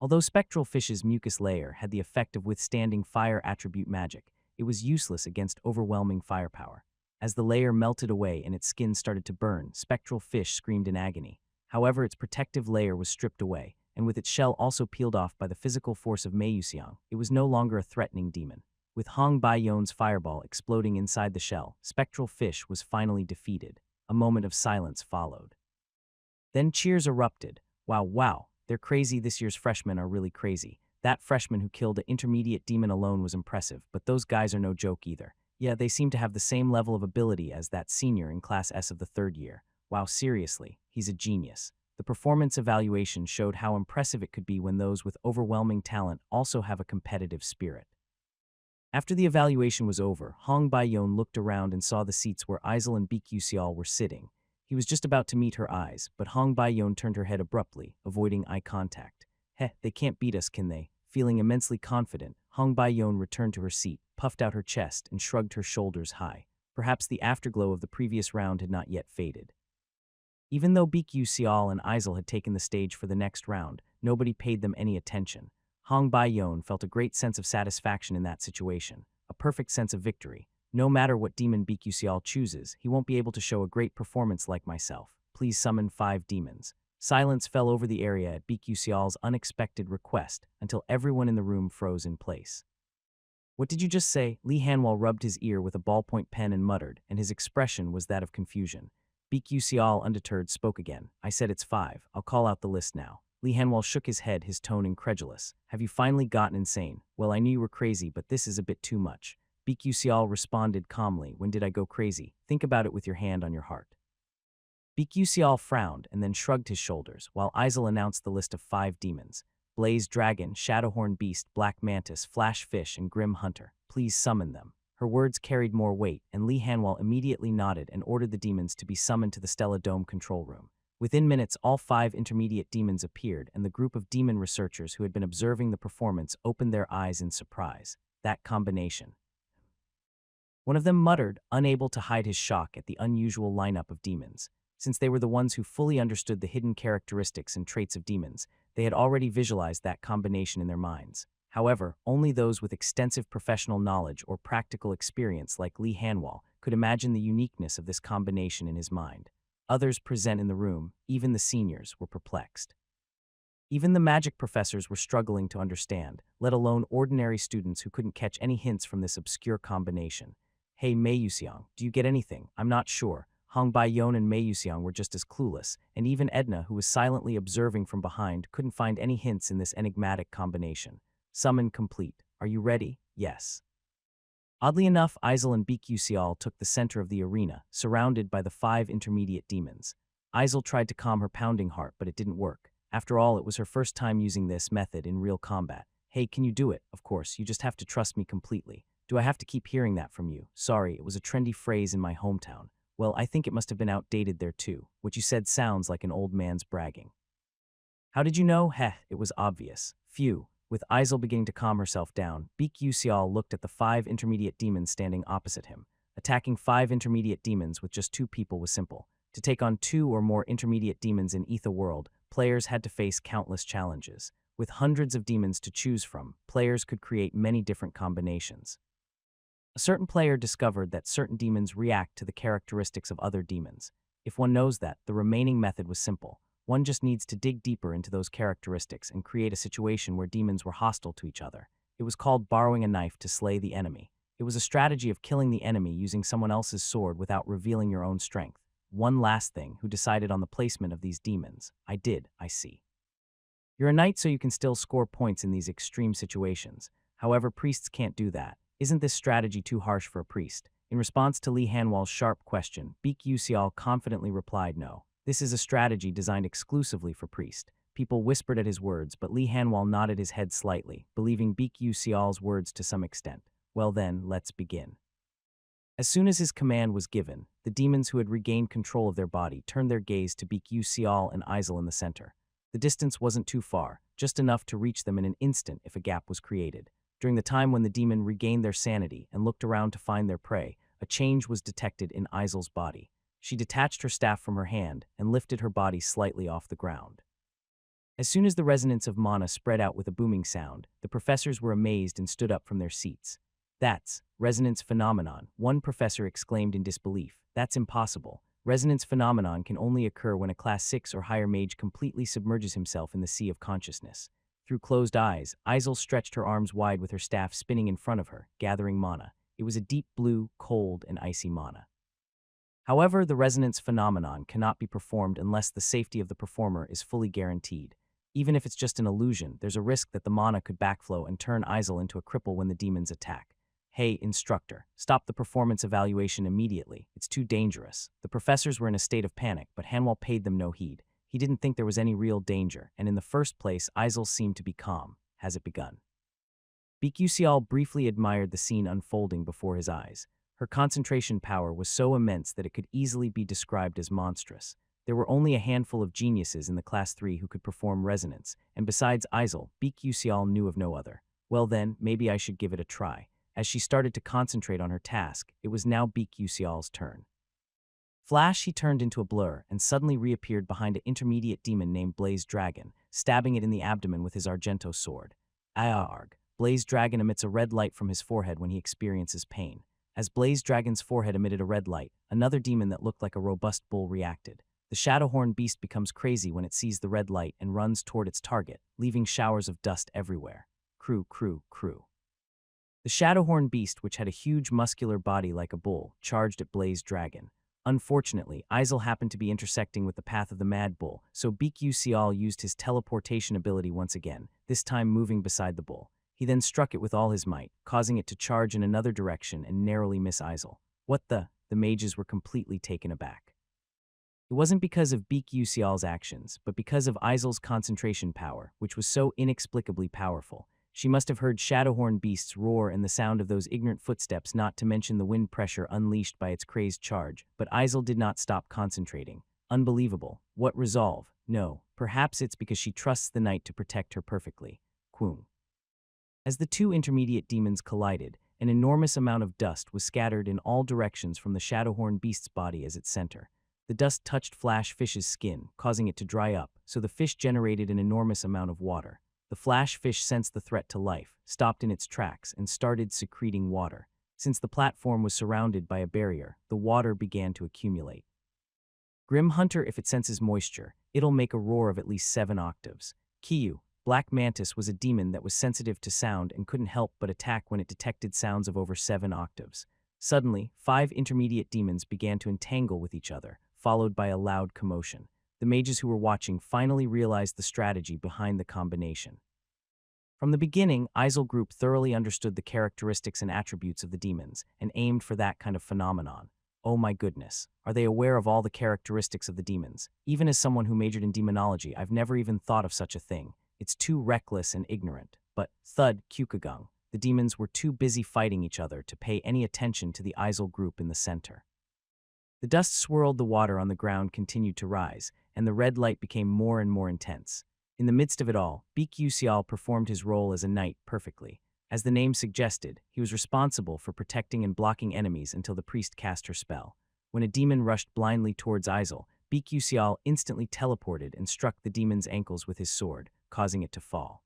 Although Spectral Fish's mucus layer had the effect of withstanding fire attribute magic, it was useless against overwhelming firepower. As the layer melted away and its skin started to burn, Spectral Fish screamed in agony. However, its protective layer was stripped away, and with its shell also peeled off by the physical force of Mei Yuxiang, it was no longer a threatening demon. With Hong Bai-Yon's fireball exploding inside the shell, Spectral Fish was finally defeated. A moment of silence followed. Then cheers erupted. Wow, wow, they're crazy. This year's freshmen are really crazy. That freshman who killed an intermediate demon alone was impressive, but those guys are no joke either. Yeah, they seem to have the same level of ability as that senior in Class S of the third year. Wow, seriously, he's a genius. The performance evaluation showed how impressive it could be when those with overwhelming talent also have a competitive spirit. After the evaluation was over, Hong Baiyon looked around and saw the seats where Aizel and Baek were sitting. He was just about to meet her eyes, but Hong Baiyon turned her head abruptly, avoiding eye contact. Heh, they can't beat us, can they? Feeling immensely confident, Hong Baiyon returned to her seat, puffed out her chest, and shrugged her shoulders high. Perhaps the afterglow of the previous round had not yet faded. Even though Baek and Aizel had taken the stage for the next round, nobody paid them any attention. Hong Baiyon felt a great sense of satisfaction in that situation, a perfect sense of victory. No matter what demon Baek chooses, he won't be able to show a great performance like myself. Please summon 5 demons. Silence fell over the area at Baek unexpected request until everyone in the room froze in place. What did you just say? Li Hanwal rubbed his ear with a ballpoint pen and muttered, and his expression was that of confusion. Baek undeterred, spoke again. I said it's 5. I'll call out the list now. Li Hanwal shook his head, his tone incredulous. Have you finally gotten insane? Well, I knew you were crazy, but this is a bit too much. Baek responded calmly. When did I go crazy? Think about it with your hand on your heart. Baek frowned and then shrugged his shoulders, while Aizel announced the list of 5 demons. Blaze Dragon, Shadowhorn Beast, Black Mantis, Flash Fish, and Grim Hunter. Please summon them. Her words carried more weight, and Li Hanwal immediately nodded and ordered the demons to be summoned to the Stella Dome control room. Within minutes, all 5 intermediate demons appeared, and the group of demon researchers who had been observing the performance opened their eyes in surprise. That combination. One of them muttered, unable to hide his shock at the unusual lineup of demons. Since they were the ones who fully understood the hidden characteristics and traits of demons, they had already visualized that combination in their minds. However, only those with extensive professional knowledge or practical experience like Li Hanwal could imagine the uniqueness of this combination in his mind. Others present in the room, even the seniors, were perplexed. Even the magic professors were struggling to understand, let alone ordinary students who couldn't catch any hints from this obscure combination. Hey Mei Yuxiang, do you get anything? I'm not sure. Hong Baiyon and Mei Yuxiang were just as clueless, and even Edna, who was silently observing from behind, couldn't find any hints in this enigmatic combination. Summon complete. Are you ready? Yes. Oddly enough, Aizel and Baek took the center of the arena, surrounded by the 5 intermediate demons. Aizel tried to calm her pounding heart, but it didn't work. After all, it was her first time using this method in real combat. Hey, can you do it? Of course, you just have to trust me completely. Do I have to keep hearing that from you? Sorry, it was a trendy phrase in my hometown. Well, I think it must have been outdated there too. What you said sounds like an old man's bragging. How did you know? Heh, it was obvious. Phew. With Aizel beginning to calm herself down, Baek looked at the 5 intermediate demons standing opposite him. Attacking 5 intermediate demons with just 2 people was simple. To take on 2 or more intermediate demons in Ether World, players had to face countless challenges. With hundreds of demons to choose from, players could create many different combinations. A certain player discovered that certain demons react to the characteristics of other demons. If one knows that, the remaining method was simple. One just needs to dig deeper into those characteristics and create a situation where demons were hostile to each other. It was called borrowing a knife to slay the enemy. It was a strategy of killing the enemy using someone else's sword without revealing your own strength. One last thing, who decided on the placement of these demons? I did, I see. You're a knight so you can still score points in these extreme situations. However, priests can't do that. Isn't this strategy too harsh for a priest? In response to Li Hanwal's sharp question, Baek confidently replied no. This is a strategy designed exclusively for priest. People whispered at his words, but Li Hanwal nodded his head slightly, believing Baek words to some extent. Well then, let's begin. As soon as his command was given, the demons who had regained control of their body turned their gaze to Baek and Aizel in the center. The distance wasn't too far, just enough to reach them in an instant if a gap was created. During the time when the demon regained their sanity and looked around to find their prey, a change was detected in Aizel's body. She detached her staff from her hand and lifted her body slightly off the ground. As soon as the resonance of mana spread out with a booming sound, the professors were amazed and stood up from their seats. That's resonance phenomenon, one professor exclaimed in disbelief. That's impossible. Resonance phenomenon can only occur when a class 6 or higher mage completely submerges himself in the sea of consciousness. Through closed eyes, Aizel stretched her arms wide with her staff spinning in front of her, gathering mana. It was a deep blue, cold, and icy mana. However, the resonance phenomenon cannot be performed unless the safety of the performer is fully guaranteed. Even if it's just an illusion, there's a risk that the mana could backflow and turn Isel into a cripple when the demons attack. Hey, instructor, stop the performance evaluation immediately. It's too dangerous. The professors were in a state of panic, but Hanwell paid them no heed. He didn't think there was any real danger, and in the first place, Isel seemed to be calm. Has it begun? Beak briefly admired the scene unfolding before his eyes. Her concentration power was so immense that it could easily be described as monstrous. There were only a handful of geniuses in the Class 3 who could perform resonance, and besides Isel, Beak knew of no other. Well then, maybe I should give it a try. As she started to concentrate on her task, it was now Beak turn. Flash, he turned into a blur and suddenly reappeared behind an intermediate demon named Blaze Dragon, stabbing it in the abdomen with his Argento sword. Arg! Blaze Dragon emits a red light from his forehead when he experiences pain. As Blaze Dragon's forehead emitted a red light, another demon that looked like a robust bull reacted. The Shadowhorn beast becomes crazy when it sees the red light and runs toward its target, leaving showers of dust everywhere. Crew. The Shadowhorn beast, which had a huge muscular body like a bull, charged at Blaze Dragon. Unfortunately, Isel happened to be intersecting with the path of the Mad Bull, so Beak used his teleportation ability once again, this time moving beside the bull. He then struck it with all his might, causing it to charge in another direction and narrowly miss Isel. What the? The mages were completely taken aback. It wasn't because of Beak actions, but because of Isel's concentration power, which was so inexplicably powerful. She must have heard Shadowhorn beasts roar and the sound of those ignorant footsteps, not to mention the wind pressure unleashed by its crazed charge, but Isel did not stop concentrating. Unbelievable. What resolve? No, perhaps it's because she trusts the night to protect her perfectly. Quoom. As the two intermediate demons collided, an enormous amount of dust was scattered in all directions from the Shadowhorn beast's body as its center. The dust touched Flash Fish's skin, causing it to dry up, so the fish generated an enormous amount of water. The Flash Fish sensed the threat to life, stopped in its tracks, and started secreting water. Since the platform was surrounded by a barrier, the water began to accumulate. Grim Hunter, if it senses moisture, it'll make a roar of at least 7 octaves. Kiyu, Black Mantis, was a demon that was sensitive to sound and couldn't help but attack when it detected sounds of over 7 octaves. Suddenly, 5 intermediate demons began to entangle with each other, followed by a loud commotion. The mages who were watching finally realized the strategy behind the combination. From the beginning, Isel Group thoroughly understood the characteristics and attributes of the demons and aimed for that kind of phenomenon. Oh my goodness, are they aware of all the characteristics of the demons? Even as someone who majored in demonology, I've never even thought of such a thing. It's too reckless and ignorant. But, thud, Kyukagung, the demons were too busy fighting each other to pay any attention to the Isel Group in the center. The dust swirled, the water on the ground continued to rise, and the red light became more and more intense. In the midst of it all, Beak performed his role as a knight perfectly. As the name suggested, he was responsible for protecting and blocking enemies until the priest cast her spell. When a demon rushed blindly towards Isel, Beak instantly teleported and struck the demon's ankles with his sword, causing it to fall.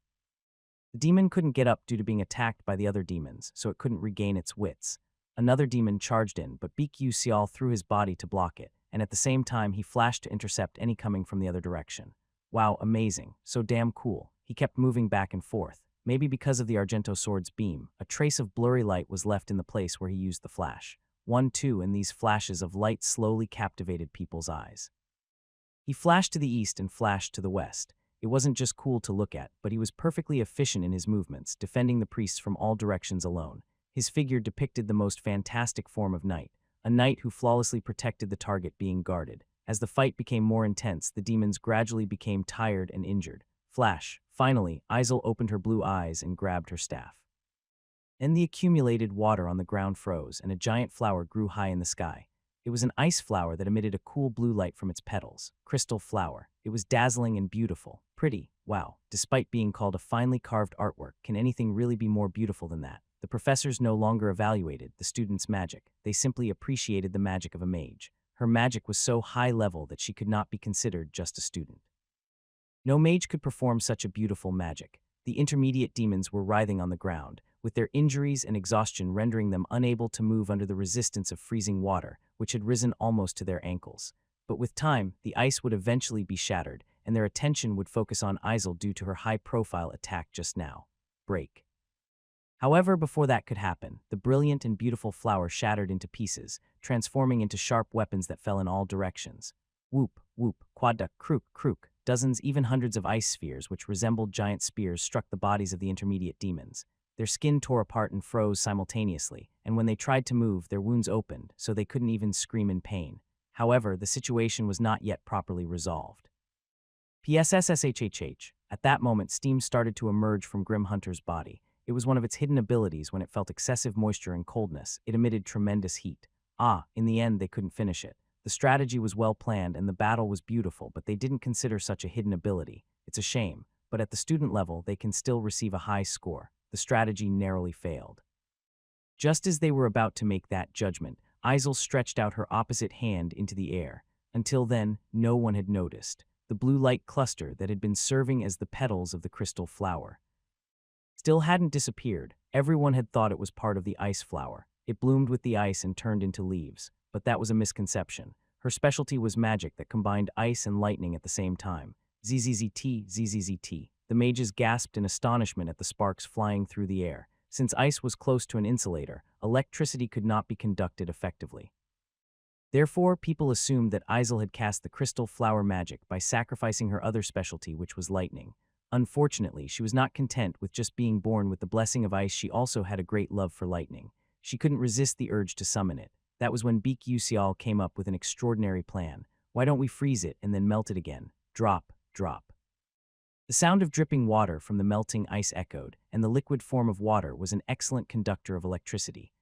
The demon couldn't get up due to being attacked by the other demons, so it couldn't regain its wits. Another demon charged in, but Beak threw his body to block it, and at the same time he flashed to intercept any coming from the other direction. Wow, amazing. So damn cool. He kept moving back and forth. Maybe because of the Argento sword's beam, a trace of blurry light was left in the place where he used the flash. 1-2, and these flashes of light slowly captivated people's eyes. He flashed to the east and flashed to the west. It wasn't just cool to look at, but he was perfectly efficient in his movements, defending the priests from all directions alone. His figure depicted the most fantastic form of knight, a knight who flawlessly protected the target being guarded. As the fight became more intense, the demons gradually became tired and injured. Flash. Finally, Isel opened her blue eyes and grabbed her staff. Then the accumulated water on the ground froze, and a giant flower grew high in the sky. It was an ice flower that emitted a cool blue light from its petals. Crystal flower. It was dazzling and beautiful. Pretty. Wow. Despite being called a finely carved artwork, can anything really be more beautiful than that? The professors no longer evaluated the student's magic. They simply appreciated the magic of a mage. Her magic was so high level that she could not be considered just a student. No mage could perform such a beautiful magic. The intermediate demons were writhing on the ground, with their injuries and exhaustion rendering them unable to move under the resistance of freezing water, which had risen almost to their ankles. But with time, the ice would eventually be shattered, and their attention would focus on Isel due to her high-profile attack just now. Break. However, before that could happen, the brilliant and beautiful flower shattered into pieces, transforming into sharp weapons that fell in all directions. Whoop, whoop, quadduck, crook, crook. Dozens, even hundreds of ice spheres, which resembled giant spears, struck the bodies of the intermediate demons. Their skin tore apart and froze simultaneously, and when they tried to move, their wounds opened, so they couldn't even scream in pain. However, the situation was not yet properly resolved. PSSSHHH. At that moment, steam started to emerge from Grim Hunter's body. It was one of its hidden abilities. When it felt excessive moisture and coldness, it emitted tremendous heat. In the end, they couldn't finish it. The strategy was well planned and the battle was beautiful, but they didn't consider such a hidden ability. It's a shame, but at the student level, they can still receive a high score. The strategy narrowly failed. Just as they were about to make that judgment, Isel stretched out her opposite hand into the air. Until then, no one had noticed the blue light cluster that had been serving as the petals of the crystal flower still hadn't disappeared. Everyone had thought it was part of the ice flower. It bloomed with the ice and turned into leaves, but that was a misconception. Her specialty was magic that combined ice and lightning at the same time. ZZZT, ZZZT. The mages gasped in astonishment at the sparks flying through the air. Since ice was close to an insulator, electricity could not be conducted effectively. Therefore, people assumed that Isel had cast the crystal flower magic by sacrificing her other specialty, which was lightning. Unfortunately, she was not content with just being born with the blessing of ice. She also had a great love for lightning. She couldn't resist the urge to summon it. That was when Beak Usial came up with an extraordinary plan. Why don't we freeze it and then melt it again? Drop, drop. The sound of dripping water from the melting ice echoed, and the liquid form of water was an excellent conductor of electricity.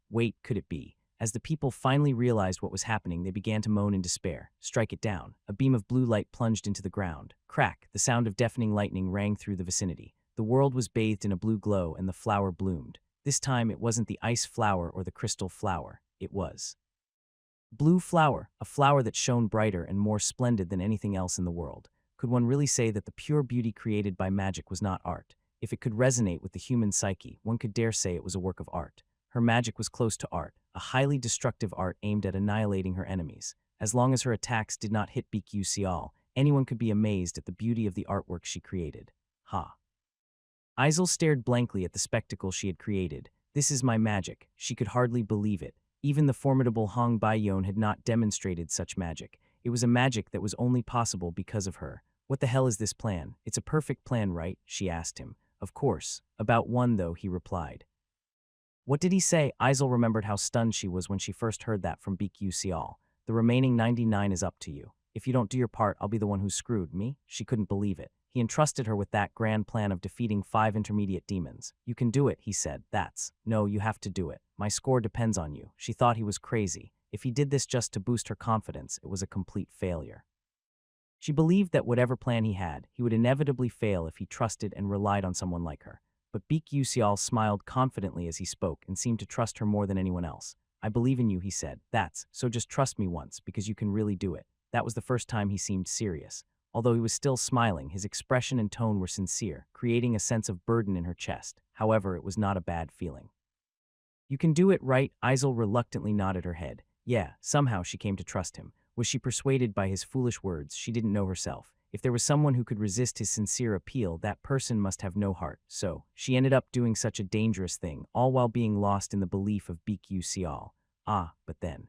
Wait, could it be? As the people finally realized what was happening, they began to moan in despair. Strike it down. A beam of blue light plunged into the ground. Crack, the sound of deafening lightning rang through the vicinity. The world was bathed in a blue glow, and the flower bloomed. This time, it wasn't the ice flower or the crystal flower. It was blue flower, a flower that shone brighter and more splendid than anything else in the world. Could one really say that the pure beauty created by magic was not art? If it could resonate with the human psyche, one could dare say it was a work of art. Her magic was close to art, a highly destructive art aimed at annihilating her enemies. As long as her attacks did not hit Beak Usial, anyone could be amazed at the beauty of the artwork she created. Isel stared blankly at the spectacle she had created. This is my magic. She could hardly believe it. Even the formidable Hong Baiyon had not demonstrated such magic. It was a magic that was only possible because of her. What the hell is this plan? It's a perfect plan, right? She asked him. Of course. About one, though, he replied. What did he say? Isel remembered how stunned she was when she first heard that from Beak Usial. The remaining 99 is up to you. If you don't do your part, I'll be the one who's screwed. Me? She couldn't believe it. He entrusted her with that grand plan of defeating 5 intermediate demons. You can do it, he said. No, you have to do it. My score depends on you. She thought he was crazy. If he did this just to boost her confidence, it was a complete failure. She believed that whatever plan he had, he would inevitably fail if he trusted and relied on someone like her. But Beak Usial smiled confidently as he spoke and seemed to trust her more than anyone else. I believe in you, he said. So just trust me once, because you can really do it. That was the first time he seemed serious. Although he was still smiling, his expression and tone were sincere, creating a sense of burden in her chest. However, it was not a bad feeling. You can do it, right? Isel reluctantly nodded her head. Yeah, somehow she came to trust him. Was she persuaded by his foolish words? She didn't know herself. If there was someone who could resist his sincere appeal, that person must have no heart. So, she ended up doing such a dangerous thing, all while being lost in the belief of Beak Usial. But then.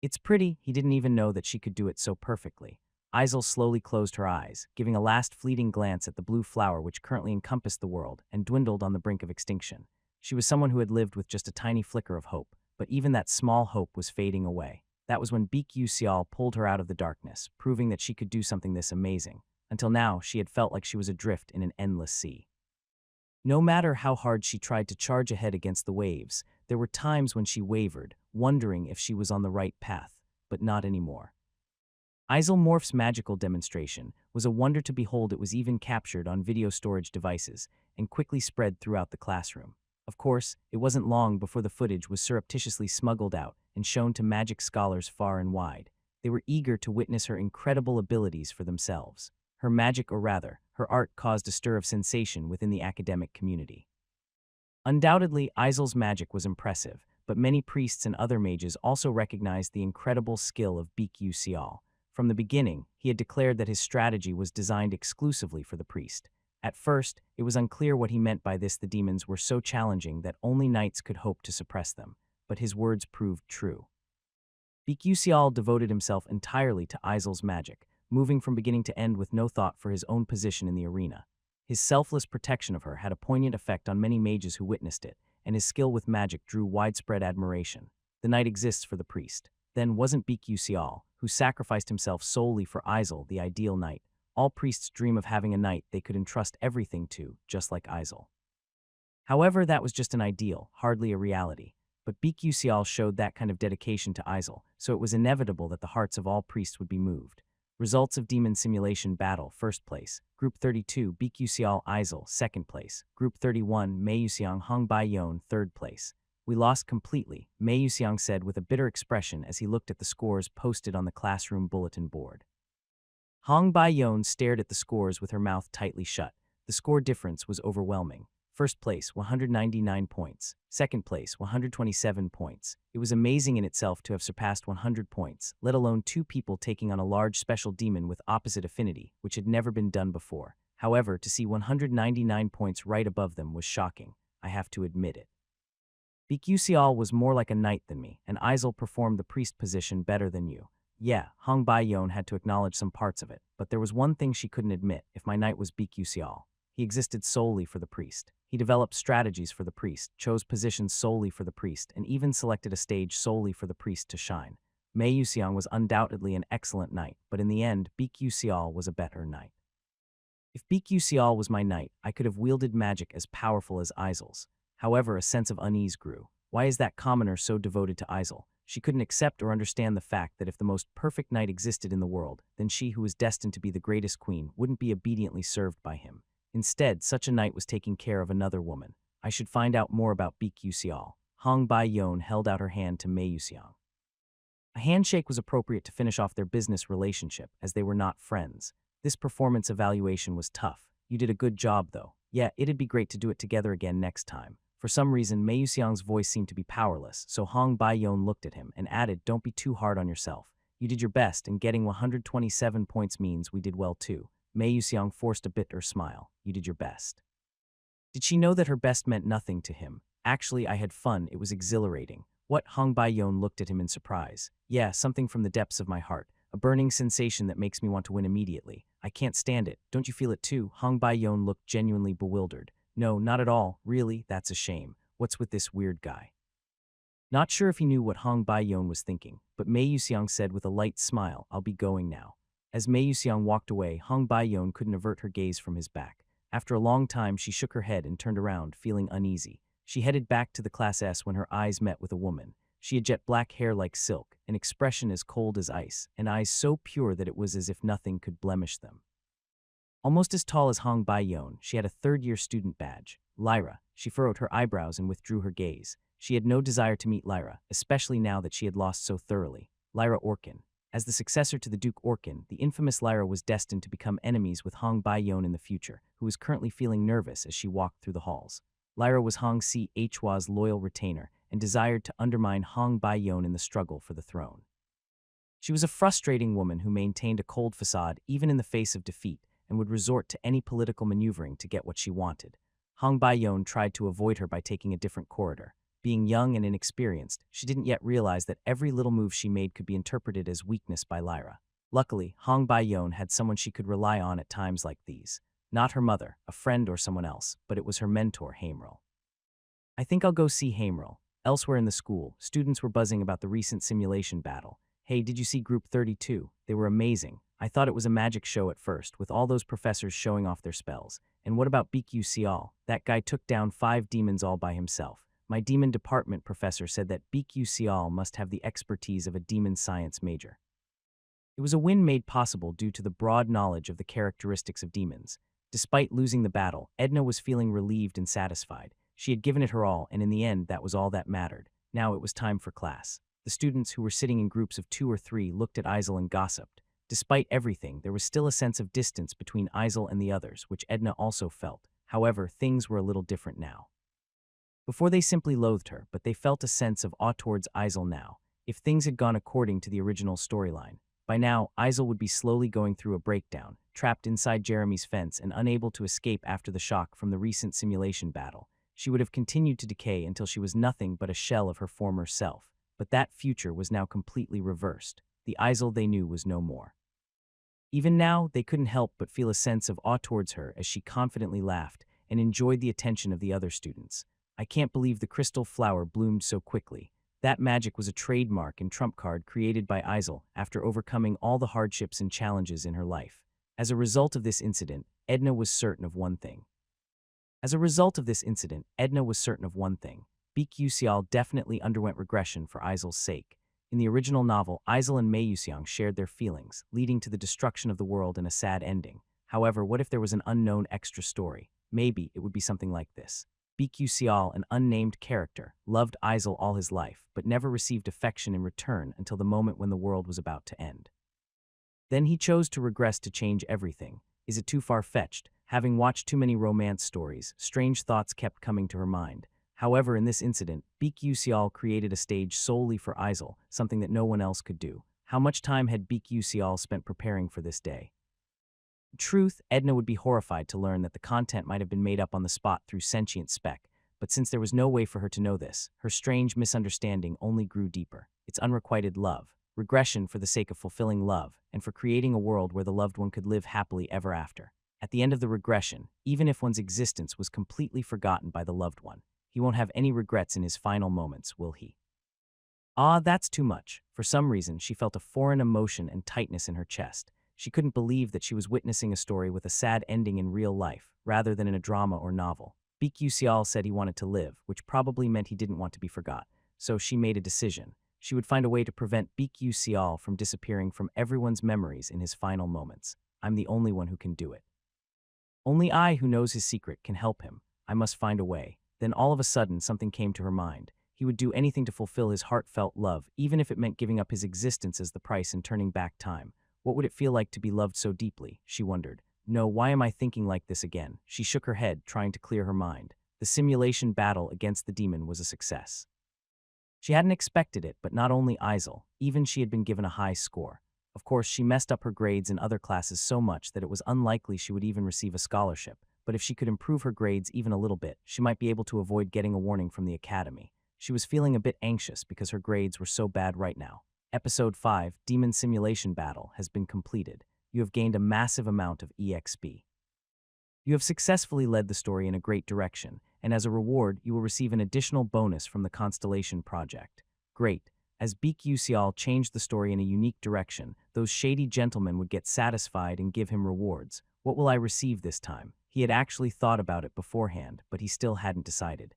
It's pretty, he didn't even know that she could do it so perfectly. Isel slowly closed her eyes, giving a last fleeting glance at the blue flower which currently encompassed the world and dwindled on the brink of extinction. She was someone who had lived with just a tiny flicker of hope, but even that small hope was fading away. That was when Beak Usial pulled her out of the darkness, proving that she could do something this amazing. Until now, she had felt like she was adrift in an endless sea. No matter how hard she tried to charge ahead against the waves, there were times when she wavered, wondering if she was on the right path, but not anymore. Isomorph's magical demonstration was a wonder to behold. It was even captured on video storage devices and quickly spread throughout the classroom. Of course, it wasn't long before the footage was surreptitiously smuggled out and shown to magic scholars far and wide. They were eager to witness her incredible abilities for themselves. Her magic, or rather, her art, caused a stir of sensation within the academic community. Undoubtedly, Isel's magic was impressive, but many priests and other mages also recognized the incredible skill of Beak Usial. From the beginning, he had declared that his strategy was designed exclusively for the priest. At first, it was unclear what he meant by this. The demons were so challenging that only knights could hope to suppress them, but his words proved true. Beek devoted himself entirely to Isel's magic, moving from beginning to end with no thought for his own position in the arena. His selfless protection of her had a poignant effect on many mages who witnessed it, and his skill with magic drew widespread admiration. The knight exists for the priest. Then wasn't Beek who sacrificed himself solely for Isel, the ideal knight. All priests dream of having a knight they could entrust everything to, just like Isel. However, that was just an ideal, hardly a reality. But Beek showed that kind of dedication to Isel, so it was inevitable that the hearts of all priests would be moved. Results of Demon Simulation Battle, 1st place. Group 32, Beek Isel, 2nd place. Group 31, Mei Yuxiang Hong Baiyon, 3rd place. We lost completely, Mei Yuxiang said with a bitter expression as he looked at the scores posted on the classroom bulletin board. Hong Baiyon stared at the scores with her mouth tightly shut. The score difference was overwhelming. 1st place, 199 points. 2nd place, 127 points. It was amazing in itself to have surpassed 100 points, let alone 2 people taking on a large special demon with opposite affinity, which had never been done before. However, to see 199 points right above them was shocking. I have to admit it. Beek was more like a knight than me, and Isel performed the priest position better than you. Yeah, Hong Baiyon had to acknowledge some parts of it, but there was one thing she couldn't admit: if my knight was Beek he existed solely for the priest. He developed strategies for the priest, chose positions solely for the priest, and even selected a stage solely for the priest to shine. Mei Yuxiang was undoubtedly an excellent knight, but in the end, Beek was a better knight. If Beek was my knight, I could have wielded magic as powerful as Isel's. However, a sense of unease grew. Why is that commoner so devoted to Isel? She couldn't accept or understand the fact that if the most perfect knight existed in the world, then she who was destined to be the greatest queen wouldn't be obediently served by him. Instead, such a knight was taking care of another woman. I should find out more about Beek Hong Baiyon held out her hand to Mei Yuxiang. A handshake was appropriate to finish off their business relationship, as they were not friends. This performance evaluation was tough. You did a good job, though. Yeah, it'd be great to do it together again next time. For some reason, Mei Yuxiang's voice seemed to be powerless, so Hong Baiyon looked at him and added, "Don't be too hard on yourself. You did your best, and getting 127 points means we did well too." Mei Yuxiang forced a bitter smile. You did your best. Did she know that her best meant nothing to him? Actually, I had fun. It was exhilarating. What? Hong Baiyon looked at him in surprise. Yeah, something from the depths of my heart. A burning sensation that makes me want to win immediately. I can't stand it. Don't you feel it too? Hong Baiyon looked genuinely bewildered. No, not at all. Really? That's a shame. What's with this weird guy? Not sure if he knew what Hong Baiyon was thinking, but Mei Yuxiang said with a light smile, "I'll be going now." As Mei Yuxiang walked away, Hong Baiyon couldn't avert her gaze from his back. After a long time, she shook her head and turned around, feeling uneasy. She headed back to the Class S when her eyes met with a woman. She had jet black hair like silk, an expression as cold as ice, and eyes so pure that it was as if nothing could blemish them. Almost as tall as Hong Baiyon, she had a third-year student badge. Lyra. She furrowed her eyebrows and withdrew her gaze. She had no desire to meet Lyra, especially now that she had lost so thoroughly. Lyra Orkin. As the successor to the Duke Orkin, the infamous Lyra was destined to become enemies with Hong Baiyon in the future, who was currently feeling nervous as she walked through the halls. Lyra was Hong Chihua's loyal retainer and desired to undermine Hong Baiyon in the struggle for the throne. She was a frustrating woman who maintained a cold facade even in the face of defeat and would resort to any political maneuvering to get what she wanted. Hong Baiyon tried to avoid her by taking a different corridor. Being young and inexperienced, she didn't yet realize that every little move she made could be interpreted as weakness by Lyra. Luckily, Hong Baiyon had someone she could rely on at times like these. Not her mother, a friend or someone else, but it was her mentor, Haimril. I think I'll go see Haimril. Elsewhere in the school, students were buzzing about the recent simulation battle. Hey, did you see Group 32? They were amazing. I thought it was a magic show at first, with all those professors showing off their spells. And what about Beek That guy took down 5 demons all by himself. My demon department professor said that Beek must have the expertise of a demon science major. It was a win made possible due to the broad knowledge of the characteristics of demons. Despite losing the battle, Edna was feeling relieved and satisfied. She had given it her all, and in the end, that was all that mattered. Now it was time for class. The students who were sitting in groups of 2 or 3 looked at Isel and gossiped. Despite everything, there was still a sense of distance between Isel and the others, which Edna also felt. However, things were a little different now. Before they simply loathed her, but they felt a sense of awe towards Isel now. If things had gone according to the original storyline, By now, Isel would be slowly going through a breakdown, trapped inside Jeremy's fence and unable to escape after the shock from the recent simulation battle. She would have continued to decay until she was nothing but a shell of her former self. But that future was now completely reversed. The Isel they knew was no more. Even now, they couldn't help but feel a sense of awe towards her as she confidently laughed and enjoyed the attention of the other students. I can't believe the crystal flower bloomed so quickly. That magic was a trademark and trump card created by Isel after overcoming all the hardships and challenges in her life. As a result of this incident, Edna was certain of one thing. Beek Yuseal definitely underwent regression for Isel's sake. In the original novel, Isel and Mei Yuseong shared their feelings, leading to the destruction of the world and a sad ending. However, what if there was an unknown extra story? Maybe it would be something like this. Beek Yuseal, an unnamed character, loved Isel all his life, but never received affection in return until the moment when the world was about to end. Then he chose to regress to change everything. Is it too far-fetched? Having watched too many romance stories, strange thoughts kept coming to her mind. However, in this incident, Beek Yuseal created a stage solely for Isel, something that no one else could do. How much time had Beek Yuseal spent preparing for this day? In truth, Edna would be horrified to learn that the content might have been made up on the spot through sentient spec, but since there was no way for her to know this, her strange misunderstanding only grew deeper. It's unrequited love, regression for the sake of fulfilling love, and for creating a world where the loved one could live happily ever after. At the end of the regression, even if one's existence was completely forgotten by the loved one, he won't have any regrets in his final moments, will he? Ah, that's too much. For some reason, she felt a foreign emotion and tightness in her chest. She couldn't believe that she was witnessing a story with a sad ending in real life, rather than in a drama or novel. Beek Yuseal said he wanted to live, which probably meant he didn't want to be forgot. So she made a decision. She would find a way to prevent Beek Yuseal from disappearing from everyone's memories in his final moments. I'm the only one who can do it. Only I, who knows his secret, can help him. I must find a way. Then all of a sudden, something came to her mind. He would do anything to fulfill his heartfelt love, even if it meant giving up his existence as the price and turning back time. What would it feel like to be loved so deeply? She wondered. No, why am I thinking like this again? She shook her head, trying to clear her mind. The simulation battle against the demon was a success. She hadn't expected it, but not only Isel, even she had been given a high score. Of course, she messed up her grades in other classes so much that it was unlikely she would even receive a scholarship. But if she could improve her grades even a little bit, she might be able to avoid getting a warning from the academy. She was feeling a bit anxious because her grades were so bad right now. Episode 5, Demon Simulation Battle, has been completed. You have gained a massive amount of EXP. You have successfully led the story in a great direction, and as a reward, you will receive an additional bonus from the Constellation Project. Great. As Beek Yuseal changed the story in a unique direction, those shady gentlemen would get satisfied and give him rewards. What will I receive this time? He had actually thought about it beforehand, but he still hadn't decided.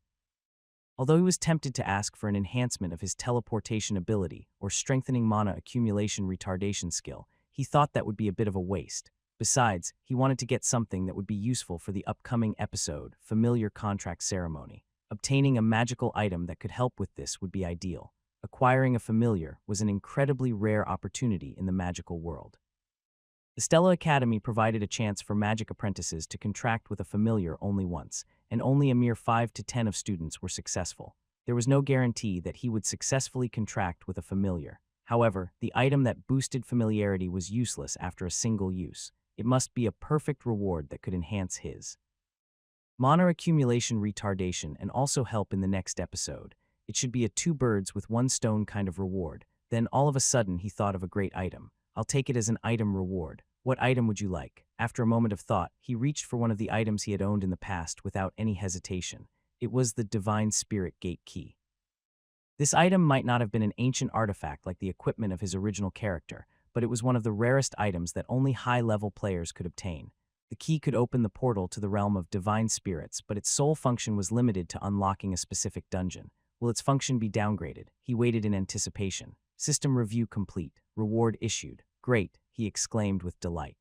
Although he was tempted to ask for an enhancement of his teleportation ability or strengthening mana accumulation retardation skill, he thought that would be a bit of a waste. Besides, he wanted to get something that would be useful for the upcoming episode, Familiar Contract Ceremony. Obtaining a magical item that could help with this would be ideal. Acquiring a familiar was an incredibly rare opportunity in the magical world. The Stella Academy provided a chance for magic apprentices to contract with a familiar only once, and only a mere 5 to 10 of students were successful. There was no guarantee that he would successfully contract with a familiar. However, the item that boosted familiarity was useless after a single use. It must be a perfect reward that could enhance his mana accumulation retardation and also help in the next episode. It should be a 2 birds with 1 stone kind of reward. Then all of a sudden he thought of a great item. I'll take it as an item reward. What item would you like? After a moment of thought, he reached for one of the items he had owned in the past without any hesitation. It was the Divine Spirit Gate Key. This item might not have been an ancient artifact like the equipment of his original character, but it was one of the rarest items that only high-level players could obtain. The key could open the portal to the realm of divine spirits, but its sole function was limited to unlocking a specific dungeon. Will its function be downgraded? He waited in anticipation. System review complete. Reward issued. Great, he exclaimed with delight.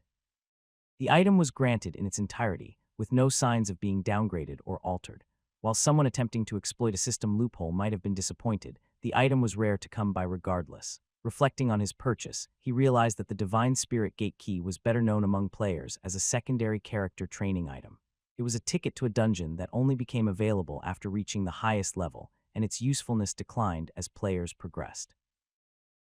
The item was granted in its entirety, with no signs of being downgraded or altered. While someone attempting to exploit a system loophole might have been disappointed, the item was rare to come by regardless. Reflecting on his purchase, he realized that the Divine Spirit Gate Key was better known among players as a secondary character training item. It was a ticket to a dungeon that only became available after reaching the highest level, and its usefulness declined as players progressed.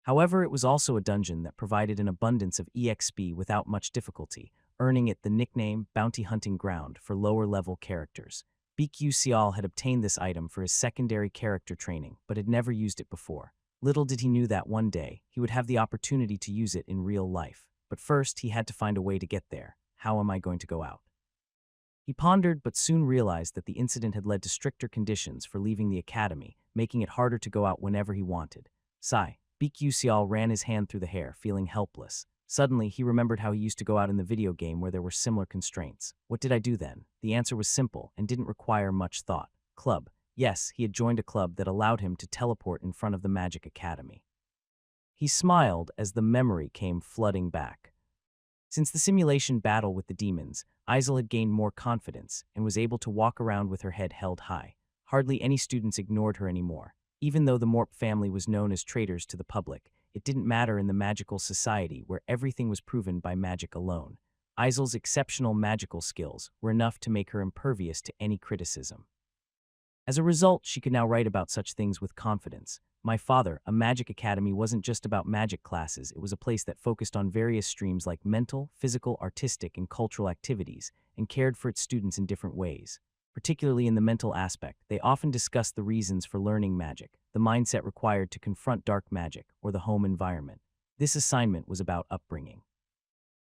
However, it was also a dungeon that provided an abundance of EXP without much difficulty, earning it the nickname Bounty Hunting Ground for lower-level characters. BQ had obtained this item for his secondary character training, but had never used it before. Little did he knew that one day, he would have the opportunity to use it in real life. But first, he had to find a way to get there. How am I going to go out? He pondered, but soon realized that the incident had led to stricter conditions for leaving the academy, making it harder to go out whenever he wanted. Sigh. BQ ran his hand through the hair, feeling helpless. Suddenly, he remembered how he used to go out in the video game where there were similar constraints. What did I do then? The answer was simple and didn't require much thought. Club. Yes, he had joined a club that allowed him to teleport in front of the Magic Academy. He smiled as the memory came flooding back. Since the simulation battle with the demons, Isel had gained more confidence and was able to walk around with her head held high. Hardly any students ignored her anymore. Even though the Morp family was known as traitors to the public, it didn't matter in the magical society where everything was proven by magic alone. Isel's exceptional magical skills were enough to make her impervious to any criticism. As a result, she could now write about such things with confidence. My father, a magic academy, wasn't just about magic classes. It was a place that focused on various streams like mental, physical, artistic, and cultural activities, and cared for its students in different ways. Particularly in the mental aspect, they often discussed the reasons for learning magic, the mindset required to confront dark magic, or the home environment. This assignment was about upbringing.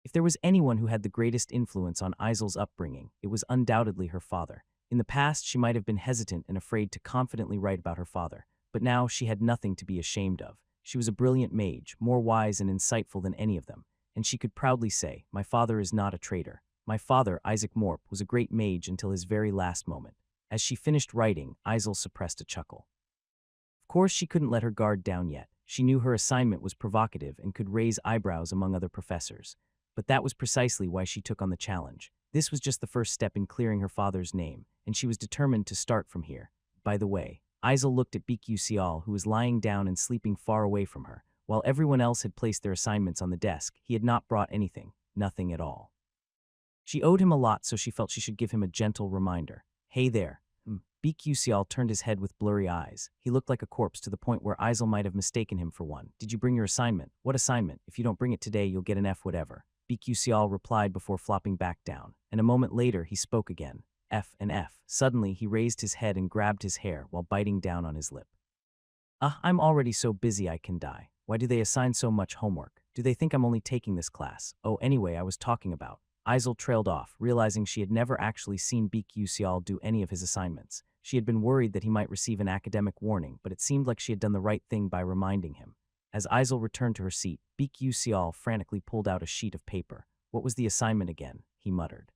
If there was anyone who had the greatest influence on Isel's upbringing, it was undoubtedly her father. In the past, she might have been hesitant and afraid to confidently write about her father, but now she had nothing to be ashamed of. She was a brilliant mage, more wise and insightful than any of them, and she could proudly say, "My father is not a traitor. My father, Isaac Morp, was a great mage until his very last moment." As she finished writing, Isel suppressed a chuckle. Of course, she couldn't let her guard down yet. She knew her assignment was provocative and could raise eyebrows among other professors. But that was precisely why she took on the challenge. This was just the first step in clearing her father's name, and she was determined to start from here. By the way, Isel looked at BQ who was lying down and sleeping far away from her. While everyone else had placed their assignments on the desk, he had not brought anything, nothing at all. She owed him a lot, so she felt she should give him a gentle reminder. "Hey there." BQ turned his head with blurry eyes. He looked like a corpse to the point where Isel might have mistaken him for one. "Did you bring your assignment?" "What assignment? If you don't bring it today, you'll get an F whatever." BQ replied before flopping back down, and a moment later he spoke again. "F and F." Suddenly, he raised his head and grabbed his hair while biting down on his lip. I'm already so busy I can die. Why do they assign so much homework? Do they think I'm only taking this class? Oh, anyway, I was talking about." Isel trailed off, realizing she had never actually seen BQ do any of his assignments. She had been worried that he might receive an academic warning, but it seemed like she had done the right thing by reminding him. As Isel returned to her seat, BQ frantically pulled out a sheet of paper. "What was the assignment again?" he muttered.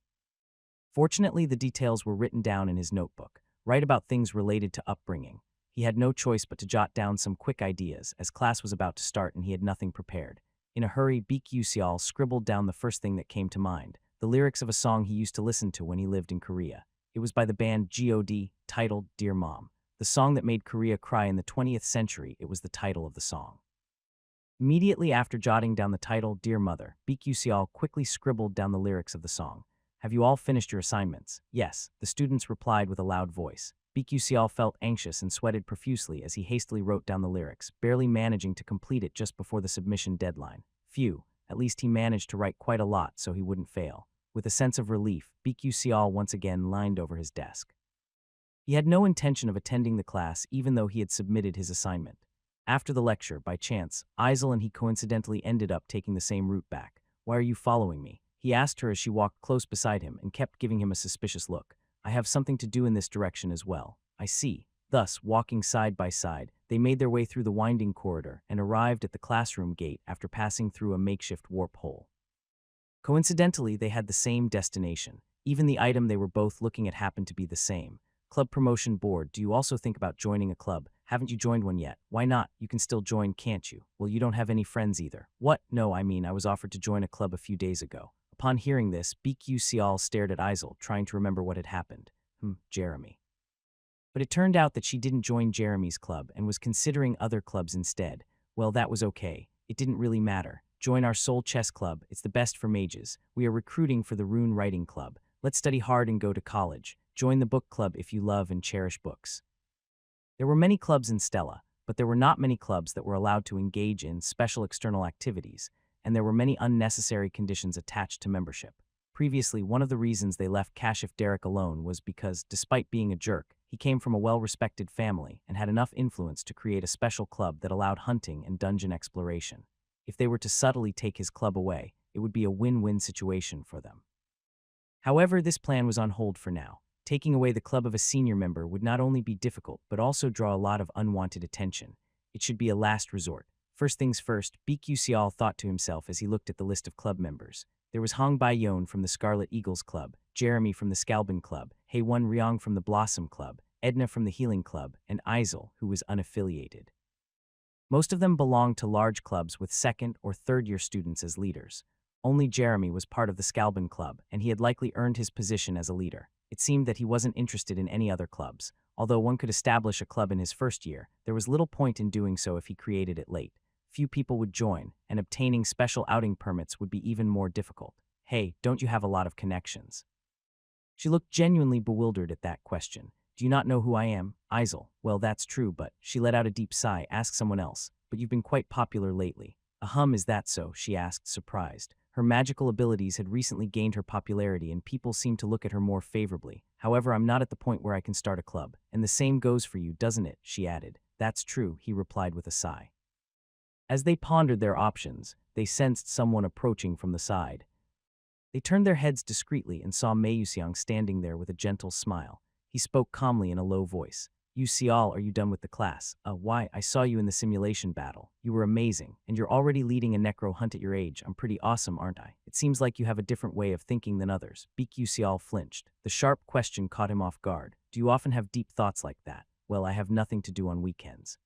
Fortunately, the details were written down in his notebook. Write about things related to upbringing. He had no choice but to jot down some quick ideas, as class was about to start and he had nothing prepared. In a hurry, BQ scribbled down the first thing that came to mind, the lyrics of a song he used to listen to when he lived in Korea. It was by the band God, titled "Dear Mom." The song that made Korea cry in the 20th century, it was the title of the song. Immediately after jotting down the title, "Dear Mother," BQ quickly scribbled down the lyrics of the song. "Have you all finished your assignments?" "Yes," the students replied with a loud voice. BQ felt anxious and sweated profusely as he hastily wrote down the lyrics, barely managing to complete it just before the submission deadline. Phew, at least he managed to write quite a lot so he wouldn't fail. With a sense of relief, BQ once again leaned over his desk. He had no intention of attending the class even though he had submitted his assignment. After the lecture, by chance, Isel and he coincidentally ended up taking the same route back. "Why are you following me?" he asked her as she walked close beside him and kept giving him a suspicious look. "I have something to do in this direction as well." "I see." Thus, walking side by side, they made their way through the winding corridor and arrived at the classroom gate after passing through a makeshift warp hole. Coincidentally, they had the same destination. Even the item they were both looking at happened to be the same. Club Promotion Board. "Do you also think about joining a club? Haven't you joined one yet?" "Why not? You can still join, can't you?" "Well, you don't have any friends either." "What? No, I mean, I was offered to join a club a few days ago." Upon hearing this, BQ stared at Isel, trying to remember what had happened. Jeremy. But it turned out that she didn't join Jeremy's club and was considering other clubs instead. Well, that was okay. It didn't really matter. "Join our Soul Chess Club. It's the best for mages. We are recruiting for the Rune Writing Club. Let's study hard and go to college. Join the book club if you love and cherish books." There were many clubs in Stella, but there were not many clubs that were allowed to engage in special external activities, and there were many unnecessary conditions attached to membership. Previously, one of the reasons they left Kashif Derek alone was because, despite being a jerk, he came from a well-respected family and had enough influence to create a special club that allowed hunting and dungeon exploration. If they were to subtly take his club away, it would be a win-win situation for them. However, this plan was on hold for now. Taking away the club of a senior member would not only be difficult, but also draw a lot of unwanted attention. It should be a last resort. First things first, BQ thought to himself as he looked at the list of club members. There was Hong Bai-yon from the Scarlet Eagles Club, Jeremy from the Scalbin Club, Hae-won Ryong from the Blossom Club, Edna from the Healing Club, and Isel, who was unaffiliated. Most of them belonged to large clubs with second- or third-year students as leaders. Only Jeremy was part of the Scalbin Club, and he had likely earned his position as a leader. It seemed that he wasn't interested in any other clubs. Although one could establish a club in his first year, there was little point in doing so if he created it late. Few people would join, and obtaining special outing permits would be even more difficult. Hey, don't you have a lot of connections? She looked genuinely bewildered at that question. Do you not know who I am? Isel. Well, that's true, but she let out a deep sigh. Ask someone else. But you've been quite popular lately. Is that so? She asked, surprised. Her magical abilities had recently gained her popularity and people seemed to look at her more favorably. However, I'm not at the point where I can start a club. And the same goes for you, doesn't it? She added. That's true, he replied with a sigh. As they pondered their options, they sensed someone approaching from the side. They turned their heads discreetly and saw Mei Yuxiang standing there with a gentle smile. He spoke calmly in a low voice. Yuxiao, are you done with the class? Why, I saw you in the simulation battle. You were amazing, and you're already leading a necro hunt at your age. I'm pretty awesome, aren't I? It seems like you have a different way of thinking than others. Beak Yuxiao flinched. The sharp question caught him off guard. Do you often have deep thoughts like that? Well, I have nothing to do on weekends.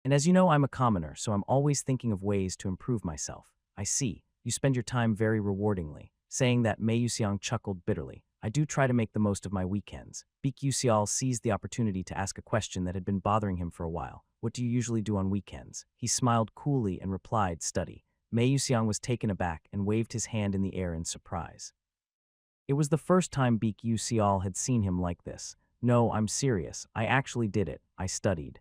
And as you know, I'm a commoner, so I'm always thinking of ways to improve myself. I see. You spend your time very rewardingly. Saying that, Mei Yuxiang chuckled bitterly. I do try to make the most of my weekends. Beak Yuxiao seized the opportunity to ask a question that had been bothering him for a while. What do you usually do on weekends? He smiled coolly and replied, study. Mei Yuxiang was taken aback and waved his hand in the air in surprise. It was the first time Beak Yuxiao had seen him like this. No, I'm serious. I actually did it. I studied.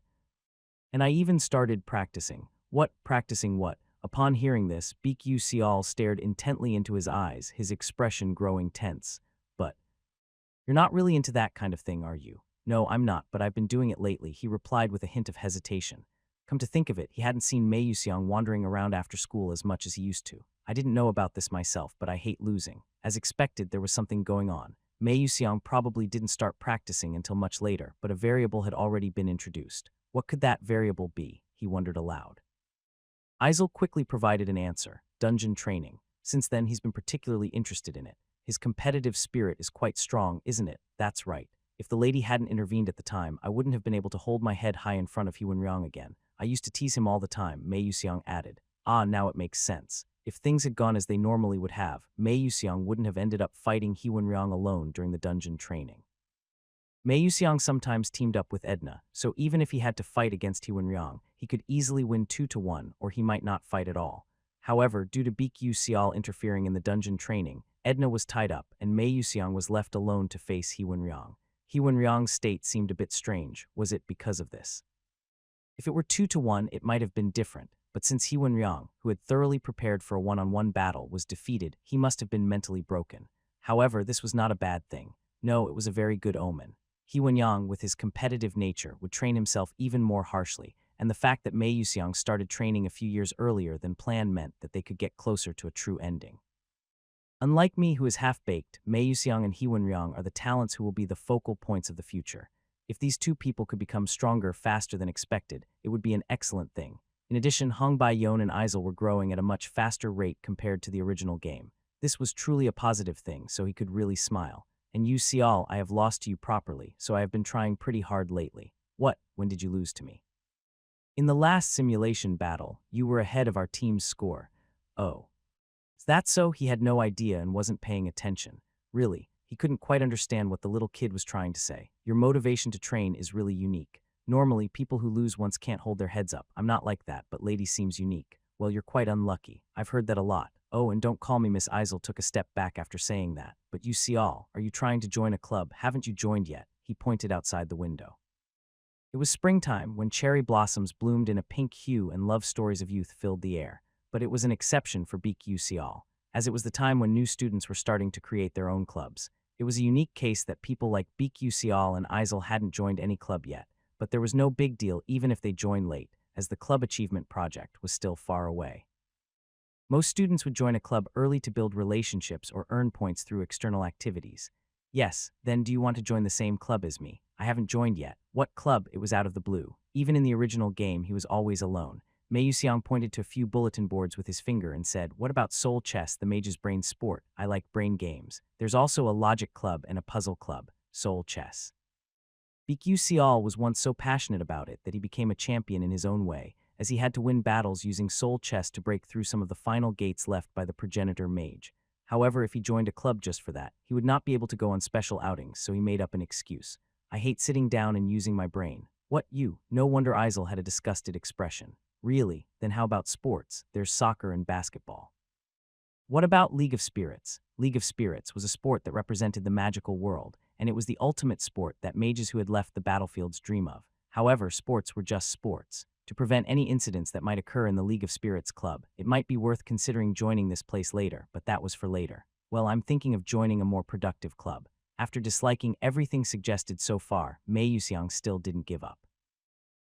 And I even started practicing. What? Practicing what? Upon hearing this, Beak Yuxiao stared intently into his eyes, his expression growing tense. But, you're not really into that kind of thing, are you? No, I'm not, but I've been doing it lately, he replied with a hint of hesitation. Come to think of it, he hadn't seen Mei Yuxiang wandering around after school as much as he used to. I didn't know about this myself, but I hate losing. As expected, there was something going on. Mei Yuxiang probably didn't start practicing until much later, but a variable had already been introduced. What could that variable be? He wondered aloud. Isel quickly provided an answer. Dungeon training. Since then, he's been particularly interested in it. His competitive spirit is quite strong, isn't it? That's right. If the lady hadn't intervened at the time, I wouldn't have been able to hold my head high in front of Hewen Ryong again. I used to tease him all the time, Mei Yuxiang added. Now it makes sense. If things had gone as they normally would have, Mei Yuxiang wouldn't have ended up fighting Hewen Ryong alone during the dungeon training. Mei Yuxiang sometimes teamed up with Edna, so even if he had to fight against Hewen Ryong, he could easily win 2-1, or he might not fight at all. However, due to Beak Yuxiao interfering in the dungeon training, Edna was tied up, and Mei Yuxiang was left alone to face Hewen Ryong. Hewen Ryong's state seemed a bit strange. Was it because of this? If it were 2-1, it might have been different, but since Hewen Ryong, who had thoroughly prepared for a one-on-one battle, was defeated, he must have been mentally broken. However, this was not a bad thing. No, it was a very good omen. Hewen Yang, with his competitive nature, would train himself even more harshly, and the fact that Mei Yuxiang started training a few years earlier than planned meant that they could get closer to a true ending. Unlike me, who is half-baked, Mei Yuxiang and Hewen Ryong are the talents who will be the focal points of the future. If these two people could become stronger faster than expected, it would be an excellent thing. In addition, Hong Bai-yon and Isel were growing at a much faster rate compared to the original game. This was truly a positive thing, so he could really smile. And you see all, I have lost to you properly, so I have been trying pretty hard lately. What? When did you lose to me? In the last simulation battle, you were ahead of our team's score. Oh. Is that so? He had no idea and wasn't paying attention. Really, he couldn't quite understand what the little kid was trying to say. Your motivation to train is really unique. Normally, people who lose once can't hold their heads up. I'm not like that, but lady seems unique. Well, you're quite unlucky. I've heard that a lot. Oh, and don't call me Miss Isel took a step back after saying that. But you see all, are you trying to join a club? Haven't you joined yet? He pointed outside the window. It was springtime when cherry blossoms bloomed in a pink hue and love stories of youth filled the air. But it was an exception for BQCL, as it was the time when new students were starting to create their own clubs. It was a unique case that people like BQCL and Isel hadn't joined any club yet, but there was no big deal even if they joined late, as the club achievement project was still far away. Most students would join a club early to build relationships or earn points through external activities. Yes, then do you want to join the same club as me? I haven't joined yet. What club? It was out of the blue. Even in the original game, he was always alone. Mei Yuxiang pointed to a few bulletin boards with his finger and said, "What about Soul Chess, the mage's brain sport? I like brain games. There's also a logic club and a puzzle club, Soul Chess." BQ Sial was once so passionate about it that he became a champion in his own way, as he had to win battles using soul chess to break through some of the final gates left by the progenitor Mage. However, if he joined a club just for that, he would not be able to go on special outings, so he made up an excuse. "I hate sitting down and using my brain." "What, you?" No wonder Isel had a disgusted expression. "Really? Then how about sports? There's soccer and basketball." What about League of Spirits? League of Spirits was a sport that represented the magical world, and it was the ultimate sport that mages who had left the battlefields dream of. However, sports were just sports. To prevent any incidents that might occur in the League of Spirits club, it might be worth considering joining this place later, but that was for later. Well, I'm thinking of joining a more productive club. After disliking everything suggested so far, Mei Yuxiang still didn't give up.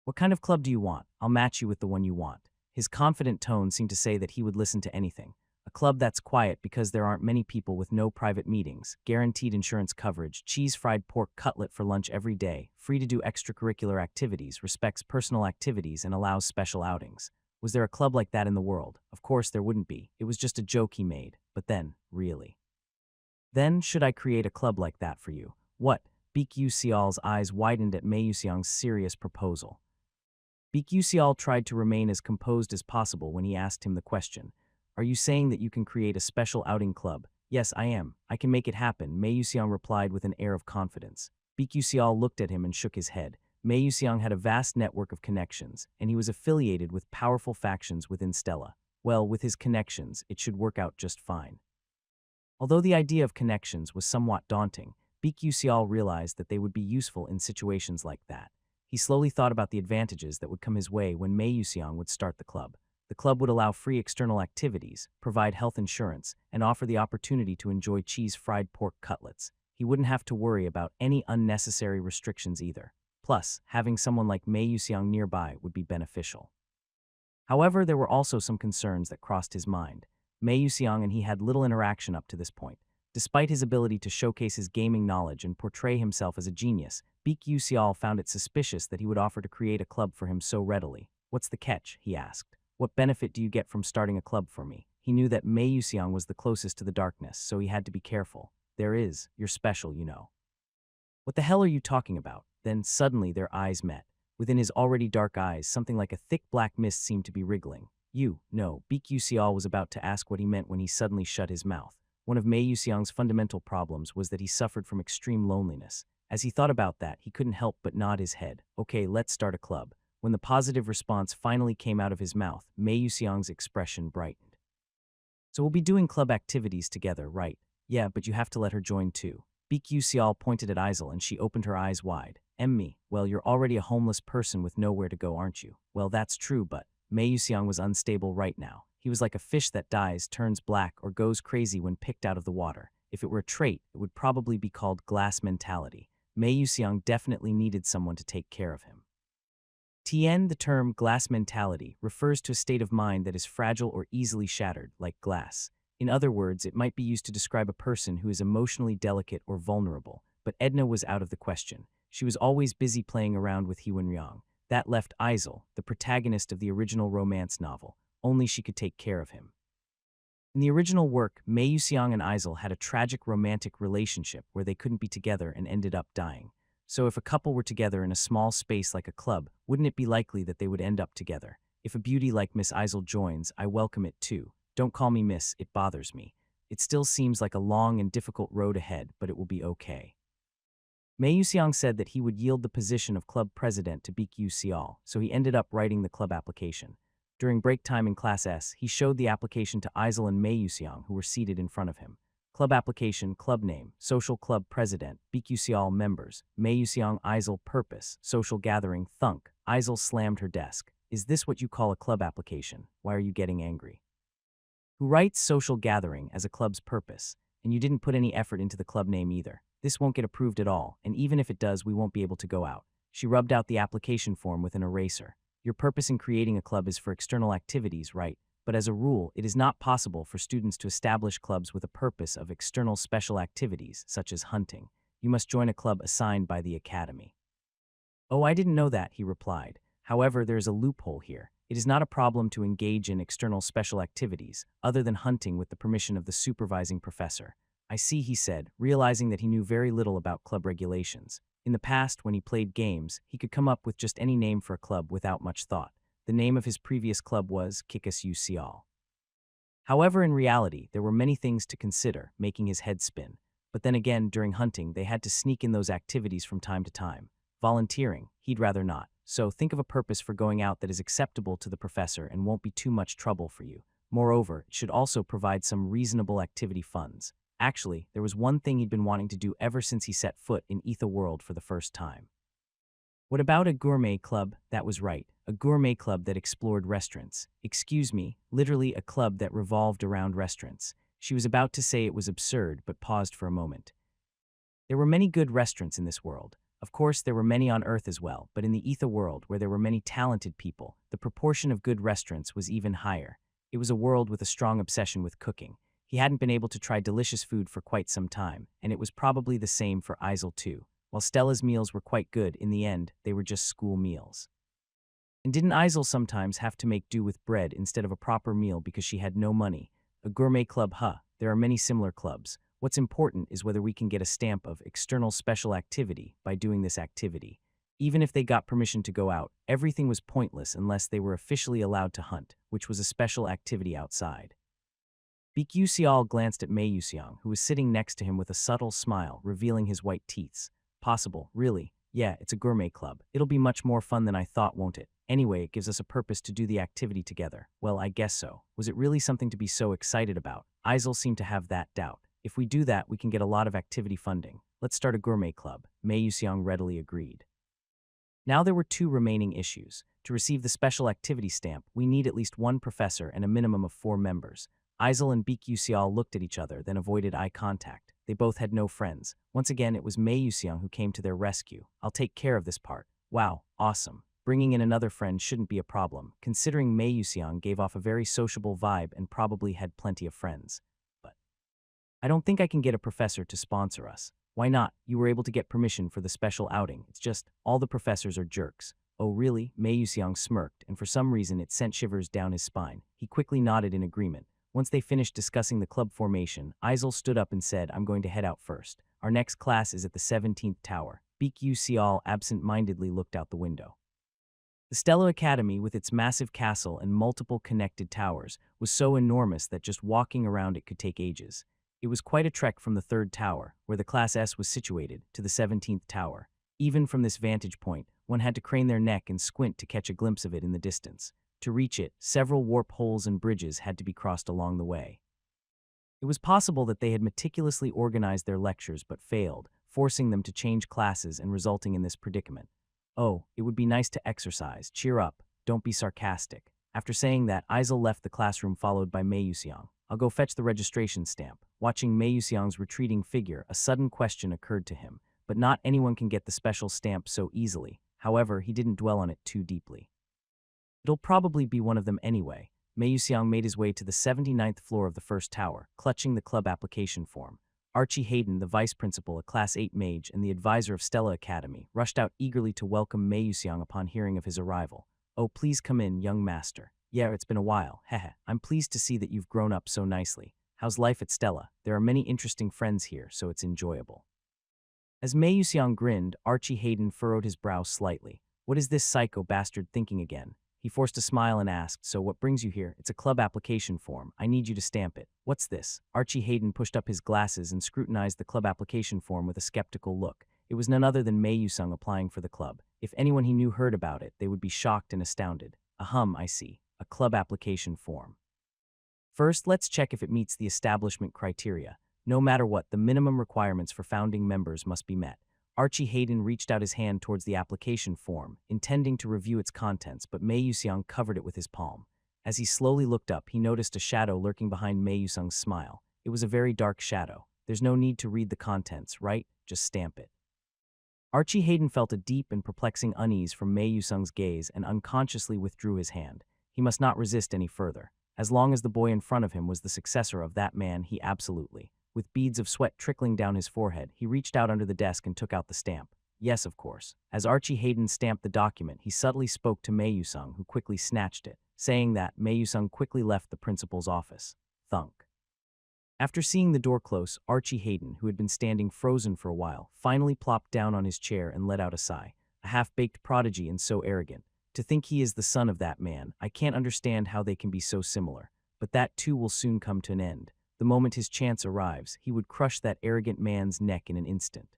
"What kind of club do you want? I'll match you with the one you want." His confident tone seemed to say that he would listen to anything. "A club that's quiet because there aren't many people, with no private meetings, guaranteed insurance coverage, cheese-fried pork cutlet for lunch every day, free to do extracurricular activities, respects personal activities, and allows special outings." Was there a club like that in the world? Of course there wouldn't be. It was just a joke he made. But then, really. "Then, should I create a club like that for you?" "What?" BQ Sial's eyes widened at Mei Yuxiang's serious proposal. BQ Sial tried to remain as composed as possible when he asked him the question. "Are you saying that you can create a special outing club?" "Yes, I am. I can make it happen," Mei Yuxiang replied with an air of confidence. BQ Sial looked at him and shook his head. Mei Yuxiang had a vast network of connections, and he was affiliated with powerful factions within Stella. Well, with his connections, it should work out just fine. Although the idea of connections was somewhat daunting, BQ Sial realized that they would be useful in situations like that. He slowly thought about the advantages that would come his way when Mei Yuxiang would start the club. The club would allow free external activities, provide health insurance, and offer the opportunity to enjoy cheese-fried pork cutlets. He wouldn't have to worry about any unnecessary restrictions either. Plus, having someone like Mei Yuxiang nearby would be beneficial. However, there were also some concerns that crossed his mind. Mei Yuxiang and he had little interaction up to this point. Despite his ability to showcase his gaming knowledge and portray himself as a genius, BQ Sial found it suspicious that he would offer to create a club for him so readily. "What's the catch?" he asked. "What benefit do you get from starting a club for me?" He knew that Mei Yuxiang was the closest to the darkness, so he had to be careful. "There is. You're special, you know." "What the hell are you talking about?" Then suddenly their eyes met. Within his already dark eyes, something like a thick black mist seemed to be wriggling. "You, no." BQ Sial was about to ask what he meant when he suddenly shut his mouth. One of Mei Yuxiang's fundamental problems was that he suffered from extreme loneliness. As he thought about that, he couldn't help but nod his head. "Okay, let's start a club." When the positive response finally came out of his mouth, Mei Yuxiang's expression brightened. "So we'll be doing club activities together, right?" "Yeah, but you have to let her join too." BQ Sial pointed at Isel and she opened her eyes wide. "Me? Well, you're already a homeless person with nowhere to go, aren't you?" "Well, that's true, but..." Mei Yuxiang was unstable right now. He was like a fish that dies, turns black, or goes crazy when picked out of the water. If it were a trait, it would probably be called glass mentality. Mei Yuxiang definitely needed someone to take care of him. The term glass mentality refers to a state of mind that is fragile or easily shattered, like glass. In other words, it might be used to describe a person who is emotionally delicate or vulnerable, but Edna was out of the question. She was always busy playing around with Hewen-ryang. That left Isel, the protagonist of the original romance novel. Only she could take care of him. In the original work, Mei Yuxiang and Isel had a tragic romantic relationship where they couldn't be together and ended up dying. So if a couple were together in a small space like a club, wouldn't it be likely that they would end up together? If a beauty like Miss Isel joins, I welcome it too. Don't call me Miss, it bothers me. It still seems like a long and difficult road ahead, but it will be okay. Mei Yuxiang said that he would yield the position of club president to BQ Sial, so he ended up writing the club application. During break time in Class S, he showed the application to Isel and Mei Yuxiang, who were seated in front of him. Club application, club name, social club president, BQCall members, Mayuseong Isel purpose, social gathering, thunk. Isel slammed her desk. Is this what you call a club application? Why are you getting angry? Who writes social gathering as a club's purpose, and you didn't put any effort into the club name either. This won't get approved at all, and even if it does, we won't be able to go out. She rubbed out the application form with an eraser. Your purpose in creating a club is for external activities, right? But as a rule, it is not possible for students to establish clubs with a purpose of external special activities, such as hunting. You must join a club assigned by the academy. Oh, I didn't know that, he replied. However, there is a loophole here. It is not a problem to engage in external special activities, other than hunting with the permission of the supervising professor. I see, he said, realizing that he knew very little about club regulations. In the past, when he played games, he could come up with just any name for a club without much thought. The name of his previous club was Kikus UCL. However, in reality, there were many things to consider, making his head spin. But then again, during hunting, they had to sneak in those activities from time to time. Volunteering, he'd rather not. So think of a purpose for going out that is acceptable to the professor and won't be too much trouble for you. Moreover, it should also provide some reasonable activity funds. Actually, there was one thing he'd been wanting to do ever since he set foot in Ether World for the first time. What about a gourmet club? That was right, a gourmet club that explored restaurants. Excuse me, literally a club that revolved around restaurants. She was about to say it was absurd, but paused for a moment. There were many good restaurants in this world. Of course, there were many on Earth as well, but in the Ether world, where there were many talented people, the proportion of good restaurants was even higher. It was a world with a strong obsession with cooking. He hadn't been able to try delicious food for quite some time, and it was probably the same for Isel too. While Stella's meals were quite good, in the end, they were just school meals. And didn't Isel sometimes have to make do with bread instead of a proper meal because she had no money? A gourmet club, there are many similar clubs. What's important is whether we can get a stamp of external special activity by doing this activity. Even if they got permission to go out, everything was pointless unless they were officially allowed to hunt, which was a special activity outside. Baek glanced at Mayuseong, who was sitting next to him with a subtle smile, revealing his white teeth. Possible, really. Yeah, it's a gourmet club. It'll be much more fun than I thought, won't it? Anyway, it gives us a purpose to do the activity together. Well, I guess so. Was it really something to be so excited about? Isel seemed to have that doubt. If we do that, we can get a lot of activity funding. Let's start a gourmet club. Mayuseong readily agreed. Now there were two remaining issues. To receive the special activity stamp, we need at least one professor and a minimum of 4 members. Isel and Baek looked at each other, then avoided eye contact. They both had no friends. Once again, it was Mayuseong who came to their rescue. I'll take care of this part. Wow, awesome. Bringing in another friend shouldn't be a problem, considering Mayuseong gave off a very sociable vibe and probably had plenty of friends. But I don't think I can get a professor to sponsor us. Why not? You were able to get permission for the special outing. It's just, all the professors are jerks. Oh really? Mayuseong smirked, and for some reason it sent shivers down his spine. He quickly nodded in agreement. Once they finished discussing the club formation, Isel stood up and said, I'm going to head out first. Our next class is at the 17th tower. Baek absent-mindedly looked out the window. The Stella Academy, with its massive castle and multiple connected towers, was so enormous that just walking around it could take ages. It was quite a trek from the 3rd tower, where the Class S was situated, to the 17th tower. Even from this vantage point, one had to crane their neck and squint to catch a glimpse of it in the distance. To reach it, several warp holes and bridges had to be crossed along the way. It was possible that they had meticulously organized their lectures but failed, forcing them to change classes and resulting in this predicament. Oh, it would be nice to exercise. Cheer up. Don't be sarcastic. After saying that, Isel left the classroom followed by Mayuseong. I'll go fetch the registration stamp. Watching Mayuseong's retreating figure, a sudden question occurred to him. But not anyone can get the special stamp so easily. However, he didn't dwell on it too deeply. It'll probably be one of them anyway. Mayuseong made his way to the 79th floor of the 1st tower, clutching the club application form. Archie Hayden, the vice principal, a Class 8 mage, and the advisor of Stella Academy, rushed out eagerly to welcome Mayuseong upon hearing of his arrival. Oh, please come in, young master. Yeah, it's been a while. Hehe. I'm pleased to see that you've grown up so nicely. How's life at Stella? There are many interesting friends here, so it's enjoyable. As Mayuseong grinned, Archie Hayden furrowed his brow slightly. What is this psycho bastard thinking again? He forced a smile and asked, so what brings you here? It's a club application form. I need you to stamp it. What's this? Archie Hayden pushed up his glasses and scrutinized the club application form with a skeptical look. It was none other than Mayuseong applying for the club. If anyone he knew heard about it, they would be shocked and astounded. I see. A club application form. First, let's check if it meets the establishment criteria. No matter what, the minimum requirements for founding members must be met. Archie Hayden reached out his hand towards the application form, intending to review its contents, but Mei Yuseong covered it with his palm. As he slowly looked up, he noticed a shadow lurking behind Mei Yuseong's smile. It was a very dark shadow. There's no need to read the contents, right? Just stamp it. Archie Hayden felt a deep and perplexing unease from Mei Yuseong's gaze and unconsciously withdrew his hand. He must not resist any further. As long as the boy in front of him was the successor of that man, he absolutely. With beads of sweat trickling down his forehead, he reached out under the desk and took out the stamp. Yes, of course. As Archie Hayden stamped the document, he subtly spoke to Mei Yuseong, who quickly snatched it. Saying that, Mei Yuseong quickly left the principal's office. Thunk. After seeing the door close, Archie Hayden, who had been standing frozen for a while, finally plopped down on his chair and let out a sigh. A half-baked prodigy and so arrogant. To think he is the son of that man, I can't understand how they can be so similar. But that too will soon come to an end. The moment his chance arrives, he would crush that arrogant man's neck in an instant.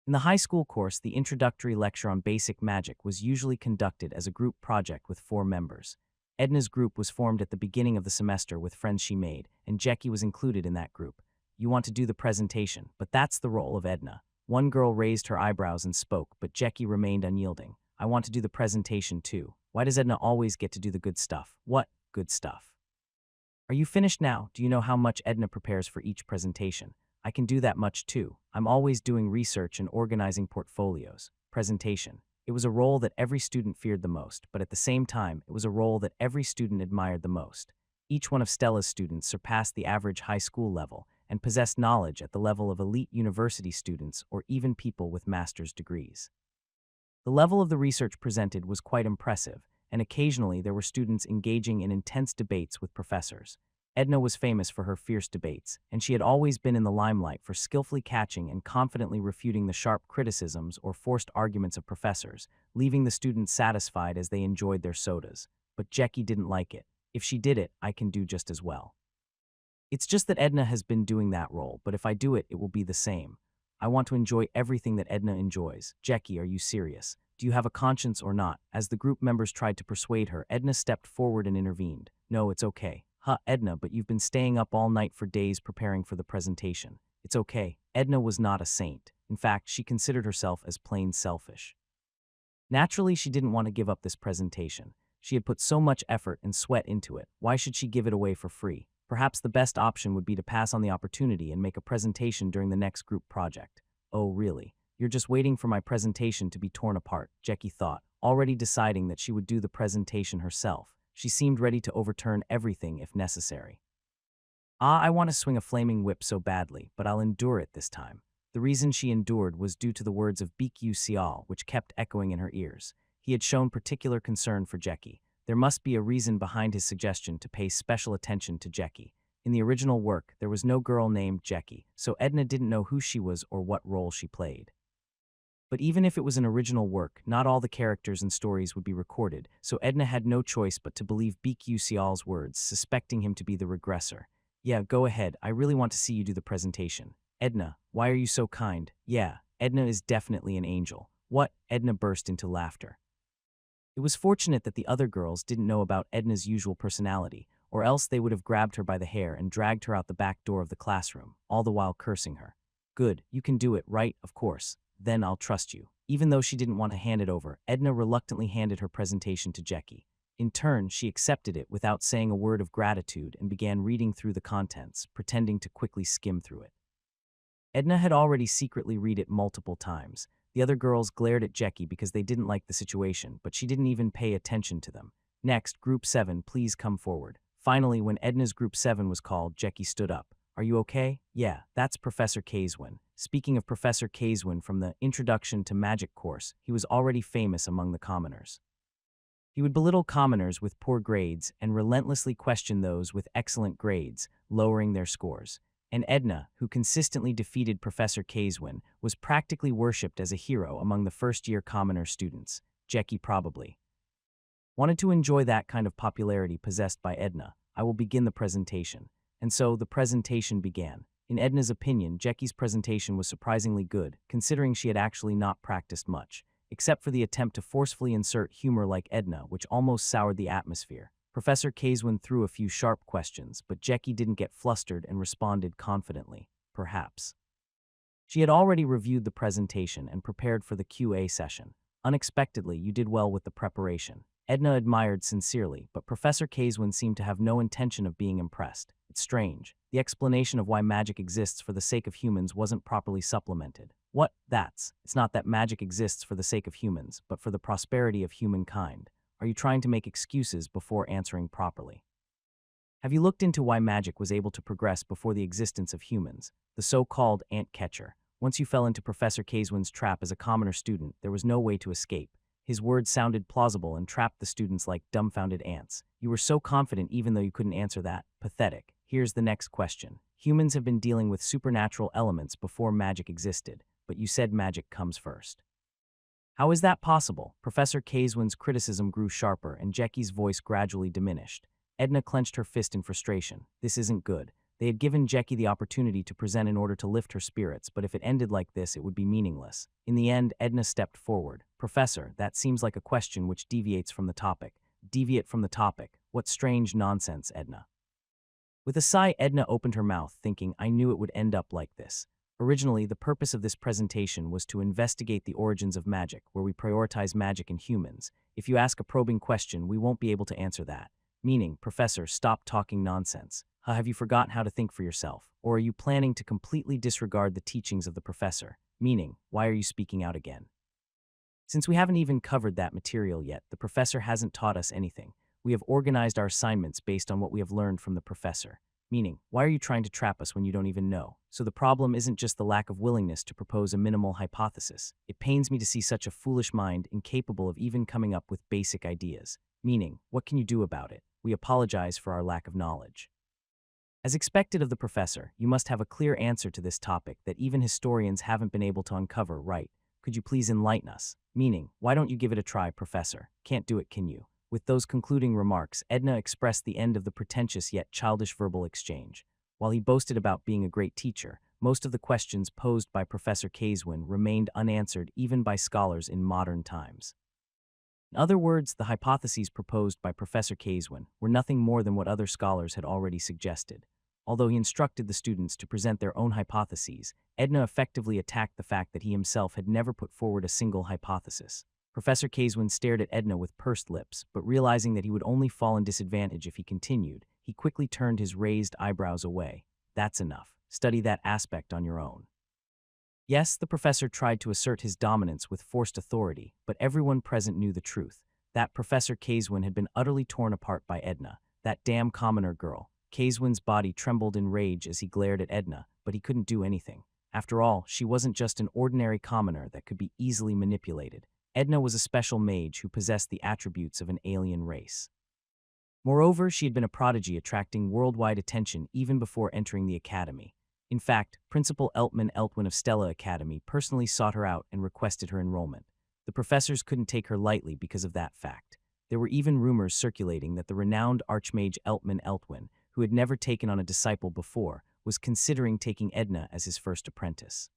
In the high school course, the introductory lecture on basic magic was usually conducted as a group project with 4 members. Edna's group was formed at the beginning of the semester with friends she made, and Jackie was included in that group. You want to do the presentation, but that's the role of Edna. One girl raised her eyebrows and spoke, but Jackie remained unyielding. I want to do the presentation too. Why does Edna always get to do the good stuff? What good stuff? Are you finished now? Do you know how much Edna prepares for each presentation? I can do that much too. I'm always doing research and organizing portfolios. Presentation. It was a role that every student feared the most, but at the same time, it was a role that every student admired the most. Each one of Stella's students surpassed the average high school level and possessed knowledge at the level of elite university students or even people with master's degrees. The level of the research presented was quite impressive, and occasionally there were students engaging in intense debates with professors. Edna was famous for her fierce debates, and she had always been in the limelight for skillfully catching and confidently refuting the sharp criticisms or forced arguments of professors, leaving the students satisfied as they enjoyed their sodas. But Jackie didn't like it. If she did it, I can do just as well. It's just that Edna has been doing that role, but if I do it, it will be the same. I want to enjoy everything that Edna enjoys. Jackie, are you serious? Do you have a conscience or not? As the group members tried to persuade her, Edna stepped forward and intervened. No, it's okay. Edna, but you've been staying up all night for days preparing for the presentation. It's okay. Edna was not a saint. In fact, she considered herself as plain selfish. Naturally, she didn't want to give up this presentation. She had put so much effort and sweat into it. Why should she give it away for free? Perhaps the best option would be to pass on the opportunity and make a presentation during the next group project. Oh, really? You're just waiting for my presentation to be torn apart, Jackie thought, already deciding that she would do the presentation herself. She seemed ready to overturn everything if necessary. I want to swing a flaming whip so badly, but I'll endure it this time. The reason she endured was due to the words of Bikyu Sial, which kept echoing in her ears. He had shown particular concern for Jackie. There must be a reason behind his suggestion to pay special attention to Jackie. In the original work, there was no girl named Jackie, so Edna didn't know who she was or what role she played. But even if it was an original work, not all the characters and stories would be recorded, so Edna had no choice but to believe Bikyu Sial's words, suspecting him to be the regressor. Yeah, go ahead, I really want to see you do the presentation. Edna, why are you so kind? Yeah, Edna is definitely an angel. What? Edna burst into laughter. It was fortunate that the other girls didn't know about Edna's usual personality, or else they would have grabbed her by the hair and dragged her out the back door of the classroom, all the while cursing her. Good, you can do it, right? Of course. Then I'll trust you. Even though she didn't want to hand it over, Edna reluctantly handed her presentation to Jackie. In turn, she accepted it without saying a word of gratitude and began reading through the contents, pretending to quickly skim through it. Edna had already secretly read it multiple times. The other girls glared at Jackie because they didn't like the situation, but she didn't even pay attention to them. Next, Group 7, please come forward. Finally, when Edna's Group 7 was called, Jackie stood up. Are you okay? Yeah, that's Professor Kayswin. Speaking of Professor Kayswin from the Introduction to Magic course, he was already famous among the commoners. He would belittle commoners with poor grades and relentlessly question those with excellent grades, lowering their scores. And Edna, who consistently defeated Professor Kayswin, was practically worshipped as a hero among the first-year commoner students. Jackie probably wanted to enjoy that kind of popularity possessed by Edna. I will begin the presentation. And so the presentation began. In Edna's opinion, Jackie's presentation was surprisingly good, considering she had actually not practiced much, except for the attempt to forcefully insert humor like Edna, which almost soured the atmosphere. Professor Kayswin threw a few sharp questions, but Jackie didn't get flustered and responded confidently. Perhaps. She had already reviewed the presentation and prepared for the QA session. Unexpectedly, you did well with the preparation. Edna admired sincerely, but Professor Kayswin seemed to have no intention of being impressed. It's strange. The explanation of why magic exists for the sake of humans wasn't properly supplemented. What? It's not that magic exists for the sake of humans, but for the prosperity of humankind. Are you trying to make excuses before answering properly? Have you looked into why magic was able to progress before the existence of humans? The so-called ant catcher. Once you fell into Professor Kayswin's trap as a commoner student, there was no way to escape. His words sounded plausible and trapped the students like dumbfounded ants. You were so confident even though you couldn't answer that. Pathetic. Here's the next question. Humans have been dealing with supernatural elements before magic existed, but you said magic comes first. How is that possible? Professor Kayswin's criticism grew sharper and Jackie's voice gradually diminished. Edna clenched her fist in frustration. This isn't good. They had given Jackie the opportunity to present in order to lift her spirits, but if it ended like this, it would be meaningless. In the end, Edna stepped forward. Professor, that seems like a question which deviates from the topic. Deviate from the topic? What strange nonsense, Edna. With a sigh, Edna opened her mouth, thinking, I knew it would end up like this. Originally, the purpose of this presentation was to investigate the origins of magic, where we prioritize magic in humans. If you ask a probing question, we won't be able to answer that. Meaning, Professor, stop talking nonsense. Have you forgotten how to think for yourself? Or are you planning to completely disregard the teachings of the professor? Meaning, why are you speaking out again? Since we haven't even covered that material yet, the professor hasn't taught us anything. We have organized our assignments based on what we have learned from the professor. Meaning, why are you trying to trap us when you don't even know? So the problem isn't just the lack of willingness to propose a minimal hypothesis. It pains me to see such a foolish mind incapable of even coming up with basic ideas. Meaning, what can you do about it? We apologize for our lack of knowledge. As expected of the professor, you must have a clear answer to this topic that even historians haven't been able to uncover, right? Could you please enlighten us? Meaning, why don't you give it a try, Professor? Can't do it, can you? With those concluding remarks, Edna expressed the end of the pretentious yet childish verbal exchange. While he boasted about being a great teacher, most of the questions posed by Professor Kayswin remained unanswered even by scholars in modern times. In other words, the hypotheses proposed by Professor Kayswin were nothing more than what other scholars had already suggested. Although he instructed the students to present their own hypotheses, Edna effectively attacked the fact that he himself had never put forward a single hypothesis. Professor Kayswin stared at Edna with pursed lips, but realizing that he would only fall in disadvantage if he continued, he quickly turned his raised eyebrows away. That's enough. Study that aspect on your own. Yes, the professor tried to assert his dominance with forced authority, but everyone present knew the truth. That Professor Kayswin had been utterly torn apart by Edna, that damn commoner girl. Kayswin's body trembled in rage as he glared at Edna, but he couldn't do anything. After all, she wasn't just an ordinary commoner that could be easily manipulated. Edna was a special mage who possessed the attributes of an alien race. Moreover, she had been a prodigy attracting worldwide attention even before entering the academy. In fact, Principal Eltwin of Stella Academy personally sought her out and requested her enrollment. The professors couldn't take her lightly because of that fact. There were even rumors circulating that the renowned archmage Eltwin, who had never taken on a disciple before, was considering taking Edna as his first apprentice.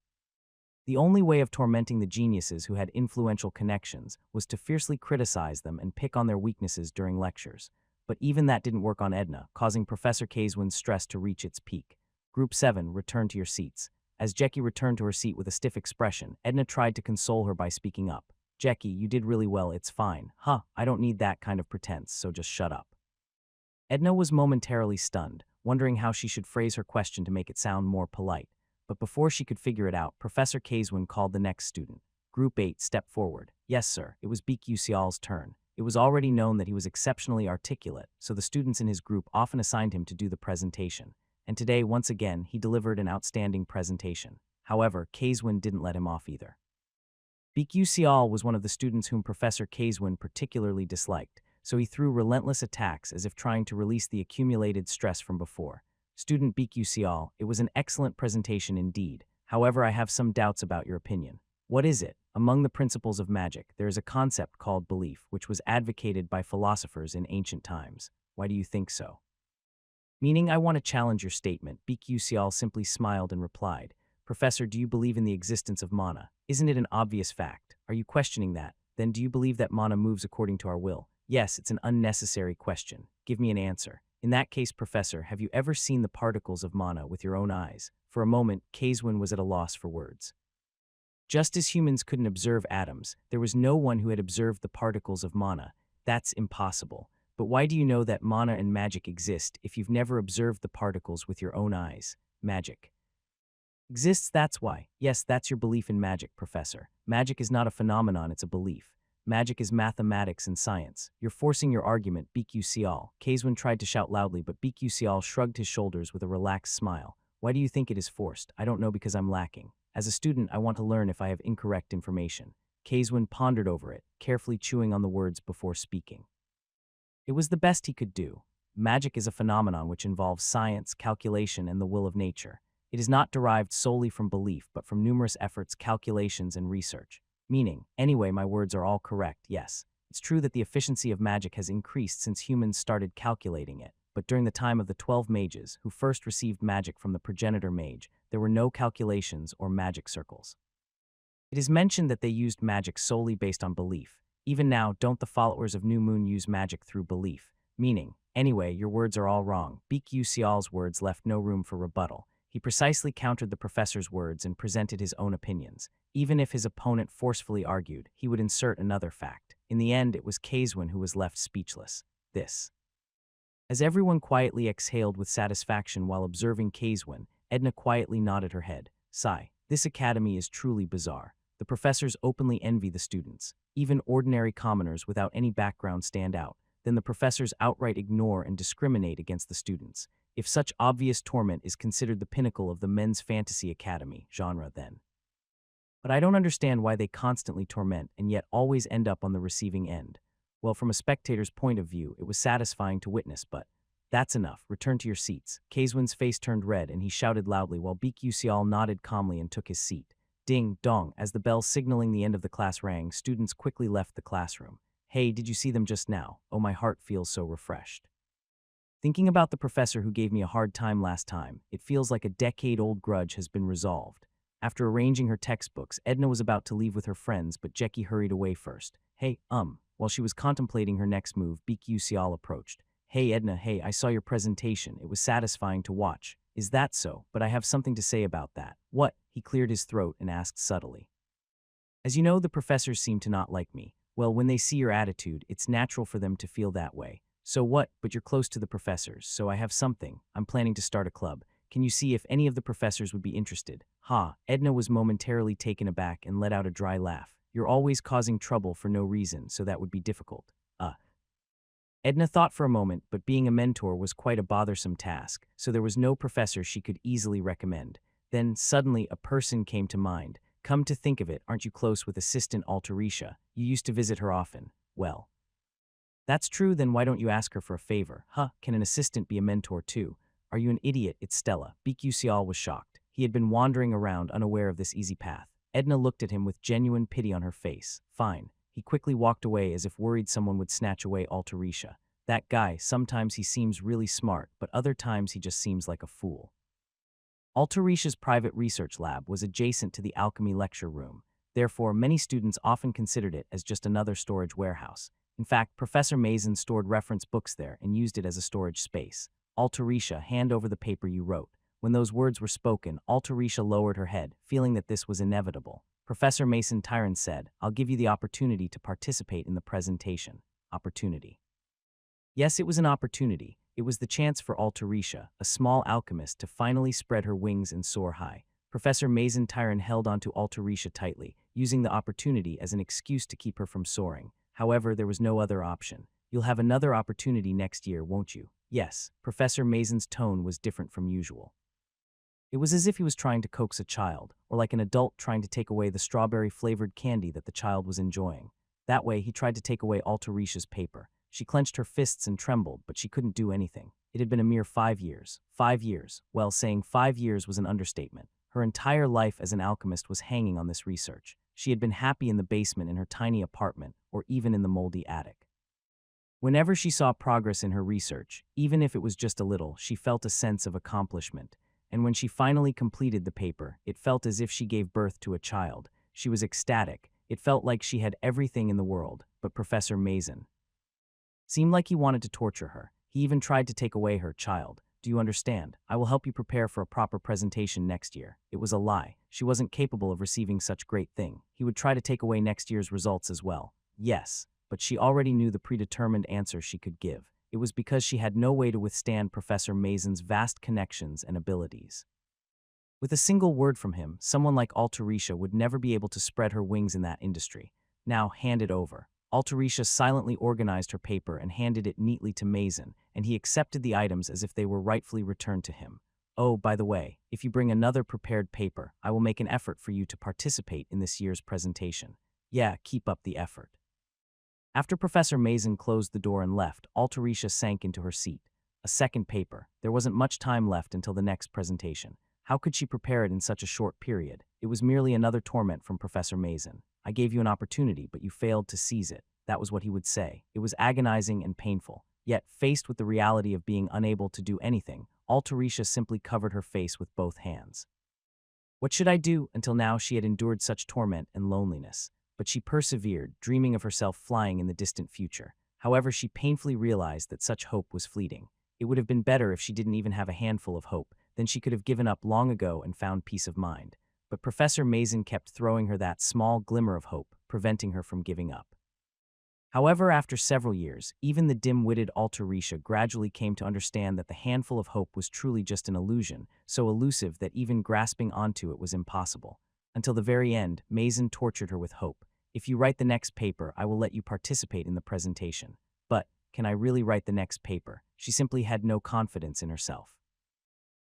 The only way of tormenting the geniuses who had influential connections was to fiercely criticize them and pick on their weaknesses during lectures. But even that didn't work on Edna, causing Professor Kayswin's stress to reach its peak. Group 7, return to your seats. As Jackie returned to her seat with a stiff expression, Edna tried to console her by speaking up. Jackie, you did really well, it's fine. I don't need that kind of pretense, so just shut up. Edna was momentarily stunned, wondering how she should phrase her question to make it sound more polite. But before she could figure it out, Professor Kayswin called the next student. Group 8 stepped forward. Yes, sir, it was Beak-Usial's turn. It was already known that he was exceptionally articulate, so the students in his group often assigned him to do the presentation. And today, once again, he delivered an outstanding presentation. However, Kayswin didn't let him off either. Beak-Usial was one of the students whom Professor Kayswin particularly disliked, so he threw relentless attacks as if trying to release the accumulated stress from before. Student Beak-Usial, it was an excellent presentation indeed. However, I have some doubts about your opinion. What is it? Among the principles of magic, there is a concept called belief, which was advocated by philosophers in ancient times. Why do you think so? Meaning, I want to challenge your statement. Beak-Usial simply smiled and replied, Professor, do you believe in the existence of mana? Isn't it an obvious fact? Are you questioning that? Then do you believe that mana moves according to our will? Yes, it's an unnecessary question. Give me an answer. In that case, Professor, have you ever seen the particles of mana with your own eyes? For a moment, Kayswin was at a loss for words. Just as humans couldn't observe atoms, there was no one who had observed the particles of mana. That's impossible. But why do you know that mana and magic exist if you've never observed the particles with your own eyes? Magic exists, that's why. Yes, that's your belief in magic, Professor. Magic is not a phenomenon, it's a belief. Magic is mathematics and science. You're forcing your argument, BQ Kayswin tried to shout loudly, but BQ shrugged his shoulders with a relaxed smile. Why do you think it is forced? I don't know, because I'm lacking. As a student, I want to learn if I have incorrect information. Kayswin pondered over it, carefully chewing on the words before speaking. It was the best he could do. Magic is a phenomenon which involves science, calculation, and the will of nature. It is not derived solely from belief, but from numerous efforts, calculations, and research. Meaning, anyway, my words are all correct, yes. It's true that the efficiency of magic has increased since humans started calculating it, but during the time of the 12 mages, who first received magic from the progenitor mage, there were no calculations or magic circles. It is mentioned that they used magic solely based on belief. Even now, don't the followers of New Moon use magic through belief? Meaning, anyway, your words are all wrong. BQ words left no room for rebuttal. He precisely countered the professor's words and presented his own opinions. Even if his opponent forcefully argued, he would insert another fact. In the end, it was Kayswin who was left speechless. This. As everyone quietly exhaled with satisfaction while observing Kayswin, Edna quietly nodded her head. Sigh. This academy is truly bizarre. The professors openly envy the students. Even ordinary commoners without any background stand out. Then the professors outright ignore and discriminate against the students. If such obvious torment is considered the pinnacle of the men's fantasy academy genre, then. But I don't understand why they constantly torment and yet always end up on the receiving end. Well, from a spectator's point of view, it was satisfying to witness, but that's enough. Return to your seats. Kayswin's face turned red and he shouted loudly while BQ nodded calmly and took his seat. Ding, dong, as the bell signaling the end of the class rang, students quickly left the classroom. Hey, did you see them just now? Oh, my heart feels so refreshed. Thinking about the professor who gave me a hard time last time, it feels like a decade-old grudge has been resolved. After arranging her textbooks, Edna was about to leave with her friends, but Jackie hurried away first. Hey, While she was contemplating her next move, BQ approached. Hey, Edna, hey, I saw your presentation. It was satisfying to watch. Is that so? But I have something to say about that. What? He cleared his throat and asked subtly. As you know, the professors seem to not like me. Well, when they see your attitude, it's natural for them to feel that way. So what? But you're close to the professors, so I have something. I'm planning to start a club. Can you see if any of the professors would be interested? Ha, Edna was momentarily taken aback and let out a dry laugh. You're always causing trouble for no reason, so that would be difficult. Edna thought for a moment, but being a mentor was quite a bothersome task, so there was no professor she could easily recommend. Then, suddenly, a person came to mind. Come to think of it, aren't you close with assistant Altarisha? You used to visit her often. Well, that's true, then why don't you ask her for a favor? Can an assistant be a mentor too? Are you an idiot? It's Stella. BQ was shocked. He had been wandering around unaware of this easy path. Edna looked at him with genuine pity on her face. Fine. He quickly walked away as if worried someone would snatch away Altarisha. That guy, sometimes he seems really smart, but other times he just seems like a fool. Altarisha's private research lab was adjacent to the alchemy lecture room. Therefore, many students often considered it as just another storage warehouse. In fact, Professor Mason stored reference books there and used it as a storage space. Altarisha, hand over the paper you wrote. When those words were spoken, Altarisha lowered her head, feeling that this was inevitable. Professor Mason Tyrant said, I'll give you the opportunity to participate in the presentation. Opportunity. Yes, it was an opportunity. It was the chance for Altarisha, a small alchemist, to finally spread her wings and soar high. Professor Mason Tyrant held onto Altarisha tightly, using the opportunity as an excuse to keep her from soaring. However, there was no other option. You'll have another opportunity next year, won't you? Yes. Professor Mason's tone was different from usual. It was as if he was trying to coax a child, or like an adult trying to take away the strawberry-flavored candy that the child was enjoying. That way, he tried to take away Altarisha's paper. She clenched her fists and trembled, but she couldn't do anything. It had been a mere 5 years. 5 years. Well, saying 5 years was an understatement. Her entire life as an alchemist was hanging on this research. She had been happy in the basement in her tiny apartment, or even in the moldy attic. Whenever she saw progress in her research, even if it was just a little, she felt a sense of accomplishment. And when she finally completed the paper, it felt as if she gave birth to a child. She was ecstatic. It felt like she had everything in the world, but Professor Mason. Seemed like he wanted to torture her. He even tried to take away her child. Do you understand? I will help you prepare for a proper presentation next year. It was a lie. She wasn't capable of receiving such great thing. He would try to take away next year's results as well. Yes, but she already knew the predetermined answer she could give. It was because she had no way to withstand Professor Mason's vast connections and abilities. With a single word from him, someone like Altarisha would never be able to spread her wings in that industry. Now, hand it over. Altarisha silently organized her paper and handed it neatly to Mason, and he accepted the items as if they were rightfully returned to him. Oh, by the way, if you bring another prepared paper, I will make an effort for you to participate in this year's presentation. Yeah, keep up the effort. After Professor Mason closed the door and left, Altarisha sank into her seat. A second paper. There wasn't much time left until the next presentation. How could she prepare it in such a short period? It was merely another torment from Professor Mason. I gave you an opportunity, but you failed to seize it. That was what he would say. It was agonizing and painful. Yet, faced with the reality of being unable to do anything, Altarisha simply covered her face with both hands. What should I do? Until now she had endured such torment and loneliness. But she persevered, dreaming of herself flying in the distant future. However, she painfully realized that such hope was fleeting. It would have been better if she didn't even have a handful of hope. Then she could have given up long ago and found peace of mind. But Professor Mason kept throwing her that small glimmer of hope, preventing her from giving up. However, after several years, even the dim-witted Altarisha gradually came to understand that the handful of hope was truly just an illusion, so elusive that even grasping onto it was impossible. Until the very end, Mason tortured her with hope. If you write the next paper, I will let you participate in the presentation. But, can I really write the next paper? She simply had no confidence in herself.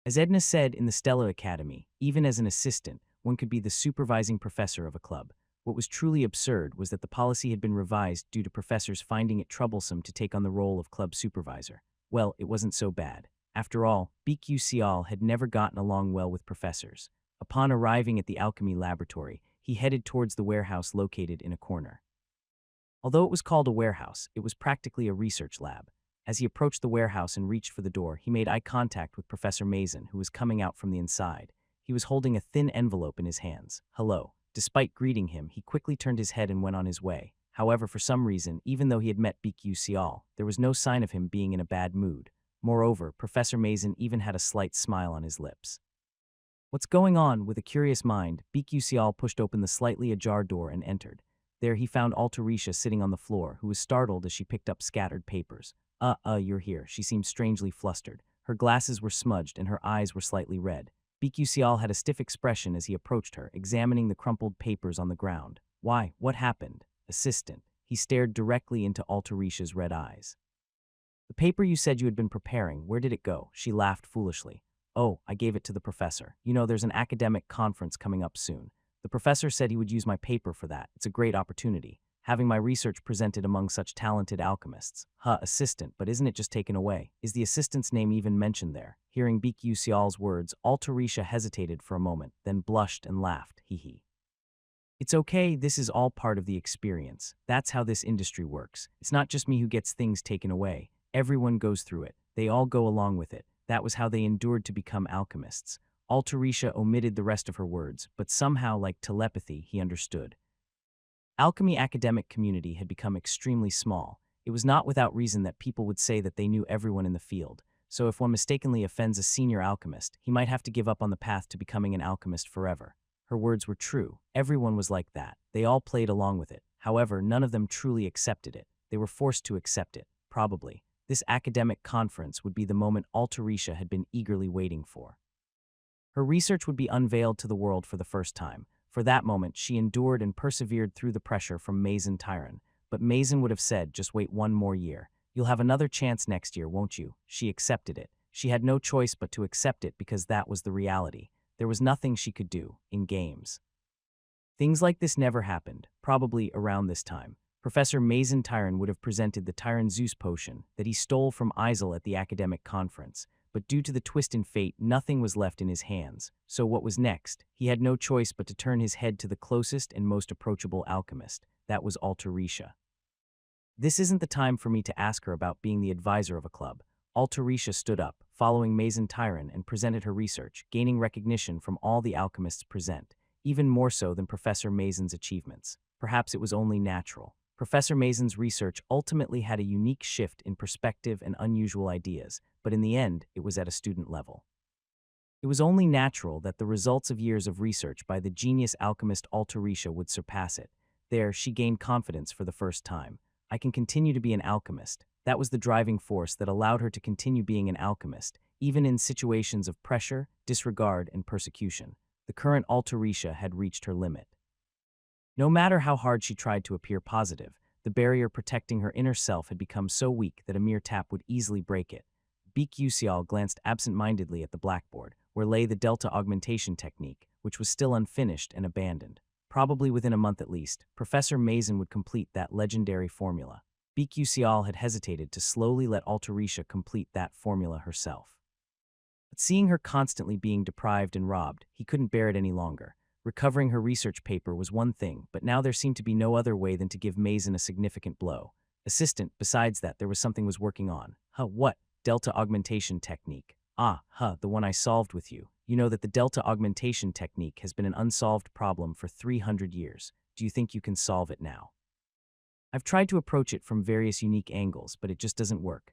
As Edna said in the Stella Academy, even as an assistant, one could be the supervising professor of a club. What was truly absurd was that the policy had been revised due to professors finding it troublesome to take on the role of club supervisor. Well, it wasn't so bad. After all, BQ had never gotten along well with professors. Upon arriving at the alchemy laboratory, he headed towards the warehouse located in a corner. Although it was called a warehouse, it was practically a research lab. As he approached the warehouse and reached for the door, he made eye contact with Professor Mason, who was coming out from the inside. He was holding a thin envelope in his hands. Hello. Despite greeting him, he quickly turned his head and went on his way. However, for some reason, even though he had met BQ, there was no sign of him being in a bad mood. Moreover, Professor Mason even had a slight smile on his lips. What's going on? With a curious mind, BQ pushed open the slightly ajar door and entered. There he found Altarisha sitting on the floor, who was startled as she picked up scattered papers. You're here. She seemed strangely flustered. Her glasses were smudged and her eyes were slightly red. BQ had a stiff expression as he approached her, examining the crumpled papers on the ground. Why? What happened? Assistant. He stared directly into Altarisha's red eyes. The paper you said you had been preparing, where did it go? She laughed foolishly. Oh, I gave it to the professor. You know, there's an academic conference coming up soon. The professor said he would use my paper for that. It's a great opportunity. Having my research presented among such talented alchemists. Assistant, but isn't it just taken away? Is the assistant's name even mentioned there? Hearing BQ words, Altarisha hesitated for a moment, then blushed and laughed. Hee. It's okay, this is all part of the experience. That's how this industry works. It's not just me who gets things taken away. Everyone goes through it. They all go along with it. That was how they endured to become alchemists. Altarisha omitted the rest of her words, but somehow, like telepathy, he understood. Alchemy academic community had become extremely small. It was not without reason that people would say that they knew everyone in the field. So if one mistakenly offends a senior alchemist, he might have to give up on the path to becoming an alchemist forever. Her words were true. Everyone was like that. They all played along with it. However, none of them truly accepted it. They were forced to accept it. Probably. This academic conference would be the moment Altarisha had been eagerly waiting for. Her research would be unveiled to the world for the first time. For that moment, she endured and persevered through the pressure from Mason Tyron. But Mason would have said, just wait one more year. You'll have another chance next year, won't you? She accepted it. She had no choice but to accept it because that was the reality. There was nothing she could do, in games. Things like this never happened, probably around this time. Professor Mason Tyron would have presented the Tyron Zeus potion that he stole from Isel at the academic conference. But due to the twist in fate, nothing was left in his hands. So what was next? He had no choice but to turn his head to the closest and most approachable alchemist. That was Altarisha. This isn't the time for me to ask her about being the advisor of a club. Altarisha stood up, following Mason Tyron, and presented her research, gaining recognition from all the alchemists present, even more so than Professor Mason's achievements. Perhaps it was only natural. Professor Mason's research ultimately had a unique shift in perspective and unusual ideas, but in the end, it was at a student level. It was only natural that the results of years of research by the genius alchemist Altarisha would surpass it. There, she gained confidence for the first time. I can continue to be an alchemist. That was the driving force that allowed her to continue being an alchemist, even in situations of pressure, disregard, and persecution. The current Altarisha had reached her limit. No matter how hard she tried to appear positive, the barrier protecting her inner self had become so weak that a mere tap would easily break it. Beek Usial glanced absent-mindedly at the blackboard, where lay the delta augmentation technique, which was still unfinished and abandoned. Probably within a month at least, Professor Mason would complete that legendary formula. Beek Usial had hesitated to slowly let Altarisha complete that formula herself. But seeing her constantly being deprived and robbed, he couldn't bear it any longer. Recovering her research paper was one thing, but now there seemed to be no other way than to give Mason a significant blow. Assistant, besides that, there was something was working on. What? Delta augmentation technique. The one I solved with you. You know that the delta augmentation technique has been an unsolved problem for 300 years. Do you think you can solve it now? I've tried to approach it from various unique angles, but it just doesn't work.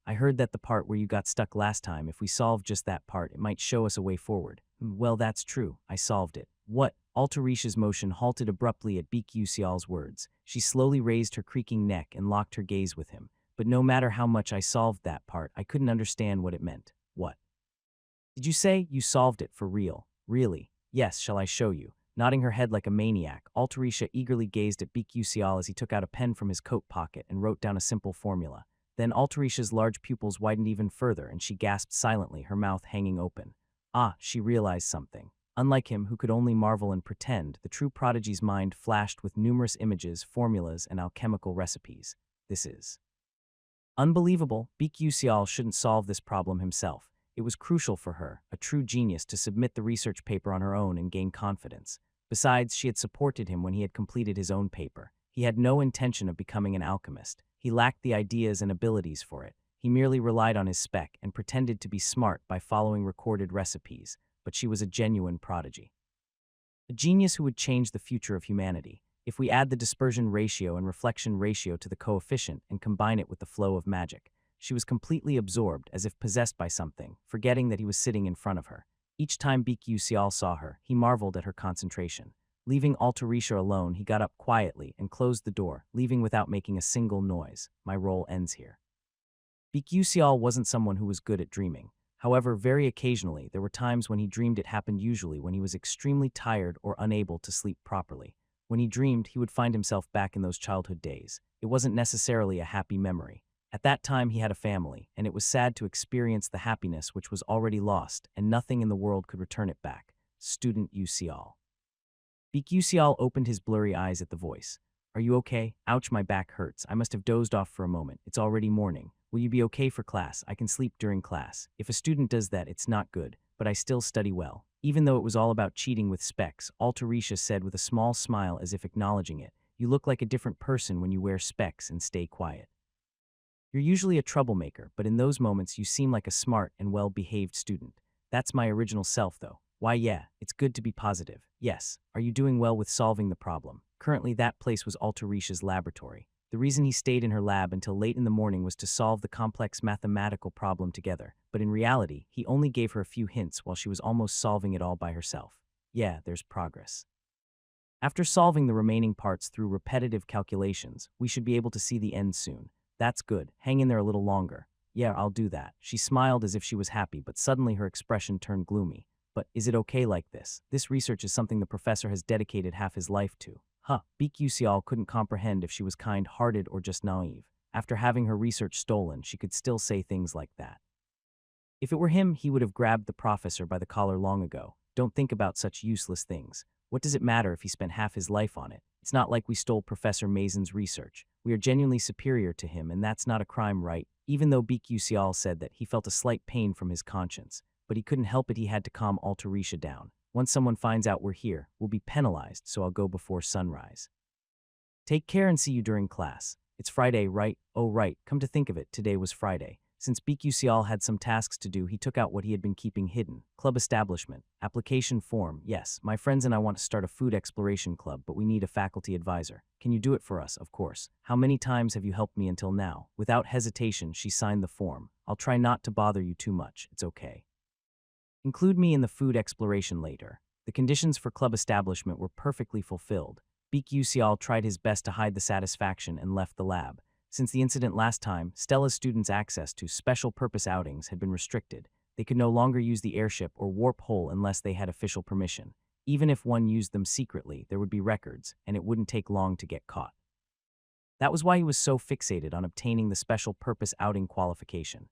I heard that the part where you got stuck last time, if we solve just that part, it might show us a way forward. Well, that's true. I solved it. What? Altarisha's motion halted abruptly at Beek Usial's words. She slowly raised her creaking neck and locked her gaze with him. But no matter how much I solved that part, I couldn't understand what it meant. What? Did you say you solved it for real? Really? Yes, shall I show you? Nodding her head like a maniac, Altarisha eagerly gazed at Beek Usial as he took out a pen from his coat pocket and wrote down a simple formula. Then Altarisha's large pupils widened even further, and she gasped silently, her mouth hanging open. She realized something. Unlike him, who could only marvel and pretend, the true prodigy's mind flashed with numerous images, formulas, and alchemical recipes. This is unbelievable. Beek Usial shouldn't solve this problem himself. It was crucial for her, a true genius, to submit the research paper on her own and gain confidence. Besides, she had supported him when he had completed his own paper. He had no intention of becoming an alchemist. He lacked the ideas and abilities for it. He merely relied on his spec and pretended to be smart by following recorded recipes, but she was a genuine prodigy. A genius who would change the future of humanity. If we add the dispersion ratio and reflection ratio to the coefficient and combine it with the flow of magic, she was completely absorbed, as if possessed by something, forgetting that he was sitting in front of her. Each time Beek Usial saw her, he marveled at her concentration. Leaving Altarisha alone, he got up quietly and closed the door, leaving without making a single noise. My role ends here. Beek Usial wasn't someone who was good at dreaming. However, very occasionally, there were times when he dreamed. It happened usually when he was extremely tired or unable to sleep properly. When he dreamed, he would find himself back in those childhood days. It wasn't necessarily a happy memory. At that time, he had a family, and it was sad to experience the happiness which was already lost, and nothing in the world could return it back. Student Usial. Beek Usial opened his blurry eyes at the voice. Are you okay? Ouch, my back hurts. I must have dozed off for a moment. It's already morning. Will you be okay for class? I can sleep during class. If a student does that, it's not good, but I still study well. Even though it was all about cheating with specs, Altarisha said with a small smile as if acknowledging it, you look like a different person when you wear specs and stay quiet. You're usually a troublemaker, but in those moments you seem like a smart and well-behaved student. That's my original self, though. Why, yeah, it's good to be positive. Yes. Are you doing well with solving the problem? Currently, that place was Altarisha's laboratory. The reason he stayed in her lab until late in the morning was to solve the complex mathematical problem together, but in reality, he only gave her a few hints while she was almost solving it all by herself. Yeah, there's progress. After solving the remaining parts through repetitive calculations, we should be able to see the end soon. That's good. Hang in there a little longer. Yeah, I'll do that. She smiled as if she was happy, but suddenly her expression turned gloomy. But is it okay like this? This research is something the professor has dedicated half his life to. Beek Usial couldn't comprehend if she was kind-hearted or just naive. After having her research stolen, she could still say things like that. If it were him, he would have grabbed the professor by the collar long ago. Don't think about such useless things. What does it matter if he spent half his life on it? It's not like we stole Professor Mason's research. We are genuinely superior to him, and that's not a crime, right? Even though Beek Usial said that he felt a slight pain from his conscience. But he couldn't help it, he had to calm Altarisha down. Once someone finds out we're here, we'll be penalized, so I'll go before sunrise. Take care and see you during class. It's Friday, right? Oh, right. Come to think of it, today was Friday. Since BQCL had some tasks to do, he took out what he had been keeping hidden. Club establishment. Application form. Yes, my friends and I want to start a food exploration club, but we need a faculty advisor. Can you do it for us? Of course. How many times have you helped me until now? Without hesitation, she signed the form. I'll try not to bother you too much. It's okay. Include me in the food exploration later. The conditions for club establishment were perfectly fulfilled. BQCL tried his best to hide the satisfaction and left the lab. Since the incident last time, Stella's students' access to special-purpose outings had been restricted. They could no longer use the airship or warp hole unless they had official permission. Even if one used them secretly, there would be records, and it wouldn't take long to get caught. That was why he was so fixated on obtaining the special-purpose outing qualification.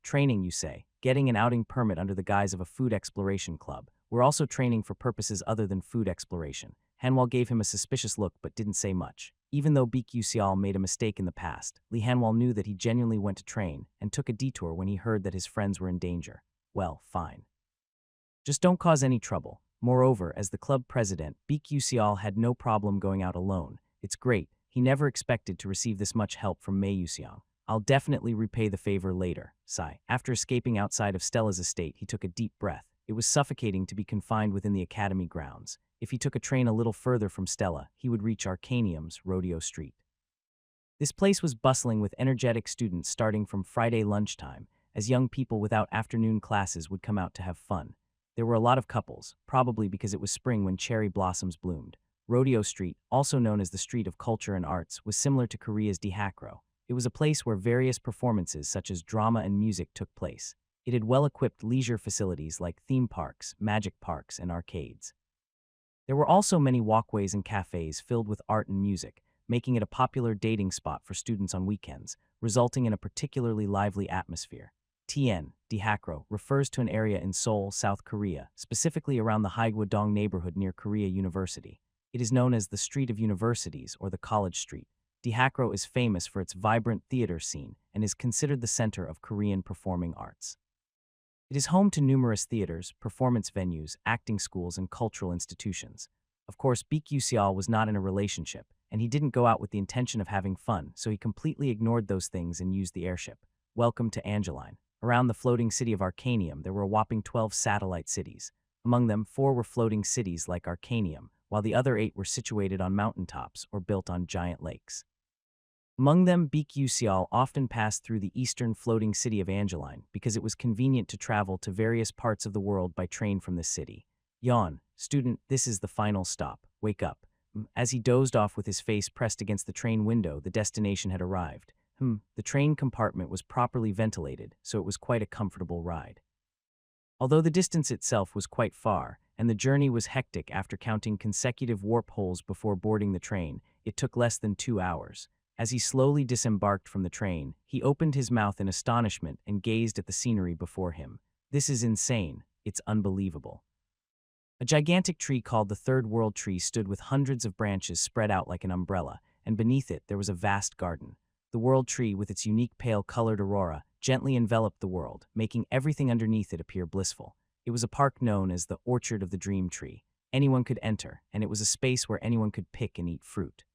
Training, you say. Getting an outing permit under the guise of a food exploration club. We're also training for purposes other than food exploration. Hanwal gave him a suspicious look but didn't say much. Even though BQCL made a mistake in the past, Lee Hanwal knew that he genuinely went to train and took a detour when he heard that his friends were in danger. Well, fine. Just don't cause any trouble. Moreover, as the club president, BQCL had no problem going out alone. It's great. He never expected to receive this much help from Mei Yuxiang. I'll definitely repay the favor later. Sigh. After escaping outside of Stella's estate, he took a deep breath. It was suffocating to be confined within the academy grounds. If he took a train a little further from Stella, he would reach Arcanium's Rodeo Street. This place was bustling with energetic students starting from Friday lunchtime, as young people without afternoon classes would come out to have fun. There were a lot of couples, probably because it was spring when cherry blossoms bloomed. Rodeo Street, also known as the Street of Culture and Arts, was similar to Korea's Dihakro. It was a place where various performances such as drama and music took place. It had well-equipped leisure facilities like theme parks, magic parks, and arcades. There were also many walkways and cafes filled with art and music, making it a popular dating spot for students on weekends, resulting in a particularly lively atmosphere. Tien, Dihakro, refers to an area in Seoul, South Korea, specifically around the Haegwadong neighborhood near Korea University. It is known as the Street of Universities or the College Street. Dihakro is famous for its vibrant theater scene and is considered the center of Korean performing arts. It is home to numerous theaters, performance venues, acting schools, and cultural institutions. Of course, BQCL was not in a relationship, and he didn't go out with the intention of having fun, so he completely ignored those things and used the airship. Welcome to Angeline. Around the floating city of Arcanium, there were a whopping 12 satellite cities. Among them, 4 were floating cities like Arcanium, while the other 8 were situated on mountaintops or built on giant lakes. Among them, BQCL often passed through the eastern floating city of Angeline because it was convenient to travel to various parts of the world by train from this city. Yawn. Student, this is the final stop. Wake up. As he dozed off with his face pressed against the train window, the destination had arrived. The train compartment was properly ventilated, so it was quite a comfortable ride. Although the distance itself was quite far, and the journey was hectic after counting consecutive warp holes before boarding the train, it took less than 2 hours. As he slowly disembarked from the train, he opened his mouth in astonishment and gazed at the scenery before him. This is insane. It's unbelievable. A gigantic tree called the Third World Tree stood with hundreds of branches spread out like an umbrella, and beneath it there was a vast garden. The World Tree, with its unique pale-colored aurora, gently enveloped the world, making everything underneath it appear blissful. It was a park known as the Orchard of the Dream Tree. Anyone could enter, and it was a space where anyone could pick and eat fruit.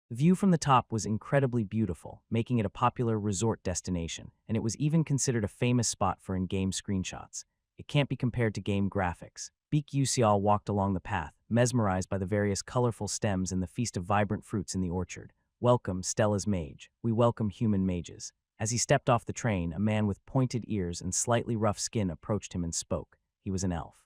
The view from the top was incredibly beautiful, making it a popular resort destination, and it was even considered a famous spot for in-game screenshots. It can't be compared to game graphics. BQCL walked along the path, mesmerized by the various colorful stems and the feast of vibrant fruits in the orchard. Welcome, Stella's Mage. We welcome human mages. As he stepped off the train, a man with pointed ears and slightly rough skin approached him and spoke. He was an elf.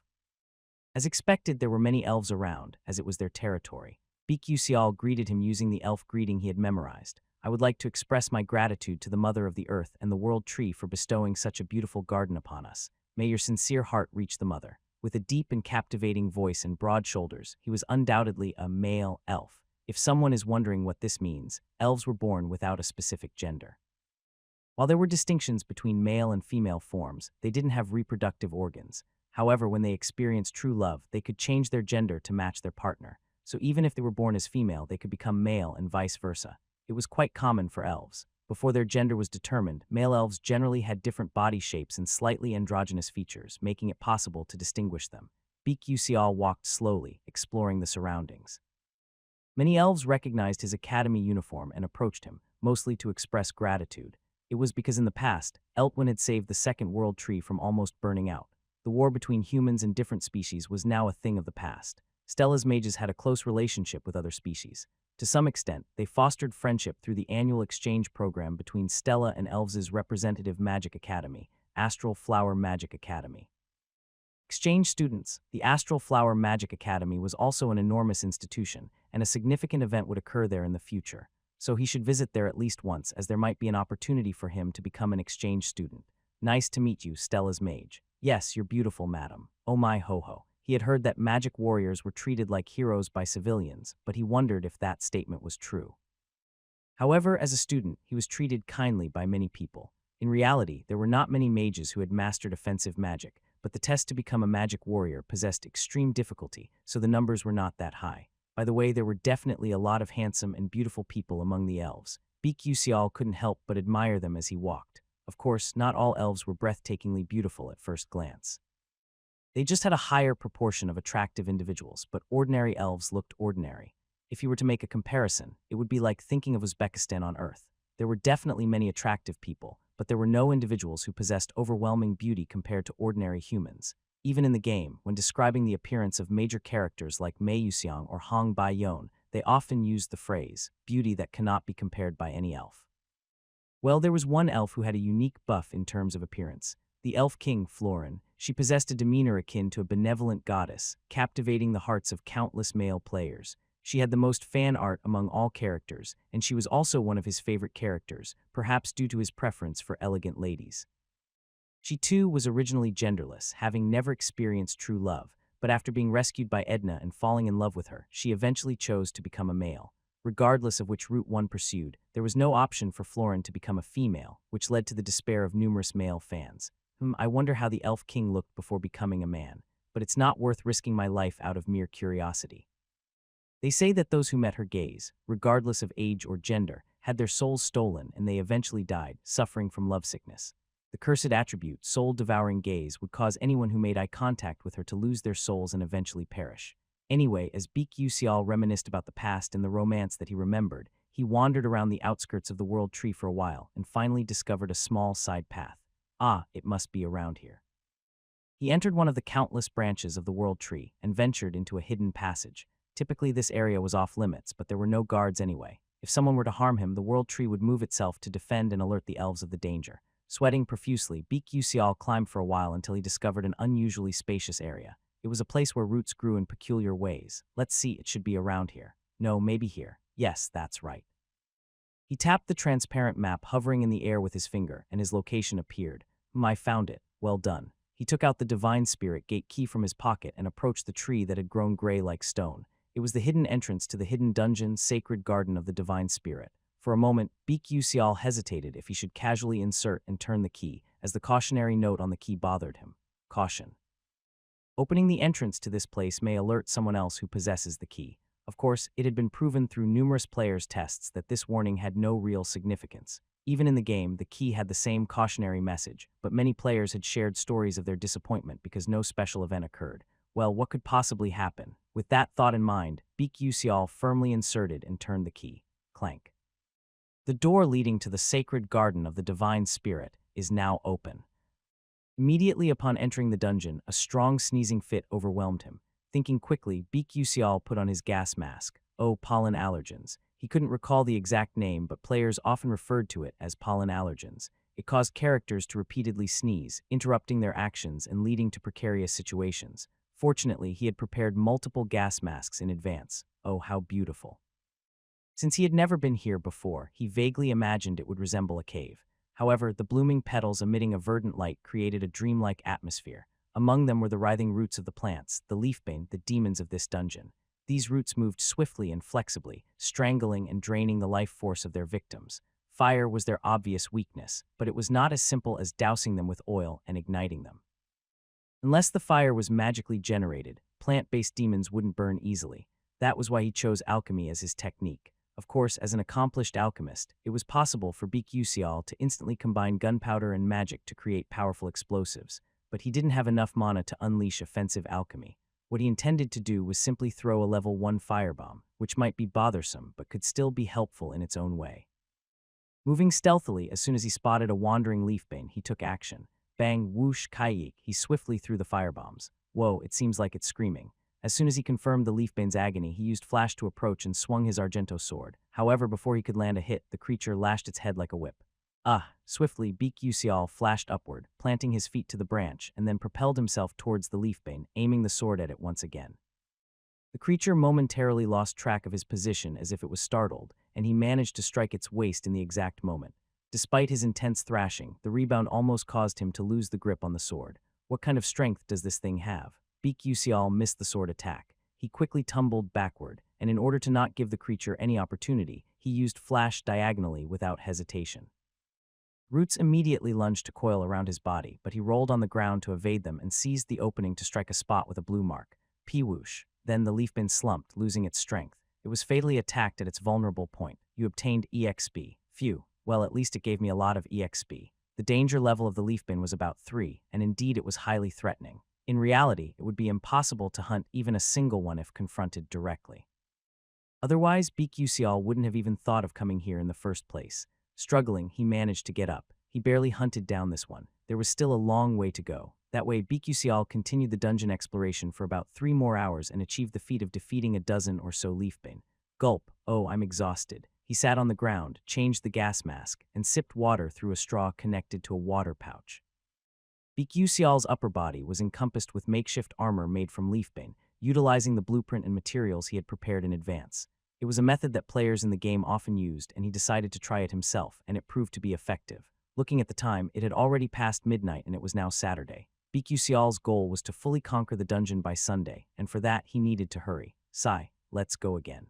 As expected, there were many elves around, as it was their territory. BQCL greeted him using the elf greeting he had memorized. I would like to express my gratitude to the Mother of the Earth and the World Tree for bestowing such a beautiful garden upon us. May your sincere heart reach the Mother. With a deep and captivating voice and broad shoulders, he was undoubtedly a male elf. If someone is wondering what this means, elves were born without a specific gender. While there were distinctions between male and female forms, they didn't have reproductive organs. However, when they experienced true love, they could change their gender to match their partner. So even if they were born as female, they could become male and vice versa. It was quite common for elves. Before their gender was determined, male elves generally had different body shapes and slightly androgynous features, making it possible to distinguish them. BQCL walked slowly, exploring the surroundings. Many elves recognized his academy uniform and approached him, mostly to express gratitude. It was because in the past, Eltwin had saved the second world tree from almost burning out. The war between humans and different species was now a thing of the past. Stella's mages had a close relationship with other species. To some extent, they fostered friendship through the annual exchange program between Stella and Elves' representative magic academy, Astral Flower Magic Academy. Exchange students, the Astral Flower Magic Academy was also an enormous institution, and a significant event would occur there in the future. So he should visit there at least once, as there might be an opportunity for him to become an exchange student. Nice to meet you, Stella's mage. Yes, you're beautiful, madam. Oh my ho-ho. He had heard that magic warriors were treated like heroes by civilians, but he wondered if that statement was true. However, as a student, he was treated kindly by many people. In reality, there were not many mages who had mastered offensive magic, but the test to become a magic warrior possessed extreme difficulty, so the numbers were not that high. By the way, there were definitely a lot of handsome and beautiful people among the elves. Beak couldn't help but admire them as he walked. Of course, not all elves were breathtakingly beautiful at first glance. They just had a higher proportion of attractive individuals, but ordinary elves looked ordinary. If you were to make a comparison, it would be like thinking of Uzbekistan on Earth. There were definitely many attractive people, but there were no individuals who possessed overwhelming beauty compared to ordinary humans. Even in the game, when describing the appearance of major characters like Mei Yuxiang or Hong Bai-yon, they often used the phrase, beauty that cannot be compared by any elf. Well, there was one elf who had a unique buff in terms of appearance. The elf king, Florin. She possessed a demeanor akin to a benevolent goddess, captivating the hearts of countless male players. She had the most fan art among all characters, and she was also one of his favorite characters, perhaps due to his preference for elegant ladies. She too was originally genderless, having never experienced true love, but after being rescued by Edna and falling in love with her, she eventually chose to become a male. Regardless of which route one pursued, there was no option for Florin to become a female, which led to the despair of numerous male fans. I wonder how the elf king looked before becoming a man, but it's not worth risking my life out of mere curiosity. They say that those who met her gaze, regardless of age or gender, had their souls stolen and they eventually died, suffering from lovesickness. The cursed attribute, soul-devouring gaze, would cause anyone who made eye contact with her to lose their souls and eventually perish. Anyway, as Beak reminisced about the past and the romance that he remembered, he wandered around the outskirts of the World Tree for a while and finally discovered a small side path. Ah, it must be around here. He entered one of the countless branches of the World Tree and ventured into a hidden passage. Typically, this area was off limits, but there were no guards anyway. If someone were to harm him, the World Tree would move itself to defend and alert the elves of the danger. Sweating profusely, Beak climbed for a while until he discovered an unusually spacious area. It was a place where roots grew in peculiar ways. Let's see, it should be around here. No, maybe here. Yes, that's right. He tapped the transparent map hovering in the air with his finger, and his location appeared. I found it. Well done. He took out the Divine Spirit Gate key from his pocket and approached the tree that had grown gray like stone. It was the hidden entrance to the hidden dungeon, sacred garden of the Divine Spirit. For a moment, Beak hesitated if he should casually insert and turn the key, as the cautionary note on the key bothered him. Caution. Opening the entrance to this place may alert someone else who possesses the key. Of course, it had been proven through numerous players' tests that this warning had no real significance. Even in the game, the key had the same cautionary message, but many players had shared stories of their disappointment because no special event occurred. Well, what could possibly happen? With that thought in mind, Beak firmly inserted and turned the key. Clank. The door leading to the sacred garden of the Divine Spirit is now open. Immediately upon entering the dungeon, a strong sneezing fit overwhelmed him. Thinking quickly, Beak put on his gas mask. Oh, pollen allergens. He couldn't recall the exact name, but players often referred to it as pollen allergens. It caused characters to repeatedly sneeze, interrupting their actions and leading to precarious situations. Fortunately, he had prepared multiple gas masks in advance. Oh, how beautiful. Since he had never been here before, he vaguely imagined it would resemble a cave. However, the blooming petals emitting a verdant light created a dreamlike atmosphere. Among them were the writhing roots of the plants, the leafbane, the demons of this dungeon. These roots moved swiftly and flexibly, strangling and draining the life force of their victims. Fire was their obvious weakness, but it was not as simple as dousing them with oil and igniting them. Unless the fire was magically generated, plant-based demons wouldn't burn easily. That was why he chose alchemy as his technique. Of course, as an accomplished alchemist, it was possible for Beak to instantly combine gunpowder and magic to create powerful explosives, but he didn't have enough mana to unleash offensive alchemy. What he intended to do was simply throw a level 1 firebomb, which might be bothersome but could still be helpful in its own way. Moving stealthily, as soon as he spotted a wandering leafbane, he took action. Bang, whoosh, kaik, he swiftly threw the firebombs. Whoa, it seems like it's screaming. As soon as he confirmed the leafbane's agony, he used flash to approach and swung his argento sword. However, before he could land a hit, the creature lashed its head like a whip. Swiftly, Beak Usial flashed upward, planting his feet to the branch, and then propelled himself towards the leafbane, aiming the sword at it once again. The creature momentarily lost track of his position as if it was startled, and he managed to strike its waist in the exact moment. Despite his intense thrashing, the rebound almost caused him to lose the grip on the sword. What kind of strength does this thing have? Beak Usial missed the sword attack. He quickly tumbled backward, and in order to not give the creature any opportunity, he used flash diagonally without hesitation. Roots immediately lunged to coil around his body, but he rolled on the ground to evade them and seized the opening to strike a spot with a blue mark. Peewoosh. Then the leafbane slumped, losing its strength. It was fatally attacked at its vulnerable point. You obtained EXP. Phew. Well, at least it gave me a lot of EXP. The danger level of the leafbane was about 3, and indeed it was highly threatening. In reality, it would be impossible to hunt even a single one if confronted directly. Otherwise, Beak Usial wouldn't have even thought of coming here in the first place. Struggling, he managed to get up. He barely hunted down this one. There was still a long way to go. That way, Beak Usial continued the dungeon exploration for about 3 more hours and achieved the feat of defeating a dozen or so leafbane. Gulp. Oh, I'm exhausted. He sat on the ground, changed the gas mask, and sipped water through a straw connected to a water pouch. Beak Usial's upper body was encompassed with makeshift armor made from leafbane, utilizing the blueprint and materials he had prepared in advance. It was a method that players in the game often used, and he decided to try it himself, and it proved to be effective. Looking at the time, it had already passed midnight and it was now Saturday. Beak Usial's goal was to fully conquer the dungeon by Sunday, and for that he needed to hurry. Sigh, let's go again.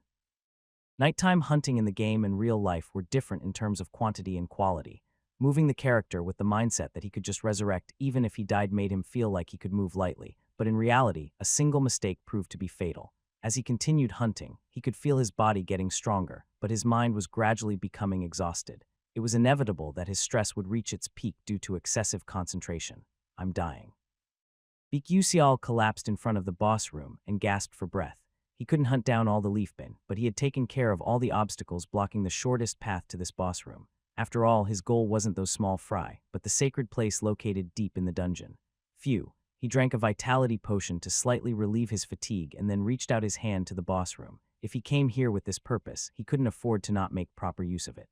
Nighttime hunting in the game and real life were different in terms of quantity and quality. Moving the character with the mindset that he could just resurrect even if he died made him feel like he could move lightly, but in reality, a single mistake proved to be fatal. As he continued hunting, he could feel his body getting stronger, but his mind was gradually becoming exhausted. It was inevitable that his stress would reach its peak due to excessive concentration. I'm dying. Beak Usial collapsed in front of the boss room and gasped for breath. He couldn't hunt down all the leafbane, but he had taken care of all the obstacles blocking the shortest path to this boss room. After all, his goal wasn't those small fry, but the sacred place located deep in the dungeon. Phew. He drank a vitality potion to slightly relieve his fatigue and then reached out his hand to the boss room. If he came here with this purpose, he couldn't afford to not make proper use of it.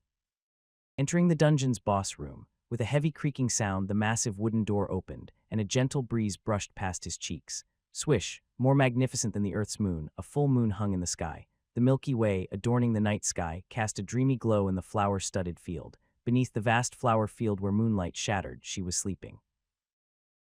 Entering the dungeon's boss room, with a heavy creaking sound, the massive wooden door opened, and a gentle breeze brushed past his cheeks. Swish, more magnificent than the Earth's moon, a full moon hung in the sky. The Milky Way, adorning the night sky, cast a dreamy glow in the flower-studded field. Beneath the vast flower field where moonlight shattered, she was sleeping.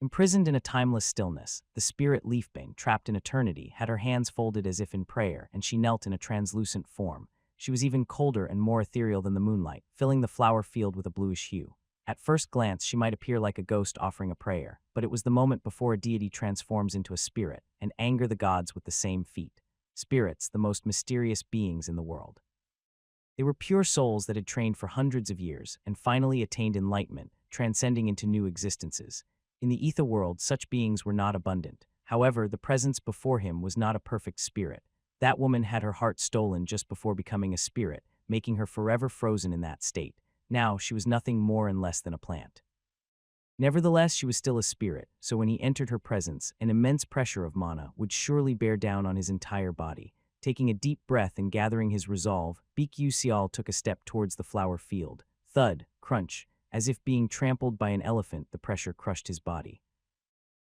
Imprisoned in a timeless stillness, the spirit leafbane, trapped in eternity, had her hands folded as if in prayer, and she knelt in a translucent form. She was even colder and more ethereal than the moonlight, filling the flower field with a bluish hue. At first glance, she might appear like a ghost offering a prayer, but it was the moment before a deity transforms into a spirit, and anger the gods with the same feat. Spirits, the most mysterious beings in the world. They were pure souls that had trained for hundreds of years, and finally attained enlightenment, transcending into new existences. In the ether world, such beings were not abundant. However, the presence before him was not a perfect spirit. That woman had her heart stolen just before becoming a spirit, making her forever frozen in that state. Now, she was nothing more and less than a plant. Nevertheless, she was still a spirit, so when he entered her presence, an immense pressure of mana would surely bear down on his entire body. Taking a deep breath and gathering his resolve, Beak Usial took a step towards the flower field. Thud, crunch, as if being trampled by an elephant, the pressure crushed his body.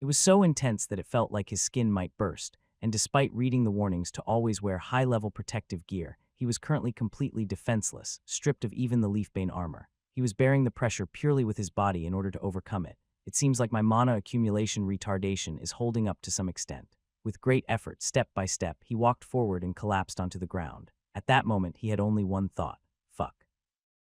It was so intense that it felt like his skin might burst, and despite reading the warnings to always wear high-level protective gear, he was currently completely defenseless, stripped of even the leafbane armor. He was bearing the pressure purely with his body in order to overcome it. It seems like my mana accumulation retardation is holding up to some extent. With great effort, step by step, he walked forward and collapsed onto the ground. At that moment, he had only one thought.